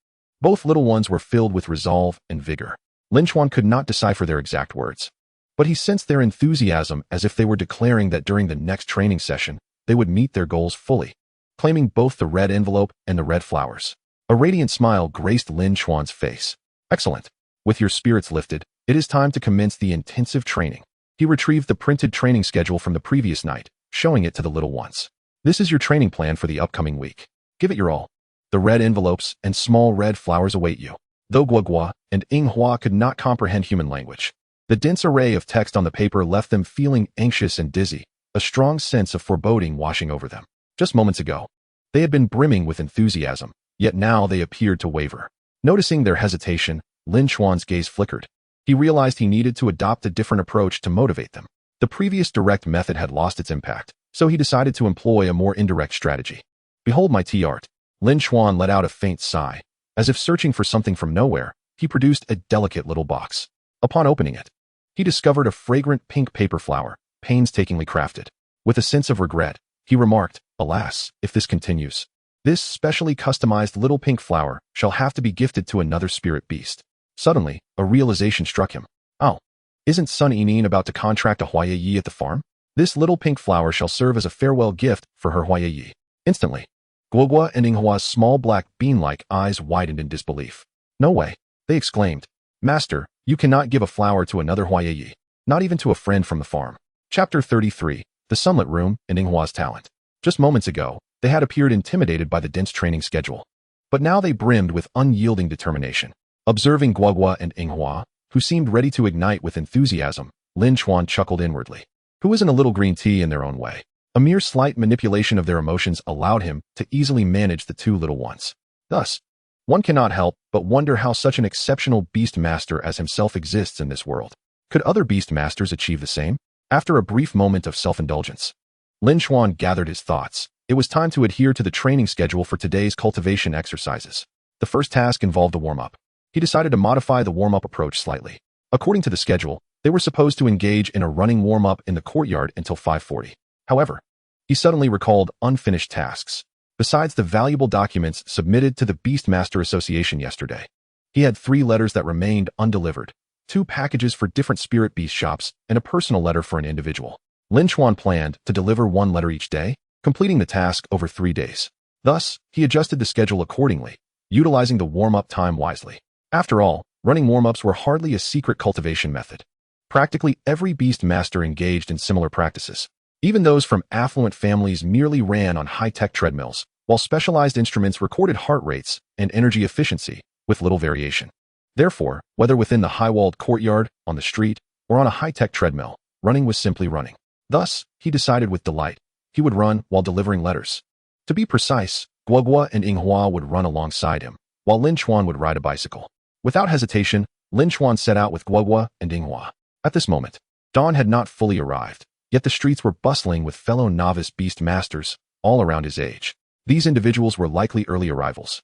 both little ones were filled with resolve and vigor. Lin Chuan could not decipher their exact words, but he sensed their enthusiasm as if they were declaring that during the next training session, they would meet their goals fully, claiming both the red envelope and the red flowers. A radiant smile graced Lin Chuan's face. Excellent. With your spirits lifted, it is time to commence the intensive training. He retrieved the printed training schedule from the previous night, showing it to the little ones. This is your training plan for the upcoming week. Give it your all. The red envelopes and small red flowers await you. Though Guogua and Hua could not comprehend human language, the dense array of text on the paper left them feeling anxious and dizzy, a strong sense of foreboding washing over them. Just moments ago, they had been brimming with enthusiasm, yet now they appeared to waver. Noticing their hesitation, Lin Chuan's gaze flickered. He realized he needed to adopt a different approach to motivate them. The previous direct method had lost its impact, so he decided to employ a more indirect strategy. Behold my tea art. Lin Chuan let out a faint sigh. As if searching for something from nowhere, he produced a delicate little box. Upon opening it, he discovered a fragrant pink paper flower, painstakingly crafted. With a sense of regret, he remarked, alas, if this continues, this specially customized little pink flower shall have to be gifted to another spirit beast. Suddenly, a realization struck him. Oh, isn't Sun Yinyin about to contract a Hua Ye Ye at the farm? This little pink flower shall serve as a farewell gift for her Hua Ye Ye. Instantly, Guogua and Hua's small black bean-like eyes widened in disbelief. No way, they exclaimed. Master, you cannot give a flower to another Hua Ye Ye, not even to a friend from the farm. Chapter 33, The Sunlit Room and Hua's Talent. Just moments ago, they had appeared intimidated by the dense training schedule, but now they brimmed with unyielding determination. Observing Guogua and Hua, who seemed ready to ignite with enthusiasm, Lin Chuan chuckled inwardly. Who isn't a little green tea in their own way? A mere slight manipulation of their emotions allowed him to easily manage the two little ones. Thus, one cannot help but wonder how such an exceptional Beastmaster as himself exists in this world. Could other Beastmasters achieve the same? After a brief moment of self-indulgence, Lin Chuan gathered his thoughts. It was time to adhere to the training schedule for today's cultivation exercises. The first task involved a warm-up. He decided to modify the warm-up approach slightly. According to the schedule, they were supposed to engage in a running warm-up in the courtyard until 5:40. However, he suddenly recalled unfinished tasks. Besides the valuable documents submitted to the Beastmaster Association yesterday, he had 3 letters that remained undelivered, 2 packages for different spirit beast shops, and a personal letter for an individual. Lin Chuan planned to deliver 1 letter each day, completing the task over 3 days. Thus, he adjusted the schedule accordingly, utilizing the warm-up time wisely. After all, running warm-ups were hardly a secret cultivation method. Practically every Beastmaster engaged in similar practices. Even those from affluent families merely ran on high-tech treadmills, while specialized instruments recorded heart rates and energy efficiency with little variation. Therefore, whether within the high-walled courtyard, on the street, or on a high-tech treadmill, running was simply running. Thus, he decided with delight, he would run while delivering letters. To be precise, Guogua and Hua would run alongside him, while Lin Chuan would ride a bicycle. Without hesitation, Lin Chuan set out with Guogua and Hua. At this moment, dawn had not fully arrived, yet the streets were bustling with fellow novice Beastmasters, all around his age. These individuals were likely early arrivals,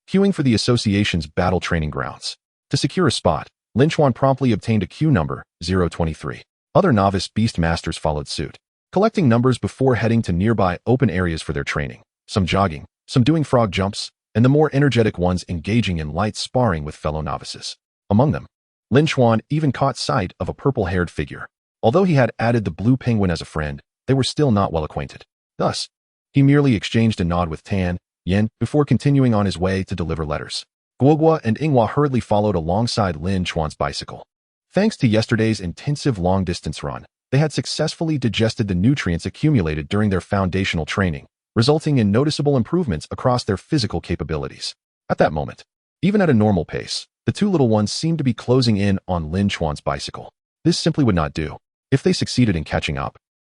queuing for the association's battle training grounds. To secure a spot, Lin Chuan promptly obtained a queue number, 023. Other novice Beastmasters followed suit, collecting numbers before heading to nearby open areas for their training, some jogging, some doing frog jumps, and the more energetic ones engaging in light sparring with fellow novices. Among them, Lin Chuan even caught sight of a purple-haired figure. Although he had added the blue penguin as a friend, they were still not well acquainted. Thus, he merely exchanged a nod with Tan Yen before continuing on his way to deliver letters. Guogua and Hua hurriedly followed alongside Lin Chuan's bicycle. Thanks to yesterday's intensive long-distance run, they had successfully digested the nutrients accumulated during their foundational training, resulting in noticeable improvements across their physical capabilities. At that moment, even at a normal pace, the two little ones seemed to be closing in on Lin Chuan's bicycle. This simply would not do. If they succeeded in catching up,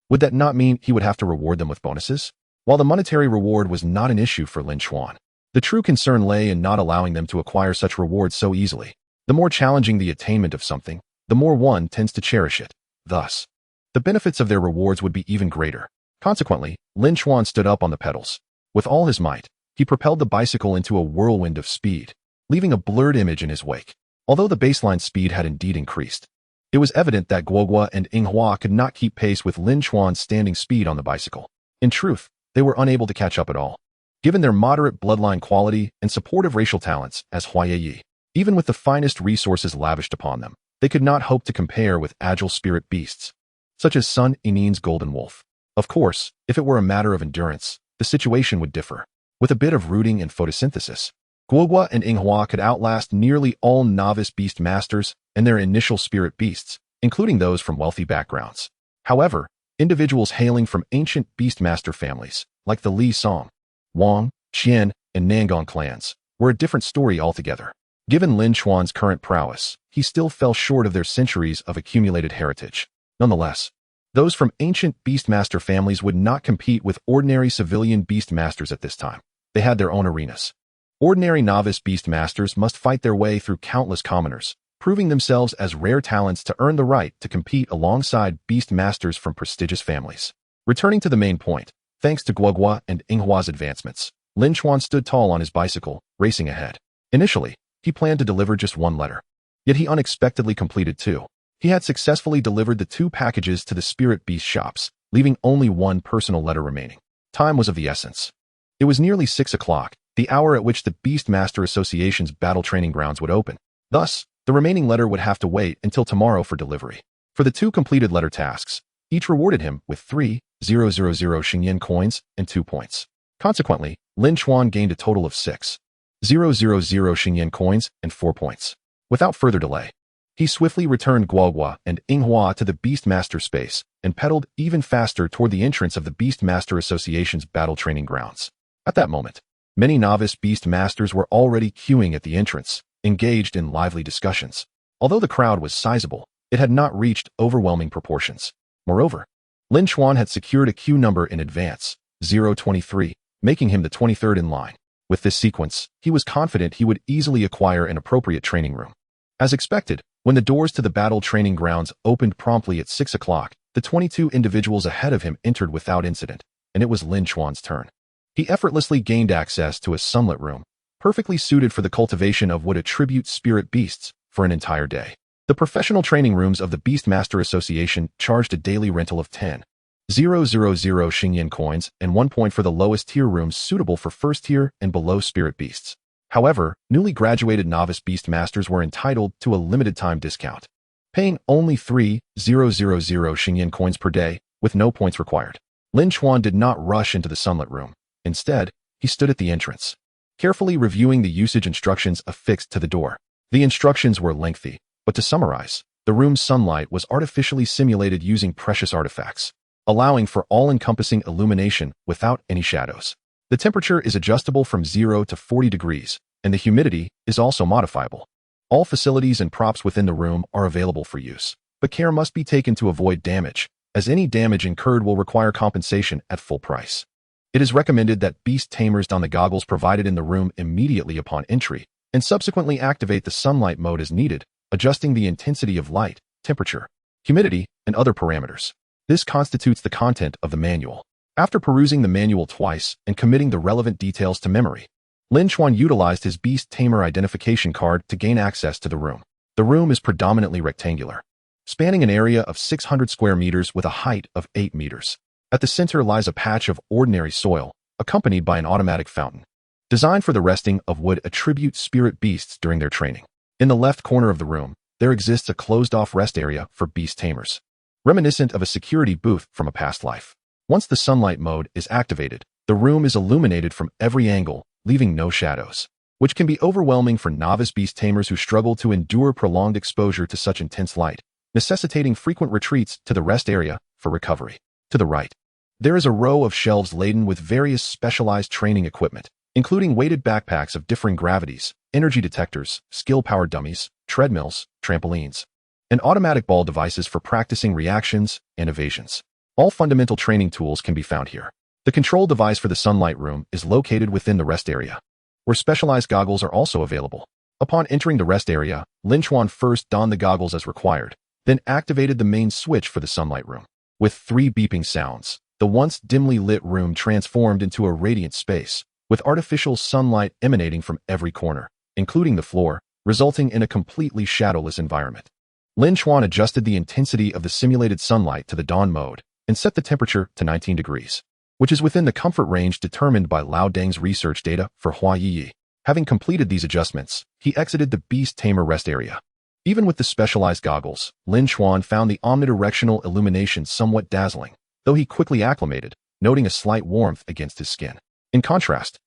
would that not mean he would have to reward them with bonuses? While the monetary reward was not an issue for Lin Chuan, the true concern lay in not allowing them to acquire such rewards so easily. The more challenging the attainment of something, the more one tends to cherish it. Thus, the benefits of their rewards would be even greater. Consequently, Lin Chuan stood up on the pedals. With all his might, he propelled the bicycle into a whirlwind of speed, leaving a blurred image in his wake. Although the baseline speed had indeed increased, it was evident that Guogua and Inghua could not keep pace with Lin Chuan's standing speed on the bicycle. In truth, they were unable to catch up at all. Given their moderate bloodline quality and supportive racial talents as Hua Ye Ye, even with the finest resources lavished upon them, they could not hope to compare with agile spirit beasts, such as Sun Inin's golden wolf. Of course, if it were a matter of endurance, the situation would differ. With a bit of rooting and photosynthesis, Guogua and Inghua could outlast nearly all novice Beastmasters and their initial spirit beasts, including those from wealthy backgrounds. However, individuals hailing from ancient Beastmaster families, like the Li Song, Wang, Qian, and Nangong clans, were a different story altogether. Given Lin Chuan's current prowess, he still fell short of their centuries of accumulated heritage. Nonetheless, those from ancient Beastmaster families would not compete with ordinary civilian Beastmasters at this time. They had their own arenas. Ordinary novice Beastmasters must fight their way through countless commoners, proving themselves as rare talents to earn the right to compete alongside Beastmasters from prestigious families. Returning to the main point, thanks to Guogua and Inghua's advancements, Lin Chuan stood tall on his bicycle, racing ahead. Initially, he planned to deliver just one letter. Yet he unexpectedly completed two. He had successfully delivered the two packages to the Spirit Beast shops, leaving only one personal letter remaining. Time was of the essence. It was nearly 6 o'clock, the hour at which the Beastmaster Association's battle training grounds would open. Thus, the remaining letter would have to wait until tomorrow for delivery. For the two completed letter tasks, each rewarded him with 3,000 Xingyan coins and 2 points. Consequently, Lin Chuan gained a total of 6,000 Xingyan coins and 4 points. Without further delay, he swiftly returned Guogua and Inghua to the Beastmaster space and pedaled even faster toward the entrance of the Beastmaster Association's battle training grounds. At that moment, many novice Beastmasters were already queuing at the entrance, engaged in lively discussions. Although the crowd was sizable, it had not reached overwhelming proportions. Moreover, Lin Chuan had secured a queue number in advance, 023, making him the 23rd in line. With this sequence, he was confident he would easily acquire an appropriate training room. As expected, when the doors to the battle training grounds opened promptly at 6 o'clock, the 22 individuals ahead of him entered without incident, and it was Lin Chuan's turn. He effortlessly gained access to a sunlit room, perfectly suited for the cultivation of what attribute spirit beasts for an entire day. The professional training rooms of the Beastmaster Association charged a daily rental of 10,000 Xingyan coins and 1 point for the lowest tier rooms suitable for first tier and below spirit beasts. However, newly graduated novice Beastmasters were entitled to a limited time discount, paying only 3,000 Xingyan coins per day with no points required. Lin Chuan did not rush into the sunlit room. Instead, he stood at the entrance, carefully reviewing the usage instructions affixed to the door. The instructions were lengthy, but to summarize, the room's sunlight was artificially simulated using precious artifacts, allowing for all-encompassing illumination without any shadows. The temperature is adjustable from 0 to 40 degrees, and the humidity is also modifiable. All facilities and props within the room are available for use, but care must be taken to avoid damage, as any damage incurred will require compensation at full price. It is recommended that beast tamers don the goggles provided in the room immediately upon entry, and subsequently activate the sunlight mode as needed, adjusting the intensity of light, temperature, humidity, and other parameters. This constitutes the content of the manual. After perusing the manual twice and committing the relevant details to memory, Lin Chuan utilized his Beast Tamer identification card to gain access to the room. The room is predominantly rectangular, spanning an area of 600 square meters with a height of 8 meters. At the center lies a patch of ordinary soil, accompanied by an automatic fountain, designed for the resting of what attribute spirit beasts during their training. In the left corner of the room, there exists a closed-off rest area for beast tamers, reminiscent of a security booth from a past life. Once the sunlight mode is activated, the room is illuminated from every angle, leaving no shadows, which can be overwhelming for novice beast tamers who struggle to endure prolonged exposure to such intense light, necessitating frequent retreats to the rest area for recovery. To the right, there is a row of shelves laden with various specialized training equipment, including weighted backpacks of differing gravities, energy detectors, skill-powered dummies, treadmills, trampolines, and automatic ball devices for practicing reactions and evasions. All fundamental training tools can be found here. The control device for the sunlight room is located within the rest area, where specialized goggles are also available. Upon entering the rest area, Lin Chuan first donned the goggles as required, then activated the main switch for the sunlight room. With 3 beeping sounds, the once dimly lit room transformed into a radiant space, with artificial sunlight emanating from every corner, including the floor, resulting in a completely shadowless environment. Lin Chuan adjusted the intensity of the simulated sunlight to the dawn mode and set the temperature to 19 degrees, which is within the comfort range determined by Lao Deng's research data for Hua Ye Ye. Having completed these adjustments, he exited the Beast Tamer rest area. Even with the specialized goggles, Lin Chuan found the omnidirectional illumination somewhat dazzling, though he quickly acclimated, noting a slight warmth against his skin. In contrast,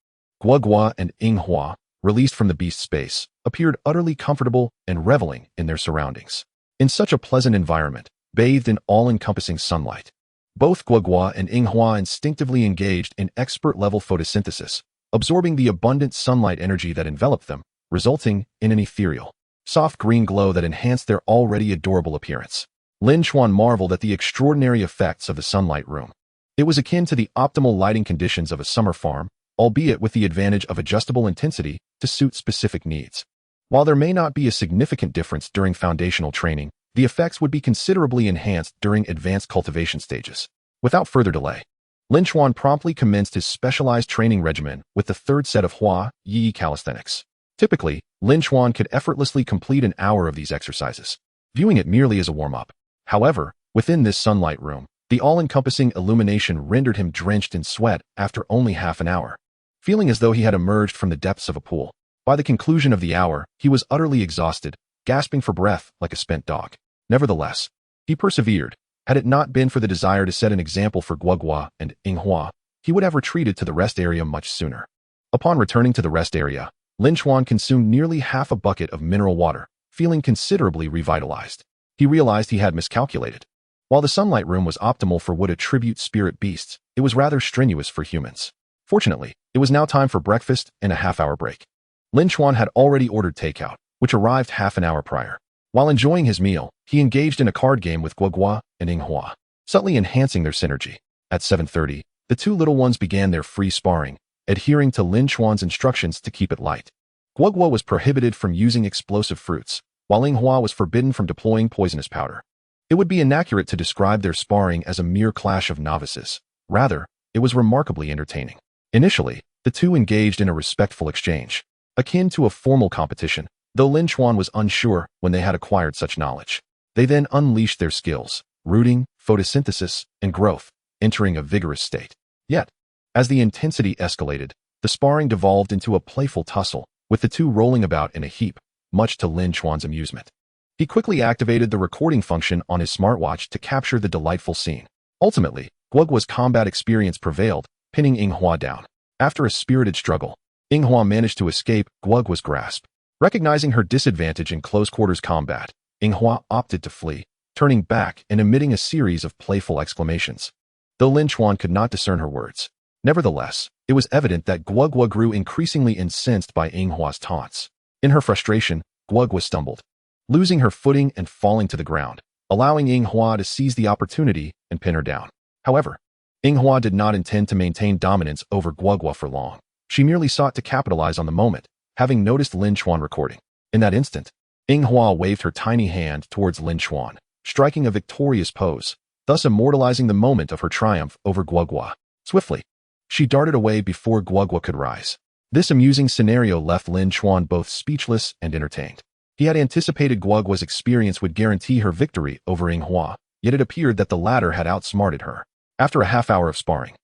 Guogua and Yinghua, released from the beast space, appeared utterly comfortable and reveling in their surroundings. In such a pleasant environment, bathed in all-encompassing sunlight, both Guogua and Yinghua instinctively engaged in expert-level photosynthesis, absorbing the abundant sunlight energy that enveloped them, resulting in an ethereal, soft green glow that enhanced their already adorable appearance. Lin Chuan marveled at the extraordinary effects of the sunlight room. It was akin to the optimal lighting conditions of a summer farm, albeit with the advantage of adjustable intensity to suit specific needs. While there may not be a significant difference during foundational training, the effects would be considerably enhanced during advanced cultivation stages. Without further delay, Lin Chuan promptly commenced his specialized training regimen with the third set of Hua Ye Ye calisthenics. Typically, Lin Chuan could effortlessly complete an hour of these exercises, viewing it merely as a warm-up. However, within this sunlight room, the all-encompassing illumination rendered him drenched in sweat after only half an hour, feeling as though he had emerged from the depths of a pool. By the conclusion of the hour, he was utterly exhausted, gasping for breath like a spent dog. Nevertheless, he persevered. Had it not been for the desire to set an example for Guogua and Yinghua, he would have retreated to the rest area much sooner. Upon returning to the rest area, Lin Chuan consumed nearly half a bucket of mineral water, feeling considerably revitalized. He realized he had miscalculated. While the sunlight room was optimal for wood attribute spirit beasts, it was rather strenuous for humans. Fortunately, it was now time for breakfast and a half-hour break. Lin Chuan had already ordered takeout, which arrived half an hour prior. While enjoying his meal, he engaged in a card game with Guogua and Yinghua, subtly enhancing their synergy. At 7:30, the two little ones began their free sparring, adhering to Lin Chuan's instructions to keep it light. Guogua was prohibited from using explosive fruits, while Yinghua was forbidden from deploying poisonous powder. It would be inaccurate to describe their sparring as a mere clash of novices. Rather, it was remarkably entertaining. Initially, the two engaged in a respectful exchange, akin to a formal competition, though Lin Chuan was unsure when they had acquired such knowledge. They then unleashed their skills, rooting, photosynthesis, and growth, entering a vigorous state. Yet, as the intensity escalated, the sparring devolved into a playful tussle, with the two rolling about in a heap, much to Lin Chuan's amusement. He quickly activated the recording function on his smartwatch to capture the delightful scene. Ultimately, Guogua's combat experience prevailed, pinning Yinghua down. After a spirited struggle, Yinghua managed to escape Guogua's grasp. Recognizing her disadvantage in close-quarters combat, Yinghua opted to flee, turning back and emitting a series of playful exclamations. Though Lin Chuan could not discern her words, nevertheless, it was evident that Guogua grew increasingly incensed by Yinghua's taunts. In her frustration, Guogua stumbled, losing her footing and falling to the ground, allowing Yinghua to seize the opportunity and pin her down. However, Yinghua did not intend to maintain dominance over Guogua for long. She merely sought to capitalize on the moment, having noticed Lin Chuan recording. In that instant, Yinghua waved her tiny hand towards Lin Chuan, striking a victorious pose, thus immortalizing the moment of her triumph over Guogua. Swiftly, she darted away before Guogua could rise. This amusing scenario left Lin Chuan both speechless and entertained. He had anticipated Guogua's experience would guarantee her victory over Yinghua, yet it appeared that the latter had outsmarted her. After a half-hour of sparring,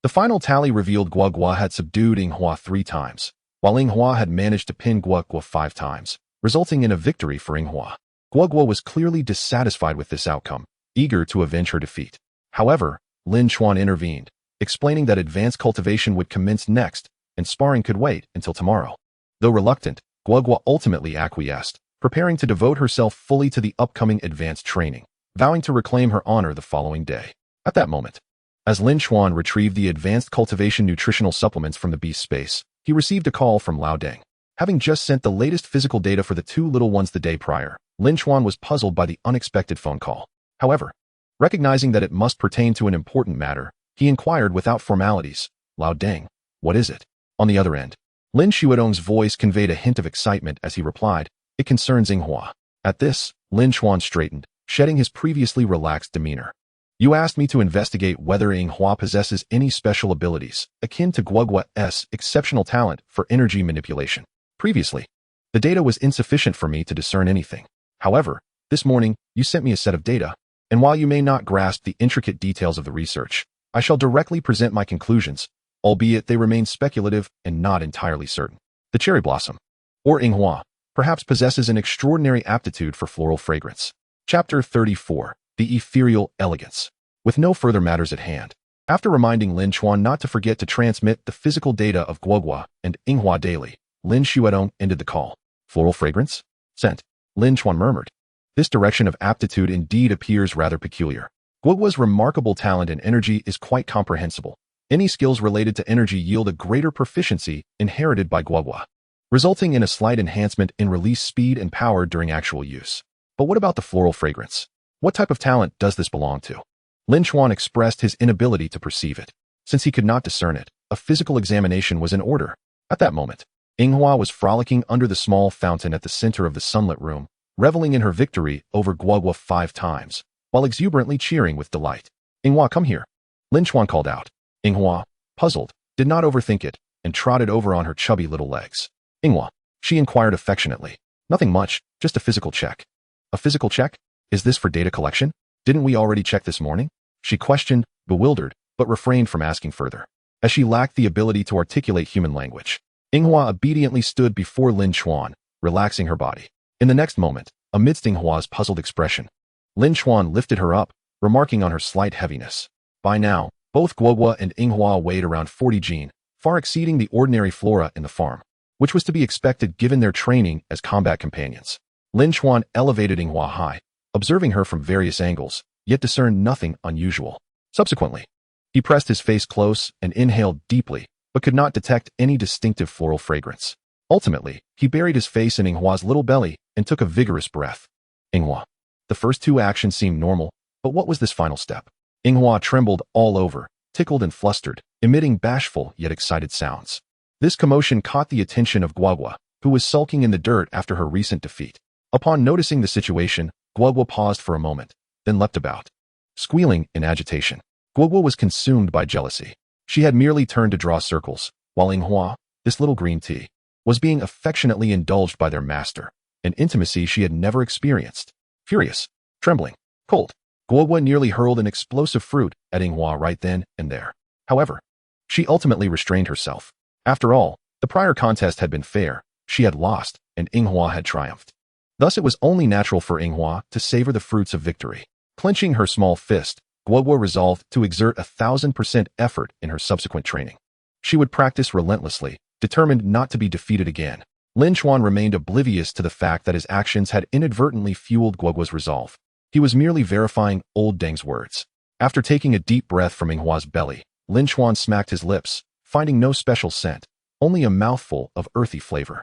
the final tally revealed Guogua had subdued Yinghua 3 times, while Yinghua had managed to pin Guogua 5 times, resulting in a victory for Yinghua. Guogua was clearly dissatisfied with this outcome, eager to avenge her defeat. However, Lin Chuan intervened, explaining that advanced cultivation would commence next, and sparring could wait until tomorrow. Though reluctant, Guogua ultimately acquiesced, preparing to devote herself fully to the upcoming advanced training, vowing to reclaim her honor the following day. At that moment, as Lin Chuan retrieved the advanced cultivation nutritional supplements from the beast space, he received a call from Lao Deng. Having just sent the latest physical data for the two little ones the day prior, Lin Chuan was puzzled by the unexpected phone call. However, recognizing that it must pertain to an important matter, he inquired without formalities, "Lao Deng, what is it?" On the other end, Lin Shuodong's voice conveyed a hint of excitement as he replied, "It concerns Yinghua." At this, Lin Chuan straightened, shedding his previously relaxed demeanor. You asked me to investigate whether Ing Hua possesses any special abilities, akin to Guogua's exceptional talent for energy manipulation. Previously, the data was insufficient for me to discern anything. However, this morning, you sent me a set of data, and while you may not grasp the intricate details of the research, I shall directly present my conclusions, albeit they remain speculative and not entirely certain. The cherry blossom, or Ing Hua, perhaps possesses an extraordinary aptitude for floral fragrance. Chapter 34. The Ethereal Elegance. With no further matters at hand, after reminding Lin Chuan not to forget to transmit the physical data of Guogua and Ing Hua daily, Lin Chuan ended the call. Floral fragrance? Scent. Lin Chuan murmured. This direction of aptitude indeed appears rather peculiar. Guogua's remarkable talent and energy is quite comprehensible. Any skills related to energy yield a greater proficiency inherited by Guogua, resulting in a slight enhancement in release speed and power during actual use. But what about the floral fragrance? What type of talent does this belong to? Lin Chuan expressed his inability to perceive it. Since he could not discern it, a physical examination was in order. At that moment, Ing Hua was frolicking under the small fountain at the center of the sunlit room, reveling in her victory over Guogua 5 times, while exuberantly cheering with delight. Ing Hua, come here. Lin Chuan called out. Ing Hua, puzzled, did not overthink it, and trotted over on her chubby little legs. Ing Hua, she inquired affectionately. Nothing much, just a physical check. A physical check? Is this for data collection? Didn't we already check this morning? She questioned, bewildered, but refrained from asking further, as she lacked the ability to articulate human language. Ing Hua obediently stood before Lin Chuan, relaxing her body. In the next moment, amidst Ing Hua's puzzled expression, Lin Chuan lifted her up, remarking on her slight heaviness. By now, both Guogua and Ing Hua weighed around 40 jin, far exceeding the ordinary flora in the farm, which was to be expected given their training as combat companions. Lin Chuan elevated Ing Hua high, observing her from various angles, yet discerned nothing unusual. Subsequently, he pressed his face close and inhaled deeply, but could not detect any distinctive floral fragrance. Ultimately, he buried his face in Ing Hua's little belly and took a vigorous breath. Ing Hua. The first 2 actions seemed normal, but what was this final step? Ing Hua trembled all over, tickled and flustered, emitting bashful yet excited sounds. This commotion caught the attention of Guogua, who was sulking in the dirt after her recent defeat. Upon noticing the situation, Guogua paused for a moment, then leapt about, squealing in agitation. Guogua was consumed by jealousy. She had merely turned to draw circles, while Ing Hua, this little green tea, was being affectionately indulged by their master, an intimacy she had never experienced. Furious, trembling, cold, Guogua nearly hurled an explosive fruit at Ing Hua right then and there. However, she ultimately restrained herself. After all, the prior contest had been fair, she had lost, and Ing Hua had triumphed. Thus it was only natural for Ing Hua to savor the fruits of victory. Clenching her small fist, Guogua resolved to exert 1,000% effort in her subsequent training. She would practice relentlessly, determined not to be defeated again. Lin Chuan remained oblivious to the fact that his actions had inadvertently fueled Guogua's resolve. He was merely verifying old Deng's words. After taking a deep breath from Ing Hua's belly, Lin Chuan smacked his lips, finding no special scent, only a mouthful of earthy flavor.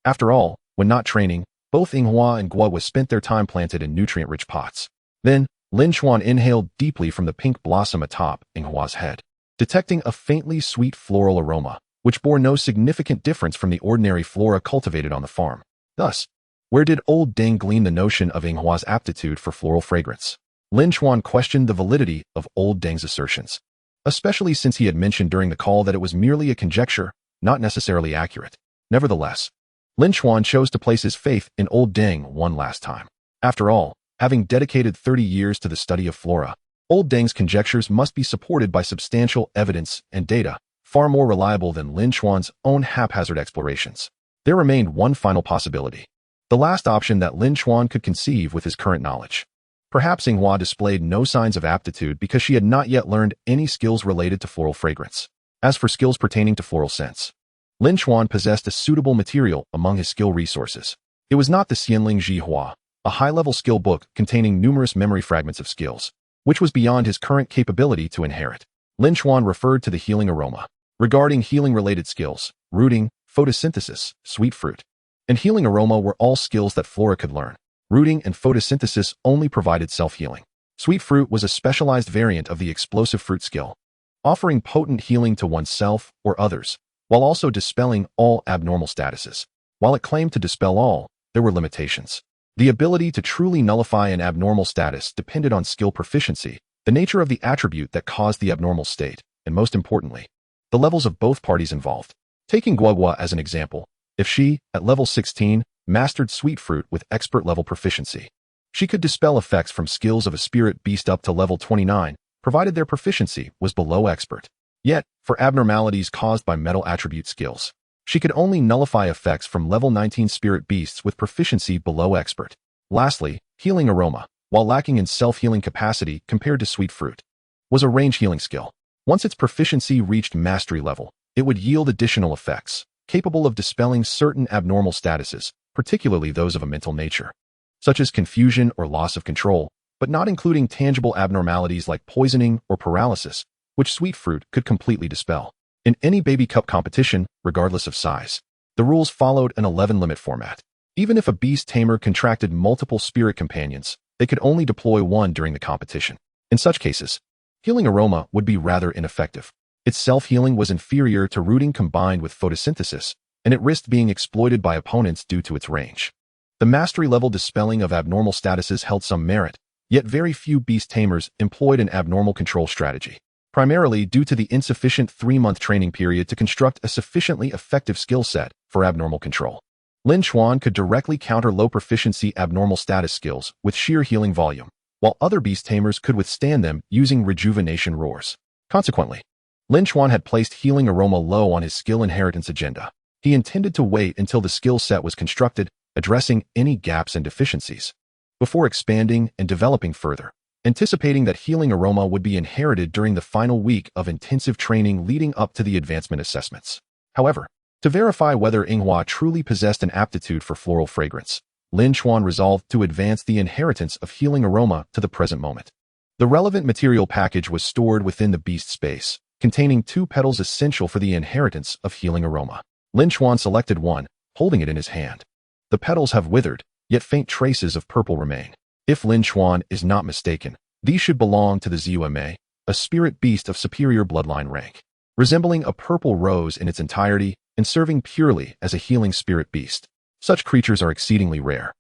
After all, when not training, both Ing Hua and Guogua spent their time planted in nutrient-rich pots. Then, Lin Chuan inhaled deeply from the pink blossom atop Ing Hua's head, detecting a faintly sweet floral aroma, which bore no significant difference from the ordinary flora cultivated on the farm. Thus, where did old Deng glean the notion of Ing Hua's aptitude for floral fragrance? Lin Chuan questioned the validity of old Deng's assertions, especially since he had mentioned during the call that it was merely a conjecture, not necessarily accurate. Nevertheless, Lin Chuan chose to place his faith in old Deng one last time. After all, having dedicated 30 years to the study of flora, old Deng's conjectures must be supported by substantial evidence and data, far more reliable than Lin Chuan's own haphazard explorations. There remained one final possibility, the last option that Lin Chuan could conceive with his current knowledge. Perhaps Ing Hua displayed no signs of aptitude because she had not yet learned any skills related to floral fragrance. As for skills pertaining to floral scents, Lin Chuan possessed a suitable material among his skill resources. It was not the Xianling Ji Hua, a high-level skill book containing numerous memory fragments of skills, which was beyond his current capability to inherit. Lin Chuan referred to the healing aroma. Regarding healing-related skills, rooting, photosynthesis, sweet fruit, and healing aroma were all skills that flora could learn. Rooting and photosynthesis only provided self-healing. Sweet fruit was a specialized variant of the explosive fruit skill, offering potent healing to oneself or others, while also dispelling all abnormal statuses. While it claimed to dispel all, there were limitations. The ability to truly nullify an abnormal status depended on skill proficiency, the nature of the attribute that caused the abnormal state, and most importantly, the levels of both parties involved. Taking Hua as an example, if she, at level 16, mastered Sweet Fruit with expert-level proficiency, she could dispel effects from skills of a spirit beast up to level 29, provided their proficiency was below expert. Yet, for abnormalities caused by metal attribute skills, she could only nullify effects from level 19 spirit beasts with proficiency below expert. Lastly, Healing Aroma, while lacking in self-healing capacity compared to Sweet Fruit, was a range healing skill. Once its proficiency reached mastery level, it would yield additional effects, capable of dispelling certain abnormal statuses, particularly those of a mental nature, such as confusion or loss of control, but not including tangible abnormalities like poisoning or paralysis, which Sweet Fruit could completely dispel. In any baby cup competition, regardless of size, the rules followed an 11 limit format. Even if a beast tamer contracted multiple spirit companions, they could only deploy one during the competition. In such cases, Healing Aroma would be rather ineffective. Its self-healing was inferior to rooting combined with photosynthesis, and it risked being exploited by opponents due to its range. The mastery-level dispelling of abnormal statuses held some merit, yet very few beast tamers employed an abnormal control strategy, primarily due to the insufficient 3-month training period to construct a sufficiently effective skill set for abnormal control. Lin Chuan could directly counter low-proficiency abnormal status skills with sheer healing volume, while other beast tamers could withstand them using rejuvenation roars. Consequently, Lin Chuan had placed Healing Aroma low on his skill inheritance agenda. He intended to wait until the skill set was constructed, addressing any gaps and deficiencies, before expanding and developing further, anticipating that Healing Aroma would be inherited during the final week of intensive training leading up to the advancement assessments. However, to verify whether Hua truly possessed an aptitude for floral fragrance, Lin Chuan resolved to advance the inheritance of Healing Aroma to the present moment. The relevant material package was stored within the beast space, containing 2 petals essential for the inheritance of Healing Aroma. Lin Chuan selected one, holding it in his hand. The petals have withered, yet faint traces of purple remain. If Lin Chuan is not mistaken, these should belong to the Zuma, a spirit beast of superior bloodline rank, resembling a purple rose in its entirety and serving purely as a healing spirit beast. Such creatures are exceedingly rare,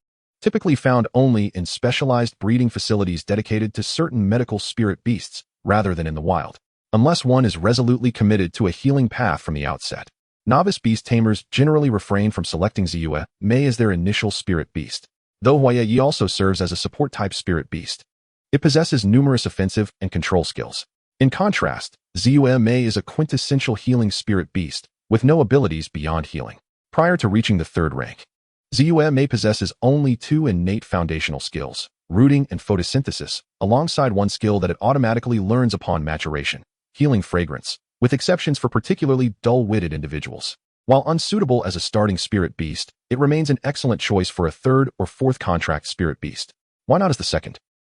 typically found only in specialized breeding facilities dedicated to certain medical spirit beasts rather than in the wild. Unless one is resolutely committed to a healing path from the outset, novice beast tamers generally refrain from selecting Zuma as their initial spirit beast, though Hua Ye Ye also serves as a support-type spirit beast. It possesses numerous offensive and control skills. In contrast, Zuma is a quintessential healing spirit beast, with no abilities beyond healing. Prior to reaching the 3rd rank, Zuma possesses only 2 innate foundational skills, rooting and photosynthesis, alongside one skill that it automatically learns upon maturation, Healing Fragrance, with exceptions for particularly dull-witted individuals. While unsuitable as a starting spirit beast, it remains an excellent choice for a 3rd or 4th contract spirit beast. Why not as the 2nd?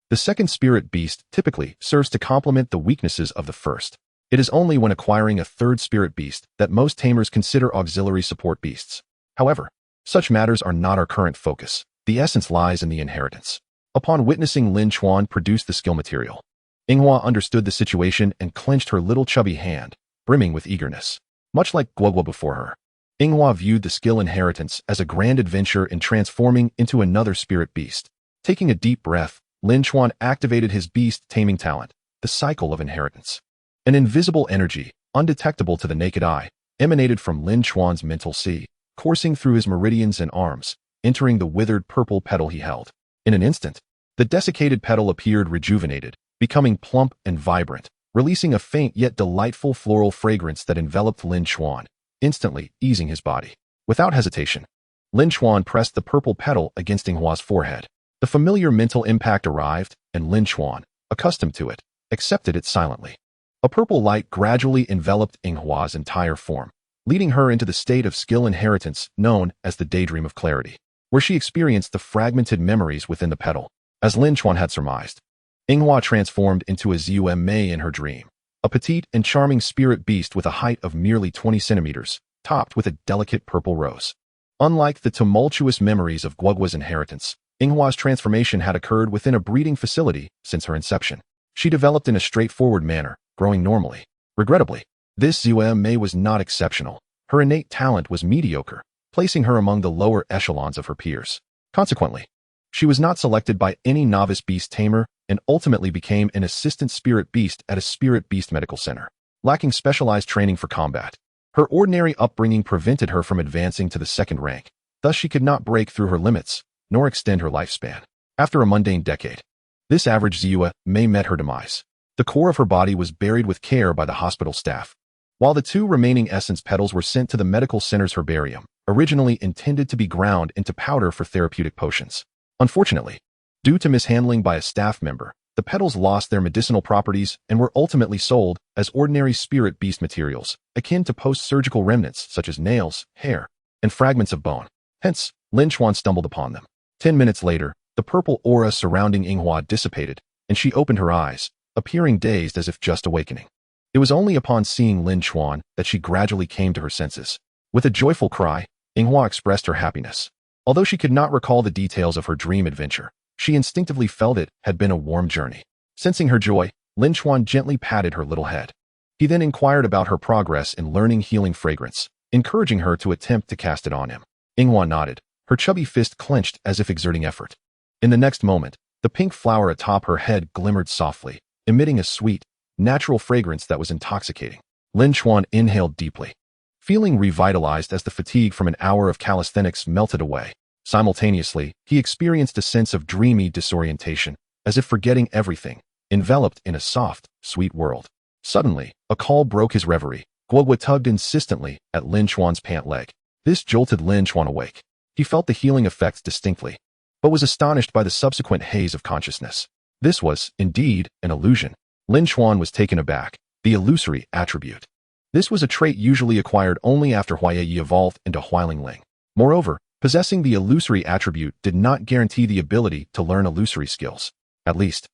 The 2nd spirit beast typically serves to complement the weaknesses of the 1st. It is only when acquiring a 3rd spirit beast that most tamers consider auxiliary support beasts. However, such matters are not our current focus. The essence lies in the inheritance. Upon witnessing Lin Chuan produce the skill material, Hua understood the situation and clenched her little chubby hand, brimming with eagerness. Much like Hua before her, Hua viewed the skill inheritance as a grand adventure in transforming into another spirit beast. Taking a deep breath, Lin Chuan activated his beast taming talent, the cycle of inheritance. An invisible energy, undetectable to the naked eye, emanated from Lin Chuan's mental sea, coursing through his meridians and arms, entering the withered purple petal he held. In an instant, the desiccated petal appeared rejuvenated, becoming plump and vibrant, releasing a faint yet delightful floral fragrance that enveloped Lin Chuan, instantly easing his body. Without hesitation, Lin Chuan pressed the purple petal against Hua's forehead. The familiar mental impact arrived, and Lin Chuan, accustomed to it, accepted it silently. A purple light gradually enveloped Hua's entire form, leading her into the state of skill inheritance known as the Daydream of Clarity, where she experienced the fragmented memories within the petal. As Lin Chuan had surmised, Hua transformed into a Zuma in her dream, a petite and charming spirit beast with a height of merely 20 centimeters, topped with a delicate purple rose. Unlike the tumultuous memories of Hua's inheritance, Hua's transformation had occurred within a breeding facility since her inception. She developed in a straightforward manner, growing normally. Regrettably, this Zuma was not exceptional. Her innate talent was mediocre, placing her among the lower echelons of her peers. Consequently, she was not selected by any novice beast tamer and ultimately became an assistant spirit beast at a spirit beast medical center. Lacking specialized training for combat, her ordinary upbringing prevented her from advancing to the second rank. Thus, she could not break through her limits, nor extend her lifespan. After a mundane decade, this average Hua Ye met her demise. The core of her body was buried with care by the hospital staff, while the 2 remaining essence petals were sent to the medical center's herbarium, originally intended to be ground into powder for therapeutic potions. Unfortunately, due to mishandling by a staff member, the petals lost their medicinal properties and were ultimately sold as ordinary spirit beast materials, akin to post-surgical remnants such as nails, hair, and fragments of bone. Hence, Lin Chuan stumbled upon them. 10 minutes later, the purple aura surrounding Hua dissipated, and she opened her eyes, appearing dazed as if just awakening. It was only upon seeing Lin Chuan that she gradually came to her senses. With a joyful cry, Hua expressed her happiness. Although she could not recall the details of her dream adventure, she instinctively felt it had been a warm journey. Sensing her joy, Lin Chuan gently patted her little head. He then inquired about her progress in learning healing fragrance, encouraging her to attempt to cast it on him. Hua nodded, her chubby fist clenched as if exerting effort. In the next moment, the pink flower atop her head glimmered softly, emitting a sweet, natural fragrance that was intoxicating. Lin Chuan inhaled deeply, feeling revitalized as the fatigue from an hour of calisthenics melted away. Simultaneously, he experienced a sense of dreamy disorientation, as if forgetting everything, enveloped in a soft, sweet world. Suddenly, a call broke his reverie. Hua tugged insistently at Lin Chuan's pant leg. This jolted Lin Chuan awake. He felt the healing effects distinctly, but was astonished by the subsequent haze of consciousness. This was, indeed, an illusion. Lin Chuan was taken aback. The illusory attribute. This was a trait usually acquired only after Hua Ye Ye evolved into Hualing. Moreover, possessing the illusory attribute did not guarantee the ability to learn illusory skills. At least,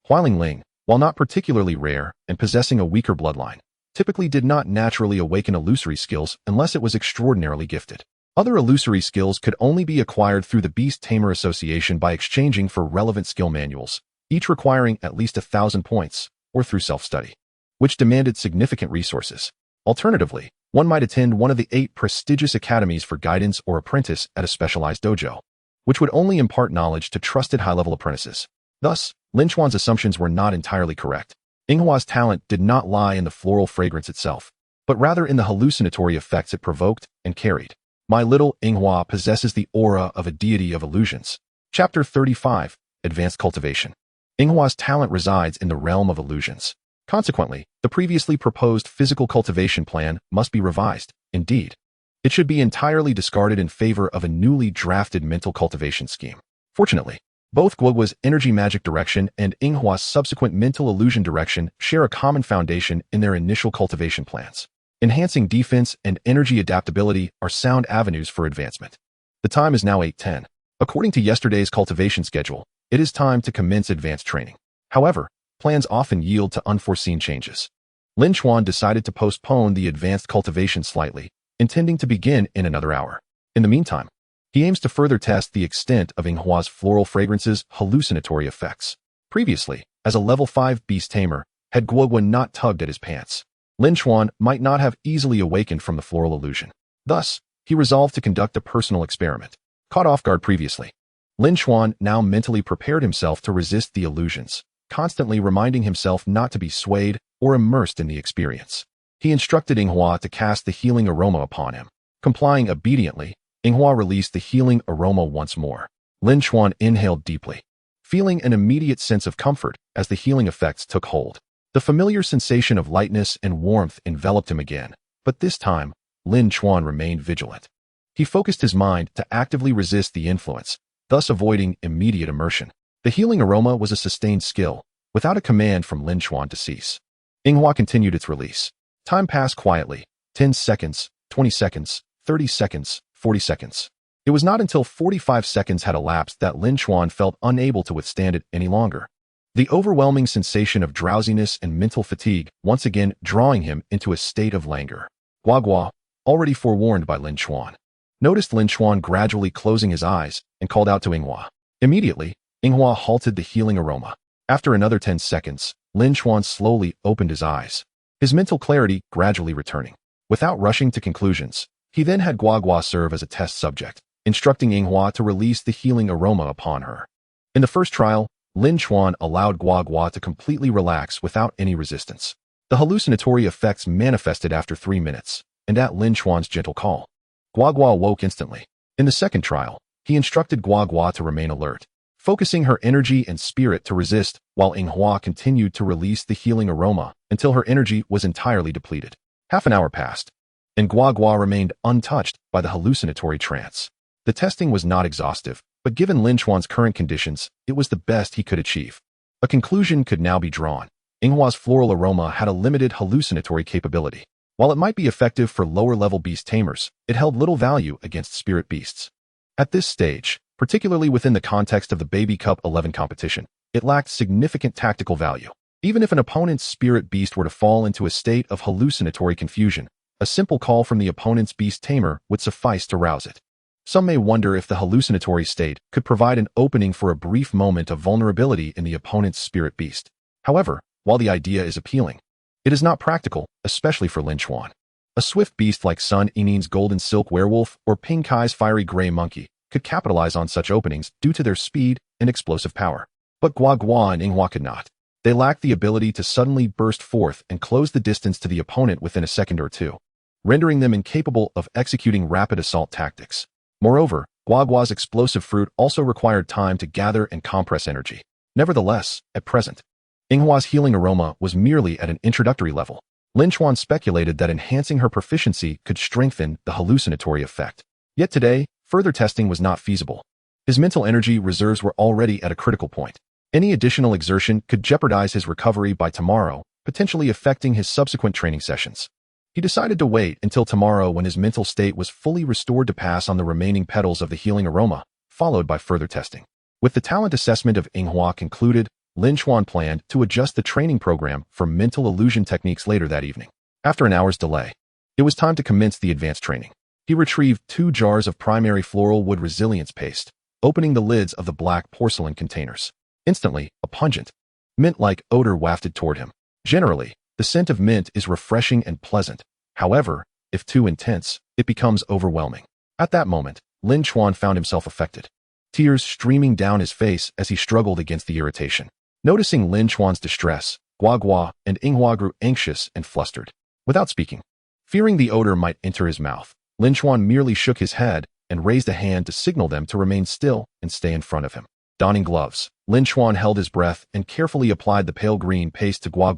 Hualing, while not particularly rare and possessing a weaker bloodline, typically did not naturally awaken illusory skills unless it was extraordinarily gifted. Other illusory skills could only be acquired through the Beast Tamer Association by exchanging for relevant skill manuals, each requiring at least 1,000 points, or through self-study, which demanded significant resources. Alternatively, one might attend one of the 8 prestigious academies for guidance or apprentice at a specialized dojo, which would only impart knowledge to trusted high-level apprentices. Thus, Lin Chuan's assumptions were not entirely correct. Hua's talent did not lie in the floral fragrance itself, but rather in the hallucinatory effects it provoked and carried. My little Hua possesses the aura of a deity of illusions. Chapter 35, Advanced Cultivation. Hua's talent resides in the realm of illusions. Consequently, the previously proposed physical cultivation plan must be revised. Indeed, it should be entirely discarded in favor of a newly drafted mental cultivation scheme. Fortunately, both Hua's energy magic direction and Hua's subsequent mental illusion direction share a common foundation in their initial cultivation plans. Enhancing defense and energy adaptability are sound avenues for advancement. The time is now 8:10. According to yesterday's cultivation schedule, it is time to commence advanced training. However, plans often yield to unforeseen changes. Lin Chuan decided to postpone the advanced cultivation slightly, intending to begin in another hour. In the meantime, he aims to further test the extent of Hua's floral fragrance's hallucinatory effects. Previously, as a level 5 beast tamer, had Hua not tugged at his pants, Lin Chuan might not have easily awakened from the floral illusion. Thus, he resolved to conduct a personal experiment. Caught off guard previously, Lin Chuan now mentally prepared himself to resist the illusions, constantly reminding himself not to be swayed or immersed in the experience. He instructed Hua to cast the healing aroma upon him. Complying obediently, Hua released the healing aroma once more. Lin Chuan inhaled deeply, feeling an immediate sense of comfort as the healing effects took hold. The familiar sensation of lightness and warmth enveloped him again, but this time, Lin Chuan remained vigilant. He focused his mind to actively resist the influence, thus avoiding immediate immersion. The healing aroma was a sustained skill, without a command from Lin Chuan to cease. Hua continued its release. Time passed quietly. 10 seconds, 20 seconds, 30 seconds, 40 seconds. It was not until 45 seconds had elapsed that Lin Chuan felt unable to withstand it any longer. The overwhelming sensation of drowsiness and mental fatigue once again drawing him into a state of languor. Hua, already forewarned by Lin Chuan, noticed Lin Chuan gradually closing his eyes and called out to Hua. Immediately, Hua halted the healing aroma. After another 10 seconds, Lin Chuan slowly opened his eyes, his mental clarity gradually returning. Without rushing to conclusions, he then had Hua serve as a test subject, instructing Hua to release the healing aroma upon her. In the first trial, Lin Chuan allowed Hua Ye Ye to completely relax without any resistance. The hallucinatory effects manifested after 3 minutes, and at Lin Chuan's gentle call, Hua Ye Ye woke instantly. In the second trial, he instructed Hua Ye Ye to remain alert, focusing her energy and spirit to resist, while Hua continued to release the healing aroma until her energy was entirely depleted. Half an hour passed, and Hua Ye remained untouched by the hallucinatory trance. The testing was not exhaustive, but given Lin Chuan's current conditions, it was the best he could achieve. A conclusion could now be drawn. Hua's floral aroma had a limited hallucinatory capability. While it might be effective for lower-level beast tamers, it held little value against spirit beasts. At this stage, particularly within the context of the Baby Cup 11 competition, it lacked significant tactical value. Even if an opponent's spirit beast were to fall into a state of hallucinatory confusion, a simple call from the opponent's beast tamer would suffice to rouse it. Some may wonder if the hallucinatory state could provide an opening for a brief moment of vulnerability in the opponent's spirit beast. However, while the idea is appealing, it is not practical, especially for Lin Chuan. A swift beast like Sun Yinin's golden silk werewolf or Ping Kai's fiery gray monkey could capitalize on such openings due to their speed and explosive power. But Hua Ye and Hua could not. They lacked the ability to suddenly burst forth and close the distance to the opponent within a second or two, rendering them incapable of executing rapid assault tactics. Moreover, Hua Ye's explosive fruit also required time to gather and compress energy. Nevertheless, at present, Hua's healing aroma was merely at an introductory level. Lin Chuan speculated that enhancing her proficiency could strengthen the hallucinatory effect. Yet today, further testing was not feasible. His mental energy reserves were already at a critical point. Any additional exertion could jeopardize his recovery by tomorrow, potentially affecting his subsequent training sessions. He decided to wait until tomorrow when his mental state was fully restored to pass on the remaining petals of the healing aroma, followed by further testing. With the talent assessment of Hua concluded, Lin Chuan planned to adjust the training program for mental illusion techniques later that evening. After an hour's delay, it was time to commence the advanced training. He retrieved 2 jars of primary floral wood resilience paste, opening the lids of the black porcelain containers. Instantly, a pungent, mint-like odor wafted toward him. Generally, the scent of mint is refreshing and pleasant. However, if too intense, it becomes overwhelming. At that moment, Lin Chuan found himself affected, tears streaming down his face as he struggled against the irritation. Noticing Lin Chuan's distress, Hua Ye and Hua grew anxious and flustered. Without speaking, fearing the odor might enter his mouth, Lin Chuan merely shook his head and raised a hand to signal them to remain still and stay in front of him. Donning gloves, Lin Chuan held his breath and carefully applied the pale green paste to Hua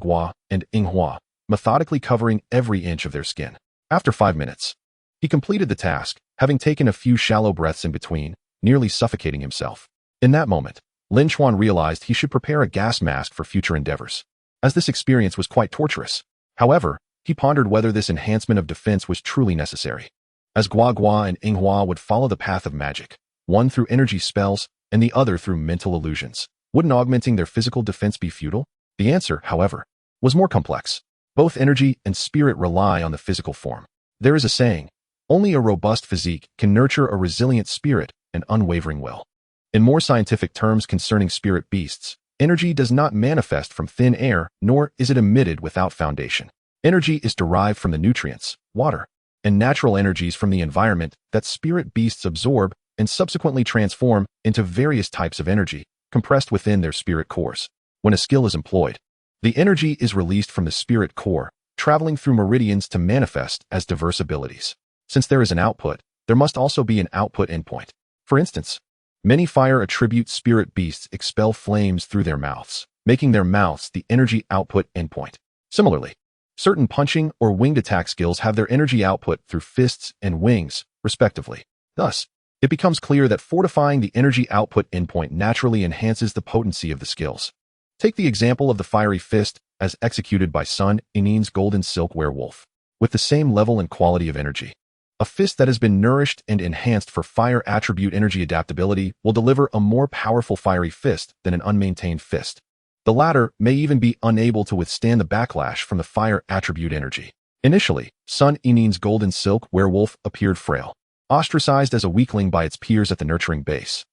Ye and Hua, methodically covering every inch of their skin. After 5 minutes, he completed the task, having taken a few shallow breaths in between, nearly suffocating himself. In that moment, Lin Chuan realized he should prepare a gas mask for future endeavors, as this experience was quite torturous. However, he pondered whether this enhancement of defense was truly necessary, as Hua Ye and Hua would follow the path of magic, one through energy spells and the other through mental illusions. Wouldn't augmenting their physical defense be futile? The answer, however, was more complex. Both energy and spirit rely on the physical form. There is a saying, only a robust physique can nurture a resilient spirit and unwavering will. In more scientific terms concerning spirit beasts, energy does not manifest from thin air, nor is it emitted without foundation. Energy is derived from the nutrients, water, and natural energies from the environment that spirit beasts absorb and subsequently transform into various types of energy compressed within their spirit cores. When a skill is employed, the energy is released from the spirit core, traveling through meridians to manifest as diverse abilities. Since there is an output, there must also be an output endpoint. For instance, many fire attribute spirit beasts expel flames through their mouths, making their mouths the energy output endpoint. Similarly, certain punching or winged attack skills have their energy output through fists and wings, respectively. Thus, it becomes clear that fortifying the energy output endpoint naturally enhances the potency of the skills. Take the example of the fiery fist as executed by Sun Yinin's golden silk werewolf. With the same level and quality of energy, a fist that has been nourished and enhanced for fire attribute energy adaptability will deliver a more powerful fiery fist than an unmaintained fist. The latter may even be unable to withstand the backlash from the fire attribute energy. Initially, Sun Yinin's golden silk werewolf appeared frail, ostracized as a weakling by its peers at the nurturing base,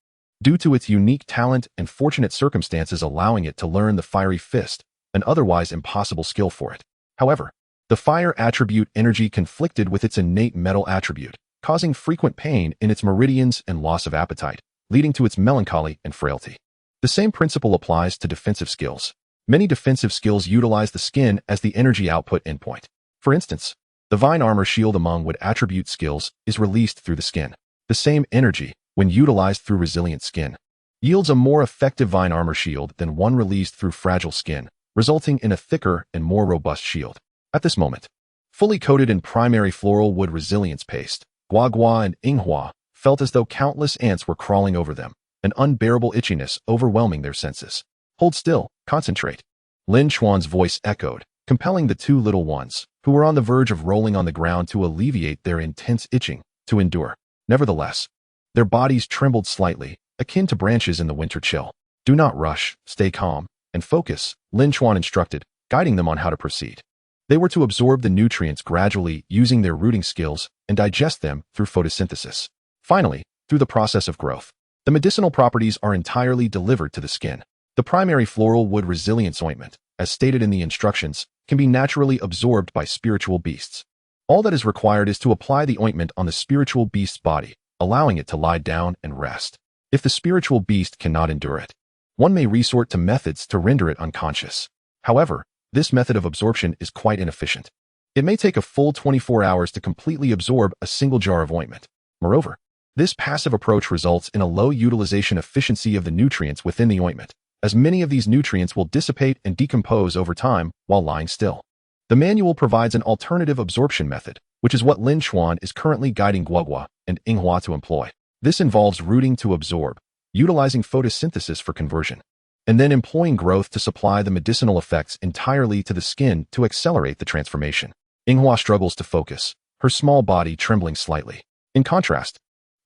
due to its unique talent and fortunate circumstances allowing it to learn the fiery fist, an otherwise impossible skill for it. However, the fire attribute energy conflicted with its innate metal attribute, causing frequent pain in its meridians and loss of appetite, leading to its melancholy and frailty. The same principle applies to defensive skills. Many defensive skills utilize the skin as the energy output endpoint. For instance, the Vine Armor Shield among wood attribute skills is released through the skin. The same energy, when utilized through resilient skin, yields a more effective Vine Armor Shield than one released through fragile skin, resulting in a thicker and more robust shield. At this moment, fully coated in primary floral wood resilience paste, Guagua and Yinghua felt as though countless ants were crawling over them, an unbearable itchiness overwhelming their senses. Hold still, concentrate. Lin Chuan's voice echoed, compelling the two little ones, who were on the verge of rolling on the ground to alleviate their intense itching, to endure. Nevertheless, their bodies trembled slightly, akin to branches in the winter chill. Do not rush, stay calm, and focus, Lin Chuan instructed, guiding them on how to proceed. They were to absorb the nutrients gradually using their rooting skills and digest them through photosynthesis. Finally, through the process of growth, the medicinal properties are entirely delivered to the skin. The primary floral wood resilience ointment, as stated in the instructions, can be naturally absorbed by spiritual beasts. All that is required is to apply the ointment on the spiritual beast's body, allowing it to lie down and rest. If the spiritual beast cannot endure it, one may resort to methods to render it unconscious. However, this method of absorption is quite inefficient. It may take a full 24 hours to completely absorb a single jar of ointment. Moreover, this passive approach results in a low utilization efficiency of the nutrients within the ointment, as many of these nutrients will dissipate and decompose over time while lying still. The manual provides an alternative absorption method, which is what Lin Chuan is currently guiding Guagua and Yinghua to employ. This involves rooting to absorb, utilizing photosynthesis for conversion, and then employing growth to supply the medicinal effects entirely to the skin to accelerate the transformation. Yinghua struggles to focus, her small body trembling slightly. In contrast,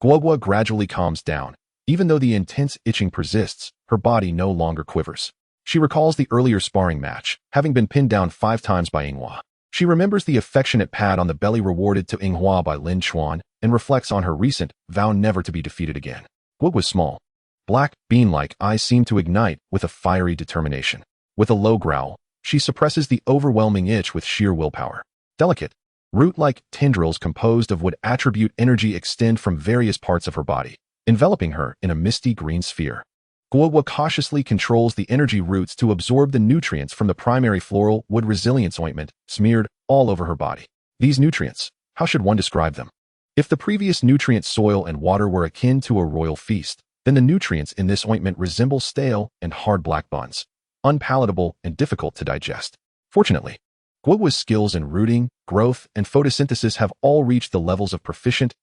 Guagua gradually calms down. Even though the intense itching persists, her body no longer quivers. She recalls the earlier sparring match, having been pinned down 5 times by Yinghua. She remembers the affectionate pat on the belly rewarded to Yinghua by Lin Chuan and reflects on her recent vow never to be defeated again. Guagua's small, black, bean-like eyes seem to ignite with a fiery determination. With a low growl, she suppresses the overwhelming itch with sheer willpower. Delicate, root-like tendrils composed of wood attribute energy extend from various parts of her body, enveloping her in a misty green sphere. Guagua cautiously controls the energy roots to absorb the nutrients from the primary floral wood resilience ointment smeared all over her body. These nutrients, how should one describe them? If the previous nutrient soil and water were akin to a royal feast, then the nutrients in this ointment resemble stale and hard black buns, unpalatable and difficult to digest. Fortunately, Guagua's skills in rooting, growth, and photosynthesis have all reached the levels of proficient,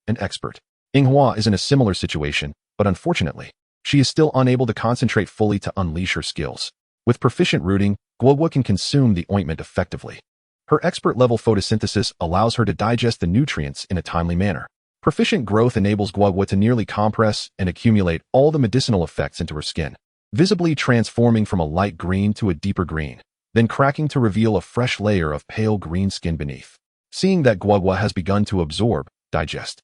and expert. Yinghua is in a similar situation, but unfortunately, she is still unable to concentrate fully to unleash her skills. With proficient rooting, Guagua can consume the ointment effectively. Her expert-level photosynthesis allows her to digest the nutrients in a timely manner. Proficient growth enables Guagua to nearly compress and accumulate all the medicinal effects into her skin, visibly transforming from a light green to a deeper green, then cracking to reveal a fresh layer of pale green skin beneath. Seeing that Guagua has begun to absorb, digest,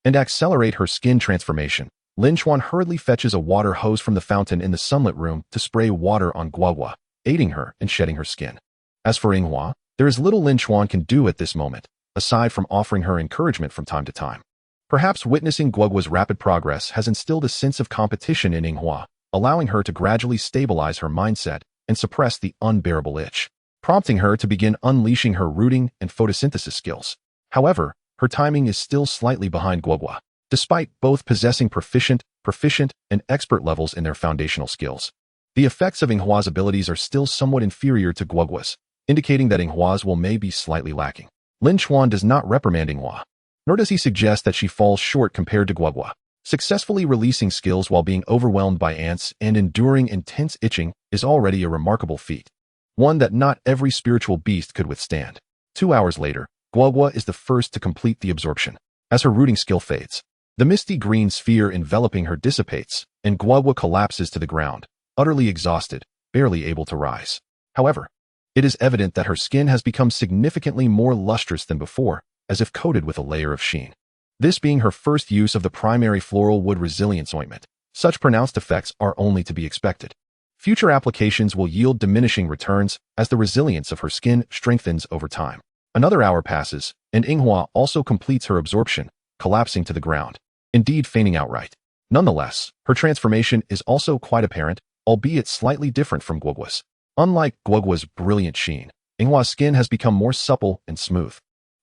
and accelerate her skin transformation, Lin Chuan hurriedly fetches a water hose from the fountain in the sunlit room to spray water on Guagua, aiding her in shedding her skin. As for Yinghua, there is little Lin Chuan can do at this moment, aside from offering her encouragement from time to time. Perhaps witnessing Guagua's rapid progress has instilled a sense of competition in Yinghua, allowing her to gradually stabilize her mindset and suppress the unbearable itch, prompting her to begin unleashing her rooting and photosynthesis skills. However, her timing is still slightly behind Guagua, despite both possessing proficient, and expert levels in their foundational skills. The effects of Yinghua's abilities are still somewhat inferior to Guagua's, indicating that Yinghua's may be slightly lacking. Lin Chuan does not reprimand Yinghua, nor does he suggest that she falls short compared to Guagua. Successfully releasing skills while being overwhelmed by ants and enduring intense itching is already a remarkable feat, one that not every spiritual beast could withstand. 2 hours later, Guagua is the first to complete the absorption. As her rooting skill fades, the misty green sphere enveloping her dissipates, and Guagua collapses to the ground, utterly exhausted, barely able to rise. However, it is evident that her skin has become significantly more lustrous than before, as if coated with a layer of sheen. This being her first use of the primary floral wood resilience ointment, such pronounced effects are only to be expected. Future applications will yield diminishing returns as the resilience of her skin strengthens over time. Another hour passes, and Yinghua also completes her absorption, collapsing to the ground, indeed fainting outright. Nonetheless, her transformation is also quite apparent, albeit slightly different from Guogua's. Unlike Guogua's brilliant sheen, Yinghua's skin has become more supple and smooth,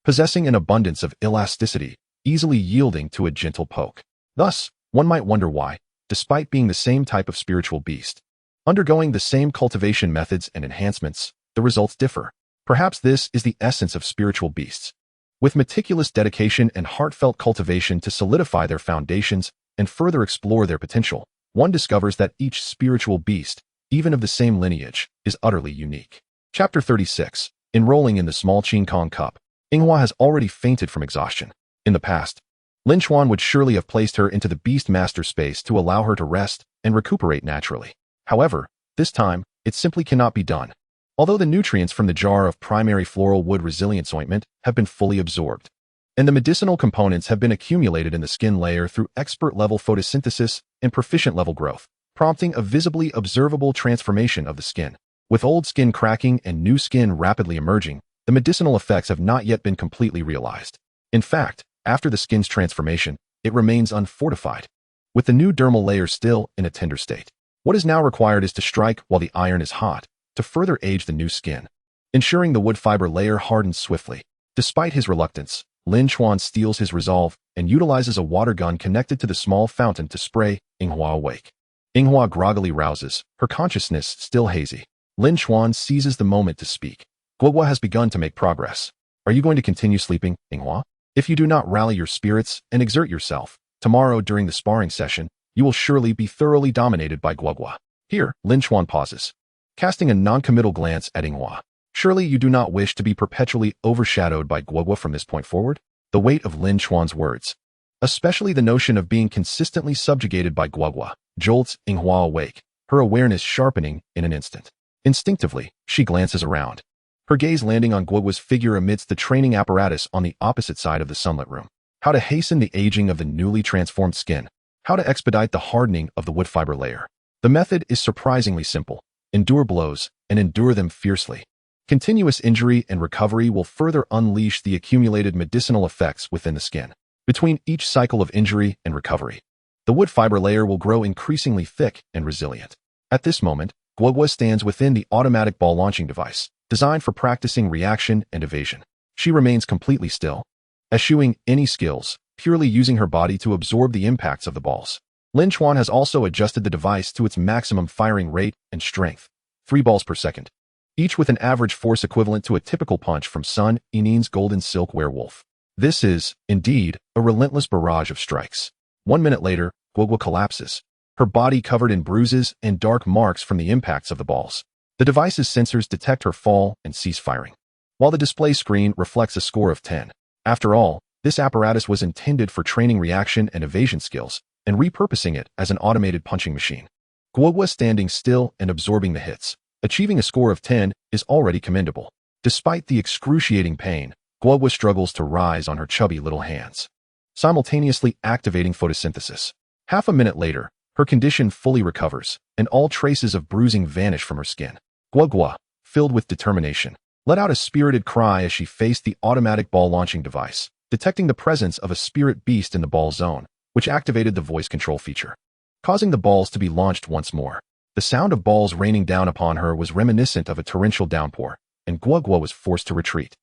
possessing an abundance of elasticity, easily yielding to a gentle poke. Thus, one might wonder why, despite being the same type of spiritual beast, undergoing the same cultivation methods and enhancements, the results differ. Perhaps this is the essence of spiritual beasts. With meticulous dedication and heartfelt cultivation to solidify their foundations and further explore their potential, one discovers that each spiritual beast, even of the same lineage, is utterly unique. Chapter 36. Enrolling in the small Qin Kong Cup. Yinghua has already fainted from exhaustion. In the past, Lin Chuan would surely have placed her into the Beastmaster space to allow her to rest and recuperate naturally. However, this time, it simply cannot be done. Although the nutrients from the jar of primary floral wood resilience ointment have been fully absorbed, and the medicinal components have been accumulated in the skin layer through expert-level photosynthesis and proficient-level growth, prompting a visibly observable transformation of the skin. With old skin cracking and new skin rapidly emerging, the medicinal effects have not yet been completely realized. In fact, after the skin's transformation, it remains unfortified, with the new dermal layer still in a tender state. What is now required is to strike while the iron is hot, to further age the new skin, ensuring the wood fiber layer hardens swiftly. Despite his reluctance, Lin Chuan steels his resolve and utilizes a water gun connected to the small fountain to spray Yinghua awake. Yinghua groggily rouses, her consciousness still hazy. Lin Chuan seizes the moment to speak. Guogua has begun to make progress. Are you going to continue sleeping, Yinghua? If you do not rally your spirits and exert yourself, tomorrow during the sparring session, you will surely be thoroughly dominated by Guogua. Here, Lin Chuan pauses, casting a non-committal glance at Yinghua. Surely you do not wish to be perpetually overshadowed by Guogua from this point forward? The weight of Lin Chuan's words, especially the notion of being consistently subjugated by Guogua, jolts Yinghua awake, her awareness sharpening in an instant. Instinctively, she glances around, her gaze landing on Guogua's figure amidst the training apparatus on the opposite side of the sunlit room. How to hasten the aging of the newly transformed skin. How to expedite the hardening of the wood fiber layer. The method is surprisingly simple. Endure blows, and endure them fiercely. Continuous injury and recovery will further unleash the accumulated medicinal effects within the skin. Between each cycle of injury and recovery, the wood fiber layer will grow increasingly thick and resilient. At this moment, Guogua stands within the automatic ball launching device, designed for practicing reaction and evasion. She remains completely still, eschewing any skills, purely using her body to absorb the impacts of the balls. Lin Chuan has also adjusted the device to its maximum firing rate and strength, 3 balls per second, each with an average force equivalent to a typical punch from Sun Yinin's golden silk werewolf. This is, indeed, a relentless barrage of strikes. 1 minute later, Guogua collapses, her body covered in bruises and dark marks from the impacts of the balls. The device's sensors detect her fall and cease firing, while the display screen reflects a score of 10. After all, this apparatus was intended for training reaction and evasion skills, and repurposing it as an automated punching machine. Guogua standing still and absorbing the hits, achieving a score of 10, is already commendable. Despite the excruciating pain, Guogua struggles to rise on her chubby little hands, simultaneously activating photosynthesis. Half a minute later, her condition fully recovers, and all traces of bruising vanish from her skin. Guogua, filled with determination, let out a spirited cry as she faced the automatic ball launching device, detecting the presence of a spirit beast in the ball zone, which activated the voice control feature, causing the balls to be launched once more. The sound of balls raining down upon her was reminiscent of a torrential downpour, and Guogua was forced to retreat,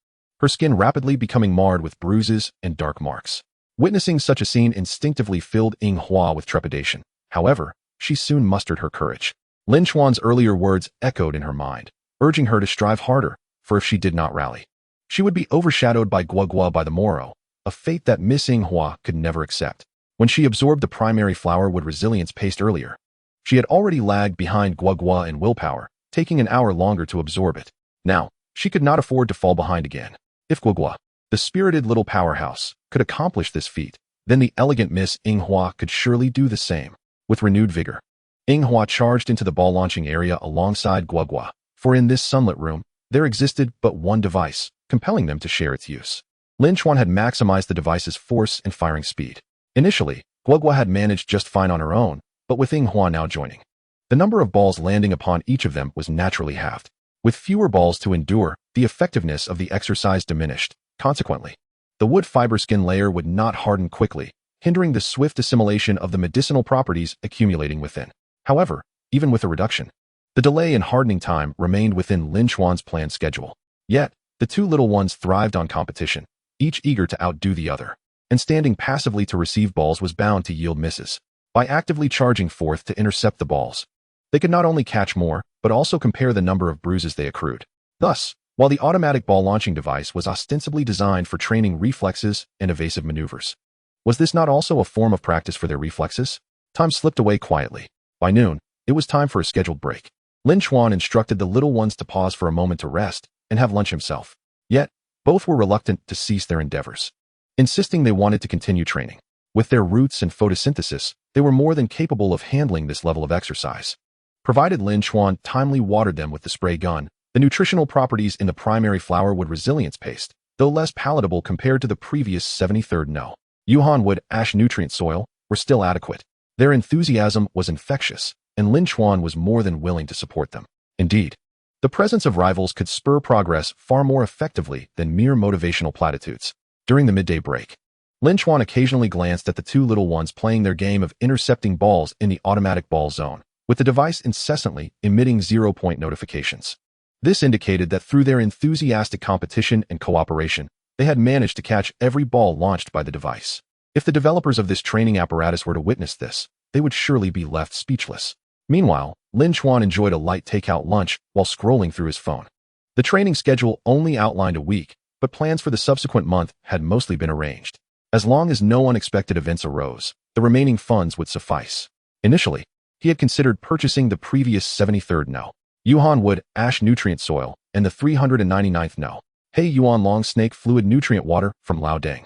her skin rapidly becoming marred with bruises and dark marks. Witnessing such a scene instinctively filled Yinghua with trepidation. However, she soon mustered her courage. Lin Chuan's earlier words echoed in her mind, urging her to strive harder, for if she did not rally, she would be overshadowed by Guogua by the morrow, a fate that Miss Yinghua could never accept. When she absorbed the primary flower wood resilience paste earlier, she had already lagged behind Guogua in willpower, taking an hour longer to absorb it. Now, she could not afford to fall behind again. If Guogua, the spirited little powerhouse, could accomplish this feat, then the elegant Miss Yinghua could surely do the same. With renewed vigor, Yinghua charged into the ball launching area alongside Guogua, for in this sunlit room, there existed but one device, compelling them to share its use. Lin Chuan had maximized the device's force and firing speed. Initially, Guogua had managed just fine on her own, but with Yinghua now joining, the number of balls landing upon each of them was naturally halved. With fewer balls to endure, the effectiveness of the exercise diminished. Consequently, the wood fiber skin layer would not harden quickly, hindering the swift assimilation of the medicinal properties accumulating within. However, even with a reduction, the delay in hardening time remained within Lin Chuan's planned schedule. Yet, the two little ones thrived on competition, each eager to outdo the other, and standing passively to receive balls was bound to yield misses. By actively charging forth to intercept the balls, they could not only catch more, but also compare the number of bruises they accrued. Thus, while the automatic ball launching device was ostensibly designed for training reflexes and evasive maneuvers, was this not also a form of practice for their reflexes? Time slipped away quietly. By noon, it was time for a scheduled break. Lin Chuan instructed the little ones to pause for a moment to rest and have lunch himself. Yet, both were reluctant to cease their endeavors, insisting they wanted to continue training. With their roots and photosynthesis, they were more than capable of handling this level of exercise. Provided Lin Chuan timely watered them with the spray gun, the nutritional properties in the primary flower wood resilience paste, though less palatable compared to the previous 73rd no. Yuhan wood ash nutrient soil, were still adequate. Their enthusiasm was infectious, and Lin Chuan was more than willing to support them. Indeed, the presence of rivals could spur progress far more effectively than mere motivational platitudes. During the midday break, Lin Chuan occasionally glanced at the two little ones playing their game of intercepting balls in the automatic ball zone, with the device incessantly emitting 0-point notifications. This indicated that through their enthusiastic competition and cooperation, they had managed to catch every ball launched by the device. If the developers of this training apparatus were to witness this, they would surely be left speechless. Meanwhile, Lin Chuan enjoyed a light takeout lunch while scrolling through his phone. The training schedule only outlined a week, but plans for the subsequent month had mostly been arranged. As long as no unexpected events arose, the remaining funds would suffice. Initially, he had considered purchasing the previous 73rd no. Yuan wood ash nutrient soil and the 399th no. Hei Yuan long snake fluid nutrient water from Lao Deng.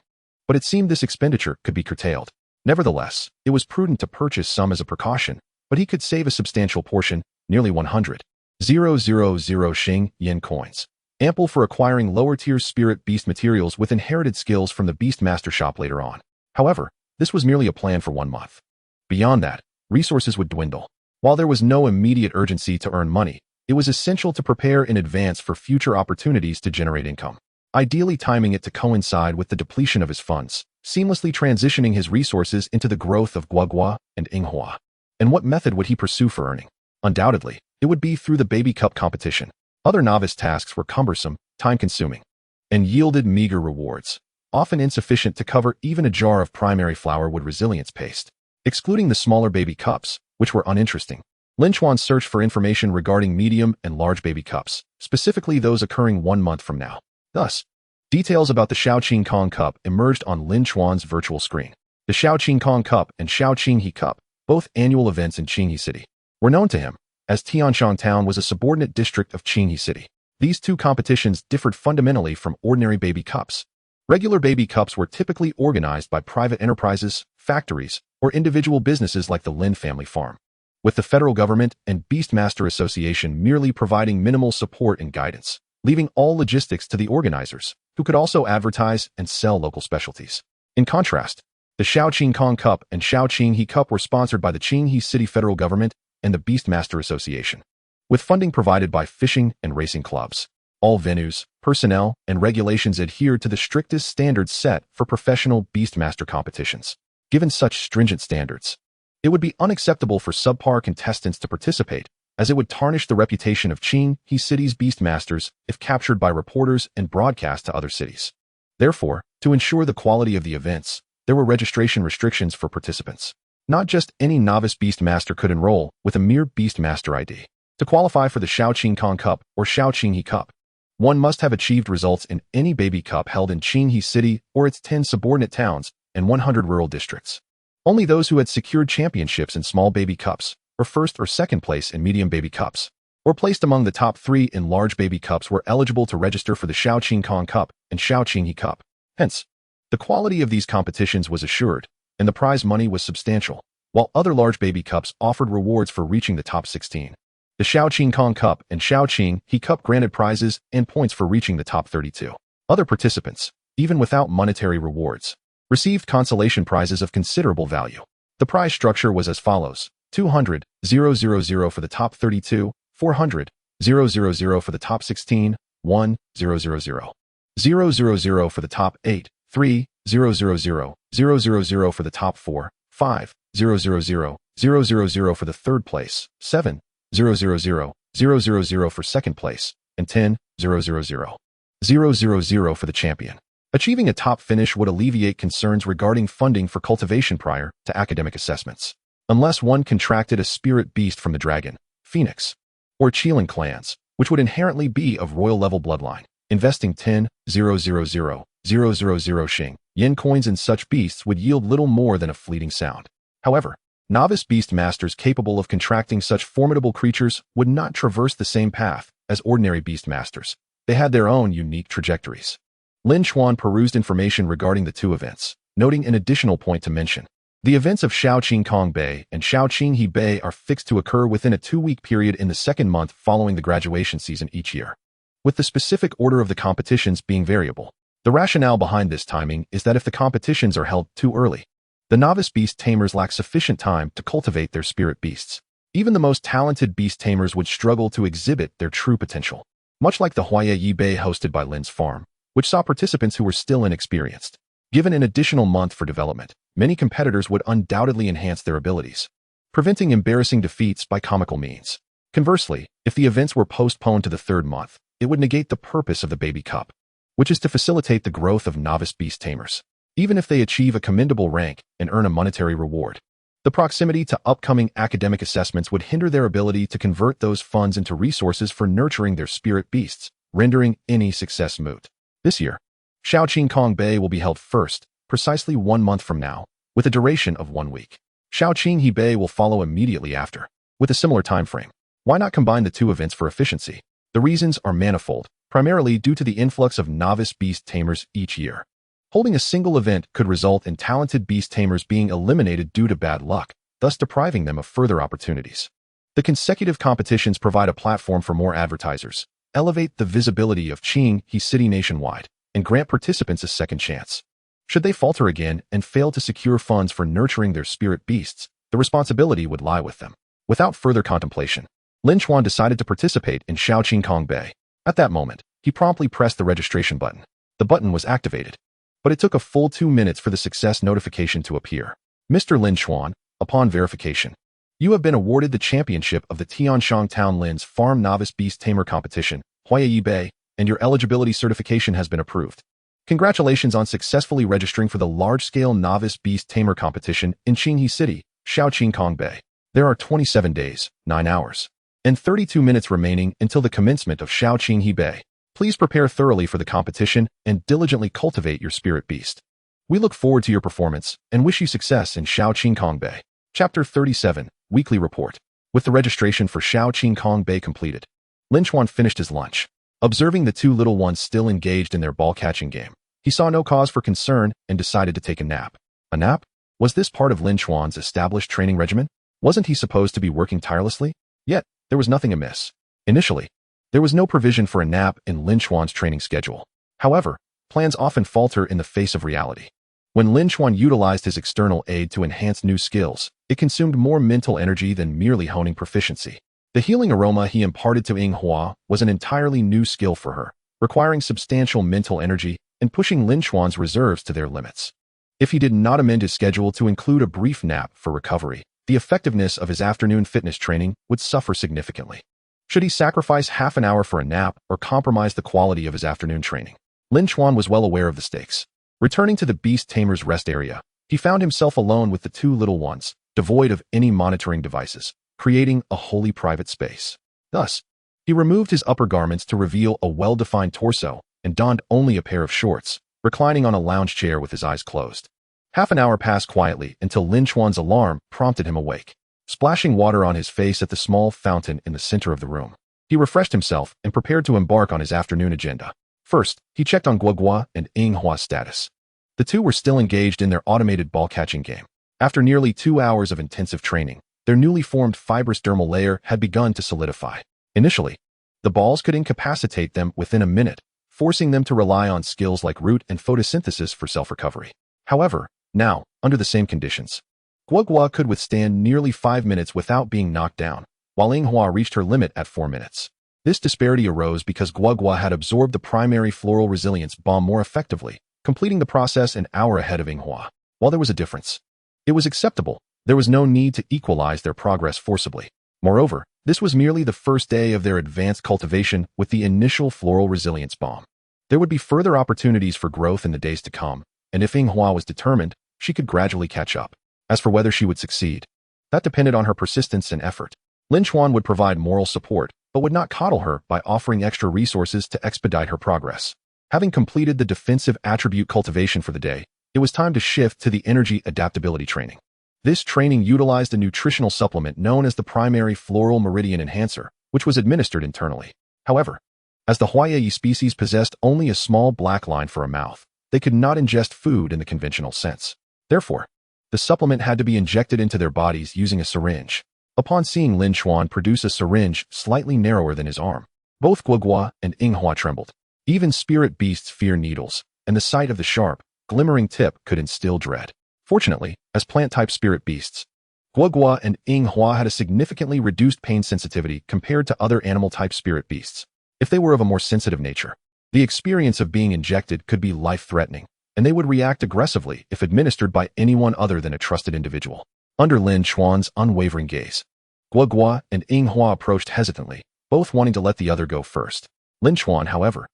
But it seemed this expenditure could be curtailed. Nevertheless, it was prudent to purchase some as a precaution, but he could save a substantial portion, nearly 100,000 Xing yen coins, ample for acquiring lower-tier spirit beast materials with inherited skills from the Beastmaster shop later on. However, this was merely a plan for 1 month. Beyond that, resources would dwindle. While there was no immediate urgency to earn money, it was essential to prepare in advance for future opportunities to generate income, ideally timing it to coincide with the depletion of his funds, seamlessly transitioning his resources into the growth of Guagua and Inghua. And what method would he pursue for earning? Undoubtedly, it would be through the baby cup competition. Other novice tasks were cumbersome, time-consuming, and yielded meager rewards, often insufficient to cover even a jar of primary flower wood resilience paste. Excluding the smaller baby cups, which were uninteresting, Lin Chuan searched for information regarding medium and large baby cups, specifically those occurring 1 month from now. Thus, details about the Shaoqing Kong Cup emerged on Lin Chuan's virtual screen. The Shaoqing Kong Cup and Shaoqing He Cup, both annual events in Qinghe City, were known to him, as Tianshang Town was a subordinate district of Qinghe City. These two competitions differed fundamentally from ordinary baby cups. Regular baby cups were typically organized by private enterprises, factories, or individual businesses like the Lin family farm, with the federal government and Beastmaster Association merely providing minimal support and guidance, leaving all logistics to the organizers, who could also advertise and sell local specialties. In contrast, the Shaoqing Kong Cup and Shaoqing He Cup were sponsored by the Qinghe City federal government and the Beastmaster Association, with funding provided by fishing and racing clubs. All venues, personnel, and regulations adhered to the strictest standards set for professional Beastmaster competitions. Given such stringent standards, it would be unacceptable for subpar contestants to participate, as it would tarnish the reputation of Qinghe City's Beastmasters if captured by reporters and broadcast to other cities. Therefore, to ensure the quality of the events, there were registration restrictions for participants. Not just any novice Beastmaster could enroll with a mere Beastmaster ID. To qualify for the Shaoqing Kong Cup or Shaoqing He Cup, one must have achieved results in any baby cup held in Qinghe City or its 10 subordinate towns and 100 rural districts. Only those who had secured championships in small baby cups, or first or second place in medium baby cups, or placed among the top 3 in large baby cups were eligible to register for the Shaoqing Kong Cup and Shaoqing He Cup. Hence, the quality of these competitions was assured, and the prize money was substantial, while other large baby cups offered rewards for reaching the top 16. The Shaoqing Kong Cup and Shaoqing He Cup granted prizes and points for reaching the top 32. Other participants, even without monetary rewards, received consolation prizes of considerable value. The prize structure was as follows: 200,000 for the top 32, 400,000 for the top 16, 1,000,000 for the top 8, 3 0, 0, 0, 0, 0, 0 for the top 4, 5, 0, 0, 0, 0, 0, 0 for the third place, 7, 0, 0, 0, 0, 0, 0 for second place, and 10, 0, 0, 0, 0, 0, 0 for the champion. Achieving a top finish would alleviate concerns regarding funding for cultivation prior to academic assessments, unless one contracted a spirit beast from the dragon, phoenix, or Qilin clans, which would inherently be of royal-level bloodline. Investing 10, 0, 0, 0, 0, 0, 0 Xing yen coins in such beasts would yield little more than a fleeting sound. However, novice Beastmasters capable of contracting such formidable creatures would not traverse the same path as ordinary Beastmasters. They had their own unique trajectories. Lin Chuan perused information regarding the two events, noting an additional point to mention. The events of Shaoqing Kong Bay and Shaoqing He Bay are fixed to occur within a 2-week period in the second month following the graduation season each year, with the specific order of the competitions being variable. The rationale behind this timing is that if the competitions are held too early, the novice beast tamers lack sufficient time to cultivate their spirit beasts. Even the most talented beast tamers would struggle to exhibit their true potential, much like the Hua Ye Ye Bay hosted by Lin's farm, which saw participants who were still inexperienced. Given an additional month for development, many competitors would undoubtedly enhance their abilities, preventing embarrassing defeats by comical means. Conversely, if the events were postponed to the third month, it would negate the purpose of the Baby Cup, which is to facilitate the growth of novice beast tamers, even if they achieve a commendable rank and earn a monetary reward. The proximity to upcoming academic assessments would hinder their ability to convert those funds into resources for nurturing their spirit beasts, rendering any success moot. This year, Shaoqing Kong Bay will be held first, precisely 1 month from now, with a duration of 1 week. Shaoqing He Bay will follow immediately after, with a similar time frame. Why not combine the two events for efficiency? The reasons are manifold, primarily due to the influx of novice beast tamers each year. Holding a single event could result in talented beast tamers being eliminated due to bad luck, thus depriving them of further opportunities. The consecutive competitions provide a platform for more advertisers, elevate the visibility of Qing He City nationwide, and grant participants a second chance. Should they falter again and fail to secure funds for nurturing their spirit beasts, the responsibility would lie with them. Without further contemplation, Lin Chuan decided to participate in Shaoqing Kong Bay. At that moment, he promptly pressed the registration button. The button was activated, but it took a full 2 minutes for the success notification to appear. Mr. Lin Chuan, upon verification, you have been awarded the championship of the Tianshang Town Lin's Farm Novice Beast Tamer Competition, Hua Ye Ye Bay, and your eligibility certification has been approved. Congratulations on successfully registering for the large-scale Novice Beast Tamer Competition in Qinghe City, Shaoqing Kong Bay. There are 27 days, 9 hours, and 32 minutes remaining until the commencement of Shaoqing He Bay. Please prepare thoroughly for the competition and diligently cultivate your spirit beast. We look forward to your performance and wish you success in Shaoqing Kong Bay. Chapter 37, Weekly Report. With the registration for Shaoqing Kong Bay completed, Lin Chuan finished his lunch. Observing the two little ones still engaged in their ball-catching game, he saw no cause for concern and decided to take a nap. A nap? Was this part of Lin Chuan's established training regimen? Wasn't he supposed to be working tirelessly? Yet, there was nothing amiss. Initially, there was no provision for a nap in Lin Chuan's training schedule. However, plans often falter in the face of reality. When Lin Chuan utilized his external aid to enhance new skills, it consumed more mental energy than merely honing proficiency. The healing aroma he imparted to Ying Hua was an entirely new skill for her, requiring substantial mental energy and pushing Lin Chuan's reserves to their limits. If he did not amend his schedule to include a brief nap for recovery, the effectiveness of his afternoon fitness training would suffer significantly. Should he sacrifice half an hour for a nap or compromise the quality of his afternoon training? Lin Chuan was well aware of the stakes. Returning to the Beast Tamer's rest area, he found himself alone with the two little ones, devoid of any monitoring devices, creating a wholly private space. Thus, he removed his upper garments to reveal a well-defined torso and donned only a pair of shorts, reclining on a lounge chair with his eyes closed. Half an hour passed quietly until Lin Chuan's alarm prompted him awake. Splashing water on his face at the small fountain in the center of the room, he refreshed himself and prepared to embark on his afternoon agenda. First, he checked on Guogua and Ying Hua's status. The two were still engaged in their automated ball-catching game. After nearly 2 hours of intensive training, their newly formed fibrous dermal layer had begun to solidify. Initially, the balls could incapacitate them within a minute, forcing them to rely on skills like root and photosynthesis for self-recovery. However, now, under the same conditions, Guogua could withstand nearly 5 minutes without being knocked down, while Ying Hua reached her limit at 4 minutes. This disparity arose because Guogua had absorbed the primary floral resilience bomb more effectively, completing the process an hour ahead of Hua. While there was a difference, it was acceptable. There was no need to equalize their progress forcibly. Moreover, this was merely the first day of their advanced cultivation with the initial floral resilience bomb. There would be further opportunities for growth in the days to come, and if Hua was determined, she could gradually catch up. As for whether she would succeed, that depended on her persistence and effort. Lin Chuan would provide moral support, but would not coddle her by offering extra resources to expedite her progress. Having completed the defensive attribute cultivation for the day, it was time to shift to the energy adaptability training. This training utilized a nutritional supplement known as the primary floral meridian enhancer, which was administered internally. However, as the Hua Ye Ye species possessed only a small black line for a mouth, they could not ingest food in the conventional sense. Therefore, the supplement had to be injected into their bodies using a syringe. Upon seeing Lin Chuan produce a syringe slightly narrower than his arm, both Gua and Hua trembled. Even spirit beasts fear needles, and the sight of the sharp, glimmering tip could instill dread. Fortunately, as plant-type spirit beasts, Gua and Hua had a significantly reduced pain sensitivity compared to other animal-type spirit beasts. If they were of a more sensitive nature, the experience of being injected could be life-threatening, and they would react aggressively if administered by anyone other than a trusted individual. Under Lin Chuan's unwavering gaze, Gua and Hua approached hesitantly, both wanting to let the other go first. Lin Chuan, however,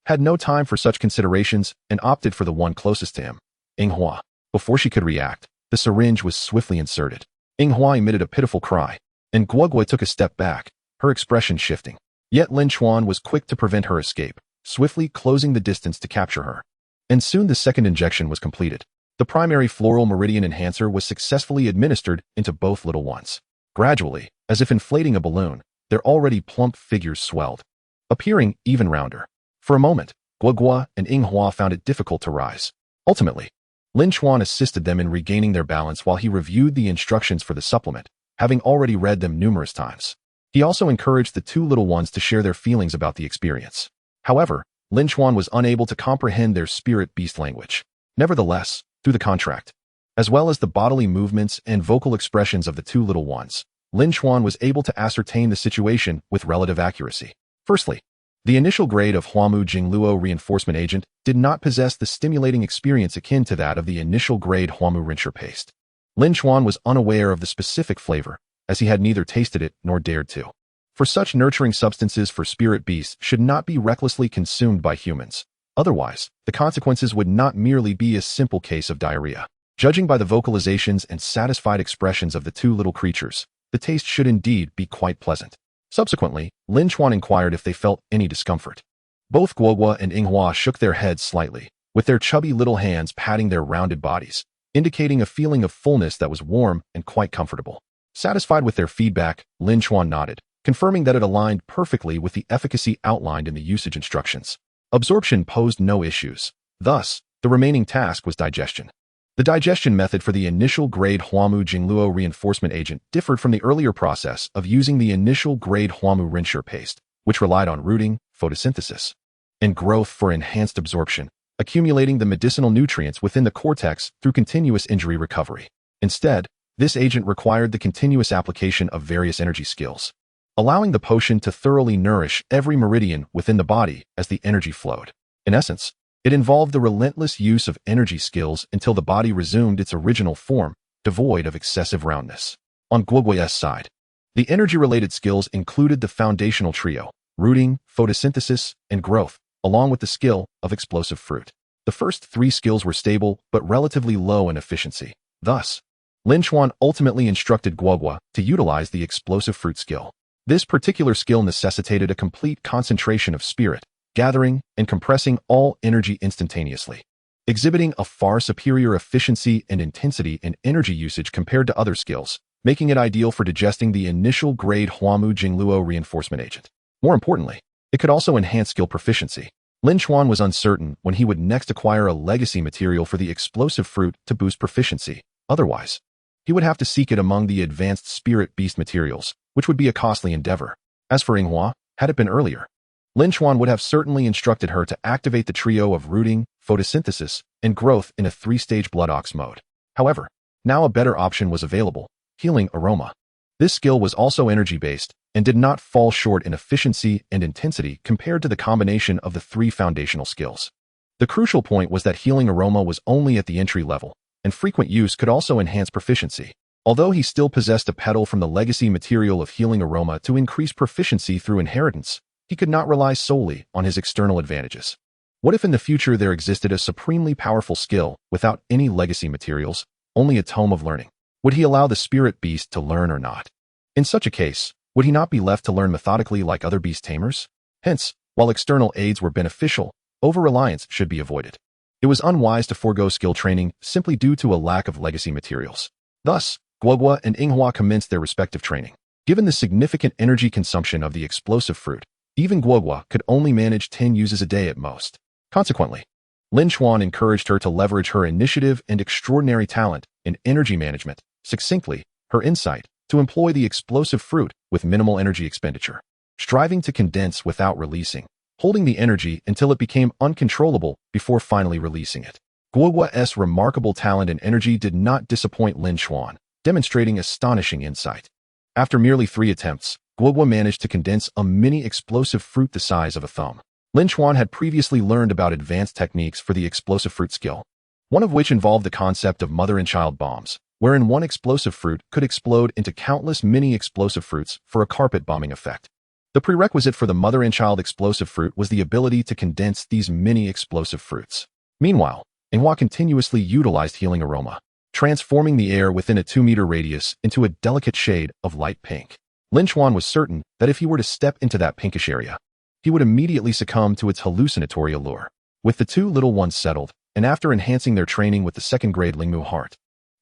had no time for such considerations and opted for the one closest to him, Hua. Before she could react, the syringe was swiftly inserted. Hua emitted a pitiful cry, and Gua took a step back, her expression shifting. Yet Lin Chuan was quick to prevent her escape, swiftly closing the distance to capture her. And soon the second injection was completed. The primary floral meridian enhancer was successfully administered into both little ones. Gradually, as if inflating a balloon, their already plump figures swelled, appearing even rounder. For a moment, Gua and Hua found it difficult to rise. Ultimately, Lin Chuan assisted them in regaining their balance while he reviewed the instructions for the supplement, having already read them numerous times. He also encouraged the two little ones to share their feelings about the experience. However, Lin Chuan was unable to comprehend their spirit beast language. Nevertheless, through the contract, as well as the bodily movements and vocal expressions of the two little ones, Lin Chuan was able to ascertain the situation with relative accuracy. Firstly, the initial grade of Huamu Jingluo reinforcement agent did not possess the stimulating experience akin to that of the initial grade Huamu Rincher paste. Lin Chuan was unaware of the specific flavor, as he had neither tasted it nor dared to. For such nurturing substances for spirit beasts should not be recklessly consumed by humans. Otherwise, the consequences would not merely be a simple case of diarrhea. Judging by the vocalizations and satisfied expressions of the two little creatures, the taste should indeed be quite pleasant. Subsequently, Lin Chuan inquired if they felt any discomfort. Both Gua and Hua shook their heads slightly, with their chubby little hands patting their rounded bodies, indicating a feeling of fullness that was warm and quite comfortable. Satisfied with their feedback, Lin Chuan nodded, confirming that it aligned perfectly with the efficacy outlined in the usage instructions. Absorption posed no issues. Thus, the remaining task was digestion. The digestion method for the initial grade Huamu Jingluo reinforcement agent differed from the earlier process of using the initial grade Huamu Rincher paste, which relied on rooting, photosynthesis, and growth for enhanced absorption, accumulating the medicinal nutrients within the cortex through continuous injury recovery. Instead, this agent required the continuous application of various energy skills, allowing the potion to thoroughly nourish every meridian within the body as the energy flowed. In essence, it involved the relentless use of energy skills until the body resumed its original form, devoid of excessive roundness. On Guogui's side, the energy-related skills included the foundational trio, rooting, photosynthesis, and growth, along with the skill of explosive fruit. The first three skills were stable but relatively low in efficiency. Thus, Lin Chuan ultimately instructed Guogua to utilize the explosive fruit skill. This particular skill necessitated a complete concentration of spirit, gathering and compressing all energy instantaneously, exhibiting a far superior efficiency and intensity in energy usage compared to other skills, making it ideal for digesting the initial grade Huamu Jingluo reinforcement agent. More importantly, it could also enhance skill proficiency. Lin Chuan was uncertain when he would next acquire a legacy material for the explosive fruit to boost proficiency. Otherwise, he would have to seek it among the advanced spirit beast materials, which would be a costly endeavor. As for Hua, had it been earlier, Lin Chuan would have certainly instructed her to activate the trio of rooting, photosynthesis, and growth in a three-stage blood ox mode. However, now a better option was available, healing aroma. This skill was also energy-based and did not fall short in efficiency and intensity compared to the combination of the three foundational skills. The crucial point was that healing aroma was only at the entry level, and frequent use could also enhance proficiency. Although he still possessed a petal from the legacy material of healing aroma to increase proficiency through inheritance, he could not rely solely on his external advantages. What if in the future there existed a supremely powerful skill without any legacy materials, only a tome of learning? Would he allow the spirit beast to learn or not? In such a case, would he not be left to learn methodically like other beast tamers? Hence, while external aids were beneficial, over-reliance should be avoided. It was unwise to forego skill training simply due to a lack of legacy materials. Thus, Guogua and Inghua commenced their respective training. Given the significant energy consumption of the explosive fruit, even Guogua could only manage 10 uses a day at most. Consequently, Lin Chuan encouraged her to leverage her initiative and extraordinary talent in energy management, succinctly, her insight, to employ the explosive fruit with minimal energy expenditure, striving to condense without releasing, holding the energy until it became uncontrollable before finally releasing it. Guogua's remarkable talent and energy did not disappoint Lin Chuan, demonstrating astonishing insight. After merely 3 attempts, Guogua managed to condense a mini explosive fruit the size of a thumb. Lin Chuan had previously learned about advanced techniques for the explosive fruit skill, one of which involved the concept of mother and child bombs, wherein one explosive fruit could explode into countless mini explosive fruits for a carpet bombing effect. The prerequisite for the mother and child explosive fruit was the ability to condense these mini explosive fruits. Meanwhile, Inghua continuously utilized healing aroma, transforming the air within a 2-meter radius into a delicate shade of light pink. Lin Chuan was certain that if he were to step into that pinkish area, he would immediately succumb to its hallucinatory allure. With the 2 little ones settled, and after enhancing their training with the 2nd-grade Lingmu heart,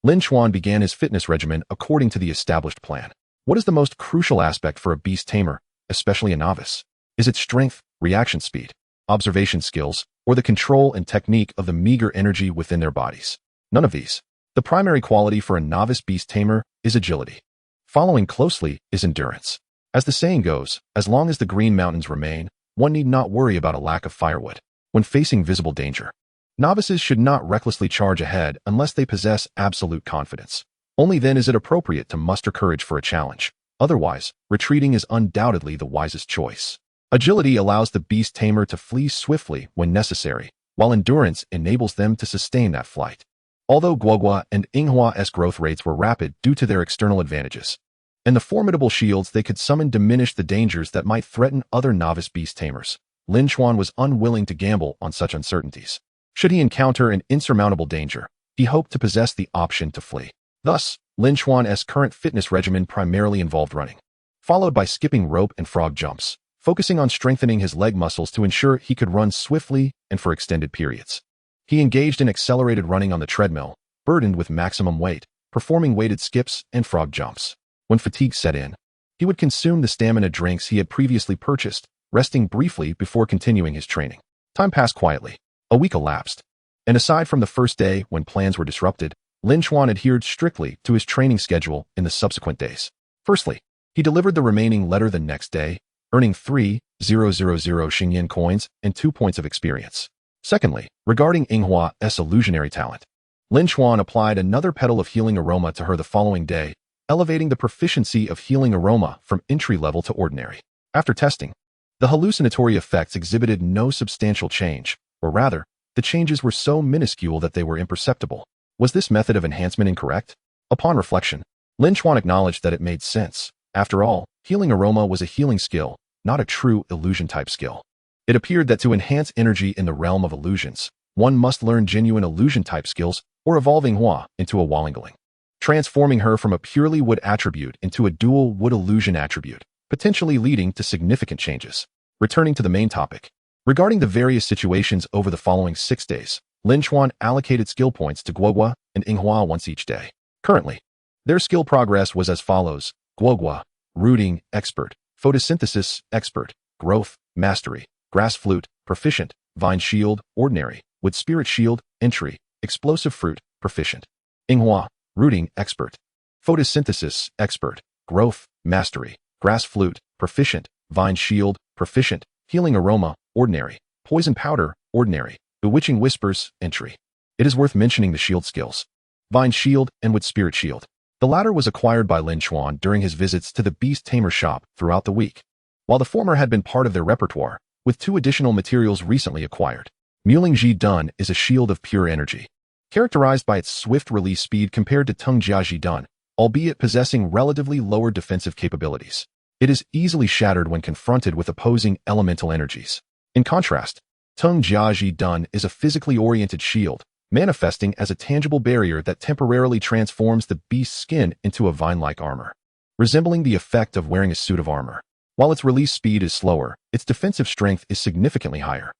Lin Chuan began his fitness regimen according to the established plan. What is the most crucial aspect for a beast tamer, especially a novice? Is it strength, reaction speed, observation skills, or the control and technique of the meager energy within their bodies? None of these. The primary quality for a novice beast tamer is agility. Following closely is endurance. As the saying goes, as long as the green mountains remain, one need not worry about a lack of firewood. When facing visible danger, novices should not recklessly charge ahead unless they possess absolute confidence. Only then is it appropriate to muster courage for a challenge. Otherwise, retreating is undoubtedly the wisest choice. Agility allows the beast tamer to flee swiftly when necessary, while endurance enables them to sustain that flight. Although Guogua and Inghua's growth rates were rapid due to their external advantages, and the formidable shields they could summon diminished the dangers that might threaten other novice beast tamers, Lin Chuan was unwilling to gamble on such uncertainties. Should he encounter an insurmountable danger, he hoped to possess the option to flee. Thus, Lin Chuan's current fitness regimen primarily involved running, followed by skipping rope and frog jumps, focusing on strengthening his leg muscles to ensure he could run swiftly and for extended periods. He engaged in accelerated running on the treadmill, burdened with maximum weight, performing weighted skips and frog jumps. When fatigue set in, he would consume the stamina drinks he had previously purchased, resting briefly before continuing his training. Time passed quietly. A week elapsed, and aside from the first day when plans were disrupted, Lin Chuan adhered strictly to his training schedule in the subsequent days. Firstly, he delivered the remaining letter the next day, earning 3,000 Xingyan coins and 2 points of experience. Secondly, regarding Inghua's illusionary talent, Lin Chuan applied another petal of healing aroma to her the following day, elevating the proficiency of healing aroma from entry level to ordinary. After testing, the hallucinatory effects exhibited no substantial change, or rather, the changes were so minuscule that they were imperceptible. Was this method of enhancement incorrect? Upon reflection, Lin Chuan acknowledged that it made sense. After all, healing aroma was a healing skill, not a true illusion-type skill. It appeared that to enhance energy in the realm of illusions, one must learn genuine illusion-type skills or evolving Hua into a Wallingling, transforming her from a purely wood attribute into a dual wood illusion attribute, potentially leading to significant changes. Returning to the main topic. Regarding the various situations over the following 6 days, Lin Chuan allocated skill points to Guogua and Inghua once each day. Currently, their skill progress was as follows: Guogua, rooting, expert; photosynthesis, expert; growth, mastery; grass flute, proficient; vine shield, ordinary; wood spirit shield, entry; explosive fruit, proficient. Inghua, rooting, expert; photosynthesis, expert; growth, mastery; grass flute, proficient; vine shield, proficient; healing aroma, ordinary; poison powder, ordinary; bewitching whispers, entry. It is worth mentioning the shield skills: vine shield and wood spirit shield. The latter was acquired by Lin Chuan during his visits to the Beast Tamer shop throughout the week, while the former had been part of their repertoire, with 2 additional materials recently acquired. Muling Ji Dun is a shield of pure energy, characterized by its swift release speed compared to Teng Jia Ji Dun, albeit possessing relatively lower defensive capabilities. It is easily shattered when confronted with opposing elemental energies. In contrast, Teng Jia Ji Dun is a physically oriented shield, manifesting as a tangible barrier that temporarily transforms the beast's skin into a vine-like armor, resembling the effect of wearing a suit of armor. While its release speed is slower, its defensive strength is significantly higher.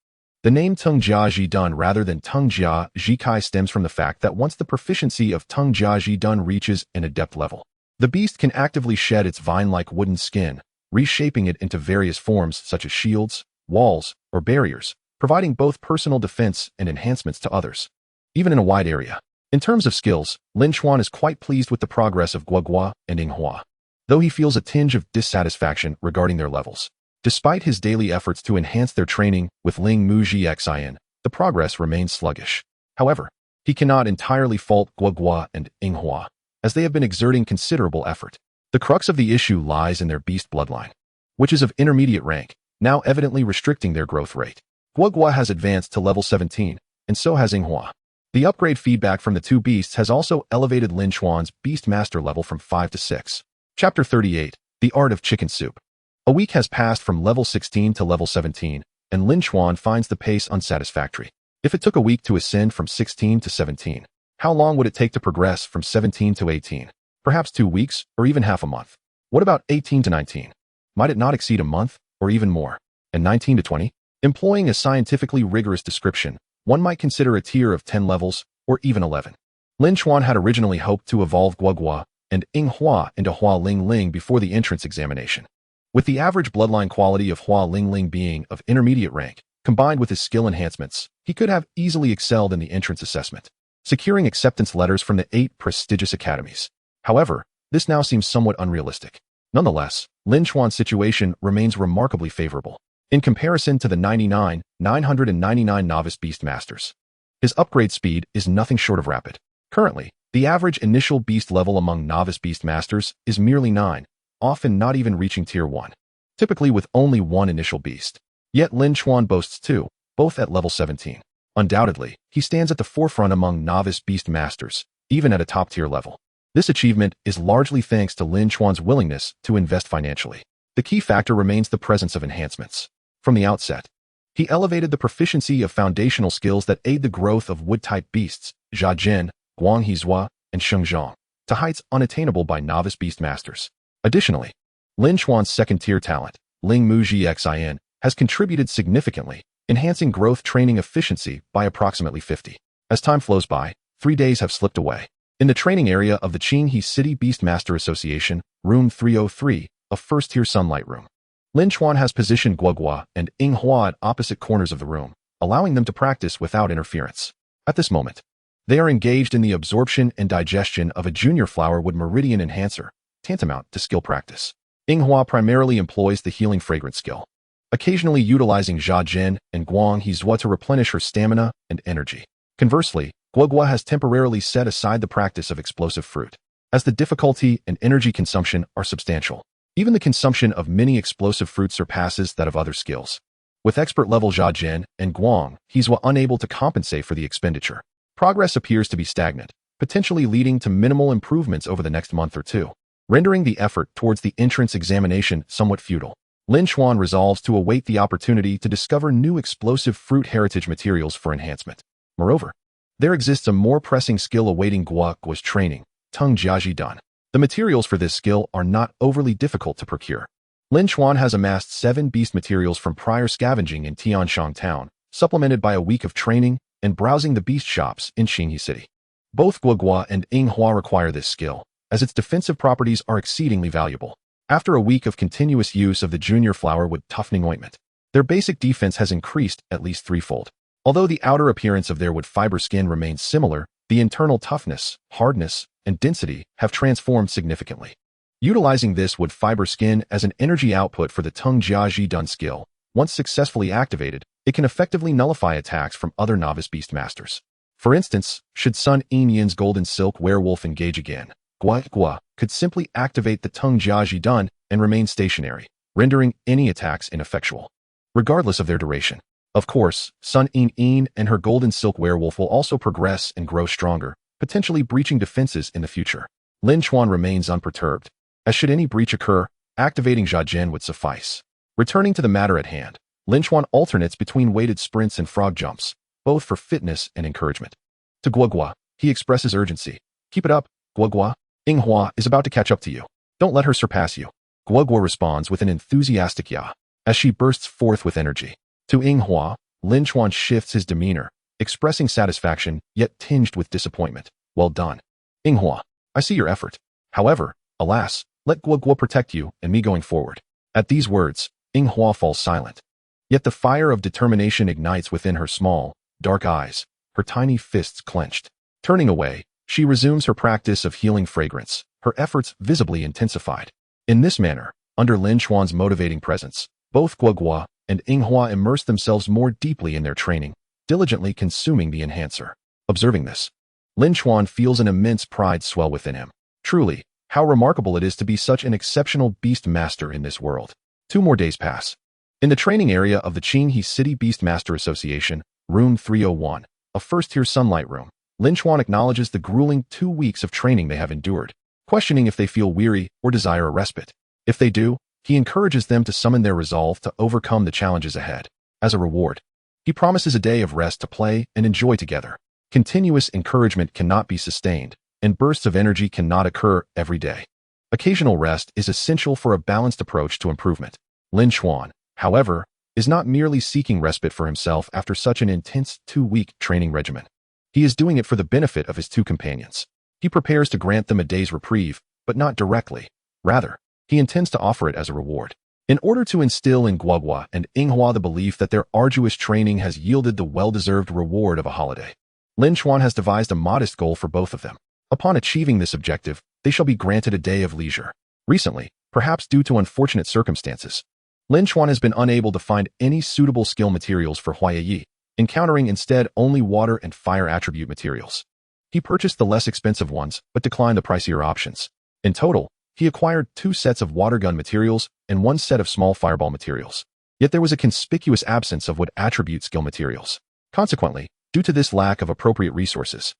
The name Teng Jia Ji Dun rather than Teng Jia Ji Kai stems from the fact that once the proficiency of Teng Jia Ji Dun reaches an adept level, the beast can actively shed its vine-like wooden skin, reshaping it into various forms such as shields, walls, or barriers, providing both personal defense and enhancements to others, even in a wide area. In terms of skills, Lin Chuan is quite pleased with the progress of Guogua and Yinghua, though he feels a tinge of dissatisfaction regarding their levels. Despite his daily efforts to enhance their training with Ling Muji Xian, the progress remains sluggish. However, he cannot entirely fault Guogua and Yinghua, as they have been exerting considerable effort. The crux of the issue lies in their beast bloodline, which is of intermediate rank, now evidently restricting their growth rate. Guogua has advanced to level 17, and so has Yinghua. The upgrade feedback from the two beasts has also elevated Lin Chuan's Beastmaster level from 5 to 6. Chapter 38, The Art of Chicken Soup. A week has passed from level 16 to level 17, and Lin Chuan finds the pace unsatisfactory. If it took a week to ascend from 16 to 17, how long would it take to progress from 17 to 18? Perhaps 2 weeks, or even half a month. What about 18 to 19? Might it not exceed a month, or even more? And 19 to 20? Employing a scientifically rigorous description, one might consider a tier of 10 levels, or even 11. Lin Chuan had originally hoped to evolve Guogua and Yinghua into Hua Ling Ling before the entrance examination. With the average bloodline quality of Hua Ling Ling being of intermediate rank, combined with his skill enhancements, he could have easily excelled in the entrance assessment, securing acceptance letters from the 8 prestigious academies. However, this now seems somewhat unrealistic. Nonetheless, Lin Chuan's situation remains remarkably favorable in comparison to the 999 novice Beastmasters. His upgrade speed is nothing short of rapid. Currently, the average initial beast level among novice Beastmasters is merely 9, often not even reaching tier 1, typically with only one initial beast. Yet Lin Chuan boasts 2, both at level 17. Undoubtedly, he stands at the forefront among novice Beastmasters, even at a top-tier level. This achievement is largely thanks to Lin Chuan's willingness to invest financially. The key factor remains the presence of enhancements. From the outset, he elevated the proficiency of foundational skills that aid the growth of wood-type beasts, Jiajin, Guanghizhua, and Shengzhong, to heights unattainable by novice Beastmasters. Additionally, Lin Chuan's second-tier talent, Ling Muji Xian, has contributed significantly, enhancing growth training efficiency by approximately 50. As time flows by, 3 days have slipped away. In the training area of the Qinghe City Beastmaster Association, Room 303, a first-tier sunlight room, Lin Chuan has positioned Guogua and Yinghua at opposite corners of the room, allowing them to practice without interference. At this moment, they are engaged in the absorption and digestion of a junior flowerwood meridian enhancer, tantamount to skill practice. Yinghua primarily employs the healing fragrance skill, occasionally utilizing Jiajin and Guanghizhua to replenish her stamina and energy. Conversely, Guogua has temporarily set aside the practice of explosive fruit, as the difficulty and energy consumption are substantial. Even the consumption of many explosive fruit surpasses that of other skills, with expert-level Jiajin and Guanghizhua unable to compensate for the expenditure. Progress appears to be stagnant, potentially leading to minimal improvements over the next month or two, rendering the effort towards the entrance examination somewhat futile. Lin Chuan resolves to await the opportunity to discover new explosive fruit heritage materials for enhancement. Moreover, there exists a more pressing skill awaiting Guogua's training, Teng Jia Ji Dun. The materials for this skill are not overly difficult to procure. Lin Chuan has amassed 7 beast materials from prior scavenging in Tianshang Town, supplemented by a week of training and browsing the beast shops in Qinghe City. Both Guogua and Yinghua require this skill, as its defensive properties are exceedingly valuable. After a week of continuous use of the junior flowerwood toughening ointment, their basic defense has increased at least threefold. Although the outer appearance of their wood fiber skin remains similar, the internal toughness, hardness, and density have transformed significantly. Utilizing this wood fiber skin as an energy output for the Teng Jia Ji Dun skill, once successfully activated, it can effectively nullify attacks from other novice Beastmasters. For instance, should Sun Yin's golden silk werewolf engage again, Guogua could simply activate the Teng Jia Ji Dun and remain stationary, rendering any attacks ineffectual, regardless of their duration. Of course, Sun Yin and her golden silk werewolf will also progress and grow stronger, potentially breaching defenses in the future. Lin Chuan remains unperturbed, as should any breach occur, activating Jiajin would suffice. Returning to the matter at hand, Lin Chuan alternates between weighted sprints and frog jumps, both for fitness and encouragement. To Guogua, he expresses urgency. Keep it up, Guogua. Hua is about to catch up to you. Don't let her surpass you. Guogua responds with an enthusiastic ya, as she bursts forth with energy. To Hua, Lin Chuan shifts his demeanor, expressing satisfaction, yet tinged with disappointment. Well done. Hua, I see your effort. However, alas, let Guogua protect you and me going forward. At these words, Hua falls silent. Yet the fire of determination ignites within her small, dark eyes, her tiny fists clenched. Turning away, she resumes her practice of healing fragrance, her efforts visibly intensified. In this manner, under Lin Chuan's motivating presence, both Guogua and Hua immerse themselves more deeply in their training, diligently consuming the enhancer. Observing this, Lin Chuan feels an immense pride swell within him. Truly, how remarkable it is to be such an exceptional Beastmaster in this world. 2 more days pass. In the training area of the Qinghe City Beastmaster Association, Room 301, a first-tier sunlight room, Lin Chuan acknowledges the grueling 2 weeks of training they have endured, questioning if they feel weary or desire a respite. If they do, he encourages them to summon their resolve to overcome the challenges ahead. As a reward, he promises a day of rest to play and enjoy together. Continuous encouragement cannot be sustained, and bursts of energy cannot occur every day. Occasional rest is essential for a balanced approach to improvement. Lin Chuan, however, is not merely seeking respite for himself after such an intense 2-week training regimen. He is doing it for the benefit of his 2 companions. He prepares to grant them a day's reprieve, but not directly. Rather, he intends to offer it as a reward. In order to instill in Guogua and Hua the belief that their arduous training has yielded the well-deserved reward of a holiday, Lin Chuan has devised a modest goal for both of them. Upon achieving this objective, they shall be granted a day of leisure. Recently, perhaps due to unfortunate circumstances, Lin Chuan has been unable to find any suitable skill materials for Hua Ye Ye, encountering instead only water and fire attribute materials. He purchased the less expensive ones, but declined the pricier options. In total, he acquired 2 sets of water gun materials and 1 set of small fireball materials. Yet there was a conspicuous absence of wood attribute skill materials. Consequently, due to this lack of appropriate resources,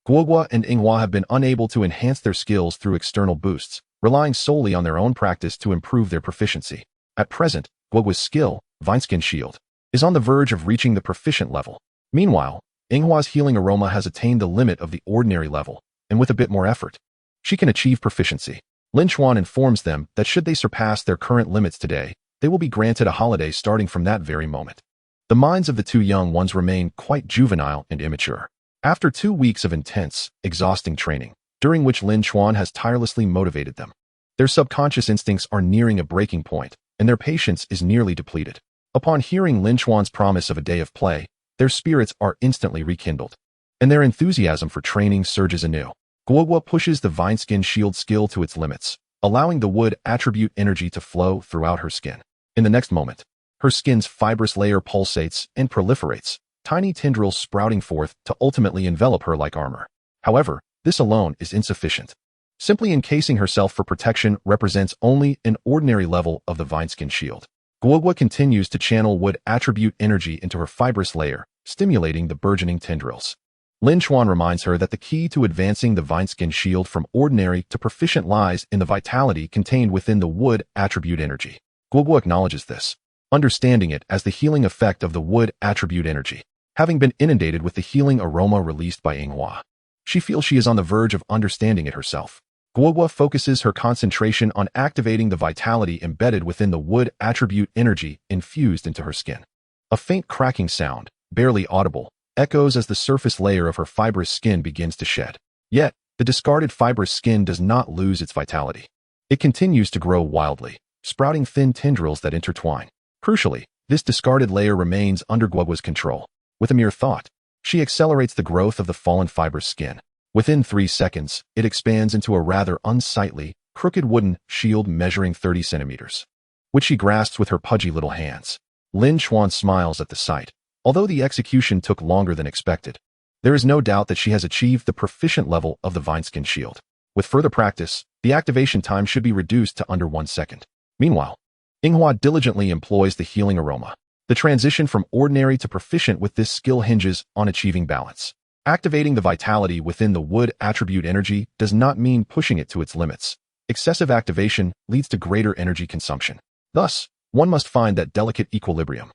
Guogua and Hua have been unable to enhance their skills through external boosts, relying solely on their own practice to improve their proficiency. At present, Guogua's skill, Vineskin Shield, is on the verge of reaching the proficient level. Meanwhile, Hua's healing aroma has attained the limit of the ordinary level, and with a bit more effort, she can achieve proficiency. Lin Chuan informs them that should they surpass their current limits today, they will be granted a holiday starting from that very moment. The minds of the 2 young ones remain quite juvenile and immature. After 2 weeks of intense, exhausting training, during which Lin Chuan has tirelessly motivated them, their subconscious instincts are nearing a breaking point, and their patience is nearly depleted. Upon hearing Lin Chuan's promise of a day of play, their spirits are instantly rekindled, and their enthusiasm for training surges anew. Guogua pushes the Vineskin Shield skill to its limits, allowing the wood attribute energy to flow throughout her skin. In the next moment, her skin's fibrous layer pulsates and proliferates, tiny tendrils sprouting forth to ultimately envelop her like armor. However, this alone is insufficient. Simply encasing herself for protection represents only an ordinary level of the Vineskin Shield. Guogua continues to channel wood attribute energy into her fibrous layer, stimulating the burgeoning tendrils. Lin Chuan reminds her that the key to advancing the Vineskin Shield from ordinary to proficient lies in the vitality contained within the wood attribute energy. Guogua acknowledges this, understanding it as the healing effect of the wood attribute energy, having been inundated with the healing aroma released by Hua. She feels she is on the verge of understanding it herself. Guogua focuses her concentration on activating the vitality embedded within the wood attribute energy infused into her skin. A faint cracking sound, barely audible, echoes as the surface layer of her fibrous skin begins to shed. Yet, the discarded fibrous skin does not lose its vitality. It continues to grow wildly, sprouting thin tendrils that intertwine. Crucially, this discarded layer remains under Guogua's control. With a mere thought, she accelerates the growth of the fallen fibrous skin. Within 3 seconds, it expands into a rather unsightly, crooked wooden shield measuring 30 centimeters, which she grasps with her pudgy little hands. Lin Chuan smiles at the sight. Although the execution took longer than expected, there is no doubt that she has achieved the proficient level of the Vineskin Shield. With further practice, the activation time should be reduced to under 1 second. Meanwhile, Hua diligently employs the healing aroma, The transition from ordinary to proficient with this skill hinges on achieving balance. Activating the vitality within the wood attribute energy does not mean pushing it to its limits. Excessive activation leads to greater energy consumption. Thus, one must find that delicate equilibrium,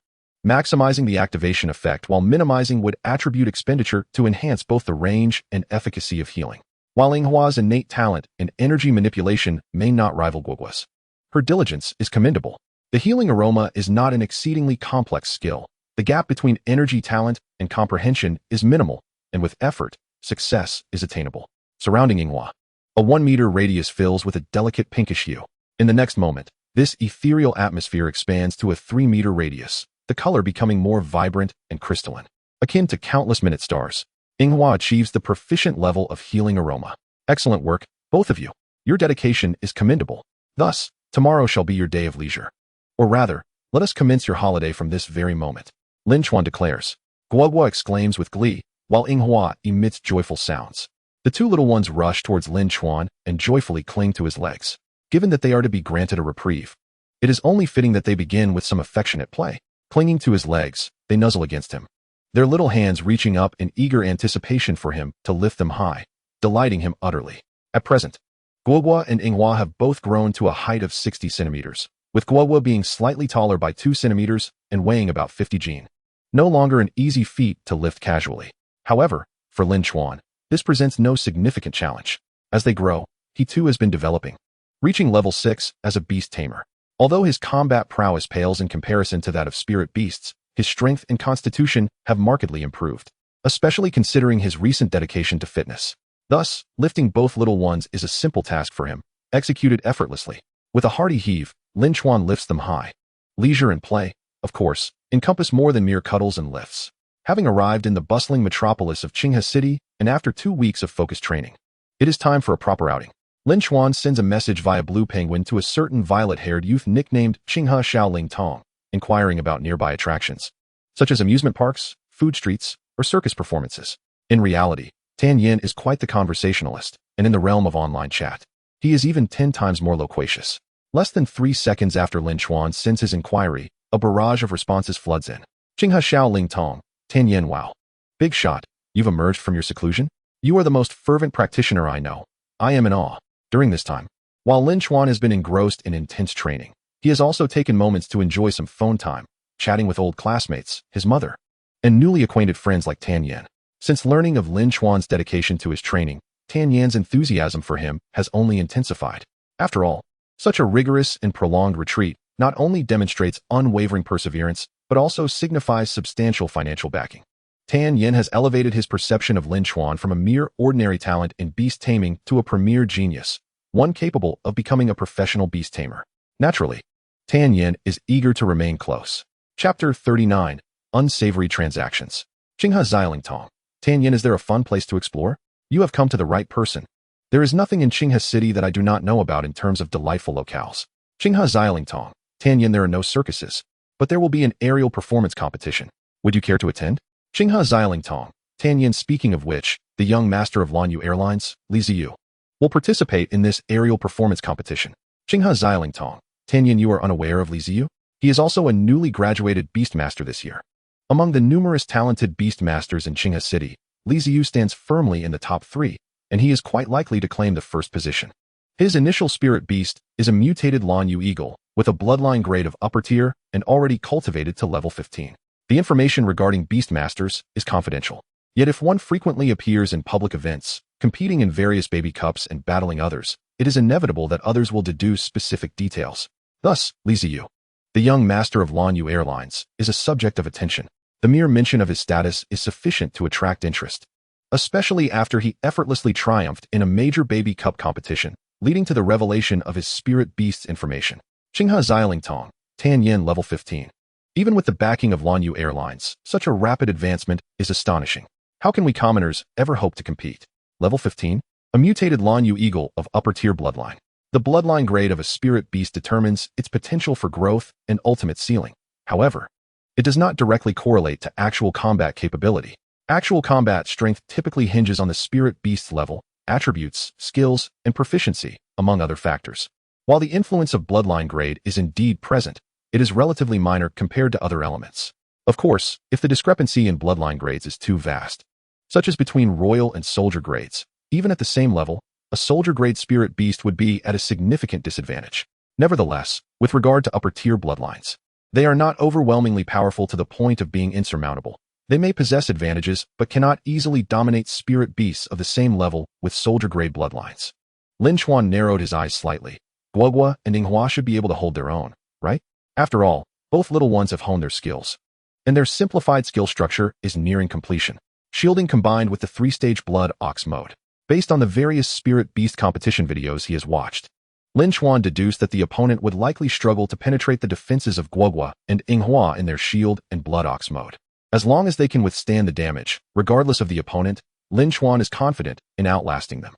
maximizing the activation effect while minimizing wood attribute expenditure to enhance both the range and efficacy of healing. While Hua's innate talent in energy manipulation may not rival Guoguo's, her diligence is commendable. The healing aroma is not an exceedingly complex skill. The gap between energy talent and comprehension is minimal, and with effort, success is attainable. Surrounding Hua, a 1-meter radius fills with a delicate pinkish hue. In the next moment, this ethereal atmosphere expands to a 3-meter radius, the color becoming more vibrant and crystalline. Akin to countless minute stars, Hua achieves the proficient level of healing aroma. Excellent work, both of you. Your dedication is commendable. Thus, tomorrow shall be your day of leisure. Or rather, let us commence your holiday from this very moment. Lin Chuan declares. Guoguo exclaims with glee, while Hua emits joyful sounds. The two little ones rush towards Lin Chuan and joyfully cling to his legs. Given that they are to be granted a reprieve, it is only fitting that they begin with some affectionate play. Clinging to his legs, they nuzzle against him, their little hands reaching up in eager anticipation for him to lift them high, delighting him utterly. At present, Guoguo and Hua have both grown to a height of 60 centimeters, with Guoguo being slightly taller by 2 centimeters and weighing about 50 jin. No longer an easy feat to lift casually. However, for Lin Chuan, this presents no significant challenge. As they grow, he too has been developing, reaching level 6 as a beast tamer. Although his combat prowess pales in comparison to that of spirit beasts, his strength and constitution have markedly improved, especially considering his recent dedication to fitness. Thus, lifting both little ones is a simple task for him, executed effortlessly. With a hearty heave, Lin Chuan lifts them high. Leisure and play, of course, encompass more than mere cuddles and lifts. Having arrived in the bustling metropolis of Qinghe City and after 2 weeks of focused training, it is time for a proper outing. Lin Chuan sends a message via Blue Penguin to a certain violet-haired youth nicknamed Qinghe Xiaoling Tong, inquiring about nearby attractions, such as amusement parks, food streets, or circus performances. In reality, Tan Yin is quite the conversationalist, and in the realm of online chat, he is even 10 times more loquacious. Less than 3 seconds after Lin Chuan sends his inquiry, a barrage of responses floods in. Qinghe Xiaoling Tong, Tan Yin wow. Big shot, you've emerged from your seclusion? You are the most fervent practitioner I know. I am in awe. During this time, while Lin Chuan has been engrossed in intense training, he has also taken moments to enjoy some phone time, chatting with old classmates, his mother, and newly acquainted friends like Tan Yin. Since learning of Lin Chuan's dedication to his training, Tan Yin's enthusiasm for him has only intensified. After all, such a rigorous and prolonged retreat not only demonstrates unwavering perseverance, but also signifies substantial financial backing. Tan Yin has elevated his perception of Lin Chuan from a mere ordinary talent in beast taming to a premier genius, one capable of becoming a professional beast tamer. Naturally, Tan Yin is eager to remain close. Chapter 39, Unsavory Transactions. Qinghe Xiaoling Tong. Tan Yin, is there a fun place to explore? You have come to the right person. There is nothing in Qinghe City that I do not know about in terms of delightful locales. Qinghe Xiaoling Tong. Tan Yin, there are no circuses, but there will be an aerial performance competition. Would you care to attend? Qinghe Xiaoling Tong. Tan Yin, speaking of which, the young master of Lanyu Airlines, Li Ziyu, will participate in this aerial performance competition. Qinghe Xiaoling Tong. Tan Yin, you are unaware of Li Ziyu? He is also a newly graduated Beastmaster this year. Among the numerous talented Beastmasters in Qinghe City, Li Ziyu stands firmly in the top 3, and he is quite likely to claim the first position. His initial spirit beast is a mutated Lanyu Eagle, with a bloodline grade of upper tier and already cultivated to level 15. The information regarding Beastmasters is confidential. Yet if one frequently appears in public events, competing in various baby cups and battling others, it is inevitable that others will deduce specific details. Thus, Li Ziyu, the young master of Lanyu Airlines, is a subject of attention. The mere mention of his status is sufficient to attract interest, especially after he effortlessly triumphed in a major baby cup competition, leading to the revelation of his spirit beast's information. Qinghe Xiaoling Tong. Tan Yin, level 15. Even with the backing of Lanyu Airlines, such a rapid advancement is astonishing. How can we commoners ever hope to compete? Level 15? A mutated Lanyu Eagle of upper-tier bloodline. The bloodline grade of a spirit beast determines its potential for growth and ultimate ceiling. However, it does not directly correlate to actual combat capability. Actual combat strength typically hinges on the spirit beast's level, attributes, skills, and proficiency, among other factors. While the influence of bloodline grade is indeed present, it is relatively minor compared to other elements. Of course, if the discrepancy in bloodline grades is too vast, such as between royal and soldier grades, even at the same level, a soldier-grade spirit beast would be at a significant disadvantage. Nevertheless, with regard to upper-tier bloodlines, they are not overwhelmingly powerful to the point of being insurmountable. They may possess advantages, but cannot easily dominate spirit beasts of the same level with soldier-grade bloodlines. Lin Chuan narrowed his eyes slightly. Hua and Hua should be able to hold their own, right? After all, both little ones have honed their skills, and their simplified skill structure is nearing completion. Shielding combined with the 3-stage blood ox mode. Based on the various spirit beast competition videos he has watched, Lin Chuan deduced that the opponent would likely struggle to penetrate the defenses of Hua and Hua in their shield and blood ox mode. As long as they can withstand the damage, regardless of the opponent, Lin Chuan is confident in outlasting them.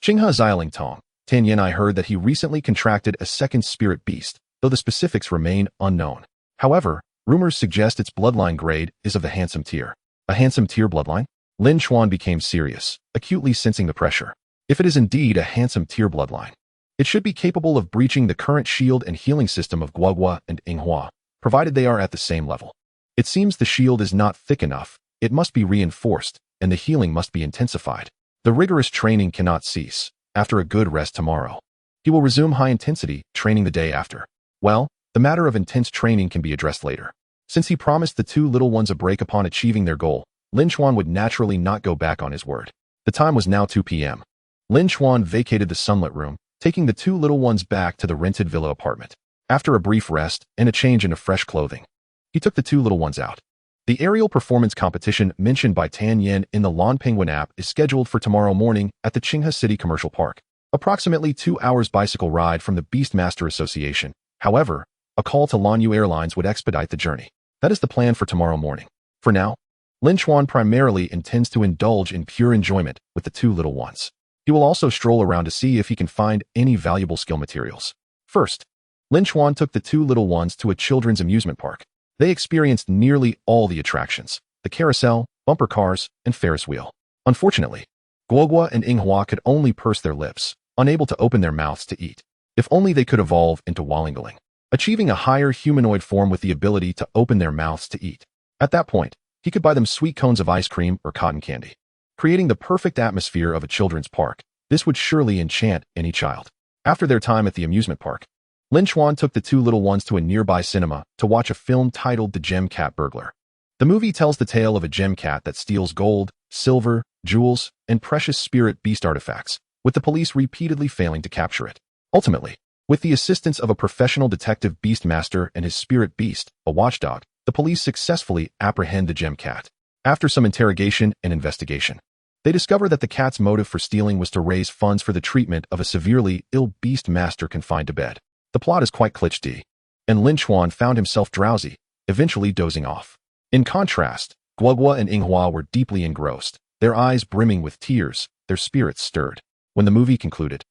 Qinghe Xialing Tong, Tan Yin I heard that he recently contracted a second spirit beast, though the specifics remain unknown. However, rumors suggest its bloodline grade is of the handsome tier. A handsome tier bloodline? Lin Chuan became serious, acutely sensing the pressure. If it is indeed a handsome tier bloodline, it should be capable of breaching the current shield and healing system of Hua and Hua, provided they are at the same level. It seems the shield is not thick enough, it must be reinforced, and the healing must be intensified. The rigorous training cannot cease. After a good rest tomorrow, he will resume high-intensity training the day after. Well, the matter of intense training can be addressed later. Since he promised the two little ones a break upon achieving their goal, Lin Chuan would naturally not go back on his word. The time was now 2 p.m. Lin Chuan vacated the sunlit room, taking the two little ones back to the rented villa apartment. After a brief rest and a change into fresh clothing, he took the two little ones out. The aerial performance competition mentioned by Tan Yin in the Lawn Penguin app is scheduled for tomorrow morning at the Qinghe City Commercial Park. Approximately 2 hours bicycle ride from the Beastmaster Association. However, a call to Lanyu Airlines would expedite the journey. That is the plan for tomorrow morning. For now, Lin Chuan primarily intends to indulge in pure enjoyment with the two little ones. He will also stroll around to see if he can find any valuable skill materials. First, Lin Chuan took the two little ones to a children's amusement park. They experienced nearly all the attractions, the carousel, bumper cars, and Ferris wheel. Unfortunately, Hua and Hua could only purse their lips, unable to open their mouths to eat. If only they could evolve into Wallingaling, achieving a higher humanoid form with the ability to open their mouths to eat. At that point, he could buy them sweet cones of ice cream or cotton candy, creating the perfect atmosphere of a children's park. This would surely enchant any child. After their time at the amusement park, Lin Chuan took the two little ones to a nearby cinema to watch a film titled The Gem Cat Burglar. The movie tells the tale of a gem cat that steals gold, silver, jewels, and precious spirit beast artifacts, with the police repeatedly failing to capture it. Ultimately, with the assistance of a professional detective Beastmaster and his spirit beast, a watchdog, the police successfully apprehend the gem cat. After some interrogation and investigation, they discover that the cat's motive for stealing was to raise funds for the treatment of a severely ill Beastmaster confined to bed. The plot is quite cliché, and Lin Chuan found himself drowsy, eventually dozing off. In contrast, Hua and Hua were deeply engrossed, their eyes brimming with tears, their spirits stirred. When the movie concluded,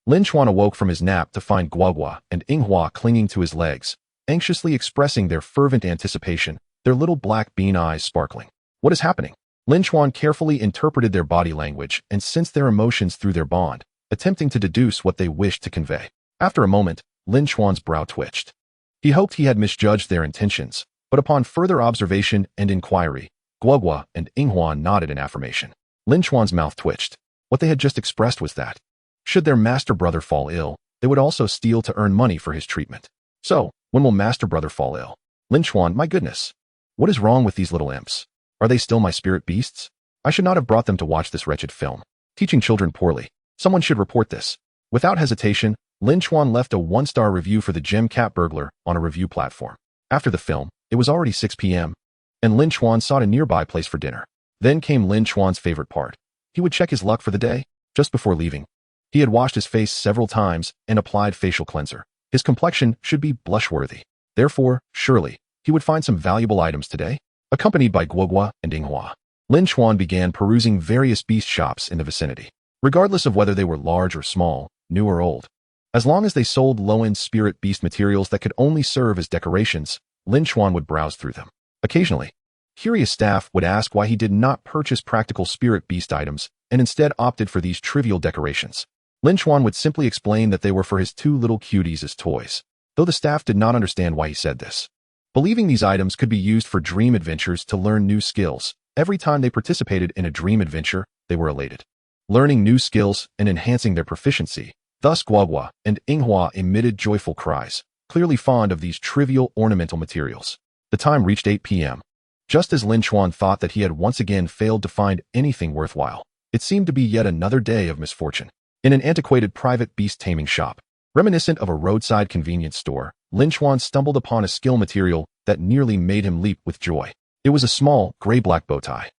Lin Chuan awoke from his nap to find Hua and Hua clinging to his legs, anxiously expressing their fervent anticipation, their little black bean eyes sparkling. What is happening? Lin Chuan carefully interpreted their body language and sensed their emotions through their bond, attempting to deduce what they wished to convey. After a moment, Lin Chuan's brow twitched. He hoped he had misjudged their intentions, but upon further observation and inquiry, Hua and Hua nodded in affirmation. Lin Chuan's mouth twitched. What they had just expressed was that, should their master brother fall ill, they would also steal to earn money for his treatment. So, when will master brother fall ill? Lin Chuan, my goodness. What is wrong with these little imps? Are they still my spirit beasts? I should not have brought them to watch this wretched film. Teaching children poorly. Someone should report this. Without hesitation, Lin Chuan left a 1-star review for The Gem Cat Burglar on a review platform. After the film, it was already 6 p.m., and Lin Chuan sought a nearby place for dinner. Then came Lin Chuan's favorite part. He would check his luck for the day. Just before leaving, he had washed his face several times and applied facial cleanser. His complexion should be blush-worthy. Therefore, surely, he would find some valuable items today. Accompanied by Hua and Hua, Lin Chuan began perusing various beast shops in the vicinity, regardless of whether they were large or small, new or old. As long as they sold low-end spirit beast materials that could only serve as decorations, Lin Chuan would browse through them. Occasionally, curious staff would ask why he did not purchase practical spirit beast items and instead opted for these trivial decorations. Lin Chuan would simply explain that they were for his two little cuties as toys. though the staff did not understand why he said this. Believing these items could be used for dream adventures to learn new skills, every time they participated in a dream adventure, they were elated. Learning new skills and enhancing their proficiency. Thus Guagua and Inghua emitted joyful cries, clearly fond of these trivial ornamental materials. The time reached 8 p.m. Just as Lin Chuan thought that he had once again failed to find anything worthwhile, it seemed to be yet another day of misfortune. In an antiquated private beast taming shop, reminiscent of a roadside convenience store, Lin Chuan stumbled upon a skill material that nearly made him leap with joy. It was a small, gray-black bow tie.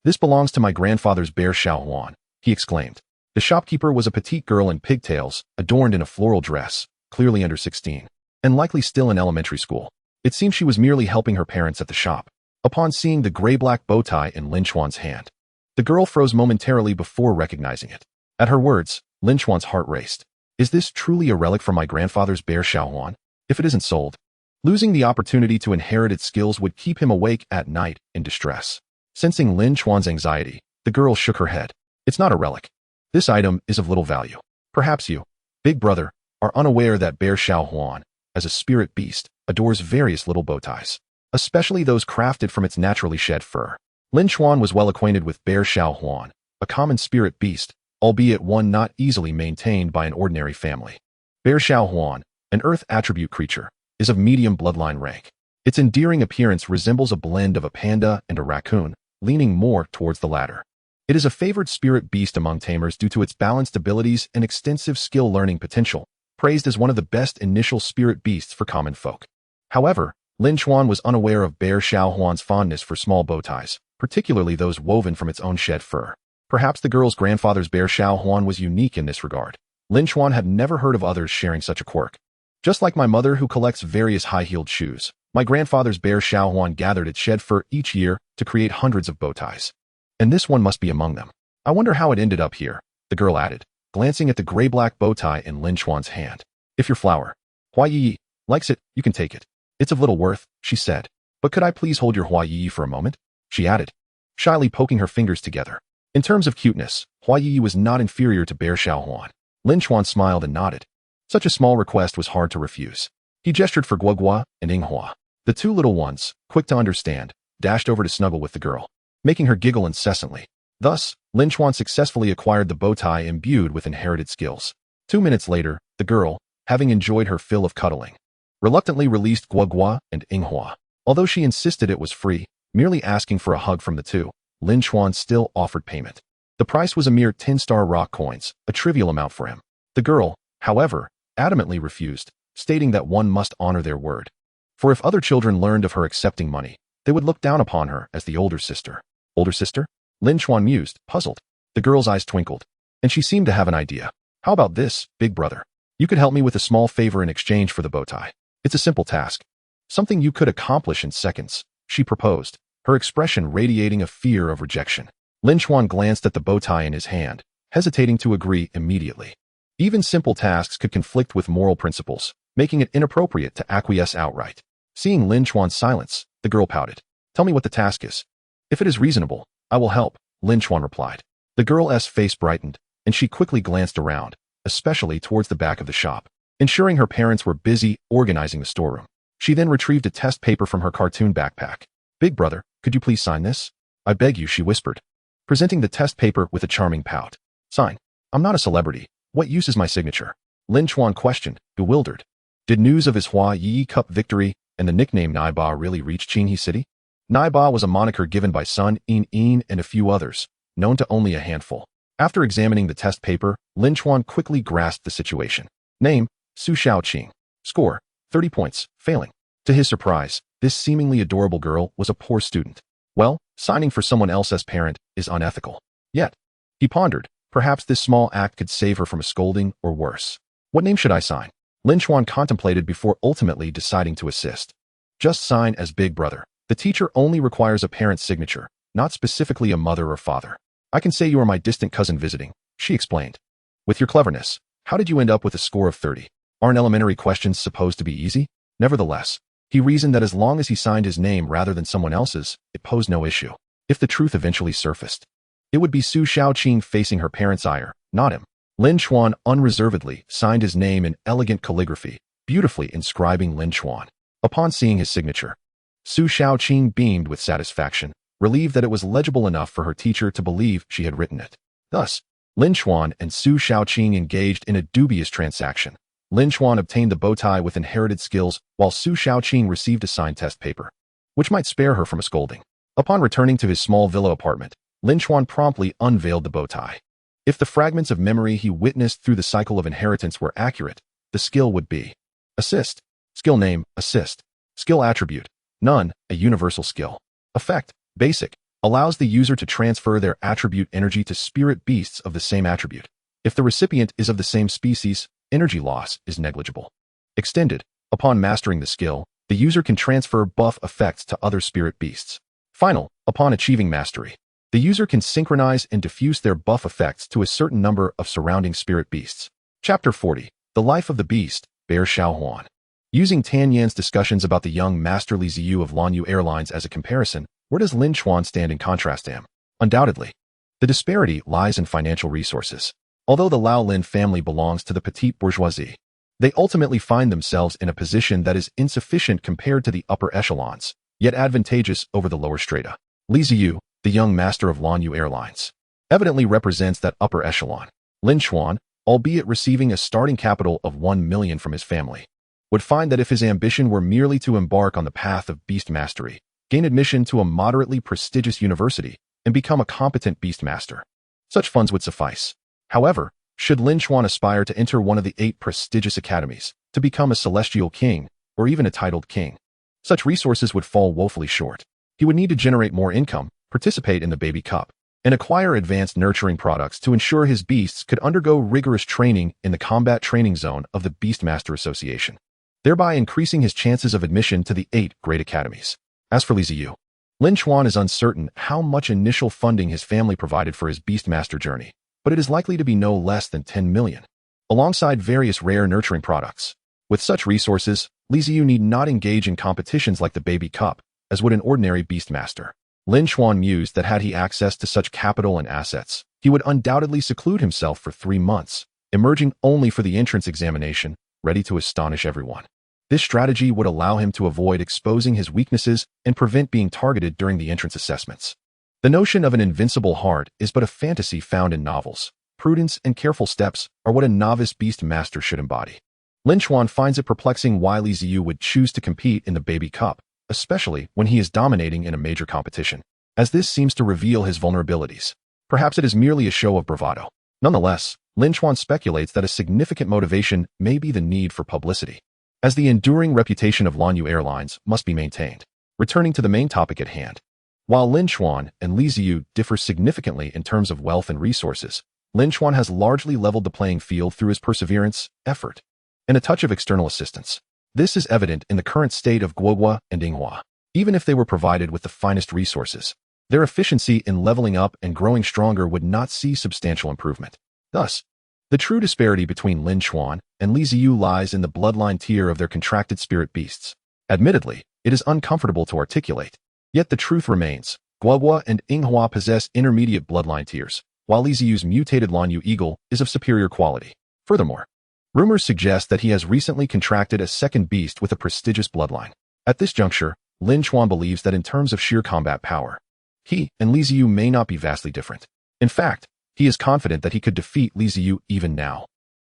This belongs to my grandfather's bear Xiao Huan, he exclaimed. The shopkeeper was a petite girl in pigtails, adorned in a floral dress, clearly under 16, and likely still in elementary school. It seemed she was merely helping her parents at the shop. Upon seeing the gray-black bow tie in Lin Chuan's hand, the girl froze momentarily before recognizing it. At her words, Lin Chuan's heart raced. Is this truly a relic from my grandfather's bear Xiao Huan? If it isn't sold, losing the opportunity to inherit its skills would keep him awake at night in distress. Sensing Lin Chuan's anxiety, the girl shook her head. It's not a relic. This item is of little value. Perhaps you, big brother, are unaware that bear Xiao Huan, as a spirit beast, adores various little bow ties, especially those crafted from its naturally shed fur. Lin Chuan was well acquainted with bear Xiao Huan, a common spirit beast, albeit one not easily maintained by an ordinary family. Bear Xiao Huan, an earth attribute creature, is of medium bloodline rank. Its endearing appearance resembles a blend of a panda and a raccoon, leaning more towards the latter. It is a favored spirit beast among tamers due to its balanced abilities and extensive skill learning potential, praised as one of the best initial spirit beasts for common folk. However, Lin Chuan was unaware of bear Xiao Huan's fondness for small bow ties, particularly those woven from its own shed fur. Perhaps the girl's grandfather's bear Xiao Huan was unique in this regard. Lin Chuan had never heard of others sharing such a quirk. Just like my mother who collects various high-heeled shoes, my grandfather's bear Xiao Huan gathered its shed fur each year to create hundreds of bow ties. And this one must be among them. I wonder how it ended up here, the girl added, glancing at the gray-black bow tie in Lin Chuan's hand. If your flower, Hua Ye Ye, likes it, you can take it. It's of little worth, she said. But could I please hold your Hua Ye Ye for a moment? She added, shyly poking her fingers together. In terms of cuteness, Hua Ye Ye was not inferior to bear Xiao Huan. Lin Chuan smiled and nodded. Such a small request was hard to refuse. He gestured for Guagua and Inghua. The two little ones, quick to understand, dashed over to snuggle with the girl, making her giggle incessantly. Thus, Lin Chuan successfully acquired the bow tie imbued with inherited skills. 2 minutes later, the girl, having enjoyed her fill of cuddling, reluctantly released Guagua and Inghua. Although she insisted it was free, merely asking for a hug from the two, Lin Chuan still offered payment. The price was a mere 10-star rock coins, a trivial amount for him. The girl, however, adamantly refused, stating that one must honor their word. For if other children learned of her accepting money, they would look down upon her as the older sister. Older sister? Lin Chuan mused, puzzled. The girl's eyes twinkled, and she seemed to have an idea. How about this, big brother? You could help me with a small favor in exchange for the bow tie. It's a simple task. Something you could accomplish in seconds, she proposed, her expression radiating a fear of rejection. Lin Chuan glanced at the bow tie in his hand, hesitating to agree immediately. Even simple tasks could conflict with moral principles, making it inappropriate to acquiesce outright. Seeing Lin Chuan's silence, the girl pouted. Tell me what the task is. If it is reasonable, I will help, Lin Chuan replied. The girl's face brightened, and she quickly glanced around, especially towards the back of the shop, ensuring her parents were busy organizing the storeroom. She then retrieved a test paper from her cartoon backpack. Big brother, could you please sign this? I beg you, she whispered, presenting the test paper with a charming pout. Sign. I'm not a celebrity. What use is my signature? Lin Chuan questioned, bewildered. Did news of his Hua Ye Ye Cup victory and the nickname Nai Ba really reach Qinghe City? Nai Ba was a moniker given by Sun In and a few others, known to only a handful. After examining the test paper, Lin Chuan quickly grasped the situation. Name, Su Xiaoqing. Score, 30 points, failing. To his surprise, this seemingly adorable girl was a poor student. Well, signing for someone else as parent is unethical. Yet, he pondered, perhaps this small act could save her from a scolding or worse. What name should I sign? Lin Chuan contemplated before ultimately deciding to assist. Just sign as big brother. The teacher only requires a parent's signature, not specifically a mother or father. I can say you are my distant cousin visiting, she explained. With your cleverness, how did you end up with a score of 30? Aren't elementary questions supposed to be easy? Nevertheless, he reasoned that as long as he signed his name rather than someone else's, it posed no issue. If the truth eventually surfaced, it would be Su Xiaoqing facing her parents' ire, not him. Lin Chuan unreservedly signed his name in elegant calligraphy, beautifully inscribing Lin Chuan. Upon seeing his signature, Su Shaoqing beamed with satisfaction, relieved that it was legible enough for her teacher to believe she had written it. Thus, Lin Chuan and Su Shaoqing engaged in a dubious transaction. Lin Chuan obtained the bow tie with inherited skills, while Su Shaoqing received a signed test paper, which might spare her from a scolding. Upon returning to his small villa apartment, Lin Chuan promptly unveiled the bow tie. If the fragments of memory he witnessed through the cycle of inheritance were accurate, the skill would be Assist. Skill name, Assist. Skill attribute, None, a universal skill. Effect, Basic. Allows the user to transfer their attribute energy to spirit beasts of the same attribute. If the recipient is of the same species, energy loss is negligible. Extended. Upon mastering the skill, the user can transfer buff effects to other spirit beasts. Final. Upon achieving mastery, the user can synchronize and diffuse their buff effects to a certain number of surrounding spirit beasts. Chapter 40. The Life of the Beast, Bear Xiaohuan. Using Tan Yan's discussions about the young Master Li Ziyu of Lanyu Airlines as a comparison, where does Lin Chuan stand in contrast to him? Undoubtedly, the disparity lies in financial resources. Although the Lao Lin family belongs to the petite bourgeoisie, they ultimately find themselves in a position that is insufficient compared to the upper echelons, yet advantageous over the lower strata. Li Ziyu, the young master of Lanyu Airlines, evidently represents that upper echelon. Lin Chuan, albeit receiving a starting capital of 1 million from his family, would find that if his ambition were merely to embark on the path of beast mastery, gain admission to a moderately prestigious university, and become a competent beastmaster, such funds would suffice. However, should Lin Chuan aspire to enter one of the 8 prestigious academies, to become a celestial king, or even a titled king, such resources would fall woefully short. He would need to generate more income, participate in the baby cup, and acquire advanced nurturing products to ensure his beasts could undergo rigorous training in the combat training zone of the Beastmaster Association, thereby increasing his chances of admission to the 8 great academies. As for Li Ziyu, Lin Chuan is uncertain how much initial funding his family provided for his Beastmaster journey, but it is likely to be no less than 10 million, alongside various rare nurturing products. With such resources, Li Ziyu need not engage in competitions like the baby cup, as would an ordinary Beastmaster. Lin Chuan mused that had he access to such capital and assets, he would undoubtedly seclude himself for 3 months, emerging only for the entrance examination, ready to astonish everyone. This strategy would allow him to avoid exposing his weaknesses and prevent being targeted during the entrance assessments. The notion of an invincible heart is but a fantasy found in novels. Prudence and careful steps are what a novice beast master should embody. Lin Chuan finds it perplexing why Li Ziyu would choose to compete in the baby cup, especially when he is dominating in a major competition, as this seems to reveal his vulnerabilities. Perhaps it is merely a show of bravado. Nonetheless, Lin Chuan speculates that a significant motivation may be the need for publicity, as the enduring reputation of Lanyu Airlines must be maintained. Returning to the main topic at hand. While Lin Chuan and Li Ziyu differ significantly in terms of wealth and resources, Lin Chuan has largely leveled the playing field through his perseverance, effort, and a touch of external assistance. This is evident in the current state of Guohua and Yinghua. Even if they were provided with the finest resources, their efficiency in leveling up and growing stronger would not see substantial improvement. Thus, the true disparity between Lin Chuan and Li Ziyu lies in the bloodline tier of their contracted spirit beasts. Admittedly, it is uncomfortable to articulate, yet the truth remains. Guohua and Yinghua possess intermediate bloodline tiers, while Li Ziyu's mutated Lanyu eagle is of superior quality. Furthermore, rumors suggest that he has recently contracted a second beast with a prestigious bloodline. At this juncture, Lin Chuan believes that in terms of sheer combat power, he and Li Ziyu may not be vastly different. In fact, he is confident that he could defeat Li Ziyu even now,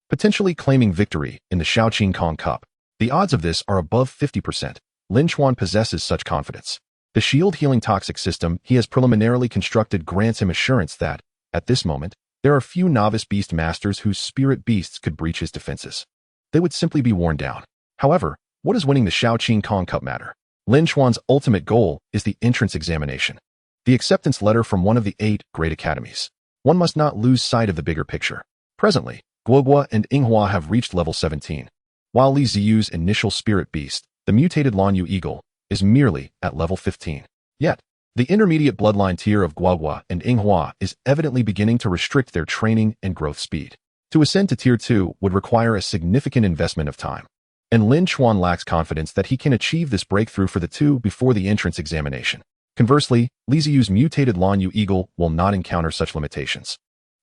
potentially claiming victory in the Shaoqing Kong Cup. The odds of this are above 50%. Lin Chuan possesses such confidence. The shield healing toxic system he has preliminarily constructed grants him assurance that, at this moment, there are few novice beast masters whose spirit beasts could breach his defenses. They would simply be worn down. However, what does winning the Shaoqing Kong Cup matter? Lin Chuan's ultimate goal is the entrance examination, the acceptance letter from one of the 8 great academies. One must not lose sight of the bigger picture. Presently, Guohua and Yinghua have reached level 17, while Li Ziyu's initial spirit beast, the mutated Lanyu eagle, is merely at level 15. Yet, the intermediate bloodline tier of Guohua and Yinghua is evidently beginning to restrict their training and growth speed. To ascend to tier 2 would require a significant investment of time, and Lin Chuan lacks confidence that he can achieve this breakthrough for the 2 before the entrance examination. Conversely, Li Ziyu's mutated Lanyu eagle will not encounter such limitations.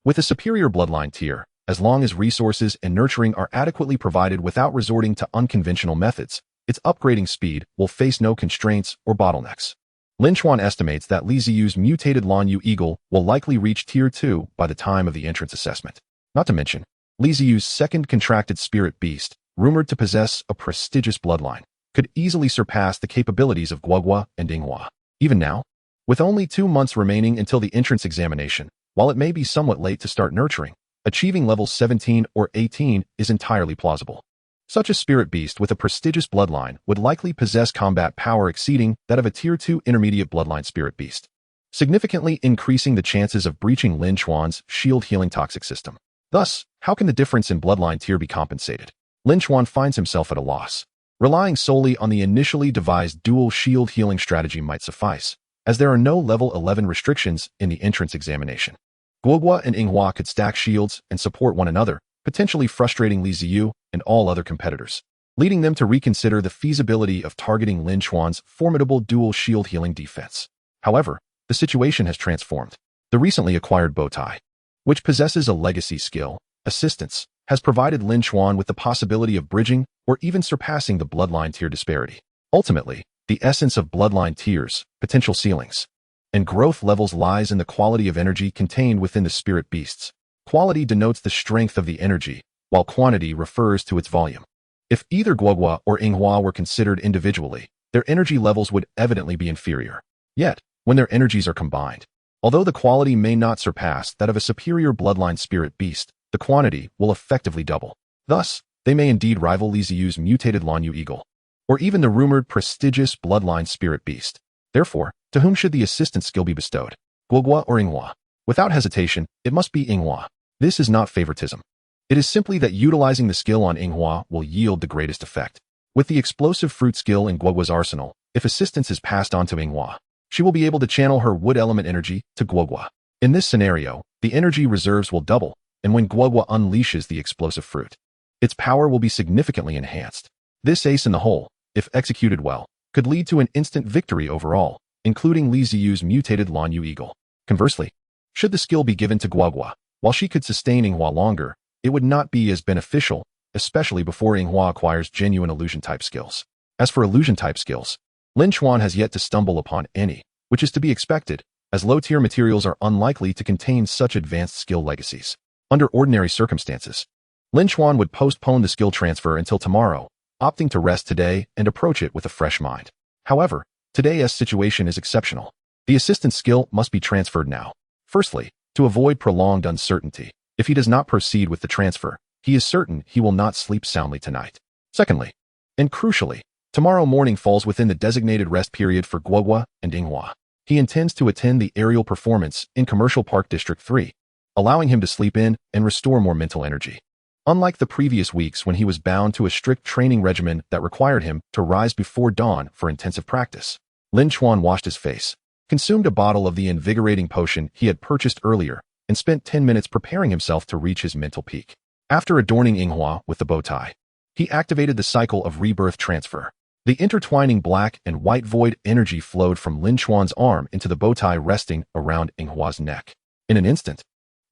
With a superior bloodline tier, As long as resources and nurturing are adequately provided without resorting to unconventional methods, its upgrading speed will face no constraints or bottlenecks. Lin Chuan estimates that Li Ziyu's mutated Lan Yu Eagle will likely reach Tier 2 by the time of the entrance assessment. Not to mention, Li Ziyu's second contracted spirit beast, rumored to possess a prestigious bloodline, could easily surpass the capabilities of Guoguo and Yinghua. Even now, with only 2 months remaining until the entrance examination, while it may be somewhat late to start nurturing, achieving levels 17 or 18 is entirely plausible. Such a spirit beast with a prestigious bloodline would likely possess combat power exceeding that of a Tier 2 intermediate bloodline spirit beast, significantly increasing the chances of breaching Lin Chuan's shield healing toxic system. Thus, how can the difference in bloodline tier be compensated? Lin Chuan finds himself at a loss. Relying solely on the initially devised dual shield healing strategy might suffice, as there are no level 11 restrictions in the entrance examination. Guoguo and Yinghua could stack shields and support one another, potentially frustrating Li Ziyu and all other competitors, leading them to reconsider the feasibility of targeting Lin Chuan's formidable dual shield healing defense. However, the situation has transformed. The recently acquired bowtie, which possesses a legacy skill, assistance, has provided Lin Chuan with the possibility of bridging or even surpassing the bloodline tier disparity. Ultimately, the essence of bloodline tiers, potential ceilings, and growth levels lies in the quality of energy contained within the spirit beasts. Quality denotes the strength of the energy, while quantity refers to its volume. If either Guoguo or Yinghua were considered individually, their energy levels would evidently be inferior. Yet, when their energies are combined, although the quality may not surpass that of a superior bloodline spirit beast, the quantity will effectively double. Thus, they may indeed rival Li Ziyu's mutated Lan Yu Eagle, or even the rumored prestigious bloodline spirit beast. Therefore, to whom should the assistance skill be bestowed? Guoguo or Yinghua? Without hesitation, it must be Yinghua. This is not favoritism. It is simply that utilizing the skill on Yinghua will yield the greatest effect. With the explosive fruit skill in Guoguo's arsenal, if assistance is passed on to Yinghua, she will be able to channel her wood element energy to Guoguo. In this scenario, the energy reserves will double, and when Guoguo unleashes the explosive fruit, its power will be significantly enhanced. This ace in the hole, if executed well, could lead to an instant victory overall, including Li Ziyu's mutated Lan Yu Eagle. Conversely, should the skill be given to Guoguo, while she could sustain Yinghua longer, it would not be as beneficial, especially before Yinghua acquires genuine illusion-type skills. As for illusion-type skills, Lin Chuan has yet to stumble upon any, which is to be expected, as low-tier materials are unlikely to contain such advanced skill legacies. Under ordinary circumstances, Lin Chuan would postpone the skill transfer until tomorrow, opting to rest today and approach it with a fresh mind. However, today's situation is exceptional. The assistance skill must be transferred now. Firstly, to avoid prolonged uncertainty, if he does not proceed with the transfer, he is certain he will not sleep soundly tonight. Secondly, and crucially, tomorrow morning falls within the designated rest period for Guoguo and Yinghua. He intends to attend the aerial performance in Commercial Park District 3, allowing him to sleep in and restore more mental energy. Unlike the previous weeks when he was bound to a strict training regimen that required him to rise before dawn for intensive practice, Lin Chuan washed his face, consumed a bottle of the invigorating potion he had purchased earlier, and spent 10 minutes preparing himself to reach his mental peak. After adorning Yinghua with the bowtie, he activated the cycle of rebirth transfer. The intertwining black and white void energy flowed from Lin Chuan's arm into the bowtie resting around Yinghua's neck. In an instant,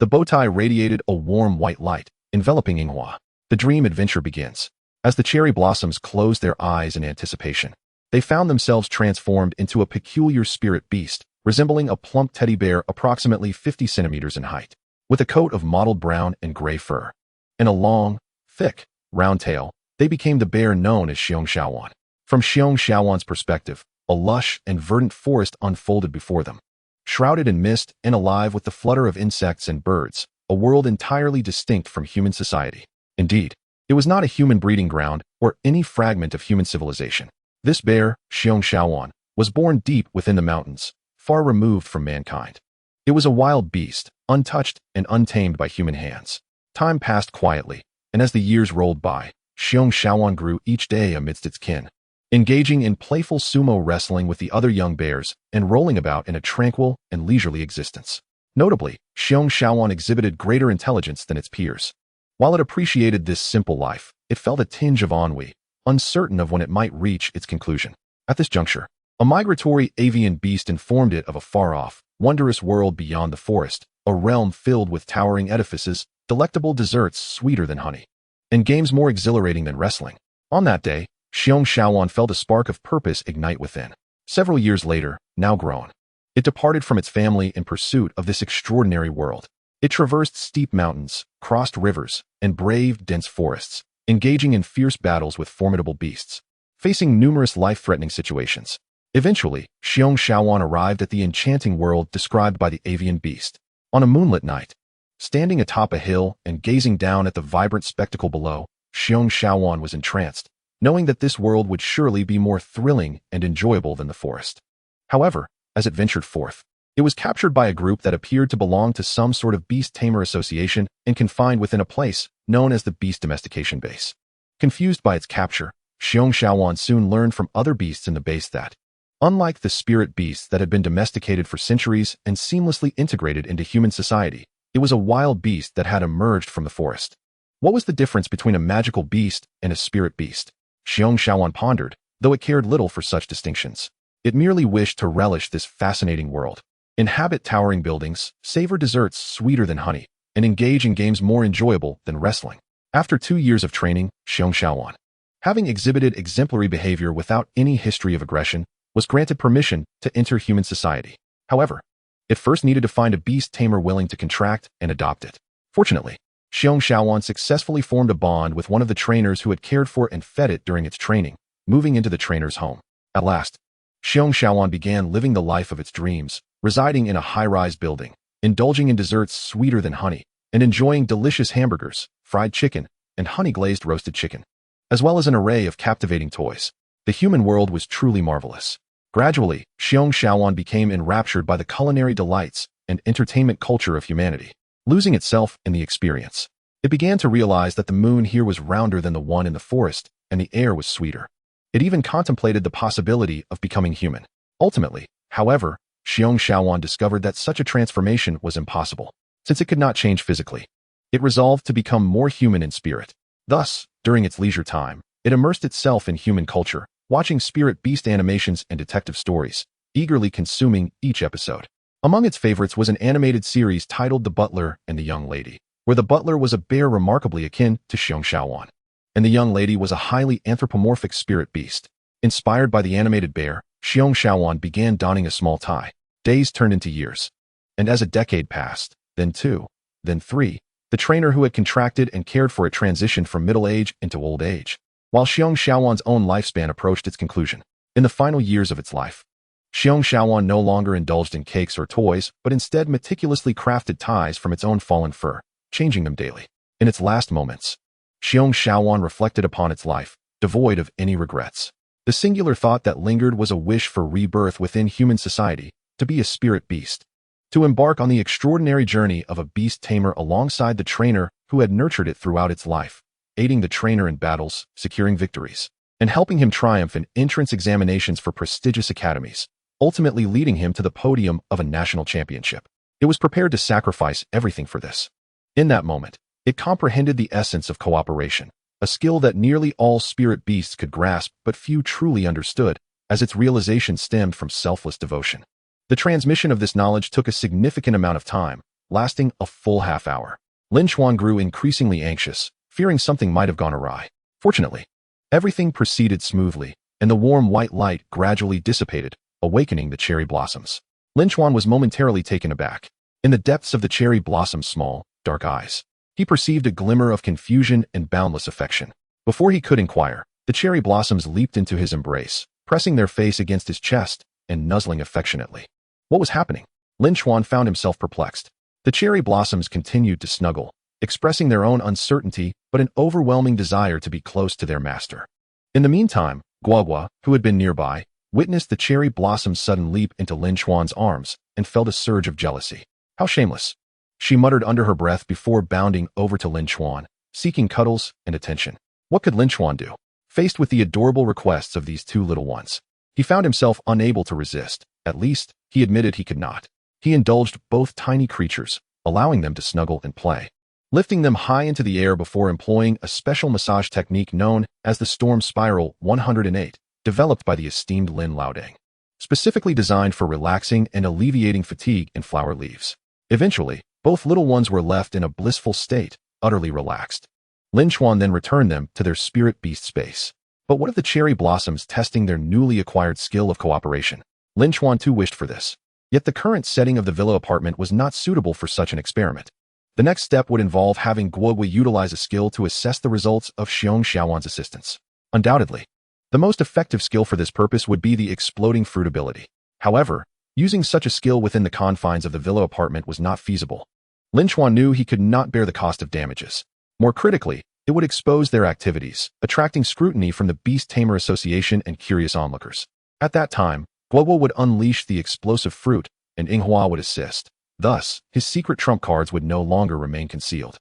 the bowtie radiated a warm white light, enveloping Yinghua. The dream adventure begins. As the cherry blossoms closed their eyes in anticipation, they found themselves transformed into a peculiar spirit beast, resembling a plump teddy bear approximately 50 centimeters in height, with a coat of mottled brown and gray fur, and a long, thick, round tail. They became the bear known as Xiong Xiaowan. From Xiong Xiaowan's perspective, a lush and verdant forest unfolded before them, shrouded in mist and alive with the flutter of insects and birds, a world entirely distinct from human society. Indeed, it was not a human breeding ground or any fragment of human civilization. This bear, Xiong Xiaowan, was born deep within the mountains, far removed from mankind. It was a wild beast, untouched and untamed by human hands. Time passed quietly, and as the years rolled by, Xiong Xiaowan grew each day amidst its kin, engaging in playful sumo wrestling with the other young bears and rolling about in a tranquil and leisurely existence. Notably, Xiong Xiaowan exhibited greater intelligence than its peers. While it appreciated this simple life, it felt a tinge of ennui, uncertain of when it might reach its conclusion. At this juncture, a migratory avian beast informed it of a far-off, wondrous world beyond the forest, a realm filled with towering edifices delectable desserts sweeter than honey, and games more exhilarating than wrestling. On that day, Xiong Shaoan felt a spark of purpose ignite within. Several years later, now grown, it departed from its family in pursuit of this extraordinary world. It traversed steep mountains, crossed rivers, and braved dense forests, engaging in fierce battles with formidable beasts, facing numerous life-threatening situations. Eventually, Xiong Shaoan arrived at the enchanting world described by the avian beast. On a moonlit night, standing atop a hill and gazing down at the vibrant spectacle below, Xiong Shaoan was entranced, knowing that this world would surely be more thrilling and enjoyable than the forest. However, as it ventured forth, it was captured by a group that appeared to belong to some sort of beast-tamer association and confined within a place known as the Beast Domestication Base. Confused by its capture, Xiong Shaoan soon learned from other beasts in the base that, unlike the spirit beasts that had been domesticated for centuries and seamlessly integrated into human society, it was a wild beast that had emerged from the forest. What was the difference between a magical beast and a spirit beast? Xiong Shaoan pondered, though it cared little for such distinctions. It merely wished to relish this fascinating world, inhabit towering buildings, savor desserts sweeter than honey, and engage in games more enjoyable than wrestling. After 2 years of training, Xiong Shaoan, having exhibited exemplary behavior without any history of aggression, was granted permission to enter human society. However, it first needed to find a beast tamer willing to contract and adopt it. Fortunately, Xiong Shaoan successfully formed a bond with one of the trainers who had cared for and fed it during its training, moving into the trainer's home. At last, Xiong Shaoan began living the life of its dreams, residing in a high-rise building, indulging in desserts sweeter than honey, and enjoying delicious hamburgers, fried chicken, and honey-glazed roasted chicken, as well as an array of captivating toys. The human world was truly marvelous. Gradually, Xiong Shaoan became enraptured by the culinary delights and entertainment culture of humanity, losing itself in the experience. It began to realize that the moon here was rounder than the one in the forest, and the air was sweeter. It even contemplated the possibility of becoming human. Ultimately, however, Xiong Shaoan discovered that such a transformation was impossible, since it could not change physically. It resolved to become more human in spirit. Thus, during its leisure time, it immersed itself in human culture, watching spirit beast animations and detective stories, eagerly consuming each episode. Among its favorites was an animated series titled The Butler and the Young Lady, where the butler was a bear remarkably akin to Xiong Shaoan, and the young lady was a highly anthropomorphic spirit beast. Inspired by the animated bear, Xiong Shaoan began donning a small tie. Days turned into years, and as a decade passed, then 2, then 3, the trainer who had contracted and cared for it transitioned from middle age into old age, while Xiong Shaoan's own lifespan approached its conclusion. In the final years of its life, Xiong Shaoan no longer indulged in cakes or toys, but instead meticulously crafted ties from its own fallen fur, changing them daily. In its last moments, Xiong Shaoan reflected upon its life, devoid of any regrets. The singular thought that lingered was a wish for rebirth within human society, to be a spirit beast, to embark on the extraordinary journey of a beast tamer alongside the trainer who had nurtured it throughout its life, aiding the trainer in battles, securing victories, and helping him triumph in entrance examinations for prestigious academies, ultimately leading him to the podium of a national championship. It was prepared to sacrifice everything for this. In that moment, it comprehended the essence of cooperation, a skill that nearly all spirit beasts could grasp but few truly understood, as its realization stemmed from selfless devotion. The transmission of this knowledge took a significant amount of time, lasting a full half-hour. Lin Chuan grew increasingly anxious, fearing something might have gone awry. Fortunately, everything proceeded smoothly, and the warm white light gradually dissipated, awakening the cherry blossoms. Lin Chuan was momentarily taken aback. In the depths of the cherry blossom's small, dark eyes, he perceived a glimmer of confusion and boundless affection. Before he could inquire, the cherry blossoms leaped into his embrace, pressing their face against his chest and nuzzling affectionately. What was happening? Lin Chuan found himself perplexed. The cherry blossoms continued to snuggle, expressing their own uncertainty but an overwhelming desire to be close to their master. In the meantime, Guagua, who had been nearby, witnessed the cherry blossom's sudden leap into Lin Chuan's arms and felt a surge of jealousy. How shameless! She muttered under her breath before bounding over to Lin Chuan, seeking cuddles and attention. What could Lin Chuan do? Faced with the adorable requests of these two little ones, he found himself unable to resist. At least, he admitted he could not. He indulged both tiny creatures, allowing them to snuggle and play, lifting them high into the air before employing a special massage technique known as the Storm Spiral 108, developed by the esteemed Lin Laodang, specifically designed for relaxing and alleviating fatigue in flower leaves. Eventually, Both little ones were left in a blissful state, utterly relaxed. Lin Chuan then returned them to their spirit beast space. But what of the cherry blossoms testing their newly acquired skill of cooperation? Lin Chuan too wished for this. Yet the current setting of the villa apartment was not suitable for such an experiment. The next step would involve having Guogui utilize a skill to assess the results of Xiong Xiaowan's assistance. Undoubtedly, the most effective skill for this purpose would be the exploding fruit ability. However, using such a skill within the confines of the villa apartment was not feasible. Lin Chuan knew he could not bear the cost of damages. More critically, it would expose their activities, attracting scrutiny from the Beast Tamer Association and curious onlookers. At that time, Guogui would unleash the explosive fruit, and Yinghua would assist. Thus, his secret trump cards would no longer remain concealed.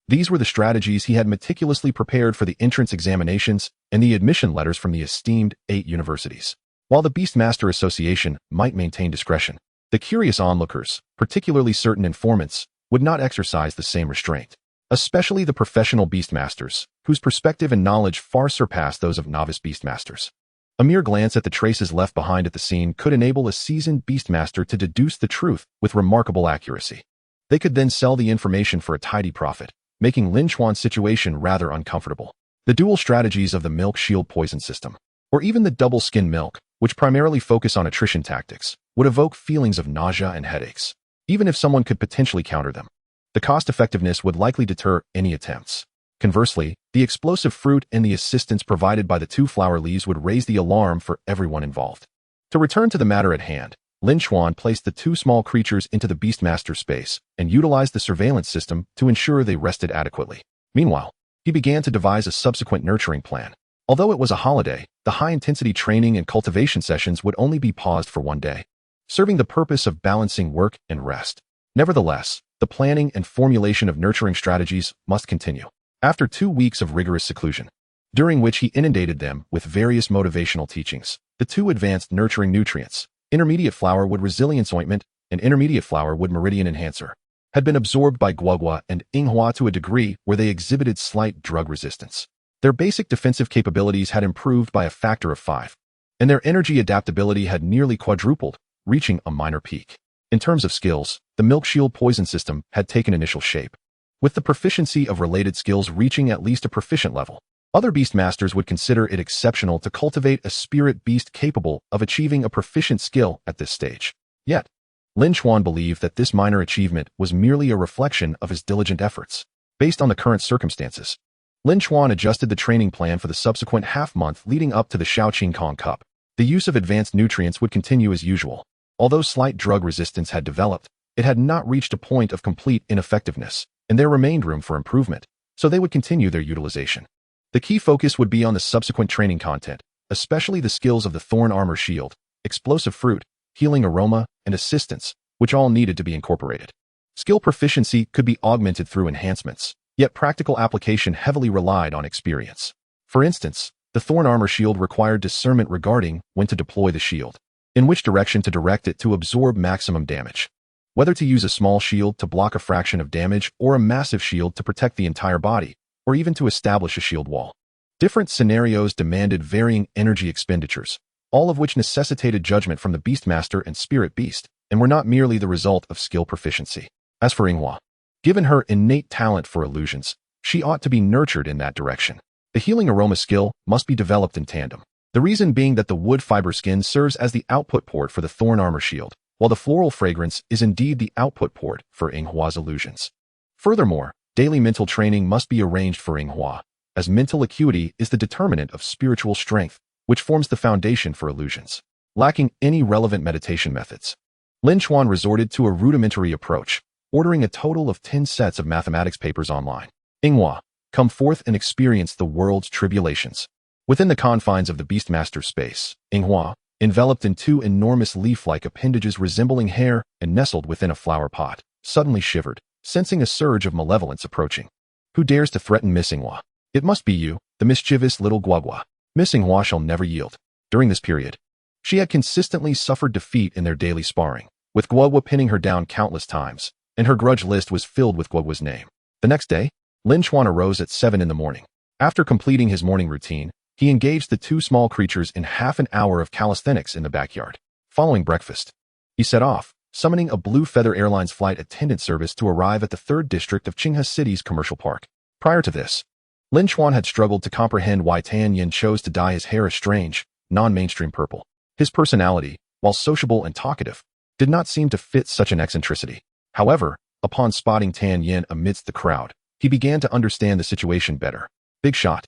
These were the strategies he had meticulously prepared for the entrance examinations and the admission letters from the esteemed 8 universities. While the Beastmaster Association might maintain discretion, the curious onlookers, particularly certain informants, would not exercise the same restraint. Especially the professional Beastmasters, whose perspective and knowledge far surpassed those of novice Beastmasters. A mere glance at the traces left behind at the scene could enable a seasoned Beastmaster to deduce the truth with remarkable accuracy. They could then sell the information for a tidy profit, making Lin Chuan's situation rather uncomfortable. The dual strategies of the milk shield poison system, or even the double skin milk, which primarily focus on attrition tactics, would evoke feelings of nausea and headaches, even if someone could potentially counter them. The cost-effectiveness would likely deter any attempts. Conversely, the explosive fruit and the assistance provided by the 2 flower leaves would raise the alarm for everyone involved. To return to the matter at hand, Lin Chuan placed the 2 small creatures into the Beastmaster space and utilized the surveillance system to ensure they rested adequately. Meanwhile, he began to devise a subsequent nurturing plan. Although it was a holiday, the high-intensity training and cultivation sessions would only be paused for one day, serving the purpose of balancing work and rest. Nevertheless, the planning and formulation of nurturing strategies must continue. After 2 weeks of rigorous seclusion, during which he inundated them with various motivational teachings, the 2 advanced nurturing nutrients, intermediate flower wood resilience ointment and intermediate flower wood meridian enhancer, had been absorbed by Guogui and Yinghua to a degree where they exhibited slight drug resistance. Their basic defensive capabilities had improved by a factor of 5, and their energy adaptability had nearly quadrupled, reaching a minor peak. In terms of skills, the milk shield poison system had taken initial shape. With the proficiency of related skills reaching at least a proficient level, other Beastmasters would consider it exceptional to cultivate a spirit beast capable of achieving a proficient skill at this stage. Yet, Lin Chuan believed that this minor achievement was merely a reflection of his diligent efforts. Based on the current circumstances, Lin Chuan adjusted the training plan for the subsequent half-month leading up to the Shaoqing Kong Cup. The use of advanced nutrients would continue as usual. Although slight drug resistance had developed, it had not reached a point of complete ineffectiveness, and there remained room for improvement, so they would continue their utilization. The key focus would be on the subsequent training content, especially the skills of the Thorn Armor Shield, Explosive Fruit, Healing Aroma, and Assistance, which all needed to be incorporated. Skill proficiency could be augmented through enhancements, yet practical application heavily relied on experience. For instance, the Thorn Armor Shield required discernment regarding when to deploy the shield, in which direction to direct it to absorb maximum damage. Whether to use a small shield to block a fraction of damage or a massive shield to protect the entire body, or even to establish a shield wall. Different scenarios demanded varying energy expenditures, all of which necessitated judgment from the Beastmaster and Spirit Beast, and were not merely the result of skill proficiency. As for Yinghua, given her innate talent for illusions, she ought to be nurtured in that direction. The Healing Aroma skill must be developed in tandem. The reason being that the wood fiber skin serves as the output port for the Thorn Armor Shield, while the floral fragrance is indeed the output port for Yinghua's illusions. Furthermore, daily mental training must be arranged for Yinghua, as mental acuity is the determinant of spiritual strength, which forms the foundation for illusions. Lacking any relevant meditation methods, Lin Chuan resorted to a rudimentary approach, ordering a total of 10 sets of mathematics papers online. Yinghua, come forth and experience the world's tribulations. Within the confines of the Beastmaster space, Yinghua, enveloped in 2 enormous leaf-like appendages resembling hair and nestled within a flower pot, suddenly shivered, sensing a surge of malevolence approaching. Who dares to threaten Miss Yinghua? It must be you, the mischievous little Guogui. Miss Yinghua shall never yield. During this period, she had consistently suffered defeat in their daily sparring, with Guogui pinning her down countless times, and her grudge list was filled with Guogui's name. The next day, Lin Chuan arose at 7 in the morning. After completing his morning routine, he engaged the 2 small creatures in half an hour of calisthenics in the backyard. Following breakfast, he set off, summoning a Blue Feather Airlines flight attendant service to arrive at the 3rd district of Qinghe City's commercial park. Prior to this, Lin Chuan had struggled to comprehend why Tan Yin chose to dye his hair a strange, non-mainstream purple. His personality, while sociable and talkative, did not seem to fit such an eccentricity. However, upon spotting Tan Yin amidst the crowd, he began to understand the situation better. Big shot.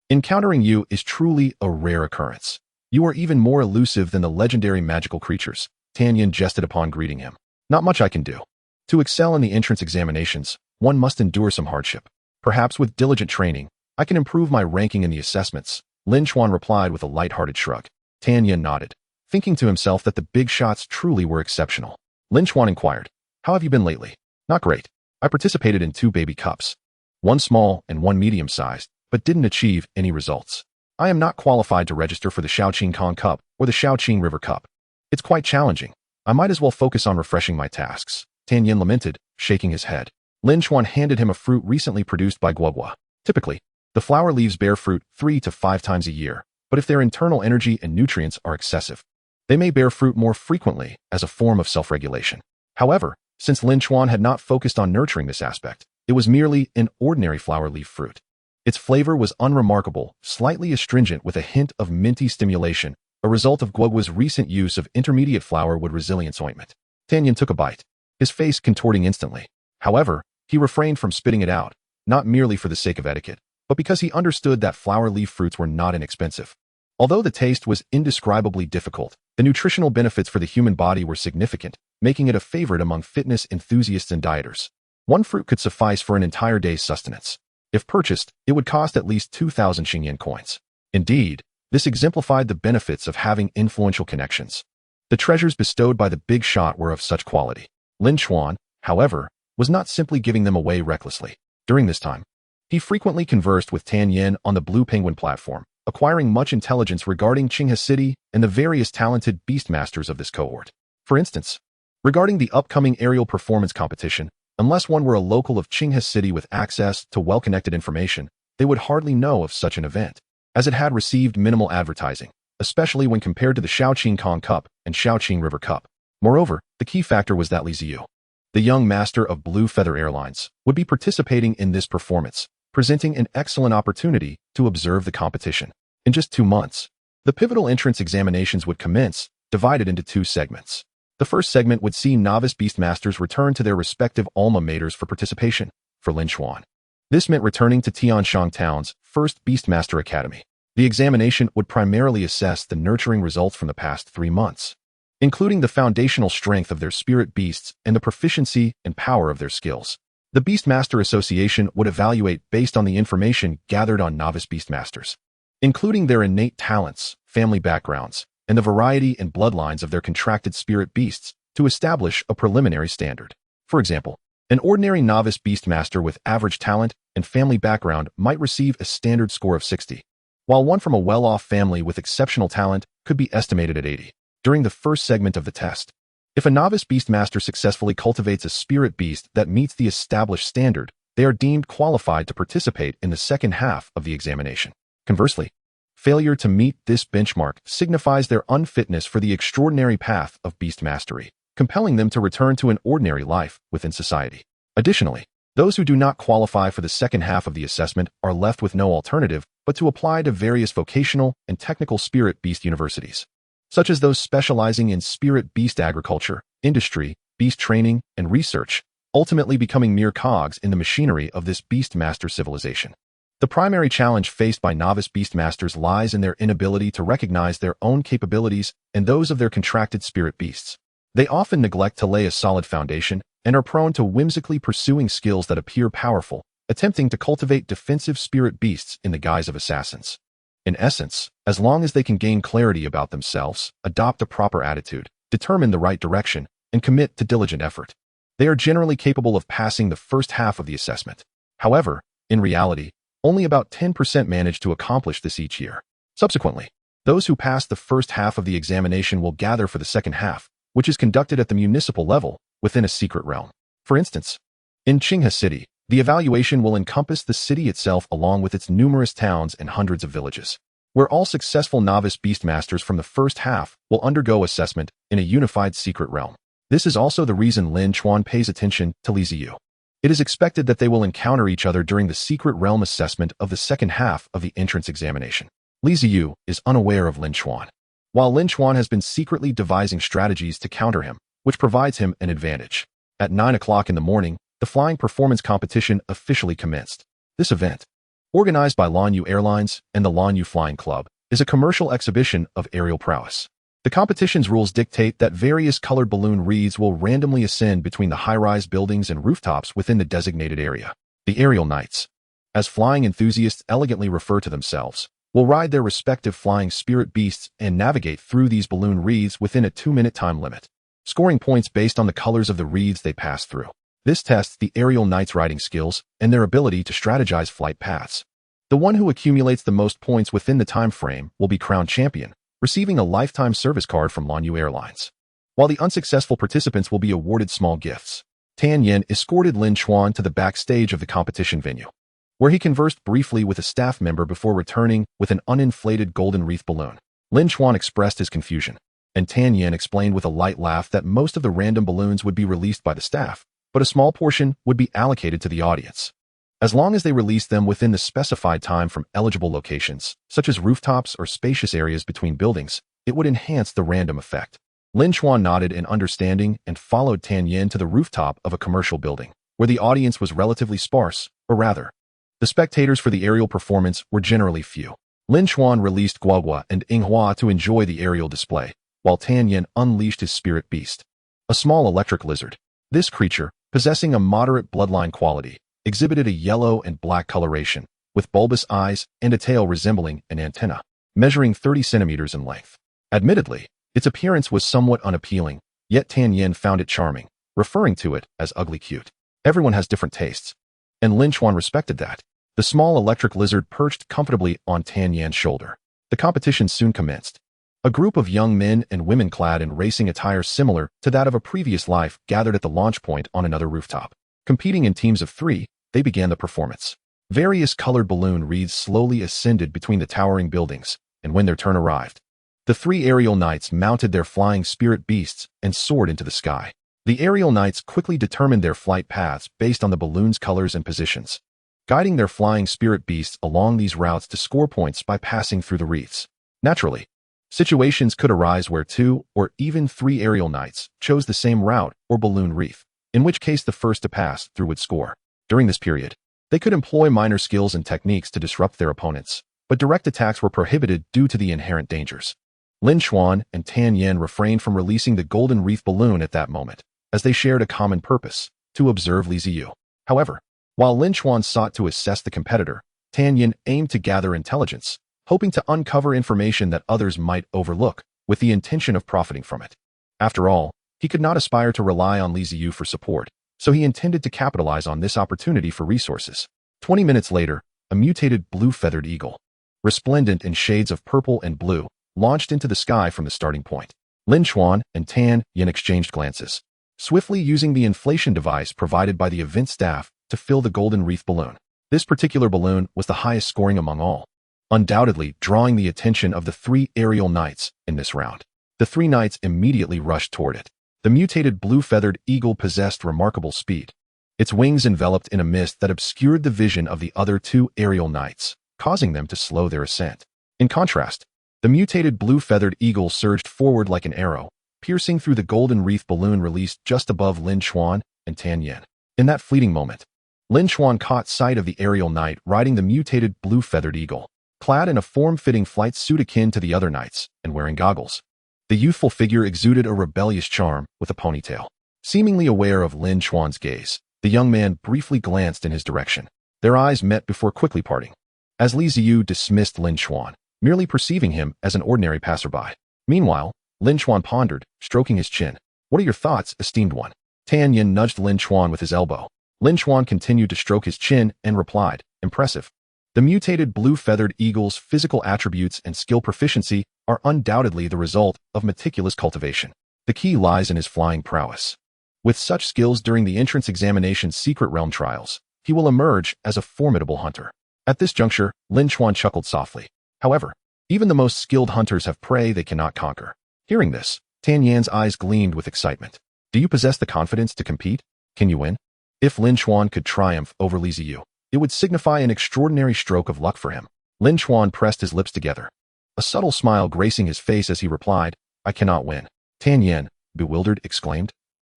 Encountering you is truly a rare occurrence. You are even more elusive than the legendary magical creatures, Tan Yin jested upon greeting him. Not much I can do. To excel in the entrance examinations, one must endure some hardship. Perhaps with diligent training, I can improve my ranking in the assessments, Lin Chuan replied with a light-hearted shrug. Tan Yin nodded, thinking to himself that the big shots truly were exceptional. Lin Chuan inquired, how have you been lately? Not great. I participated in 2 baby cups. One small and one medium-sized, but didn't achieve any results. I am not qualified to register for the Shaoqing Kong Cup or the Shaoqing River Cup. It's quite challenging. I might as well focus on refreshing my tasks, Tan Yin lamented, shaking his head. Lin Chuan handed him a fruit recently produced by Guogua. Typically, the flower leaves bear fruit 3 to 5 times a year, but if their internal energy and nutrients are excessive, they may bear fruit more frequently as a form of self-regulation. However, since Lin Chuan had not focused on nurturing this aspect, it was merely an ordinary flower leaf fruit. Its flavor was unremarkable, slightly astringent with a hint of minty stimulation, a result of Guogua's recent use of intermediate flower wood resilience ointment. Tan Yin took a bite, his face contorting instantly. However, he refrained from spitting it out, not merely for the sake of etiquette, but because he understood that flower leaf fruits were not inexpensive. Although the taste was indescribably difficult, the nutritional benefits for the human body were significant, making it a favorite among fitness enthusiasts and dieters. One fruit could suffice for an entire day's sustenance. If purchased, it would cost at least 2,000 Xingyan coins. Indeed, this exemplified the benefits of having influential connections. The treasures bestowed by the big shot were of such quality. Lin Chuan, however, was not simply giving them away recklessly. During this time, he frequently conversed with Tan Yin on the Blue Penguin platform, acquiring much intelligence regarding Qinghe City and the various talented Beastmasters of this cohort. For instance, regarding the upcoming aerial performance competition, unless one were a local of Qinghe City with access to well-connected information, they would hardly know of such an event, as it had received minimal advertising, especially when compared to the Shaoqing Kong Cup and Shaoqing River Cup. Moreover, the key factor was that Li Ziyu, the young master of Blue Feather Airlines, would be participating in this performance, presenting an excellent opportunity to observe the competition. In just 2 months, the pivotal entrance examinations would commence, divided into 2 segments. The first segment would see novice Beastmasters return to their respective alma maters for participation. For Lin Chuan, this meant returning to Tianshang Town's first Beastmaster Academy. The examination would primarily assess the nurturing results from the past 3 months, including the foundational strength of their spirit beasts and the proficiency and power of their skills. The Beastmaster Association would evaluate based on the information gathered on novice Beastmasters, including their innate talents, family backgrounds, and the variety and bloodlines of their contracted spirit beasts to establish a preliminary standard. For example, an ordinary novice Beastmaster with average talent and family background might receive a standard score of 60, while one from a well-off family with exceptional talent could be estimated at 80. During the first segment of the test, if a novice Beastmaster successfully cultivates a spirit beast that meets the established standard, they are deemed qualified to participate in the second half of the examination. Conversely, failure to meet this benchmark signifies their unfitness for the extraordinary path of beast mastery, compelling them to return to an ordinary life within society. Additionally, those who do not qualify for the second half of the assessment are left with no alternative but to apply to various vocational and technical spirit beast universities, such as those specializing in spirit beast agriculture, industry, beast training, and research, ultimately becoming mere cogs in the machinery of this Beastmaster civilization. The primary challenge faced by novice Beastmasters lies in their inability to recognize their own capabilities and those of their contracted spirit beasts. They often neglect to lay a solid foundation and are prone to whimsically pursuing skills that appear powerful, attempting to cultivate defensive spirit beasts in the guise of assassins. In essence, as long as they can gain clarity about themselves, adopt a proper attitude, determine the right direction, and commit to diligent effort, they are generally capable of passing the first half of the assessment. However, in reality, only about 10% manage to accomplish this each year. Subsequently, those who pass the first half of the examination will gather for the second half, which is conducted at the municipal level within a secret realm. For instance, in Qinghe City, the evaluation will encompass the city itself along with its numerous towns and hundreds of villages, where all successful novice Beastmasters from the first half will undergo assessment in a unified secret realm. This is also the reason Lin Chuan pays attention to Li Ziyu. It is expected that they will encounter each other during the secret realm assessment of the second half of the entrance examination. Li Ziyu is unaware of Lin Chuan, while Lin Chuan has been secretly devising strategies to counter him, which provides him an advantage. At 9 o'clock in the morning, the flying performance competition officially commenced. This event, organized by Lanyu Airlines and the Lanyu Flying Club, is a commercial exhibition of aerial prowess. The competition's rules dictate that various colored balloon wreaths will randomly ascend between the high-rise buildings and rooftops within the designated area. The aerial knights, as flying enthusiasts elegantly refer to themselves, will ride their respective flying spirit beasts and navigate through these balloon wreaths within a 2-minute time limit, scoring points based on the colors of the wreaths they pass through. This tests the aerial knights' riding skills and their ability to strategize flight paths. The one who accumulates the most points within the time frame will be crowned champion, receiving a lifetime service card from Lanyu Airlines, while the unsuccessful participants will be awarded small gifts. Tan Yin escorted Lin Chuan to the backstage of the competition venue, where he conversed briefly with a staff member before returning with an uninflated golden wreath balloon. Lin Chuan expressed his confusion, and Tan Yin explained with a light laugh that most of the random balloons would be released by the staff, but a small portion would be allocated to the audience. As long as they release them within the specified time from eligible locations, such as rooftops or spacious areas between buildings, it would enhance the random effect. Lin Chuan nodded in understanding and followed Tan Yin to the rooftop of a commercial building, where the audience was relatively sparse, or rather, the spectators for the aerial performance were generally few. Lin Chuan released Guagua and Inghua to enjoy the aerial display, while Tan Yin unleashed his spirit beast, a small electric lizard. This creature, possessing a moderate bloodline quality, exhibited a yellow and black coloration, with bulbous eyes and a tail resembling an antenna, measuring 30 centimeters in length. Admittedly, its appearance was somewhat unappealing, yet Tan Yin found it charming, referring to it as ugly cute. Everyone has different tastes, and Lin Chuan respected that. The small electric lizard perched comfortably on Tan Yan's shoulder. The competition soon commenced. A group of young men and women clad in racing attire similar to that of a previous life gathered at the launch point on another rooftop. Competing in teams of 3, they began the performance. Various colored balloon wreaths slowly ascended between the towering buildings, and when their turn arrived, the 3 aerial knights mounted their flying spirit beasts and soared into the sky. The aerial knights quickly determined their flight paths based on the balloon's colors and positions, guiding their flying spirit beasts along these routes to score points by passing through the wreaths. Naturally, situations could arise where 2 or even 3 aerial knights chose the same route or balloon wreath, in which case the first to pass through would score. During this period, they could employ minor skills and techniques to disrupt their opponents, but direct attacks were prohibited due to the inherent dangers. Lin Chuan and Tan Yin refrained from releasing the golden wreath balloon at that moment, as they shared a common purpose, to observe Li Ziyu. However, while Lin Chuan sought to assess the competitor, Tan Yin aimed to gather intelligence, hoping to uncover information that others might overlook, with the intention of profiting from it. After all, he could not aspire to rely on Li Ziyu for support, so he intended to capitalize on this opportunity for resources. 20 minutes later, a mutated blue-feathered eagle, resplendent in shades of purple and blue, launched into the sky from the starting point. Lin Chuan and Tan Yin exchanged glances, swiftly using the inflation device provided by the event staff to fill the golden wreath balloon. This particular balloon was the highest scoring among all, undoubtedly drawing the attention of the 3 aerial knights in this round. The 3 knights immediately rushed toward it. The mutated blue-feathered eagle possessed remarkable speed. Its wings enveloped in a mist that obscured the vision of the other 2 aerial knights, causing them to slow their ascent. In contrast, the mutated blue-feathered eagle surged forward like an arrow, piercing through the golden wreath balloon released just above Lin Chuan and Tan Yin. In that fleeting moment, Lin Chuan caught sight of the aerial knight riding the mutated blue-feathered eagle, clad in a form-fitting flight suit akin to the other knights and wearing goggles. The youthful figure exuded a rebellious charm with a ponytail. Seemingly aware of Lin Chuan's gaze, the young man briefly glanced in his direction. Their eyes met before quickly parting, as Li Ziyu dismissed Lin Chuan, merely perceiving him as an ordinary passerby. Meanwhile, Lin Chuan pondered, stroking his chin. "What are your thoughts, esteemed one?" Tan Yin nudged Lin Chuan with his elbow. Lin Chuan continued to stroke his chin and replied, "Impressive." The mutated blue-feathered eagle's physical attributes and skill proficiency are undoubtedly the result of meticulous cultivation. The key lies in his flying prowess. With such skills during the entrance examination's secret realm trials, he will emerge as a formidable hunter. At this juncture, Lin Chuan chuckled softly. However, even the most skilled hunters have prey they cannot conquer. Hearing this, Tan Yan's eyes gleamed with excitement. Do you possess the confidence to compete? Can you win? If Lin Chuan could triumph over Li Ziyu, it would signify an extraordinary stroke of luck for him. Lin Chuan pressed his lips together, a subtle smile gracing his face as he replied, I cannot win. Tan Yen, bewildered, exclaimed.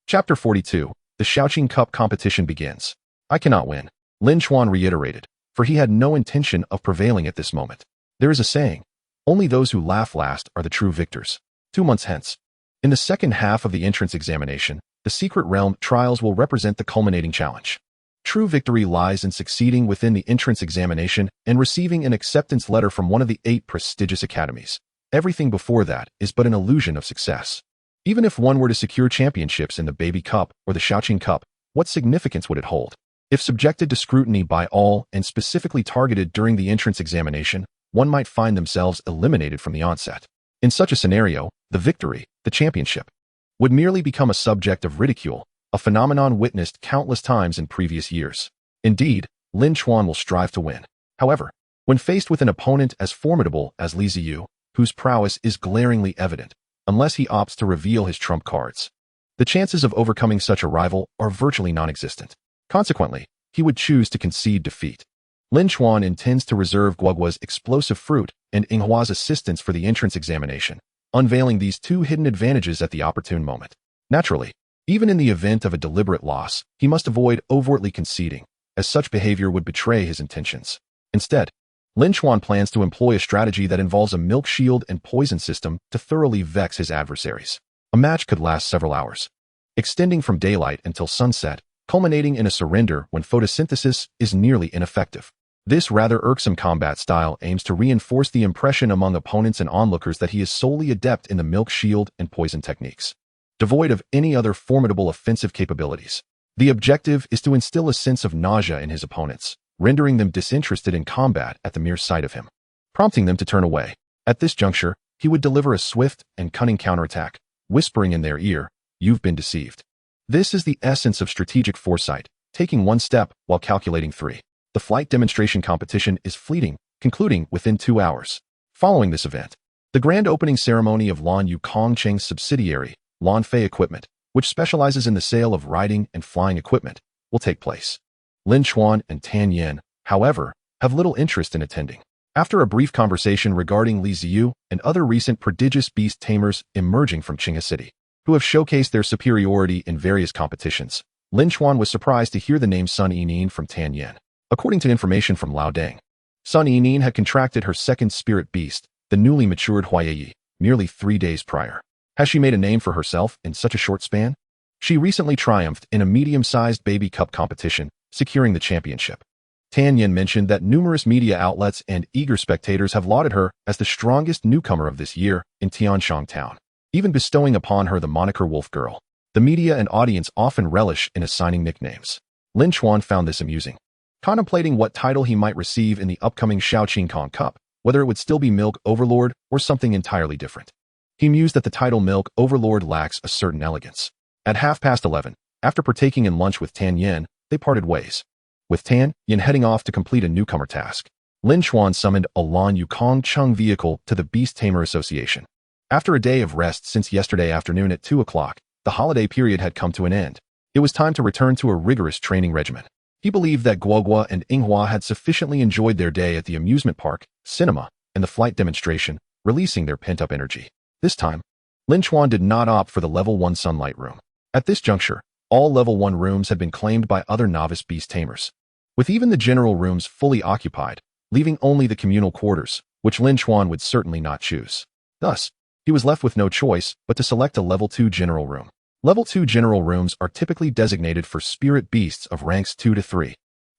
Chapter 42, The Showdown Cup competition begins. I cannot win, Lin Chuan reiterated, for he had no intention of prevailing at this moment. There is a saying, only those who laugh last are the true victors. 2 months hence, in the second half of the entrance examination, the Secret Realm trials will represent the culminating challenge. True victory lies in succeeding within the entrance examination and receiving an acceptance letter from one of the 8 prestigious academies. Everything before that is but an illusion of success. Even if one were to secure championships in the Baby Cup or the Showdown Cup, what significance would it hold? If subjected to scrutiny by all and specifically targeted during the entrance examination, one might find themselves eliminated from the onset. In such a scenario, the victory, the championship, would merely become a subject of ridicule, a phenomenon witnessed countless times in previous years. Indeed, Lin Chuan will strive to win. However, when faced with an opponent as formidable as Li Ziyu, whose prowess is glaringly evident, unless he opts to reveal his trump cards, the chances of overcoming such a rival are virtually non-existent. Consequently, he would choose to concede defeat. Lin Chuan intends to reserve Guoguo's explosive fruit and Yinghua's assistance for the entrance examination, unveiling these 2 hidden advantages at the opportune moment. Naturally, even in the event of a deliberate loss, he must avoid overtly conceding, as such behavior would betray his intentions. Instead, Lin Chuan plans to employ a strategy that involves a milk shield and poison system to thoroughly vex his adversaries. A match could last several hours, extending from daylight until sunset, culminating in a surrender when photosynthesis is nearly ineffective. This rather irksome combat style aims to reinforce the impression among opponents and onlookers that he is solely adept in the milk shield and poison techniques, devoid of any other formidable offensive capabilities. The objective is to instill a sense of nausea in his opponents, rendering them disinterested in combat at the mere sight of him, prompting them to turn away. At this juncture, he would deliver a swift and cunning counterattack, whispering in their ear, "You've been deceived." This is the essence of strategic foresight, taking 1 step while calculating 3. The flight demonstration competition is fleeting, concluding within 2 hours. Following this event, the grand opening ceremony of Lan Yu Kongcheng's subsidiary, Lan Fei Equipment, which specializes in the sale of riding and flying equipment, will take place. Lin Chuan and Tan Yen, however, have little interest in attending. After a brief conversation regarding Li Ziyu and other recent prodigious beast tamers emerging from Qinghe City, who have showcased their superiority in various competitions, Lin Chuan was surprised to hear the name Sun Yining from Tan Yen. According to information from Lao Deng, Sun Yining had contracted her 2nd spirit beast, the newly matured Hua Ye Ye, merely 3 days prior. Has she made a name for herself in such a short span? She recently triumphed in a medium-sized Baby Cup competition, securing the championship. Tan Yen mentioned that numerous media outlets and eager spectators have lauded her as the strongest newcomer of this year in Tianshang Town, even bestowing upon her the moniker Wolf Girl. The media and audience often relish in assigning nicknames. Lin Chuan found this amusing, contemplating what title he might receive in the upcoming Showdown Cup, whether it would still be Milk Overlord or something entirely different. He mused that the title Milk Overlord lacks a certain elegance. At 11:30, after partaking in lunch with Tan Yen, they parted ways, with Tan Yen heading off to complete a newcomer task. Lin Chuan summoned a Lan Yu Kongcheng vehicle to the Beast Tamer Association. After a day of rest since yesterday afternoon at 2 o'clock, the holiday period had come to an end. It was time to return to a rigorous training regimen. He believed that Guoguo and Yinghua had sufficiently enjoyed their day at the amusement park, cinema, and the flight demonstration, releasing their pent-up energy. This time, Lin Chuan did not opt for the Level 1 Sunlight Room. At this juncture, all Level 1 rooms had been claimed by other novice beast tamers, with even the general rooms fully occupied, leaving only the communal quarters, which Lin Chuan would certainly not choose. Thus, he was left with no choice but to select a Level 2 general room. Level 2 general rooms are typically designated for spirit beasts of ranks 2 to 3,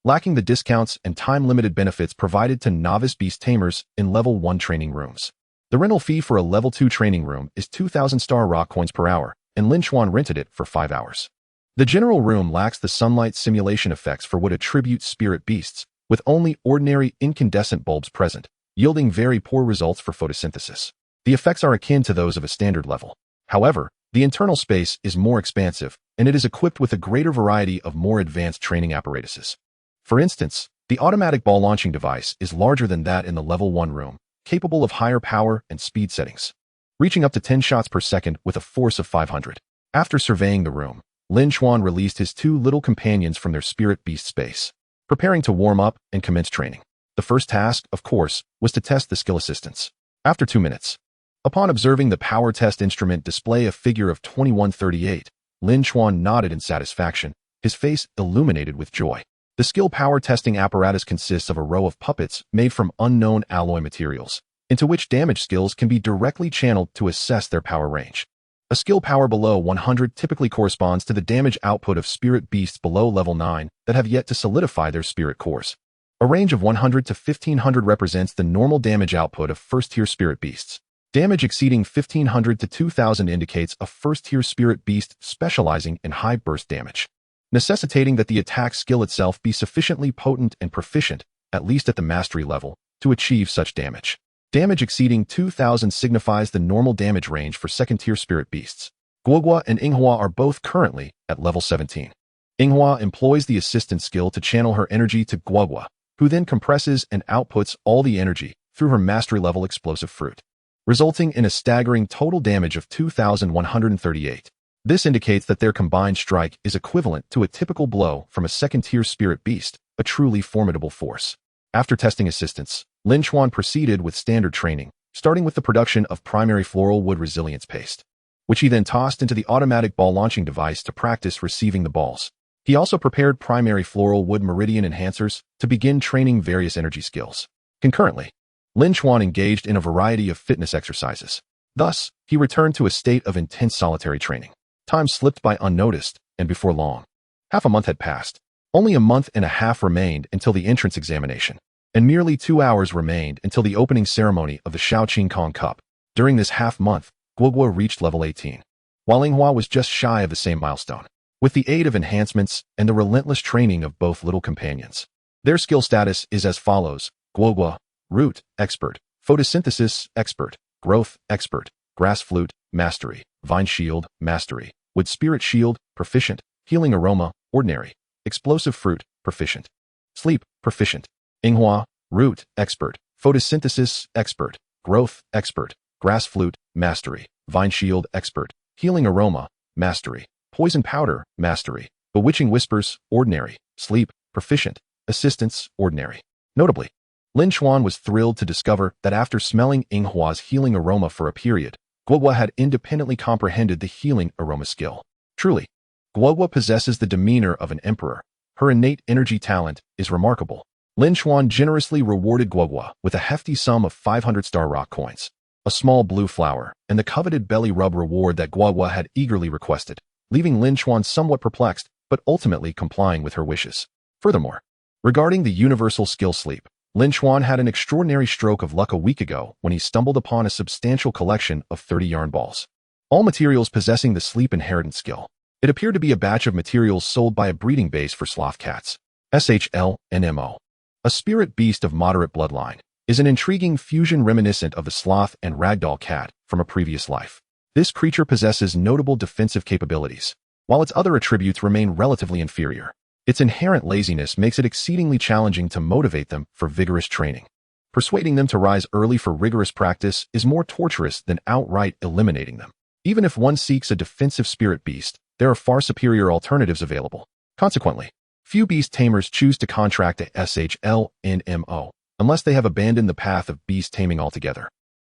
lacking the discounts and time-limited benefits provided to novice beast tamers in Level 1 training rooms. The rental fee for a Level 2 training room is 2,000 star rock coins per hour, and Lin Chuan rented it for 5 hours. The general room lacks the sunlight simulation effects for what attribute spirit beasts, with only ordinary incandescent bulbs present, yielding very poor results for photosynthesis. The effects are akin to those of a standard level. However, the internal space is more expansive, and it is equipped with a greater variety of more advanced training apparatuses. For instance, the automatic ball launching device is larger than that in the Level 1 room, capable of higher power and speed settings, reaching up to 10 shots per second with a force of 500. After surveying the room, Lin Chuan released his two little companions from their spirit beast space, preparing to warm up and commence training. The first task, of course, was to test the skill assistance. After 2 minutes, upon observing the power test instrument display a figure of 2138, Lin Chuan nodded in satisfaction, his face illuminated with joy. The skill power testing apparatus consists of a row of puppets made from unknown alloy materials, into which damage skills can be directly channeled to assess their power range. A skill power below 100 typically corresponds to the damage output of spirit beasts below level 9 that have yet to solidify their spirit cores. A range of 100 to 1500 represents the normal damage output of first-tier spirit beasts. Damage exceeding 1500 to 2000 indicates a first-tier spirit beast specializing in high burst damage, necessitating that the attack skill itself be sufficiently potent and proficient, at least at the mastery level, to achieve such damage. Damage exceeding 2000 signifies the normal damage range for second-tier spirit beasts. Guoguo and Yinghua are both currently at level 17. Yinghua employs the assistant skill to channel her energy to Guoguo, who then compresses and outputs all the energy through her mastery-level explosive fruit, resulting in a staggering total damage of 2,138. This indicates that their combined strike is equivalent to a typical blow from a second-tier spirit beast, a truly formidable force. After testing assistance, Lin Chuan proceeded with standard training, starting with the production of primary floral wood resilience paste, which he then tossed into the automatic ball launching device to practice receiving the balls. He also prepared primary floral wood meridian enhancers to begin training various energy skills. Concurrently, Lin Chuan engaged in a variety of fitness exercises. Thus, he returned to a state of intense solitary training. Time slipped by unnoticed, and before long, half a month had passed. Only a month and a half remained until the entrance examination, and merely 2 hours remained until the opening ceremony of the Shaoqing Kong Cup. During this half-month, Guoguo reached level 18, while Yinghua was just shy of the same milestone. With the aid of enhancements and the relentless training of both little companions, their skill status is as follows: Guoguo, Root, Expert; Photosynthesis, Expert; Growth, Expert; Grass Flute, Mastery; Vine Shield, Mastery; Wood Spirit Shield, Proficient; Healing Aroma, Ordinary; Explosive Fruit, Proficient; Sleep, Proficient. Yinghua, Root, Expert; Photosynthesis, Expert; Growth, Expert; Grass Flute, Mastery; Vine Shield, Expert; Healing Aroma, Mastery; Poison Powder, Mastery; Bewitching Whispers, Ordinary; Sleep, Proficient; Assistance, Ordinary. Notably, Lin Chuan was thrilled to discover that after smelling Yinghua's healing aroma for a period, Guoguo had independently comprehended the healing aroma skill. Truly, Guoguo possesses the demeanor of an emperor. Her innate energy talent is remarkable. Lin Chuan generously rewarded Guoguo with a hefty sum of 500 star rock coins, a small blue flower, and the coveted belly rub reward that Guoguo had eagerly requested, leaving Lin Chuan somewhat perplexed, but ultimately complying with her wishes. Furthermore, regarding the universal skill sleep, Lin Chuan had an extraordinary stroke of luck a week ago when he stumbled upon a substantial collection of 30 yarn balls, all materials possessing the sleep inheritance skill. It appeared to be a batch of materials sold by a breeding base for sloth cats. SHL-NMO. A spirit beast of moderate bloodline, is an intriguing fusion reminiscent of the sloth and ragdoll cat from a previous life. This creature possesses notable defensive capabilities, while its other attributes remain relatively inferior. Its inherent laziness makes it exceedingly challenging to motivate them for vigorous training. Persuading them to rise early for rigorous practice is more torturous than outright eliminating them. Even if one seeks a defensive spirit beast, there are far superior alternatives available. Consequently, few beast tamers choose to contract a SHL-NMO unless they have abandoned the path of beast taming altogether,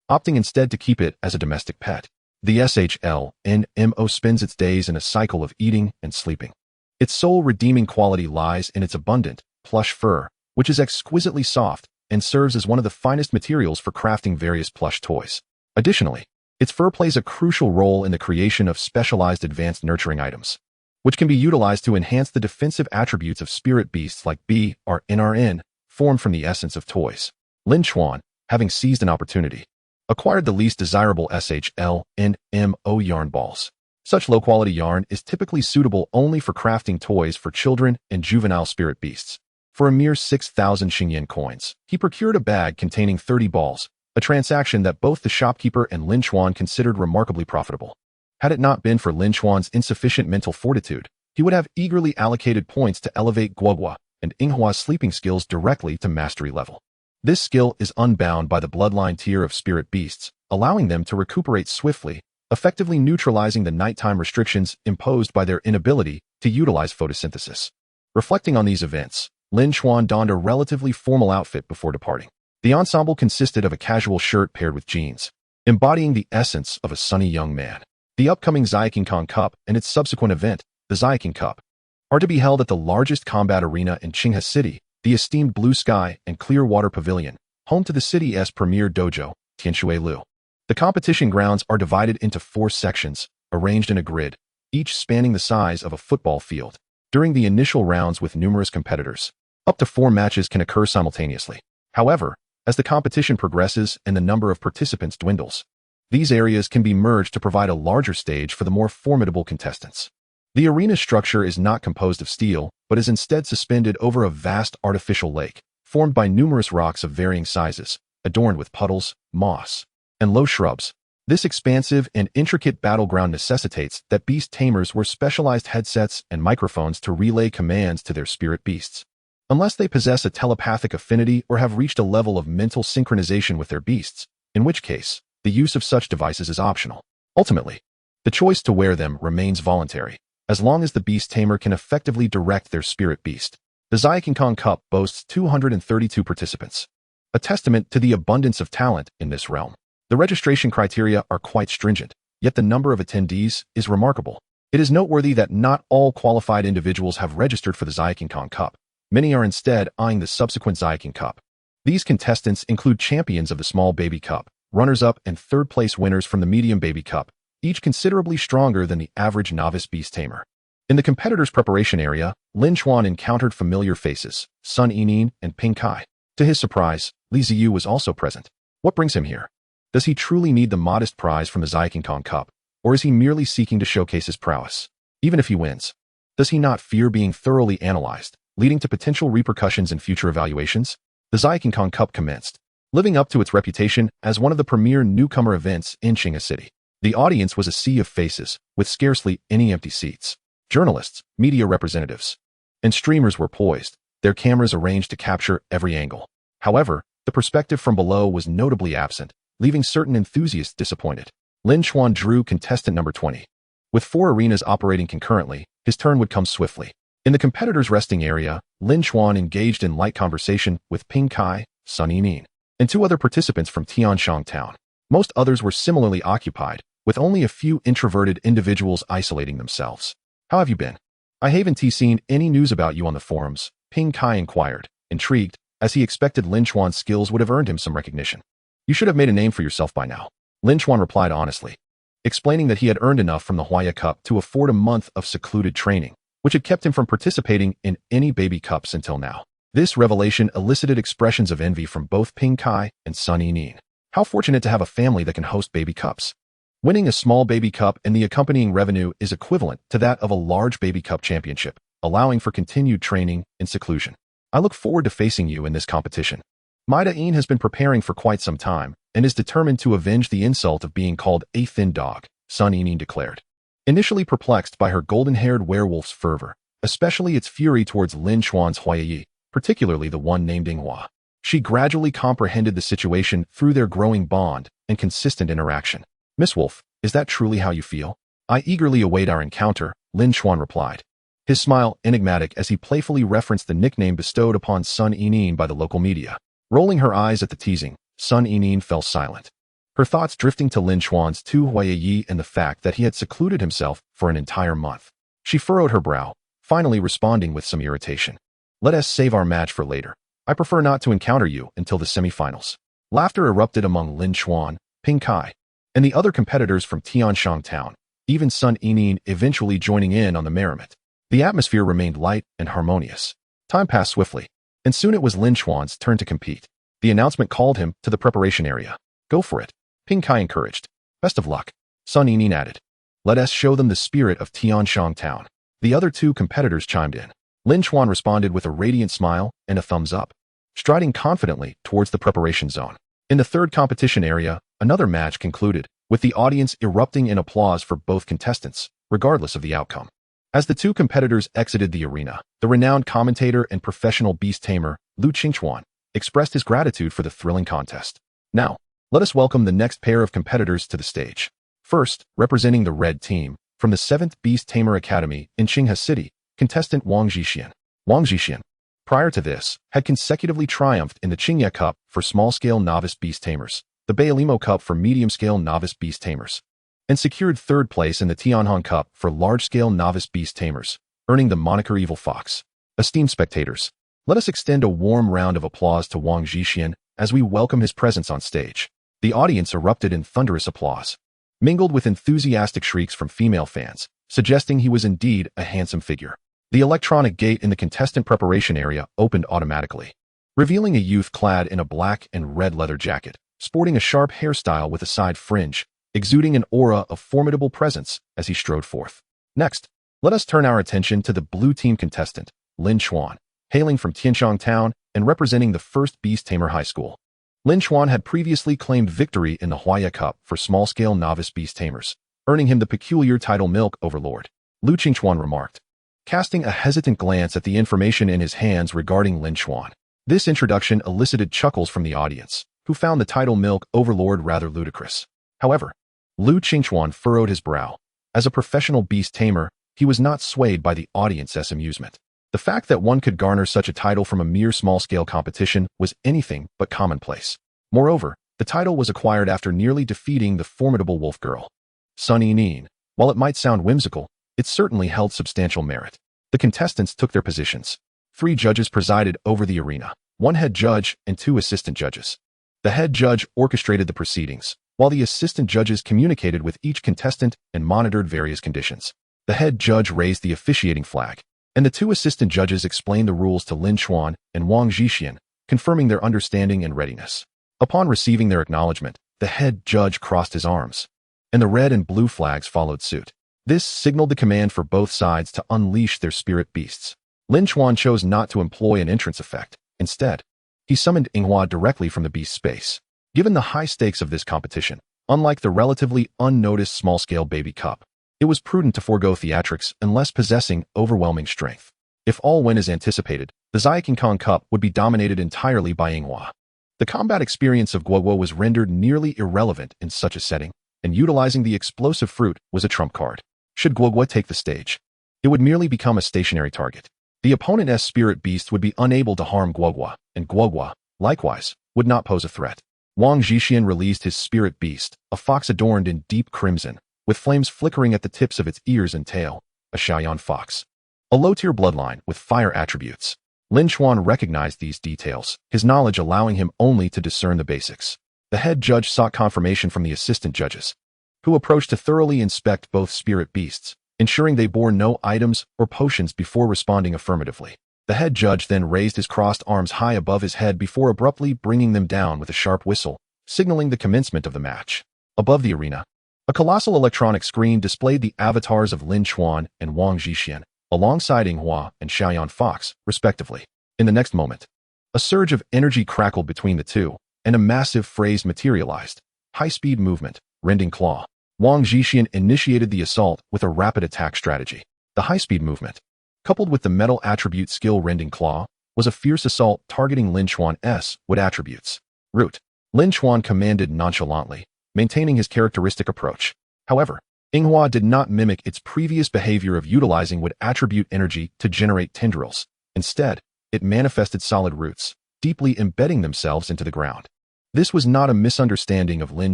opting instead to keep it as a domestic pet. The SHL-NMO spends its days in a cycle of eating and sleeping. Its sole redeeming quality lies in its abundant, plush fur, which is exquisitely soft and serves as one of the finest materials for crafting various plush toys. Additionally, its fur plays a crucial role in the creation of specialized advanced nurturing items, which can be utilized to enhance the defensive attributes of spirit beasts like BRNRN, formed from the essence of toys. Lin Chuan, having seized an opportunity, acquired the least desirable SHL-NMO yarn balls. Such low-quality yarn is typically suitable only for crafting toys for children and juvenile spirit beasts. For a mere 6,000 Xingyan coins, he procured a bag containing 30 balls, a transaction that both the shopkeeper and Lin Chuan considered remarkably profitable. Had it not been for Lin Chuan's insufficient mental fortitude, he would have eagerly allocated points to elevate Guoguo and Yinghua's sleeping skills directly to mastery level. This skill is unbound by the bloodline tier of spirit beasts, allowing them to recuperate swiftly effectively neutralizing the nighttime restrictions imposed by their inability to utilize photosynthesis. Reflecting on these events, Lin Chuan donned a relatively formal outfit before departing. The ensemble consisted of a casual shirt paired with jeans, embodying the essence of a sunny young man. The upcoming Rebirth Cup and its subsequent event, the Rebirth Cup, are to be held at the largest combat arena in Qinghe City, the esteemed Blue Sky and Clear Water Pavilion, home to the city's premier dojo, Tianshui Lu. The competition grounds are divided into 4 sections, arranged in a grid, each spanning the size of a football field. During the initial rounds with numerous competitors, up to 4 matches can occur simultaneously. However, as the competition progresses and the number of participants dwindles, these areas can be merged to provide a larger stage for the more formidable contestants. The arena structure is not composed of steel, but is instead suspended over a vast artificial lake, formed by numerous rocks of varying sizes, adorned with puddles, moss, and low shrubs. This expansive and intricate battleground necessitates that beast tamers wear specialized headsets and microphones to relay commands to their spirit beasts. Unless they possess a telepathic affinity or have reached a level of mental synchronization with their beasts, in which case, the use of such devices is optional. Ultimately, the choice to wear them remains voluntary, as long as the beast tamer can effectively direct their spirit beast. The Rebirth Cup boasts 232 participants, a testament to the abundance of talent in this realm. The registration criteria are quite stringent, yet the number of attendees is remarkable. It is noteworthy that not all qualified individuals have registered for the Rebirth Cup. Many are instead eyeing the subsequent Rebirth Cup. These contestants include champions of the Small Baby Cup, runners-up and third-place winners from the Medium Baby Cup, each considerably stronger than the average novice beast tamer. In the competitors' preparation area, Lin Chuan encountered familiar faces, Sun Yining and Ping Kai. To his surprise, Li Ziyu was also present. What brings him here? Does he truly need the modest prize from the Rebirth Cup, or is he merely seeking to showcase his prowess? Even if he wins, does he not fear being thoroughly analyzed, leading to potential repercussions in future evaluations? The Rebirth Cup commenced, living up to its reputation as one of the premier newcomer events in Qinghe City. The audience was a sea of faces, with scarcely any empty seats. Journalists, media representatives, and streamers were poised, their cameras arranged to capture every angle. However, the perspective from below was notably absent, leaving certain enthusiasts disappointed. Lin Chuan drew contestant number 20. With 4 arenas operating concurrently, his turn would come swiftly. In the competitor's resting area, Lin Chuan engaged in light conversation with Ping Kai, Sun Yining, and 2 other participants from Tianshang Town. Most others were similarly occupied, with only a few introverted individuals isolating themselves. How have you been? I haven't seen any news about you on the forums, Ping Kai inquired, intrigued, as he expected Lin Chuan's skills would have earned him some recognition. You should have made a name for yourself by now. Lin Chuan replied honestly, explaining that he had earned enough from the Hua Ye Ye Cup to afford a month of secluded training, which had kept him from participating in any baby cups until now. This revelation elicited expressions of envy from both Ping Kai and Sun Yining. How fortunate to have a family that can host baby cups. Winning a small baby cup and the accompanying revenue is equivalent to that of a large baby cup championship, allowing for continued training in seclusion. I look forward to facing you in this competition. Maida-in has been preparing for quite some time and is determined to avenge the insult of being called a thin dog, Sun Yining declared. Initially perplexed by her golden-haired werewolf's fervor, especially its fury towards Lin Chuan's Hua Ye Ye, particularly the one named Inghua, she gradually comprehended the situation through their growing bond and consistent interaction. Miss Wolf, is that truly how you feel? I eagerly await our encounter, Lin Chuan replied, his smile enigmatic as he playfully referenced the nickname bestowed upon Sun Yining by the local media. Rolling her eyes at the teasing, Sun Yining fell silent, her thoughts drifting to Lin Chuan's Hua Ye Ye and the fact that he had secluded himself for an entire month. She furrowed her brow, finally responding with some irritation. Let us save our match for later. I prefer not to encounter you until the semifinals. Laughter erupted among Lin Chuan, Ping Kai, and the other competitors from Tianshang Town, even Sun Yining eventually joining in on the merriment. The atmosphere remained light and harmonious. Time passed swiftly, and soon it was Lin Chuan's turn to compete. The announcement called him to the preparation area. Go for it, Ping Kai encouraged. Best of luck, Sun Yining added. Let us show them the spirit of Tianshang Town. The other 2 competitors chimed in. Lin Chuan responded with a radiant smile and a thumbs up, striding confidently towards the preparation zone. In the 3rd competition area, another match concluded, with the audience erupting in applause for both contestants, regardless of the outcome. As the 2 competitors exited the arena, the renowned commentator and professional beast tamer, Lin Chuan, expressed his gratitude for the thrilling contest. Now, let us welcome the next pair of competitors to the stage. First, representing the red team, from the 7th Beast Tamer Academy in Qinghe City, contestant Wang Zhixian. Wang Zhixian, prior to this, had consecutively triumphed in the Hua Ye Ye Cup for small-scale novice beast tamers, the Bailimo Cup for medium-scale novice beast tamers, and secured third place in the Tianhong Cup for large-scale novice beast tamers, earning the moniker Evil Fox. Esteemed spectators, let us extend a warm round of applause to Wang Zhixian as we welcome his presence on stage. The audience erupted in thunderous applause, mingled with enthusiastic shrieks from female fans, suggesting he was indeed a handsome figure. The electronic gate in the contestant preparation area opened automatically, revealing a youth clad in a black and red leather jacket, sporting a sharp hairstyle with a side fringe, exuding an aura of formidable presence as he strode forth. Next, let us turn our attention to the blue team contestant, Lin Chuan, hailing from Tianshang Town and representing the 1st Beast Tamer High School. Lin Chuan had previously claimed victory in the Hua Ye Ye Cup for small-scale novice beast tamers, earning him the peculiar title Milk Overlord. Lu Qingchuan remarked, casting a hesitant glance at the information in his hands regarding Lin Chuan. This introduction elicited chuckles from the audience, who found the title Milk Overlord rather ludicrous. However, Lu Qingchuan furrowed his brow. As a professional beast tamer, he was not swayed by the audience's amusement. The fact that one could garner such a title from a mere small-scale competition was anything but commonplace. Moreover, the title was acquired after nearly defeating the formidable wolf girl. Sun Yining. While it might sound whimsical, it certainly held substantial merit. The contestants took their positions. 3 judges presided over the arena, 1 head judge and 2 assistant judges. The head judge orchestrated the proceedings, while the assistant judges communicated with each contestant and monitored various conditions. The head judge raised the officiating flag, and the 2 assistant judges explained the rules to Lin Chuan and Wang Zhixian, confirming their understanding and readiness. Upon receiving their acknowledgement, the head judge crossed his arms, and the red and blue flags followed suit. This signaled the command for both sides to unleash their spirit beasts. Lin Chuan chose not to employ an entrance effect. Instead, he summoned Yinghua directly from the beast space. Given the high stakes of this competition, unlike the relatively unnoticed small-scale baby cup, it was prudent to forego theatrics unless possessing overwhelming strength. If all went as anticipated, the Xiaoqingshan Cup would be dominated entirely by Yinghua. The combat experience of Guoguo was rendered nearly irrelevant in such a setting, and utilizing the explosive fruit was a trump card. Should Guoguo take the stage, it would merely become a stationary target. The opponent's spirit beast would be unable to harm Guoguo, and Guoguo, likewise, would not pose a threat. Wang Zhixian released his spirit beast, a fox adorned in deep crimson, with flames flickering at the tips of its ears and tail, a Shaoyan fox. A low-tier bloodline with fire attributes. Lin Chuan recognized these details, his knowledge allowing him only to discern the basics. The head judge sought confirmation from the assistant judges, who approached to thoroughly inspect both spirit beasts, ensuring they bore no items or potions before responding affirmatively. The head judge then raised his crossed arms high above his head before abruptly bringing them down with a sharp whistle, signaling the commencement of the match. Above the arena, a colossal electronic screen displayed the avatars of Lin Chuan and Wang Zhixian, alongside Yinghua and Shaoyan Fox, respectively. In the next moment, a surge of energy crackled between the two, and a massive phrase materialized. High-speed movement, rending claw. Wang Zhixian initiated the assault with a rapid attack strategy. The high-speed movement, coupled with the metal attribute skill rending claw, was a fierce assault targeting Lin Chuan's wood attributes. Root. Lin Chuan commanded nonchalantly, maintaining his characteristic approach. However, Yinghua did not mimic its previous behavior of utilizing wood attribute energy to generate tendrils. Instead, it manifested solid roots, deeply embedding themselves into the ground. This was not a misunderstanding of Lin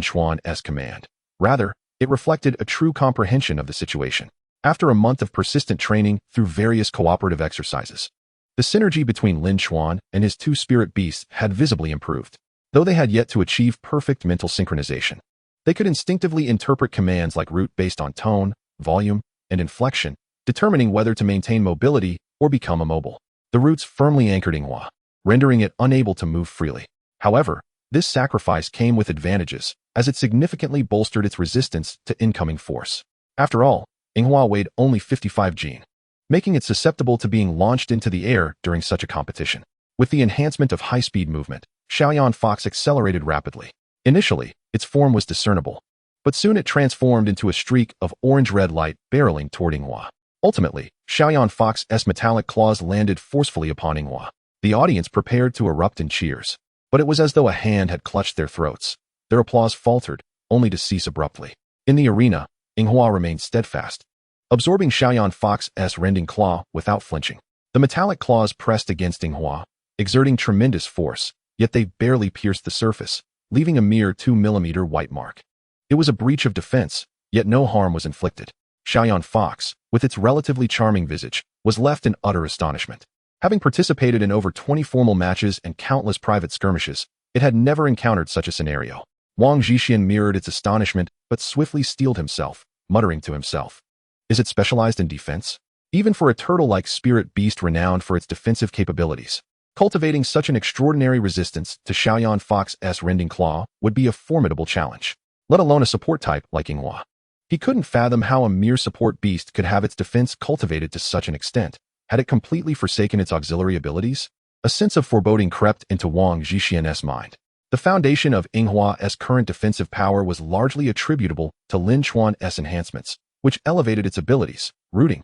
Chuan's command. Rather, it reflected a true comprehension of the situation. After a month of persistent training through various cooperative exercises, the synergy between Lin Chuan and his 2 spirit beasts had visibly improved. Though they had yet to achieve perfect mental synchronization, they could instinctively interpret commands like root based on tone, volume, and inflection, determining whether to maintain mobility or become immobile. The roots firmly anchored Yinghua, rendering it unable to move freely. However, this sacrifice came with advantages, as it significantly bolstered its resistance to incoming force. After all, Yinghua weighed only 55 gene, making it susceptible to being launched into the air during such a competition. With the enhancement of high-speed movement, Shaoyan Fox accelerated rapidly. Initially, its form was discernible, but soon it transformed into a streak of orange-red light barreling toward Yinghua. Ultimately, Shaoyan Fox's metallic claws landed forcefully upon Yinghua. The audience prepared to erupt in cheers, but it was as though a hand had clutched their throats. Their applause faltered, only to cease abruptly. In the arena, Hua remained steadfast, absorbing Xiaoyan Fox's rending claw without flinching. The metallic claws pressed against Hua, exerting tremendous force, yet they barely pierced the surface, leaving a mere 2 mm white mark. It was a breach of defense, yet no harm was inflicted. Xiaoyan Fox, with its relatively charming visage, was left in utter astonishment. Having participated in over 20 formal matches and countless private skirmishes, it had never encountered such a scenario. Wang Zhixian mirrored its astonishment, but swiftly steeled himself, muttering to himself. Is it specialized in defense? Even for a turtle-like spirit beast renowned for its defensive capabilities, cultivating such an extraordinary resistance to Xiaoyan Fox's rending claw would be a formidable challenge, let alone a support type like Hua. He couldn't fathom how a mere support beast could have its defense cultivated to such an extent. Had it completely forsaken its auxiliary abilities? A sense of foreboding crept into Wang Zhixian's mind. The foundation of Hua's current defensive power was largely attributable to Lin Chuan's enhancements, which elevated its abilities, rooting,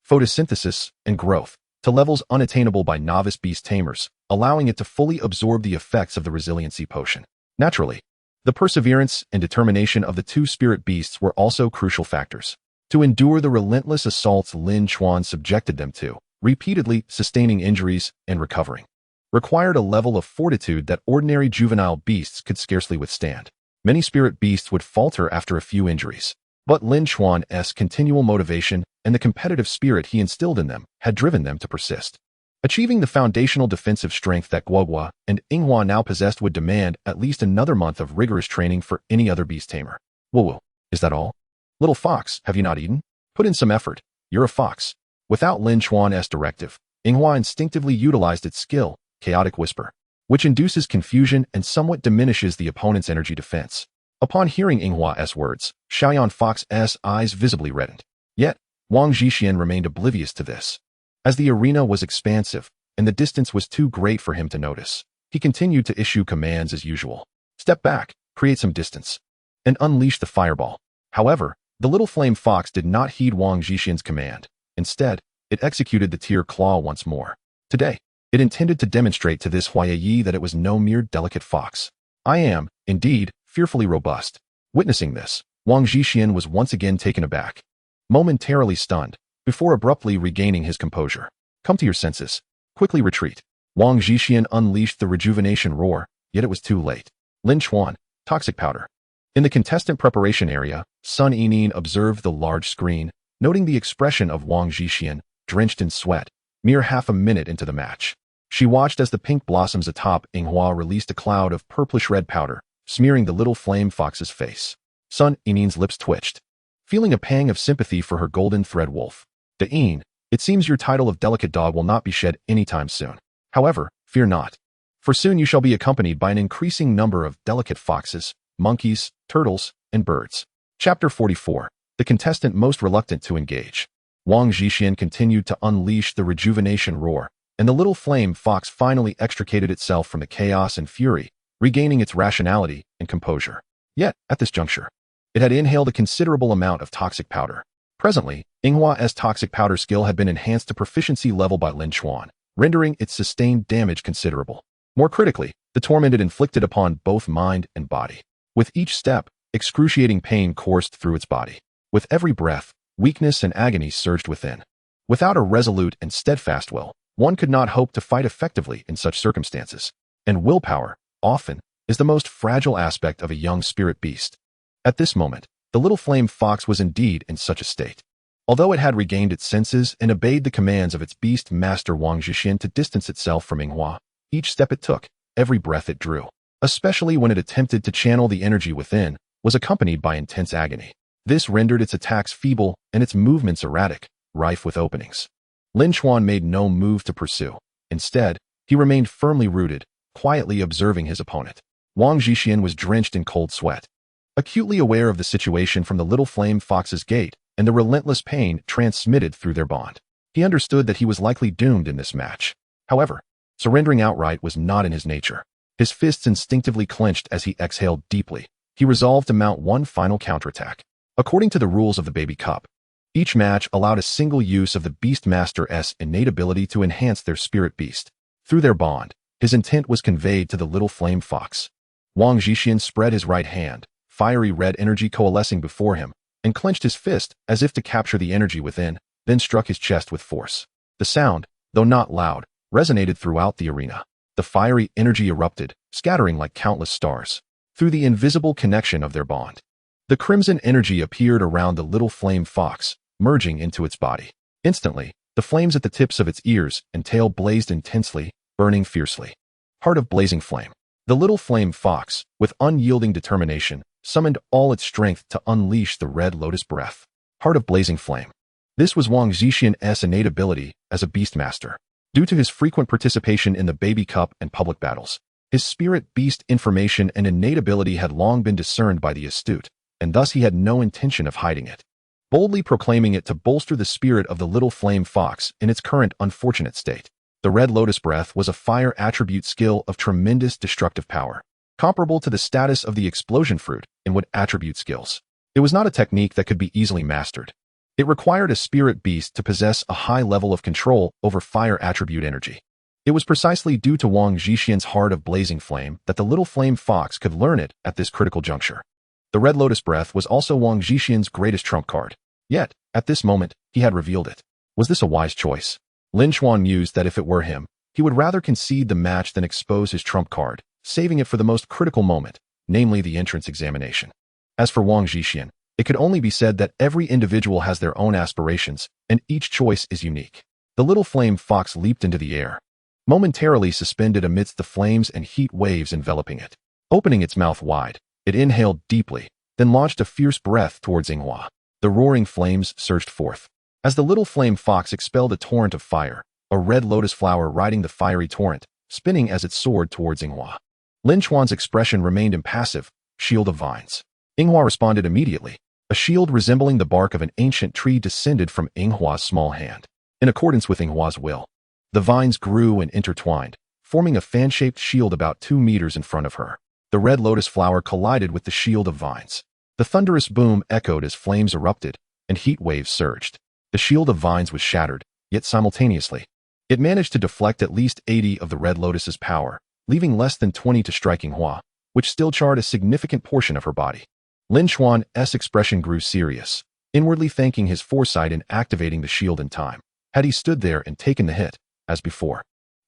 photosynthesis, and growth, to levels unattainable by novice beast tamers, allowing it to fully absorb the effects of the resiliency potion. Naturally, the perseverance and determination of the two spirit beasts were also crucial factors. To endure the relentless assaults Lin Chuan subjected them to, repeatedly sustaining injuries and recovering, required a level of fortitude that ordinary juvenile beasts could scarcely withstand. Many spirit beasts would falter after a few injuries, but Lin Chuan's continual motivation and the competitive spirit he instilled in them had driven them to persist. Achieving the foundational defensive strength that Guogua and Hua now possessed would demand at least another month of rigorous training for any other beast tamer. Whoa, is that all? Little fox, have you not eaten? Put in some effort. You're a fox. Without Lin Chuan's directive, Hua instinctively utilized its skill, Chaotic Whisper, which induces confusion and somewhat diminishes the opponent's energy defense. Upon hearing Hua's words, Xiaoyan Fox's eyes visibly reddened. Yet, Wang Zhixian remained oblivious to this. As the arena was expansive, and the distance was too great for him to notice, he continued to issue commands as usual. Step back, create some distance, and unleash the fireball. However, the little flame fox did not heed Wang Zhixian's command. Instead, it executed the tier claw once more. Today, it intended to demonstrate to this Hua Ye Ye that it was no mere delicate fox. I am, indeed, fearfully robust. Witnessing this, Wang Zhixian was once again taken aback, momentarily stunned, before abruptly regaining his composure. Come to your senses. Quickly retreat. Wang Zhixian unleashed the rejuvenation roar, yet it was too late. Lin Chuan, toxic powder. In the contestant preparation area, Sun Yining observed the large screen, noting the expression of Wang Zhixian, drenched in sweat, mere half a minute into the match. She watched as the pink blossoms atop Hua released a cloud of purplish-red powder, smearing the little flame fox's face. Sun Yining's lips twitched, feeling a pang of sympathy for her golden thread wolf. Dean, it seems your title of delicate dog will not be shed anytime soon. However, fear not, for soon you shall be accompanied by an increasing number of delicate foxes, monkeys, turtles, and birds. Chapter 44. The contestant most reluctant to engage. Wang Zhixian continued to unleash the rejuvenation roar, and the little flame fox finally extricated itself from the chaos and fury, regaining its rationality and composure. Yet, at this juncture, it had inhaled a considerable amount of toxic powder. Presently, Hua's toxic powder skill had been enhanced to proficiency level by Lin Chuan, rendering its sustained damage considerable. More critically, the torment it inflicted upon both mind and body. With each step, excruciating pain coursed through its body. With every breath, weakness and agony surged within. Without a resolute and steadfast will, one could not hope to fight effectively in such circumstances. And willpower, often, is the most fragile aspect of a young spirit beast. At this moment, the little flame fox was indeed in such a state. Although it had regained its senses and obeyed the commands of its beast master Wang Zhixian to distance itself from Hua, each step it took, every breath it drew, especially when it attempted to channel the energy within, was accompanied by intense agony. This rendered its attacks feeble and its movements erratic, rife with openings. Lin Chuan made no move to pursue. Instead, he remained firmly rooted, quietly observing his opponent. Wang Zhixian was drenched in cold sweat, acutely aware of the situation from the little flame fox's gait and the relentless pain transmitted through their bond. He understood that he was likely doomed in this match. However, surrendering outright was not in his nature. His fists instinctively clenched as he exhaled deeply. He resolved to mount one final counterattack. According to the rules of the Baby Cup, each match allowed a single use of the Beastmaster's innate ability to enhance their spirit beast. Through their bond, his intent was conveyed to the little flame fox. Wang Zhixian spread his right hand, fiery red energy coalescing before him, and clenched his fist as if to capture the energy within, then struck his chest with force. The sound, though not loud, resonated throughout the arena. The fiery energy erupted, scattering like countless stars. Through the invisible connection of their bond, the crimson energy appeared around the little flame fox, merging into its body. Instantly, the flames at the tips of its ears and tail blazed intensely, burning fiercely. Heart of blazing flame. The little flame fox, with unyielding determination, summoned all its strength to unleash the red lotus breath. Heart of blazing flame. This was Wang Zhixian's innate ability as a Beastmaster. Due to his frequent participation in the baby cup and public battles, his spirit beast information and innate ability had long been discerned by the astute, and thus he had no intention of hiding it, boldly proclaiming it to bolster the spirit of the little flame fox in its current unfortunate state. The red lotus breath was a fire attribute skill of tremendous destructive power, comparable to the status of the explosion fruit in wood attribute skills. It was not a technique that could be easily mastered. It required a spirit beast to possess a high level of control over fire attribute energy. It was precisely due to Wang Zhixian's heart of blazing flame that the little flame fox could learn it at this critical juncture. The red lotus breath was also Wang Zhixian's greatest trump card. Yet, at this moment, he had revealed it. Was this a wise choice? Lin Chuan mused that if it were him, he would rather concede the match than expose his trump card, saving it for the most critical moment, namely the entrance examination. As for Wang Zhixian, it could only be said that every individual has their own aspirations, and each choice is unique. The little flame fox leaped into the air, momentarily suspended amidst the flames and heat waves enveloping it. Opening its mouth wide, it inhaled deeply, then launched a fierce breath towards Yinghua. The roaring flames surged forth. As the little flame fox expelled a torrent of fire, a red lotus flower riding the fiery torrent, spinning as it soared towards Yinghua. Lin Chuan's expression remained impassive. Shield of vines. Yinghua responded immediately. A shield resembling the bark of an ancient tree descended from Yinghua's small hand. In accordance with Yinghua's will, the vines grew and intertwined, forming a fan-shaped shield about 2 meters in front of her. The red lotus flower collided with the shield of vines. The thunderous boom echoed as flames erupted, and heat waves surged. The shield of vines was shattered, yet simultaneously, it managed to deflect at least 80 of the red lotus's power, leaving less than 20 to strike Yinghua, which still charred a significant portion of her body. Lin Chuan's expression grew serious, inwardly thanking his foresight in activating the shield in time. Had he stood there and taken the hit, as before,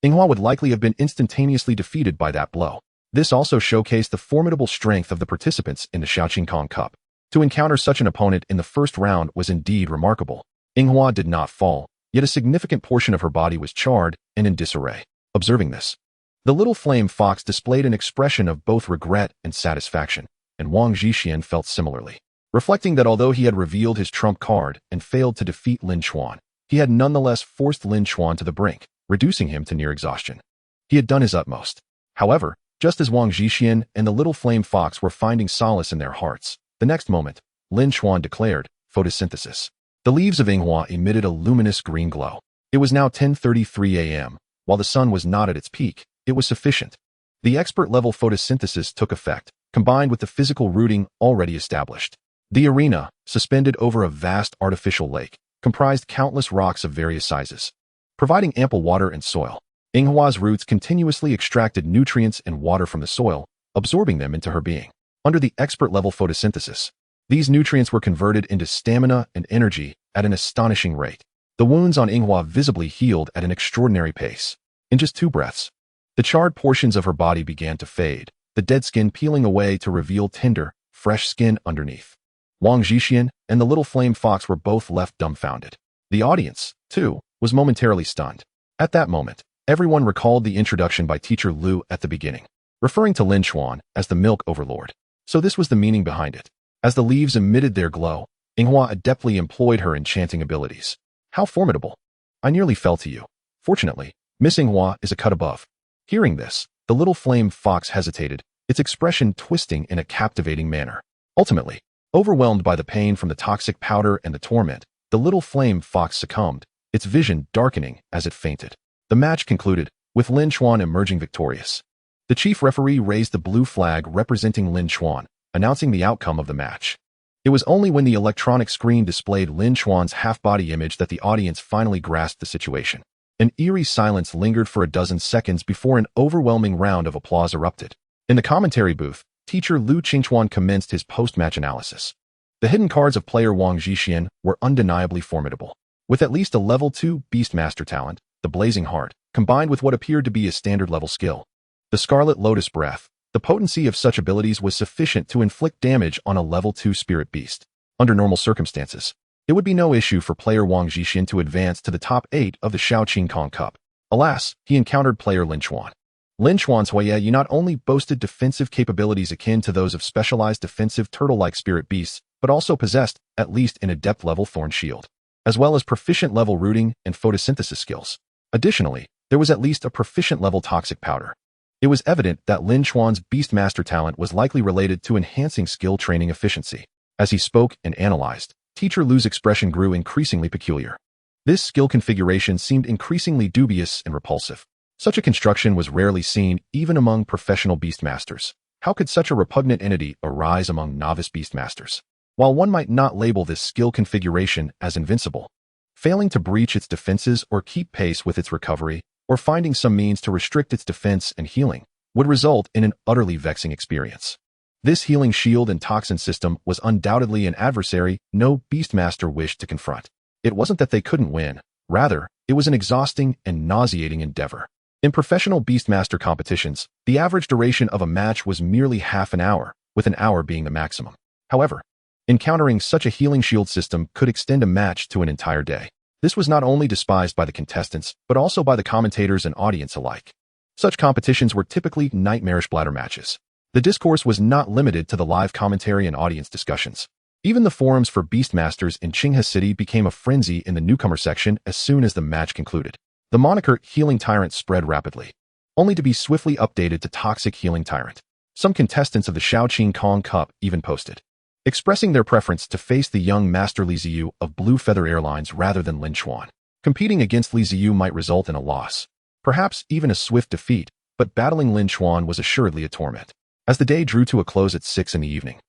Yinghua would likely have been instantaneously defeated by that blow. This also showcased the formidable strength of the participants in the Xiaoqing Cup. To encounter such an opponent in the first round was indeed remarkable. Yinghua did not fall, yet a significant portion of her body was charred and in disarray. Observing this, the little flame fox displayed an expression of both regret and satisfaction, and Wang Zhixian felt similarly, reflecting that although he had revealed his trump card and failed to defeat Lin Chuan, he had nonetheless forced Lin Chuan to the brink, reducing him to near exhaustion. He had done his utmost. However, just as Wang Zhixian and the little flame fox were finding solace in their hearts, the next moment, Lin Chuan declared, photosynthesis. The leaves of Yinghua emitted a luminous green glow. It was now 10:33 a.m. While the sun was not at its peak, it was sufficient. The expert-level photosynthesis took effect, combined with the physical rooting already established. The arena, suspended over a vast artificial lake, comprised countless rocks of various sizes, providing ample water and soil. Yinghua's roots continuously extracted nutrients and water from the soil, absorbing them into her being. Under the expert-level photosynthesis, these nutrients were converted into stamina and energy at an astonishing rate. The wounds on Yinghua visibly healed at an extraordinary pace. In just 2 breaths, the charred portions of her body began to fade, the dead skin peeling away to reveal tender, fresh skin underneath. Wang Zhixian and the little flame fox were both left dumbfounded. The audience, too, was momentarily stunned. At that moment, everyone recalled the introduction by Teacher Lu at the beginning, referring to Lin Chuan as the milk overlord. So this was the meaning behind it. As the leaves emitted their glow, Yinghua adeptly employed her enchanting abilities. How formidable! I nearly fell to you. Fortunately, Miss Yinghua is a cut above. Hearing this, the little flame fox hesitated, its expression twisting in a captivating manner. Ultimately, overwhelmed by the pain from the toxic powder and the torment, the little flame fox succumbed, its vision darkening as it fainted. The match concluded, with Lin Chuan emerging victorious. The chief referee raised the blue flag representing Lin Chuan, announcing the outcome of the match. It was only when the electronic screen displayed Lin Chuan's half-body image that the audience finally grasped the situation. An eerie silence lingered for a dozen seconds before an overwhelming round of applause erupted. In the commentary booth, teacher Lin Chuan commenced his post-match analysis. The hidden cards of player Wang Zhixian were undeniably formidable. With at least a level 2 Beastmaster talent, the Blazing Heart, combined with what appeared to be a standard-level skill, the Scarlet Lotus Breath, the potency of such abilities was sufficient to inflict damage on a level 2 spirit beast. Under normal circumstances, it would be no issue for player Wang Zhixian to advance to the top 8 of the Shaoqing Kong Cup. Alas, he encountered player Lin Chuan. Lin Chuan's Hua Ye Ye not only boasted defensive capabilities akin to those of specialized defensive turtle-like spirit beasts, but also possessed, at least an adept-level Thorn Shield, as well as proficient-level rooting and photosynthesis skills. Additionally, there was at least a proficient-level Toxic Powder. It was evident that Lin Chuan's Beastmaster talent was likely related to enhancing skill training efficiency. As he spoke and analyzed, Teacher Lu's expression grew increasingly peculiar. This skill configuration seemed increasingly dubious and repulsive. Such a construction was rarely seen even among professional Beastmasters. How could such a repugnant entity arise among novice Beastmasters? While one might not label this skill configuration as invincible, failing to breach its defenses or keep pace with its recovery, or finding some means to restrict its defense and healing, would result in an utterly vexing experience. This healing shield and toxin system was undoubtedly an adversary no Beastmaster wished to confront. It wasn't that they couldn't win, rather, it was an exhausting and nauseating endeavor. In professional Beastmaster competitions, the average duration of a match was merely half an hour, with an hour being the maximum. However, encountering such a healing shield system could extend a match to an entire day. This was not only despised by the contestants, but also by the commentators and audience alike. Such competitions were typically nightmarish bladder matches. The discourse was not limited to the live commentary and audience discussions. Even the forums for Beastmasters in Qinghe City became a frenzy in the newcomer section as soon as the match concluded. The moniker Healing Tyrant spread rapidly, only to be swiftly updated to Toxic Healing Tyrant. Some contestants of the Shaoqing Kong Cup even posted, expressing their preference to face the young Master Li Ziyu of Blue Feather Airlines rather than Lin Chuan. Competing against Li Ziyu might result in a loss, perhaps even a swift defeat, but battling Lin Chuan was assuredly a torment. As the day drew to a close at 6 in the evening,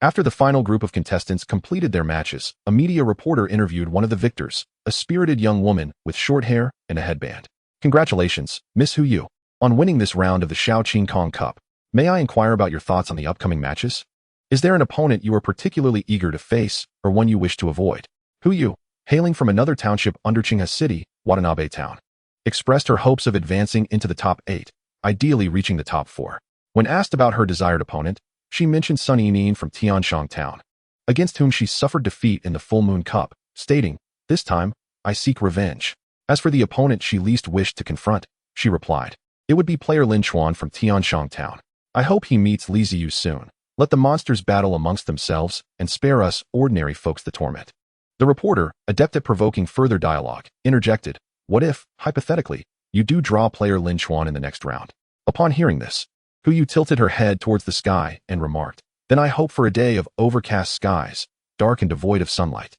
after the final group of contestants completed their matches, a media reporter interviewed one of the victors, a spirited young woman with short hair and a headband. "Congratulations, Miss Hua Ye, on winning this round of the Shaoqing Kong Cup. May I inquire about your thoughts on the upcoming matches? Is there an opponent you are particularly eager to face, or one you wish to avoid?" Hua Ye, hailing from another township under Qinghe City, Watanabe Town, expressed her hopes of advancing into the top 8, ideally reaching the top 4. When asked about her desired opponent, she mentioned Sun Yining from Tianshang Town, against whom she suffered defeat in the Full Moon Cup, stating, "This time, I seek revenge." As for the opponent she least wished to confront, she replied, "It would be player Lin Chuan from Tianshang Town. I hope he meets Li Ziyu soon. Let the monsters battle amongst themselves and spare us ordinary folks the torment." The reporter, adept at provoking further dialogue, interjected, "What if, hypothetically, you do draw player Lin Chuan in the next round?" Upon hearing this, Hua Ye tilted her head towards the sky and remarked, "Then I hope for a day of overcast skies, dark and devoid of sunlight.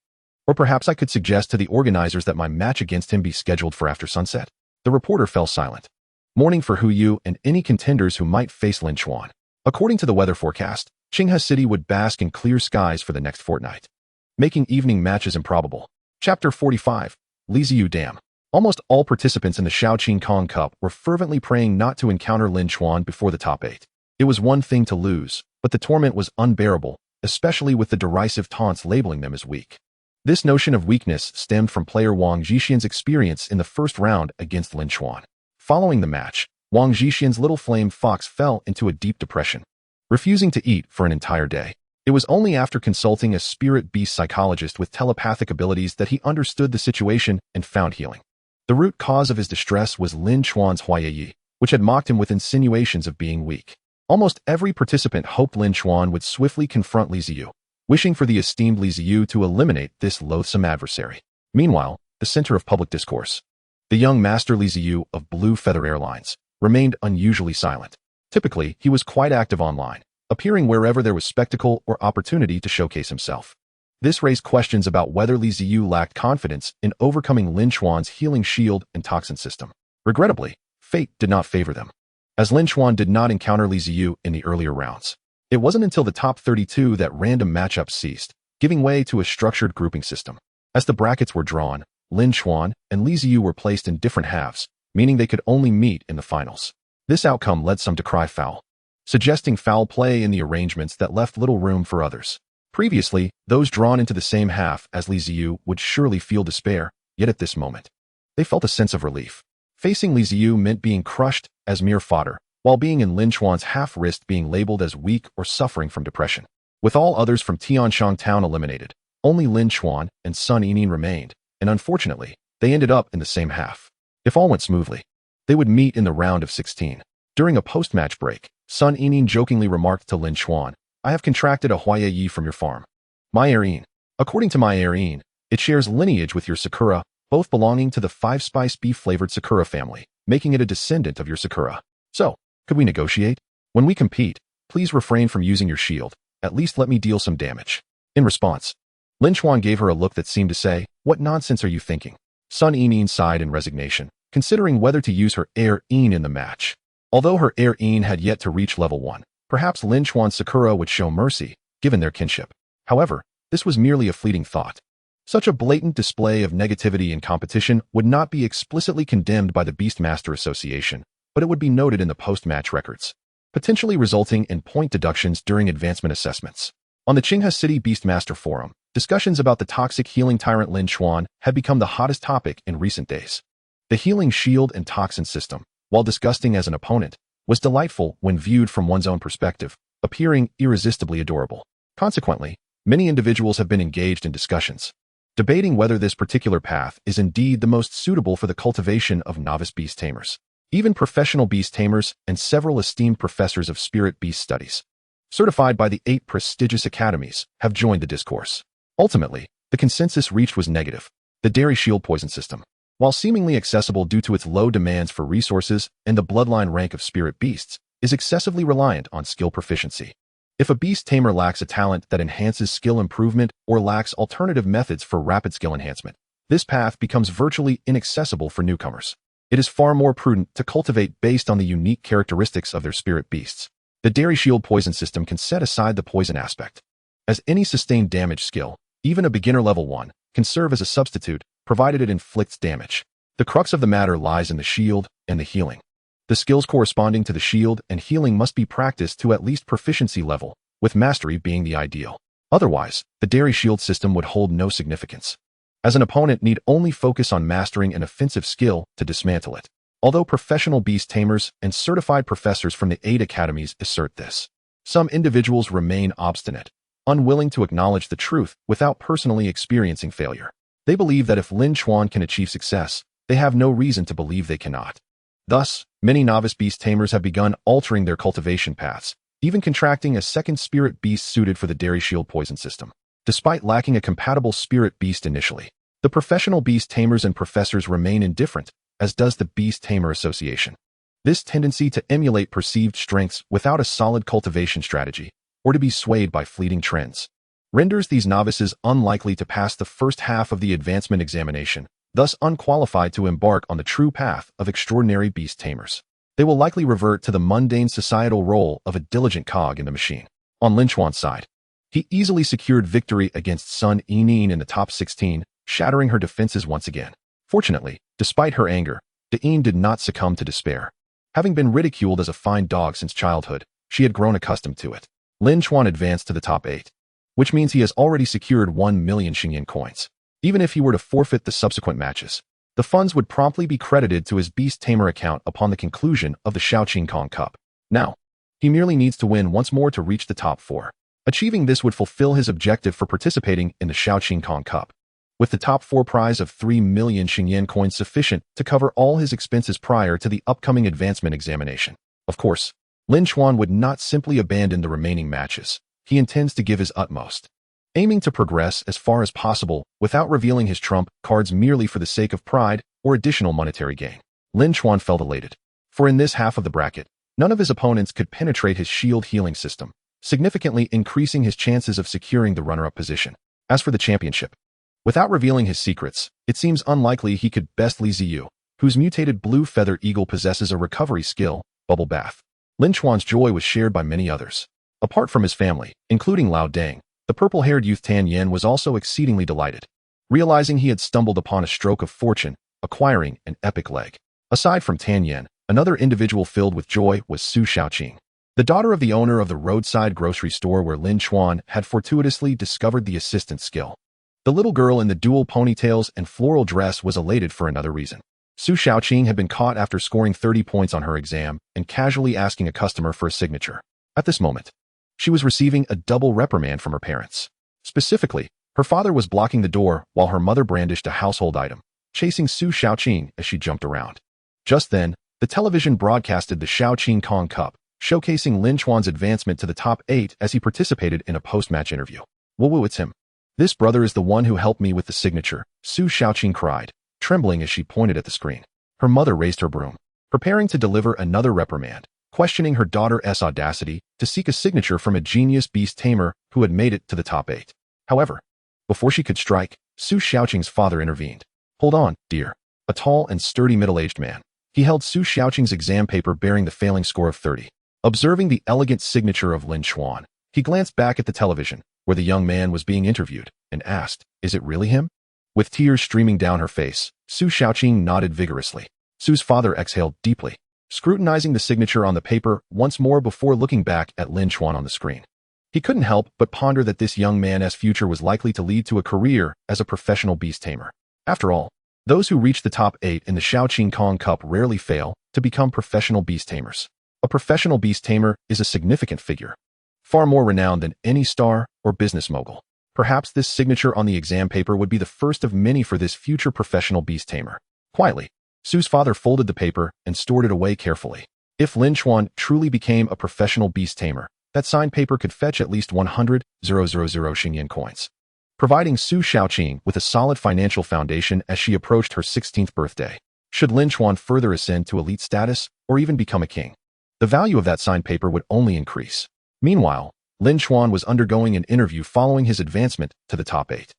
Or perhaps I could suggest to the organizers that my match against him be scheduled for after sunset." The reporter fell silent, mourning for Hua Ye and any contenders who might face Lin Chuan. According to the weather forecast, Qinghe City would bask in clear skies for the next fortnight, making evening matches improbable. Chapter 45, Li Ziyu Dam. Almost all participants in the Shaoqing Kong Cup were fervently praying not to encounter Lin Chuan before the top 8. It was one thing to lose, but the torment was unbearable, especially with the derisive taunts labeling them as weak. This notion of weakness stemmed from player Wang Zhixian's experience in the first round against Lin Chuan. Following the match, Wang Zhixian's little flame fox fell into a deep depression, refusing to eat for an entire day. It was only after consulting a spirit beast psychologist with telepathic abilities that he understood the situation and found healing. The root cause of his distress was Lin Chuan's Hua Ye Ye, which had mocked him with insinuations of being weak. Almost every participant hoped Lin Chuan would swiftly confront Li Ziyu, wishing for the esteemed Li Ziyu to eliminate this loathsome adversary. Meanwhile, the center of public discourse, the young Master Li Ziyu of Blue Feather Airlines, remained unusually silent. Typically, he was quite active online, appearing wherever there was spectacle or opportunity to showcase himself. This raised questions about whether Li Ziyu lacked confidence in overcoming Lin Chuan's healing shield and toxin system. Regrettably, fate did not favor them, as Lin Chuan did not encounter Li Ziyu in the earlier rounds. It wasn't until the top 32 that random matchups ceased, giving way to a structured grouping system. As the brackets were drawn, Lin Chuan and Li Ziyu were placed in different halves, meaning they could only meet in the finals. This outcome led some to cry foul. suggesting foul play in the arrangements that left little room for others. Previously, those drawn into the same half as Li Ziyu would surely feel despair, yet at this moment, they felt a sense of relief. Facing Li Ziyu meant being crushed as mere fodder, while being in Lin Chuan's half risked being labeled as weak or suffering from depression. With all others from Tianshang Town eliminated, only Lin Chuan and Sun Yining remained, and unfortunately, they ended up in the same half. If all went smoothly, they would meet in the round of 16. During a post-match break, Sun Yining jokingly remarked to Lin Chuan, "I have contracted a Hua Ye Ye from your farm. My Erin. According to my Erin, it shares lineage with your Sakura, both belonging to the 5-spice beef-flavored Sakura family, making it a descendant of your Sakura. So, could we negotiate? When we compete, please refrain from using your shield. At least let me deal some damage." In response, Lin Chuan gave her a look that seemed to say, "What nonsense are you thinking?" Sun Yining sighed in resignation, considering whether to use her Erin in the match. Although her Erin had yet to reach level 1, perhaps Lin Chuan's Sakura would show mercy, given their kinship. However, this was merely a fleeting thought. Such a blatant display of negativity in competition would not be explicitly condemned by the Beastmaster Association, but it would be noted in the post-match records, potentially resulting in point deductions during advancement assessments. On the Qinghe City Beastmaster Forum, discussions about the toxic healing tyrant Lin Chuan had become the hottest topic in recent days. The healing shield and toxin system, while disgusting as an opponent, was delightful when viewed from one's own perspective, appearing irresistibly adorable. Consequently, many individuals have been engaged in discussions, debating whether this particular path is indeed the most suitable for the cultivation of novice beast tamers. Even professional beast tamers and several esteemed professors of spirit beast studies, certified by the 8 prestigious academies, have joined the discourse. Ultimately, the consensus reached was negative. The Dairy Shield poison system, while seemingly accessible due to its low demands for resources and the bloodline rank of spirit beasts, is excessively reliant on skill proficiency. If a beast tamer lacks a talent that enhances skill improvement or lacks alternative methods for rapid skill enhancement, this path becomes virtually inaccessible for newcomers. It is far more prudent to cultivate based on the unique characteristics of their spirit beasts. The Dairy Shield poison system can set aside the poison aspect, as any sustained damage skill, even a beginner level 1, can serve as a substitute, provided it inflicts damage. The crux of the matter lies in the shield and the healing. The skills corresponding to the shield and healing must be practiced to at least proficiency level, with mastery being the ideal. Otherwise, the Dairy Shield system would hold no significance, as an opponent need only focus on mastering an offensive skill to dismantle it. Although professional beast tamers and certified professors from the 8 academies assert this, some individuals remain obstinate, unwilling to acknowledge the truth without personally experiencing failure. They believe that if Lin Chuan can achieve success, they have no reason to believe they cannot. Thus, many novice beast tamers have begun altering their cultivation paths, even contracting a second spirit beast suited for the Dairy Shield poison system. Despite lacking a compatible spirit beast initially, the professional beast tamers and professors remain indifferent, as does the Beast Tamer Association. This tendency to emulate perceived strengths without a solid cultivation strategy, or to be swayed by fleeting trends, renders these novices unlikely to pass the first half of the advancement examination, thus unqualified to embark on the true path of extraordinary beast tamers. They will likely revert to the mundane societal role of a diligent cog in the machine. On Lin Chuan's side, he easily secured victory against Sun Yining in the top 16, shattering her defenses once again. Fortunately, despite her anger, Dean did not succumb to despair. Having been ridiculed as a fine dog since childhood, she had grown accustomed to it. Lin Chuan advanced to the top 8, which means he has already secured 1 million Xingyan coins. Even if he were to forfeit the subsequent matches, the funds would promptly be credited to his Beast Tamer account upon the conclusion of the Shaoqing Kong Cup. Now, he merely needs to win once more to reach the top 4. Achieving this would fulfill his objective for participating in the Shaoqing Kong Cup, with the top 4 prize of 3 million Xingyan coins sufficient to cover all his expenses prior to the upcoming advancement examination. Of course, Lin Chuan would not simply abandon the remaining matches. He intends to give his utmost, aiming to progress as far as possible without revealing his trump cards merely for the sake of pride or additional monetary gain. Lin Chuan felt elated, for in this half of the bracket, none of his opponents could penetrate his shield healing system, significantly increasing his chances of securing the runner-up position. As for the championship, without revealing his secrets, it seems unlikely he could best Li Ziyu, whose mutated blue feather eagle possesses a recovery skill, Bubble Bath. Lin Chuan's joy was shared by many others. Apart from his family, including Lao Dang, the purple-haired youth Tan Yen was also exceedingly delighted, realizing he had stumbled upon a stroke of fortune, acquiring an epic leg. Aside from Tan Yen, another individual filled with joy was Su Shaoqing. the daughter of the owner of the roadside grocery store where Lin Chuan had fortuitously discovered the assistant skill. The little girl in the dual ponytails and floral dress was elated for another reason. Su Xiaoqing had been caught after scoring 30 points on her exam and casually asking a customer for a signature. At this moment, she was receiving a double reprimand from her parents. Specifically, her father was blocking the door while her mother brandished a household item, chasing Su Xiaoqing as she jumped around. Just then, the television broadcasted the Xiaoqing Kong Cup, showcasing Lin Chuan's advancement to the top 8 as he participated in a post-match interview. Woo, it's him. This brother is the one who helped me with the signature, Su Xiaoqing cried, trembling as she pointed at the screen. Her mother raised her broom, preparing to deliver another reprimand, questioning her daughter's audacity to seek a signature from a genius beast tamer who had made it to the top 8. However, before she could strike, Su Xiaoqing's father intervened. Hold on, dear. A tall and sturdy middle-aged man. He held Su Xiaoqing's exam paper bearing the failing score of 30. Observing the elegant signature of Lin Chuan, he glanced back at the television, where the young man was being interviewed, and asked, "Is it really him?" With tears streaming down her face, Su Xiaoqing nodded vigorously. Su's father exhaled deeply, scrutinizing the signature on the paper once more before looking back at Lin Chuan on the screen. He couldn't help but ponder that this young man's future was likely to lead to a career as a professional beast tamer. After all, those who reach the top 8 in the Xiaoqing Kong Cup rarely fail to become professional beast tamers. A professional beast tamer is a significant figure, far more renowned than any star or business mogul. Perhaps this signature on the exam paper would be the first of many for this future professional beast tamer. Quietly, Su's father folded the paper and stored it away carefully. If Lin Chuan truly became a professional beast tamer, that signed paper could fetch at least 100,000 Xingyan coins, providing Su Xiaoqing with a solid financial foundation as she approached her 16th birthday. Should Lin Chuan further ascend to elite status or even become a king, the value of that signed paper would only increase. Meanwhile, Lin Chuan was undergoing an interview following his advancement to the top 8.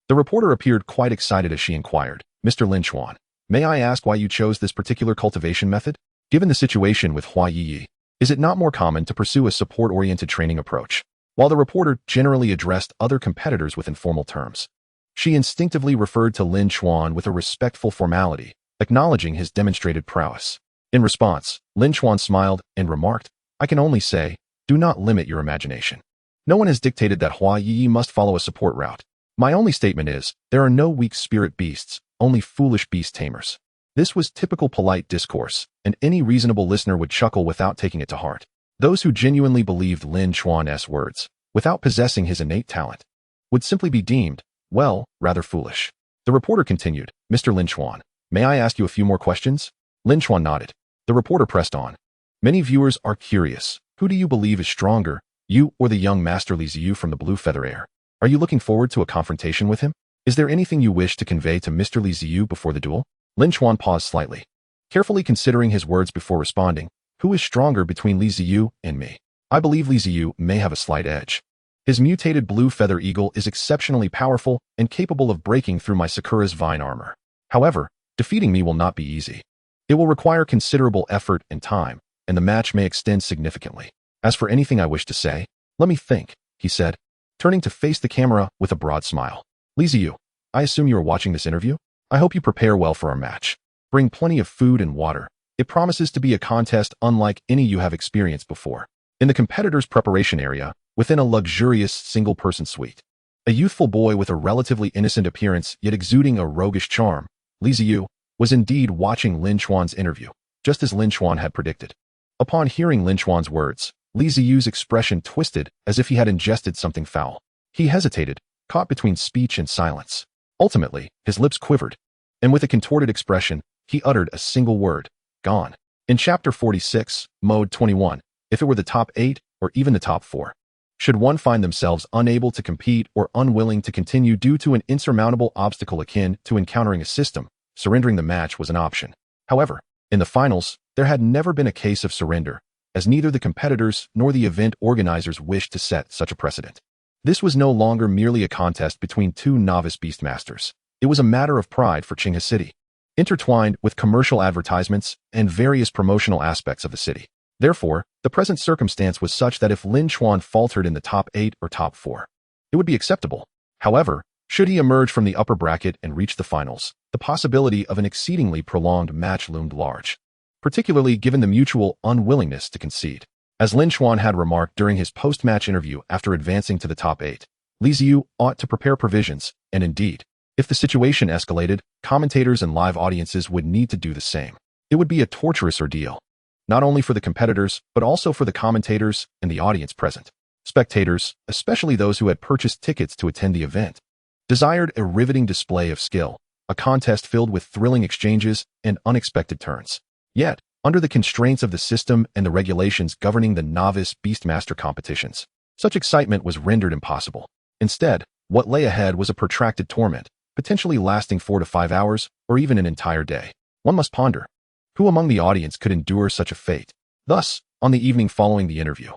The reporter appeared quite excited as she inquired, "Mr. Lin Chuan, may I ask why you chose this particular cultivation method? Given the situation with Hua Ye Ye, is it not more common to pursue a support-oriented training approach?" While the reporter generally addressed other competitors with informal terms, she instinctively referred to Lin Chuan with a respectful formality, acknowledging his demonstrated prowess. In response, Lin Chuan smiled and remarked, "I can only say, do not limit your imagination. No one has dictated that Hua Ye Ye must follow a support route. My only statement is, there are no weak spirit beasts, only foolish beast tamers." This was typical polite discourse, and any reasonable listener would chuckle without taking it to heart. Those who genuinely believed Lin Chuan's words, without possessing his innate talent, would simply be deemed, well, rather foolish. The reporter continued, "Mr. Lin Chuan, may I ask you a few more questions?" Lin Chuan nodded. The reporter pressed on. "Many viewers are curious. Who do you believe is stronger, you or the young Master Li Ziyu from the Blue Feather Air? Are you looking forward to a confrontation with him? Is there anything you wish to convey to Mr. Li Ziyu before the duel?" Lin Chuan paused slightly, carefully considering his words before responding. "Who is stronger between Li Ziyu and me? I believe Li Ziyu may have a slight edge. His mutated blue feather eagle is exceptionally powerful and capable of breaking through my Sakura's vine armor. However, defeating me will not be easy. It will require considerable effort and time, and the match may extend significantly. As for anything I wish to say, let me think," he said, turning to face the camera with a broad smile. "Li Ziyu, I assume you are watching this interview? I hope you prepare well for our match. Bring plenty of food and water. It promises to be a contest unlike any you have experienced before." In the competitor's preparation area, within a luxurious single-person suite, a youthful boy with a relatively innocent appearance yet exuding a roguish charm, Li Ziyu, was indeed watching Lin Chuan's interview, just as Lin Chuan had predicted. Upon hearing Lin Chuan's words, Li Ziyu's expression twisted as if he had ingested something foul. He hesitated, caught between speech and silence. Ultimately, his lips quivered, and with a contorted expression, he uttered a single word, "Gone." In Chapter 46, Mode 21, if it were the top 8 or even the top 4, should one find themselves unable to compete or unwilling to continue due to an insurmountable obstacle akin to encountering a system, surrendering the match was an option. However, in the finals, there had never been a case of surrender, as neither the competitors nor the event organizers wished to set such a precedent. This was no longer merely a contest between two novice beastmasters. It was a matter of pride for Qinghe City, intertwined with commercial advertisements and various promotional aspects of the city. Therefore, the present circumstance was such that if Lin Chuan faltered in the top 8 or top 4, it would be acceptable. However, should he emerge from the upper bracket and reach the finals, the possibility of an exceedingly prolonged match loomed large, particularly given the mutual unwillingness to concede. As Lin Chuan had remarked during his post-match interview after advancing to the top 8, Li Ziyu ought to prepare provisions, and indeed, if the situation escalated, commentators and live audiences would need to do the same. It would be a torturous ordeal, not only for the competitors, but also for the commentators and the audience present. Spectators, especially those who had purchased tickets to attend the event, desired a riveting display of skill, a contest filled with thrilling exchanges and unexpected turns. Yet, under the constraints of the system and the regulations governing the novice Beastmaster competitions, such excitement was rendered impossible. Instead, what lay ahead was a protracted torment, potentially lasting 4 to 5 hours or even an entire day. One must ponder, who among the audience could endure such a fate? Thus, on the evening following the interview,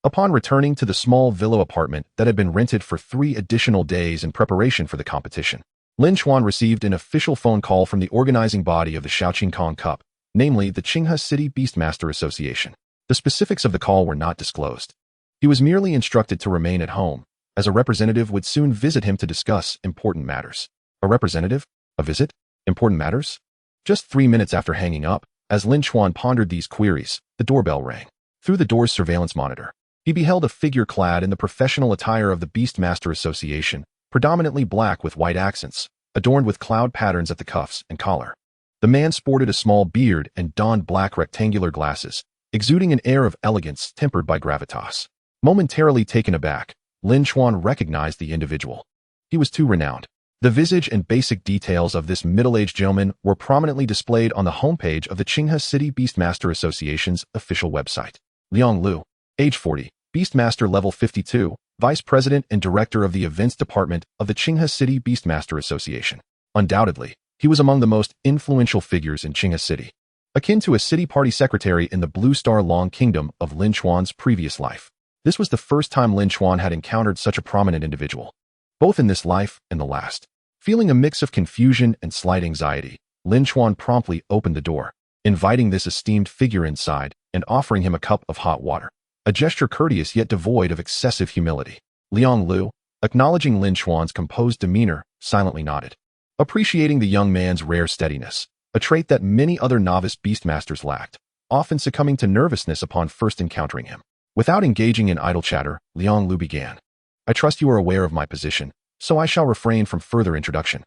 upon returning to the small villa apartment that had been rented for 3 additional days in preparation for the competition, Lin Chuan received an official phone call from the organizing body of the Xiaoqing Cup, namely the Qinghe City Beastmaster Association. The specifics of the call were not disclosed. He was merely instructed to remain at home, as a representative would soon visit him to discuss important matters. A representative? A visit? Important matters? Just 3 minutes after hanging up, as Lin Chuan pondered these queries, the doorbell rang. Through the door's surveillance monitor, he beheld a figure clad in the professional attire of the Beastmaster Association, predominantly black with white accents, adorned with cloud patterns at the cuffs and collar. The man sported a small beard and donned black rectangular glasses, exuding an air of elegance tempered by gravitas. Momentarily taken aback, Lin Chuan recognized the individual. He was too renowned. The visage and basic details of this middle-aged gentleman were prominently displayed on the homepage of the Qinghe City Beastmaster Association's official website. Liang Lu, age 40, Beastmaster level 52, Vice President and Director of the Events Department of the Qinghe City Beastmaster Association. Undoubtedly, he was among the most influential figures in Qinghe City, akin to a city party secretary in the Blue Star Long Kingdom of Lin Chuan's previous life. This was the first time Lin Chuan had encountered such a prominent individual, both in this life and the last. Feeling a mix of confusion and slight anxiety, Lin Chuan promptly opened the door, inviting this esteemed figure inside and offering him a cup of hot water, a gesture courteous yet devoid of excessive humility. Liang Lu, acknowledging Lin Chuan's composed demeanor, silently nodded, appreciating the young man's rare steadiness, a trait that many other novice beastmasters lacked, often succumbing to nervousness upon first encountering him. Without engaging in idle chatter, Liang Lu began. I trust you are aware of my position, so I shall refrain from further introduction.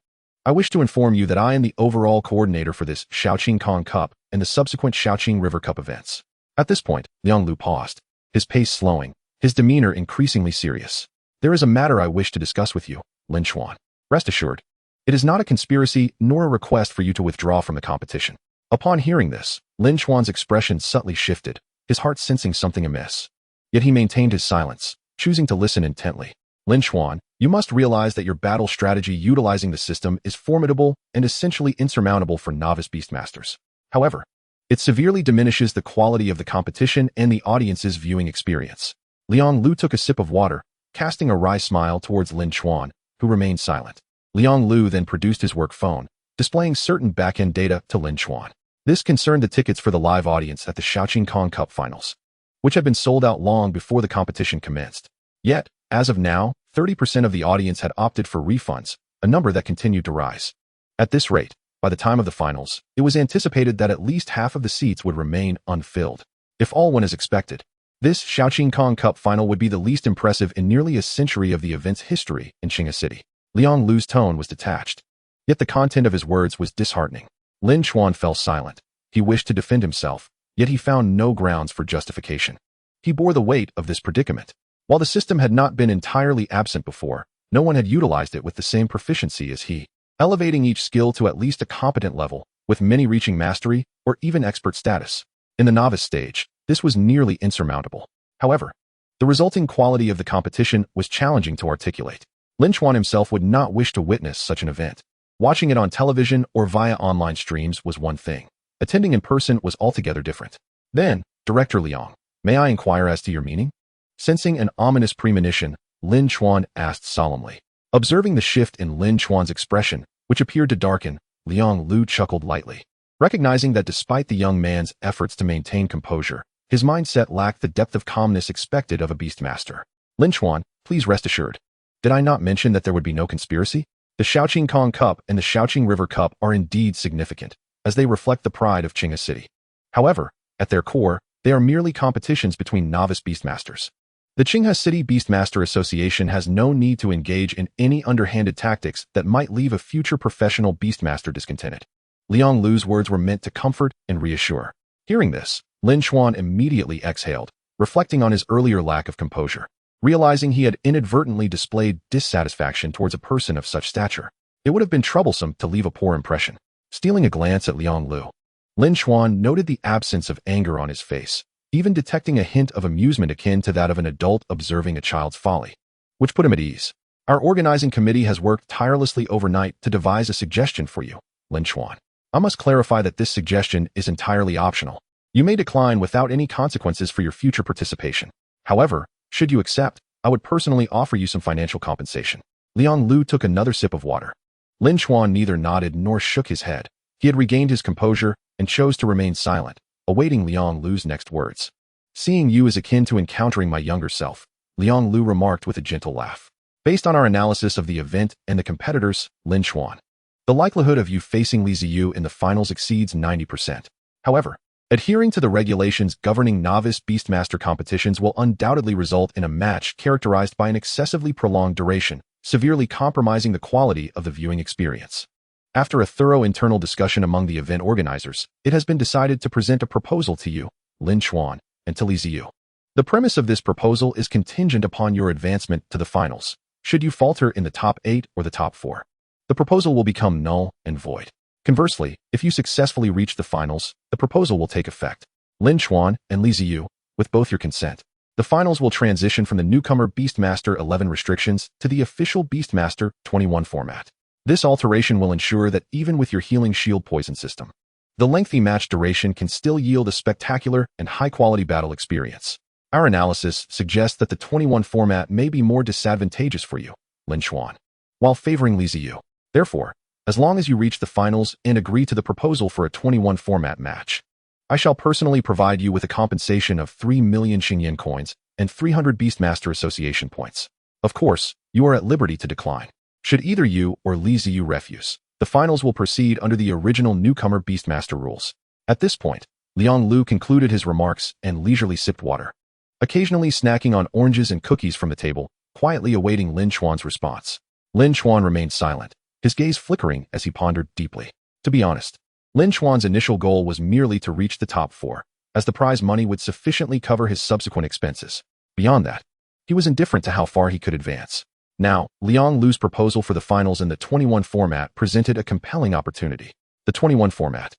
I wish to inform you that I am the overall coordinator for this Xiaoqing Cup and the subsequent Xiaoqing River Cup events. At this point, Liang Lu paused, his pace slowing, his demeanor increasingly serious. There is a matter I wish to discuss with you, Lin Chuan. Rest assured, it is not a conspiracy nor a request for you to withdraw from the competition. Upon hearing this, Lin Chuan's expression subtly shifted, his heart sensing something amiss. Yet he maintained his silence, choosing to listen intently. Lin Chuan, you must realize that your battle strategy utilizing the system is formidable and essentially insurmountable for novice beastmasters. However, it severely diminishes the quality of the competition and the audience's viewing experience. Liang Lu took a sip of water, casting a wry smile towards Lin Chuan, who remained silent. Liang Lu then produced his work phone, displaying certain back-end data to Lin Chuan. This concerned the tickets for the live audience at the Xiaoqing Cup finals, which had been sold out long before the competition commenced. Yet, as of now, 30% of the audience had opted for refunds, a number that continued to rise. At this rate, by the time of the finals, it was anticipated that at least half of the seats would remain unfilled. If all went as expected, this Xiaoqing Cup final would be the least impressive in nearly a century of the event's history in Qinghe City. Liang Lu's tone was detached, yet the content of his words was disheartening. Lin Chuan fell silent. He wished to defend himself, yet he found no grounds for justification. He bore the weight of this predicament. While the system had not been entirely absent before, no one had utilized it with the same proficiency as he, elevating each skill to at least a competent level, with many reaching mastery or even expert status. In the novice stage, this was nearly insurmountable. However, the resulting quality of the competition was challenging to articulate. Lin Chuan himself would not wish to witness such an event. Watching it on television or via online streams was one thing. Attending in person was altogether different. Then, Director Liang, may I inquire as to your meaning? Sensing an ominous premonition, Lin Chuan asked solemnly. Observing the shift in Lin Chuan's expression, which appeared to darken, Liang Lu chuckled lightly, recognizing that despite the young man's efforts to maintain composure, his mindset lacked the depth of calmness expected of a beastmaster. Lin Chuan, please rest assured. Did I not mention that there would be no conspiracy? The Xiaoqing Cup and the Xiaoqing River Cup are indeed significant, as they reflect the pride of Qinghe City. However, at their core, They are merely competitions between novice Beastmasters. The Qinghe City Beastmaster Association has no need to engage in any underhanded tactics that might leave a future professional Beastmaster discontented. Liang Lu's words were meant to comfort and reassure. Hearing this, Lin Chuan immediately exhaled, reflecting on his earlier lack of composure. Realizing he had inadvertently displayed dissatisfaction towards a person of such stature, it would have been troublesome to leave a poor impression. Stealing a glance at Liang Lu, Lin Chuan noted the absence of anger on his face, even detecting a hint of amusement akin to that of an adult observing a child's folly, which put him at ease. Our organizing committee has worked tirelessly overnight to devise a suggestion for you, Lin Chuan. I must clarify that this suggestion is entirely optional. You may decline without any consequences for your future participation. However, should you accept, I would personally offer you some financial compensation. Liang Lu took another sip of water. Lin Chuan neither nodded nor shook his head. He had regained his composure and chose to remain silent, awaiting Liang Lu's next words. Seeing you is akin to encountering my younger self, Liang Lu remarked with a gentle laugh. Based on our analysis of the event and the competitors, Lin Chuan, the likelihood of you facing Li Ziyu in the finals exceeds 90%. However, adhering to the regulations governing novice Beastmaster competitions will undoubtedly result in a match characterized by an excessively prolonged duration, severely compromising the quality of the viewing experience. After a thorough internal discussion among the event organizers, it has been decided to present a proposal to you, Lin Chuan, and to Li Ziyu. The premise of this proposal is contingent upon your advancement to the finals. Should you falter in the top 8 or the top 4, the proposal will become null and void. Conversely, if you successfully reach the finals, the proposal will take effect. Lin Chuan and Li Ziyu, with both your consent, the finals will transition from the newcomer Beastmaster 11 restrictions to the official Beastmaster 21 format. This alteration will ensure that even with your healing shield poison system, the lengthy match duration can still yield a spectacular and high-quality battle experience. Our analysis suggests that the 21 format may be more disadvantageous for you, Lin Chuan, while favoring Li Ziyu. Therefore, as long as you reach the finals and agree to the proposal for a 21 format match, I shall personally provide you with a compensation of 3 million Xingyan coins and 300 Beastmaster Association points. Of course, you are at liberty to decline. Should either you or Li Ziyu refuse, the finals will proceed under the original newcomer Beastmaster rules. At this point, Liang Lu concluded his remarks and leisurely sipped water, occasionally snacking on oranges and cookies from the table, quietly awaiting Lin Chuan's response. Lin Chuan remained silent, his gaze flickering as he pondered deeply. To be honest, Lin Chuan's initial goal was merely to reach the top 4, as the prize money would sufficiently cover his subsequent expenses. Beyond that, he was indifferent to how far he could advance. Now, Liang Lu's proposal for the finals in the 21 format presented a compelling opportunity. The 21 format,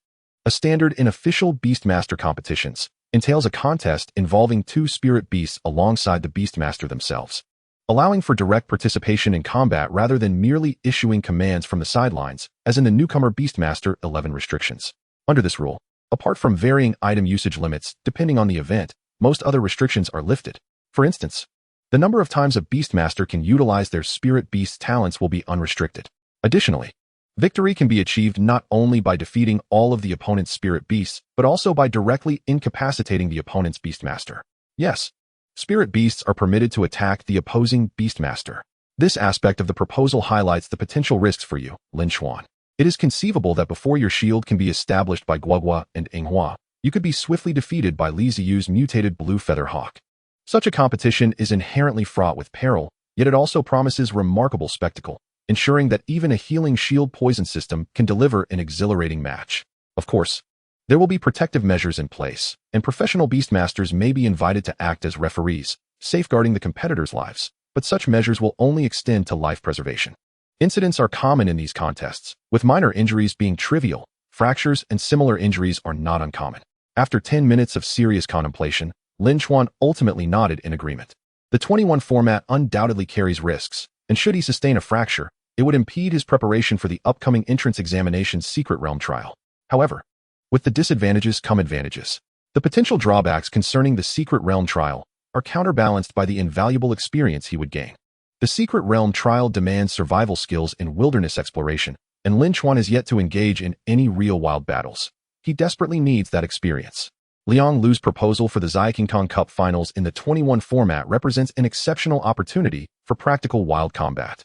a standard in official Beastmaster competitions, entails a contest involving 2 spirit beasts alongside the Beastmaster themselves, allowing for direct participation in combat rather than merely issuing commands from the sidelines, as in the newcomer Beastmaster 11 restrictions. Under this rule, apart from varying item usage limits depending on the event, most other restrictions are lifted. For instance, the number of times a Beastmaster can utilize their Spirit Beast talents will be unrestricted. Additionally, victory can be achieved not only by defeating all of the opponent's Spirit Beasts, but also by directly incapacitating the opponent's Beastmaster. Yes, Spirit Beasts are permitted to attack the opposing Beastmaster. This aspect of the proposal highlights the potential risks for you, Lin Chuan. It is conceivable that before your shield can be established by Guohua and Yinghua, you could be swiftly defeated by Li Ziyu's mutated Blue Feather Hawk. Such a competition is inherently fraught with peril, yet it also promises remarkable spectacle, ensuring that even a healing shield poison system can deliver an exhilarating match. Of course, there will be protective measures in place, and professional Beastmasters may be invited to act as referees, safeguarding the competitors' lives, but such measures will only extend to life preservation. Incidents are common in these contests, with minor injuries being trivial. Fractures and similar injuries are not uncommon. After 10 minutes of serious contemplation, Lin Chuan ultimately nodded in agreement. The 21 format undoubtedly carries risks, and should he sustain a fracture, it would impede his preparation for the upcoming entrance examination's Secret Realm trial. However, with the disadvantages come advantages. The potential drawbacks concerning the Secret Realm trial are counterbalanced by the invaluable experience he would gain. The Secret Realm trial demands survival skills in wilderness exploration, and Lin Chuan is yet to engage in any real wild battles. He desperately needs that experience. Liang Lu's proposal for the Zhaikingtong Cup finals in the 21 format represents an exceptional opportunity for practical wild combat.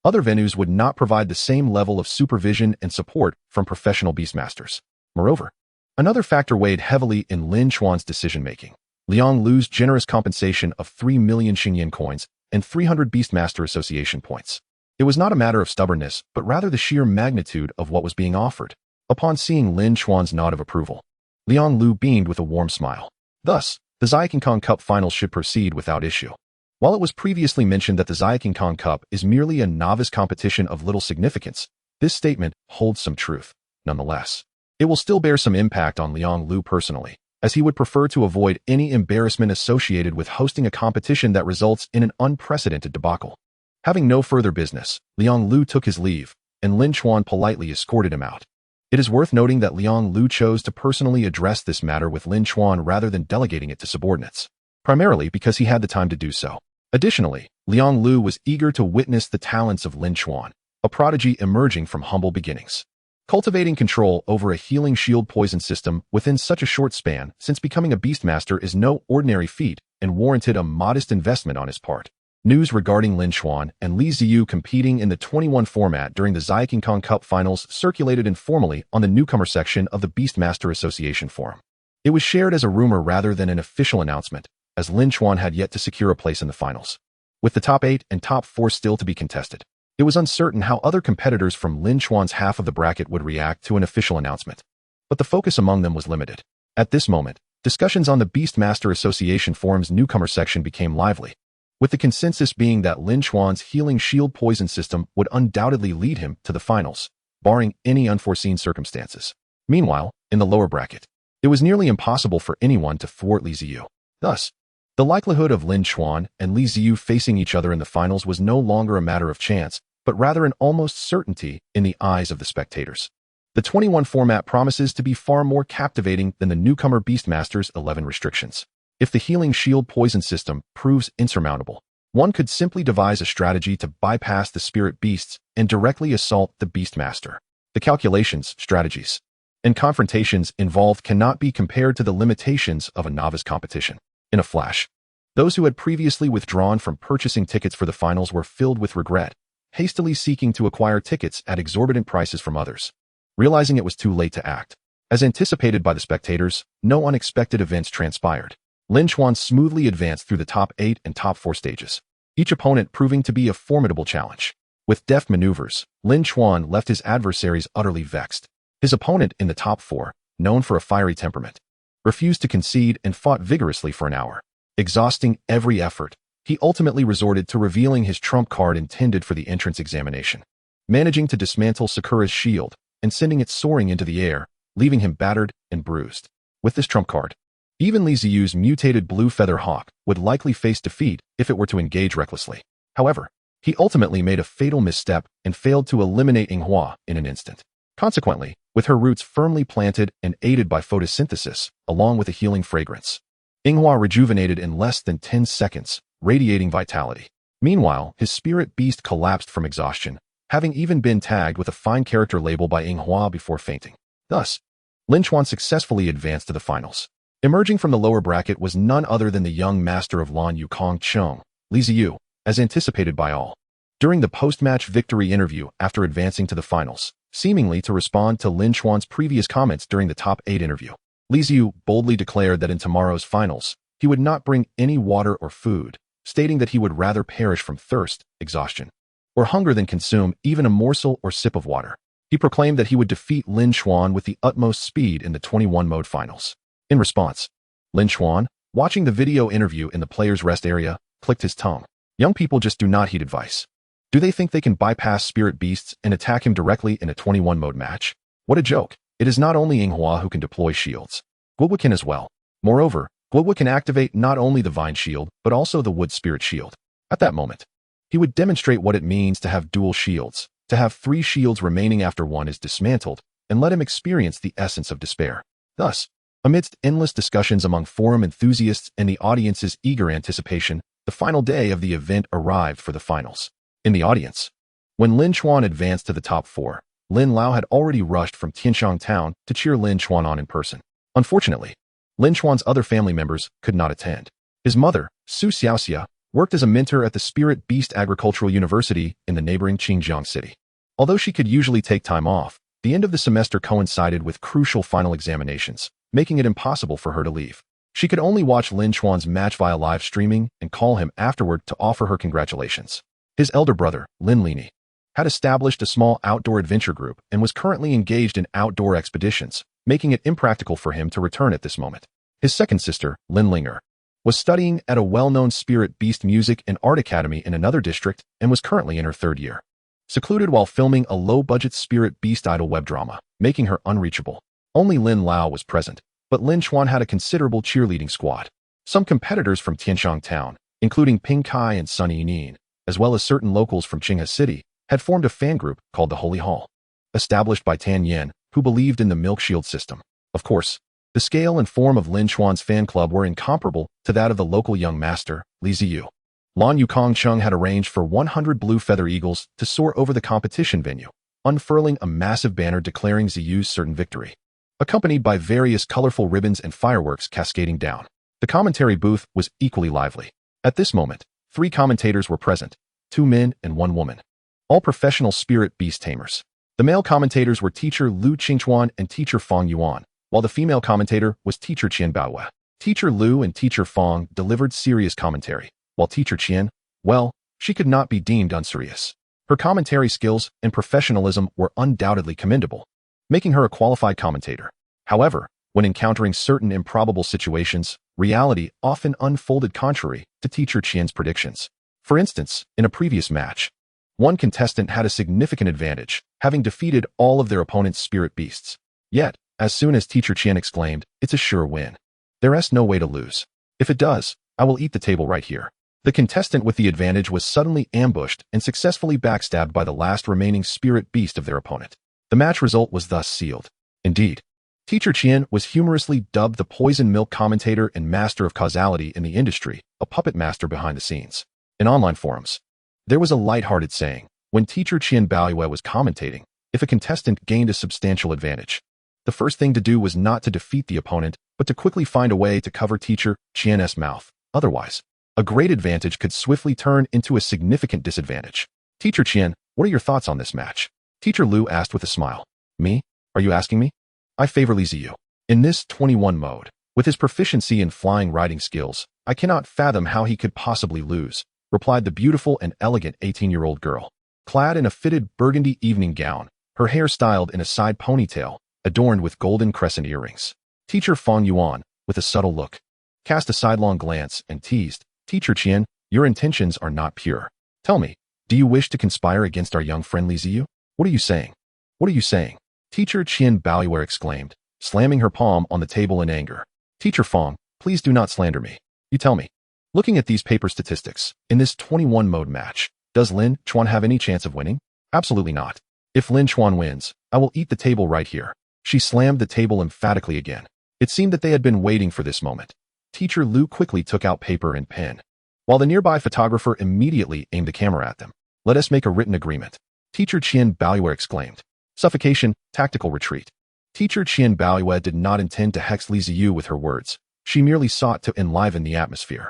Other venues would not provide the same level of supervision and support from professional Beastmasters. Moreover, Another factor weighed heavily in Lin Chuan's decision-making. Liang Lu's generous compensation of 3 million Xingyan coins and 300 Beastmaster Association points. It was not a matter of stubbornness, but rather the sheer magnitude of what was being offered. Upon seeing Lin Chuan's nod of approval, Liang Lu beamed with a warm smile. Thus, the Xiaoqingkong Cup finals should proceed without issue. While it was previously mentioned that the Xiaoqingkong Cup is merely a novice competition of little significance, this statement holds some truth. Nonetheless, it will still bear some impact on Liang Lu personally, as he would prefer to avoid any embarrassment associated with hosting a competition that results in an unprecedented debacle. Having no further business, Liang Lu took his leave, and Lin Chuan politely escorted him out. It is worth noting that Liang Lu chose to personally address this matter with Lin Chuan rather than delegating it to subordinates, primarily because he had the time to do so. Additionally, Liang Lu was eager to witness the talents of Lin Chuan, a prodigy emerging from humble beginnings. Cultivating control over a healing shield poison system within such a short span since becoming a Beastmaster is no ordinary feat and warranted a modest investment on his part. News regarding Lin Chuan and Li Ziyu competing in the 21 format during the Xiaoqingkong Cup finals circulated informally on the newcomer section of the Beastmaster Association forum. It was shared as a rumor rather than an official announcement, as Lin Chuan had yet to secure a place in the finals. With the top 8 and top 4 still to be contested, it was uncertain how other competitors from Lin Chuan's half of the bracket would react to an official announcement. But the focus among them was limited. At this moment, discussions on the Beastmaster Association forum's newcomer section became lively, with the consensus being that Lin Chuan's healing shield poison system would undoubtedly lead him to the finals, barring any unforeseen circumstances. Meanwhile, in the lower bracket, it was nearly impossible for anyone to thwart Li Ziyu. Thus, the likelihood of Lin Chuan and Li Ziyu facing each other in the finals was no longer a matter of chance, but rather an almost certainty in the eyes of the spectators. The 21 format promises to be far more captivating than the newcomer Beastmaster's 11 restrictions. If the healing shield poison system proves insurmountable, one could simply devise a strategy to bypass the spirit beasts and directly assault the Beastmaster. The calculations, strategies, and confrontations involved cannot be compared to the limitations of a novice competition. In a flash, those who had previously withdrawn from purchasing tickets for the finals were filled with regret, hastily seeking to acquire tickets at exorbitant prices from others, realizing it was too late to act. As anticipated by the spectators, no unexpected events transpired. Lin Chuan smoothly advanced through the top 8 and top 4 stages, each opponent proving to be a formidable challenge. With deft maneuvers, Lin Chuan left his adversaries utterly vexed. His opponent in the top 4, known for a fiery temperament, refused to concede and fought vigorously for an hour. Exhausting every effort, he ultimately resorted to revealing his trump card intended for the entrance examination, managing to dismantle Sakura's shield and sending it soaring into the air, leaving him battered and bruised. With this trump card, even Li Ziyu's mutated blue feather hawk would likely face defeat if it were to engage recklessly. However, he ultimately made a fatal misstep and failed to eliminate Yinghua in an instant. Consequently, with her roots firmly planted and aided by photosynthesis, along with a healing fragrance, Yinghua rejuvenated in less than 10 seconds, radiating vitality. Meanwhile, his spirit beast collapsed from exhaustion, having even been tagged with a fine character label by Yinghua before fainting. Thus, Lin Chuan successfully advanced to the finals. Emerging from the lower bracket was none other than the young master of Lan Yukong Cheng, Li Ziyu, as anticipated by all. During the post-match victory interview after advancing to the finals, seemingly to respond to Lin Chuan's previous comments during the top 8 interview, Li Ziyu boldly declared that in tomorrow's finals, he would not bring any water or food, stating that he would rather perish from thirst, exhaustion, or hunger than consume even a morsel or sip of water. He proclaimed that he would defeat Lin Chuan with the utmost speed in the 21-mode finals. In response, Lin Chuan, watching the video interview in the player's rest area, clicked his tongue. Young people just do not heed advice. Do they think they can bypass spirit beasts and attack him directly in a 21-mode match? What a joke. It is not only Yinghua who can deploy shields. Guowu can as well. Moreover, Guowu can activate not only the Vine Shield, but also the Wood Spirit Shield. At that moment, he would demonstrate what it means to have dual shields, to have 3 shields remaining after one is dismantled, and let him experience the essence of despair. Thus, amidst endless discussions among forum enthusiasts and the audience's eager anticipation, the final day of the event arrived for the finals. In the audience, when Lin Chuan advanced to the top 4, Lin Lao had already rushed from Tianshang Town to cheer Lin Chuan on in person. Unfortunately, Lin Chuan's other family members could not attend. His mother, Su Xiaoxia, worked as a mentor at the Spirit Beast Agricultural University in the neighboring Qingjiang city. Although she could usually take time off, The end of the semester coincided with crucial final examinations, making it impossible for her to leave. She could only watch Lin Chuan's match via live streaming and call him afterward to offer her congratulations. His elder brother, Lin Lini, had established a small outdoor adventure group and was currently engaged in outdoor expeditions, making it impractical for him to return at this moment. His second sister, Lin Linger, was studying at a well-known spirit beast music and art academy in another district and was currently in her third year, secluded while filming a low-budget spirit beast idol web drama, making her unreachable. Only Lin Lao was present, but Lin Chuan had a considerable cheerleading squad. Some competitors from Tianshang Town, including Ping Kai and Sun Yinin, as well as certain locals from Qinghe City, had formed a fan group called the Holy Hall, established by Tan Yen, who believed in the milk shield system. Of course, the scale and form of Lin Chuan's fan club were incomparable to that of the local young master, Li Ziyu. Lan Yukong Chung had arranged for 100 blue feather eagles to soar over the competition venue, unfurling a massive banner declaring Ziyu's certain victory, accompanied by various colorful ribbons and fireworks cascading down. The commentary booth was equally lively. At this moment, 3 commentators were present, 2 men and 1 woman, all professional spirit beast tamers. The male commentators were teacher Lu Qingchuan and teacher Fong Yuan, while the female commentator was teacher Qian Baohua. Teacher Lu and teacher Fong delivered serious commentary, while teacher Qian, well, she could not be deemed unserious. Her commentary skills and professionalism were undoubtedly commendable, making her a qualified commentator. However, when encountering certain improbable situations, reality often unfolded contrary to teacher Qian's predictions. For instance, in a previous match, one contestant had a significant advantage, having defeated all of their opponent's spirit beasts. Yet, as soon as teacher Qian exclaimed, "It's a sure win. There's no way to lose. If it does, I will eat the table right here," the contestant with the advantage was suddenly ambushed and successfully backstabbed by the last remaining spirit beast of their opponent. The match result was thus sealed. Indeed, teacher Qian was humorously dubbed the poison milk commentator and master of causality in the industry, a puppet master behind the scenes. In online forums, there was a light-hearted saying, when teacher Qian Baohua was commentating, if a contestant gained a substantial advantage, the first thing to do was not to defeat the opponent, but to quickly find a way to cover teacher Qian's mouth. Otherwise, a great advantage could swiftly turn into a significant disadvantage. Teacher Qian, what are your thoughts on this match? Teacher Lu asked with a smile. Me? Are you asking me? I favor Li Ziyu. In this 21 mode, with his proficiency in flying riding skills, I cannot fathom how he could possibly lose, replied the beautiful and elegant 18-year-old girl. Clad in a fitted burgundy evening gown, her hair styled in a side ponytail, adorned with golden crescent earrings. Teacher Fong Yuan, with a subtle look, cast a sidelong glance and teased, Teacher Qian, your intentions are not pure. Tell me, do you wish to conspire against our young friend Li Ziyu? What are you saying? What are you saying? Teacher Qian Baohua exclaimed, slamming her palm on the table in anger. Teacher Fong, please do not slander me. You tell me. Looking at these paper statistics, in this 21-mode match, does Lin Chuan have any chance of winning? Absolutely not. If Lin Chuan wins, I will eat the table right here. She slammed the table emphatically again. It seemed that they had been waiting for this moment. Teacher Lu quickly took out paper and pen, while the nearby photographer immediately aimed the camera at them. Let us make a written agreement. Teacher Qian Baohua exclaimed. Suffocation, tactical retreat. Teacher Qian Baohua did not intend to hex Li Ziyu with her words. She merely sought to enliven the atmosphere.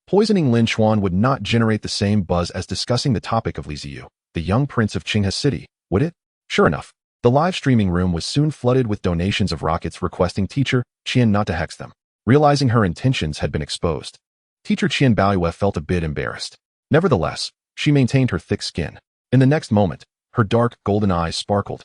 Poisoning Lin Chuan would not generate the same buzz as discussing the topic of Li Ziyu, the young prince of Qinghe City, would it? Sure enough, the live streaming room was soon flooded with donations of rockets requesting Teacher Qian not to hex them. Realizing her intentions had been exposed, Teacher Qian Baohua felt a bit embarrassed. Nevertheless, she maintained her thick skin. In the next moment, her dark golden eyes sparkled,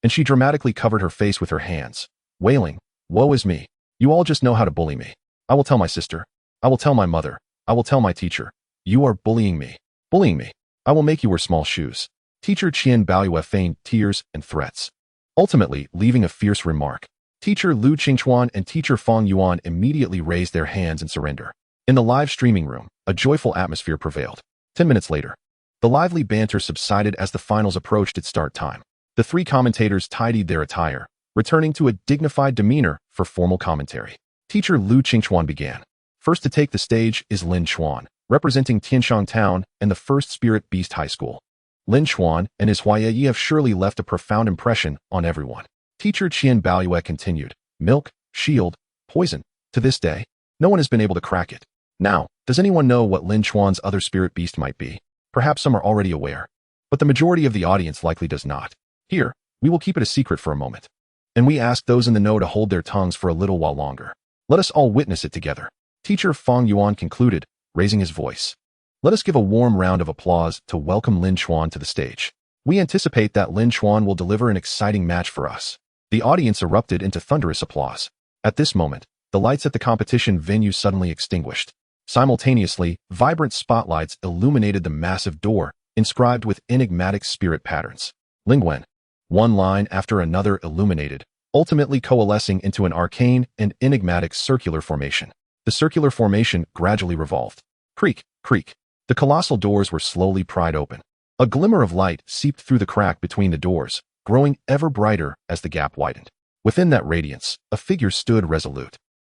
and she dramatically covered her face with her hands, wailing, "Woe is me. You all just know how to bully me. I will tell my sister. I will tell my mother. I will tell my teacher. You are bullying me. Bullying me. I will make you wear small shoes." Teacher Qian Baohua feigned tears and threats, ultimately leaving a fierce remark. Teacher Lu Qingchuan and teacher Fong Yuan immediately raised their hands in surrender. In the live streaming room, a joyful atmosphere prevailed. 10 minutes later, the lively banter subsided as the finals approached its start time. The 3 commentators tidied their attire, returning to a dignified demeanor for formal commentary. Teacher Lu Qingchuan began. First to take the stage is Lin Chuan, representing Tianshang Town and the First Spirit Beast High School. Lin Chuan and his Hua Ye Ye have surely left a profound impression on everyone. Teacher Qian Baohua continued, milk, shield, poison. To this day, no one has been able to crack it. Now, does anyone know what Lin Chuan's other spirit beast might be? Perhaps some are already aware, but the majority of the audience likely does not. Here, We will keep it a secret for a moment. And we ask those in the know to hold their tongues for a little while longer. Let us all witness it together. Teacher Feng Yuan concluded, raising his voice. Let us give a warm round of applause to welcome Lin Chuan to the stage. We anticipate that Lin Chuan will deliver an exciting match for us. The audience erupted into thunderous applause. At this moment, the lights at the competition venue suddenly extinguished. Simultaneously, vibrant spotlights illuminated the massive door, inscribed with enigmatic spirit patterns. Lingwen. One line after another illuminated, ultimately coalescing into an arcane and enigmatic circular formation. The circular formation gradually revolved. Creak, creak. The colossal doors were slowly pried open. A glimmer of light seeped through the crack between the doors, growing ever brighter as the gap widened. Within that radiance, a figure stood resolute.